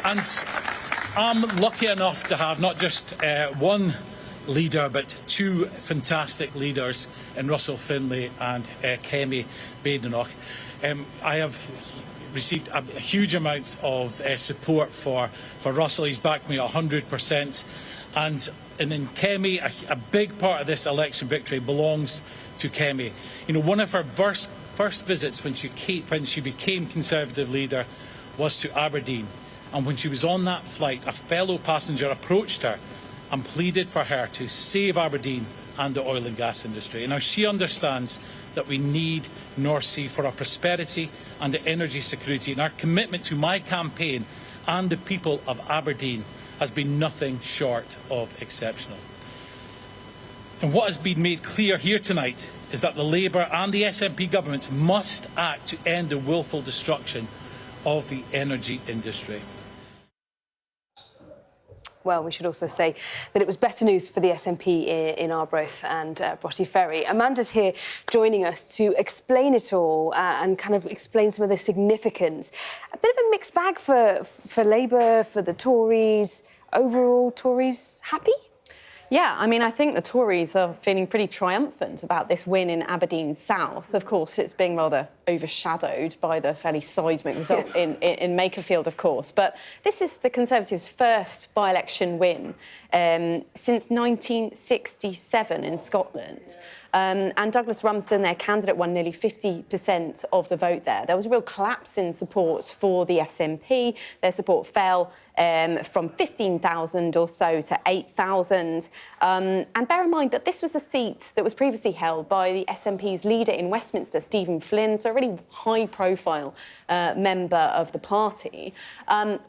And I'm lucky enough to have not just one leader, but two fantastic leaders in Russell Finlay and Kemi Badenoch. I have received a huge amount of support for Russell. He's backed me 100%. And in Kemi, a big part of this election victory belongs to Kemi. You know, one of her first visits when she became Conservative leader was to Aberdeen. And when she was on that flight, a fellow passenger approached her and pleaded for her to save Aberdeen and the oil and gas industry. Now, she understands that we need North Sea for our prosperity and the energy security, and our commitment to my campaign and the people of Aberdeen has been nothing short of exceptional. And what has been made clear here tonight is that the Labour and the SNP governments must act to end the willful destruction of the energy industry. Well, we should also say that it was better news for the SNP in Arbroath and Broughty Ferry. Amanda's here joining us to explain it all and kind of explain some of the significance. A bit of a mixed bag for Labour, for the Tories. Overall, Tories happy? Yeah, I mean, I think the Tories are feeling pretty triumphant about this win in Aberdeen South. Of course, it's being rather overshadowed by the fairly seismic result in Makerfield, of course. But this is the Conservatives' first by-election win since 1967 in Scotland. And Douglas Rumsden, their candidate, won nearly 50% of the vote there. There was a real collapse in support for the SNP. Their support fell from 15,000 or so to 8,000. And bear in mind that this was a seat that was previously held by the SNP's leader in Westminster, Stephen Flynn, so a really high-profile member of the party.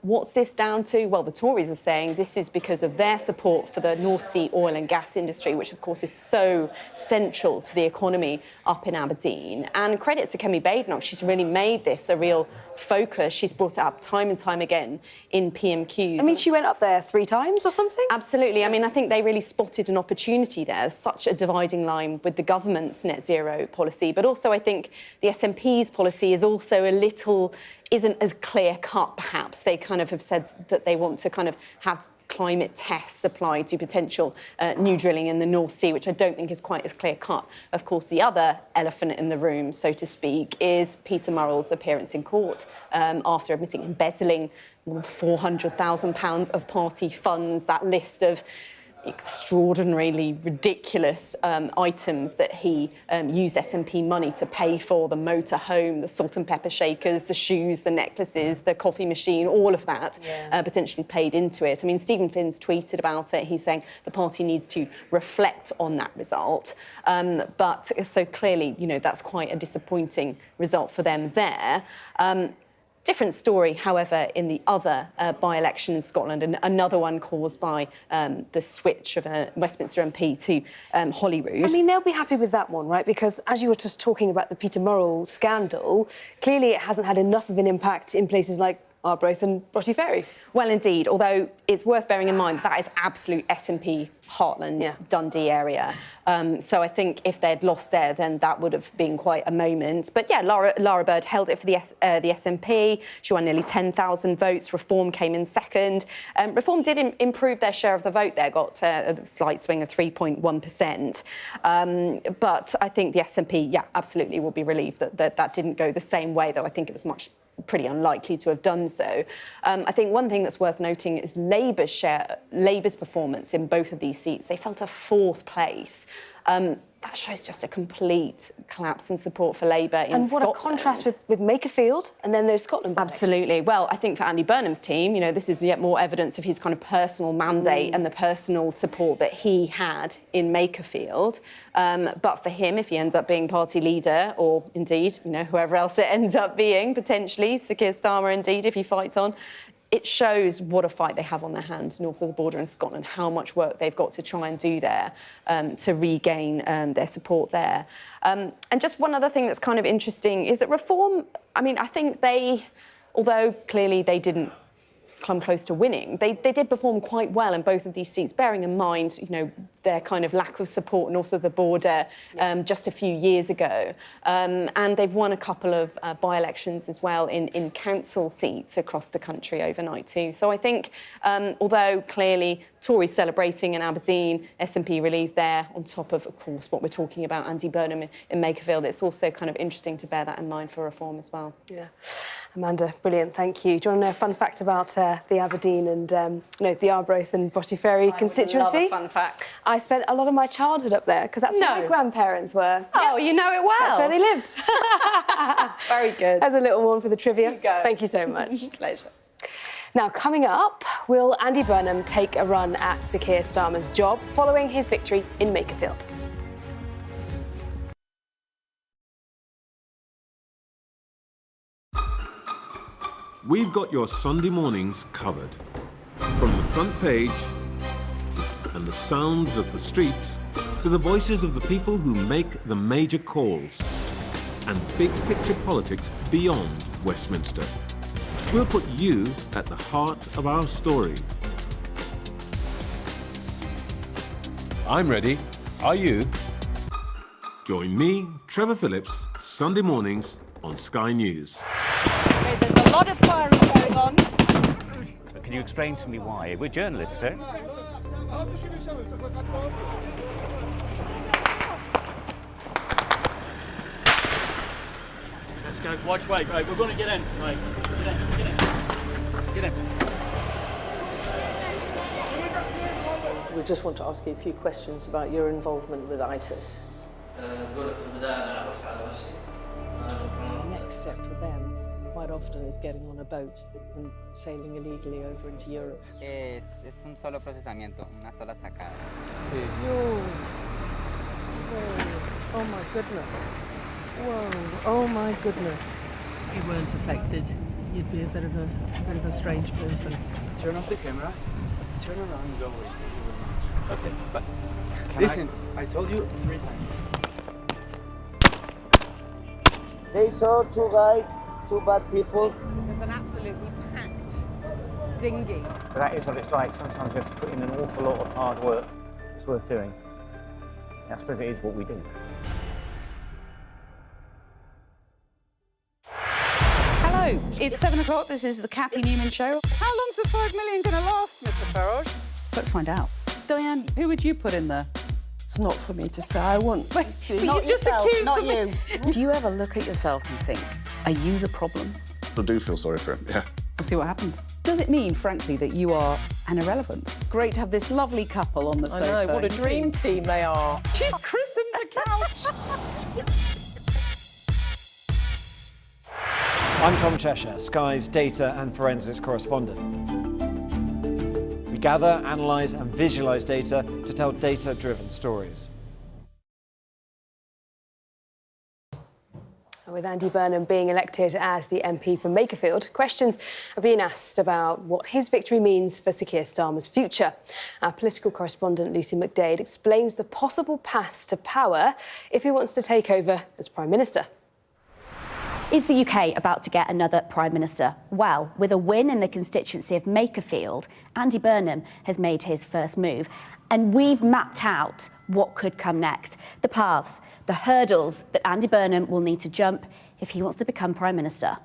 What's this down to? Well, the Tories are saying this is because of their support for the North Sea oil and gas industry, which, of course, is so central to the economy up in Aberdeen. And credit to Kemi Badenoch, she's really made this a real focus. She's brought it up time and time again in PMQs. I mean, she went up there 3 times or something? Absolutely. I mean, I think they really spotted an opportunity there, such a dividing line with the government's net zero policy. But also, I think the SNP's policy is also isn't as clear-cut, perhaps. They kind of have said that they want to kind of have climate tests applied to potential new drilling in the North Sea, which I don't think is quite as clear-cut. Of course, the other elephant in the room, so to speak, is Peter Murrell's appearance in court after admitting embezzling more than £400,000 of party funds, that list of extraordinarily ridiculous items that he used SNP money to pay for: the motorhome, the salt and pepper shakers, the shoes, the necklaces, the coffee machine, all of that potentially played into it. I mean, Stephen Finn's tweeted about it. He's saying the party needs to reflect on that result. But so clearly, you know, that's quite a disappointing result for them there. Different story, however, in the other by-election in Scotland, and another one caused by the switch of a Westminster MP to Holyrood. I mean, they'll be happy with that one, right? Because as you were just talking about the Peter Murrell scandal, clearly it hasn't had enough of an impact in places like Arbroath and Broughty Ferry. Well, indeed, although it's worth bearing in mind that is absolute SNP heartland, Dundee area. So I think if they'd lost there, then that would have been quite a moment. But yeah, Lara Bird held it for the SNP. She won nearly 10,000 votes. Reform came in second. Reform did improve their share of the vote there, got a slight swing of 3.1%. But I think the SNP, yeah, absolutely will be relieved that didn't go the same way, though I think it was pretty unlikely to have done so. I think one thing that's worth noting is Labour's performance in both of these seats. They fell to 4th place. That shows just a complete collapse in support for Labour in Scotland. And what a contrast with Makerfield and then those Scotland by-elections. Absolutely. Well, I think for Andy Burnham's team, you know, this is yet more evidence of his kind of personal mandate and the personal support that he had in Makerfield. But for him, if he ends up being party leader, or indeed, you know, whoever else it ends up being, potentially, Sir Keir Starmer, indeed, if he fights on, it shows what a fight they have on their hands north of the border in Scotland, how much work they've got to try and do there to regain their support there. And just one other thing that's kind of interesting is that Reform, I mean, I think they, although clearly they didn't come close to winning, they did perform quite well in both of these seats, bearing in mind, you know, their kind of lack of support north of the border just a few years ago. And they've won a couple of by-elections as well in council seats across the country overnight too. So I think, although clearly Tories celebrating in Aberdeen, SNP relief there, on top of course, what we're talking about, Andy Burnham in Makerfield, it's also kind of interesting to bear that in mind for Reform as well. Yeah. Amanda, brilliant, thank you. Do you want to know a fun fact about the Aberdeen and you know, the Arbroath and Bottyferry constituency? I would love a fun fact. I spent a lot of my childhood up there because that's where my grandparents were. Oh, you know it well. That's where they lived. Very good. As a little one for the trivia. There you go. Thank you so much. Pleasure. Now, coming up, will Andy Burnham take a run at Sir Keir Starmer's job following his victory in Makerfield? We've got your Sunday mornings covered. From the front page and the sounds of the streets to the voices of the people who make the major calls and big picture politics beyond Westminster. We'll put you at the heart of our story. I'm ready. Are you? Join me, Trevor Phillips, Sunday mornings on Sky News. Okay, there's a lot of firing going on. Can you explain to me why? We're journalists, sir. Let's go. Watch, wait, right. We're going to get in. Right. Get in. We just want to ask you a few questions about your involvement with ISIS. Next step for them quite often is getting on a boat and sailing illegally over into Europe. Es un solo procesamiento, una sola sacada. Whoa. Oh my goodness. Whoa. Oh my goodness. If you weren't affected, you'd be a bit of a strange person. Turn off the camera. Turn around and go away. Okay, but Listen, I told you 3 times. They saw two guys, two bad people. There's an absolutely packed dinghy. But that is what it's like. Sometimes you have to put in an awful lot of hard work. It's worth doing. I suppose it is what we do. Hello, it's 7 o'clock. This is the Kathy Newman Show. How long's the 5 million going to last, Mr. Farage? Let's find out. Diane, who would you put in there? It's not for me to say. I want to see. But you just accused not them. you. Do you ever look at yourself and think, are you the problem? I do feel sorry for him, yeah. We'll see what happens. Does it mean, frankly, that you are an irrelevant? Great to have this lovely couple on the sofa. I know, what a dream team they are. She's christened the couch. I'm Tom Cheshire, Sky's data and forensics correspondent. We gather, analyse and visualise data to tell data-driven stories. With Andy Burnham being elected as the MP for Makerfield, questions are being asked about what his victory means for Sir Keir Starmer's future. Our political correspondent Lucy McDade explains the possible paths to power if he wants to take over as Prime Minister. Is the UK about to get another Prime Minister? Well, with a win in the constituency of Makerfield, Andy Burnham has made his first move. And we've mapped out what could come next. The paths, the hurdles that Andy Burnham will need to jump if he wants to become Prime Minister.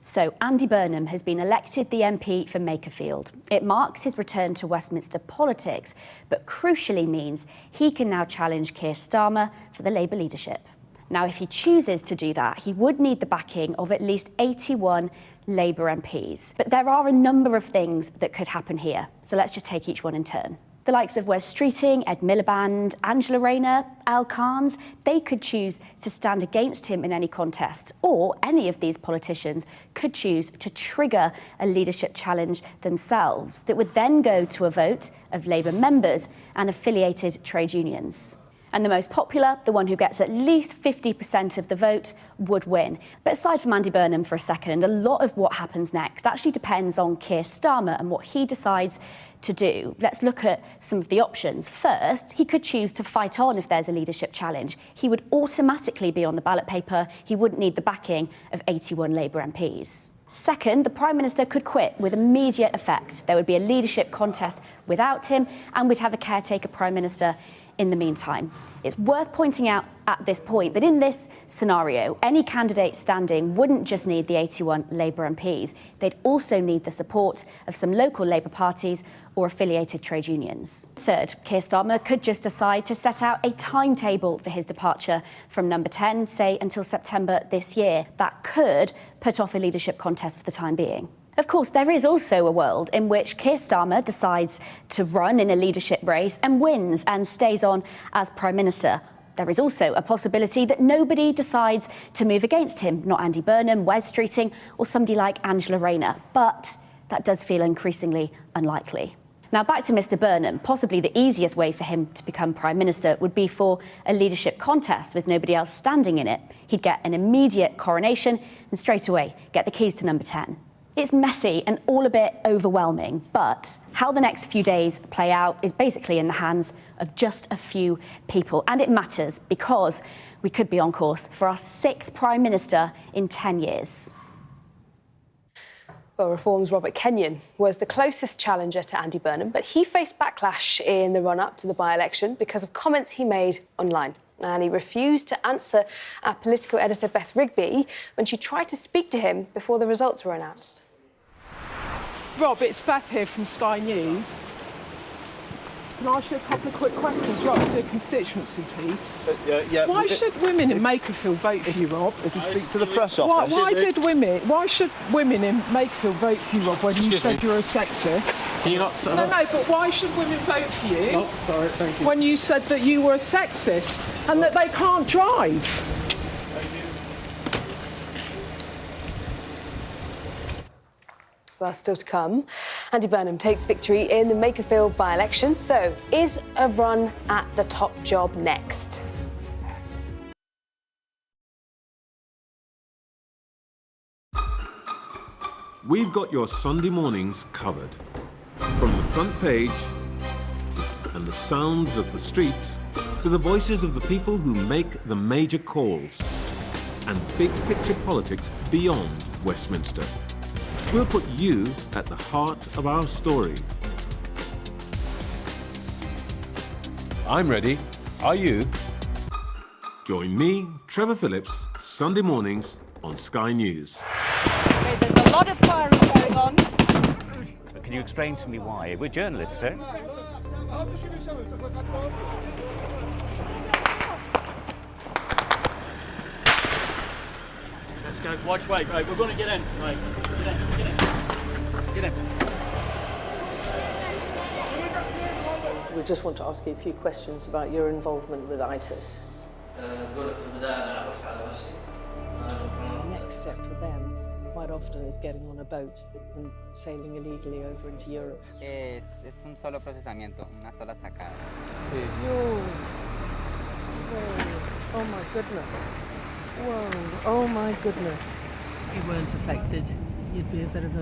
So Andy Burnham has been elected the MP for Makerfield. It marks his return to Westminster politics, but crucially means he can now challenge Keir Starmer for the Labour leadership. Now, if he chooses to do that, he would need the backing of at least 81 Labour MPs. But there are a number of things that could happen here, so let's just take each one in turn. The likes of Wes Streeting, Ed Miliband, Angela Rayner, Al Carnes, they could choose to stand against him in any contest, or any of these politicians could choose to trigger a leadership challenge themselves that would then go to a vote of Labour members and affiliated trade unions. And the most popular, the one who gets at least 50% of the vote, would win. But aside from Andy Burnham for a second, a lot of what happens next actually depends on Keir Starmer and what he decides to do. Let's look at some of the options. First, he could choose to fight on if there's a leadership challenge. He would automatically be on the ballot paper. He wouldn't need the backing of 81 Labour MPs. Second, the Prime Minister could quit with immediate effect. There would be a leadership contest without him, and we'd have a caretaker Prime Minister in the meantime. It's worth pointing out at this point that in this scenario, any candidate standing wouldn't just need the 81 Labour MPs. They'd also need the support of some local Labour parties or affiliated trade unions. Third, Keir Starmer could just decide to set out a timetable for his departure from number 10, say until September this year. That could put off a leadership contest for the time being. Of course, there is also a world in which Keir Starmer decides to run in a leadership race and wins and stays on as Prime Minister. There is also a possibility that nobody decides to move against him, not Andy Burnham, Wes Streeting, or somebody like Angela Rayner. But that does feel increasingly unlikely. Now, back to Mr Burnham. Possibly the easiest way for him to become Prime Minister would be for a leadership contest with nobody else standing in it. He'd get an immediate coronation and straight away get the keys to number 10. It's messy and all a bit overwhelming, but how the next few days play out is basically in the hands of just a few people. And it matters because we could be on course for our 6th Prime Minister in 10 years. Well, Reform's Robert Kenyon was the closest challenger to Andy Burnham, but he faced backlash in the run-up to the by-election because of comments he made online. And he refused to answer our political editor Beth Rigby when she tried to speak to him before the results were announced. Rob, it's Beth here from Sky News. Can I ask you a couple of quick questions, Rob, the constituency piece? Why should women in Makerfield vote for you, Rob? If you speak to the press office. Why should women in Makerfield vote for you, Rob, when you said you're a sexist? Can you not... No, but why should women vote for you? Oh, sorry, thank you. When you said that you were a sexist and that they can't drive? Well, still to come. Andy Burnham takes victory in the Makerfield by-election. So, is a run at the top job next? We've got your Sunday mornings covered. From the front page and the sounds of the streets to the voices of the people who make the major calls and big picture politics beyond Westminster. We'll put you at the heart of our story. I'm ready. Are you? Join me, Trevor Phillips, Sunday mornings on Sky News. Okay, there's a lot of firing going on. Can you explain to me why? We're journalists, sir. Let's go. Watch, wait. Right, we're going to get in. Right, get in. Get in. We just want to ask you a few questions about your involvement with ISIS. Next step for them, quite often, is getting on a boat and sailing illegally over into Europe. Es un solo procesamiento, una sola sacada. Whoa. Oh my goodness. Whoa. Oh my goodness. If you weren't affected, you'd be a bit of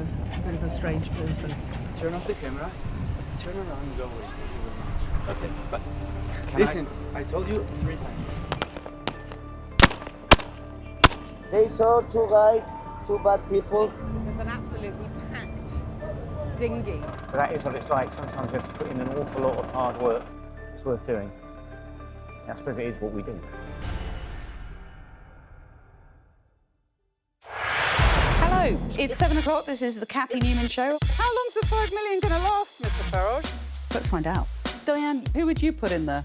a strange person. Turn off the camera. Turn around and go away. Okay, but Listen, I told you 3 times. They saw 2 guys, 2 bad people. There's an absolutely packed dinghy. But that is what it's like. Sometimes you have to put in an awful lot of hard work. It's worth doing. I suppose it is what we do. Hello, it's 7 o'clock. This is the Cathy Newman Show. How long's the 5 million going to last, Mr Farage? Let's find out. Diane, who would you put in there?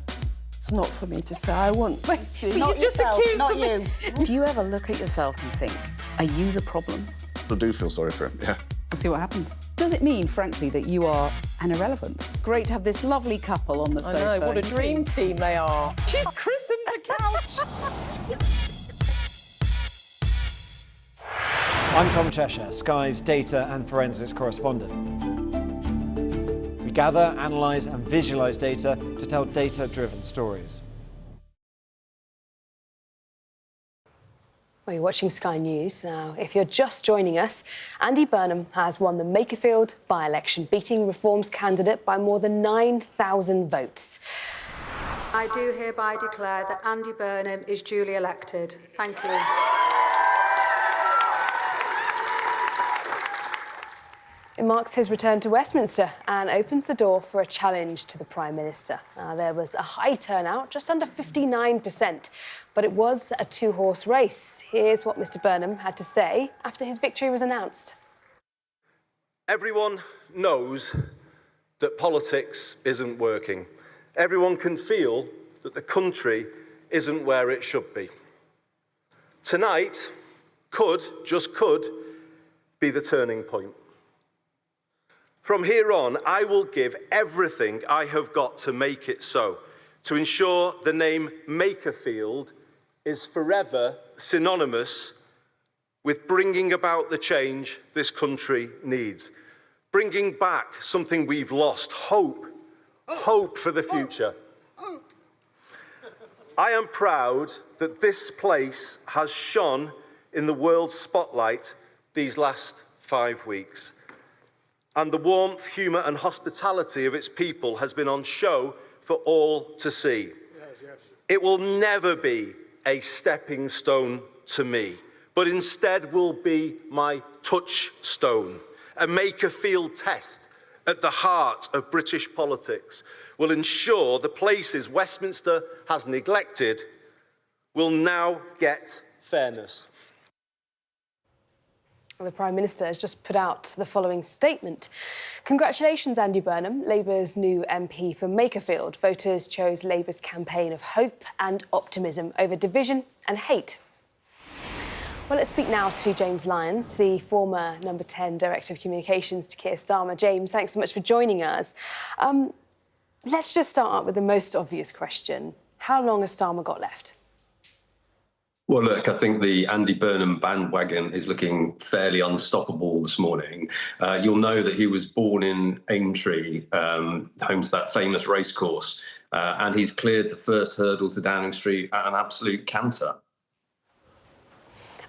It's not for me to say. I want to see. Not just yourself, accused not them. you. Do you ever look at yourself and think, are you the problem? I do feel sorry for him, yeah. We'll see what happens. Does it mean, frankly, that you are an irrelevant? Great to have this lovely couple on the sofa. I know, what a dream team they are. She's christened the couch. I'm Tom Cheshire, Sky's data and forensics correspondent. We gather, analyse and visualise data to tell data-driven stories. Well, you're watching Sky News. Now, if you're just joining us, Andy Burnham has won the Makerfield by-election, beating Reform's candidate by more than 9,000 votes. I do hereby declare that Andy Burnham is duly elected. Thank you. It marks his return to Westminster and opens the door for a challenge to the Prime Minister. There was a high turnout, just under 59%, but it was a two-horse race. Here's what Mr Burnham had to say after his victory was announced. Everyone knows that politics isn't working. Everyone can feel that the country isn't where it should be. Tonight just could, be the turning point. From here on, I will give everything I have got to make it so, to ensure the name Makerfield is forever synonymous with bringing about the change this country needs, bringing back something we've lost, hope for the future. I am proud that this place has shone in the world's spotlight these last 5 weeks. And the warmth, humour and hospitality of its people has been on show for all to see. It will never be a stepping stone to me, but instead will be my touchstone. A Makerfield test at the heart of British politics will ensure the places Westminster has neglected will now get fairness. The Prime Minister has just put out the following statement. Congratulations, Andy Burnham, Labour's new MP for Makerfield. Voters chose Labour's campaign of hope and optimism over division and hate. Well, let's speak now to James Lyons, the former number 10 Director of Communications to Keir Starmer. James, thanks so much for joining us. Let's just start out with the most obvious question. How long has Starmer got left? Well, look, I think the Andy Burnham bandwagon is looking fairly unstoppable this morning. You'll know that he was born in Aintree, home to that famous racecourse, and he's cleared the first hurdle to Downing Street at an absolute canter.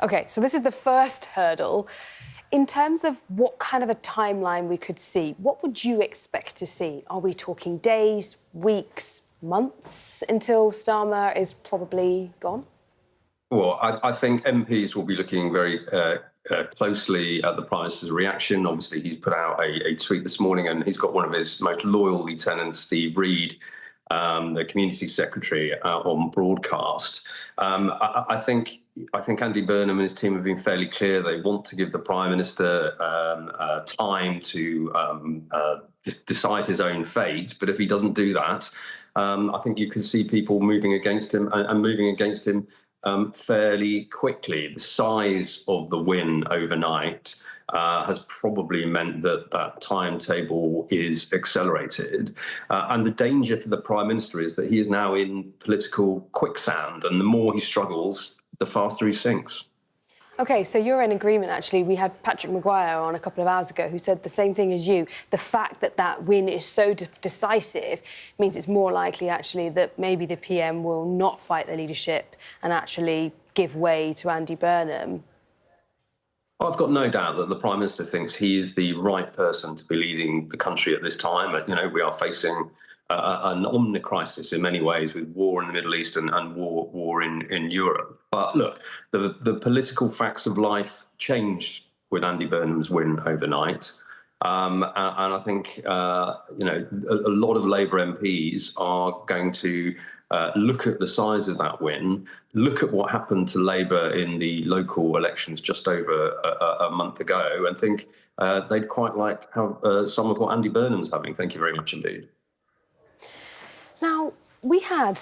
OK, so this is the first hurdle. In terms of what kind of a timeline we could see, what would you expect to see? Are we talking days, weeks, months until Starmer is probably gone? Well, I think MPs will be looking very closely at the Prime Minister's reaction. Obviously, he's put out a tweet this morning and he's got one of his most loyal lieutenants, Steve Reed, the Community Secretary, on broadcast. I think Andy Burnham and his team have been fairly clear. They want to give the Prime Minister time to decide his own fate. But if he doesn't do that, I think you could see people moving against him and moving against him fairly quickly. The size of the win overnight has probably meant that that timetable is accelerated. And the danger for the Prime Minister is that he is now in political quicksand, and the more he struggles, the faster he sinks. OK, so you're in agreement, actually. We had Patrick Maguire on a couple of hours ago who said the same thing as you. The fact that that win is so decisive means it's more likely, actually, that maybe the PM will not fight the leadership and actually give way to Andy Burnham. I've got no doubt that the Prime Minister thinks he is the right person to be leading the country at this time. You know, we are facing an omnicrisis in many ways, with war in the Middle East and war in Europe. But look, the political facts of life changed with Andy Burnham's win overnight. And I think, you know, a lot of Labour MPs are going to look at the size of that win, look at what happened to Labour in the local elections just over a month ago, and think they'd quite like how some of what Andy Burnham's having. Thank you very much indeed. Now, we had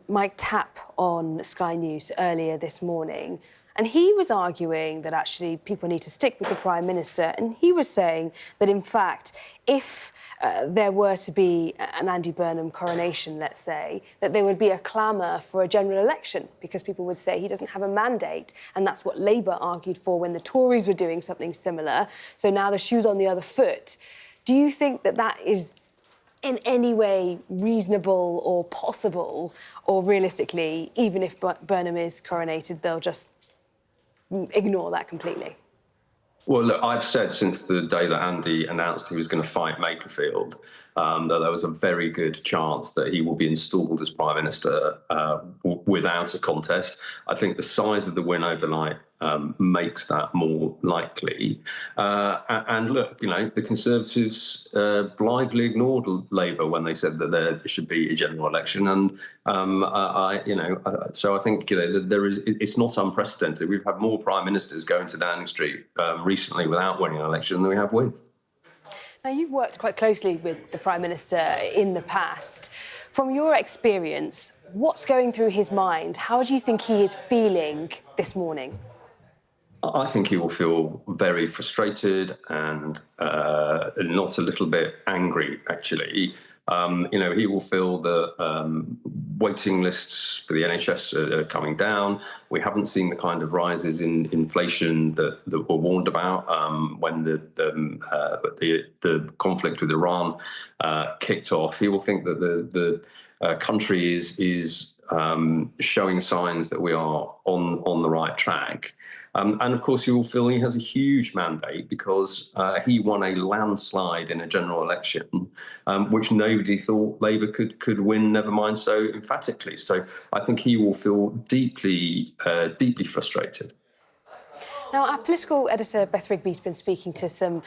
Mike Tapp on Sky News earlier this morning, and he was arguing that actually people need to stick with the Prime Minister, and he was saying that, in fact, if there were to be an Andy Burnham coronation, let's say, that there would be a clamour for a general election because people would say he doesn't have a mandate, and that's what Labour argued for when the Tories were doing something similar. So now the shoe's on the other foot. Do you think that that is in any way reasonable or possible, or realistically, even if Burnham is coronated, they'll just ignore that completely? Well, look, I've said since the day that Andy announced he was going to fight Makerfield that there was a very good chance that he will be installed as Prime Minister without a contest. I think the size of the win overnight makes that more likely. And look, you know, the Conservatives blithely ignored Labour when they said that there should be a general election. And so I think, you know, it's not unprecedented. We've had more Prime Ministers going to Downing Street recently without winning an election than we have with. Now, you've worked quite closely with the Prime Minister in the past. From your experience, what's going through his mind? How do you think he is feeling this morning? I think he will feel very frustrated and not a little bit angry, actually. You know, he will feel that waiting lists for the NHS are coming down. We haven't seen the kind of rises in inflation that were warned about when the conflict with Iran kicked off. He will think that the country is showing signs that we are on the right track. And of course, you will feel he has a huge mandate because he won a landslide in a general election, which nobody thought Labour could win, never mind so emphatically. So I think he will feel deeply frustrated. Now, our political editor, Beth Rigby's been speaking to some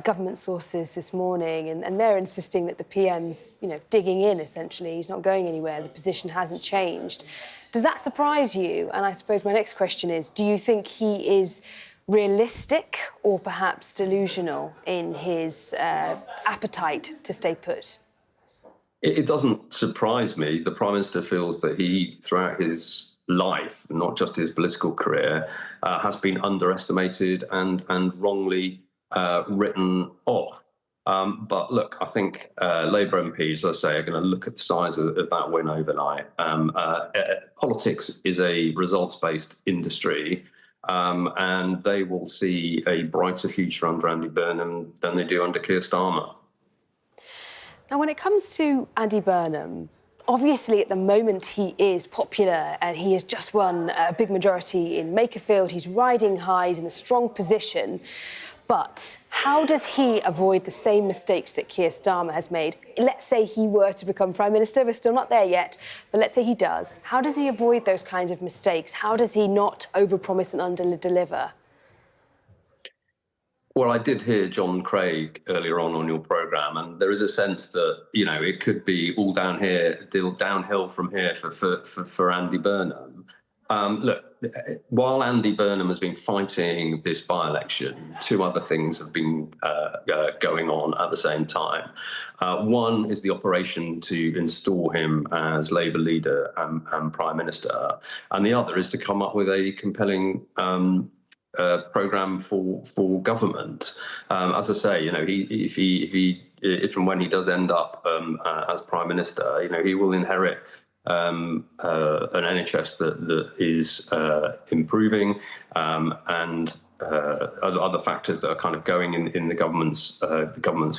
government sources this morning, and they're insisting that the PM's, you know, digging in, essentially. He's not going anywhere. The position hasn't changed. Does that surprise you? And I suppose my next question is, do you think he is realistic or perhaps delusional in his appetite to stay put? It doesn't surprise me. The Prime Minister feels that he, throughout his life, not just his political career, has been underestimated and wrongly written off. But look, I think Labour MPs, as I say, are going to look at the size of that win overnight. Politics is a results-based industry, and they will see a brighter future under Andy Burnham than they do under Keir Starmer. Now, when it comes to Andy Burnham, obviously at the moment he is popular and he has just won a big majority in Makerfield. He's riding high, he's in a strong position. But how does he avoid the same mistakes that Keir Starmer has made? Let's say he were to become Prime Minister. We're still not there yet, but let's say he does. How does he avoid those kinds of mistakes? How does he not overpromise and underdeliver? Well, I did hear John Craig earlier on your programme, and there is a sense that, you know, it could be all downhill from here for Andy Burnham. Look, while Andy Burnham has been fighting this by-election, two other things have been going on at the same time. One is the operation to install him as Labour leader and Prime Minister, and the other is to come up with a compelling programme for government. As I say, you know, if and when he does end up as Prime Minister, you know, he will inherit an NHS that is improving, and other factors that are kind of going in the government's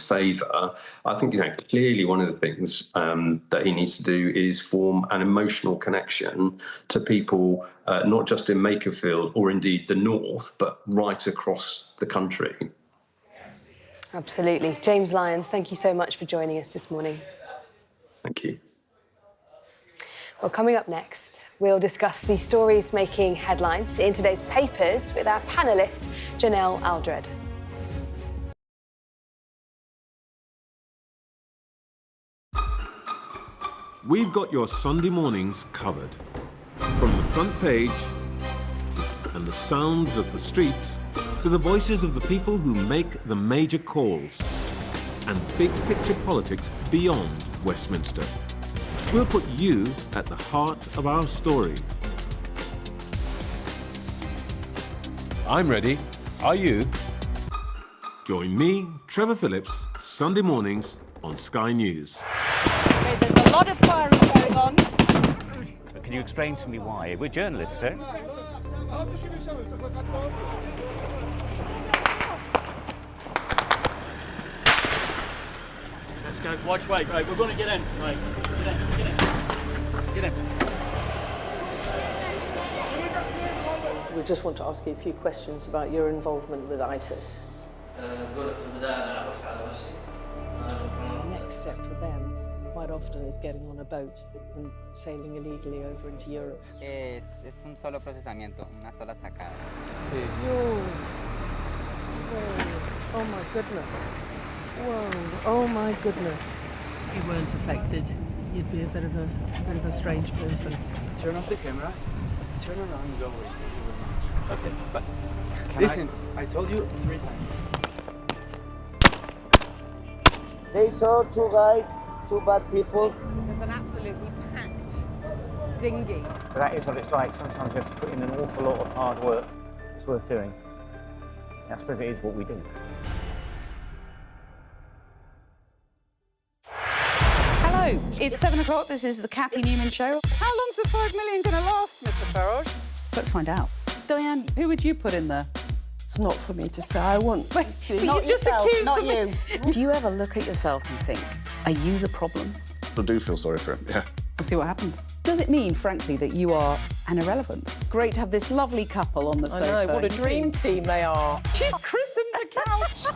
favour. I think, you know, clearly one of the things that he needs to do is form an emotional connection to people, not just in Makerfield or indeed the north, but right across the country. Absolutely. James Lyons, thank you so much for joining us this morning. Thank you. Well, coming up next, we'll discuss the stories making headlines in today's papers with our panellist, Janelle Aldred. We've got your Sunday mornings covered. From the front page and the sounds of the streets to the voices of the people who make the major calls and big picture politics beyond Westminster. We'll put you at the heart of our story. I'm ready. Are you? Join me, Trevor Phillips, Sunday mornings on Sky News. Okay, there's a lot of firing going on. Can you explain to me why? We're journalists, sir. Let's go. Watch, wait. Right, we're going to get in. Right, get in. Get in. We just want to ask you a few questions about your involvement with ISIS. Next step for them, quite often, is getting on a boat and sailing illegally over into Europe. Es un solo procesamiento, una sola sacada. Whoa. Oh my goodness. Whoa. Oh my goodness. If you weren't affected, you'd be a bit of a strange person. Turn off the camera, turn around and go away. Thank you very much. Okay, but Listen. I told you 3 times. They saw two guys, two bad people. There's an absolutely packed dinghy. But that is what it's like. Sometimes you have to put in an awful lot of hard work. It's worth doing. I suppose it is what we do. Hello, it's 7 o'clock. This is the Cathy Newman Show. How long's the 5 million going to last, Mr. Farage? Let's find out. Diane, who would you put in there? It's not for me to say. I want to see. Not just yourself, accused not them. you. Do you ever look at yourself and think, are you the problem? I do feel sorry for him, yeah. We'll see what happens. Does it mean, frankly, that you are an irrelevant? Great to have this lovely couple on the sofa. I know, what a dream team they are. She's christened a couch.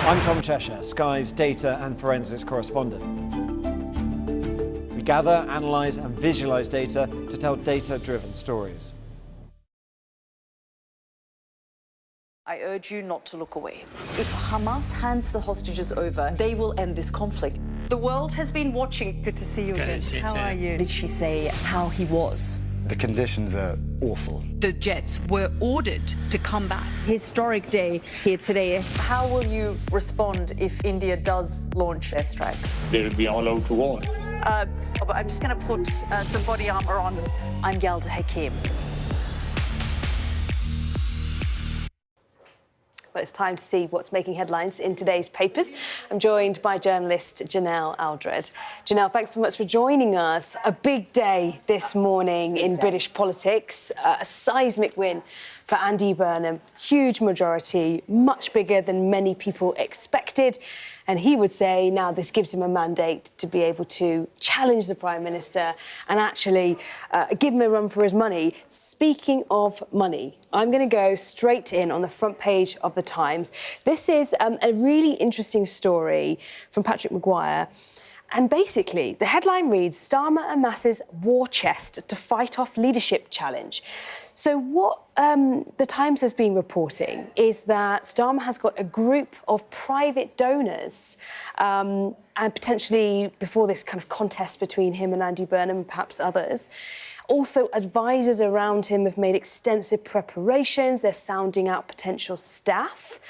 I'm Tom Cheshire, Sky's data and forensics correspondent. We gather, analyse and visualise data to tell data-driven stories. I urge you not to look away. If Hamas hands the hostages over, they will end this conflict. The world has been watching. Good to see you again. How are you? Did she say how he was? The conditions are awful. The jets were ordered to come back. Historic day here today. How will you respond if India does launch airstrikes? They'll be all out to war. I'm just going to put some body armor on. I'm Yalda Hakim. Well, it's time to see what's making headlines in today's papers. I'm joined by journalist Gemmell Alfred. Gemmell, thanks so much for joining us. A big day this morning in British politics. A seismic win for Andy Burnham. Huge majority, much bigger than many people expected. And he would say now this gives him a mandate to be able to challenge the Prime Minister and actually give him a run for his money. Speaking of money, I'm going to go straight in on the front page of The Times. This is a really interesting story from Patrick Maguire. And basically, the headline reads, Starmer amasses war chest to fight off leadership challenge. So what The Times has been reporting is that Starmer has got a group of private donors and potentially before this kind of contest between him and Andy Burnham and perhaps others. Also, advisors around him have made extensive preparations. They're sounding out potential staff.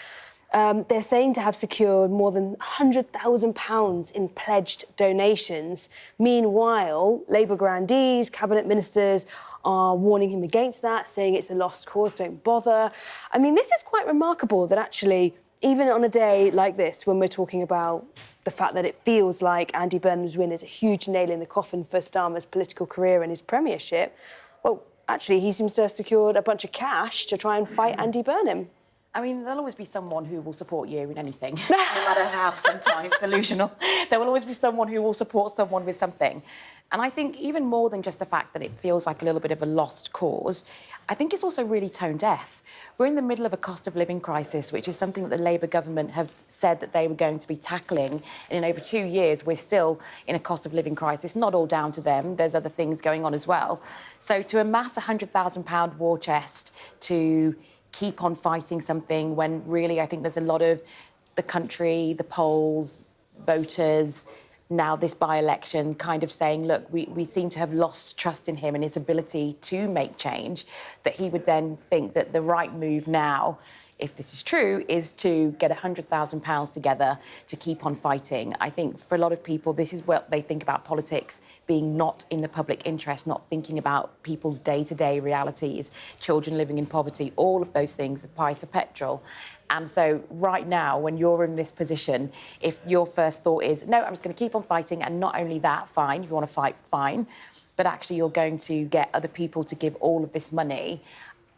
They're saying to have secured more than £100,000 in pledged donations. Meanwhile, Labour grandees, cabinet ministers are warning him against that, saying it's a lost cause, don't bother. I mean, this is quite remarkable that actually, even on a day like this, when we're talking about the fact that it feels like Andy Burnham's win is a huge nail in the coffin for Starmer's political career and his premiership, well, actually, he seems to have secured a bunch of cash to try and fight Andy Burnham. I mean, there'll always be someone who will support you in anything, no matter how sometimes delusional. There will always be someone who will support someone with something. And I think even more than just the fact that it feels like a little bit of a lost cause, I think it's also really tone deaf. We're in the middle of a cost of living crisis, which is something that the Labour government have said that they were going to be tackling. And in over 2 years, we're still in a cost of living crisis. Not all down to them. There's other things going on as well. So to amass £100,000 war chest to keep on fighting something when really I think there's a lot of the country, the polls, voters, now this by-election kind of saying, look, we seem to have lost trust in him and his ability to make change, that he would then think that the right move now, if this is true, is to get £100,000 together to keep on fighting. I think for a lot of people, this is what they think about politics being not in the public interest, not thinking about people's day-to-day realities, children living in poverty, all of those things, the price of petrol. And so right now, when you're in this position, if your first thought is, no, I'm just going to keep on fighting, and not only that, fine, if you want to fight, fine, but actually you're going to get other people to give all of this money,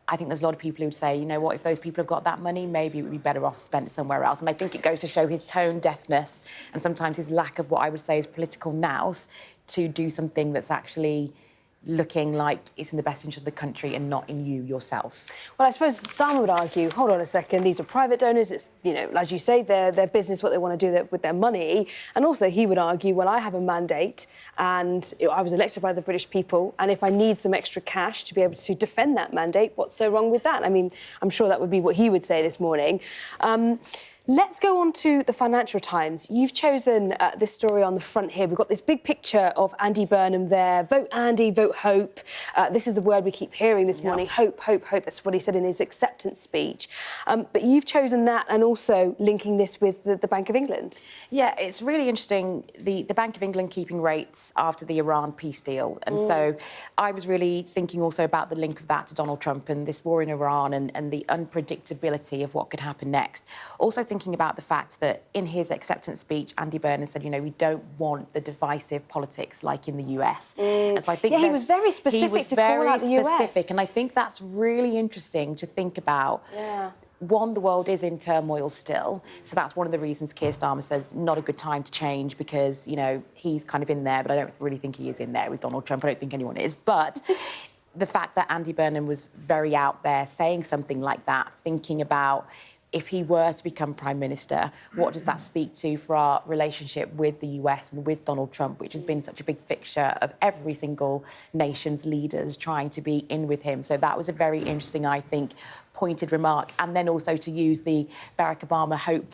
I think there's a lot of people who would say, you know what, if those people have got that money, maybe it would be better off spent somewhere else. And I think it goes to show his tone deafness and sometimes his lack of what I would say is political nous to do something that's actually looking like it's in the best interest of the country and not in you yourself. Well, I suppose some would argue, hold on a second, these are private donors, it's, you know, as you say, their business, what they want to do with their money. And also he would argue, well, I have a mandate and I was elected by the British people, and if I need some extra cash to be able to defend that mandate, what's so wrong with that? I mean, I'm sure that would be what he would say this morning. Let's go on to the Financial Times. You've chosen this story on the front here. We've got this big picture of Andy Burnham there. Vote Andy, vote hope. This is the word we keep hearing this morning. Hope, hope, hope. That's what he said in his acceptance speech. But you've chosen that and also linking this with the Bank of England. Yeah, it's really interesting, the Bank of England keeping rates after the Iran peace deal. And so I was really thinking also about the link of that to Donald Trump and this war in Iran and the unpredictability of what could happen next. Also thinking about the fact that in his acceptance speech, Andy Burnham said, you know, we don't want the divisive politics like in the US. And so I think he was very specific to call out the US. And I think that's really interesting to think about. Yeah. One, the world is in turmoil still, so that's one of the reasons Keir Starmer says not a good time to change because, you know, he's kind of in there, but I don't really think he is in there with Donald Trump. I don't think anyone is. But the fact that Andy Burnham was very out there saying something like that, thinking about if he were to become Prime Minister, what does that speak to for our relationship with the US and with Donald Trump, which has been such a big fixture of every single nation's leaders trying to be in with him. So that was a very interesting, I think, pointed remark. And then also to use the Barack Obama hope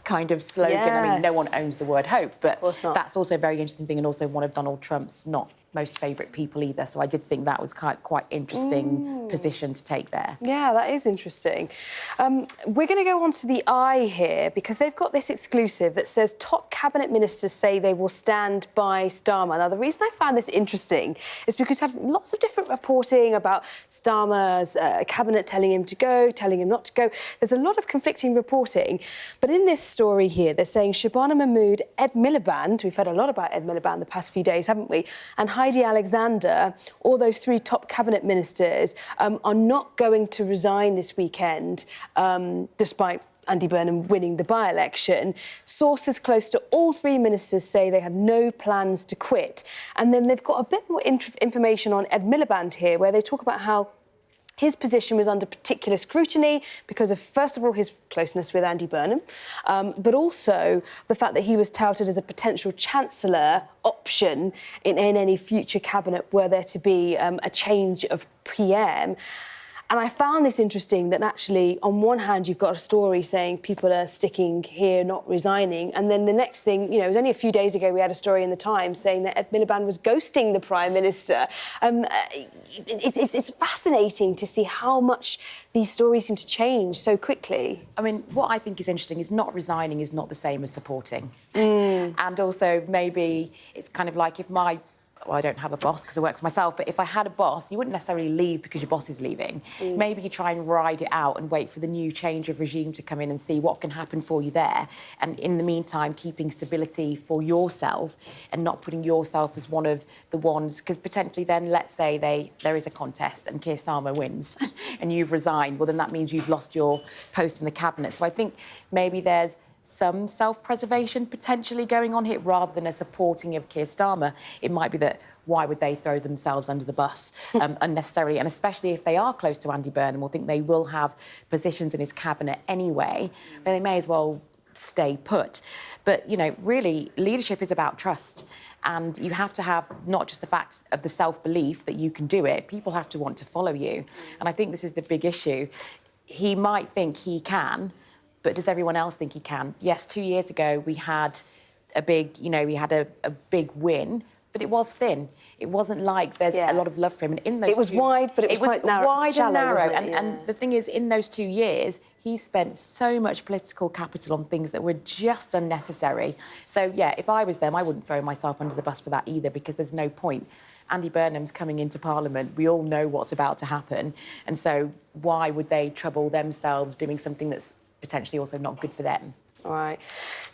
kind of slogan. Yes. I mean, no one owns the word hope, but that's also a very interesting thing and also one of Donald Trump's not most favourite people either. So I did think that was quite interesting position to take there. Yeah, that is interesting. We're going to go on to the Eye here because they've got this exclusive that says top cabinet ministers say they will stand by Starmer. Now, the reason I found this interesting is because we've had lots of different reporting about Starmer's cabinet telling him to go, telling him not to go. There's a lot of conflicting reporting. But in this story here, they're saying Shabana Mahmood, Ed Miliband, we've heard a lot about Ed Miliband the past few days, haven't we? And Heidi Alexander, all those three top cabinet ministers, are not going to resign this weekend, despite Andy Burnham winning the by-election. Sources close to all three ministers say they have no plans to quit. And then they've got a bit more information on Ed Miliband here, where they talk about how his position was under particular scrutiny because of, first of all, his closeness with Andy Burnham, but also the fact that he was touted as a potential Chancellor option in any future cabinet were there to be a change of PM. And I found this interesting that actually, on one hand, you've got a story saying people are sticking here, not resigning. And then the next thing, you know, it was only a few days ago we had a story in the Times saying that Ed Miliband was ghosting the Prime Minister. It's fascinating to see how much these stories seem to change so quickly. I mean, what I think is interesting is not resigning is not the same as supporting. And also, maybe it's kind of like if my... Well, I don't have a boss because I work for myself, but if I had a boss, you wouldn't necessarily leave because your boss is leaving. Maybe you try and ride it out and wait for the new change of regime to come in and see what can happen for you there. And in the meantime, keeping stability for yourself and not putting yourself as one of the ones, because potentially then, let's say there is a contest and Keir Starmer wins and you've resigned, well, then that means you've lost your post in the cabinet. So I think maybe there's some self-preservation potentially going on here rather than a supporting of Keir Starmer. It might be that why would they throw themselves under the bus unnecessarily? And especially if they are close to Andy Burnham or think they will have positions in his cabinet anyway, then they may as well stay put. But, you know, really, leadership is about trust. And you have to have not just the fact of the self-belief that you can do it, people have to want to follow you. And I think this is the big issue. He might think he can, but does everyone else think he can? Yes, 2 years ago we had a big, you know, we had a big win, but it was thin. It wasn't like there's a lot of love for him. And in those it was wide, but it was quite narrow. Wide shallow, and narrow. Wasn't it? And the thing is, in those 2 years, he spent so much political capital on things that were just unnecessary. So, yeah, if I was them, I wouldn't throw myself under the bus for that either, because there's no point. Andy Burnham's coming into Parliament. We all know what's about to happen. And so why would they trouble themselves doing something that's potentially also not good for them? All right.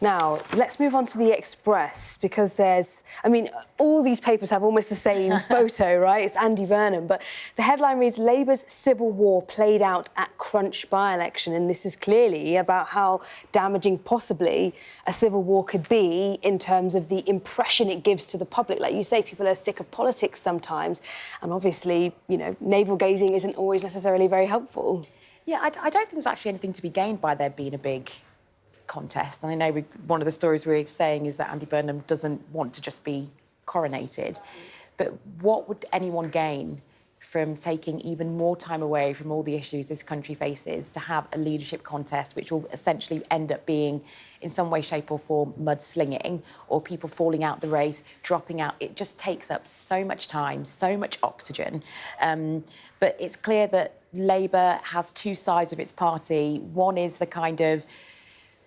Now, let's move on to the Express, because there's... I mean, all these papers have almost the same photo, right? It's Andy Burnham. But the headline reads, Labour's civil war played out at Crunch by-election. And this is clearly about how damaging, possibly, a civil war could be in terms of the impression it gives to the public. Like you say, people are sick of politics sometimes. And obviously, you know, navel-gazing isn't always necessarily very helpful. Yeah, I don't think there's actually anything to be gained by there being a big contest. And I know one of the stories we're saying is that Andy Burnham doesn't want to just be coronated. But what would anyone gain from taking even more time away from all the issues this country faces to have a leadership contest, which will essentially end up being, in some way, shape or form, mudslinging, or people falling out the race, dropping out? It just takes up so much time, so much oxygen. But it's clear that Labour has two sides of its party. One is the kind of,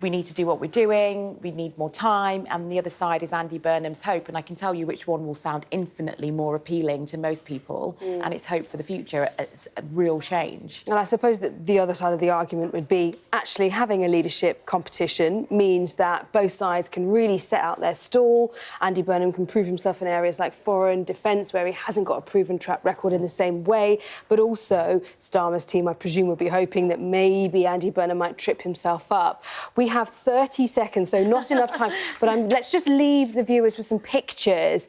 we need to do what we're doing, we need more time, and the other side is Andy Burnham's hope, and I can tell you which one will sound infinitely more appealing to most people, and it's hope for the future, it's a real change. And I suppose that the other side of the argument would be actually having a leadership competition means that both sides can really set out their stall. Andy Burnham can prove himself in areas like foreign defence, where he hasn't got a proven track record in the same way, but also Starmer's team, I presume, will be hoping that maybe Andy Burnham might trip himself up. We have 30 seconds, so not enough time, but let's just leave the viewers with some pictures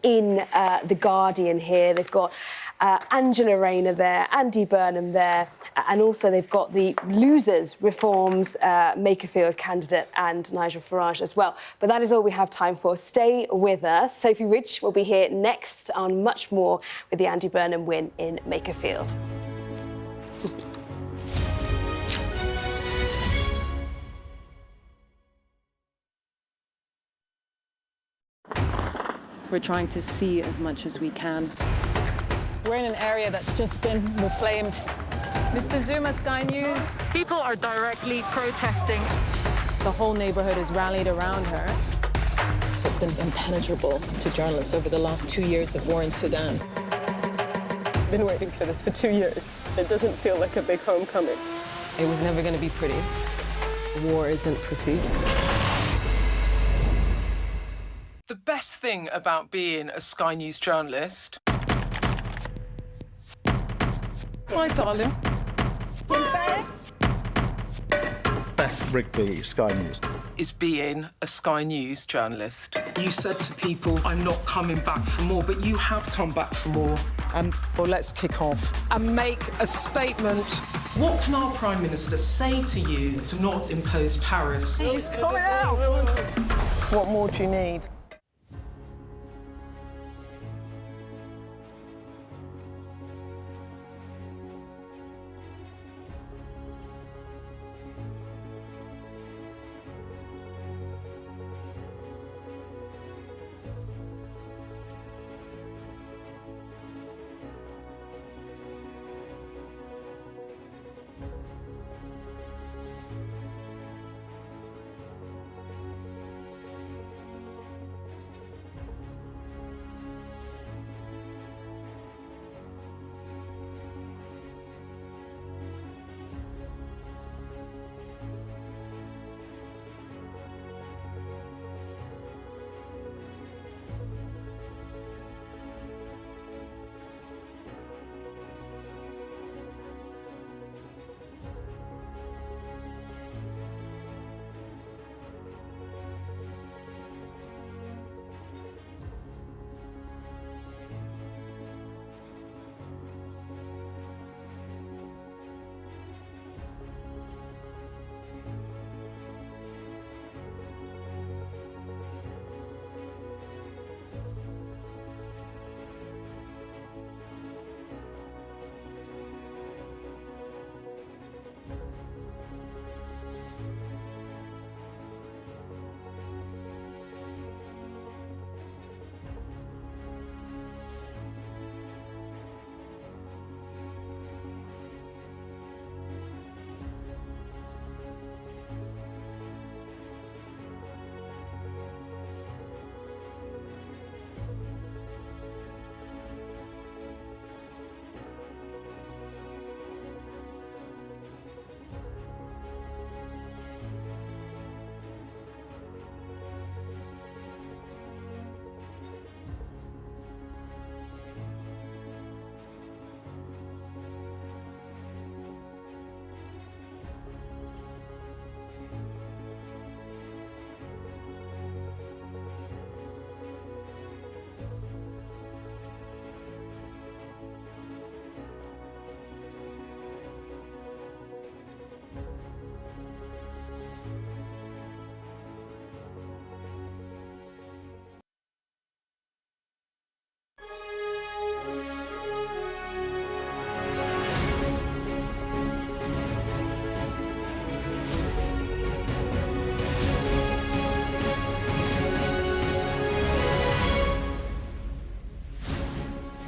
in The Guardian here. They've got Angela Rayner there, Andy Burnham there, and also they've got the Losers Reforms Makerfield candidate and Nigel Farage as well. But that is all we have time for. Stay with us. Sophie Ridge will be here next on much more with the Andy Burnham win in Makerfield. We're trying to see as much as we can. We're in an area that's just been reclaimed. Mr. Zuma, Sky News. People are directly protesting. The whole neighbourhood has rallied around her. It's been impenetrable to journalists over the last 2 years of war in Sudan. I've been waiting for this for 2 years. It doesn't feel like a big homecoming. It was never going to be pretty. War isn't pretty. The best thing about being a Sky News journalist... Hi, darling. Beth Rigby, Sky News. ...is being a Sky News journalist. You said to people, I'm not coming back for more, but you have come back for more. Well, let's kick off. And make a statement. What can our Prime Minister say to you to not impose tariffs? He's coming out! What more do you need?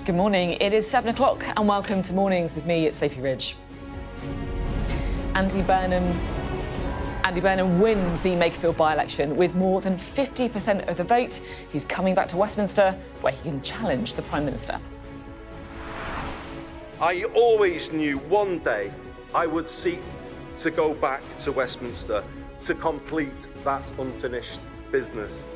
Good morning. It is 7 o'clock and welcome to Mornings with me, Sophie Ridge. Andy Burnham wins the Makerfield by-election with more than 50% of the vote. He's coming back to Westminster where he can challenge the Prime Minister. I always knew one day I would seek to go back to Westminster to complete that unfinished business.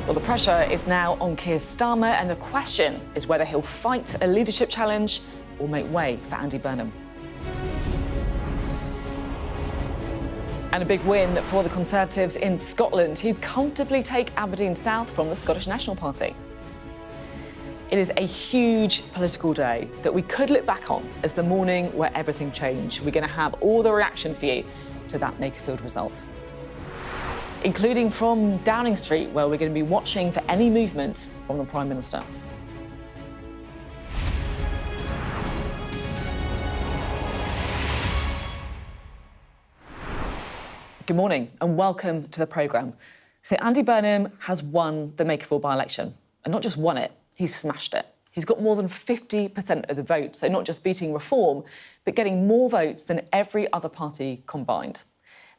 Well, the pressure is now on Keir Starmer, and the question is whether he'll fight a leadership challenge or make way for Andy Burnham. And a big win for the Conservatives in Scotland, who comfortably take Aberdeen South from the Scottish National Party. It is a huge political day that we could look back on as the morning where everything changed. We're going to have all the reaction for you to that Makerfield result, including from Downing Street, where we're going to be watching for any movement from the Prime Minister. Good morning and welcome to the programme. So Andy Burnham has won the Makerfield by-election, and not just won it, he's smashed it. He's got more than 50% of the vote, so not just beating Reform, but getting more votes than every other party combined.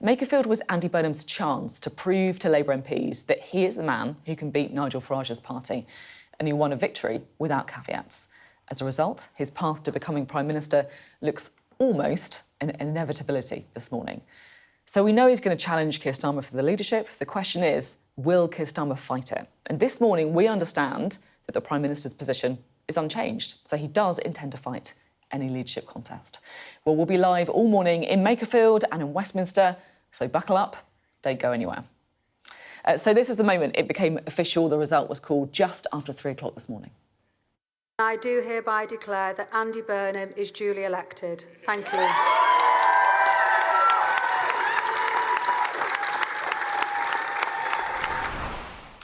Makerfield was Andy Burnham's chance to prove to Labour MPs that he is the man who can beat Nigel Farage's party, and he won a victory without caveats. As a result, his path to becoming Prime Minister looks almost an inevitability this morning. So we know he's going to challenge Keir Starmer for the leadership. The question is, will Keir Starmer fight it? And this morning, we understand that the Prime Minister's position is unchanged, so he does intend to fight any leadership contest. Well, we'll be live all morning in Makerfield and in Westminster, so buckle up, don't go anywhere. So this is the moment it became official. The result was called just after 3 o'clock this morning. I do hereby declare that Andy Burnham is duly elected. Thank you.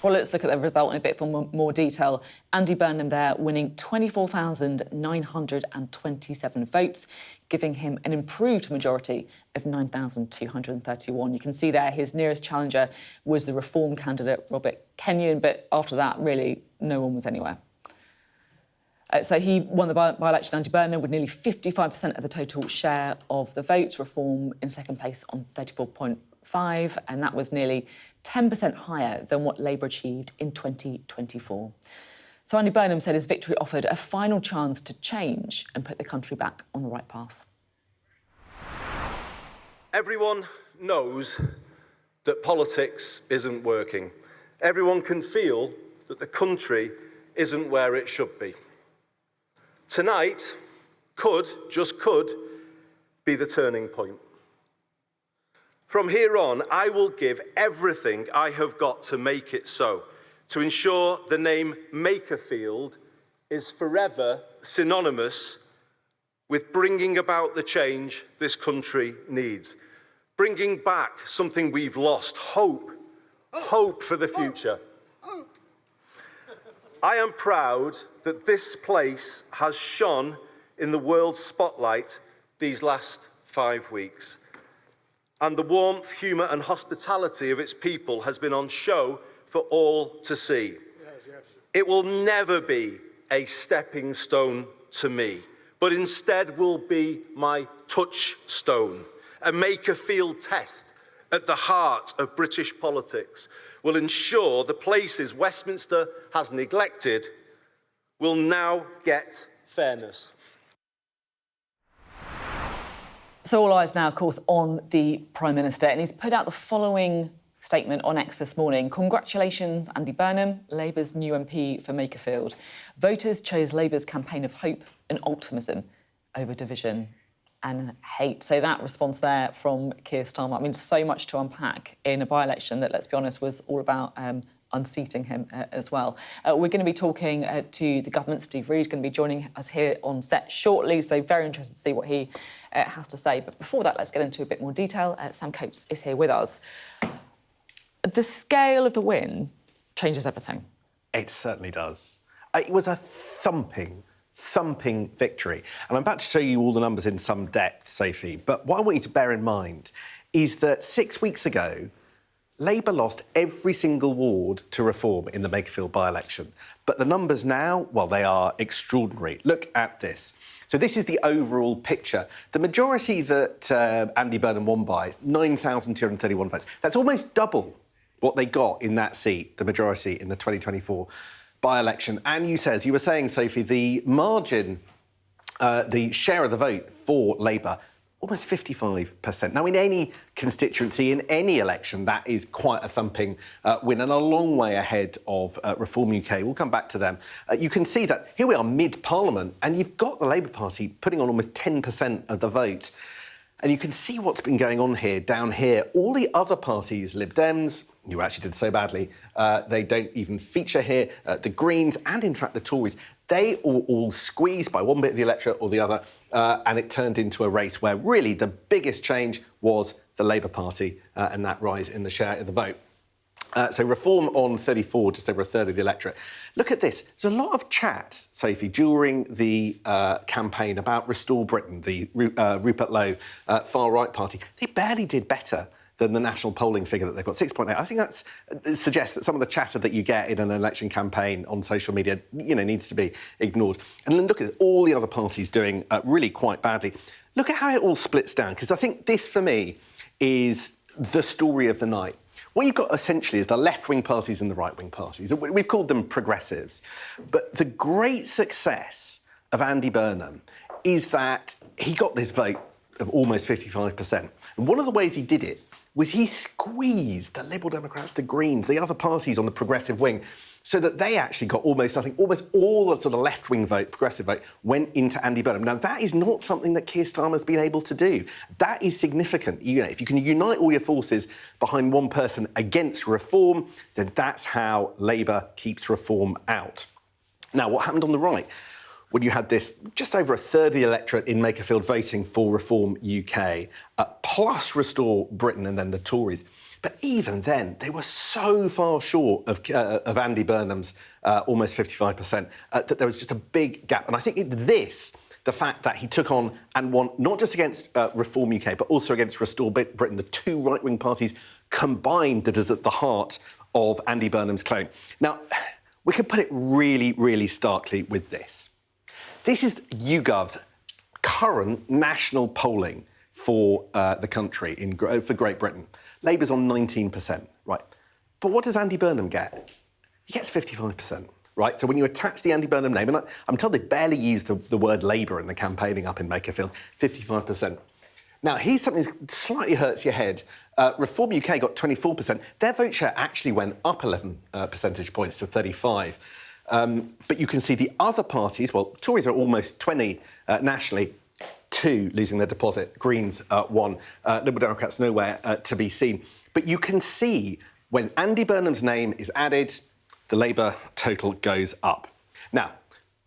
Well, let's look at the result in a bit more detail. Andy Burnham there winning 24,927 votes, giving him an improved majority of 9,231. You can see there his nearest challenger was the Reform candidate, Robert Kenyon, but after that, really, no one was anywhere. So he won the by-election, Andy Burnham, with nearly 55% of the total share of the vote. Reform in second place on 34.5%, and that was nearly 10% higher than what Labour achieved in 2024. So Andy Burnham said his victory offered a final chance to change and put the country back on the right path. Everyone knows that politics isn't working. Everyone can feel that the country isn't where it should be. Tonight just could, be the turning point. From here on, I will give everything I have got to make it so, to ensure the name Makerfield is forever synonymous with bringing about the change this country needs, bringing back something we've lost, hope for the future. I am proud that this place has shone in the world's spotlight these last 5 weeks. And the warmth, humour and hospitality of its people has been on show for all to see. It will never be a stepping stone to me, but instead will be my touchstone. A Makerfield test at the heart of British politics will ensure the places Westminster has neglected will now get fairness. So all eyes now, of course, on the Prime Minister, and he's put out the following statement on X this morning. Congratulations, Andy Burnham, Labour's new MP for Makerfield. Voters chose Labour's campaign of hope and optimism over division and hate. So that response there from Keir Starmer, I mean, so much to unpack in a by-election that, let's be honest, was all about unseating him as well. We're going to be talking to the government. Steve Reid going to be joining us here on set shortly, so very interested to see what he has to say. But before that, let's get into a bit more detail. Sam Coates is here with us. The scale of the win changes everything. It certainly does. It was a thumping victory. And I'm about to show you all the numbers in some depth, Sophie, but what I want you to bear in mind is that 6 weeks ago, Labour lost every single ward to Reform in the Makerfield by-election. But the numbers now, well, they are extraordinary. Look at this. So this is the overall picture. The majority that Andy Burnham won by is 9,231 votes. That's almost double what they got in that seat, the majority in the 2024 by-election. And as you were saying, Sophie, the margin, the share of the vote for Labour, almost 55%. Now, in any constituency, in any election, that is quite a thumping win and a long way ahead of Reform UK. We'll come back to them. You can see that here we are mid-Parliament and you've got the Labour Party putting on almost 10% of the vote. And you can see what's been going on here, down here. All the other parties, Lib Dems, who actually did so badly, they don't even feature here, the Greens and, in fact, the Tories, they all squeezed by one bit of the electorate or the other, and it turned into a race where really the biggest change was the Labour Party and that rise in the share of the vote. So Reform on 34, just over a third of the electorate. Look at this. There's a lot of chat, Sophie, during the campaign about Restore Britain, the Rupert Lowe far-right party. They barely did better than the national polling figure that they've got, 6.8. I think that suggests that some of the chatter that you get in an election campaign on social media, needs to be ignored. And then look at all the other parties doing really quite badly. Look at how it all splits down, because I think this, for me, is the story of the night. What you've got essentially is the left-wing parties and the right-wing parties. We've called them progressives. But the great success of Andy Burnham is that he got this vote of almost 55%. And one of the ways he did it was he squeezed the Liberal Democrats, the Greens, the other parties on the progressive wing, so that they actually got almost all the sort of left-wing vote, progressive vote, went into Andy Burnham. Now, that is not something that Keir Starmer's been able to do. That is significant. If you can unite all your forces behind one person against Reform, then that's how Labour keeps Reform out. Now, what happened on the right? When you had this, just over a third of the electorate in Makerfield voting for Reform UK, plus Restore Britain and then the Tories. But even then, they were so far short of Andy Burnham's almost 55% that there was just a big gap. And I think the fact that he took on and won not just against Reform UK, but also against Restore Britain, the two right-wing parties combined, that is at the heart of Andy Burnham's claim. Now, we can put it really, really starkly with this. This is YouGov's current national polling for the country, for Great Britain. Labour's on 19%, right? But what does Andy Burnham get? He gets 55%, right? So when you attach the Andy Burnham name, and I'm told they barely use the word Labour in the campaigning up in Makerfield, 55%. Now, here's something that slightly hurts your head. Reform UK got 24%. Their vote share actually went up 11 percentage points to 35. But you can see the other parties, well, Tories are almost 20 nationally, 2 losing their deposit, Greens 1, Liberal Democrats nowhere to be seen. But you can see when Andy Burnham's name is added, the Labour total goes up. Now,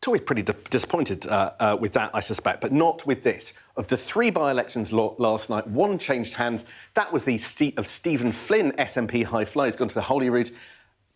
Tories pretty disappointed with that, I suspect, but not with this. Of the 3 by-elections last night, 1 changed hands. That was the seat of Stephen Flynn, SNP High Flyers, gone to the Holyrood.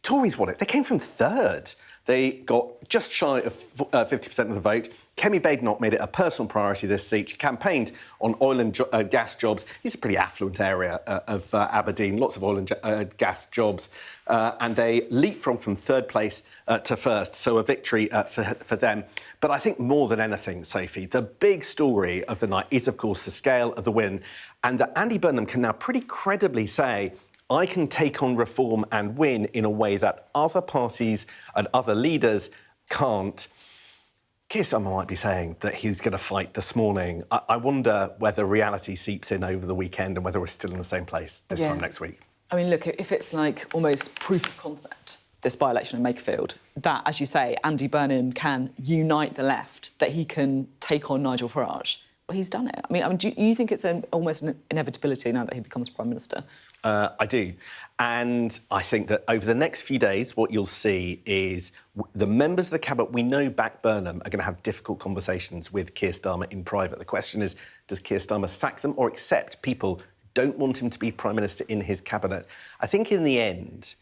Tories won it. They came from 3rd. They got just shy of 50% of the vote. Kemi Badenoch made it a personal priority, this seat. She campaigned on oil and gas jobs. It's a pretty affluent area of Aberdeen, lots of oil and gas jobs. And they leapfrogged from 3rd place to 1st, so a victory for them. But I think more than anything, Sophie, the big story of the night is, of course, the scale of the win, and that Andy Burnham can now pretty credibly say, I can take on Reform and win in a way that other parties and other leaders can't. Keir Starmer might be saying that he's going to fight this morning. I wonder whether reality seeps in over the weekend and whether we're still in the same place this time next week. I mean, look, if it's like almost proof of concept, this by-election in Makerfield, that, as you say, Andy Burnham can unite the left, that he can take on Nigel Farage, well, he's done it. I mean, do you think it's almost an inevitability now that he becomes Prime Minister? I do. And I think that over the next few days, what you'll see is the members of the Cabinet we know back Burnham are going to have difficult conversations with Keir Starmer in private. The question is, does Keir Starmer sack them or accept people who don't want him to be Prime Minister in his Cabinet? I think in the end,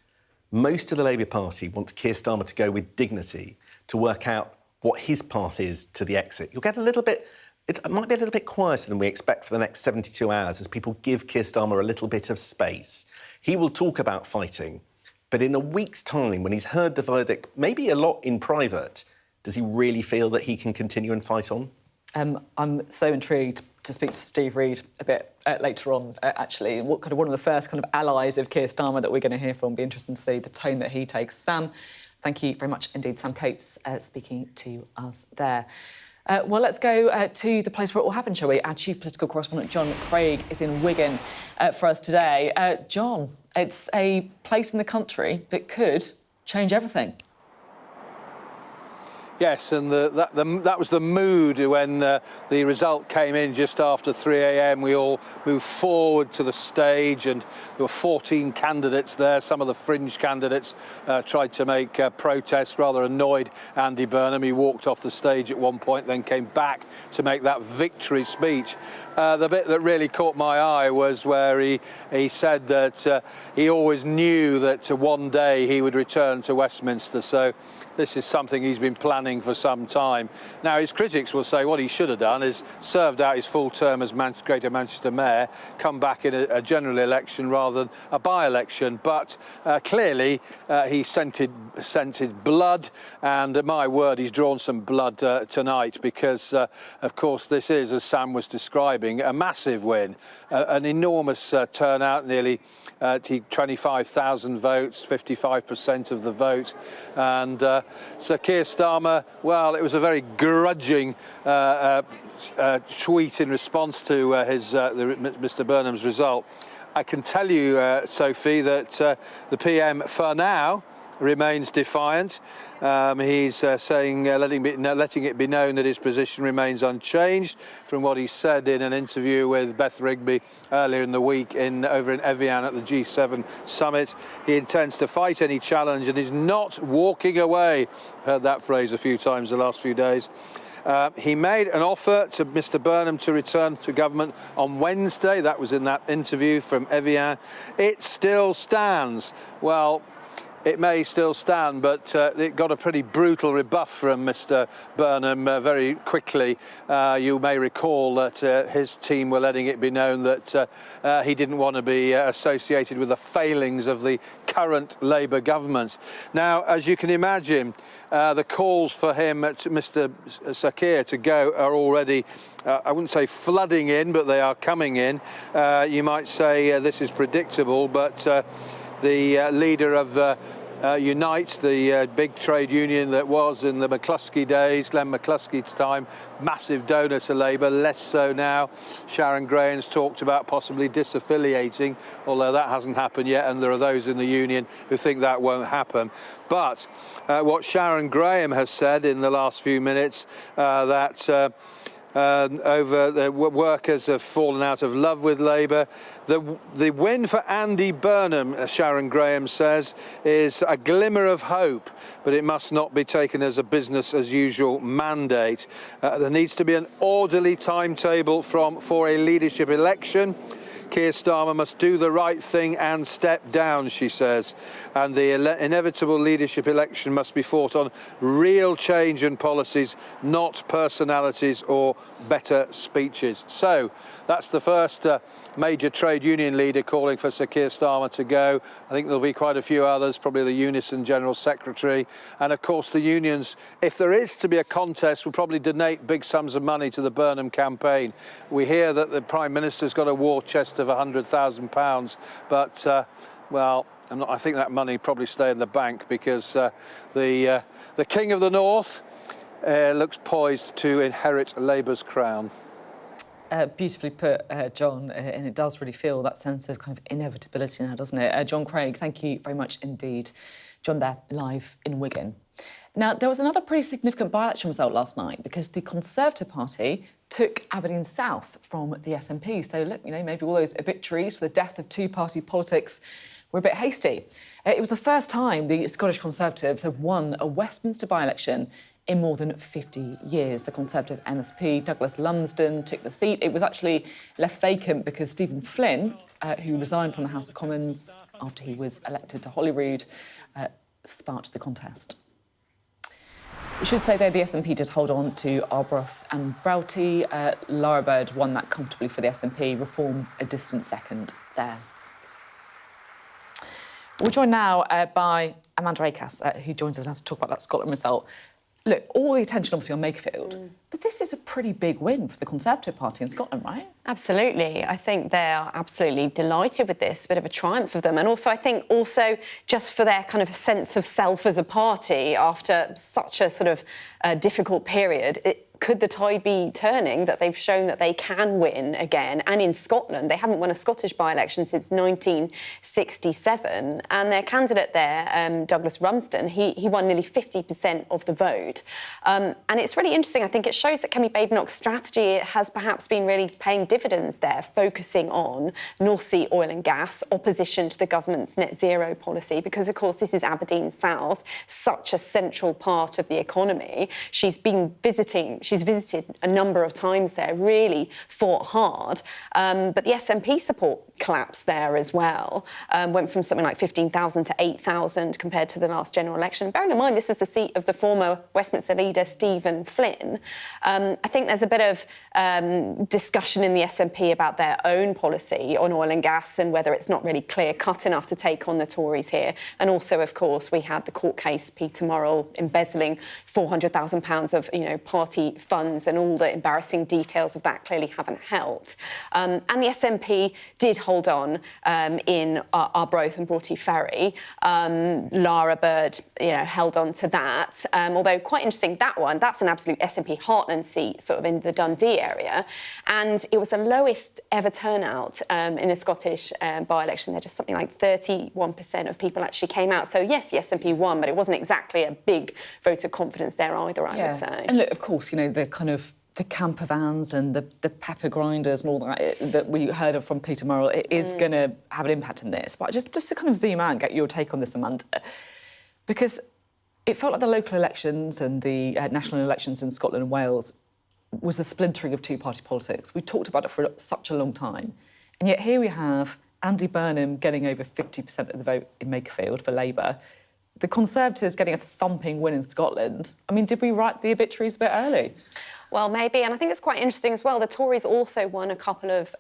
most of the Labour Party wants Keir Starmer to go with dignity to work out what his path is to the exit. You'll get a little bit it might be a little bit quieter than we expect for the next 72 hours as people give Keir Starmer a little bit of space. He will talk about fighting, but in a week's time, when he's heard the verdict, maybe a lot in private, does he really feel that he can continue and fight on? I'm so intrigued to speak to Steve Reed a bit later on, actually. One of the first kind of allies of Keir Starmer that we're going to hear from. Be interesting to see the tone that he takes. Sam, thank you very much indeed. Sam Coates speaking to us there. Well, let's go to the place where it all happened, shall we? Our chief political correspondent, John Craig, is in Wigan for us today. John, it's a place in the country that could change everything. Yes, and that was the mood when the result came in just after 3 a.m. We all moved forward to the stage, and there were 14 candidates there. Some of the fringe candidates tried to make protests, rather annoyed Andy Burnham. He walked off the stage at one point, then came back to make that victory speech. The bit that really caught my eye was where he said that he always knew that one day he would return to Westminster. So this is something he's been planning for some time. Now, his critics will say what he should have done is served out his full term as Greater Manchester Mayor, come back in a general election rather than a by-election. But clearly, he scented blood, and my word, he's drawn some blood tonight because, of course, this is, as Sam was describing, a massive win, an enormous turnout, nearly 25,000 votes, 55% of the vote, and Sir Keir Starmer, well, it was a very grudging tweet in response to Mr Burnham's result. I can tell you, Sophie, that the PM, for now, remains defiant. He's saying, letting it be known that his position remains unchanged from what he said in an interview with Beth Rigby earlier in the week over in Evian at the G7 summit. He intends to fight any challenge and is not walking away. Heard that phrase a few times the last few days. He made an offer to Mr Burnham to return to government on Wednesday. That was in that interview from Evian. It still stands. Well, it may still stand, but it got a pretty brutal rebuff from Mr Burnham very quickly. You may recall that his team were letting it be known that he didn't want to be associated with the failings of the current Labour government. Now, as you can imagine, the calls for him, Mr Sir Keir, to go are already, I wouldn't say flooding in, but they are coming in. You might say this is predictable, but the leader of Unite, the big trade union that was in the McCluskey days, Glenn McCluskey's time, massive donor to Labour, less so now. Sharon Graham's talked about possibly disaffiliating, although that hasn't happened yet, and there are those in the union who think that won't happen. But what Sharon Graham has said in the last few minutes, that over the workers have fallen out of love with Labour. The win for Andy Burnham, Sharon Graham says, is a glimmer of hope, but it must not be taken as a business-as-usual mandate. There needs to be an orderly timetable for a leadership election. Keir Starmer must do the right thing and step down, she says. And the inevitable leadership election must be fought on real change and policies, not personalities or better speeches. So that's the first major trade union leader calling for Sir Keir Starmer to go. I think there'll be quite a few others, probably the Unison General Secretary. And of course the unions, if there is to be a contest, will probably donate big sums of money to the Burnham campaign. We hear that the Prime Minister's got a war chest of £100,000, but well, I think that money probably stay in the bank because the King of the North looks poised to inherit Labour's crown. Beautifully put, John, and it does really feel that sense of kind of inevitability now, doesn't it? John Craig, thank you very much indeed. John there, live in Wigan. Now, there was another pretty significant by-election result last night because the Conservative Party took Aberdeen South from the SNP. So, look, you know, maybe all those victories for the death of two-party politics were a bit hasty. It was the first time the Scottish Conservatives have won a Westminster by-election in more than 50 years. The Conservative MSP, Douglas Lumsden, took the seat. It was actually left vacant because Stephen Flynn, who resigned from the House of Commons after he was elected to Holyrood, sparked the contest. We should say, though, the SNP did hold on to Arbroath and Broughty. Lara Bird won that comfortably for the SNP. Reform a distant second there. We're joined now by Amanda Acas, who joins us now to talk about that Scotland result. Look, all the attention obviously on Makerfield, but this is a pretty big win for the Conservative Party in Scotland, right? Absolutely. I think they are absolutely delighted with this, a bit of a triumph for them. And also, I think just for their kind of sense of self as a party after such a sort of difficult period, could the tide be turning, that they've shown that they can win again? And in Scotland, they haven't won a Scottish by-election since 1967. And their candidate there, Douglas Rumsden, he won nearly 50% of the vote. And it's really interesting. I think it shows that Kemi Badenoch's strategy has perhaps been really paying dividends there, focusing on North Sea oil and gas, opposition to the government's net zero policy, because, of course, this is Aberdeen South, such a central part of the economy. She's visited a number of times there, really fought hard. But the SNP support collapsed there as well. Went from something like 15,000 to 8,000 compared to the last general election. Bearing in mind, this is the seat of the former Westminster leader, Stephen Flynn. I think there's a bit of discussion in the SNP about their own policy on oil and gas and whether it's not really clear-cut enough to take on the Tories here. And also, of course, we had the court case, Peter Murrell embezzling £400,000 of, party funds, and all the embarrassing details of that clearly haven't helped. And the SNP did hold on in Arbroath and Broughty Ferry. Lara Bird, held on to that. Although quite interesting, that's an absolute SNP heartland seat, sort of in the Dundee area. And it was the lowest ever turnout in a Scottish by-election. There just something like 31% of people actually came out. So yes, the SNP won, but it wasn't exactly a big vote of confidence there either, I would say. And look, of course, the kind of the camper vans and the pepper grinders and all that we heard of from Peter Murrell, it is going to have an impact in this. But just to kind of zoom out and get your take on this, Amanda, because it felt like the local elections and the national elections in Scotland and Wales was the splintering of two-party politics. We talked about it for such a long time. And yet here we have Andy Burnham getting over 50% of the vote in Makerfield for Labour. The Conservatives getting a thumping win in Scotland. I mean, did we write the obituaries a bit early? Well, maybe, and I think it's quite interesting as well. The Tories also won a couple of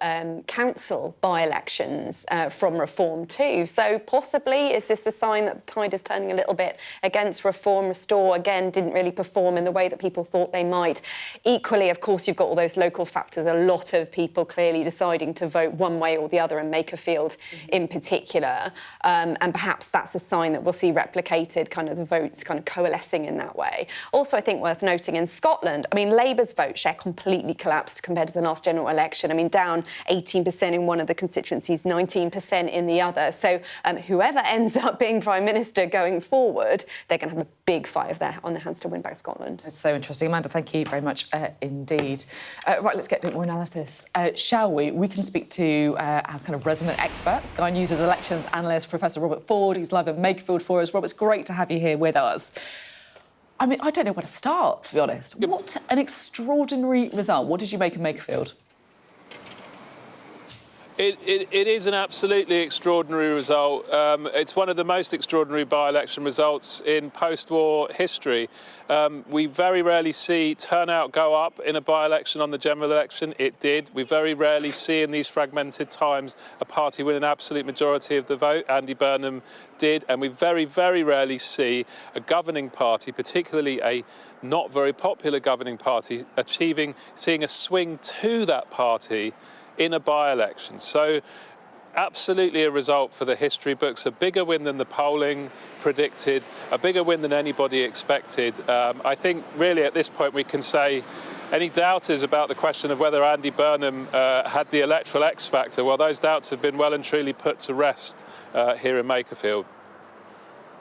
council by-elections from Reform too. So possibly, is this a sign that the tide is turning a little bit against Reform? Restore, again, didn't really perform in the way that people thought they might. Equally, of course, you've got all those local factors. A lot of people clearly deciding to vote one way or the other in Makerfield in particular. And perhaps that's a sign that we'll see replicated, kind of the votes kind of coalescing in that way. Also, I think worth noting in Scotland, I mean, Labour's vote share completely collapsed compared to the last general election. I mean, down 18% in one of the constituencies, 19% in the other. So whoever ends up being Prime Minister going forward, they're going to have a big fight on their hands to win back Scotland. It's so interesting. Amanda, thank you very much indeed. Right, let's get a bit more analysis, shall we? We can speak to our kind of resident expert, Sky News' elections analyst, Professor Robert Ford. He's live at Makerfield for us. Robert, it's great to have you here with us. I mean, I don't know where to start, to be honest. What an extraordinary result. What did you make of Makerfield? It is an absolutely extraordinary result. It's one of the most extraordinary by-election results in post-war history. We very rarely see turnout go up in a by-election on the general election. It did. We very rarely see in these fragmented times a party win an absolute majority of the vote. Andy Burnham did. And we very, very rarely see a governing party, particularly a not very popular governing party, seeing a swing to that party in a by-election. So absolutely a result for the history books, a bigger win than the polling predicted, a bigger win than anybody expected. I think really at this point we can say any doubters about the question of whether Andy Burnham had the electoral X factor, well, those doubts have been well and truly put to rest here in Makerfield.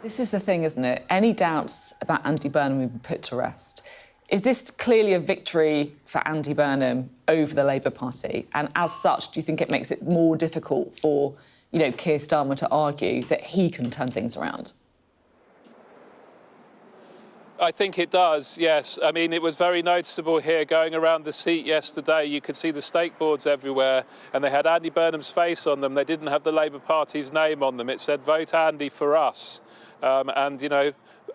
This is the thing, isn't it? Any doubts about Andy Burnham have been put to rest. Is this clearly a victory for Andy Burnham over the Labour Party? And as such, do you think it makes it more difficult for, Keir Starmer to argue that he can turn things around? I think it does, yes. I mean, it was very noticeable here going around the seat yesterday. You could see the stake boards everywhere, and they had Andy Burnham's face on them. They didn't have the Labour Party's name on them. It said, "Vote Andy for us."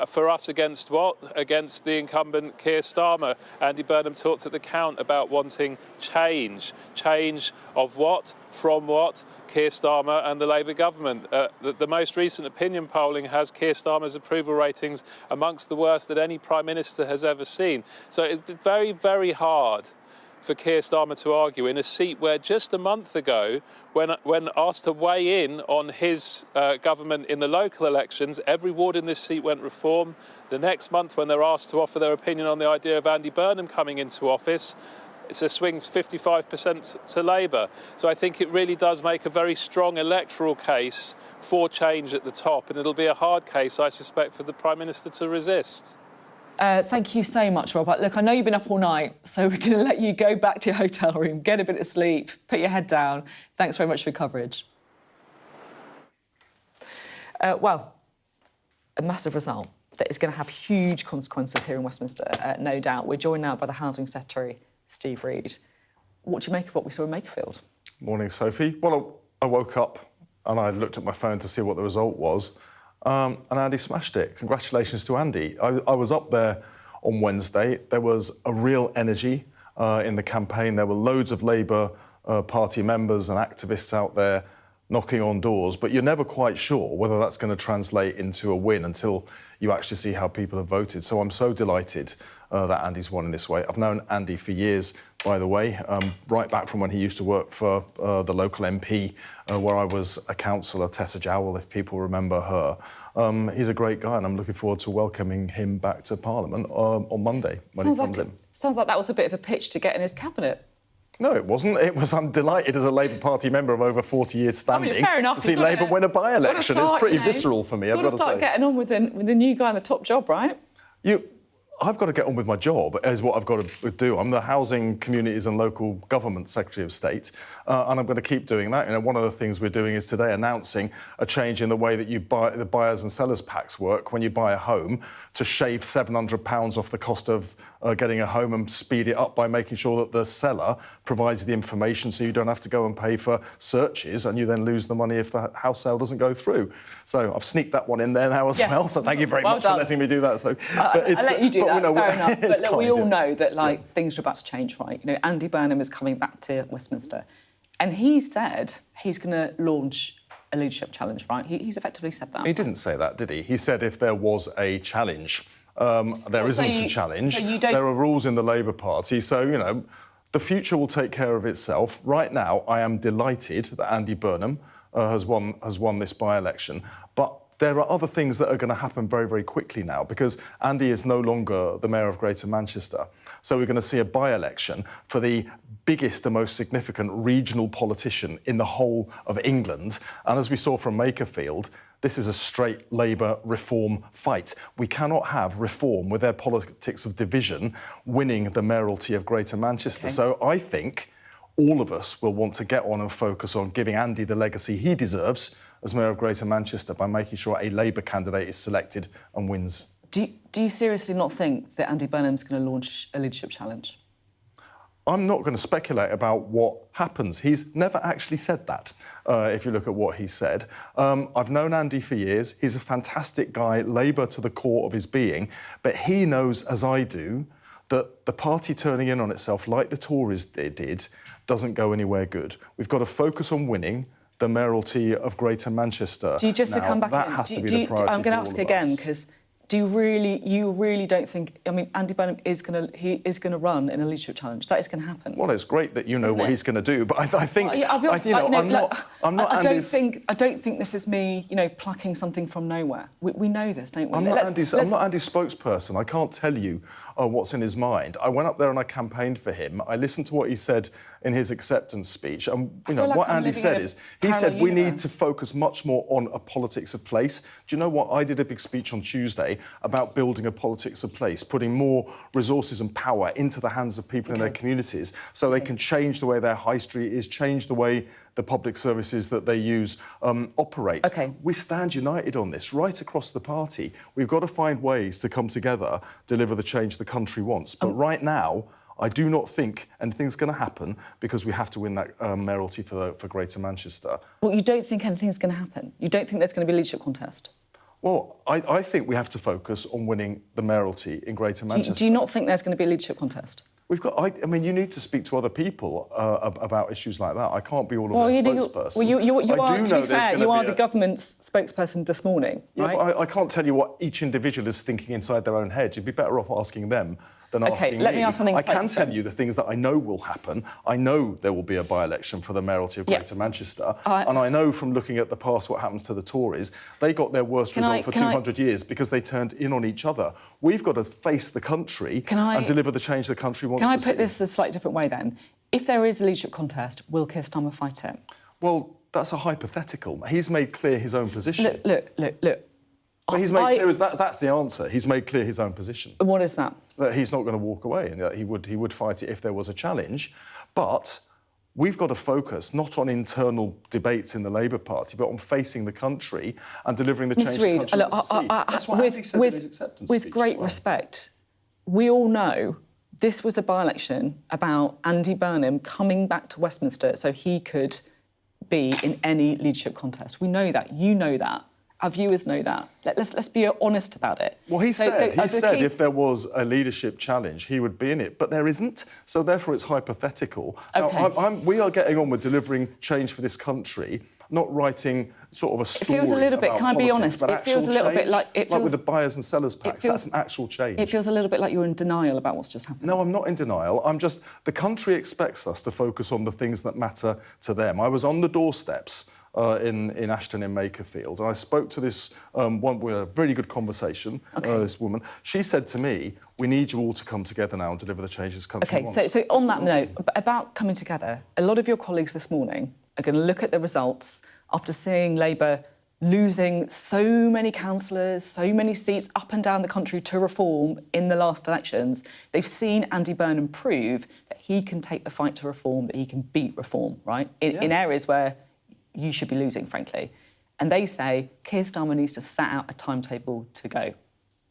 For us against what? Against the incumbent Keir Starmer. Andy Burnham talked at the count about wanting change. Change of what? From what? Keir Starmer and the Labour government. The most recent opinion polling has Keir Starmer's approval ratings amongst the worst that any Prime Minister has ever seen. So it's very, very hard for Keir Starmer to argue in a seat where just a month ago, when asked to weigh in on his government in the local elections, every ward in this seat went Reform. The next month, when they're asked to offer their opinion on the idea of Andy Burnham coming into office, it's a swing 55% to Labour. So I think it really does make a very strong electoral case for change at the top, and it'll be a hard case, I suspect, for the Prime Minister to resist. Thank you so much, Robert. Look, I know you've been up all night, so we're going to let you go back to your hotel room, get a bit of sleep, put your head down. Thanks very much for your coverage. Well, a massive result that is going to have huge consequences here in Westminster, no doubt. We're joined now by the Housing Secretary, Steve Reed. What do you make of what we saw in Makerfield? Morning, Sophie. Well, I woke up and I looked at my phone to see what the result was. And Andy smashed it. Congratulations to Andy. I was up there on Wednesday. There was a real energy in the campaign. There were loads of Labour Party members and activists out there knocking on doors, but you're never quite sure whether that's going to translate into a win until you actually see how people have voted. So I'm so delighted that Andy's won in this way. I've known Andy for years, by the way, right back from when he used to work for the local MP, where I was a councillor, Tessa Jowell, if people remember her. He's a great guy, and I'm looking forward to welcoming him back to Parliament on Monday when he comes in. Sounds like that was a bit of a pitch to get in his cabinet. No, it wasn't. It was, I'm delighted as a Labour Party member of over 40 years standing fair enough, to see Labour win a by-election. It's pretty visceral for me, I've got to say. You've got to start getting on with the new guy in the top job, right? I've got to get on with my job, is what I've got to do. I'm the Housing, Communities and Local Government Secretary of State, and I'm going to keep doing that. You know, one of the things we're doing is today announcing a change in the way that the buyers and sellers packs work when you buy a home, to shave £700 off the cost of getting a home and speed it up by making sure that the seller provides the information so you don't have to go and pay for searches and you then lose the money if the house sale doesn't go through. So I've sneaked that one in there now as well, so thank you very much for letting me do that. So, I'll let you do that, fair enough. But look, we all know that things are about to change, right? You know, Andy Burnham is coming back to Westminster, and he said he's going to launch a leadership challenge, right? He's effectively said that. He didn't say that, did he? He said if there was a challenge. There isn't a challenge. There are rules in the Labour Party, so, you know, the future will take care of itself. Right now, I am delighted that Andy Burnham has won this by-election, but there are other things that are going to happen very, very quickly now, because Andy is no longer the Mayor of Greater Manchester. So we're going to see a by-election for the biggest and most significant regional politician in the whole of England. And as we saw from Makerfield, this is a straight Labour reform fight. We cannot have reform with their politics of division winning the mayoralty of Greater Manchester. Okay. So I think all of us will want to get on and focus on giving Andy the legacy he deserves as Mayor of Greater Manchester by making sure a Labour candidate is selected and wins. Do you seriously not think that Andy Burnham's going to launch a leadership challenge? I'm not going to speculate about what happens. He's never actually said that, if you look at what he said. I've known Andy for years. He's a fantastic guy, Labour to the core of his being, but he knows, as I do, that the party turning in on itself, like the Tories did, doesn't go anywhere good. We've got to focus on winning the mayoralty of Greater Manchester. Do you just now, to come back? That has to be the priority. I'm going to ask again, because you really don't think? I mean, Andy Burnham is going to run in a leadership challenge. That is going to happen. Well, it's great that you know what he's going to do, but I think I'll be honest, I'm not. I Andy's... don't think this is me, plucking something from nowhere. We know this, don't we? I'm not Andy's spokesperson. I can't tell you what's in his mind. I went up there and I campaiggned for him. I listened to what he said in his acceptance speech, and what Andy said is he said we need to focus much more on a politics of place. Do you know what? I did a big speech on Tuesday about building a politics of place, putting more resources and power into the hands of people in their communities so they can change the way their high street is, change the way the public services that they use operate. We stand united on this right across the party. We've got to find ways to come together, deliver the change the country wants. But right now, I do not think anything's going to happen because we have to win that mayoralty for Greater Manchester. Well, you don't think anything's going to happen? You don't think there's going to be a leadership contest? Well, I think we have to focus on winning the mayoralty in Greater Manchester. Do you not think there's going to be a leadership contest? We've got. I mean, you need to speak to other people about issues like that. I can't be all of their spokesperson. To be fair, you are the government's spokesperson this morning, right? Yeah, but I can't tell you what each individual is thinking inside their own head. You'd be better off asking them than asking me. Let me ask something I can tell you the things that I know will happen. I know there will be a by-election for the mayoralty of Greater Manchester, and I know from looking at the past what happens to the Tories. They got their worst result for 200 years because they turned in on each other. We've got to face the country and deliver the change the country wants to see. Can I put this a slightly different way then? If there is a leadership contest, will Keir Starmer fight it? Well, that's a hypothetical. He's made clear his own position. Look. But he's made clear that's the answer. He's made clear his own position. And what is that? That he's not going to walk away and that he would fight it if there was a challenge. But we've got to focus not on internal debates in the Labour Party, but on facing the country and delivering the change the country wants to see. That's what Andy said in his acceptance speech. With great respect, we all know this was a by-election about Andy Burnham coming back to Westminster so he could be in any leadership contest. We know that. You know that. Our viewers know that. Let's be honest about it. Well, he said if there was a leadership challenge, he would be in it, but there isn't, so therefore it's hypothetical. Okay. Now, we are getting on with delivering change for this country, not writing sort of a story. It feels a little bit, can I be honest? It feels a little bit like... Like with the buyers and sellers packs, that's an actual change. It feels a little bit like you're in denial about what's just happened. No, I'm not in denial. The country expects us to focus on the things that matter to them. I was on the doorsteps in Ashton in Makerfield, and I spoke to this one with a really good conversation, this woman. She said to me, we need you all to come together now and deliver the change this country wants. So on that note, about coming together, a lot of your colleagues this morning are going to look at the results after seeing Labour losing so many councillors, so many seats up and down the country to reform in the last elections. They've seen Andy Burnham prove that he can take the fight to reform, that he can beat reform, right? In areas where you should be losing, frankly. And they say Keir Starmer needs to set out a timetable to go.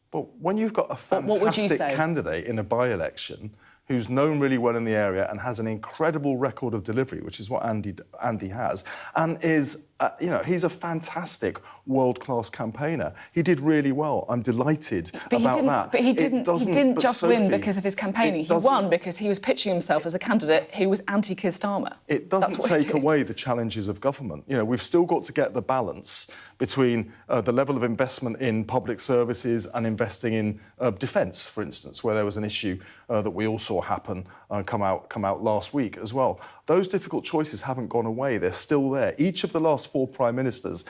But when you've got a fantastic candidate in a by-election who's known really well in the area and has an incredible record of delivery, which is what Andy has, and is, he's a fantastic world-class campaigner. He did really well. I'm delighted about that. But he didn't just win because of his campaigning. He won because he was pitching himself as a candidate who was anti-Keir Starmer. It doesn't take away the challenges of government. We've still got to get the balance between the level of investment in public services and investing in defence, for instance, where there was an issue that we all saw happen come out last week as well. Those difficult choices haven't gone away. They're still there. Each of the last 4 prime ministers,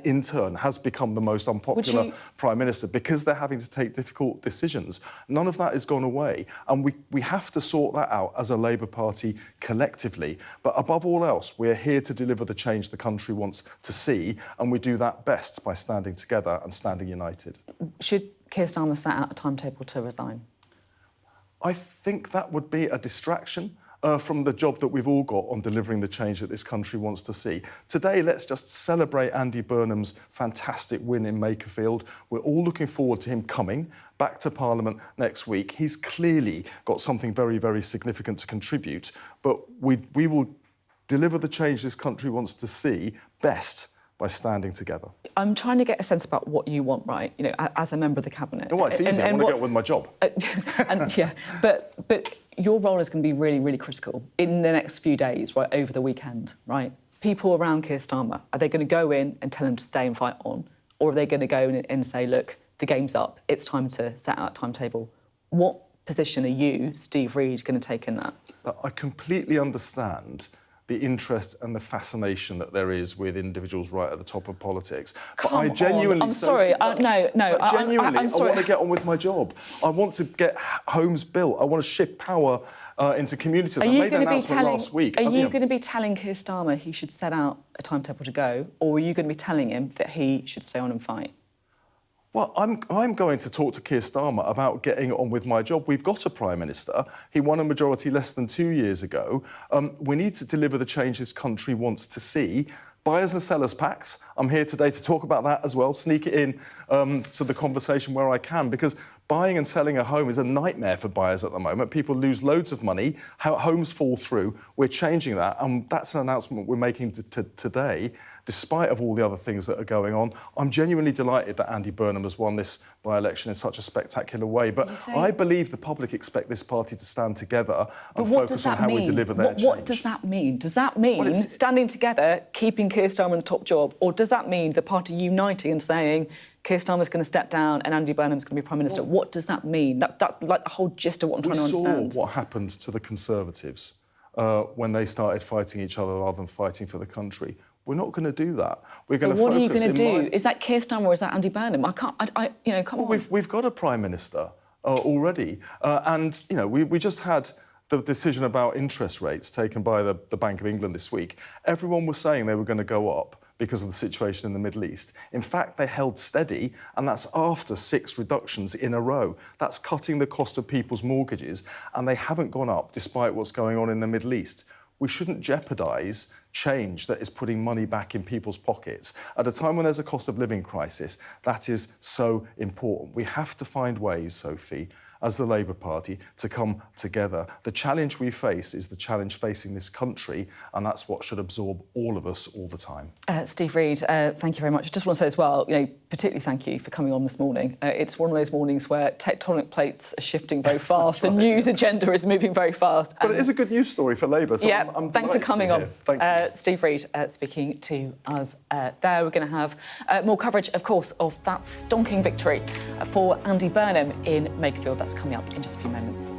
in turn, has become the most unpopular prime minister because they're having to take difficult decisions. None of that has gone away, and we have to sort that out as a Labour Party collectively. But above all else, we're here to deliver the change the country wants to see, and we do that best by standing together and standing united. Should Keir Starmer set out a timetable to resign? I think that would be a distraction from the job that we've all got on delivering the change that this country wants to see. Today, let's just celebrate Andy Burnham's fantastic win in Makerfield. We're all looking forward to him coming back to Parliament next week. He's clearly got something very, very significant to contribute, but we will deliver the change this country wants to see best by standing together. I'm trying to get a sense about what you want, right? As a member of the cabinet. Well, it's easy. I want to get on with my job. But your role is going to be really, really critical in the next few days, right, over the weekend, right? People around Keir Starmer, are they going to go in and tell him to stay and fight on? Or are they going to go in and say, look, the game's up, it's time to set out a timetable? What position are you, Steve Reid, going to take in that? I completely understand the interest and the fascination that there is with individuals right at the top of politics. But I genuinely... I'm sorry, no. Genuinely, I'm sorry. I want to get on with my job. I want to get homes built. I want to shift power into communities. I made an announcement last week. Are you going to be telling Keir Starmer he should set out a timetable to go, or are you going to be telling him that he should stay on and fight? Well, I'm going to talk to Keir Starmer about getting on with my job. We've got a Prime Minister. He won a majority less than 2 years ago. We need to deliver the change this country wants to see. Buyers and sellers packs. I'm here today to talk about that as well, sneak it in to the conversation where I can, because Buying and selling a home is a nightmare for buyers at the moment. People lose loads of money, homes fall through. We're changing that, and that's an announcement we're making today, despite of all the other things that are going on. I'm genuinely delighted that Andy Burnham has won this by-election in such a spectacular way, but I believe the public expect this party to stand together and focus on how we deliver their change. What does that mean? Does that mean standing together, keeping Keir Starmer in the top job, or does that mean the party uniting and saying Keir Starmer's going to step down and Andy Burnham's going to be Prime Minister? What does that mean? That's like the whole gist of what I'm trying to understand. We saw what happened to the Conservatives when they started fighting each other rather than fighting for the country. We're not going to do that. We're going to focus. What are you going to do? Is that Keir Starmer or is that Andy Burnham? Come on. We've got a Prime Minister already, and we just had the decision about interest rates taken by the Bank of England this week. Everyone was saying they were going to go up because of the situation in the Middle East. In fact, they held steady, and that's after 6 reductions in a row. That's cutting the cost of people's mortgages, and they haven't gone up despite what's going on in the Middle East. We shouldn't jeopardise change that is putting money back in people's pockets. At a time when there's a cost of living crisis, that is so important. We have to find ways, Sophie, as the Labour Party, to come together. The challenge we face is the challenge facing this country, and that's what should absorb all of us all the time. Steve Reid, thank you very much. I just want to say as well, particularly thank you for coming on this morning. It's one of those mornings where tectonic plates are shifting very fast. The news agenda is moving very fast. But it is a good news story for Labour, so I'm thanks for coming on. Thank you. Steve Reid speaking to us there. We're going to have more coverage, of course, of that stonking victory for Andy Burnham in Makerfield. That's coming up in just a few moments.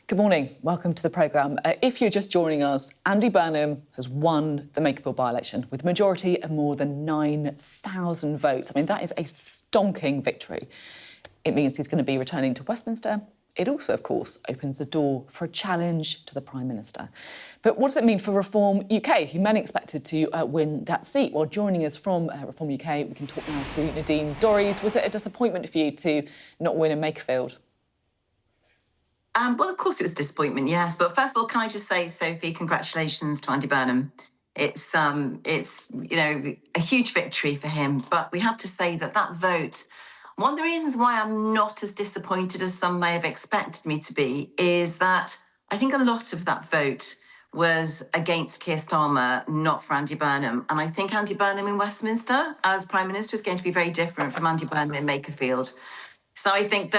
Good morning. Welcome to the programme. If you're just joining us, Andy Burnham has won the Makerfield by-election with a majority of more than 9,000 votes. I mean, that is a stonking victory. It means he's going to be returning to Westminster. It also, of course, opens the door for a challenge to the Prime Minister. But what does it mean for Reform UK, who many expected to win that seat? Well, joining us from Reform UK, we can talk now to Nadine Dorries. Was it a disappointment for you to not win in Makerfield? Well, of course it was a disappointment, yes. But first of all, can I just say, Sophie, congratulations to Andy Burnham. It's you know, a huge victory for him. But we have to say that that vote, one of the reasons why I'm not as disappointed as some may have expected me to be is that I think a lot of that vote was against Keir Starmer, not for Andy Burnham. And I think Andy Burnham in Westminster as Prime Minister is going to be very different from Andy Burnham in Makerfield. So I think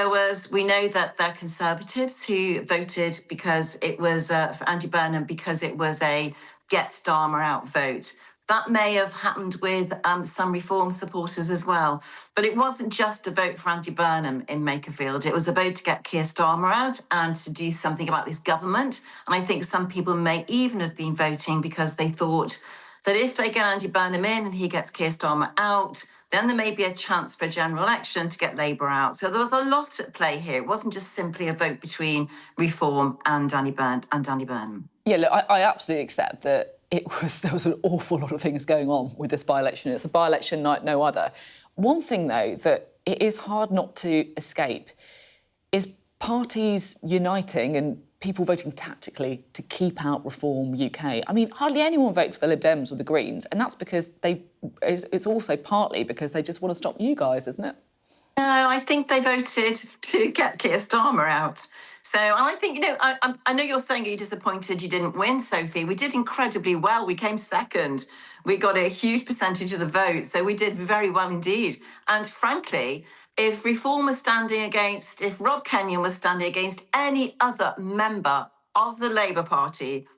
we know that there are Conservatives who voted because it was for Andy Burnham because it was a get Starmer out vote. That may have happened with some Reform supporters as well. But it wasn't just a vote for Andy Burnham in Makerfield. It was a vote to get Keir Starmer out and to do something about this government. And I think some people may even have been voting because they thought that if they get Andy Burnham in and he gets Keir Starmer out, then there may be a chance for a general election to get Labour out. So there was a lot at play here. It wasn't just simply a vote between Reform and Andy Burnham. Yeah, look, I absolutely accept that there was an awful lot of things going on with this by-election. It's a by-election like no other. One thing, though, that it is hard not to escape is parties uniting and people voting tactically to keep out Reform UK. I mean, hardly anyone voted for the Lib Dems or the Greens, and that's because it's also partly because they just want to stop you guys, isn't it? No, I think they voted to get Keir Starmer out. So I think, you know, I know you're saying you're disappointed you didn't win, Sophie. We did incredibly well. We came second. We got a huge percentage of the vote, so we did very well indeed. And frankly, if Reform was standing against, if Rob Kenyon was standing against any other member of the Labour Party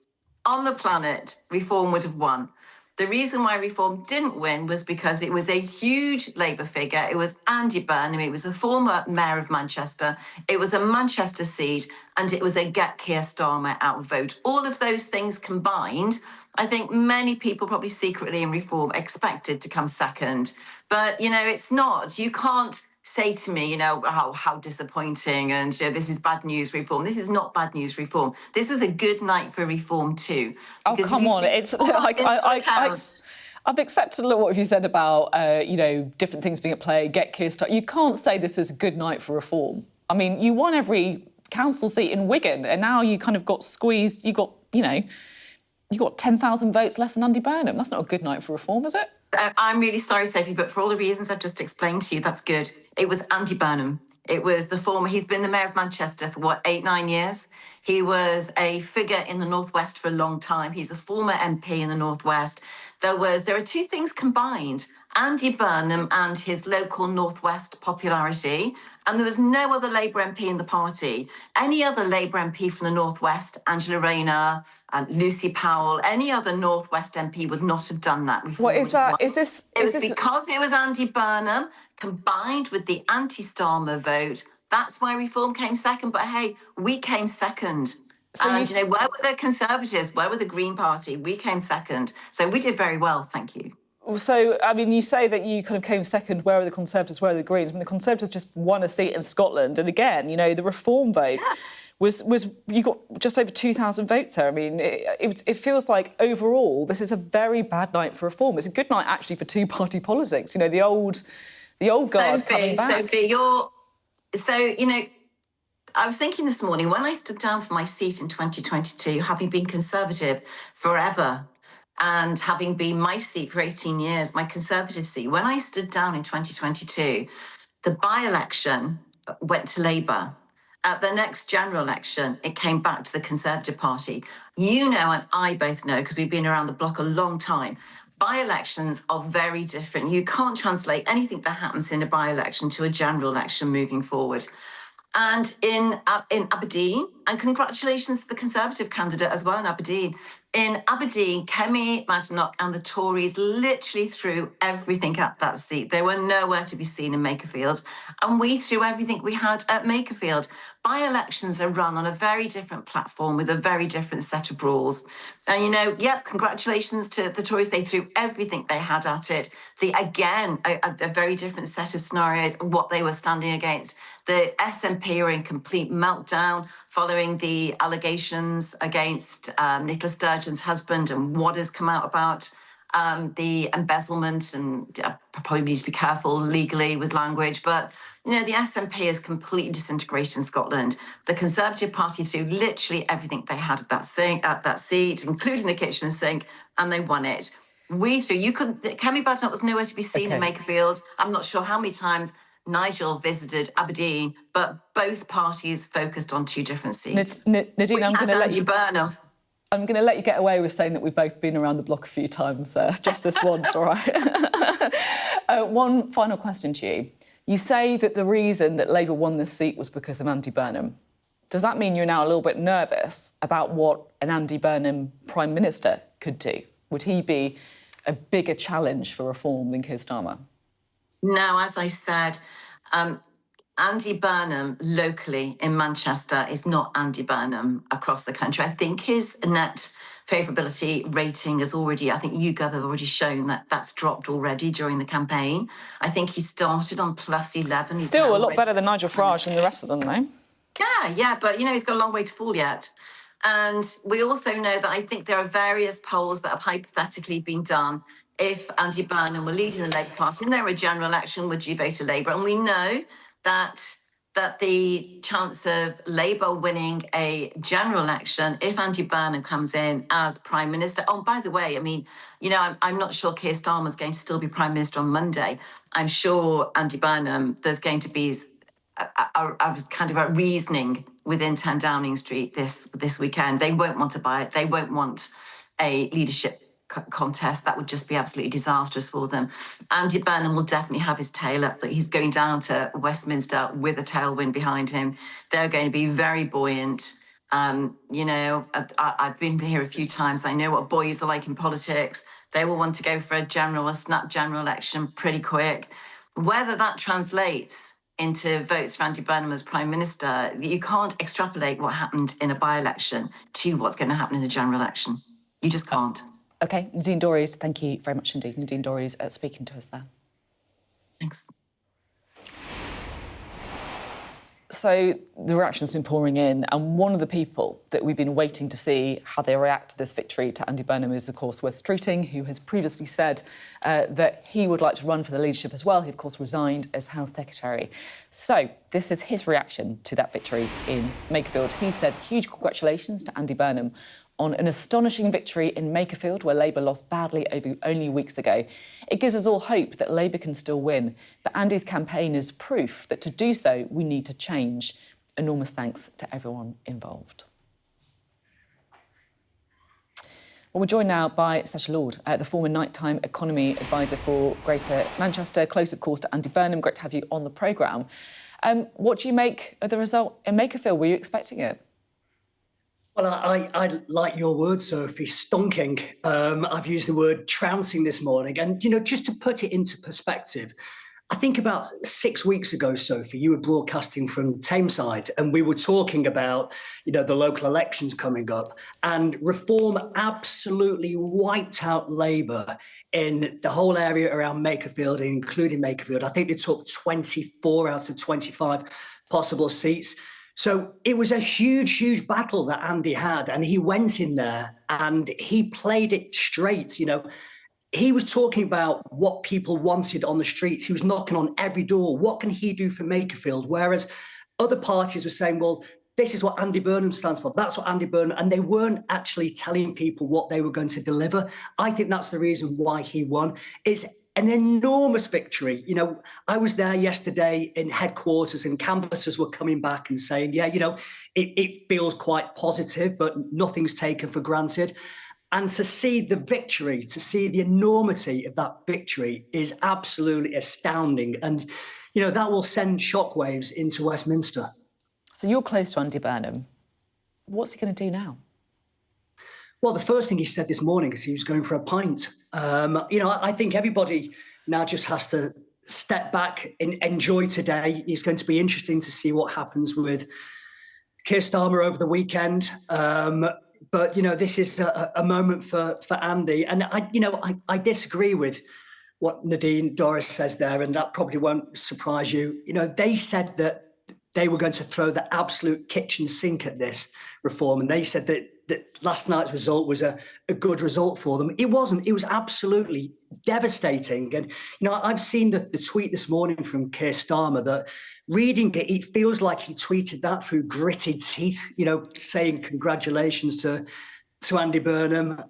on the planet, Reform would have won. The reason why Reform didn't win was because it was a huge Labour figure. It was Andy Burnham. It was a former mayor of Manchester. It was a Manchester seat, and it was a get Keir Starmer out vote. All of those things combined, I think many people probably secretly in Reform expected to come second. But, you know, it's not. You can't say to me, you know, how disappointing and you know, this is bad news Reform. This is not bad news Reform. This was a good night for Reform too. Oh, come on. It's like I've accepted a lot of what you said about, you know, different things being at play, get Keir Starmer. You can't say this is a good night for Reform. I mean, you won every council seat in Wigan and now you kind of got squeezed. You got, you know, you got 10,000 votes less than Andy Burnham. That's not a good night for Reform, is it? I'm really sorry, Sophie, but for all the reasons I've just explained to you, that's good. It was Andy Burnham. It was the former, he's been the mayor of Manchester for, 8-9 years? He was a figure in the North West for a long time. He's a former MP in the North West. There are two things combined, Andy Burnham and his local North West popularity, and there was no other Labour MP in the party. Any other Labour MP from the North West, Angela Rayner, Lucy Powell, any other North West MP would not have done that. What is that? Is this... Because it was Andy Burnham combined with the anti-Starmer vote, that's why Reform came second. But hey, we came second. So and, you know, where were the Conservatives? Where were the Green Party? We came second. So we did very well, thank you. So, I mean, you say that you kind of came second. Where are the Conservatives? Where are the Greens? I mean, the Conservatives just won a seat in Scotland. And again, you know, the Reform vote was you got just over 2,000 votes there. I mean, it feels like overall this is a very bad night for Reform. It's a good night actually for two-party politics. You know, the old guard coming back. Sophie, so, you know, I was thinking this morning, when I stood down for my seat in 2022, having been Conservative forever and having been my seat for 18 years, my Conservative seat, when I stood down in 2022, the by-election went to Labour. At the next general election, it came back to the Conservative Party. You know, and I both know, because we've been around the block a long time, by-elections are very different. You can't translate anything that happens in a by-election to a general election moving forward. And in Aberdeen, and congratulations to the Conservative candidate as well in Aberdeen. In Aberdeen, Kemi Badenoch and the Tories literally threw everything at that seat. They were nowhere to be seen in Makerfield. And we threw everything we had at Makerfield. By-elections are run on a very different platform with a very different set of rules. And, you know, yep, congratulations to the Tories. They threw everything they had at it. Again, a very different set of scenarios of what they were standing against. The SNP are in complete meltdown following the allegations against Nicola Sturgeon's husband and what has come out about the embezzlement, and probably need to be careful legally with language, but you know, the SNP is completely disintegrated in Scotland. The Conservative Party threw literally everything they had at that seat, including the kitchen sink, and they won it. Kemi Badenoch was nowhere to be seen in Makerfield. I'm not sure how many times Nigel visited Aberdeen, but both parties focused on two different seats. Nadine, I'm going to let you... Burnham. I'm going to let you get away with saying that we've both been around the block a few times, just this once, all right? One final question to you. You say that the reason that Labour won this seat was because of Andy Burnham. Does that mean you're now a little bit nervous about what an Andy Burnham Prime Minister could do? Would he be a bigger challenge for reform than Keir Starmer? No, as I said, Andy Burnham locally in Manchester is not Andy Burnham across the country. I think his net favourability rating has already, I think YouGov have already shown that that's dropped already during the campaign. I think he started on +11. Still a lot better than Nigel Farage and the rest of them, though. Yeah, but, you know, he's got a long way to fall yet. And we also know that I think there are various polls that have hypothetically been done if Andy Burnham were leading the Labour Party and there were a general election, would you vote to Labour? And we know that the chance of Labour winning a general election, if Andy Burnham comes in as Prime Minister... Oh, by the way, I mean, you know, I'm not sure Keir Starmer's going to still be Prime Minister on Monday. I'm sure Andy Burnham, there's going to be a kind of a reasoning within 10 Downing Street this weekend. They won't want to buy it. They won't want a leadership contest. That would just be absolutely disastrous for them. Andy Burnham will definitely have his tail up. He's going down to Westminster with a tailwind behind him. They're going to be very buoyant. You know, I've been here a few times. I know what boys are like in politics. They will want to go for a snap general election pretty quick. Whether that translates into votes for Andy Burnham as Prime Minister, you can't extrapolate what happened in a by-election to what's going to happen in a general election. You just can't. OK, Nadine Dorries, thank you very much indeed. Nadine Dorries speaking to us there. Thanks. So the reaction's been pouring in, and one of the people that we've been waiting to see how they react to this victory to Andy Burnham is, of course, Wes Streeting, who has previously said that he would like to run for the leadership as well. He, of course, resigned as Health Secretary. So this is his reaction to that victory in Makerfield. He said, huge congratulations to Andy Burnham on an astonishing victory in Makerfield, where Labour lost badly only weeks ago. It gives us all hope that Labour can still win, but Andy's campaign is proof that to do so, we need to change. Enormous thanks to everyone involved. Well, we're joined now by Sacha Laud, the former nighttime economy advisor for Greater Manchester, close, of course, to Andy Burnham. Great to have you on the programme. What do you make of the result in Makerfield? Were you expecting it? Well, I like your word, Sophie, stonking. I've used the word trouncing this morning. And, you know, just to put it into perspective, I think about 6 weeks ago, Sophie, you were broadcasting from Tameside, and we were talking about, you know, the local elections coming up, and Reform absolutely wiped out Labour in the whole area around Makerfield, including Makerfield. I think they took 24 out of 25 possible seats. So it was a huge, huge battle that Andy had, and he went in there and he played it straight. You know, he was talking about what people wanted on the streets. He was knocking on every door. What can he do for Makerfield? Whereas other parties were saying, well, this is what Andy Burnham stands for. That's what Andy Burnham, and they weren't actually telling people what they were going to deliver. I think that's the reason why he won. It's an enormous victory. You know, I was there yesterday in headquarters, and canvassers were coming back and saying, yeah, you know, it feels quite positive, but nothing's taken for granted. And to see the victory, to see the enormity of that victory is absolutely astounding. And, you know, that will send shockwaves into Westminster. So you're close to Andy Burnham. What's he going to do now? Well, the first thing he said this morning is he was going for a pint. You know, I think everybody now just has to step back and enjoy today. It's going to be interesting to see what happens with Keir Starmer over the weekend. But, you know, this is a moment for Andy. And, I disagree with what Nadine Dorries says there, and that probably won't surprise you. You know, they said that they were going to throw the absolute kitchen sink at this reform. And they said that last night's result was a good result for them. It wasn't. It was absolutely devastating. And, you know, I've seen the tweet this morning from Keir Starmer that reading it, it feels like he tweeted that through gritted teeth, you know, saying congratulations to Andy Burnham.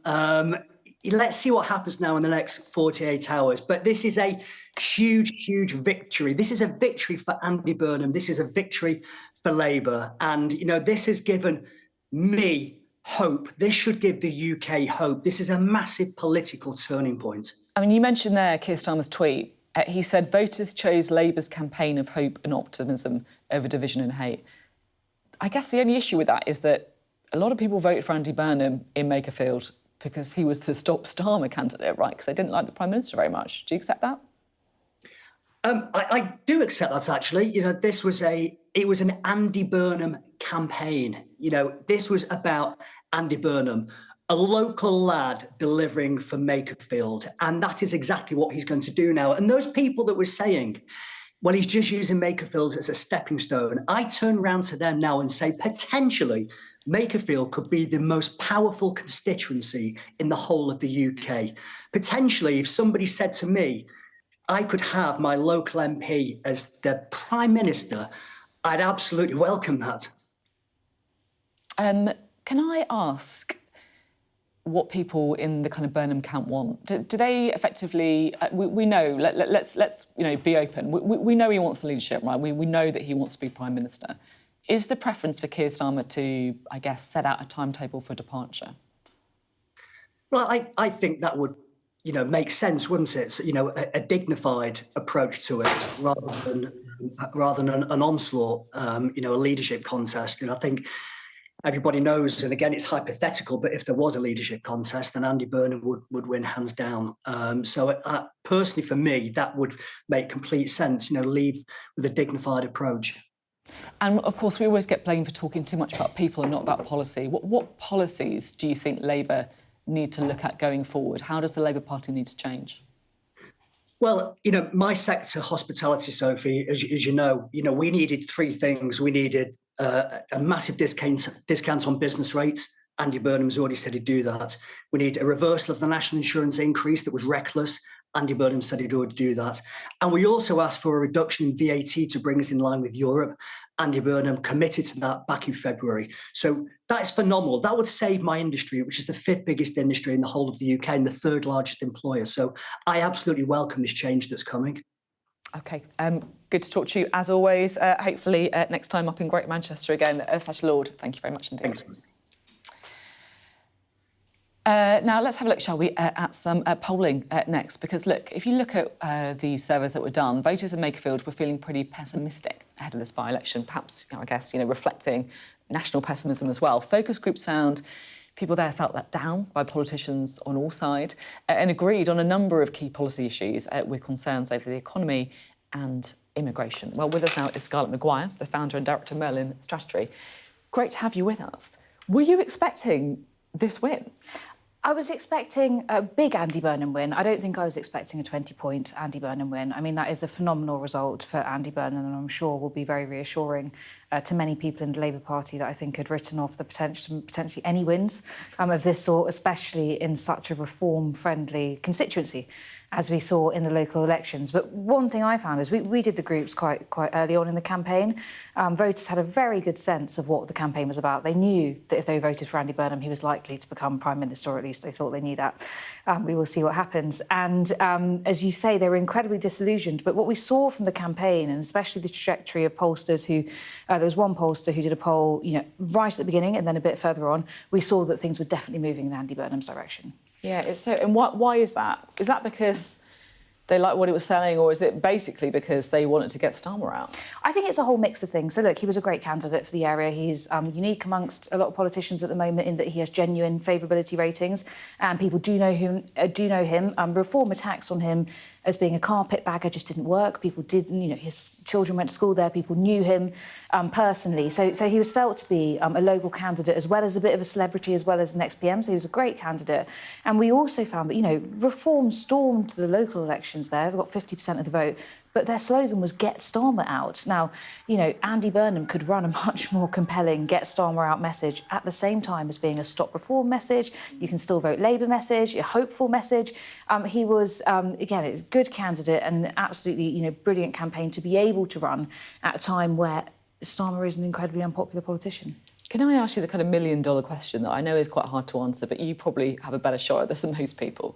Let's see what happens now in the next 48 hours. But this is a huge, huge victory. This is a victory for Andy Burnham. This is a victory for Labour. And, you know, this has given me hope. This should give the UK hope. This is a massive political turning point. I mean, you mentioned there Keir Starmer's tweet. He said voters chose Labour's campaign of hope and optimism over division and hate. I guess the only issue with that is that a lot of people voted for Andy Burnham in Makerfield because he was the Stop Starmer candidate, right? Because they didn't like the Prime Minister very much. Do you accept that? I do accept that, actually. You know, it was an Andy Burnham campaign. You know, this was about Andy Burnham, a local lad delivering for Makerfield. And that is exactly what he's going to do now. And those people that were saying, well, he's just using Makerfield as a stepping stone, I turn around to them now and say, potentially, Makerfield could be the most powerful constituency in the whole of the UK. Potentially, if somebody said to me, I could have my local MP as the Prime Minister, I'd absolutely welcome that. Can I ask what people in the kind of Burnham camp want? Do they effectively... we know, let's you know, be open. We know he wants the leadership, right? We know that he wants to be Prime Minister. Is the preference for Keir Starmer to, I guess, set out a timetable for departure? Well, I think that would, you know, make sense, wouldn't it? So, you know, a dignified approach to it rather than an onslaught, you know, a leadership contest. And I think everybody knows, and again, it's hypothetical, but if there was a leadership contest, then Andy Burnham would win hands down. So personally, for me, that would make complete sense, you know, leave with a dignified approach. And, of course, we always get blamed for talking too much about people and not about policy. What policies do you think Labour need to look at going forward? How does the Labour Party need to change? Well, you know, my sector, hospitality, Sophie, as you know, we needed three things. We needed a massive discount on business rates. Andy Burnham's already said he'd do that. We need a reversal of the national insurance increase that was reckless. Andy Burnham said he'd already do that. And we also asked for a reduction in VAT to bring us in line with Europe. Andy Burnham committed to that back in February. So that is phenomenal. That would save my industry, which is the fifth biggest industry in the whole of the UK and the third largest employer. So I absolutely welcome this change that's coming. OK, good to talk to you, as always. Hopefully next time up in Great Manchester again, /Laud. Thank you very much indeed. Thanks. Now, let's have a look, shall we, at some polling next. Because, look, if you look at the surveys that were done, voters in Makerfield were feeling pretty pessimistic ahead of this by-election, perhaps, I guess, reflecting national pessimism as well. Focus groups found people there felt let down by politicians on all sides and agreed on a number of key policy issues with concerns over the economy and immigration. Well, with us now is Scarlett Maguire, the founder and director of Merlin Strategy. Great to have you with us. Were you expecting this win? I was expecting a big Andy Burnham win. I don't think I was expecting a 20-point Andy Burnham win. I mean, that is a phenomenal result for Andy Burnham, and I'm sure will be very reassuring to many people in the Labour Party that I think had written off the potentially any wins of this sort, especially in such a reform-friendly constituency, as we saw in the local elections. But one thing I found is we did the groups quite early on in the campaign. Voters had a very good sense of what the campaign was about. They knew that if they voted for Andy Burnham, he was likely to become Prime Minister, or at least they thought they knew that. We will see what happens. And as you say, they were incredibly disillusioned. But what we saw from the campaign, and especially the trajectory of pollsters who... there was one pollster who did a poll, right at the beginning and then a bit further on. We saw that things were definitely moving in Andy Burnham's direction. Yeah, it's so. And why is that? Is that because they like what it was selling, or is it basically because they wanted to get Starmer out? I think it's a whole mix of things. So, look, he was a great candidate for the area. He's unique amongst a lot of politicians at the moment in that he has genuine favourability ratings, and people do know him. Reform attacks on him as being a carpetbagger just didn't work. People didn't, his children went to school there, people knew him personally. So he was felt to be a local candidate as well as a bit of a celebrity, as well as an ex-PM, so he was a great candidate. And we also found that, Reform stormed the local elections there, they got 50% of the vote, but their slogan was "Get Starmer Out." Now, Andy Burnham could run a much more compelling "Get Starmer Out" message at the same time as being a stop reform message, you can still vote Labour message, a hopeful message. He was, again, a good candidate and an absolutely, brilliant campaign to be able to run at a time where Starmer is an incredibly unpopular politician. Can I ask you the kind of million-dollar question that I know is quite hard to answer, but you probably have a better shot at this than most people?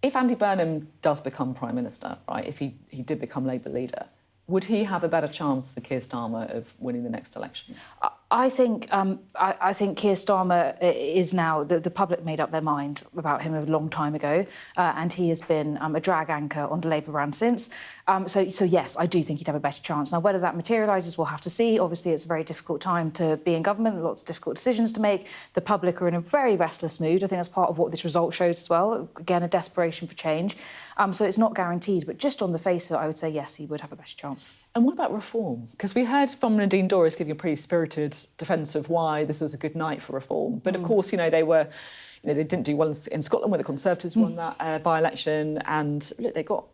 If Andy Burnham does become Prime Minister, right, if he did become Labour leader, would he have a better chance than Keir Starmer of winning the next election? I think Keir Starmer is now, the public made up their mind about him a long time ago, and he has been a drag anchor on the Labour brand since. So yes, I do think he'd have a better chance. Now, whether that materialises, we'll have to see. Obviously, it's a very difficult time to be in government, lots of difficult decisions to make. The public are in a very restless mood. I think that's part of what this result shows as well. Again, a desperation for change. So it's not guaranteed, but just on the face of it, I would say yes, he would have a better chance. And what about reform? Because we heard from Nadine Dorries giving a pretty spirited defence of why this was a good night for reform. But of course, they were, they didn't do well in Scotland where the Conservatives won that by-election, and look, they got,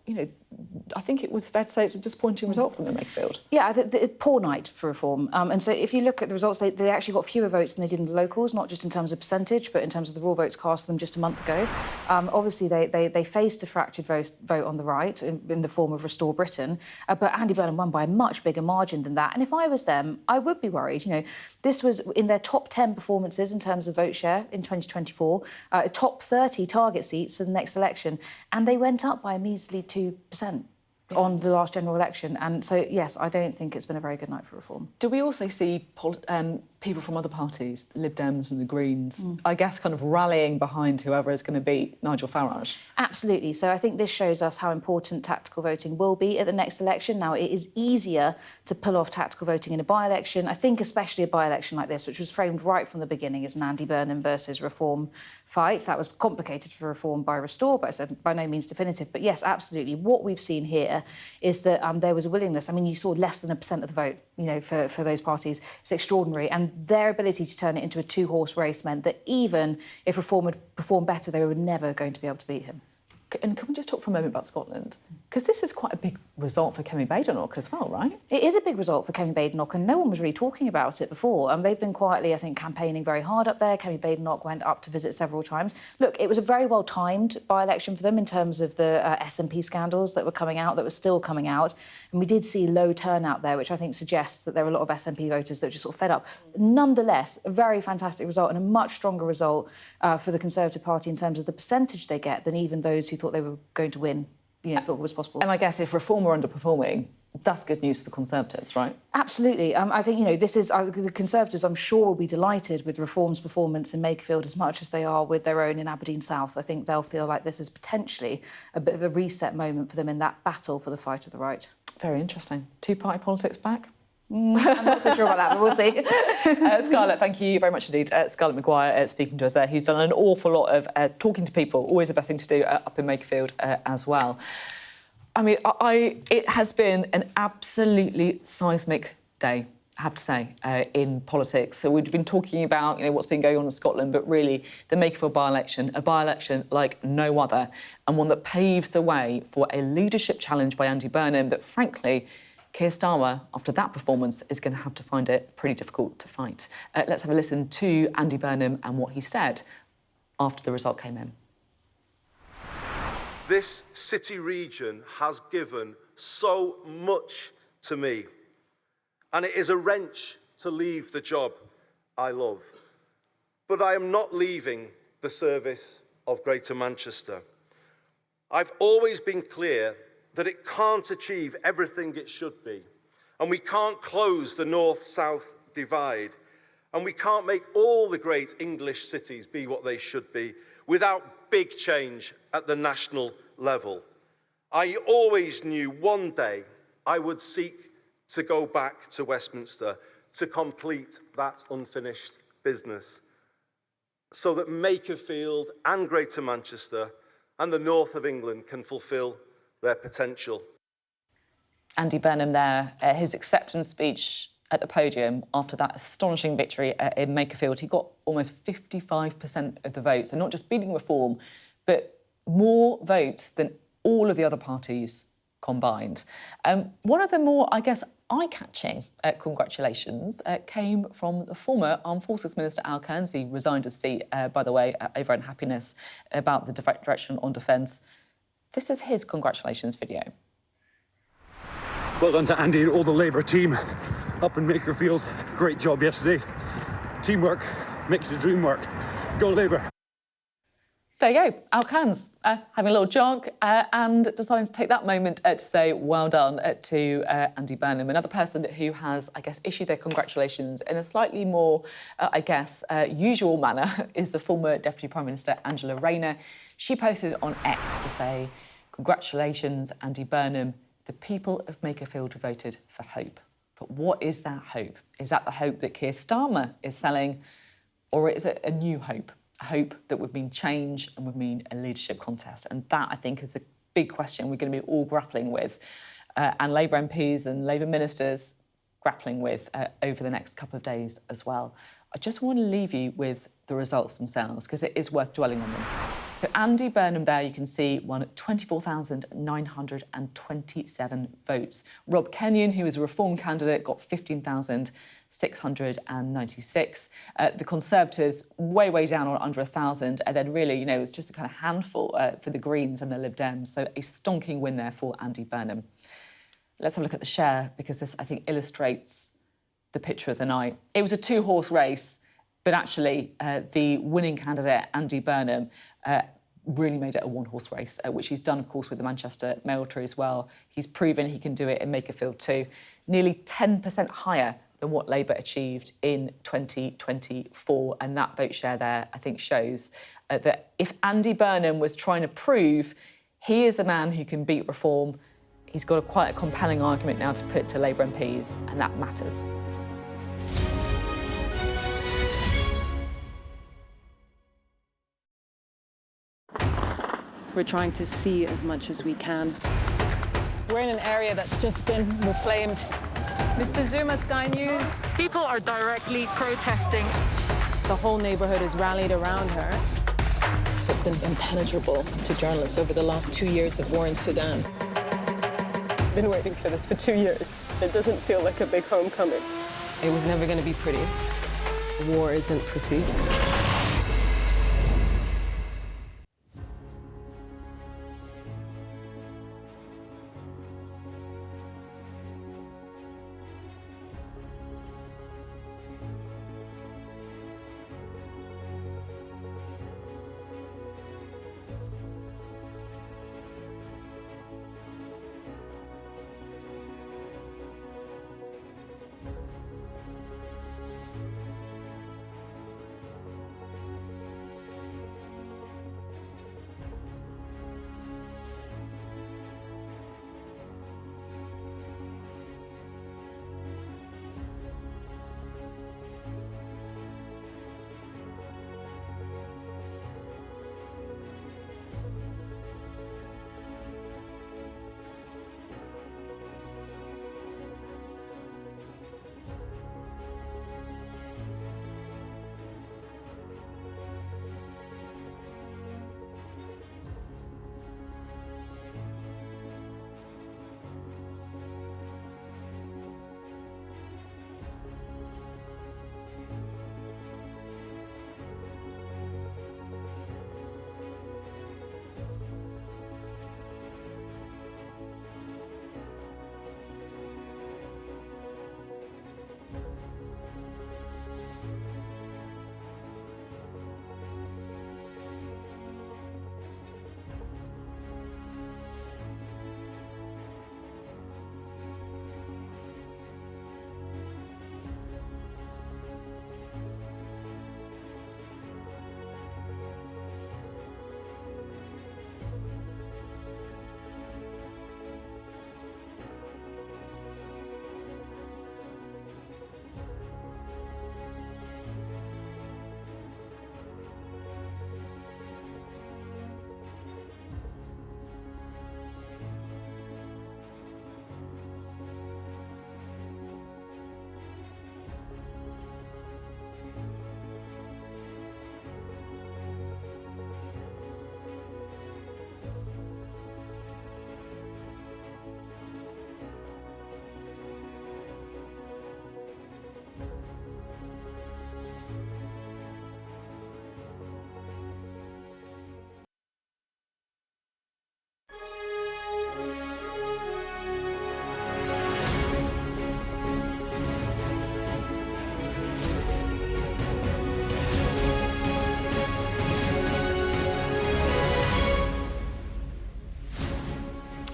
I think it was fair to say it's a disappointing result from the Makerfield. Yeah, the poor night for reform. And so if you look at the results, they actually got fewer votes than they did in the locals, not just in terms of percentage, but in terms of the raw votes cast them just a month ago. Obviously, they faced a fractured vote on the right in the form of Restore Britain, but Andy Burnham won by a much bigger margin than that. And if I was them, I would be worried. This was in their top 10 performances in terms of vote share in 2024, top 30 target seats for the next election, and they went up by a measly 2%. On the last general election. And so, yes, I don't think it's been a very good night for reform. Do we also see people from other parties, Lib Dems and the Greens, I guess kind of rallying behind whoever is going to beat Nigel Farage? Absolutely. So I think this shows us how important tactical voting will be at the next election. Now, it is easier to pull off tactical voting in a by-election. I think especially a by-election like this, which was framed right from the beginning as an Andy Burnham versus Reform fight. That was complicated for Reform by Restore, but I said by no means definitive. But yes, absolutely. What we've seen here is that there was a willingness. I mean, you saw less than 1% of the vote, for those parties. It's extraordinary. And their ability to turn it into a two-horse race meant that even if Reform had performed better, they were never going to be able to beat him. And can we just talk for a moment about Scotland? Because this is quite a big result for Kemi Badenoch as well, right? It is a big result for Kemi Badenoch, and no one was really talking about it before. They've been quietly, I think, campaigning very hard up there. Kemi Badenoch went up to visit several times. Look, it was a very well-timed by-election for them in terms of the SNP scandals that were coming out, that were still coming out. And we did see low turnout there, which I think suggests that there were a lot of SNP voters that were just sort of fed up. Nonetheless, a very fantastic result and a much stronger result for the Conservative Party in terms of the percentage they get than even those who thought they were going to win, thought it was possible. And I guess if Reform were underperforming, that's good news for the Conservatives, right? Absolutely. I think, this is... the Conservatives, I'm sure, will be delighted with Reform's performance in Makerfield as much as they are with their own in Aberdeen South. I think they'll feel like this is potentially a bit of a reset moment for them in that battle for the fight of the right. Very interesting. Two-party politics back? I'm not so sure about that, but we'll see. Scarlett, thank you very much indeed. Scarlett Maguire speaking to us there. He's done an awful lot of talking to people, always the best thing to do up in Makerfield as well. I mean, it has been an absolutely seismic day, I have to say, in politics. So we've been talking about, what's been going on in Scotland, but really the Makerfield by-election, a by-election like no other, and one that paves the way for a leadership challenge by Andy Burnham that, frankly, Keir Starmer, after that performance, is going to have to find it pretty difficult to fight. Let's have a listen to Andy Burnham and what he said after the result came in. This city region has given so much to me, and it is a wrench to leave the job I love. But I am not leaving the service of Greater Manchester. I've always been clear that it can't achieve everything it should be, and we can't close the north-south divide, and we can't make all the great English cities be what they should be without big change at the national level. I always knew one day I would seek to go back to Westminster to complete that unfinished business, so that Makerfield and Greater Manchester and the north of England can fulfil their potential. Andy Burnham there, his acceptance speech at the podium after that astonishing victory in Makerfield. He got almost 55% of the votes, and not just beating Reform, but more votes than all of the other parties combined. One of the more, I guess, eye-catching congratulations came from the former Armed Forces Minister Al Cairns. He resigned his seat, by the way, over unhappiness about the direction on defence. This is his congratulations video. Well done to Andy and all the Labour team up in Makerfield. Great job yesterday. Teamwork makes the dream work. Go Labour. There you go, Al Cairns having a little jog and deciding to take that moment to say well done to Andy Burnham. Another person who has, I guess, issued their congratulations in a slightly more, usual manner is the former Deputy Prime Minister Angela Rayner. She posted on X to say, congratulations, Andy Burnham. The people of Makerfield voted for hope. But what is that hope? Is that the hope that Keir Starmer is selling, or is it a new hope? A hope that would mean change and would mean a leadership contest? And that, I think, is a big question we're going to be all grappling with, and Labour MPs and Labour ministers grappling with over the next couple of days as well. I just want to leave you with the results themselves, because it is worth dwelling on them. So Andy Burnham there, you can see, won 24,927 votes. Rob Kenyon, who was a Reform candidate, got 15,696. The Conservatives, way down on under 1,000. And then really, it was just a kind of handful for the Greens and the Lib Dems. So a stonking win there for Andy Burnham. Let's have a look at the share, because this, I think, illustrates the picture of the night. It was a two-horse race, but actually the winning candidate, Andy Burnham, really made it a one-horse race, which he's done, of course, with the Manchester Mayoralty as well. He's proven he can do it in Makerfield too. Nearly 10% higher than what Labour achieved in 2024. And that vote share there, I think, shows that if Andy Burnham was trying to prove he is the man who can beat Reform, he's got quite a compelling argument now to put to Labour MPs, and that matters. We're trying to see as much as we can. We're in an area that's just been reclaimed. Mr. Zuma, Sky News. People are directly protesting. The whole neighbourhood has rallied around her. It's been impenetrable to journalists over the last 2 years of war in Sudan. I've been waiting for this for 2 years. It doesn't feel like a big homecoming. It was never going to be pretty. War isn't pretty.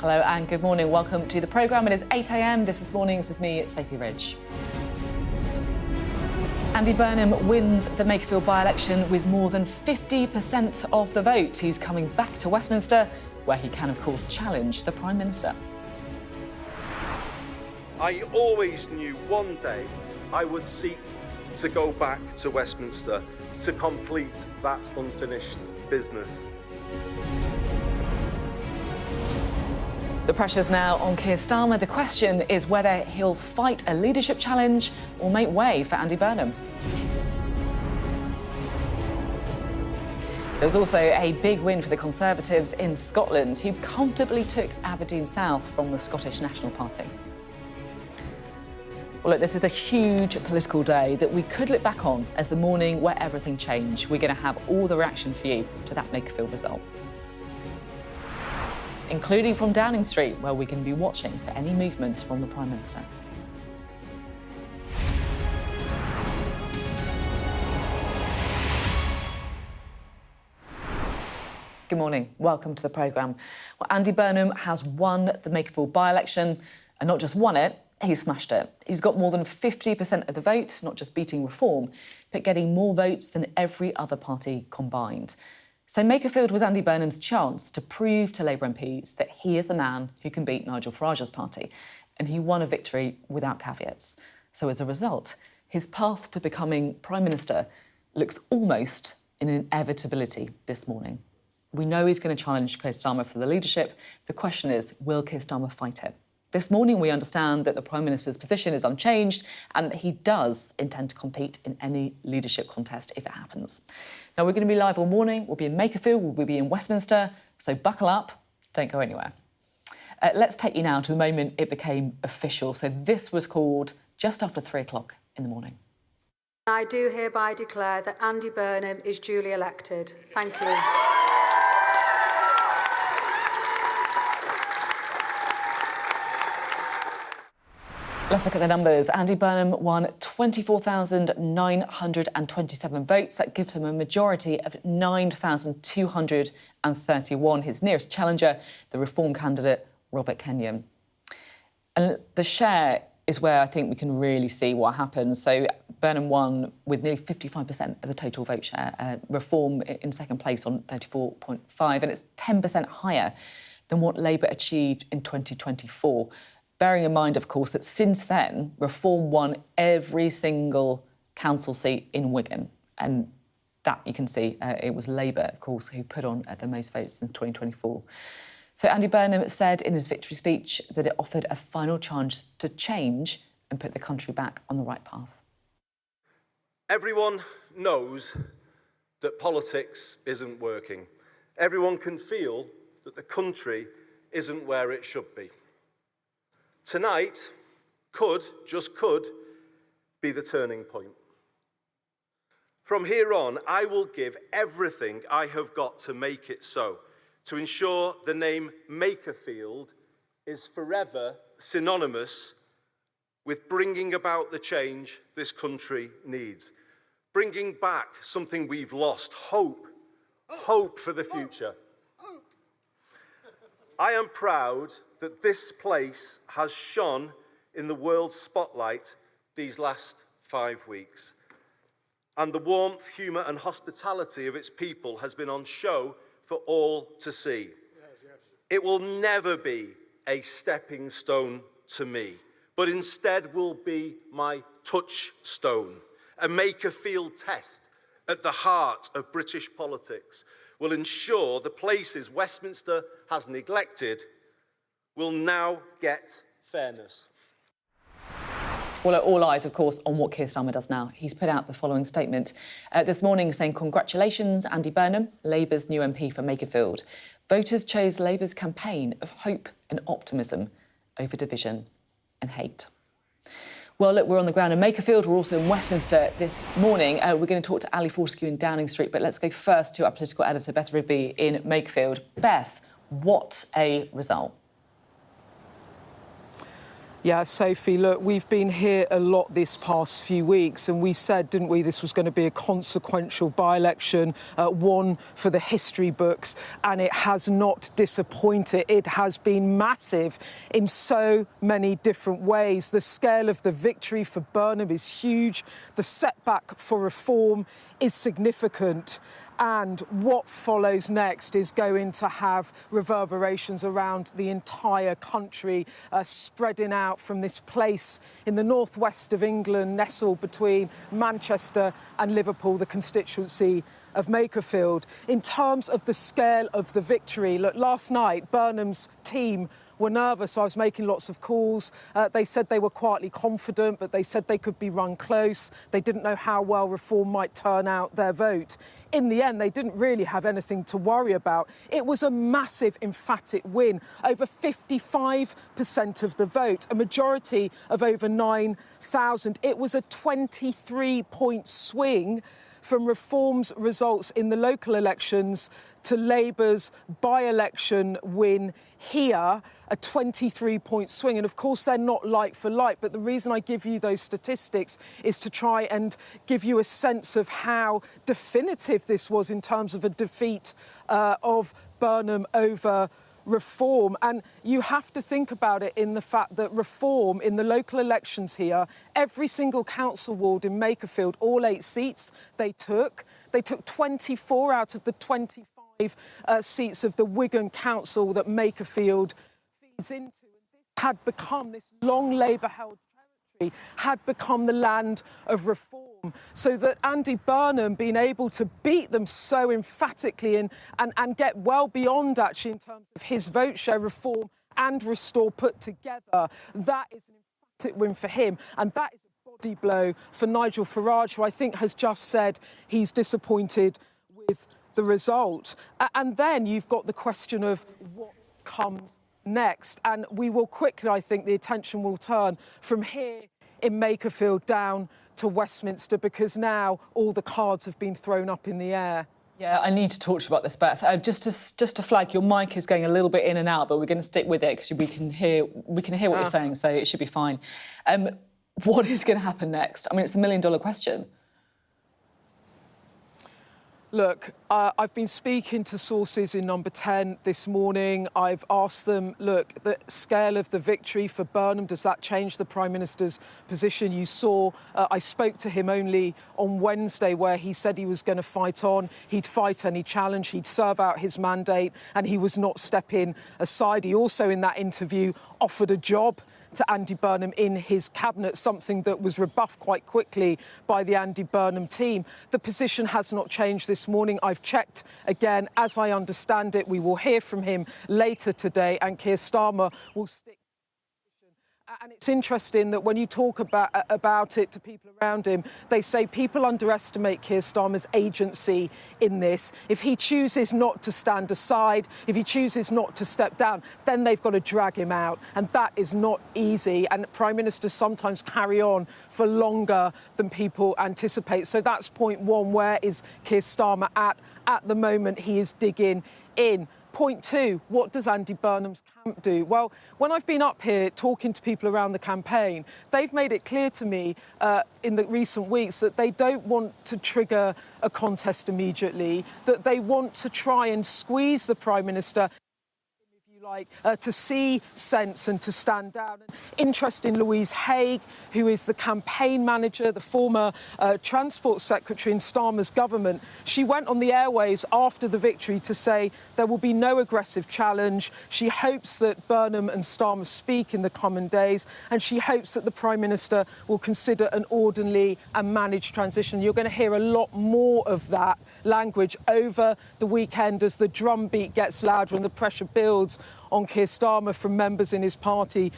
Hello and good morning. Welcome to the programme. It is 8 a.m. This morning's with me, Sophie Ridge. Andy Burnham wins the Makerfield by-election with more than 50% of the vote. He's coming back to Westminster, where he can, of course, challenge the Prime Minister. I always knew one day I would seek to go back to Westminster to complete that unfinished business. The pressure's now on Keir Starmer. The question is whether he'll fight a leadership challenge or make way for Andy Burnham. There was also a big win for the Conservatives in Scotland, who comfortably took Aberdeen South from the Scottish National Party. Well, look, this is a huge political day that we could look back on as the morning where everything changed. We're going to have all the reaction for you to that Makerfield result, including from Downing Street, where we're going to be watching for any movement from the Prime Minister. Good morning. Welcome to the programme. Well, Andy Burnham has won the Makerfield by-election, and not just won it, he smashed it. He's got more than 50% of the vote, not just beating Reform, but getting more votes than every other party combined. So Makerfield was Andy Burnham's chance to prove to Labour MPs that he is the man who can beat Nigel Farage's party, and he won a victory without caveats. So as a result, his path to becoming Prime Minister looks almost an inevitability this morning. We know he's going to challenge Keir Starmer for the leadership. The question is, will Keir Starmer fight it? This morning, we understand that the Prime Minister's position is unchanged and that he does intend to compete in any leadership contest if it happens. Now, we're going to be live all morning. We'll be in Makerfield, we'll be in Westminster, so buckle up, don't go anywhere. Let's take you now to the moment it became official. So this was called just after 3 o'clock in the morning. I do hereby declare that Andy Burnham is duly elected. Thank you. Let's look at the numbers. Andy Burnham won 24,927 votes. That gives him a majority of 9,231. His nearest challenger, the Reform candidate, Robert Kenyon. And the share is where I think we can really see what happened. So Burnham won with nearly 55% of the total vote share. Reform in second place on 34.5, and it's 10% higher than what Labour achieved in 2024. Bearing in mind, of course, that since then, Reform won every single council seat in Wigan. And that, you can see, it was Labour, of course, who put on the most votes since 2024. So Andy Burnham said in his victory speech that it offered a final chance to change and put the country back on the right path. Everyone knows that politics isn't working. Everyone can feel that the country isn't where it should be. Tonight could, just could, be the turning point. From here on, I will give everything I have got to make it so, to ensure the name Makerfield is forever synonymous with bringing about the change this country needs. Bringing back something we've lost, hope, hope for the future. I am proud that this place has shone in the world's spotlight these last 5 weeks. And the warmth, humour and hospitality of its people has been on show for all to see. It will never be a stepping stone to me, but instead will be my touchstone. A Makerfield test at the heart of British politics will ensure the places Westminster has neglected will now get fairness. Well, all eyes, of course, on what Keir Starmer does now. He's put out the following statement this morning saying, "Congratulations, Andy Burnham, Labour's new MP for Makerfield. Voters chose Labour's campaign of hope and optimism over division and hate." Well, look, we're on the ground in Makerfield. We're also in Westminster this morning. We're going to talk to Ali Fortescue in Downing Street, but let's go first to our political editor, Beth Rigby, in Makerfield. Beth, what a result. Yeah, Sophie, look, we've been here a lot this past few weeks, and we said, didn't we, this was going to be a consequential by-election, one for the history books, and it has not disappointed. It has been massive in so many different ways. The scale of the victory for Burnham is huge. The setback for reform is significant. And what follows next is going to have reverberations around the entire country, spreading out from this place in the northwest of England, nestled between Manchester and Liverpool, the constituency of Makerfield. In terms of the scale of the victory, look, last night, Burnham's team were nervous. I was making lots of calls. They said they were quietly confident, but they said they could be run close. They didn't know how well reform might turn out their vote. In the end, they didn't really have anything to worry about. It was a massive, emphatic win. Over 55% of the vote, a majority of over 9,000. It was a 23-point swing from Reform's results in the local elections to Labour's by-election win here, a 23-point swing. And of course, they're not like for like, but the reason I give you those statistics is to try and give you a sense of how definitive this was in terms of a defeat of Burnham over Reform. And you have to think about it in the fact that Reform in the local elections here, every single council ward in Makerfield, all 8 seats they took 24 out of the 25 seats of the Wigan Council that Makerfield feeds into. And this had become, this long Labour-held territory, had become the land of reform. So that Andy Burnham being able to beat them so emphatically and get well beyond, actually, in terms of his vote share, Reform and Restore put together, that is an emphatic win for him. And that is a body blow for Nigel Farage, who I think has just said he's disappointed with the result. And then you've got the question of what comes next. And we will quickly, I think, the attention will turn from here in Makerfield down to Westminster, because now all the cards have been thrown up in the air. Yeah, I need to talk to you about this, Beth. Just to flag, your mic is going a little bit in and out, but we're going to stick with it because we can hear what you're saying, so it should be fine. What is going to happen next? I mean, it's the million-dollar question. Look, I've been speaking to sources in Number 10 this morning. I've asked them, look, the scale of the victory for Burnham, does that change the Prime Minister's position? You saw, I spoke to him only on Wednesday, where he said he was going to fight on. He'd fight any challenge, he'd serve out his mandate, and he was not stepping aside. He also, in that interview, offered a job to Andy Burnham in his cabinet, something that was rebuffed quite quickly by the Andy Burnham team. The position has not changed this morning. I've checked again. As I understand it, we will hear from him later today, and Keir Starmer will stick. And it's interesting that when you talk about it to people around him, they say people underestimate Keir Starmer's agency in this. If he chooses not to stand aside, if he chooses not to step down, then they've got to drag him out. And that is not easy. And Prime Ministers sometimes carry on for longer than people anticipate. So that's point one. Where is Keir Starmer at? At the moment, he is digging in. Point two, what does Andy Burnham's camp do? Well, when I've been up here talking to people around the campaign, they've made it clear to me in the recent weeks that they don't want to trigger a contest immediately, that they want to try and squeeze the Prime Minister, to see sense and to stand down. Interesting, Louise Haigh, who is the campaign manager, the former Transport Secretary in Starmer's government, she went on the airwaves after the victory to say there will be no aggressive challenge. She hopes that Burnham and Starmer speak in the coming days, and she hopes that the Prime Minister will consider an orderly and managed transition. You're going to hear a lot more of that language over the weekend as the drumbeat gets louder and the pressure builds on Keir Starmer from members in his party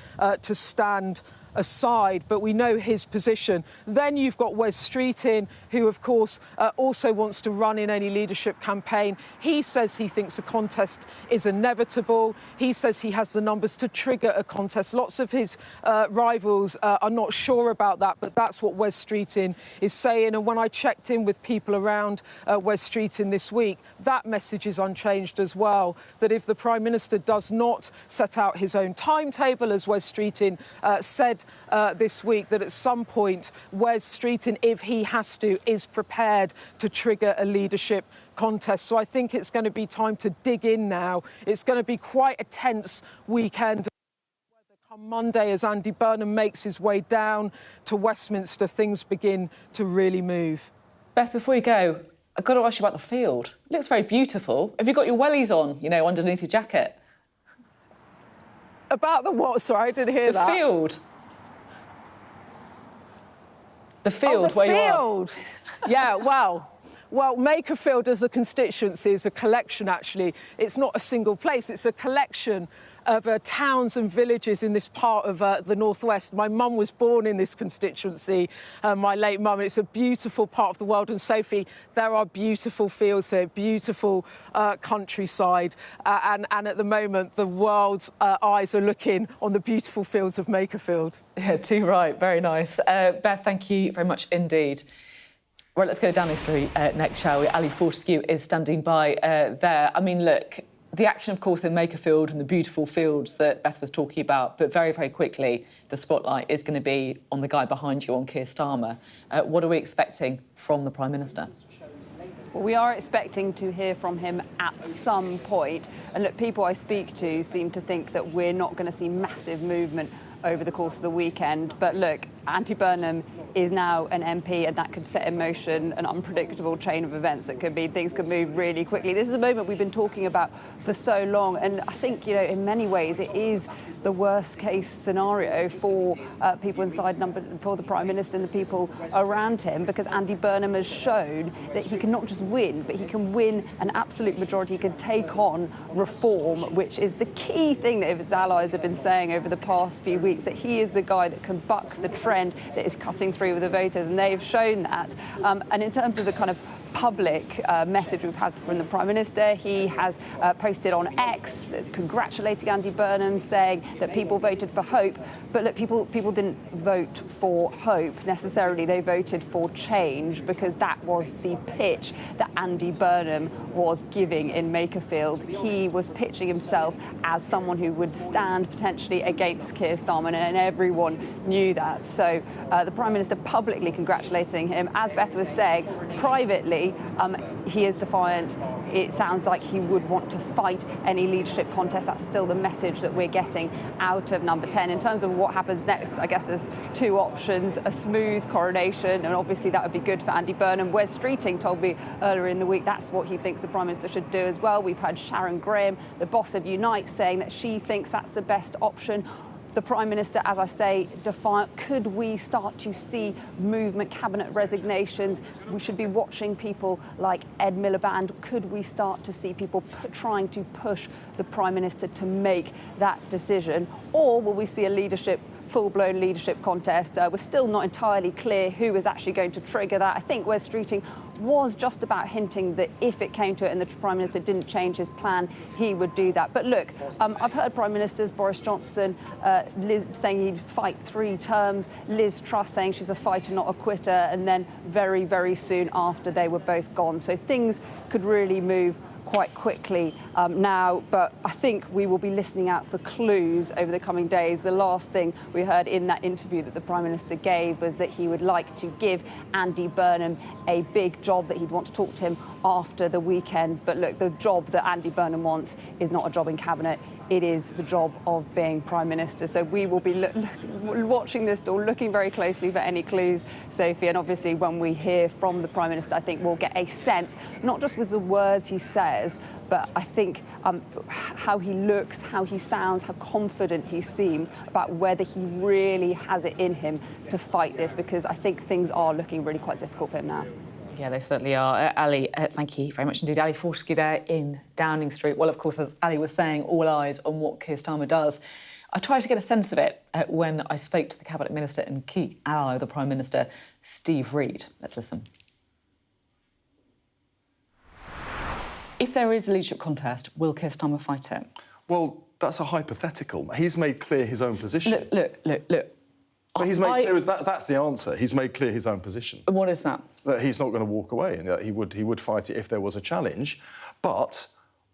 to stand aside, but we know his position. Then you've got Wes Streeting, who, of course, also wants to run in any leadership campaign. He says he thinks a contest is inevitable. He says he has the numbers to trigger a contest. Lots of his rivals are not sure about that, but that's what Wes Streeting is saying. And when I checked in with people around Wes Streeting this week, that message is unchanged as well, that if the Prime Minister does not set out his own timetable, as Wes Streeting said this week, that at some point Wes Streeting, if he has to, is prepared to trigger a leadership contest. So I think it's going to be time to dig in now. It's going to be quite a tense weekend. Come Monday, as Andy Burnham makes his way down to Westminster, things begin to really move. Beth, before you go, I've got to ask you about the field. It looks very beautiful. Have you got your wellies on, you know, underneath your jacket? About the what? Sorry, I didn't hear that. The field. The field, oh, the where field. you are. Yeah, well, Makerfield as a constituency is a collection, actually. It's not a single place, it's a collection of towns and villages in this part of the northwest. My mum was born in this constituency, my late mum. It's a beautiful part of the world. And Sophie, there are beautiful fields here, beautiful countryside. And at the moment, the world's eyes are looking on the beautiful fields of Makerfield. Yeah, too right. Very nice. Beth, thank you very much indeed. Right, let's go to Downing Street next, shall we? Ali Fortescue is standing by there. I mean, look, the action, of course, in Makerfield and the beautiful fields that Beth was talking about, but very, very quickly, the spotlight is going to be on the guy behind you, on Keir Starmer. What are we expecting from the Prime Minister? Well, we are expecting to hear from him at some point. And look, people I speak to seem to think that we're not going to see massive movement over the course of the weekend. But look, Andy Burnham is now an MP, and that could set in motion an unpredictable chain of events that could be, things could move really quickly. This is a moment we've been talking about for so long, and I think, you know, in many ways it is the worst case scenario for people inside for the Prime Minister and the people around him, because Andy Burnham has shown that he can not just win, but he can win an absolute majority. He can take on reform, which is the key thing that his allies have been saying over the past few weeks, that he is the guy that can buck the trend that is cutting through with the voters, and they've shown that. And in terms of the kind of public message we've had from the Prime Minister, he has posted on X congratulating Andy Burnham, saying that people voted for hope. But look, people didn't vote for hope necessarily. They voted for change, because that was the pitch that Andy Burnham was giving in Makerfield. He was pitching himself as someone who would stand potentially against Keir Starmer, and everyone knew that. So the Prime Minister publicly congratulating him. As Beth was saying, privately, he is defiant. It sounds like he would want to fight any leadership contest. That's still the message that we're getting out of Number 10. In terms of what happens next, I guess there's two options: a smooth coronation, and obviously that would be good for Andy Burnham. Wes Streeting told me earlier in the week that's what he thinks the Prime Minister should do as well. We've had Sharon Graham, the boss of Unite, saying that she thinks that's the best option. The Prime Minister, as I say, defiant. Could we start to see movement, cabinet resignations? We should be watching people like Ed Miliband. Could we start to see people trying to push the Prime Minister to make that decision? Or will we see a full-blown leadership contest? We're still not entirely clear who is actually going to trigger that. I think Wes Streeting was just about hinting that if it came to it and the Prime Minister didn't change his plan, he would do that. But look, I've heard Prime Ministers, Boris Johnson, Liz saying he'd fight 3 terms, Liz Truss saying she's a fighter, not a quitter, and then very, very soon after they were both gone. So things could really move quite quickly now, but I think we will be listening out for clues over the coming days. The last thing we heard in that interview that the Prime Minister gave was that he would like to give Andy Burnham a big job, that he'd want to talk to him after the weekend. But look, the job that Andy Burnham wants is not a job in Cabinet. It is the job of being Prime Minister. So we will be watching this door, looking very closely for any clues, Sophie. And obviously, when we hear from the Prime Minister, I think we'll get a sense, not just with the words he says, but I think how he looks, how he sounds, how confident he seems about whether he really has it in him to fight this, because I think things are looking really quite difficult for him now. Yeah, they certainly are. Ali, thank you very much indeed. Ali Fortescue there in Downing Street. Well, of course, as Ali was saying, all eyes on what Keir Starmer does I tried to get a sense of it when I spoke to the Cabinet Minister and key ally of the Prime Minister, Steve Reid. Let's listen. If there is a leadership contest, will Keir Starmer fight it? Well, that's a hypothetical. He's made clear his own position. Look. But he's made clear that's the answer. He's made clear his own position. And what is that? That he's not going to walk away and that he would fight it if there was a challenge. But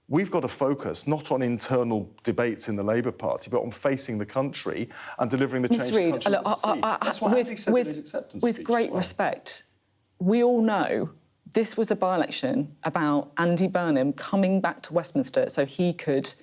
we've got to focus not on internal debates in the Labour Party, but on facing the country and delivering the change the country wants to see. That's what Andy said in his acceptance speech. With great respect, we all know this was a by-election about Andy Burnham coming back to Westminster so he could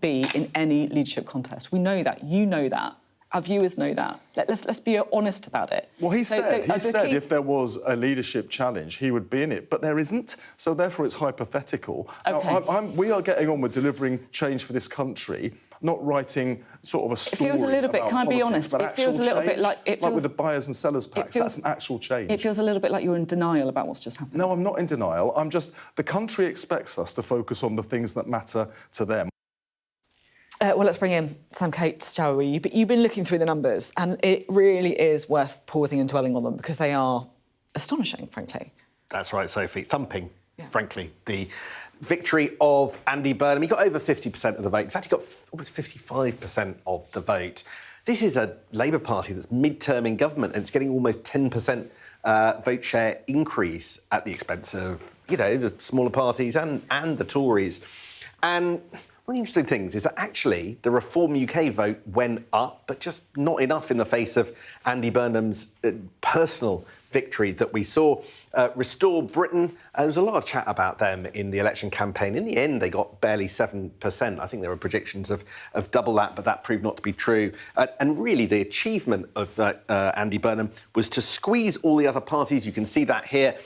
be in any leadership contest. We know that. You know that. Our viewers know that. Let's be honest about it. Well, he said if there was a leadership challenge, he would be in it, but there isn't, so therefore it's hypothetical. Okay. Now, we are getting on with delivering change for this country, not writing sort of a story. It feels a little bit, can I be honest? It feels a little bit like... like with the buyers and sellers packs, that's an actual change. It feels a little bit like you're in denial about what's just happened. No, I'm not in denial. I'm just... The country expects us to focus on the things that matter to them. Well, let's bring in Sam Coates, shall we? You've been looking through the numbers, and it really is worth pausing and dwelling on them because they are astonishing, frankly. That's right, Sophie. Thumping, frankly. The victory of Andy Burnham. He got over 50% of the vote. In fact, he got almost 55% of the vote. This is a Labour Party that's mid-term in government, and it's getting almost 10% vote share increase at the expense of, you know, the smaller parties and the Tories. And one of the interesting things is that actually the Reform UK vote went up, but just not enough in the face of Andy Burnham's personal victory that we saw. Restore Britain, there was a lot of chat about them in the election campaign. In the end, they got barely 7%. I think there were predictions of double that, but that proved not to be true. And really, the achievement of Andy Burnham was to squeeze all the other parties. You can see that here.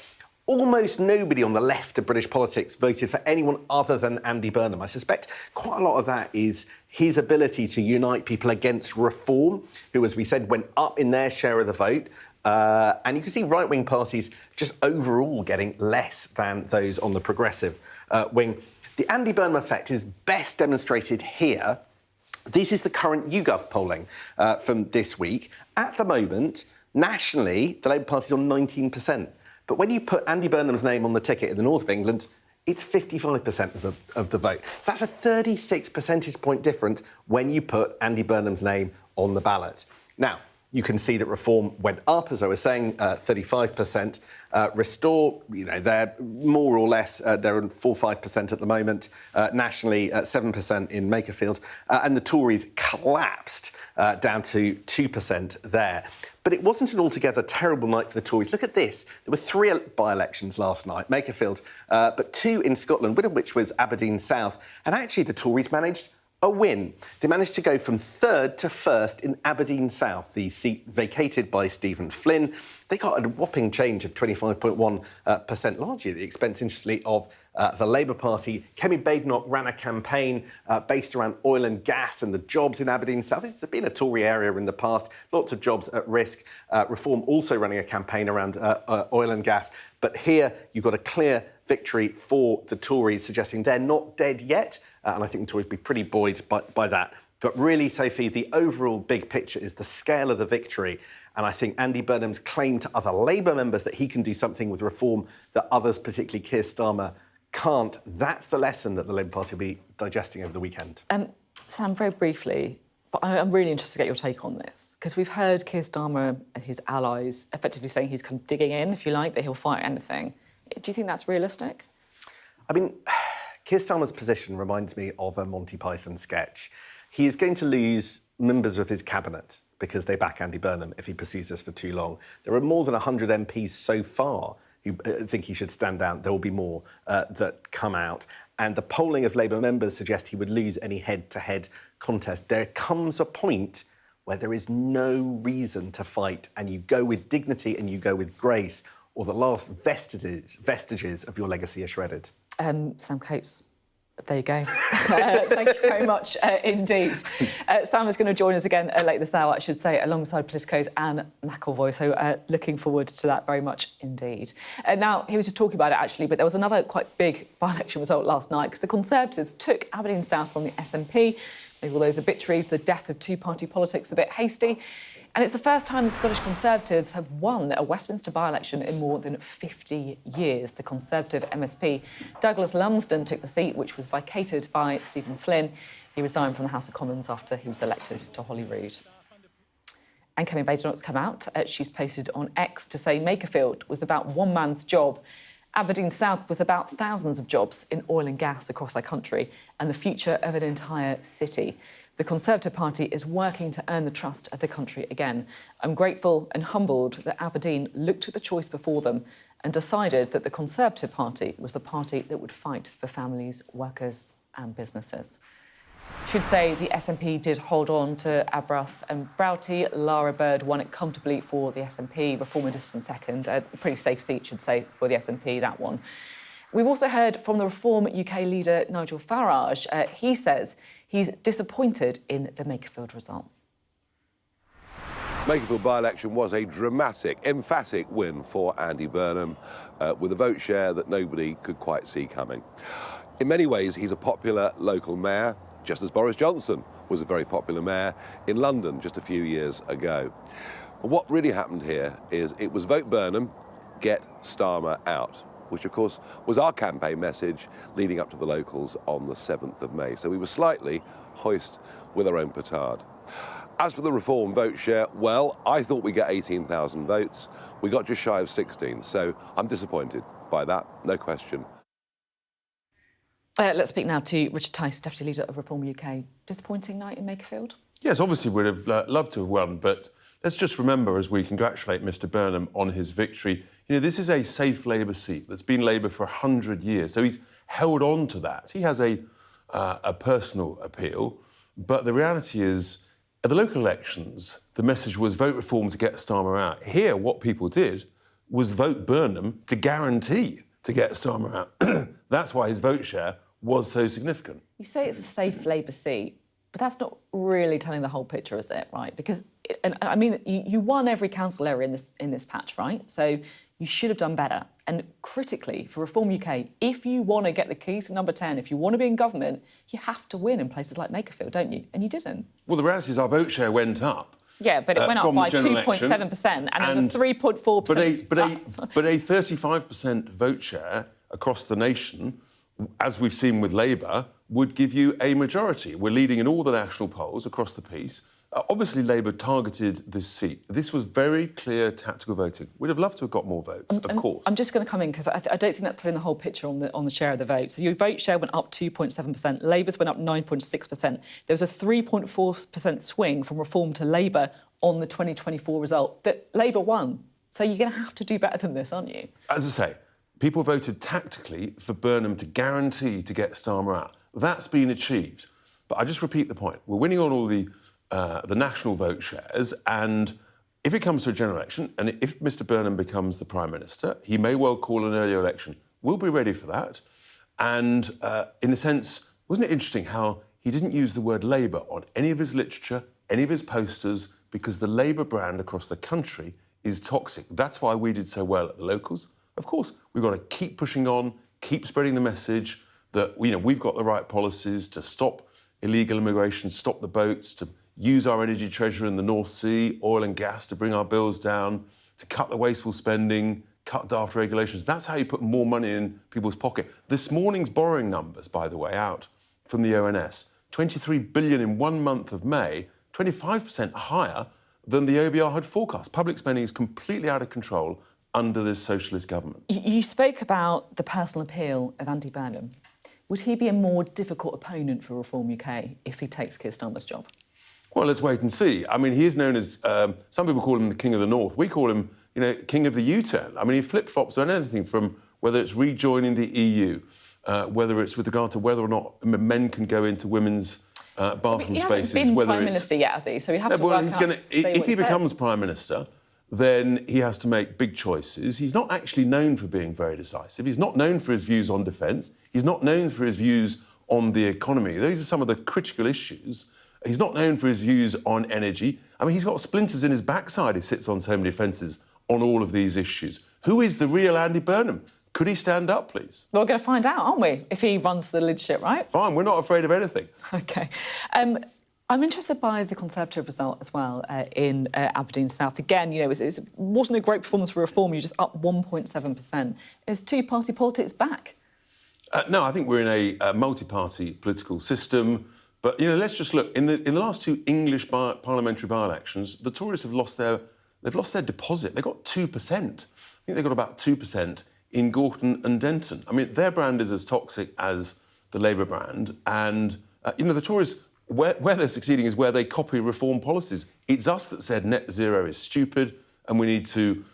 Almost nobody on the left of British politics voted for anyone other than Andy Burnham. I suspect quite a lot of that is his ability to unite people against Reform, who, as we said, went up in their share of the vote. And you can see right-wing parties just overall getting less than those on the progressive wing. The Andy Burnham effect is best demonstrated here. This is the current YouGov polling from this week. At the moment, nationally, the Labour Party's on 19%. But when you put Andy Burnham's name on the ticket in the north of England, it's 55% of the vote. So that's a 36 percentage point difference when you put Andy Burnham's name on the ballot. Now, you can see that Reform went up, as I was saying, 35%. Restore, you know, they're more or less, they're at 4-5% at the moment. Nationally, 7% in Makerfield. And the Tories collapsed down to 2% there. But it wasn't an altogether terrible night for the Tories. Look at this. There were 3 by-elections last night, Makerfield, but 2 in Scotland, one of which was Aberdeen South. And actually, the Tories managed a win. They managed to go from 3rd to 1st in Aberdeen South, the seat vacated by Stephen Flynn. They got a whopping change of 25.1%, largely at the expense, interestingly, of the Labour Party. Kemi Badenoch ran a campaign based around oil and gas and the jobs in Aberdeen South. It's been a Tory area in the past, lots of jobs at risk. Reform also running a campaign around oil and gas. But here you've got a clear victory for the Tories, suggesting they're not dead yet. And I think the Tories will be pretty buoyed by that. But really, Sophie, the overall big picture is the scale of the victory. And I think Andy Burnham's claim to other Labour members that he can do something with Reform that others, particularly Keir Starmer, can't. That's the lesson that the Labour Party will be digesting over the weekend. Sam, very briefly, but I'm really interested to get your take on this, because we've heard Keir Starmer and his allies effectively saying he's kind of digging in, if you like, that he'll fight anything. Do you think that's realistic? I mean, Keir Starmer's position reminds me of a Monty Python sketch. He is going to lose members of his cabinet because they back Andy Burnham if he pursues this for too long. There are more than 100 MPs so far who think he should stand down. There will be more that come out. And the polling of Labour members suggests he would lose any head-to-head contest. There comes a point where there is no reason to fight, and you go with dignity and you go with grace, or the last vestiges of your legacy are shredded. Sam Coates, there you go. Thank you very much indeed. Sam is going to join us again later this hour, I should say, alongside Politicos and McElvoy. So looking forward to that very much indeed. Now, he was just talking about it, actually, but there was another quite big by-election result last night because the Conservatives took Aberdeen South from the SNP. All those obituaries, the death of two-party politics, a bit hasty. And it's the first time the Scottish Conservatives have won a Westminster by-election in more than 50 years. The Conservative MSP Douglas Lumsden took the seat, which was vacated by Stephen Flynn. He resigned from the House of Commons after he was elected to Holyrood. And Kemi Badenoch's come out. She's posted on X to say Makerfield was about one man's job. Aberdeen South was about thousands of jobs in oil and gas across our country and the future of an entire city. The Conservative Party is working to earn the trust of the country again. I'm grateful and humbled that Aberdeen looked at the choice before them and decided that the Conservative Party was the party that would fight for families, workers and businesses. Should say the SNP did hold on to Abrath and Broughty. Lara Bird won it comfortably for the SNP. Reform a distant second. A pretty safe seat, should say, for the SNP, that one. We've also heard from the Reform UK leader, Nigel Farage. He says he's disappointed in the Makerfield result. Makerfield by-election was a dramatic, emphatic win for Andy Burnham, with a vote share that nobody could quite see coming. In many ways, he's a popular local mayor, just as Boris Johnson was a very popular mayor in London just a few years ago. But what really happened here is it was vote Burnham, get Starmer out, which of course was our campaign message leading up to the locals on the 7th of May. So we were slightly hoist with our own petard. As for the Reform vote share, well, I thought we'd get 18,000 votes. We got just shy of 16, so I'm disappointed by that, no question. Let's speak now to Richard Tice, Deputy Leader of Reform UK. Disappointing night in Makerfield? Yes, obviously we'd have loved to have won, but let's just remember, as we congratulate Mr Burnham on his victory, you know, this is a safe Labour seat that's been Labour for 100 years, so he's held on to that. He has a personal appeal, but the reality is, at the local elections, the message was vote Reform to get Starmer out. Here, what people did was vote Burnham to guarantee to get Starmer out. That's why his vote share was so significant. You say it's a safe Labour seat, but that's not really telling the whole picture, is it, right? Because, and I mean, you won every council area in this patch, right? So you should have done better. And critically, for Reform UK, if you want to get the keys to number 10, if you want to be in government, you have to win in places like Makerfield, don't you? And you didn't. Well, the reality is our vote share went up. Yeah, but it went up by 2.7%, and it was a 3.4%. But a 35% vote share across the nation, as we've seen with Labour, would give you a majority. We're leading in all the national polls across the piece. Obviously, Labour targeted this seat. This was very clear tactical voting. We'd have loved to have got more votes, of course. I'm just going to come in because I don't think that's telling the whole picture on the share of the vote. So your vote share went up 2.7%. Labour's went up 9.6%. There was a 3.4% swing from Reform to Labour on the 2024 result that Labour won. So you're going to have to do better than this, aren't you? As I say, people voted tactically for Burnham to guarantee to get Starmer out. That's been achieved. But I just repeat the point. We're winning on all the national vote shares, and if it comes to a general election, and if Mr Burnham becomes the Prime Minister, he may well call an earlier election. We'll be ready for that. And in a sense, wasn't it interesting how he didn't use the word Labour on any of his literature, any of his posters, because the Labour brand across the country is toxic. That's why we did so well at the locals. Of course, we've got to keep pushing on, keep spreading the message that, you know, we've got the right policies to stop illegal immigration, stop the boats, to use our energy treasure in the North Sea, oil and gas, to bring our bills down, to cut the wasteful spending, cut daft regulations. That's how you put more money in people's pocket. This morning's borrowing numbers, by the way, out from the ONS, 23 billion in 1 month of May, 25% higher than the OBR had forecast. Public spending is completely out of control under this socialist government. You spoke about the personal appeal of Andy Burnham. Would he be a more difficult opponent for Reform UK if he takes Keir Starmer's job? Well, let's wait and see. I mean, he is known as, some people call him the King of the North. We call him, you know, King of the U-turn. I mean, he flip-flops on anything from whether it's rejoining the EU, whether it's with regard to whether or not men can go into women's bathroom spaces. He hasn't been Prime Minister yet, has he? So we have to work out if he becomes Prime Minister, then he has to make big choices. He's not actually known for being very decisive. He's not known for his views on defence. He's not known for his views on the economy. These are some of the critical issues. He's not known for his views on energy. I mean, he's got splinters in his backside. He sits on so many fences on all of these issues. Who is the real Andy Burnham? Could he stand up, please? Well, we're going to find out, aren't we, if he runs for the leadership, right? Fine, we're not afraid of anything. OK. I'm interested by the Conservative result as well in Aberdeen South. Again, you know, it wasn't a great performance for Reform. You're just up 1.7%. Is two-party politics back? No, I think we're in a multi-party political system. But, you know, let's just look. In the last two English parliamentary by-elections, the Tories have lost their deposit. They got 2%. I think they got about 2% in Gorton and Denton. I mean, their brand is as toxic as the Labour brand. And, you know, the Tories... Where they're succeeding is where they copy Reform policies. It's us that said net zero is stupid and we need to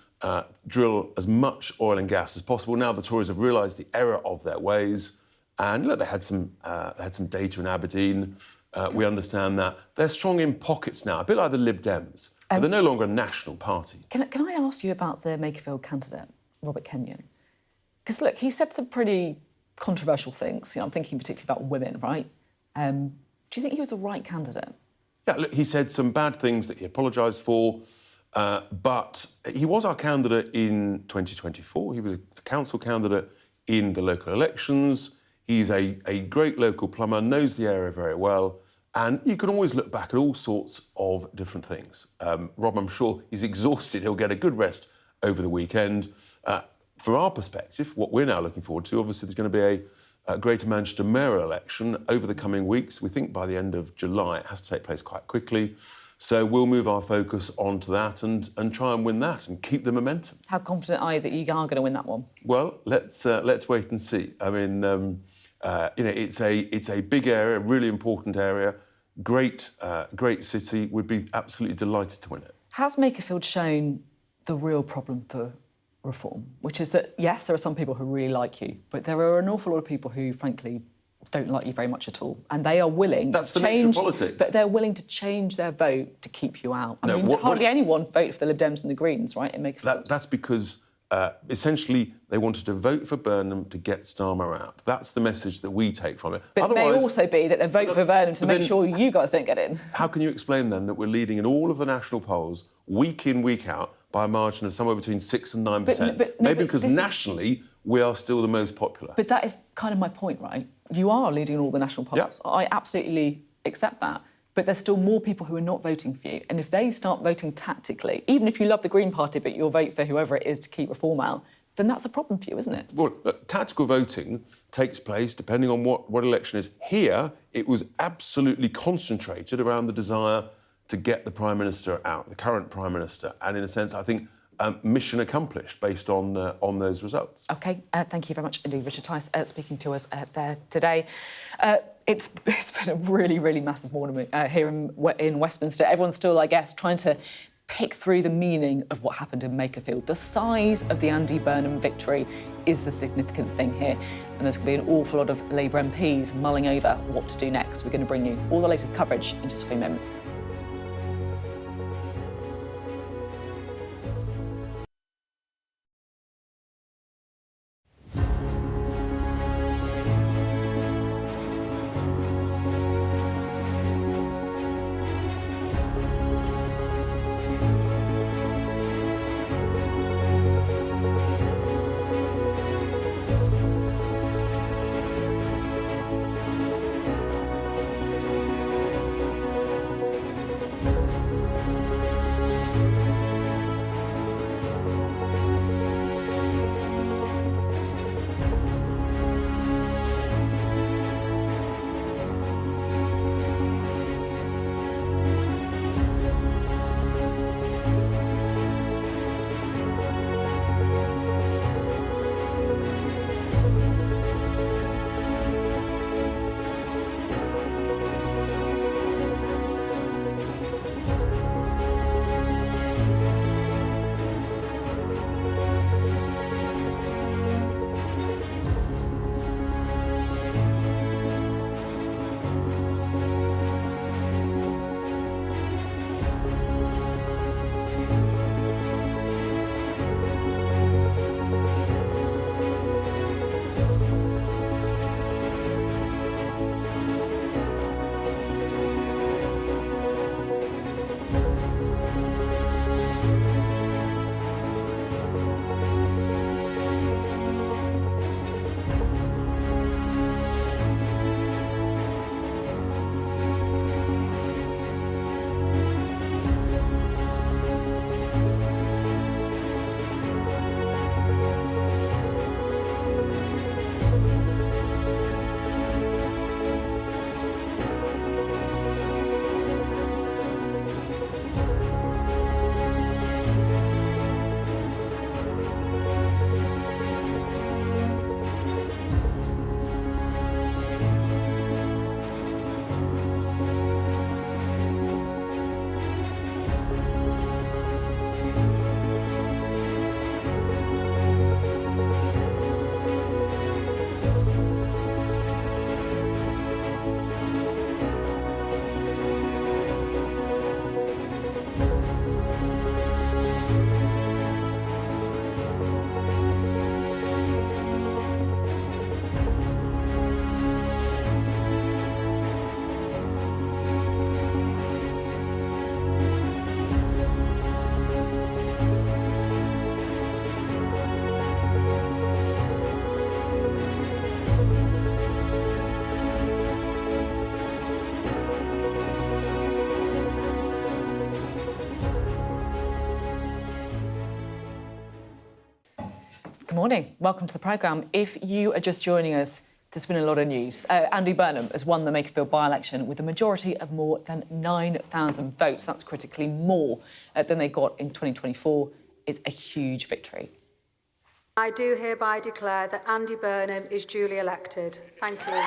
drill as much oil and gas as possible. Now the Tories have realised the error of their ways, and look, they had some data in Aberdeen. We understand that they're strong in pockets now, a bit like the Lib Dems. But they're no longer a national party. Can I ask you about the Makerfield candidate, Robert Kenyon? Because look, he said some pretty controversial things. You know, I'm thinking particularly about women, right? Do you think he was a right candidate? Yeah, look, he said some bad things that he apologised for, but he was our candidate in 2024. He was a council candidate in the local elections. He's a great local plumber, knows the area very well, and you can always look back at all sorts of different things. Rob, I'm sure he's exhausted. He'll get a good rest over the weekend. From our perspective, what we're now looking forward to, obviously there's going to be a Greater Manchester mayoral election over the coming weeks. We think by the end of July. It has to take place quite quickly. So we'll move our focus onto that and try and win that and keep the momentum. How confident are you that you are going to win that one? Well, let's wait and see. I mean, you know, it's a big area, a really important area, great city. We'd be absolutely delighted to win it. Has Makerfield shown the real problem for Reform, which is that, yes, there are some people who really like you, but there are an awful lot of people who, frankly, don't like you very much at all. And they are willing That's to the change... nature of politics. But they're willing to change their vote to keep you out. I No, mean, hardly anyone voted for the Lib Dems and the Greens, right, in Makerfield? That's because, essentially, they wanted to vote for Burnham to get Starmer out. That's the message that we take from it. But it may also be that they vote for Burnham to make sure you guys don't get in. How can you explain, then, that we're leading in all of the national polls, week in, week out, by a margin of somewhere between 6 and 9%? Maybe because nationally, we are still the most popular. But that is kind of my point, right? You are leading in all the national polls. Yeah. I absolutely accept that. But there's still more people who are not voting for you. And if they start voting tactically, even if you love the Green Party, but you'll vote for whoever it is to keep Reform out, then that's a problem for you, isn't it? Well, look, tactical voting takes place depending on what election is. Here, it was absolutely concentrated around the desire to get the Prime Minister out, the current Prime Minister. And in a sense, I think mission accomplished based on those results. OK, thank you very much indeed, Richard Tice, speaking to us there today. It's been a really, really massive morning here in Westminster. Everyone's still, I guess, trying to pick through the meaning of what happened in Makerfield. The size of the Andy Burnham victory is the significant thing here. And there's going to be an awful lot of Labour MPs mulling over what to do next. We're going to bring you all the latest coverage in just a few minutes. Good morning. Welcome to the programme. If you are just joining us, there's been a lot of news. Andy Burnham has won the Makerfield by-election with a majority of more than 9,000 votes. That's critically more than they got in 2024. It's a huge victory. I do hereby declare that Andy Burnham is duly elected. Thank you.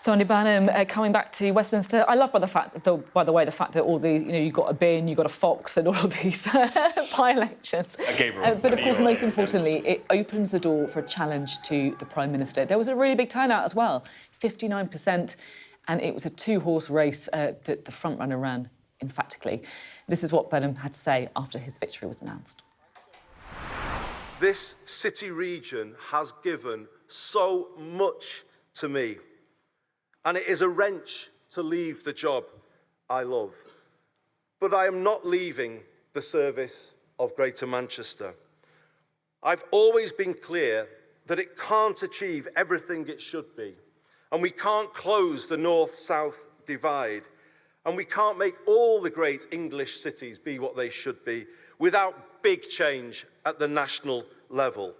So Andy Burnham coming back to Westminster. I love, by the way, the fact that all the, you've got a bin, you've got a fox, and all of these by-elections. But of course, most importantly, it opens the door for a challenge to the Prime Minister. There was a really big turnout as well, 59%, and it was a two-horse race that the frontrunner ran emphatically. This is what Burnham had to say after his victory was announced. This city region has given so much to me, and it is a wrench to leave the job I love. But I am not leaving the service of Greater Manchester. I've always been clear that it can't achieve everything it should be, and we can't close the north-south divide, and we can't make all the great English cities be what they should be without big change at the national level.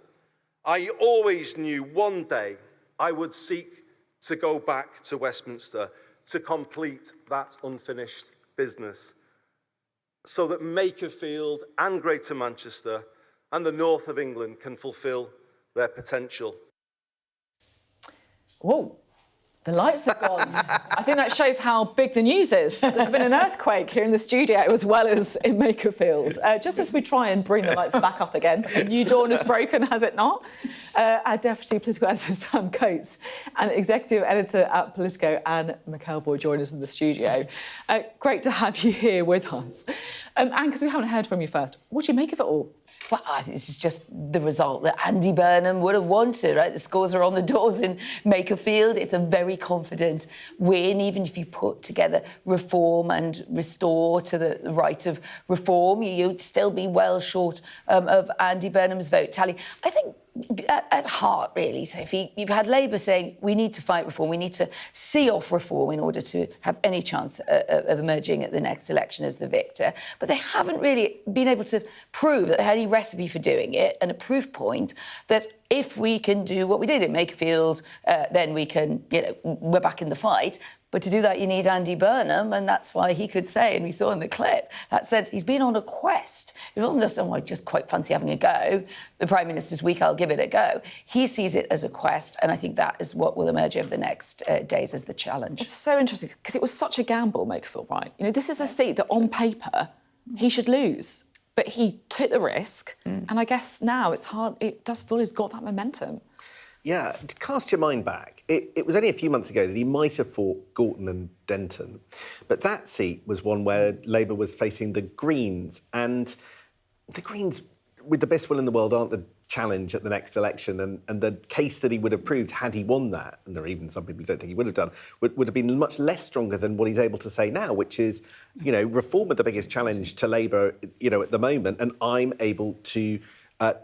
I always knew one day I would seek to go back to Westminster to complete that unfinished business, so that Makerfield and Greater Manchester and the north of England can fulfil their potential. Whoa. The lights have gone. I think that shows how big the news is. There's been an earthquake here in the studio as well as in Makerfield. Just as we try and bring the lights back up again, a new dawn has broken, has it not? Our Deputy Political Editor, Sam Coates, and Executive Editor at Politico, Anne McElboy, join us in the studio. Great to have you here with us. Anne, because we haven't heard from you first, what do you make of it all? Well, I think this is just the result that Andy Burnham would have wanted, right? The scores are on the doors in Makerfield. It's a very confident win, even if you put together reform and restore to the right of reform, you'd still be well short of Andy Burnham's vote tally. I think at heart, really, Sophie, you've had Labour saying we need to fight reform, we need to see off reform in order to have any chance of emerging at the next election as the victor. But they haven't really been able to prove that they had any recipe for doing it, and a proof point that if we can do what we did in Makerfield, then we can, we're back in the fight. But to do that, you need Andy Burnham, and that's why he could say, and we saw in the clip, that sense he's been on a quest. It wasn't just, I just quite fancy having a go. The Prime Minister's week, I'll give it a go. He sees it as a quest, and I think that is what will emerge over the next days as the challenge. It's so interesting, because it was such a gamble, Makerfield, right? This is a seat that, on paper, he should lose. But he took the risk, and I guess now it's hard. It does feel he's got that momentum. Yeah, cast your mind back. It was only a few months ago that he might have fought Gorton and Denton, but that seat was one where Labour was facing the Greens, and the Greens, with the best will in the world, aren't the challenge at the next election, and the case that he would have proved had he won that, and there are even some people who don't think he would have done, would have been much less stronger than what he's able to say now, which is, reform are the biggest challenge to Labour, at the moment, and I'm able to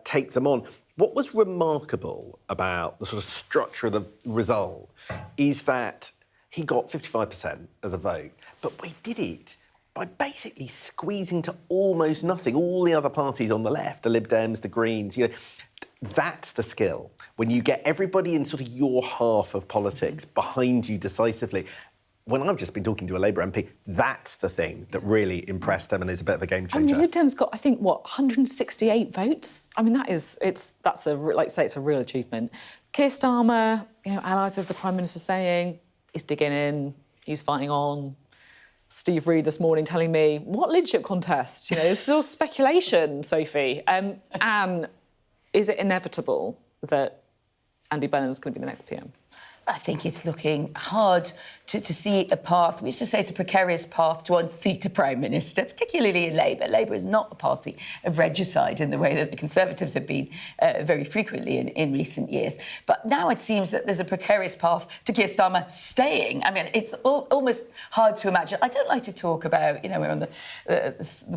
take them on. What was remarkable about the sort of structure of the result is that he got 55% of the vote, but we did it by basically squeezing to almost nothing all the other parties on the left, the Lib Dems, the Greens, that's the skill. When you get everybody in sort of your half of politics behind you decisively. When I've just been talking to a Labour MP, that's the thing that really impressed them and is a bit of a game changer. I mean, Lib Dems got, I think, 168 votes? I mean, that's a real achievement. Keir Starmer, allies of the Prime Minister saying he's digging in, he's fighting on. Steve Reid this morning telling me, what leadership contest? It's all speculation, Sophie. And is it inevitable that Andy Burnham's going to be the next PM? I think it's looking hard to see a path. We used to say it's a precarious path to unseat a Prime Minister, particularly in Labour. Labour is not a party of regicide in the way that the Conservatives have been very frequently in recent years. But now it seems that there's a precarious path to Keir Starmer staying. I mean, it's almost hard to imagine. I don't like to talk about, we're on the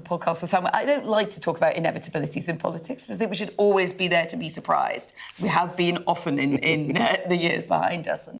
podcast with someone. I don't like to talk about inevitabilities in politics because I think we should always be there to be surprised. We have been often in the years behind us.